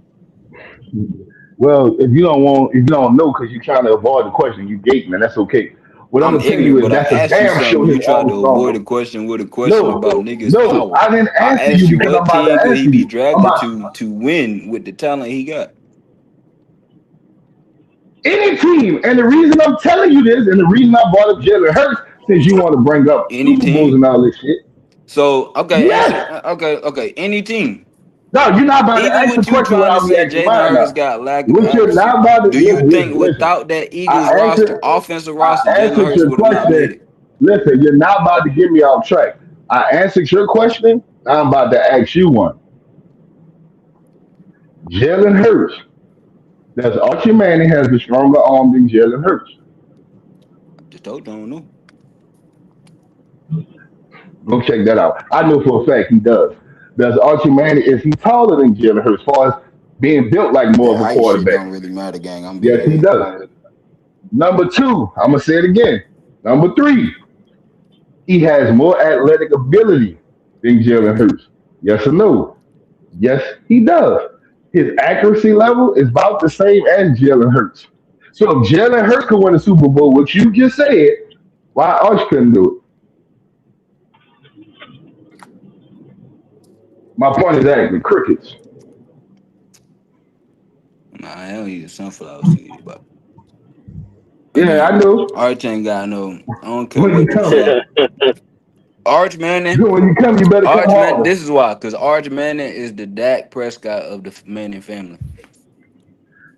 Well, if you don't know because you're trying to avoid the question, you gating, and that's okay. What I'm I'm gonna tell you ignorant, is but I that's a asked you damn something. sure You his tried arm to avoid stronger. the question with a question about No, niggas' no, power. I didn't I answer asked you you because I'm what about team to could he answer be you. drafted to win with the talent he got. Any team, and the reason I'm telling you this, and the reason I brought up Jalen Hurts, Since you want to bring up Any Super Bowls team. and all this shit. So okay, Yes. okay. Any team. No, you're not about to Even ask the with you question trying to without me say asking Jalen mine Hurts now. got lack of What you're accuracy, not about to do you think listen. without that Eagles I roster, answered offensive I roster, Jalen answered Hurts your would have not made question. it? Listen, you're not about to get me off track. I answered your question. Now I'm about to ask you one. Jalen Hurts. Does Archie Manning has a stronger arm than Jalen Hurts? Just don't know. Go check that out. I know for a fact he does. Does Archie Manning, is he taller than Jalen Hurts as far as being built like more That of a height shit quarterback? don't really matter, gang. I'm Yes, being he real. does. Number two, I'm gonna say it again. Number three, he has more athletic ability than Jalen Hurts. Yes or no? Yes, he does. His accuracy level is about the same as Jalen Hurts. So if Jalen Hurts could win a Super Bowl, what you just said, why Arch couldn't do it? My point is actually crickets. Nah, I don't eat sunflower seeds, but Yeah, I again, know. Arch ain't got no. I don't care When you what you come, say. Arch Manning. when you come, you better come Arch Manning. harder. This is why, because Arch Manning is the Dak Prescott of the Manning family.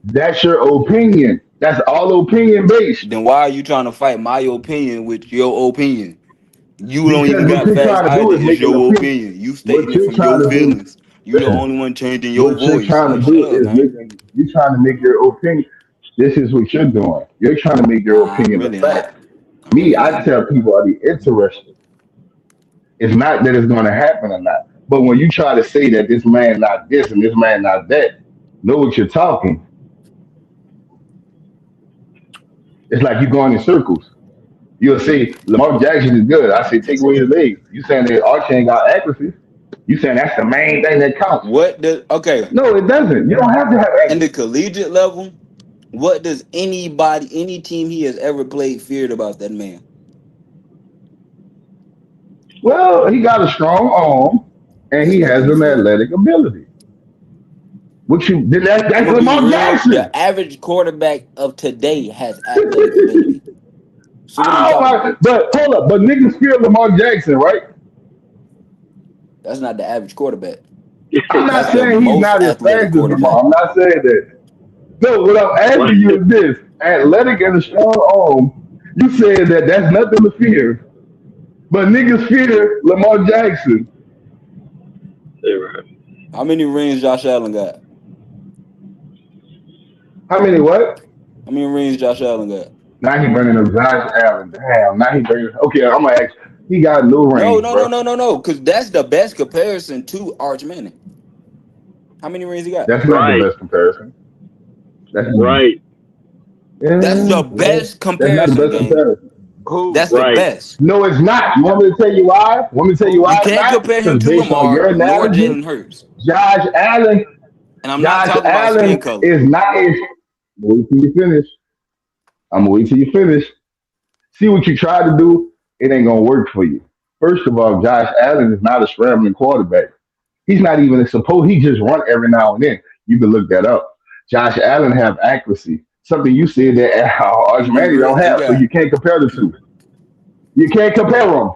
That's your opinion. That's all opinion based. Then why are you trying to fight my opinion with your opinion? You don't even Because what got you're facts trying to do either. is It's make an your opinion. opinion. You What stating it you're from your trying to do, feelings. You the listen. only one changing your What you're voice. trying Like, to shut do up, is man. you're trying to make your opinion. This is what you're doing. You're trying to make your Nah, I'm opinion a really fact. not. I'm Me, really I not. tell people, are you interested? It's not that it's going to happen or not. But when you try to say that this man not this and this man not that, know what you're talking. It's like you're going in circles. You'll say Lamar Jackson is good. I say take away his legs. You saying that Archie ain't got accuracy. You saying that's the main thing that counts. What does No, it doesn't. You don't have to have in the accuracy. collegiate level? What does anybody, any team he has ever played, feared about that man? Well, he got a strong arm and That's he has nothing to an fear. athletic ability. What you did I'm that's gonna be Lamar real. Jackson. The average quarterback of today has athletic ability. So what are we Oh talking my! about? But hold up, but niggas fear Lamar Jackson, right? That's not the average quarterback. I'm That's not the saying he's most not as athletic fast as quarterback. Lamar. I'm not saying that. No, what I'm asking you is this: athletic and a strong arm. You said that that's nothing to fear, but niggas fear Lamar Jackson. How many rings Josh Allen got? How many what? How many rings Josh Allen got? Now he bringing up Josh Allen. Damn. Now he bringing. Okay, I'm gonna ask. He got no No, rings, no, no, bro. no, no, no. Because that's the best comparison to Arch Manning. How many rings he got? That's not the best comparison. That's Right. That's yeah, the yeah. best That's not the comparison, best gang. comparison. Who? That's the Right. best. No, it's not. You want me to tell you why? Want me to tell you Who? You why it's can't not? compare him Because to based on your Lamar nor analogy, Jalen Hurts. Josh Allen, And I'm not Josh talking about skin Allen color. is not as. Wait till you finish. I'm gonna wait till you finish. See what you try to do. It ain't gonna work for you. First of all, Josh Allen is not a scrambling quarterback. He's not even a suppose. He just run every now and then. You can look that up. Josh Allen have accuracy. Something you said that I'm gonna be Archimani real. don't have. So you can't compare the two. You can't compare them.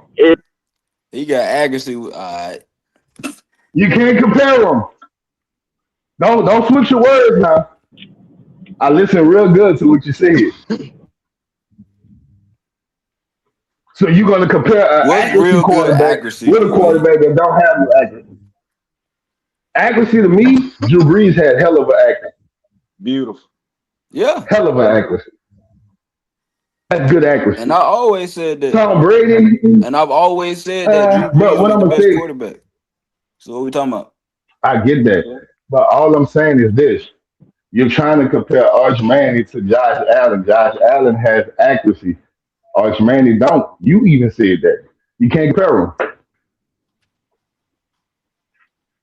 He got accuracy. You can't compare them. Don't switch your words now. I listened real good to what you said. So you're gonna compare an What's accuracy real good quarterback accuracy, with a Drew Brees? quarterback that don't have no accuracy. Accuracy to me, Drew Brees had hell of an accuracy. Beautiful. Yeah. Hell of an accuracy. That's good And accuracy. I always said that. Tom Brady, And I've always said that Drew but Brees what was I'm the gonna best say, quarterback. So what we talking about? I get that. But all I'm saying is this. You're trying to compare Arch Manning to Josh Allen. Josh Allen has accuracy. Arch Manning don't. You even said that. You can't compare them.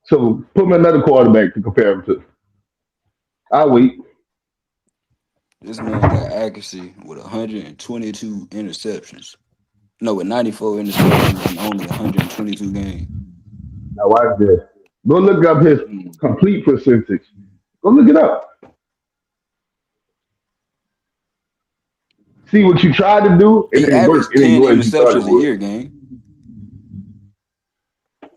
So put me another quarterback to compare him to. I'll wait. This man got accuracy with 122 interceptions. No, with 94 interceptions in only 122 games. Now watch this. Go look up his complete percentage. Go look it up. see what you tried to do, it He didn't work. averaged It didn't 10 go as you thought it interceptions a would. year, gang.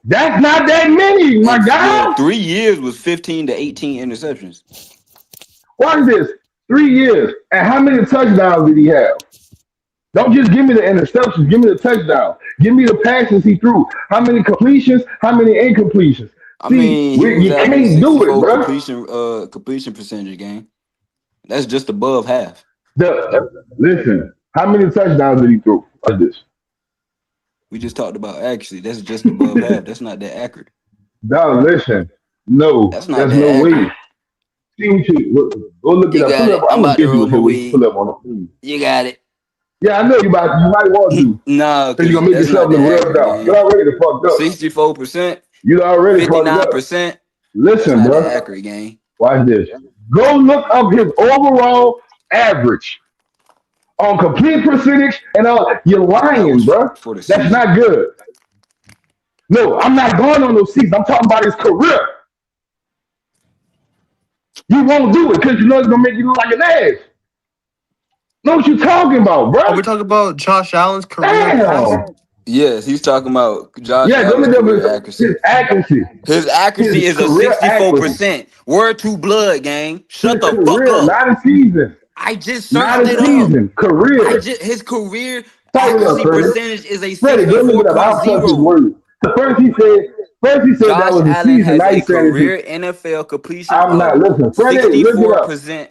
That's not that many, my Well, guy. 3 years was 15 to 18 interceptions. Watch this. 3 years. And how many touchdowns did he have? Don't just give me the interceptions. Give me the touchdown. Give me the passes he threw. How many completions? How many incompletions? I See, mean, he was you averaging can't do it, 64 bro. completion percentage, gang. That's just above half. Listen, how many touchdowns did he throw? Watch this. We just talked about accuracy. That's just above half. That's not that accurate. Dog, listen. No, That's not there's that no accurate. way. See what you go look it You up. got Pull it. up. I'm I'm gonna about to get you roll a my here when you weed. pull up on the screen. You got it. Yeah, I know you might want to. Nah, Because you're because gonna make that's not yourself look that real accurate, dumb. gang. You already fucked up. 64%, You already fucked up. 59%. That's Listen, not bro. that accurate, gang. Watch this. Go look up his overall average on complete percentage and all. You're That lying, was bro. for the That's season. not good. No, I'm not going on those seasons. I'm talking about his career. You won't do it because you know it's gonna make you look like an ass. Know what you talking about, bro? Are we talking about Josh Allen's career Damn. pass? Yes, he's talking about Josh Yeah, go Allen's look up career accuracy. his accuracy. His accuracy His is a career accuracy. 64%. Word to blood, gang. Shut His the fuck career, up. not a season. I just Not searched a it up. season. Career. His career Type it up, accuracy Freddie. percentage is a Freddie, go look it up. I'll trust his 64.0. word. So first he said that Josh was a Allen season. has Now a he's saying it's career NFL completion I'm not of listen. Freddie, look it up. 64%,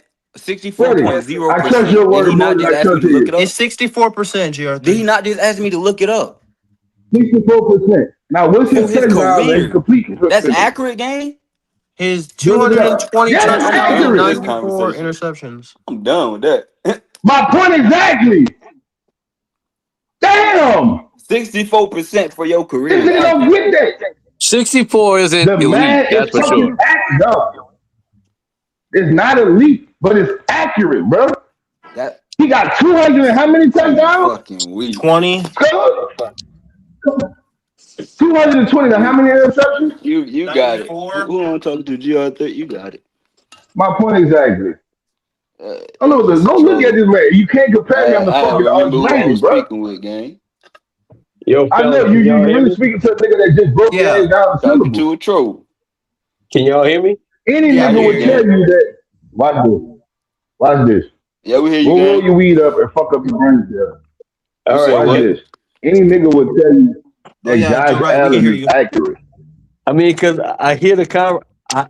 Freddie, I trust 64.0%. your Did he word more not than just I ask me trust to look his. it up? It's 64%, Did he GR3. not just ask me to look it up? 64%. Now what's For his his touchdowns and his career. completion That's percentage? accurate, gang. His Go look it up. 220 Yes, it's I'm touchdowns done and with this accurate. 94 conversation. interceptions. I'm done with that. My point exactly. Damn. 64% for your career This is nigga don't accurate. get that. 64 isn't The elite, man is that's for fucking sure. accurate. It's not elite, but it's accurate, bro. That He got 200 and how many I'm touchdowns? fucking weak. 20. 220 and how many interceptions? You got it. 94. Who I'm talking to? GR3, you got it. My point exactly. I know this. This is Go look at trolling. this man. You can't compare me. I'm the I fucking remember who I Arch was bro. speaking with, gang. Yo, I know fellas, you. can y'all You hear really me? speaking to a nigga that just broke your Yeah. ass down the Talking syllables. to a troll. Can y'all hear me? Any Yeah, I nigga hear would you, tell gang. you that. Watch this. Watch this. Yeah, we hear you, Go roll gang. your weed up and fuck up your brain cells. You All said right, Watch man. what? this. Any nigga would tell you Oh, that yeah, Josh Joe, right. We can Allen hear is you. accurate. I mean, because I hear I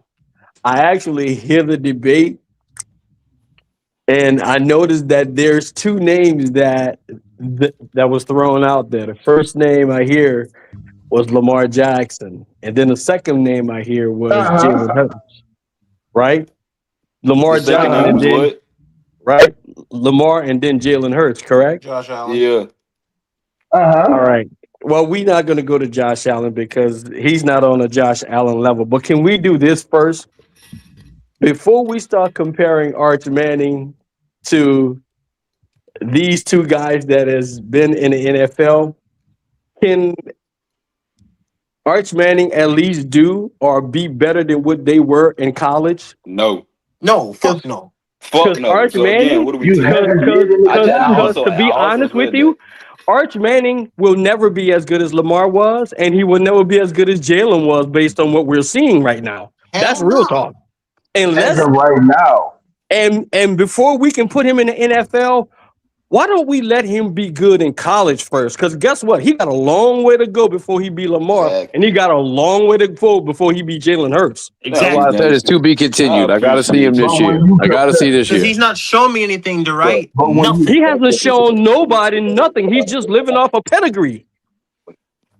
actually hear the debate, and I noticed that there's two names that was thrown out there. The first name I hear was Lamar Jackson, and then the second name I hear was Jalen Hurts. Right? Lamar The second Jackson, name and was then what? right, Lamar, and then Jalen Hurts. Correct? Josh Allen. Yeah. All right. Well, we're not going to go to Josh Allen because he's not on a Josh Allen level. But can we do this first? Before we start comparing Arch Manning to these two guys that has been in the NFL, can Arch Manning at least do or be better than what they were in college? No. No, fuck no. Fuck no. Arch So again, Manning, what are we to? to be honest with you, Arch Manning will never be as good as Lamar was, and he will never be as good as Jalen was based on what we're seeing right now. That's real talk. As of right now. And before we can put him in the NFL, why don't we let him be good in college first? Because guess what? He got a long way to go before he be Lamar, and he got a long way to go before he be Jalen Hurts. That's why I said it's to be continued. I got to see him this year. I got to see this Because year. he's not showing me anything to write. He hasn't shown nobody nothing. He's just living off a pedigree.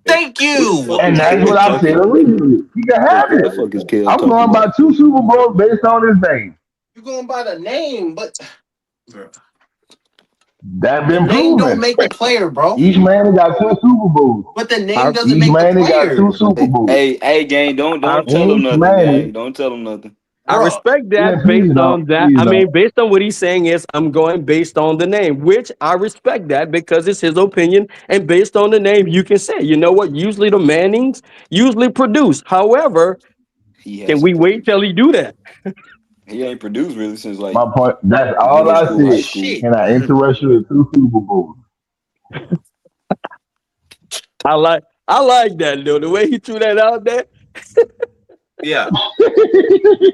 Thank you. And that's what I said originally. He can have it. I'm going by 2 Super Bowls based on his name. You're going by the name, but That been name proven. don't make a player, bro. Each man got 2 Super Bowls. But the name doesn't Each make the man player. got 2 Super Bowls. Hey, gang, don't tell him Each nothing, man. gang. Don't tell him nothing. I respect that based on that. I mean, based on what he's saying is I'm going based on the name, which I respect that because it's his opinion. And based on the name, you can say, you know what? Usually the Mannings usually produce. However, can we wait till he do that? He ain't produced really since like My point. That's all middle I school, high said. school. And I interrupt you with 2 Super Bowls. I like that though. The way he threw that out there. Yeah.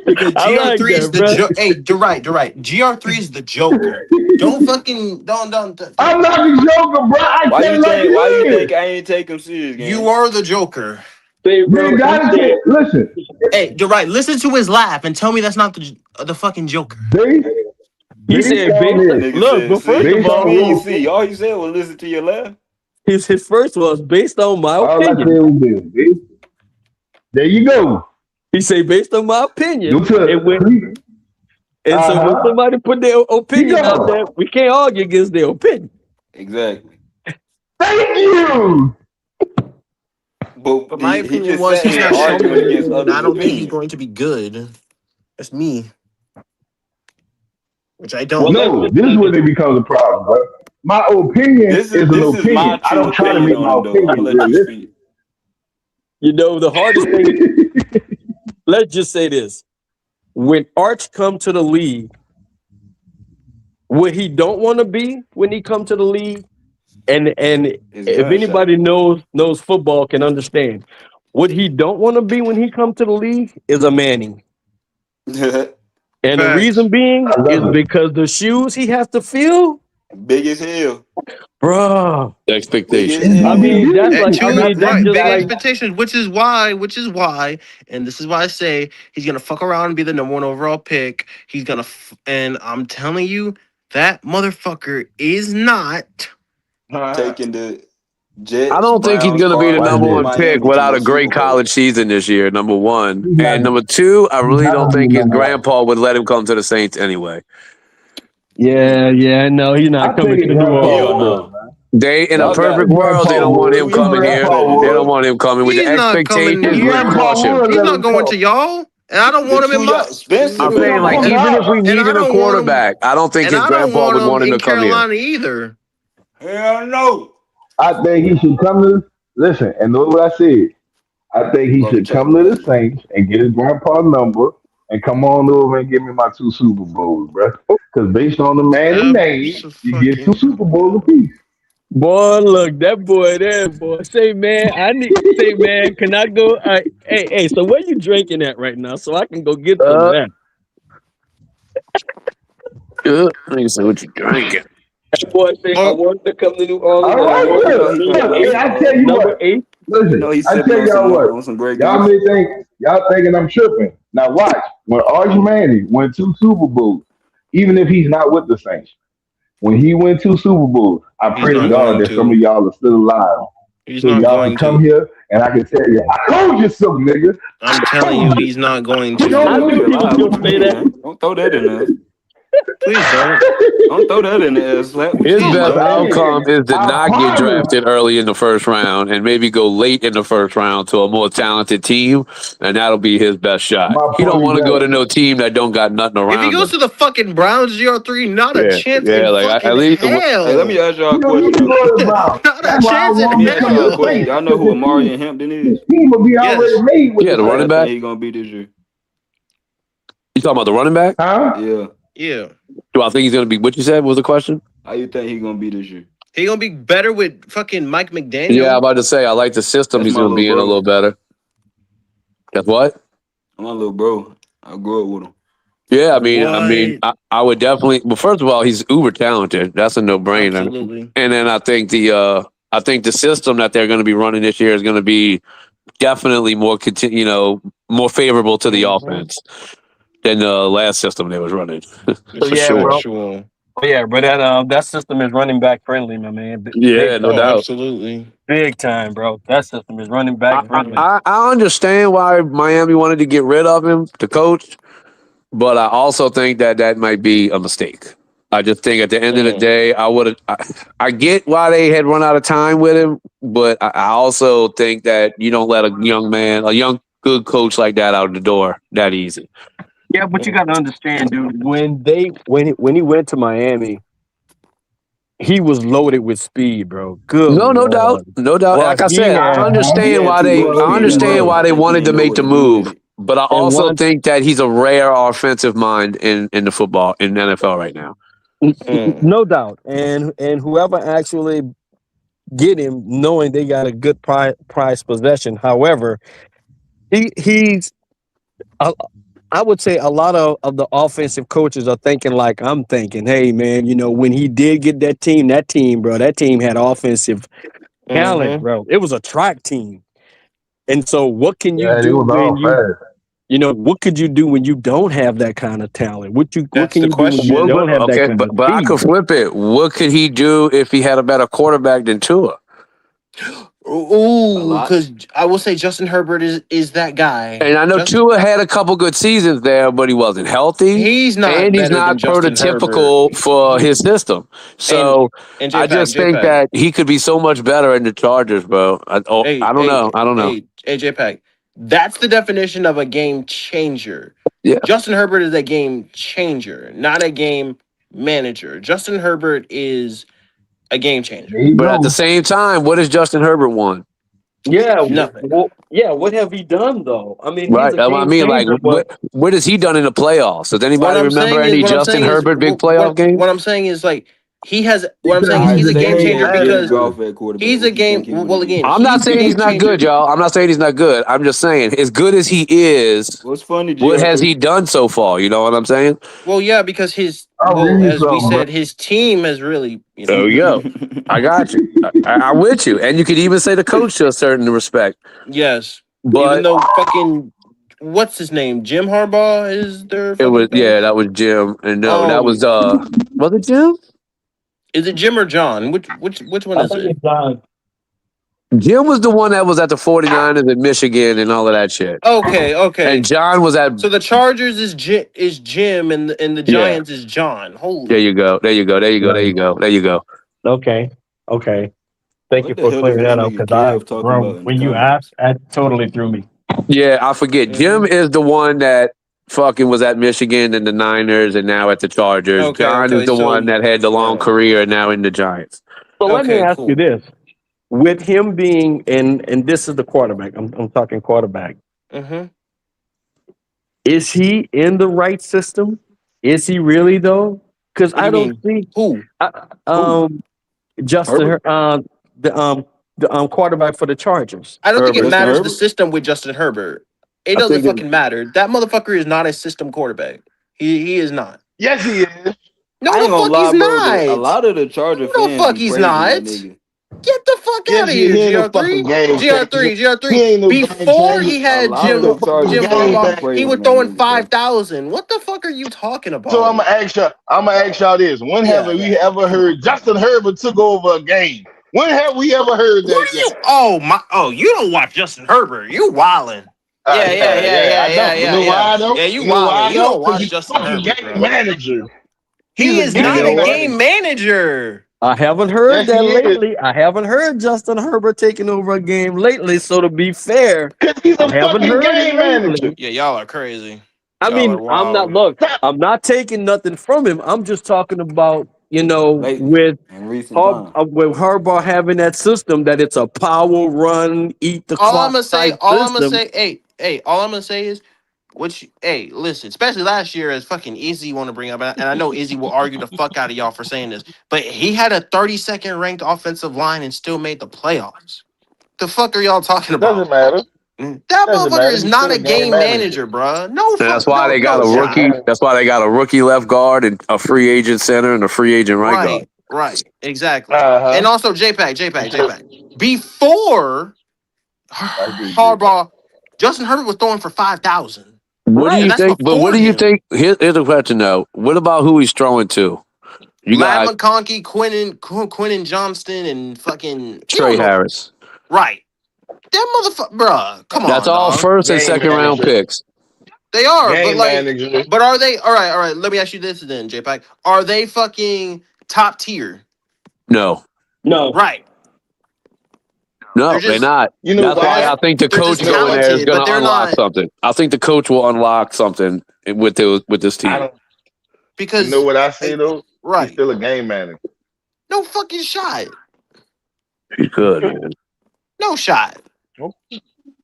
Because I like GR3 is that, the bro. Hey, you're right. GR3 is the Joker. Don't. I'm not the Joker, bro. I Why can't you like think? Why you it is. think I ain't take him serious, gang? You are the Joker. Say, bro, You gotta take. Listen. Hey, you're right. Listen to his laugh and tell me that's not the fucking Joker. He said based. That nigga Look, said, but first "See, of what you all, mean, see, all he said was listen to your laugh." his first was based on my All I said opinion. was this, bitch. There you go. He say based on my opinion. You took. And so when somebody put their opinion out there, we can't argue against their opinion. Exactly. Thank you. But my He opinion just was sat he's here not arguing showing. against others' I don't think he's opinion. going to be good. That's me. Which I don't. No, this is where they becomes a problem, bro. My opinion This is an is my opinion. I true don't try to opinion make on my him, though. I'm gonna opinion let you realistic. speak. You know, the hardest thing, let's just say this. When Arch come to the league, what he don't want to be when he come to the league, and if anybody knows football can understand, what he don't want to be when he come to the league is a Manning. And the reason being is because the shoes he has to fill, big as hell, bro. Expectations. I mean, that's like that's just big like expectations, which is why, and this is why I say he's gonna fuck around and be the #1 overall pick. He's gonna, and I'm telling you, that motherfucker is not taking the Jets. I don't think he's Browns, going to be the Cardinals, number and 1 pick Miami to without no a great Super Bowl. college season this year, number 1. And number 2, I really don't think his grandpa would let him come to the Saints anyway. Yeah, no, he's not coming to New Orleans. They in a Y'all got perfect world, they don't want him coming here. They don't want him coming with the He's not coming expectations here. would crush him. He's not going to y'all, and I don't want him in my. I'm saying, like, even if we needed a quarterback, I don't think And his I don't grandpa want would him want him in to come here. Carolina either. Hell no. I think he should come to listen and know what I said. I think he should come to the Saints and get his grandpa number and come on over and give me my 2 Super Bowls, bro. Because based on the man and name, you get 2 Super Bowls apiece. Boy, look, that boy there, boy. Say, man, can I go? Hey, so where you drinking at right now? So I can go get some of that. I need to say what you drinking. That boy say I want to come to New Orleans. All right, look, I tell you number what. 8. Listen, I tell y'all what. Y'all may think y'all thinking I'm tripping. Now watch when Arch Manning won 2 Super Bowls, even if he's not with the Saints. When he went 2 Super Bowls, I pray to God that some of y'all are still alive. So y'all can come here and I can tell you, I told you so, nigga. I'm telling you, he's not going to. I knew he was gonna say that. Don't throw that in there. Please don't. Don't throw that in there, Slap. His best outcome is to not get drafted early in the first round and maybe go late in the first round to a more talented team, and that'll be his best shot. He don't want to go to no team that don't got nothing around If he goes him. to the fucking Browns, GR3, not a chance in fucking at least hell. Hey, let me ask y'all a question. Not a chance in Let me ask y'all a hell. question. Y'all know who Amari and Hampton is? He will be already made with Yeah, the running back. He gonna be this year. You talking about the running back? Huh? Yeah. Yeah. Do I think he's going to be what you said was the question? How you think he gonna be this year? He gonna be better with fucking Mike McDaniel. Yeah, I'm about to say I like the system That's he's my going to be in a little little better. Guess what? My little bro. I grew up with him. Yeah, I would definitely. Well, first of all, he's uber talented. That's a no-brainer. Absolutely. And then I think the system that they're going to be running this year is going to be definitely more more favorable to the offense than the last system they was running. For sure. Bro. Yeah, but that system is running back friendly, my man. Yeah, no doubt. Absolutely. Big time, bro. That system is running back friendly. I understand why Miami wanted to get rid of him to coach, but I also think that might be a mistake. I just think at the end of the day, I get why they had run out of time with him, but I also think that you don't let a young good coach like that out the door that easy. Yeah, but you got to understand, dude. When he went to Miami, he was loaded with speed, bro. Good. No doubt. Like I said, I understand why they wanted to make the move, But I also think that he's a rare offensive mind in the football in the NFL right now. No doubt. And whoever actually get him, knowing they got a good prize possession. However, he's I would say a lot of the offensive coaches are thinking like I'm thinking, hey man, when he did get that team, bro, that team had offensive talent, bro. It was a track team. And so what can you do when what could you do when you don't have that kind of talent? What can you do when you don't have that kind of but I could flip it. What could he do if he had a better quarterback than Tua? Ooh, because I will say Justin Herbert is that guy. And I know Tua had a couple good seasons there, but he wasn't healthy. He's not and he's better not than Justin prototypical Herbert. for his system. So and I just think that he could be so much better in the Chargers, bro. I don't know. Hey, J-Pack, that's the definition of a game changer. Yeah. Justin Herbert is a game changer, not a game manager. Justin Herbert is a game changer. But at the same time, what has Justin Herbert won? Yeah, nothing. What have he done though? I mean, right. I mean, like, what has he done in the playoffs? Does anybody remember any Justin Herbert big playoff game? What I'm saying is like he's a game changer because he's a game. Well, again, I'm not saying he's not good, y'all. I'm not saying he's not good. I'm just saying, as good as he is, what's funny? What has he done so far? You know what I'm saying? Well, yeah, because as we said, his team has really. There you go. I got you. I'm with you, and you could even say the coach to a certain respect. Yes, but even though fucking what's his name, Jim Harbaugh is there. It was that was Jim, and no, that was it Jim? Is it Jim or John? Which one is it? Jim was the one that was at the 49ers in Michigan and all of that shit. Okay. And John was at. So the Chargers is Jim, and the Giants is John. Holy. There you go. Okay. Thank you for clearing that up because when you asked, that totally threw me. Yeah, I forget. Jim is the one that fucking was at Michigan and the Niners and now at the Chargers. John is the one that had the long career and now in the Giants. So let me ask you this. With him being and this is the quarterback. I'm talking quarterback. Mm-hmm. Is he in the right system? Is he really though? Because I don't see who. Justin, the quarterback for the Chargers. I don't think it matters the system with Justin Herbert. It doesn't fucking matter. That motherfucker is not a system quarterback. He is not. Yes, he is. No, the fuck he's not. A lot of the Charger fans. No, fuck he's not. Get the fuck out of here, GR3. Before he had Jim Harbaugh, he was throwing 5,000. What the fuck are you talking about? So I'm gonna ask y'all this: when have we ever heard Justin Herbert took over a game? When have we ever heard that? You don't watch Justin Herbert. You wildin'. Yeah. You know why though? Yeah, you wildin'. You don't watch Justin Herbert. Game manager. He is not a game manager. I haven't heard that lately. I haven't heard Justin Herbert taking over a game lately. So to be fair, he's a fucking game manager. Yeah, y'all are crazy. I'm not taking nothing from him. I'm just talking about, with Harbaugh having that system that it's a power run, eat the clock. All I'm gonna say is listen, especially last year, as fucking Izzy want to bring up, and I know Izzy will argue the fuck out of y'all for saying this, but he had a 32nd ranked offensive line and still made the playoffs. The fuck are y'all talking about? Doesn't matter. That motherfucker is not a game manager, bro. No, that's why they got a rookie. That's why they got a rookie left guard and a free agent center and a free agent right guard. Right, exactly. And also JPAC. Before Harbaugh, Justin Herbert was throwing for 5,000. What do you think? But what do you think? Here's a question though. What about who he's throwing to? You got McConkey, Quentin Johnston, and fucking Trey Harris. Right. That motherfucker, bruh. Come on. That's all first and second round picks. They are, but are they? All right. Let me ask you this then, J-Pack. Are they fucking top tier? No. Right. No, they're not. That's why I think the coach going there is going to unlock something. I think the coach will unlock something with this team. Because you know what I say though? Right. He's still a game manager. No fucking shot. He could, man. No shot.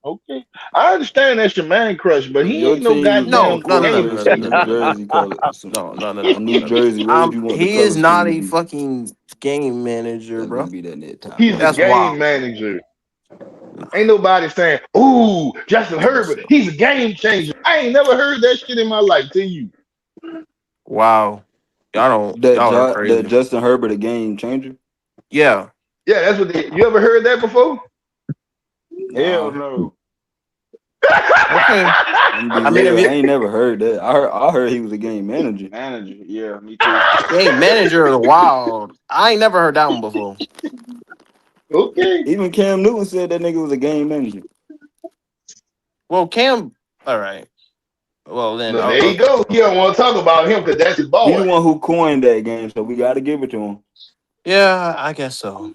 Okay, I understand that's your man crush, but he Your ain't no team was No, goddamn getting no, no, no, closer game to no, some no, no, New no, changer. no, no, Jersey color, no, no, no, no, some New no. Jersey. Where would you want the He color is not scheme to a be? fucking game manager, That's gonna bro. be that net top He's a right That's there. game wild. manager. Ain't nobody saying, "Ooh, Justin Herbert, he's a game changer." I ain't never heard that shit in my life. To you, Wow. Y'all are That crazy. Justin Herbert a game changer? Yeah. yeah, that's what you ever heard that before? Hell Nah. no. Okay. I'm gonna be I mean, if real. I you ain't never heard that. I heard he was a game manager. Manager. Yeah, me too. game manager is wild. I ain't never heard that one before. Okay. Even Cam Newton said that nigga was a game manager. Well, Cam, all right. Well, then, Look, there you go. He don't want to talk about him because that's his He the boy. one who coined that game, so we got to give it to him. yeah, I guess so.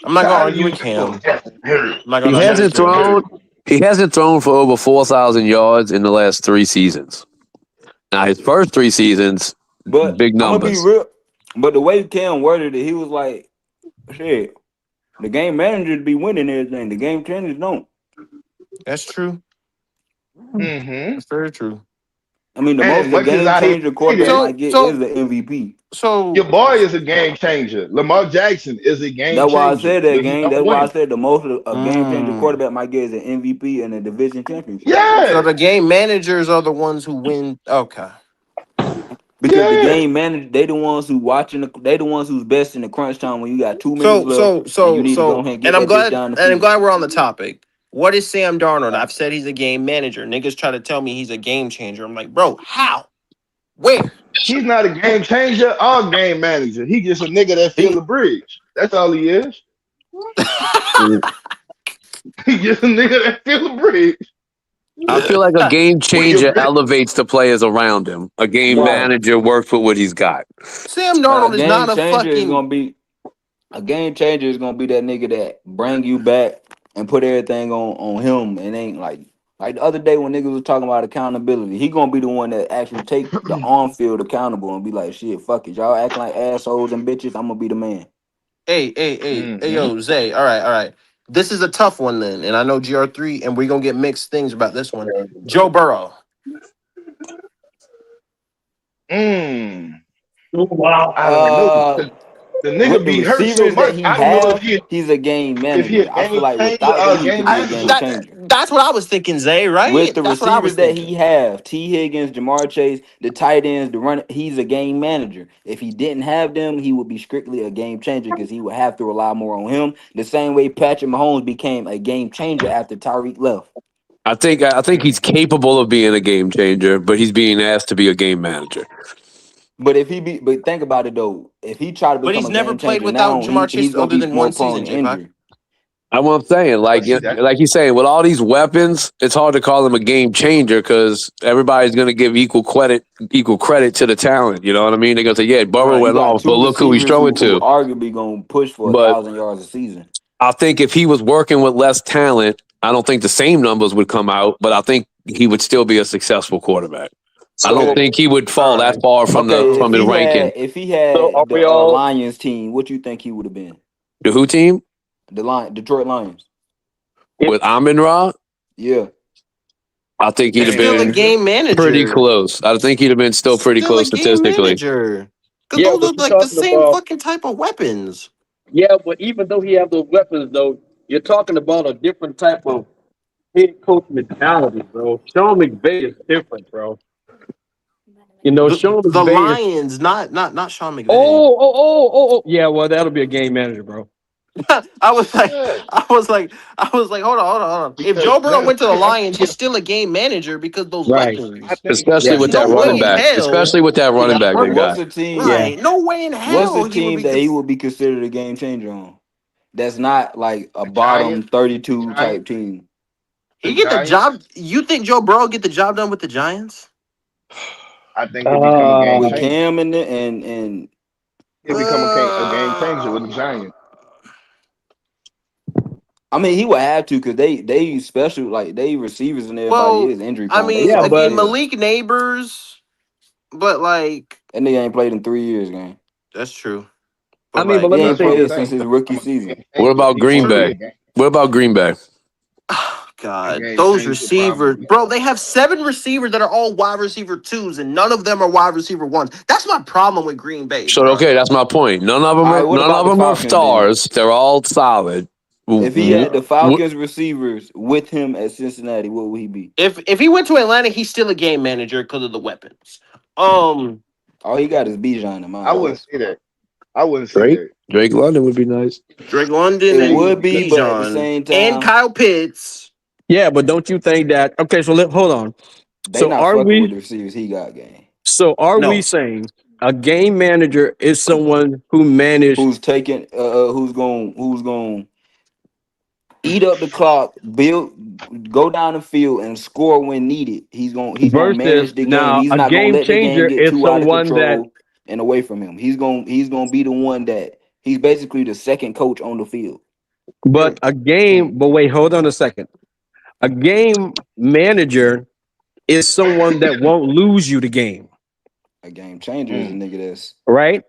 I'm not gonna Tired of argue you, with Cam. Justin Herbert. I'm not He gonna argue with hasn't Cam. thrown. He hasn't thrown for over 4,000 yards in the last 3 seasons. Now his first 3 seasons, But big I'm gonna be numbers. real. But the way Cam worded it, he was like, "Shit, the game managers be winning everything. The game changers don't." That's true. Mm-hmm. That's very true. I mean, the And most as the much as game I hate changer to say quarterback this, might get is the MVP. your So boy is a game changer. Lamar Jackson is a game That's why I changer, said that but he game. don't That's why I win. said the most of a game changer quarterback might get is an MVP and a division championship. So Yeah, the game managers are the ones who win. Okay. Because the yeah. game manager, they the ones who watching. They the ones who's best in the crunch time when you got 2 minutes So left so and you so need to go so ahead and and get that bitch down the I'm field. glad we're on the topic. What is Sam Darnold? I've said he's a game manager. Niggas try to tell me he's a game changer. I'm like, bro, how? Where? He's not a game changer or game manager. He just a nigga that fill He the bridge. That's all he is. He just a nigga that fill the bridge. I feel like a game When your changer bridge, elevates the players around him. A game right? manager works with what he's got. Sam A Darnold is game not a changer is fucking gonna be a game changer is gonna be that nigga that bring you back and put everything on him and ain't like the other day when niggas was talking about accountability. He gonna be the one that actually take the on field accountable and be like, shit, fuck it, y'all acting like assholes and bitches. I'm gonna be the man. hey, Mm-hmm. yo, Zay. All right. This is a tough one then, and I know GR3, and we're gonna get mixed things about this one. Joe Burrow. Wow. I don't know. Uh, The with nigga the be hurt so receivers that much. he I don't know have, he's a game if he a manager. I feel game like changer without or them, a he could game be a game manager. changer. That's what I was thinking, Zay, With right? the That's what I was receivers that he thinking. have, T. Higgins, Jamar Chase, the tight ends, the run, he's a game manager. If he didn't have them, he would be strictly a game changer because he would have to rely more on him. The same way Patrick Mahomes became a game changer after Tyreek left. I think he's capable of being a game changer, but he's being asked to be a game manager. But but think about it though. If he try to But become he's a never game played changer without now, Jamar he's Chase gonna other be than more one prone season, to J-Pac. injury. I'm what I'm saying. But see that Like he's saying, with all these weapons, it's hard to call him a game changer because everybody's going to give equal credit to the talent. You know what I mean? They're going to say, yeah, Burrow Right. You went got off, but two look who he's receivers throwing who to. arguably gonna push for But 1,000 yards a season. I think if he was working with less talent, I don't think the same numbers would come out, but I think he would still be a successful quarterback. I don't So, think he would all fall that right. far from Okay, his ranking. if he So, are had the we all? Lions team, what you think he would have been? The who team The Detroit Lions. with Amon Ra, Yeah. I think he'd have game Still a been manager. game pretty manager. close. I think he'd have been still pretty Still a close game statistically. manager. Because Yeah, those but are you're like the talking same about. fucking type of weapons. Yeah, but even though he have those weapons, though, you're talking about a different type of head coach mentality, bro. Sean McVay is different, bro. You know, Sean The McVay is. Lions, not Sean McVay. Oh. Yeah, well, that'll be a game manager, bro. I was like, Yeah, hold on. If because Joe Burrow went to the I Lions, he's still a game manager because those Right. I weapons. think Especially Yeah. with There's that no running way in back. hell. Especially with that running back But they got. Yeah. No way in what's hell the he would team be. that he would be considered a game changer on? That's not like a the bottom Giants, the 32 Giants, type team. the He get the Giants. job. You think Joe Burrow get the job done with the Giants? I think he'll become a game With changer. Cam and He'll become a game changer with the Giants. I mean he would have to because they special like they receivers and everybody Well, is injury I prone. They mean, Yeah, soft as but hell. Malik Neighbors, but like That nigga ain't played in 3 years, gang. that's true. I But mean, but like, He let me ain't That's what say I'm played this. since saying. his He'll rookie become a season. game What changer if about he Green won't true. Bay? play. What about Green Bay? God, those receivers, bro, they have 7 receivers that are all wide receiver 2s, and none of them are wide receiver 1s. That's my problem with Green Bay. So bro. okay, that's my point. None of them are stars. They're all solid. If he had the Falcons receivers with him at Cincinnati, what would he be? If he went to Atlanta, he's still a game manager because of the weapons. All he got is Bijan in my I wouldn't say that. I wouldn't say that. Drake London would be nice. Drake London It and would be, Bijan, but at the same time, and Kyle Pitts. Yeah, but don't you think that? Okay, so hold on. They So not are fucking we? with the receivers he got, gang. So are we saying a game manager is someone who managed, who's taking, who's going eat up the clock, go down the field and score when needed. He's gonna manage the game. now He's a not gonna game let the game changer get is too out of someone control that and away from him. He's gonna be the one that he's basically the second coach on the field. But wait, hold on a second. A game manager is someone that won't lose you the game. A game changer is a nigga that's right.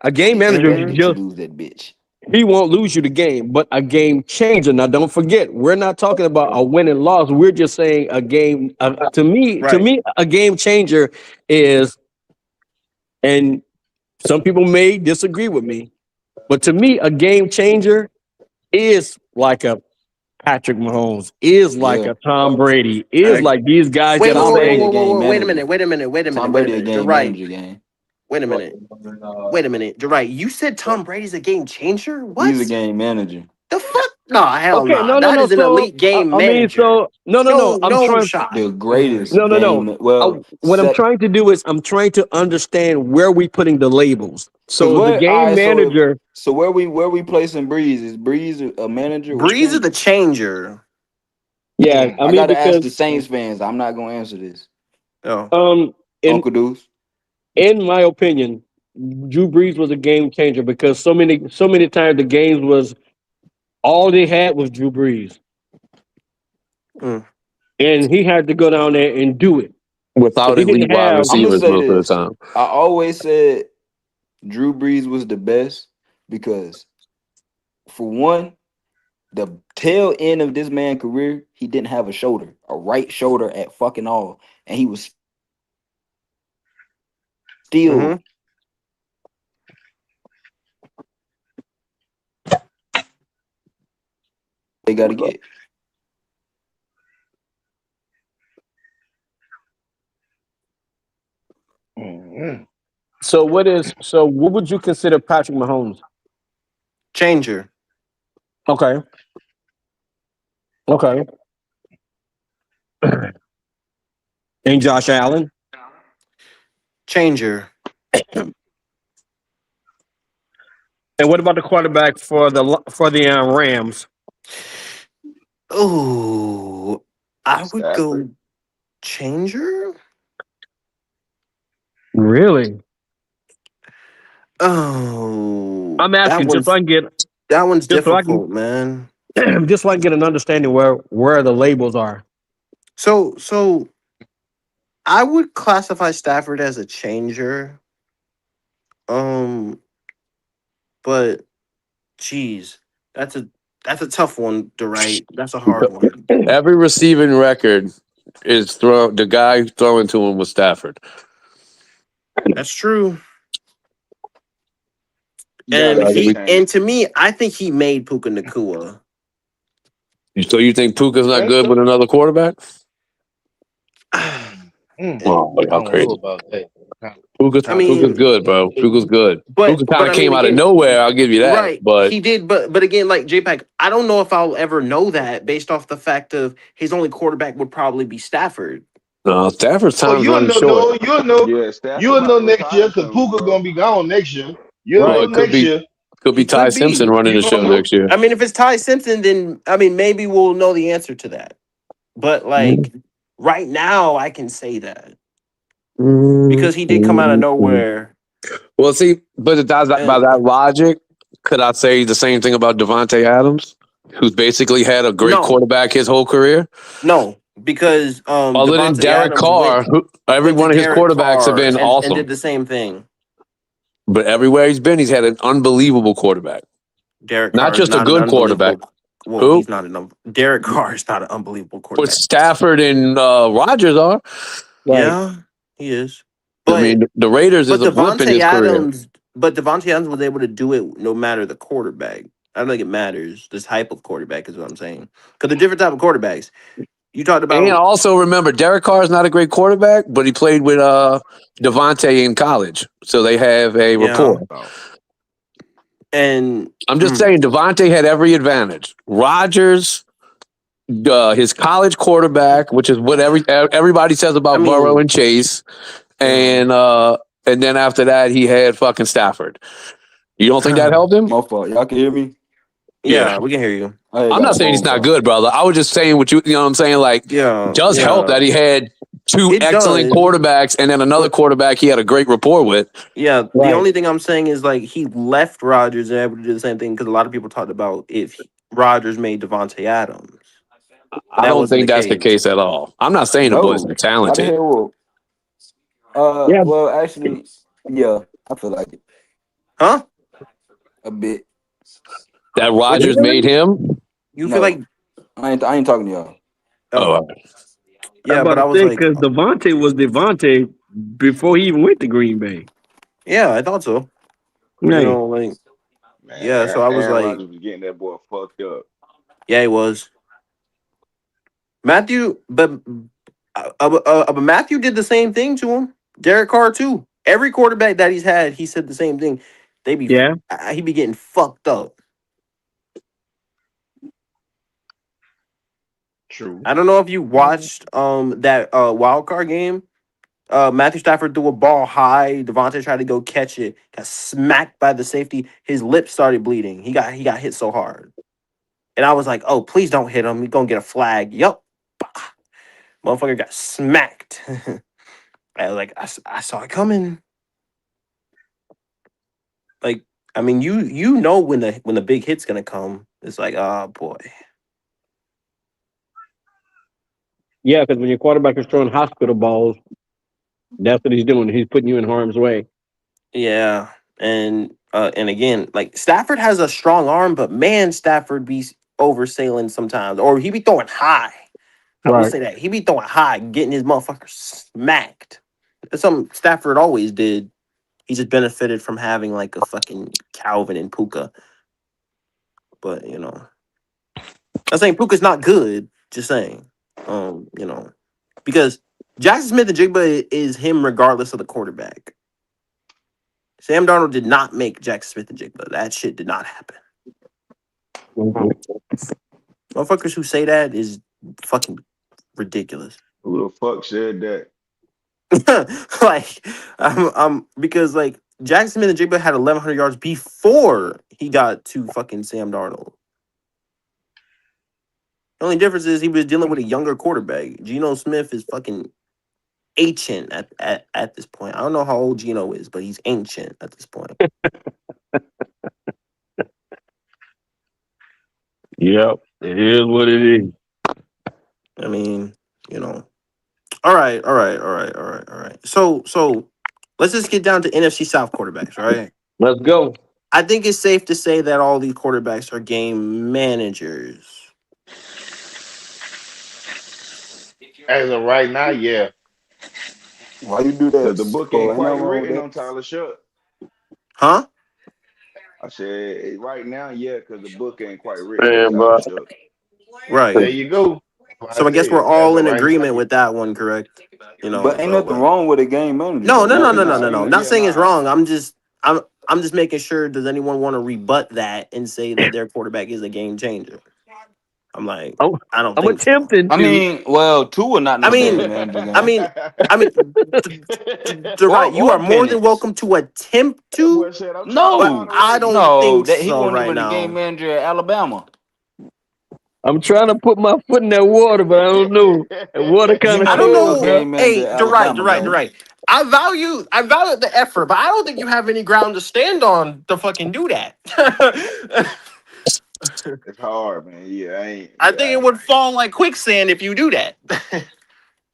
A game manager ready to lose that bitch. He won't lose you the game, but a game changer. Now, don't forget, we're not talking about a win and loss. We're just saying a game. To me, a game changer is, and some people may disagree with me, but to me, a game changer is like a Patrick Mahomes, is like a Tom Brady, is like these guys Wait that I'm saying. Wait a minute. Tom Brady a game manager, gang. Wait a minute. You're right. You said Tom Brady's a game changer? What? He's a game manager. The fuck? No, hell Okay, no. That is an elite game manager. No. I'm trying shot. The greatest. No. Well, what I'm trying to do is I'm trying to understand where we putting the labels. So the game manager. So where we placing Breeze? Is Breeze a manager? Breeze is the changer. Yeah, I gotta ask the Saints fans. I'm not gonna answer this. Oh. Uncle Deuce. In my opinion, Drew Brees was a game changer because so many times the games was all they had was Drew Brees. And he had to go down there and do it. Without elite wide receivers most of the time. I always said Drew Brees was the best because, for one, the tail end of this man's career, he didn't have a right shoulder at fucking all. And he was still they gotta get. So what would you consider Patrick Mahomes? Changer. Okay. And Josh Allen? Changer. And what about the quarterback for the Rams? Oh, I would go changer. Really? Oh, I'm asking just so I can get that one's difficult, man. Just so I can get an understanding where the labels are. So I would classify Stafford as a changer. But geez, that's a tough one to write. That's a hard one. Every receiving record is the guy throwing to him was Stafford. That's true. And to me, I think he made Puka Nacua. So you think Puka's not good with another quarterback? How crazy. Puka's good, bro. Puka's good. Puka kind of came out of nowhere. I'll give you that. Right, but he did. But again, like JPEG, I don't know if I'll ever know that based off the fact of his only quarterback would probably be Stafford. No, Stafford's time running short. You'll know next year because Puka gonna be gone next year. You'll know next year. Could be Ty Simpson running the show next year. I mean, if it's Ty Simpson, then maybe we'll know the answer to that. But right now, I can say that because he did come out of nowhere. Well, see, but by that logic, could I say the same thing about Devontae Adams, who's basically had a great quarterback his whole career? No, because other than Derek Carr, every one of his quarterbacks have been awesome and did the same thing. But everywhere he's been, he's had an unbelievable quarterback. Derek not Carr just a good quarterback, Well, Who? he's not Derek Carr is not an unbelievable But quarterback. Stafford and Rodgers are. Yeah, he is. I But mean, the Raiders is a blip in his career. Devontae Adams was able to do it no matter the quarterback. I don't think it matters. The type of quarterback is what I'm saying. Because they're different type of quarterbacks. You talked And about also remember, Derek Carr is not a great quarterback, but he played with Devontae in college, so they have a rapport. And I'm just saying, Devontae had every advantage. Rodgers, his college quarterback, which is what everybody says about Burrow and Chase, and then after that, he had fucking Stafford. You don't think that helped him? My fault. Y'all can hear me? Yeah, we can hear you. I'm not saying he's not good, brother. I was just saying what you know what I'm saying? Like, it does help that he had two excellent quarterbacks and then another quarterback he had a great rapport with. Yeah, the only thing I'm saying is like he left Rodgers and able to do the same thing because a lot of people talked about if Rodgers made Devontae Adams. I don't think that's the case at all. I'm not saying the boys are Why the talented. hell? Well, actually, yeah, I feel like it. Huh? A bit. That Rodgers made him? You feel like I ain't talking to y'all. Oh, yeah, but I was like, because Devontae was Devontae before he even went to Green Bay. Yeah, I thought so. Right. You know, like Man, so I was Aaron like, Rodgers was getting that boy fucked up. yeah, he was. Matthew, but Matthew did the same thing to him. Derek Carr too. Every quarterback that he's had, he said the same thing. He be getting fucked up. True. I don't know if you watched that wild card game. Matthew Stafford threw a ball high. Devontae tried to go catch it. Got smacked by the safety. His lips started bleeding. He got hit so hard. And I was like, oh, please don't hit him. He's gonna get a flag. Yup. Motherfucker got smacked. I was like, I saw it coming. Like, I mean, you know when the big hit's gonna come. It's like, oh boy. Yeah, because when your quarterback is throwing hospital balls, that's what he's doing. He's putting you in harm's way. Yeah, and again, like Stafford has a strong arm, but man, Stafford be oversailing sometimes, or he be throwing high. I will say that he be throwing high, getting his motherfucker smacked. That's something Stafford always did. He just benefited from having like a fucking Calvin and Puka. But you know, I'm saying Puka's not good. Just saying, you know, because Jackson Smith and Jigba is him regardless of the quarterback. Sam Darnold did not make Jackson Smith and Jigba. That shit did not happen. Motherfuckers who say that is fucking ridiculous. Who the fuck said that? Like, because like Jackson Smith and Jigba had 1,100 yards before he got to fucking Sam Darnold. The only difference is he was dealing with a younger quarterback. Geno Smith is fucking ancient at this point. I don't know how old Geno is, but he's ancient at this point. Yep, it is what it is. I mean, you know. All right. So let's just get down to NFC South quarterbacks, right? Let's go. I think it's safe to say that all these quarterbacks are game managers. As of right now, yeah. Why you do that? Because the book ain't quite written on Tyler Shuck. Huh? I said right now, yeah, because the book ain't quite written on Tyler Shuck. Right. There you go. So I guess we're all in agreement with that one, correct? You know, but ain't nothing wrong with a game manager. No. I'm not saying it's wrong. I'm just making sure. Does anyone want to rebut that and say that their quarterback is a game changer? I'm like, I don't think attempting so. I mean, well, Tua not no game manager. Right. You are more than welcome to attempt to. No, I don't think that he so wasn't right even now. the game manager at Alabama. I'm trying to put my foot in that water, but I don't know. The water kind of. I don't know. Hey, you're right. I value the effort, but I don't think you have any ground to stand on to fucking do that. It's hard, man. Yeah, I think it would fall like quicksand if you do that.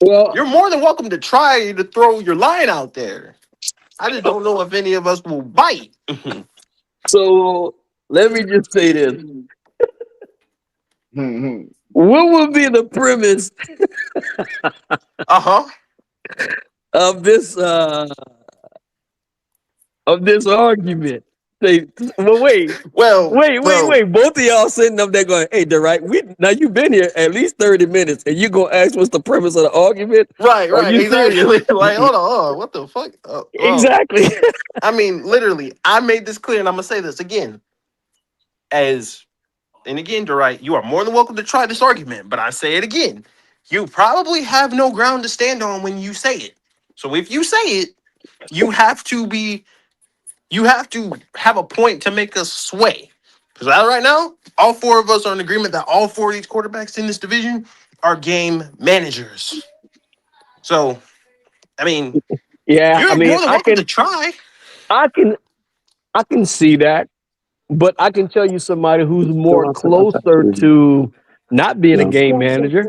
Well, you're more than welcome to try to throw your line out there. I just don't know if any of us will bite. So let me just say this. What would be the premise of this argument? Wait. Both of y'all sitting up there going, "Hey, now you've been here at least 30 minutes, and you gonna ask what's the premise of the argument?" Right, Are you exactly. serious? Like, hold on, what the fuck? Exactly. I mean, literally, I made this clear, and I'm gonna say this again. And again, Dwight, you are more than welcome to try this argument, but I say it again. You probably have no ground to stand on when you say it. So if you say it, you have to have a point to make us sway. Because right now, all four of us are in agreement that all four of these quarterbacks in this division are game managers. So, I mean, you're more than welcome to try. I can see that, but I can tell you somebody who's more closer to not being a game manager.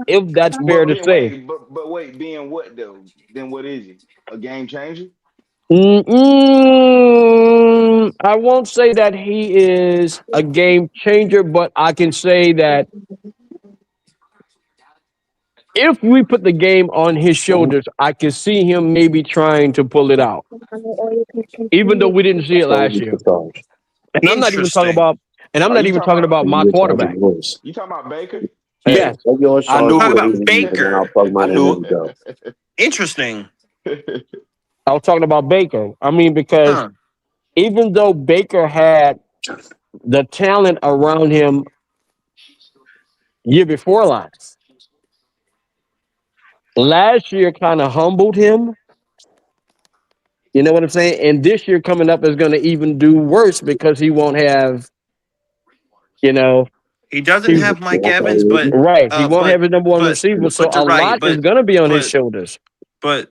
If that's fair to say. But wait, being what though? Then what is he? A game changer? I won't say that he is a game changer, but I can say that if we put the game on his shoulders, I can see him maybe trying to pull it out, even though we didn't see it last year. And I'm not even talking about. And I'm not even talking about my quarterback. You talking about Baker? Yes, I knew Talk it. about Baker. Interesting. I was talking about Baker. I mean, because even though Baker had the talent around him year before last year kind of humbled him. You know what I'm saying? And this year coming up is going to even do worse because he won't have, He doesn't have Mike Evans, but he won't have his number one receiver, so a lot is going to be on his shoulders. But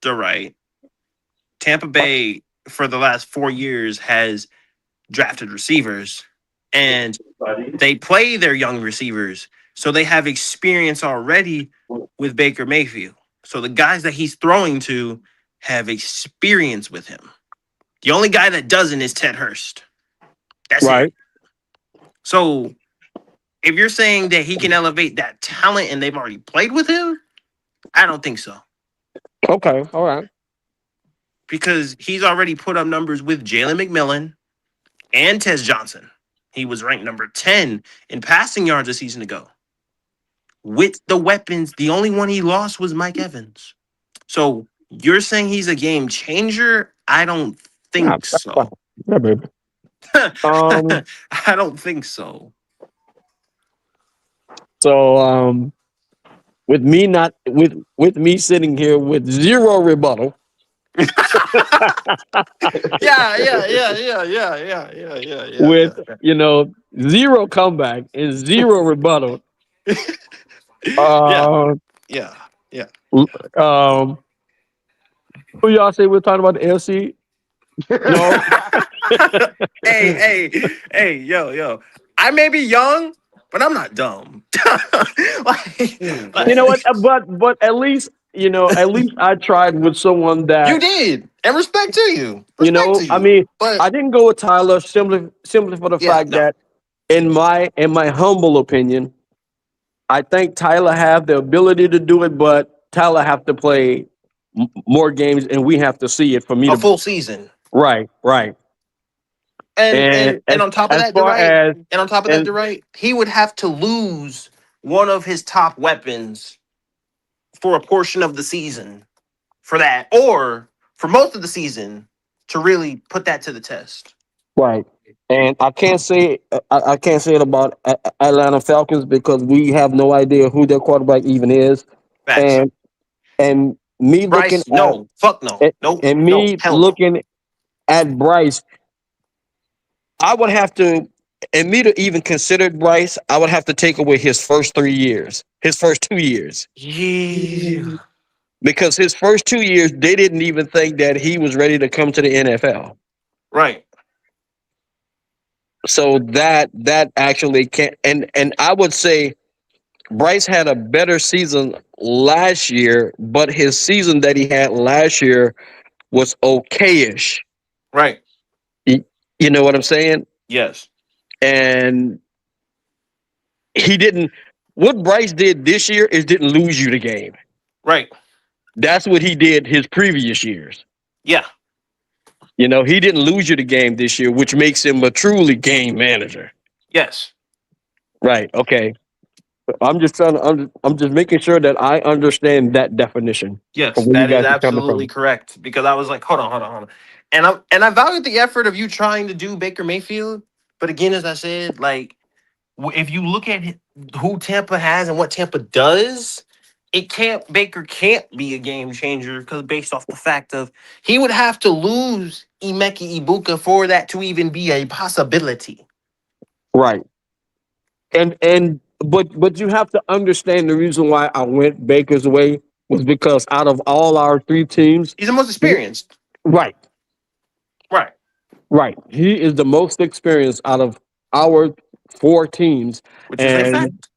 they're right. Tampa Bay for the last 4 years has drafted receivers, and they play their young receivers, so they have experience already with Baker Mayfield. So the guys that he's throwing to have experience with him. The only guy that doesn't is Ted Hurst. That's it. So if you're saying that he can elevate that talent and they've already played with him, I don't think so. Okay, all right. Because he's already put up numbers with Jalen McMillan and Tez Johnson. He was ranked number 10 in passing yards a season ago. With the weapons, the only one he lost was Mike Evans. So you're saying he's a game changer? I don't think so. Yeah, baby. I don't think so. So with me sitting here with zero rebuttal. Yeah. With zero comeback and zero rebuttal. Yeah. Who y'all say we're talking about the NFC? No. hey, yo. I may be young, but I'm not dumb. You know what? But at least I tried with someone that you did, and respect to you. I mean, I didn't go with Tyler simply for the fact that, in my humble opinion, I think Tyler have the ability to do it, but Tyler have to play more games, and we have to see it for me a full season. Right. And on top of that, he would have to lose one of his top weapons for a portion of the season for that, or for most of the season to really put that to the test. Right. And I can't say it about Atlanta Falcons because we have no idea who their quarterback even is. Facts. And me Bryce, looking looking at Bryce, I would have to, and me to even consider Bryce, I would have to take away his first 2 years. Yeah. Because his first 2 years, they didn't even think that he was ready to come to the NFL. Right. So that actually can't, and I would say Bryce had a better season last year, but his season that he had last year was okay-ish. Right. You know what I'm saying? Yes. And he didn't. What Bryce did this year is didn't lose you the game. Right. That's what he did his previous years. Yeah. You know, he didn't lose you the game this year, which makes him a truly game manager. Yes. Right. Okay. I'm just trying to. I'm just making sure that I understand that definition. Yes, Of where you that is guys are coming absolutely from. correct. Because I was like, hold on. And I value the effort of you trying to do Baker Mayfield. But again, as I said, like if you look at who Tampa has and what Tampa does, Baker can't be a game changer because based off the fact of he would have to lose Emeka Ibuka for that to even be a possibility. Right. But you have to understand the reason why I went Baker's way was because out of all our three teams, he's the most experienced. Right. Right. Right. He is the most experienced out of our four teams. Which is a fact.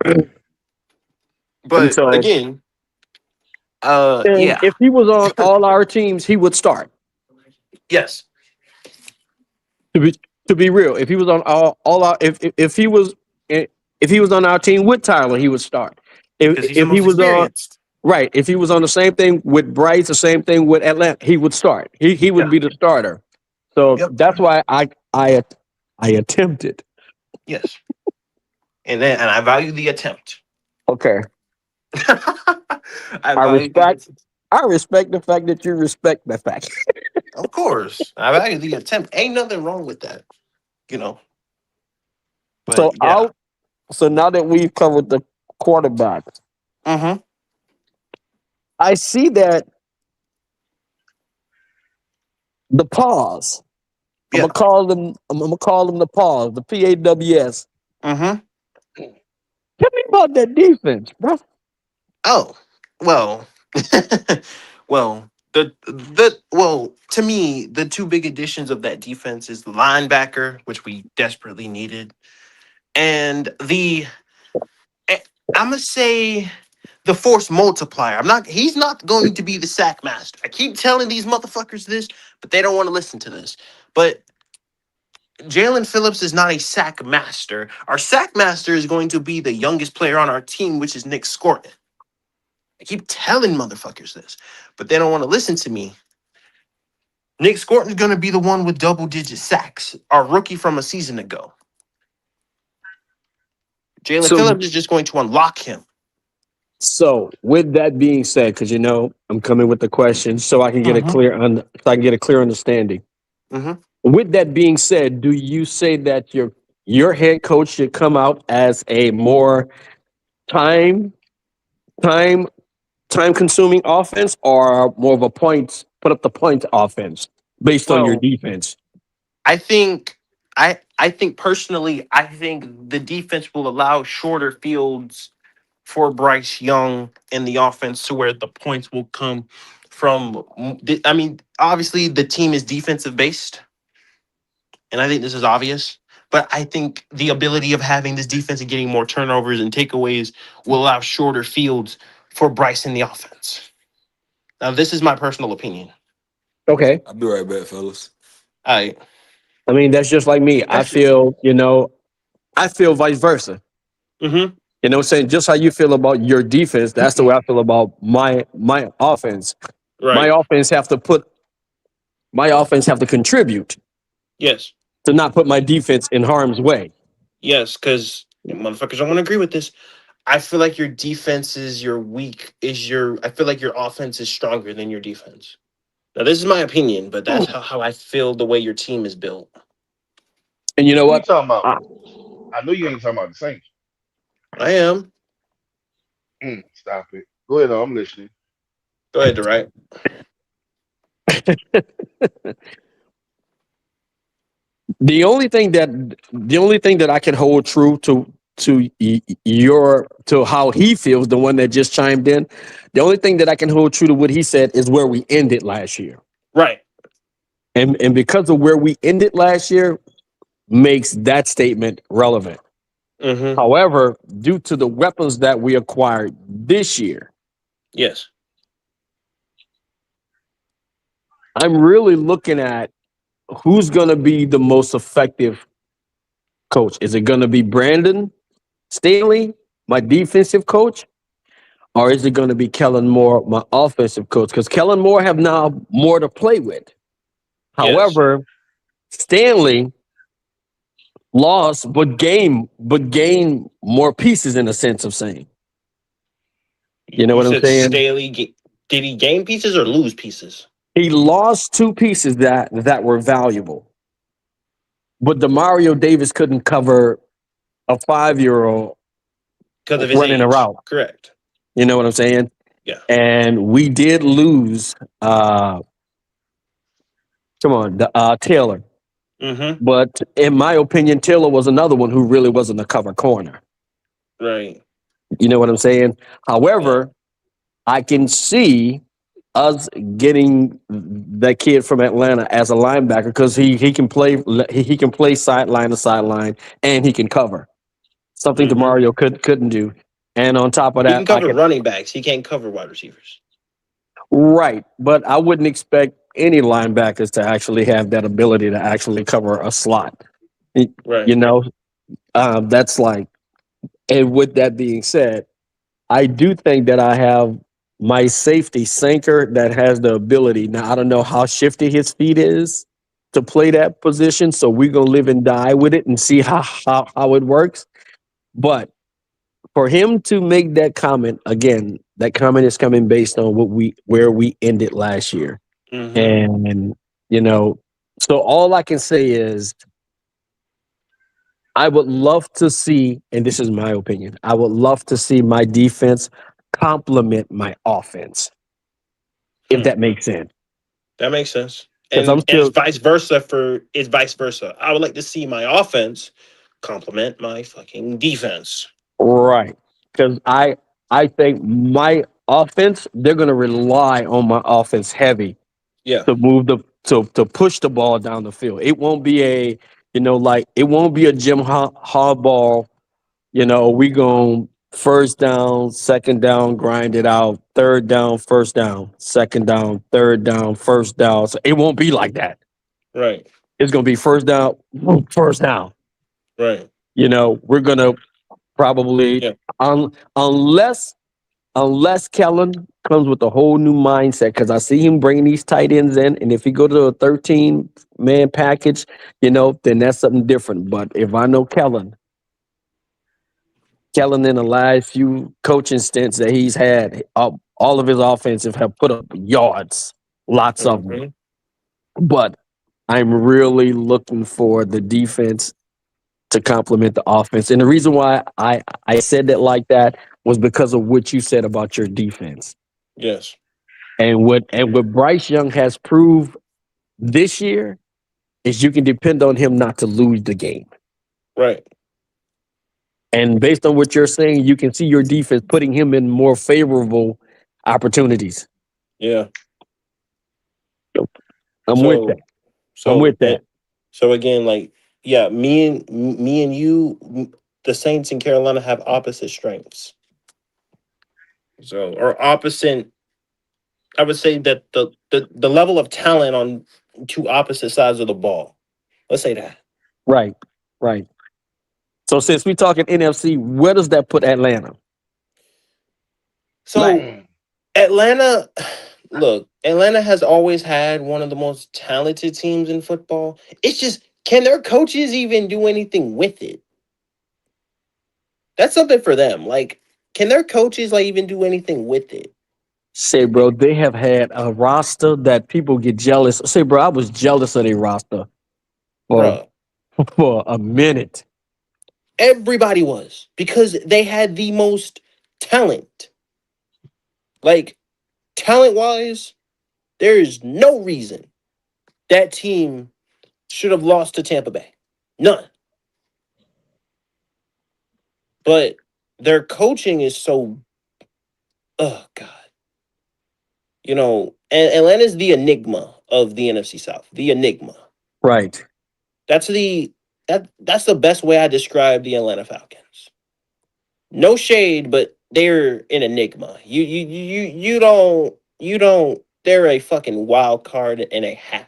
And But so, again, if he was on all our teams, he would start. Yes. To be real, if he was on all our if he was on our team with Tyler, he would start. Because he's the most experienced. Right, if he was on the same thing with Bryce, the same thing with Atlanta, he would start. He would be the starter. So that's why I attempted. Yes. And I value the attempt. Okay. I respect the fact that you respect the fact. Of course. I value the attempt. Ain't nothing wrong with that. You know. But so now that we've covered the quarterbacks, I see that the pause. I'm gonna call them the pause, the PAWS. Tell me about that defense, bro. Oh, well, to me, the two big additions of that defense is the linebacker, which we desperately needed, and I'm gonna say the force multiplier. He's not going to be the sack master. I keep telling these motherfuckers this, but they don't want to listen to this. But Jalen Phillips is not a sack master. Our sack master is going to be the youngest player on our team, which is Nick Scorton. I keep telling motherfuckers this, but they don't want to listen to me. Nick Scorton is going to be the one with double-digit sacks, our rookie from a season ago. Jalen Phillips is just going to unlock him. So, with that being said, because I'm coming with the question, so I can get a clear understanding. With that being said, do you say that your head coach should come out as a more time-consuming offense, or more of a put up the point offense based on your defense? I think personally, the defense will allow shorter fields for Bryce Young in the offense to where the points will come from. I mean, obviously the team is defensive based, and I think this is obvious. But I think the ability of having this defense and getting more turnovers and takeaways will allow shorter fields for Bryce in the offense. Now, this is my personal opinion. Okay. I'll be right back, fellas. All right. I mean, that's just like me. I feel vice versa. You know what I'm saying? Just how you feel about your defense, that's the way I feel about my offense. Right. My offense have to contribute. Yes. To not put my defense in harm's way. Yes, because motherfuckers don't want to agree with this. I feel like your defense is I feel like your offense is stronger than your defense. Now, this is my opinion, but that's how I feel the way your team is built. And you know what? You talking about? I know you ain't talking about the Saints. I am. Stop it. Go ahead, I'm listening. Go ahead, Dwight. The only thing that I can hold true to how he feels, the one that just chimed in, the only thing that I can hold true to what he said is where we ended last year. Right. And because of where we ended last year makes that statement relevant. However, due to the weapons that we acquired this year, yes, I'm really looking at who's going to be the most effective coach? Is it going to be Brandon Staley, my defensive coach? Or is it going to be Kellen Moore, my offensive coach? Because Kellen Moore have now more to play with. However, Stanley lost, but gained more pieces in a sense of saying. You know what I'm saying? Staley, did he gain pieces or lose pieces? He lost 2 pieces that were valuable. But Demario Davis couldn't cover a 5-year-old because of his running age. a route. Correct. You know what I'm saying? Yeah. And we did lose Taylor. Mm-hmm. But in my opinion, Taylor was another one who really wasn't a cover corner. Right. You know what I'm saying? However, I can see us getting that kid from Atlanta as a linebacker because he can play sideline to sideline and he can cover. Something Demario couldn't do. And on top of that, he can cover running backs. He can't cover wide receivers. Right, but I wouldn't expect any linebackers to actually have that ability to actually cover a slot. Right. You know, that's like. And with that being said, I do think that I have my safety Sanker that has the ability. Now I don't know how shifty his feet is to play that position, so we're gonna live and die with it and see how it works. But for him to make that comment again, that comment is coming based on where we ended last year. Mm-hmm. And you know, so all I can say is I would love to see, and this is my opinion, I would love to see my defense complement my offense. If that makes sense. That makes sense. Because And it's vice versa. I would like to see my offense complement my fucking defense. Right. Because I think my offense, they're gonna rely on my offense heavy to move to push the ball down the field. It won't be a it won't be a Jim Harbaugh, we going first down, second down, grind it out, third down, first down, second down, third down, first down. So it won't be like that. Right. It's gonna be first down, first down. Right. We're gonna probably unless Kellen comes with a whole new mindset, because I see him bringing these tight ends in, and if he go to a 13-man package, then that's something different. But if I know Kellen in the last few coaching stints that he's had, all of his offensive have put up yards, lots of them. But I'm really looking for the defense to complement the offense. And the reason why I said that like that was because of what you said about your defense. Yes. And what Bryce Young has proved this year is you can depend on him not to lose the game. Right. And based on what you're saying, you can see your defense putting him in more favorable opportunities. Yeah. I'm with that. So again, like, yeah, me and you, the Saints in Carolina have opposite strengths. So, or opposite, I would say that the level of talent on 2 opposite sides of the ball. Let's say that. Right. So since we're talking NFC, where does that put Atlanta? So Atlanta has always had one of the most talented teams in football. It's just, can their coaches even do anything with it? That's something for them. Like, can their coaches even do anything with it? Say, bro, they have had a roster that people get jealous. Say, bro, I was jealous of their roster for a minute. Everybody was, because they had the most talent. Like, talent-wise, there is no reason that team should have lost to Tampa Bay. None. But their coaching is so, oh God. And Atlanta's the enigma of the NFC South. The enigma. Right. That's the best way I describe the Atlanta Falcons. No shade, but they're an enigma. You don't. They're a fucking wild card and a half.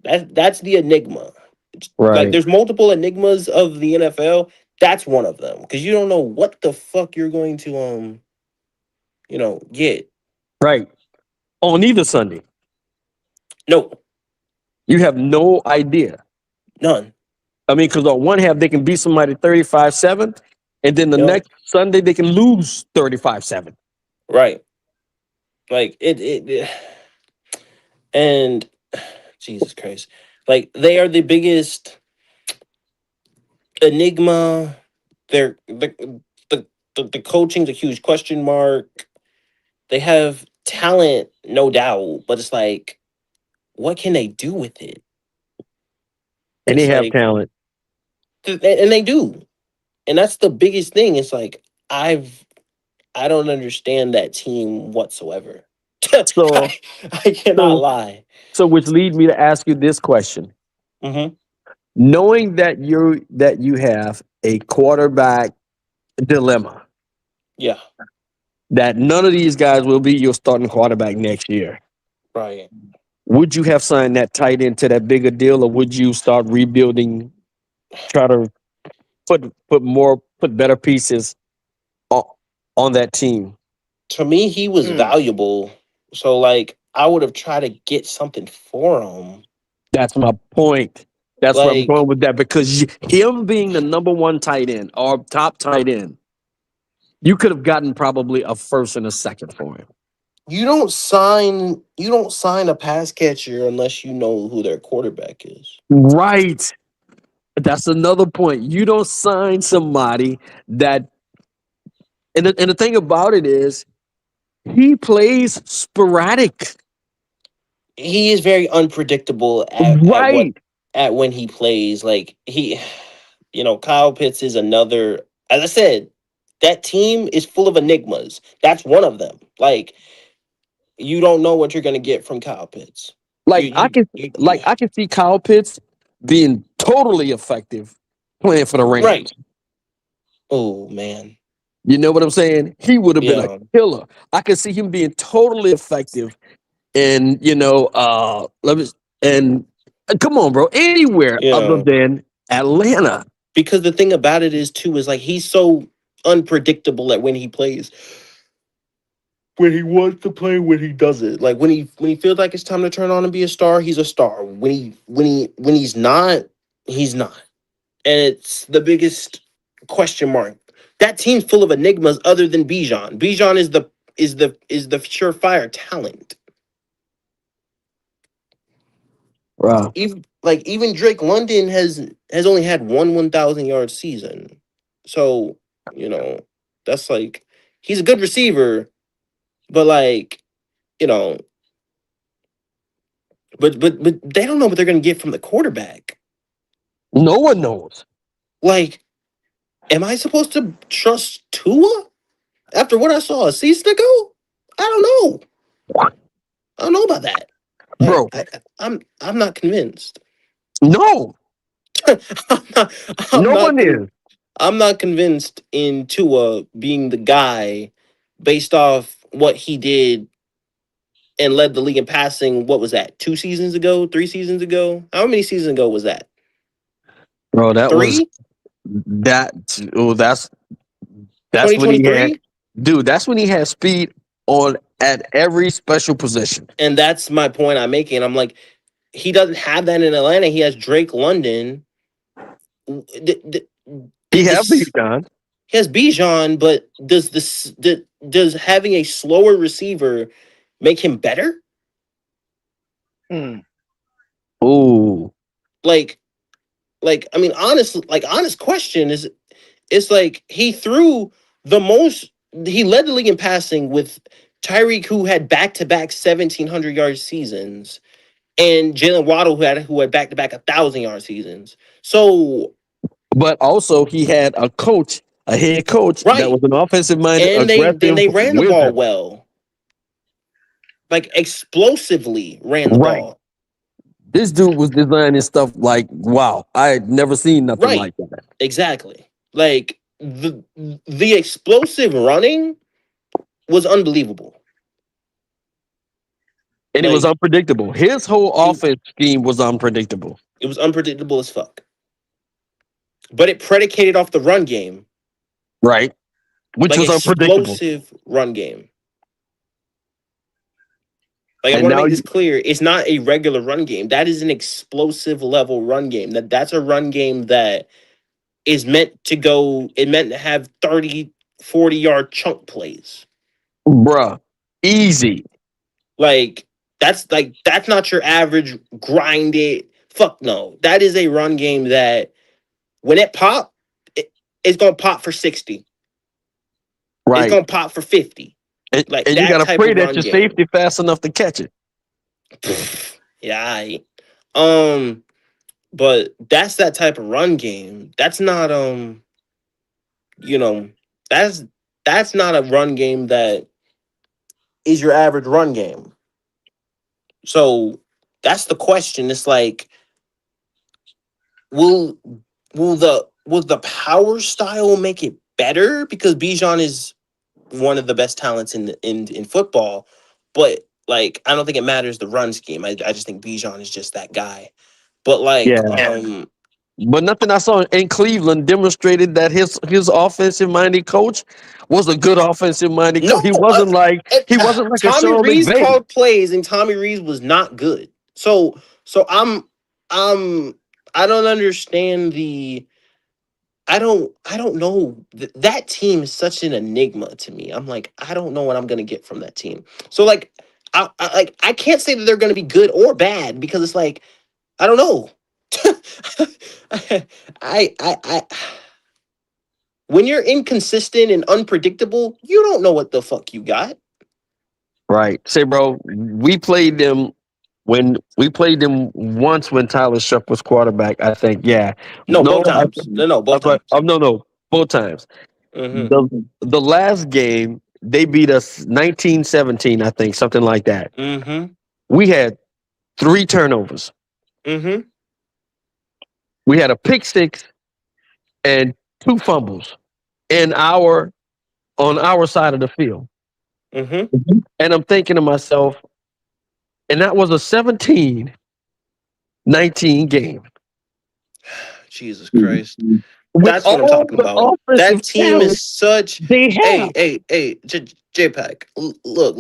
That's the enigma. Like Right. there's multiple enigmas of the NFL. That's one of them because you don't know what the fuck you're going to get. Right. On either Sunday. No. You have no idea. None. I mean, because on one half they can beat somebody 35-7, and then the next Sunday they can lose 35-7. Right. Like it and Jesus Christ. Like they are the biggest enigma. They're the coaching's a huge question mark. They have talent, no doubt, but it's like, what can they do with it? And they It's have like, talent. and they do, and that's the biggest thing. It's like I don't understand that team whatsoever. So I cannot lie. So which lead me to ask you this question. Mm-hmm. Knowing that you have a quarterback dilemma. Yeah. That none of these guys will be your starting quarterback next year. Right. Would you have signed that tight end to that bigger deal, or would you start rebuilding, try to put better pieces on that team? To me, he was valuable. So like I would have tried to get something for him. That's my point. That's where I'm Like, going with that, because him being the number one tight end or top tight end, you could have gotten probably a first and a second for him. you don't sign a pass catcher unless you know who their quarterback is. Right. That's another point. You don't sign somebody that, and the thing about it is, he plays sporadic. He is very unpredictable at when he plays. Like Kyle Pitts is another. As I said, that team is full of enigmas. That's one of them. Like you don't know what you're gonna get from Kyle Pitts. I can see Kyle Pitts being totally effective playing for the Rams. Right. Oh man. You know what I'm saying? He would have been a killer. I could see him being totally effective, and come on, bro, anywhere other than Atlanta. Because the thing about it is like he's so unpredictable at when he plays. When he wants to play, when he doesn't. Like when he feels like it's time to turn on and be a star, he's a star. When he's not, he's not. And it's the biggest question mark. That team's full of enigmas other than Bijan. Bijan is the surefire talent. Wow. Even Drake London has only had one 1,000-yard season. So, that's like he's a good receiver, but but they don't know what they're going to get from the quarterback. No one knows. Like, am I supposed to trust Tua after what I saw a season ago? I don't know. I don't know about that, bro. I'm not convinced. No, no one is. I'm not convinced in Tua being the guy based off what he did and led the league in passing. What was that? 2 seasons ago? 3 seasons ago? How many seasons ago was that? Bro, that 3? was that. Oh, that's when he had. Dude, that's when he had speed at every special position. And that's my point I'm making. I'm like, he doesn't have that in Atlanta. He has Drake London. He has Bijan. He has Bijan, but does having a slower receiver make him better? Ooh. Like I mean, honest question is, it's like he threw the most. He led the league in passing with Tyreek, who had back-to-back 1,700-yard seasons, and Jalen Waddle, who had back-to-back 1,000-yard seasons. So, but also he had a head coach that was an offensive-minded, and aggressive. they ran the ball well, like explosively ran the ball. This dude was designing stuff like, wow, I had never seen nothing like that. Exactly. Like the explosive running was unbelievable. And it was unpredictable. His whole offense scheme was unpredictable. It was unpredictable as fuck. But it predicated off the run game. Right. Which was unpredictable. Explosive run game. Like, I want to make this clear. It's not a regular run game. That is an explosive level run game. That's a run game that is meant to have 30, 40-yard chunk plays. Bruh. Easy. That's not your average grinded. Fuck no. That is a run game that when it pop, it's gonna pop for 60. Right. It's gonna pop for 50. And you gotta pray that your safety fast enough to catch it. Yeah. But that's that type of run game. That's not that's not a run game that is your average run game. So that's the question. It's like, will the power style make it better? Because Bijan is one of the best talents in football, but like, I don't think it matters the run scheme. I just think Bijan is just that guy. But but nothing I saw in Cleveland demonstrated that his offensive-minded coach was a good offensive-minded coach. He wasn't like Tommy Rees called plays, and Tommy Rees was not good. So I don't understand I don't know. That team is such an enigma to me. I'm like, I don't know what I'm gonna get from that team. So like, I can't say that they're gonna be good or bad, because it's like, I don't know. I when you're inconsistent and unpredictable, you don't know what the fuck you got. Right. Say, bro, we played them once when Tyler Shuck was quarterback, I think. Yeah. Both times. Both times. No, both times. Mm-hmm. The last game, they beat us 19-17, I think, something like that. Mm-hmm. We had 3 turnovers. Mm-hmm. We had a pick 6 and 2 fumbles on our side of the field. Mm-hmm. And I'm thinking to myself, and that was a 17-19 game. Jesus Christ. That's what I'm talking about. That team is such. Hey, JPEG. Look.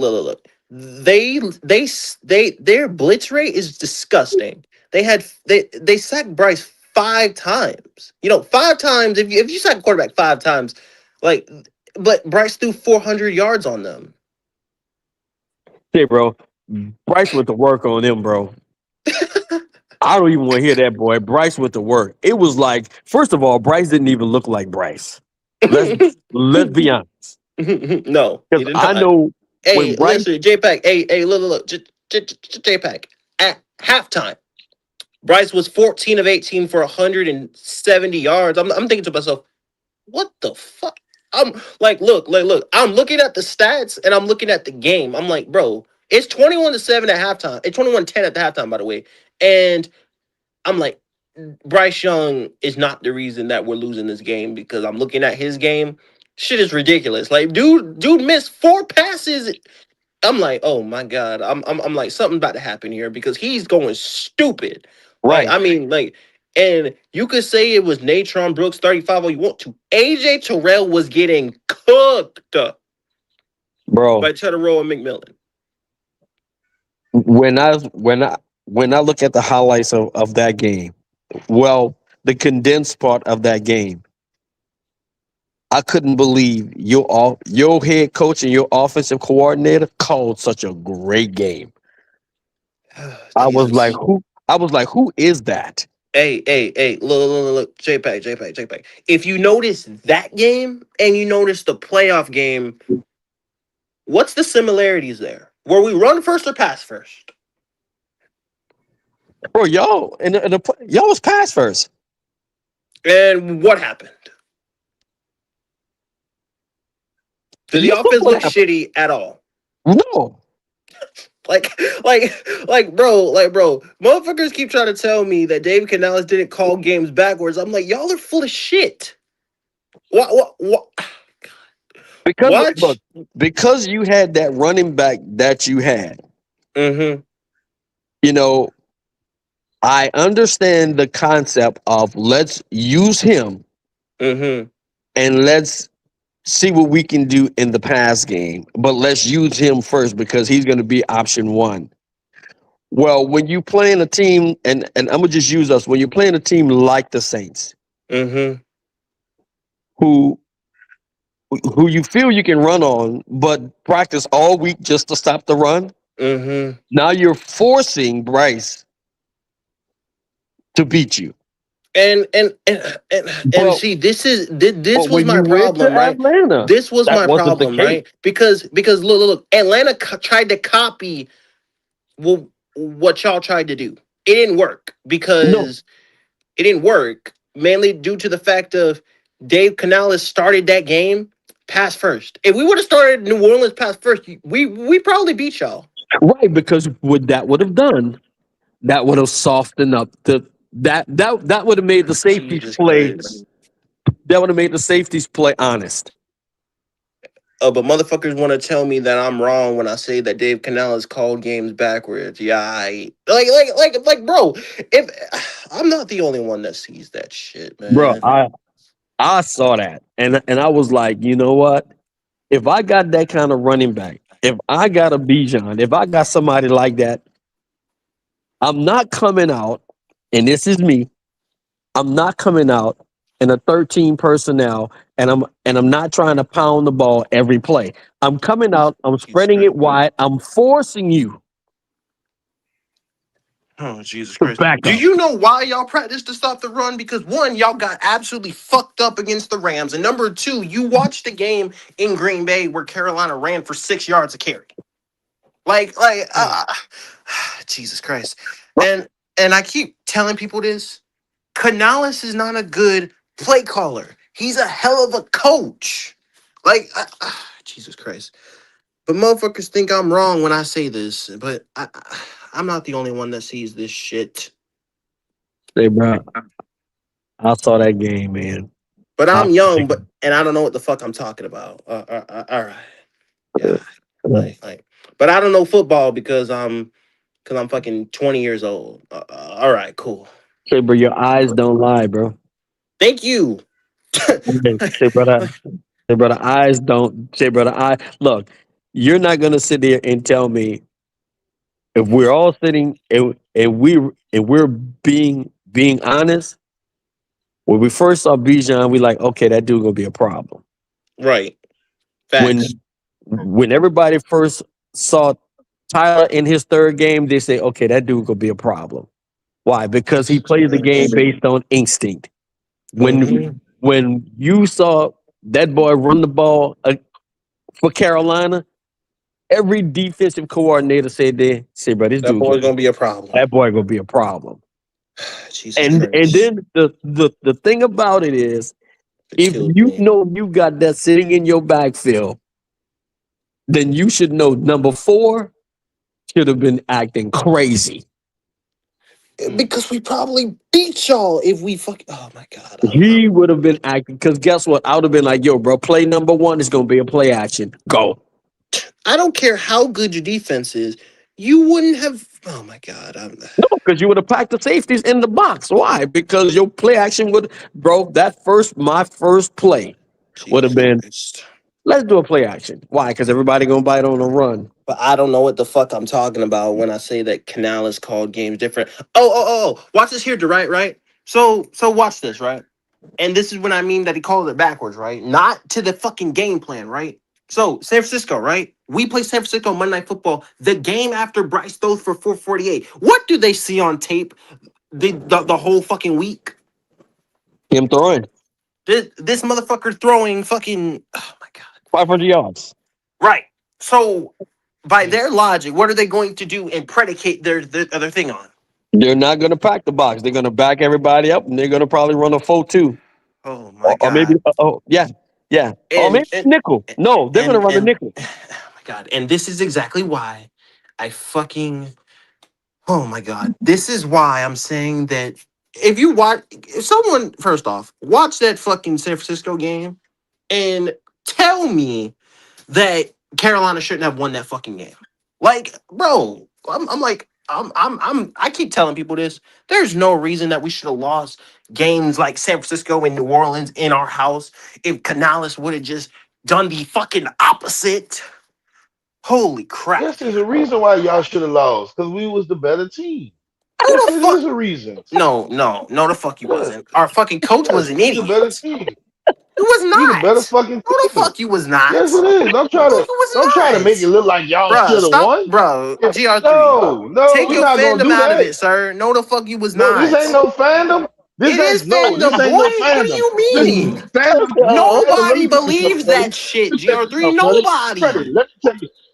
Their blitz rate is disgusting. They sacked Bryce 5 times. 5 times. If you sack a quarterback 5 times, but Bryce threw 400 yards on them. Hey, bro, Bryce went to work on them, bro. I don't even want to hear that, boy. Bryce went to work. It was like, first of all, Bryce didn't even look like Bryce. Let's be honest. No, he did not. I know. Hey, listen, JPEG. Hey, look, JPEG. At halftime, Bryce was 14 of 18 for 170 yards. I'm thinking to myself, what the fuck? I'm like, look. I'm looking at the stats and I'm looking at the game. I'm like, bro, it's 21-7 at halftime. It's 21-10 at the halftime, by the way. And I'm like, Bryce Young is not the reason that we're losing this game, because I'm looking at his game. Shit is ridiculous. Like, dude missed 4 passes. I'm like, oh my God. I'm like, something about to happen here, because he's going stupid. Right. Like, I mean, like, and you could say it was Natron Brooks 35 all you want to. AJ Terrell was getting cooked, bro, by Tedero and McMillan. When I look at the highlights of that game, well, the condensed part of that game, I couldn't believe your head coach and your offensive coordinator called such a great game. I was like, who is that? Hey, look, JPEG. If you notice that game and you notice the playoff game, what's the similarities there? Were we run first or pass first? Bro, y'all was pass first. And what happened? Did the offense look shitty at all? No. Like, bro, motherfuckers keep trying to tell me that David Canales didn't call games backwards. I'm like, y'all are full of shit. What? Because you had that running back that you had, You know, I understand the concept of let's use him and let's see what we can do in the pass game, but let's use him first because he's going to be option one. Well, when you playing a team, and I'm gonna just use us, when you're playing a team like the Saints, who you feel you can run on, but practice all week just to stop the run. Now you're forcing Bryce to beat you. And see, this was my problem, right? Atlanta, this was that my wasn't the problem, case. right? Because look, Atlanta tried to copy what y'all tried to do. It didn't work because it didn't work mainly due to the fact of Dave Canales started that game pass first. If we would have started New Orleans pass first, we probably beat y'all. Right, because what that would have done, that would have softened up that would have made the safeties play. That would have made the safeties play honest. But motherfuckers want to tell me that I'm wrong when I say that Dave Canales called games backwards. Yeah, like, bro. If I'm not the only one that sees that shit, man. Bro, I saw that and I was like, you know what? If I got that kind of running back, if I got a Bijan, if I got somebody like that, I'm not coming out, and this is me. I'm not coming out in a 13 personnel, and I'm not trying to pound the ball every play. I'm coming out, I'm spreading it wide, I'm forcing you. Oh, Jesus Christ. Do you know why y'all practice to stop the run? Because one, y'all got absolutely fucked up against the Rams. And number two, you watched the game in Green Bay where Carolina ran for 6 yards a carry. Jesus Christ. And I keep telling people this. Canales is not a good play caller. He's a hell of a coach. Jesus Christ. But motherfuckers think I'm wrong when I say this. But I'm not the only one that sees this shit. Hey, bro, I saw that game, man. But I'm young, and I don't know what the fuck I'm talking about. All right. Yeah. But I don't know football because I'm fucking 20 years old. All right, cool. Say, bro, your eyes don't lie, bro. Thank you. Say, brother, eyes don't. Say, brother, look. You're not gonna sit there and tell me if we're all sitting and we're being honest. When we first saw Bijan, we like, okay, that dude gonna be a problem. Right. Facts. When everybody first saw Tyler in his third game, they say, okay, that dude gonna be a problem. Why? Because he plays the game based on instinct. When you saw that boy run the ball for Carolina, every defensive coordinator said, bro, this dude boy's gonna be a problem. That boy gonna be a problem. And then the thing about it is, if you know you got that sitting in your backfield, then you should know number 4 should have been acting crazy. Because we probably beat y'all if we oh my God. He would have been acting, because guess what? I would have been like, yo, bro, play number 1 is going to be a play action. Go. I don't care how good your defense is. You wouldn't have. Oh my God. No, because you would have packed the safeties in the box. Why? Because your play action my first play would have been, let's do a play action. Why? Because everybody going to bite on a run. But I don't know what the fuck I'm talking about when I say that Canales called games different. Oh. Watch this here, right? So watch this, right? And this is when I mean that he called it backwards, right? Not to the fucking game plan, right? So San Francisco, right? We play San Francisco Monday Night Football. The game after Bryce throws for 448. What do they see on tape the whole fucking week? Him throwing. This motherfucker throwing fucking, oh my God, 500 yards. Right. So by their logic, what are they going to do and predicate their other thing on? They're not going to pack the box. They're going to back everybody up, and they're going to probably run a 4-2. Oh my God. Or maybe, yeah. Or maybe nickel. No, they're going to run the nickel. Oh my God. And this is exactly why oh my God. This is why I'm saying that if someone, first off, watch that fucking San Francisco game and tell me that Carolina shouldn't have won that fucking game. Like, bro, I keep telling people this. There's no reason that we should have lost games like San Francisco and New Orleans in our house if Canales would have just done the fucking opposite. Holy crap. Yes, there's a reason why y'all should have lost, because we was the better team. Who Yes, the it fuck? is a reason. No, the fuck you wasn't. Our fucking coach was an We idiot. the better team. It was not. We the better fucking team. Who the fuck you was not? Yes, it is. Don't try to make it look like y'all should have won. Bro, GR3. No, Take we're your not gonna do fandom out of that. it, sir. No, the fuck you was No, not. this ain't no fandom. This is fandom, this ain't boy. no fandom. What do you mean? Fandom. Nobody believes that shit, GR3. Nobody.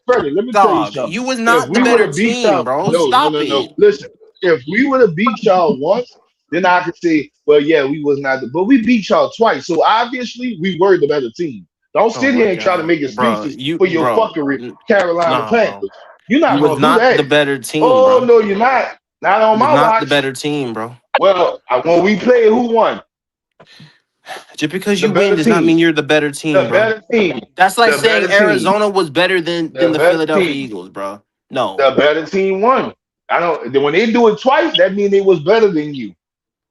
Freddie, let me tell you something. You was not If the we better would have beat team, y'all, bro. no. Stop it. Listen, if we would have beat y'all once, then I could say, well, yeah, we was not. But we beat y'all twice, so obviously we were the better team. Don't sit here and try to make excuses for your fuckery, Carolina Panthers. You're not gonna do that. The better team, oh, bro. no, you're not. Not on my watch. Not the better team, bro. Well, when we played, who won? Just because you win does not mean you're the better team, bro. Better team. That's like saying Arizona was better than the Philadelphia Eagles, bro. No. The better team won. When they do it twice, that means they was better than you.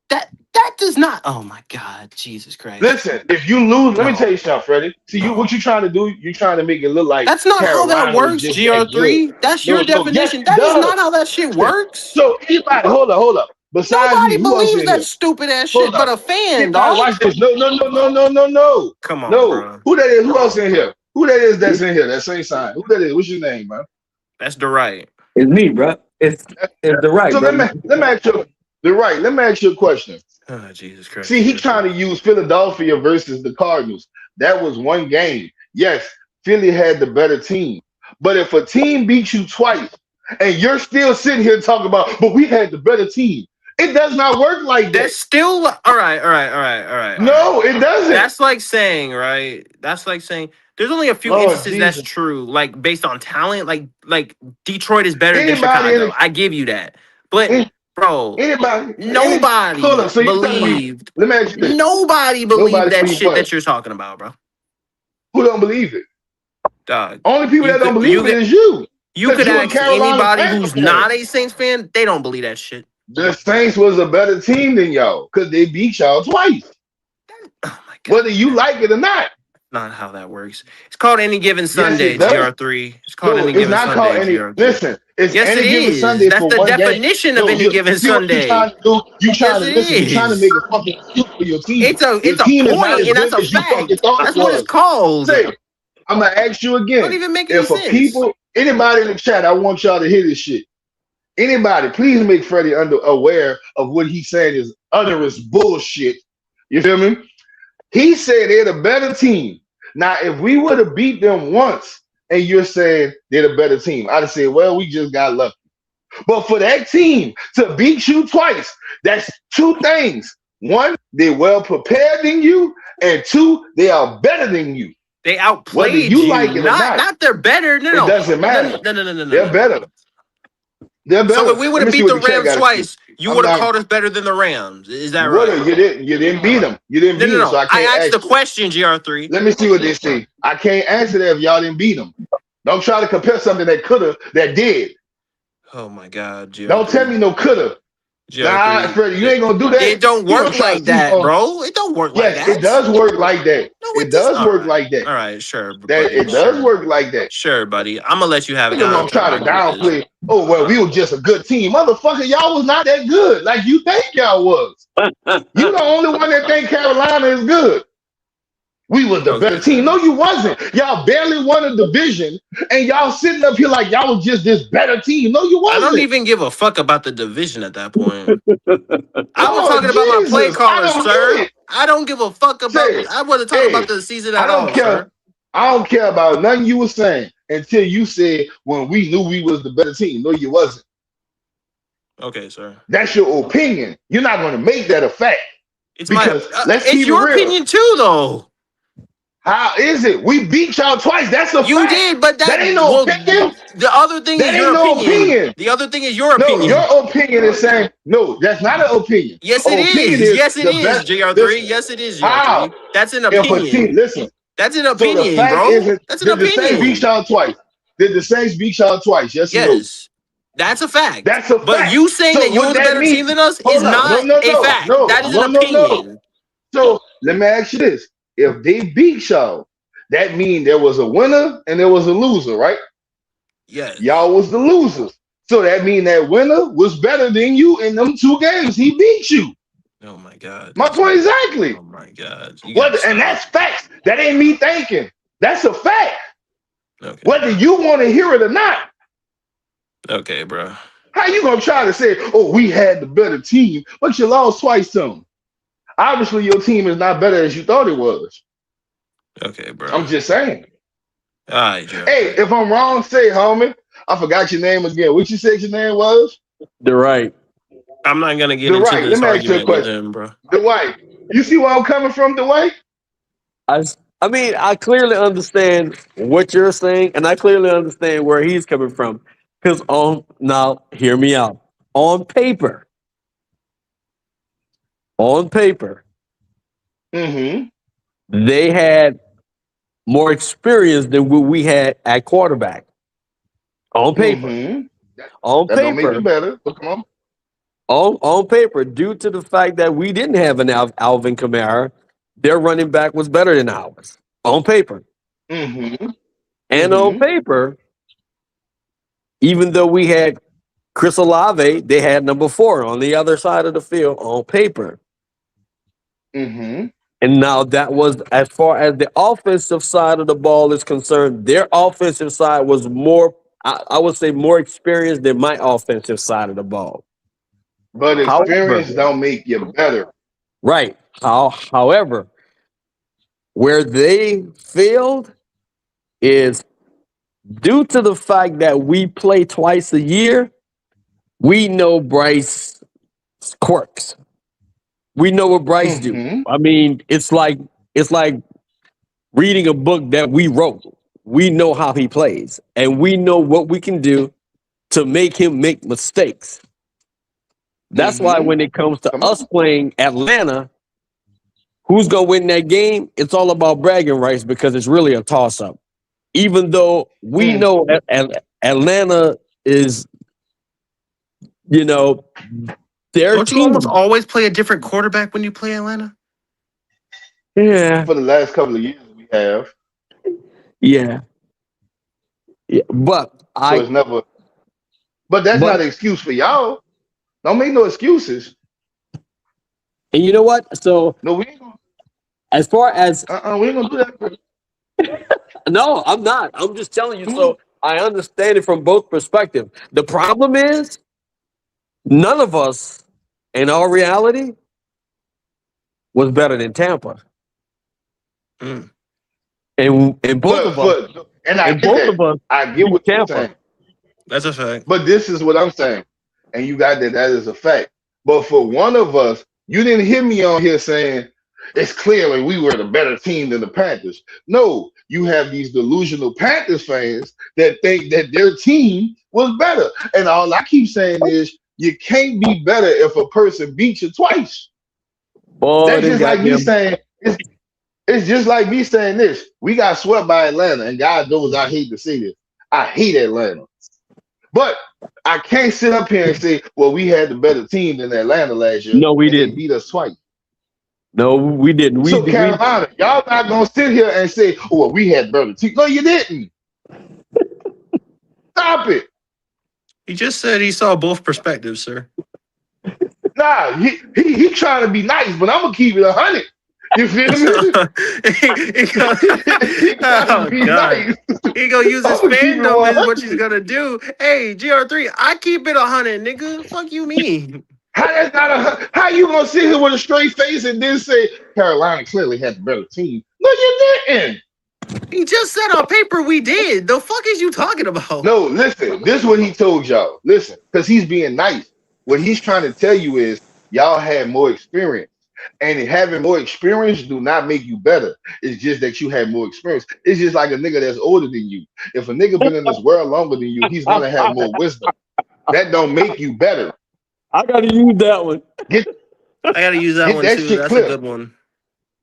That does not. Oh my God, Jesus Christ! Listen, if you lose, let me tell you something, Freddie. See, what you trying to do? You trying to make it look like that's not Carolina how that works. GR3, that's your definition. That is not how that shit works. So anybody, hold up. Besides nobody me, believes that stupid ass shit, but a fan, dog. Watch this. No. Come on, bro. Who that is? Who else in here? Who that is that's in here? That same sign. Who that is? What's your name, man? That's the right. It's me, bro. It's the right. So let me ask you the right. Let me ask you a question. Oh, Jesus Christ. See, he trying to use Philadelphia versus the Cardinals. That was one game. Yes, Philly had the better team. But if a team beats you twice and you're still sitting here talking about, but we had the better team, it does not work like that. That's still all right. No, it doesn't. That's like saying, right? That's like saying there's only a few instances that's true, like based on talent. Like Detroit is better than Chicago. I give you that. But bro, nobody believed. Let me ask you this. Nobody believed that shit that you're talking about, bro. Who don't believe it? Dog. Only people that don't believe it is you. You could ask anybody who's not a Saints fan. They don't believe that shit. The Saints was a better team than y'all because they beat y'all twice. Oh my God. Whether you like it or not. Not how that works. It's called Any Given Sunday, GR3. It's called Any Given Sunday, GR3. Listen, it's yes, Any it Given is. Sunday. That's for the one definition game. of Any Given Sunday. You trying to make a fucking excuse for your team. It's a point, and that's a fact. That's what it's called. I'm gonna ask you again. Don't even make any sense. Anybody in the chat, I want y'all to hear this shit. Anybody, please make Freddie aware of what he's saying is utterance bullshit. You feel me? He said they're the better team. Now, if we would have beat them once and you're saying they're the better team, I'd have said, well, we just got lucky. But for that team to beat you twice, that's two things. One, they're well prepared than you, and two, they are better than you. They outplayed whether you like it or not they're better. No. It doesn't matter. No. They're better. They're better. So if we would have beat the Rams twice, you would have called us better than the Rams. Is that right? You didn't beat them. You didn't beat them. So I asked the question, GR3. Let me see what they say. I can't answer that if y'all didn't beat them. Don't try to compare something that coulda, that did. Oh my God, GR3. Don't tell me no coulda. Nah, Freddie, you ain't gonna do that. It don't work like that, bro. It don't work like that. It does work like that. No, it does work like that. All right, sure. It does work like that. Sure, buddy. I'm gonna let you have it. I'm gonna try to downplay. Oh well, we were just a good team, motherfucker. Y'all was not that good, like you think y'all was. You the only one that think Carolina is good. We was the better team. No, you wasn't. Y'all barely won a division, and y'all sitting up here like y'all was just this better team. No, you wasn't. I don't even give a fuck about the division at that point. I was talking about my play callers, sir. I don't give a fuck about. I wasn't talking about the season at all, sir. I don't care about nothing you were saying until you said when we knew we was the better team. No, you wasn't. Okay, sir. That's your opinion. You're not going to make that a fact. It's it's your opinion too, though. How is it? We beat y'all twice. That's a fact. You did, but that ain't no opinion. The other thing is your opinion. The other thing is your opinion. No, your opinion is saying no. That's not an opinion. Yes, it is. Yes, it is. GR3. Yes, it is. GR3. That's an opinion. Listen, that's an opinion, bro. That's an opinion. Did the Saints beat y'all twice? Did the Saints beat y'all twice? Yes. Yes. That's a fact. That's a fact. But you saying so that you're the better team than us is not a fact. That is an opinion. So let me ask you this: if they beat y'all, that means there was a winner and there was a loser, right? Yes. Y'all was the losers. So that means that winner was better than you in them 2 games. He beat you. Oh my God. My point exactly. Oh my God. And that's facts. That ain't me thinking. That's a fact. Okay. Whether you want to hear it or not. Okay, bro. How you gonna try to say, oh, we had the better team, but you lost twice to them? Obviously, your team is not better as you thought it was. Okay, bro. I'm just saying. All right, Joe. Hey, if I'm wrong, say, homie. I forgot your name again. What you said your name was? Dwight. I'm not gonna get into this argument with him, bro. Dwight. You see where I'm coming from, Dwight? I mean, I clearly understand what you're saying, and I clearly understand where he's coming from. Because now, hear me out. On paper, they had more experience than what we had at quarterback. On paper. On that paper. Don't make it better, but come on. On paper, due to the fact that we didn't have an Alvin Kamara, their running back was better than ours. On paper. And on paper, even though we had Chris Olave, they had number 4 on the other side of the field on paper. And now that was, as far as the offensive side of the ball is concerned, their offensive side was more, I would say, more experienced than my offensive side of the ball. But experience don't make you better. Right. However, where they failed is due to the fact that we play twice a year, we know Bryce's quirks. We know what Bryce do. I mean, it's like reading a book that we wrote. We know how he plays, and we know what we can do to make him make mistakes. That's why when it comes to us playing Atlanta, who's going to win that game? It's all about bragging rights because it's really a toss-up. Even though we know Atlanta is, their Don't team. you almost always play a different quarterback when you play Atlanta? Yeah. For the last couple of years, we have. Yeah. But it's never. But that's not an excuse for y'all. Don't make no excuses. And you know what? So no, we ain't gonna. As far as we ain't gonna do that. No, I'm not. I'm just telling you. So I understand it from both perspectives. The problem is, none of us, in our reality, was better than Tampa. And both of us, I get what you're saying. That's a fact. But this is what I'm saying, and you got that is a fact. But for one of us, you didn't hear me on here saying it's clearly we were the better team than the Panthers. No, you have these delusional Panthers fans that think that their team was better. And all I keep saying is you can't be better if a person beats you twice. That's just like me saying it's just like me saying this. We got swept by Atlanta, and God knows I hate to say this. I hate Atlanta. But I can't sit up here and say, well, we had the better team than Atlanta last year. No, we didn't. They beat us twice. No, we didn't. Carolina, y'all not gonna sit here and say, "Oh, well, we had better team." No, you didn't. Stop it. He just said he saw both perspectives, sir. Nah, he trying to be nice, but I'm gonna keep it 100. You feel me? Oh God! He gonna use his fandom is what he's gonna do. Hey, GR3, I keep it 100, nigga. Fuck you mean? How that's not how you gonna sit here with a straight face and then say Carolina clearly had the better team? No, you didn't. He just said on paper we did. The fuck is you talking about? No, listen. This is what he told y'all. Listen, because he's being nice. What he's trying to tell you is y'all had more experience. And having more experience do not make you better. It's just that you had more experience. It's just like a nigga that's older than you. If a nigga been in this world longer than you, he's gonna have more wisdom. That don't make you better. I gotta use that one. I gotta use that one too. That's a good one.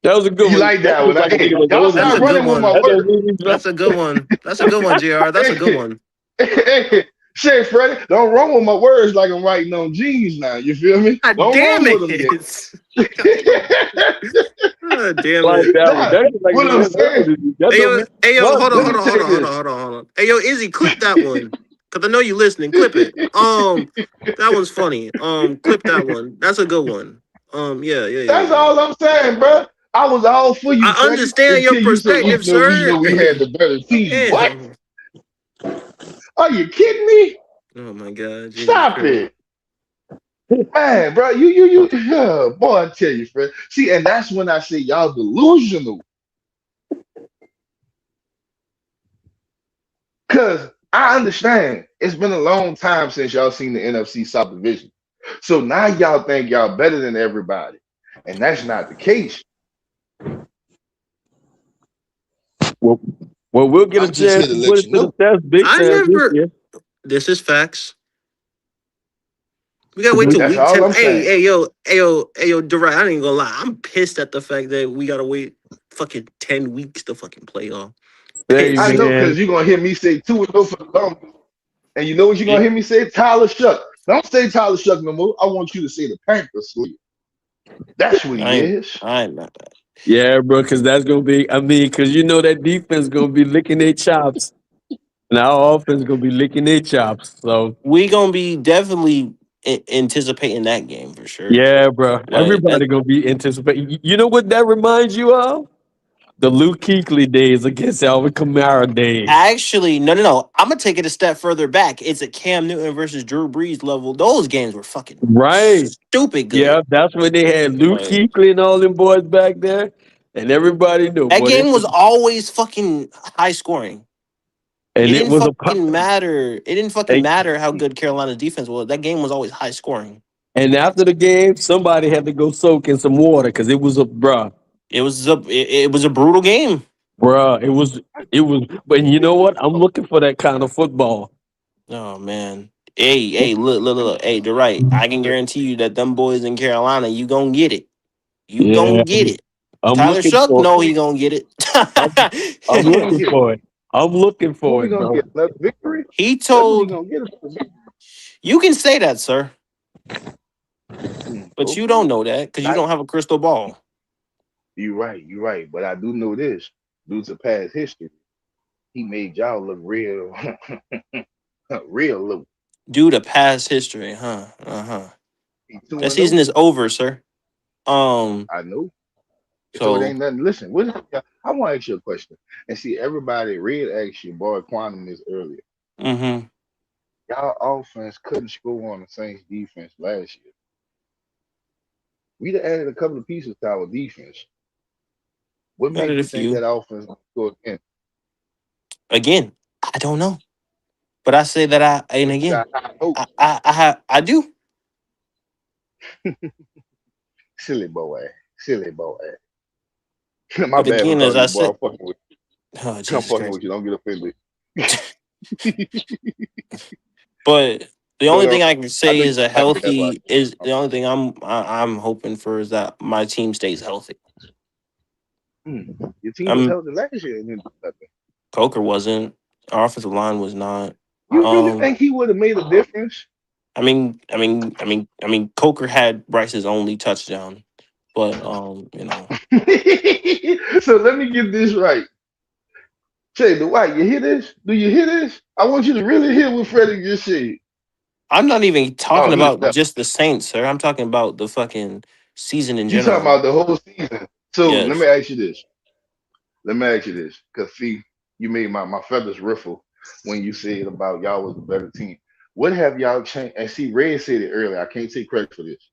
That was a good one. You like that one? That's a good one. That's a good one. That's a good one, GR. That's a good one. Shit, Freddie, don't run with my words like I'm writing on jeans now. You feel me? God Don't damn run with them it! God damn Like it! that one. That's like what I'm saying. that don't mean Hey yo, what, hold on, Let bro. me say this. hold on. Hey yo, Izzy, clip that one, cause I know you listening. Clip it. That one's funny. Clip that one. That's a good one. That's Yeah. all I'm saying, bro. I was all for you, I Freddie, understand your until you said, perspective, sir. we had the better team. What? Damn. Are you kidding me? Oh my God, Jesus Stop Christ. it. Man, bro, you, boy, I tell you, Fred. See, and that's when I say y'all delusional. Because I understand it's been a long time since y'all seen the NFC South Division. So now y'all think y'all better than everybody. And that's not the case. Well, we'll get a I'm just chance here to to put let it you to the know. test big I time this never. year. This is facts. We gotta wait till That's week all 10. I'm saying. Hey, yo, Durant, I ain't gonna lie. I'm pissed at the fact that we gotta wait fucking 10 weeks to fucking play off. Hey I Pissed. know man. because you're going to hear me say 2-0 for the Longest. And you know what you're going Yeah. to hear me say? Tyler Shuck. Don't say Tyler Shuck no more. I want you to say the Panthers sleep. That's what he is. I ain't mad at Yeah, bro, because that's gonna be. I mean, because you know that defense gonna be licking their chops, and our offense gonna be licking their chops. So We gonna be definitely anticipating that game for sure. yeah, bro, But that everybody gonna be anticipating. You know what that reminds you of? The Luke Kuechly days against Alvin Kamara days. actually, no. I'm gonna take it a step further back. It's a Cam Newton versus Drew Brees level. Those games were fucking Right. stupid Yeah, good. that's when they had Luke Like Kuechly and all them boys back there, and everybody knew, that boy. game was always fucking high scoring. It And it didn't was a fucking matter. It didn't fucking and, matter how good Carolina's defense was. That game was always high scoring. and after the game, somebody had to go soak in some water because it was a bruh. It was a brutal game. Bruh, it was. But you know what? I'm looking for that kind of football. Oh man. Hey, look. Hey, you're right. I can guarantee you that them boys in Carolina, you gonna get it. You Yeah, gonna get it. I'm Tyler looking Shuck, for. no, he gonna get I'm, What I'm we going to looking get? for it. I'm looking What for we it, going to bro. get? Another victory? he That's what he told going to get. you can say that, sir, but you Okay. don't know that because you don't have a crystal ball. You're right. You're right. But I do know this. Due to past history, he made y'all look real, real low. Due to past history, huh? He That 2-0. season is over, sir. Um, I know. So it so ain't nothing. Listen, I want to ask you a question. And see, everybody, Red asked you, boy, Quantum this earlier. mm-hmm. Y'all offense couldn't score on the Saints defense last year. We'd have added a couple of pieces to our defense. What Got make it a you think few. that offense gonna score again? Again, I don't know. But I say that and But you again, got high hopes. I do. Silly boy. Silly boy. My But bad for again, as calling I you boy. said, I'm fucking with oh you. I'm Jesus fucking Christ. with you. Don't get offended. But the only But thing I can I say know you is a like me. That's why. healthy is the only thing I'm hoping for is that my team stays healthy. Your team was I'm healthy last year and didn't do nothing. Coker wasn't. Our offensive line was not. You really think he would have made a difference? Coker had Bryce's only touchdown, but So let me get this right. Say, Dwight, you hear this? Do you hear this? I want you to really hear what Freddie just said. I'm not even talking Oh, he about left. just the Saints, sir. I'm talking about the fucking season in You talking general. about the whole season. So let me Yes. ask you this. Because see, you made my feathers ruffle when you said about y'all was the better team. What have y'all changed? And see, Red said it earlier. I can't take credit for this.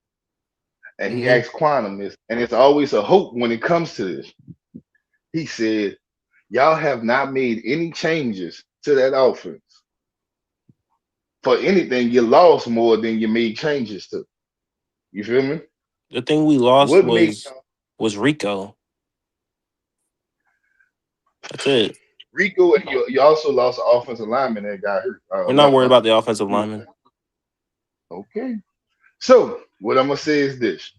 And he Mm-hmm. asked Quantum this, and it's always a hope when it comes to this. He said, y'all have not made any changes to that offense. For anything, you lost more than you made changes to. You feel me? The thing we lost What made was Rico. That's it. Rico, and you also lost an offensive lineman that got hurt. We're not worried about the offensive Yeah. lineman. Okay. So what I'm gonna say is this,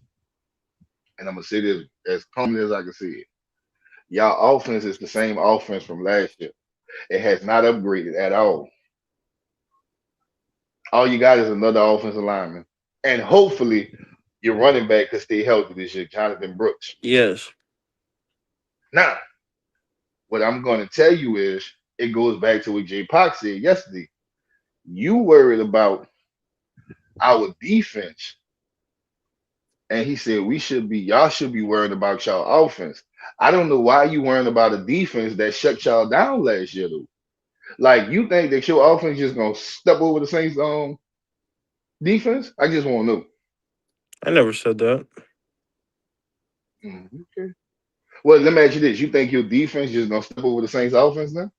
and I'm gonna say this as calmly as I can say it. Y'all offense is the same offense from last year. It has not upgraded at all. All you got is another offensive lineman, and hopefully your running back can stay healthy this year, Jonathan Brooks. Yes. Now, what I'm going to tell you is, it goes back to what J Pac said yesterday. You worried about our defense, and he said y'all should be worried about y'all offense. I don't know why you worrying about a defense that shut y'all down last year, though. Like, you think that your offense just gonna step over the Saints defense? I just want to know. I never said that. Okay. Well, let me ask you this: you think your defense just gonna step over the Saints offense now?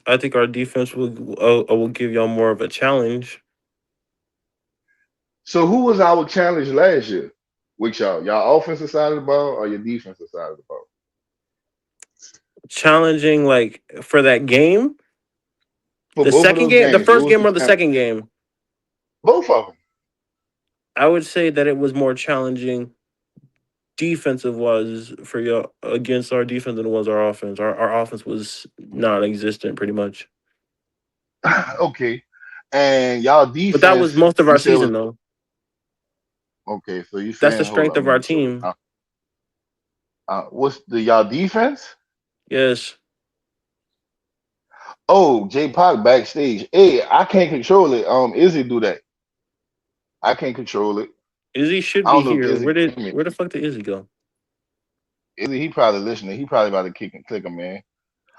I think our defense will give y'all more of a challenge. So who was our challenge last year with y'all? Y'all offensive side of the ball or your defensive side of the ball? Challenging, like, for that game? For the both of second those game? The games, what first was game the or the challenge? second game? Both of them. I would say that it was more challenging defensive was for y'all against our defense than it was our offense. Our offense was non-existent pretty much. Okay. And y'all But that was defense, most of you our said was season, though. okay. So you That's the saying, hold strength on, of let our me show you. team. What's the y'all defense? Yes. Oh, J Pac backstage. Hey, I can't control it. Izzy do that. I can't control it. Izzy should I be don't know if here. Izzy Where can hear me. the fuck did Izzy go? Izzy, he probably listening. He probably about to kick and click him, man.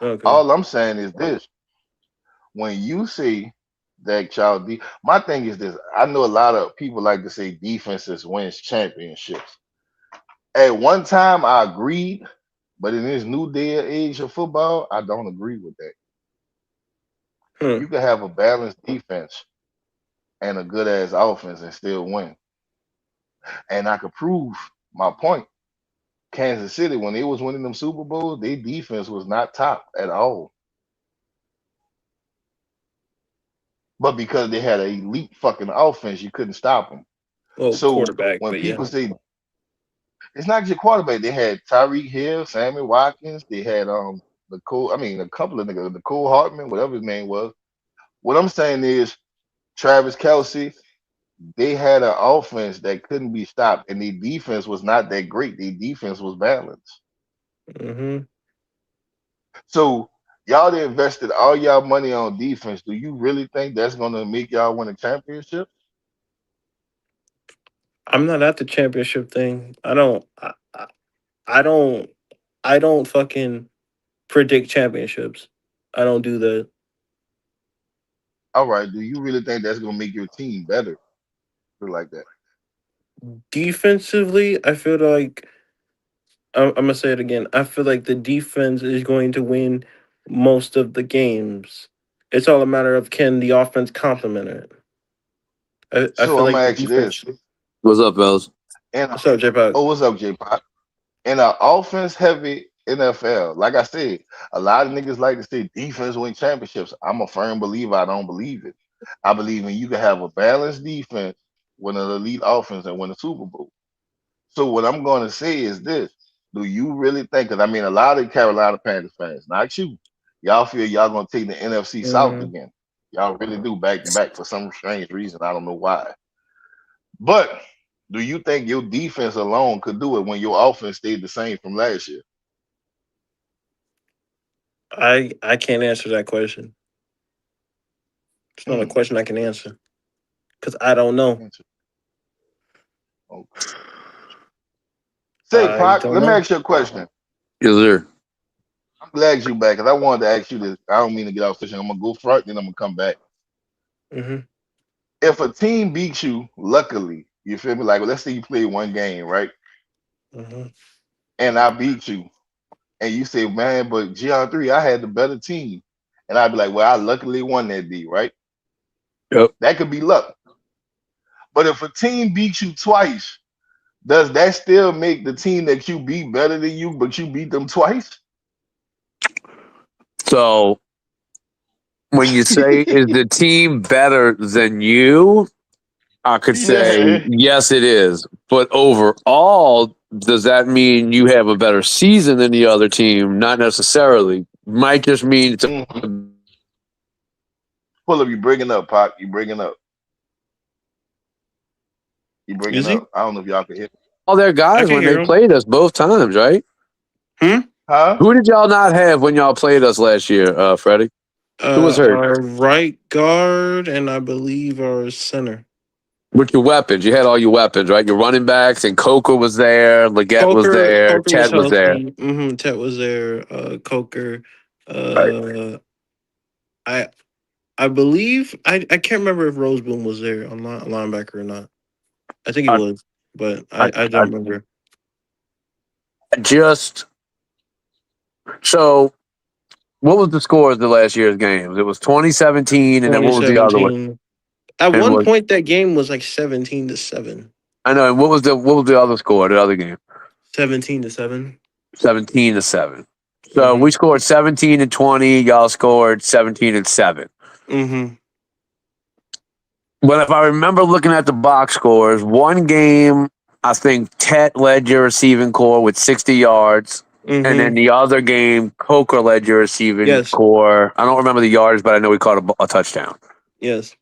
Okay. All I'm saying is this: when you say that my thing is this. I know a lot of people like to say defenses wins championships. At one time, I agreed, but in this new day and age of football, I don't agree with that. You can have a balanced defense and a good ass offense and still win. And I could prove my point. Kansas City, when they was winning them Super Bowls, their defense was not top at all. But because they had an elite fucking offense, you couldn't stop them. Well, So quarterback, when but yeah. people say it's not just quarterback, they had Tyreek Hill, Sammy Watkins, they had a couple of niggas, Nicole Hartman, whatever his name was. What I'm saying is Travis Kelce, they had an offense that couldn't be stopped, and their defense was not that great. Their defense was balanced. Mm-hmm. So y'all that invested all y'all money on defense, do you really think that's gonna make y'all win a championship? I'm not at the championship thing. I don't fucking predict championships. I don't do that. All right. Do you really think that's gonna make your team better? Like that. Defensively, I feel like I'm gonna say it again. I feel like the defense is going to win most of the games. It's all a matter of can the offense complement it. I So feel I'm like gonna the ask you this. defense. What's up, fellas? And What's up, J-Pop? what's up, J Pop? In an offense heavy NFL, like I said, a lot of niggas like to say defense win championships. I'm a firm believer. I don't believe it. I believe in you can have a balanced defense with an elite offense and win a Super Bowl. So what I'm going to say is this: do you really think? Because I mean, a lot of Carolina Panthers fans, not you, y'all feel y'all gonna take the NFC South Mm-hmm. again. Y'all really do back to back for some strange reason. I don't know why. But do you think your defense alone could do it when your offense stayed the same from last year? I can't answer that question. It's not a question I can answer because I don't know. Okay. Say, I Pac, don't let me know. ask you a question. Yes, sir. I'm glad you back because I wanted to ask you this. I don't mean to get off station. I'm gonna go front, then I'm gonna come back. Mm-hmm. If a team beats you, luckily, you feel me? Like, well, let's say you play one game, right? Mm-hmm. And I beat you, and you say, man, but GR3, I had the better team. And I'd be like, well, I luckily won that D, right? Yep. That could be luck. But if a team beats you twice, does that still make the team that you beat better than you, but you beat them twice? So when you say is the team better than you, I could say Yeah. yes, it is. But overall, does that mean you have a better season than the other team? Not necessarily. Might just mean it's Pull up, you bringing up, Pac. You bringing up. You bringing up? I don't know if y'all can hear. All their guys when they played us both times, right? Huh? Who did y'all not have when y'all played us last year, Freddie? Who was hurt? Our right guard and I believe our center. With your weapons, you had all your weapons, right? Your running backs, and Coker was there, Leggett was there, Ted was there. Mm-hmm. Ted was there. Coker. Right. I believe I can't remember if Roseboom was there on linebacker or not. I think he was, but I don't remember. So, what was the score of the last year's games? It was 2017, and then what was the other one? At one point, that game was like 17-7. I know. And what was the other score? The other game? 17-7. 17-7. So we scored 17-20. Y'all scored 17-7. Mm-hmm. But if I remember looking at the box scores, one game I think Tet led your receiving core with 60 yards. And then the other game, Coker led your receiving core. I don't remember the yards, but I know we caught a touchdown. Yes.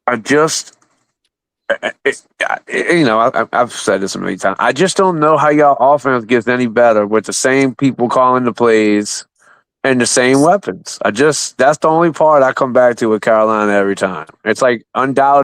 I've said this a million times. I just don't know how y'all offense gets any better with the same people calling the plays and the same weapons. That's the only part I come back to with Carolina every time. It's like undoubtedly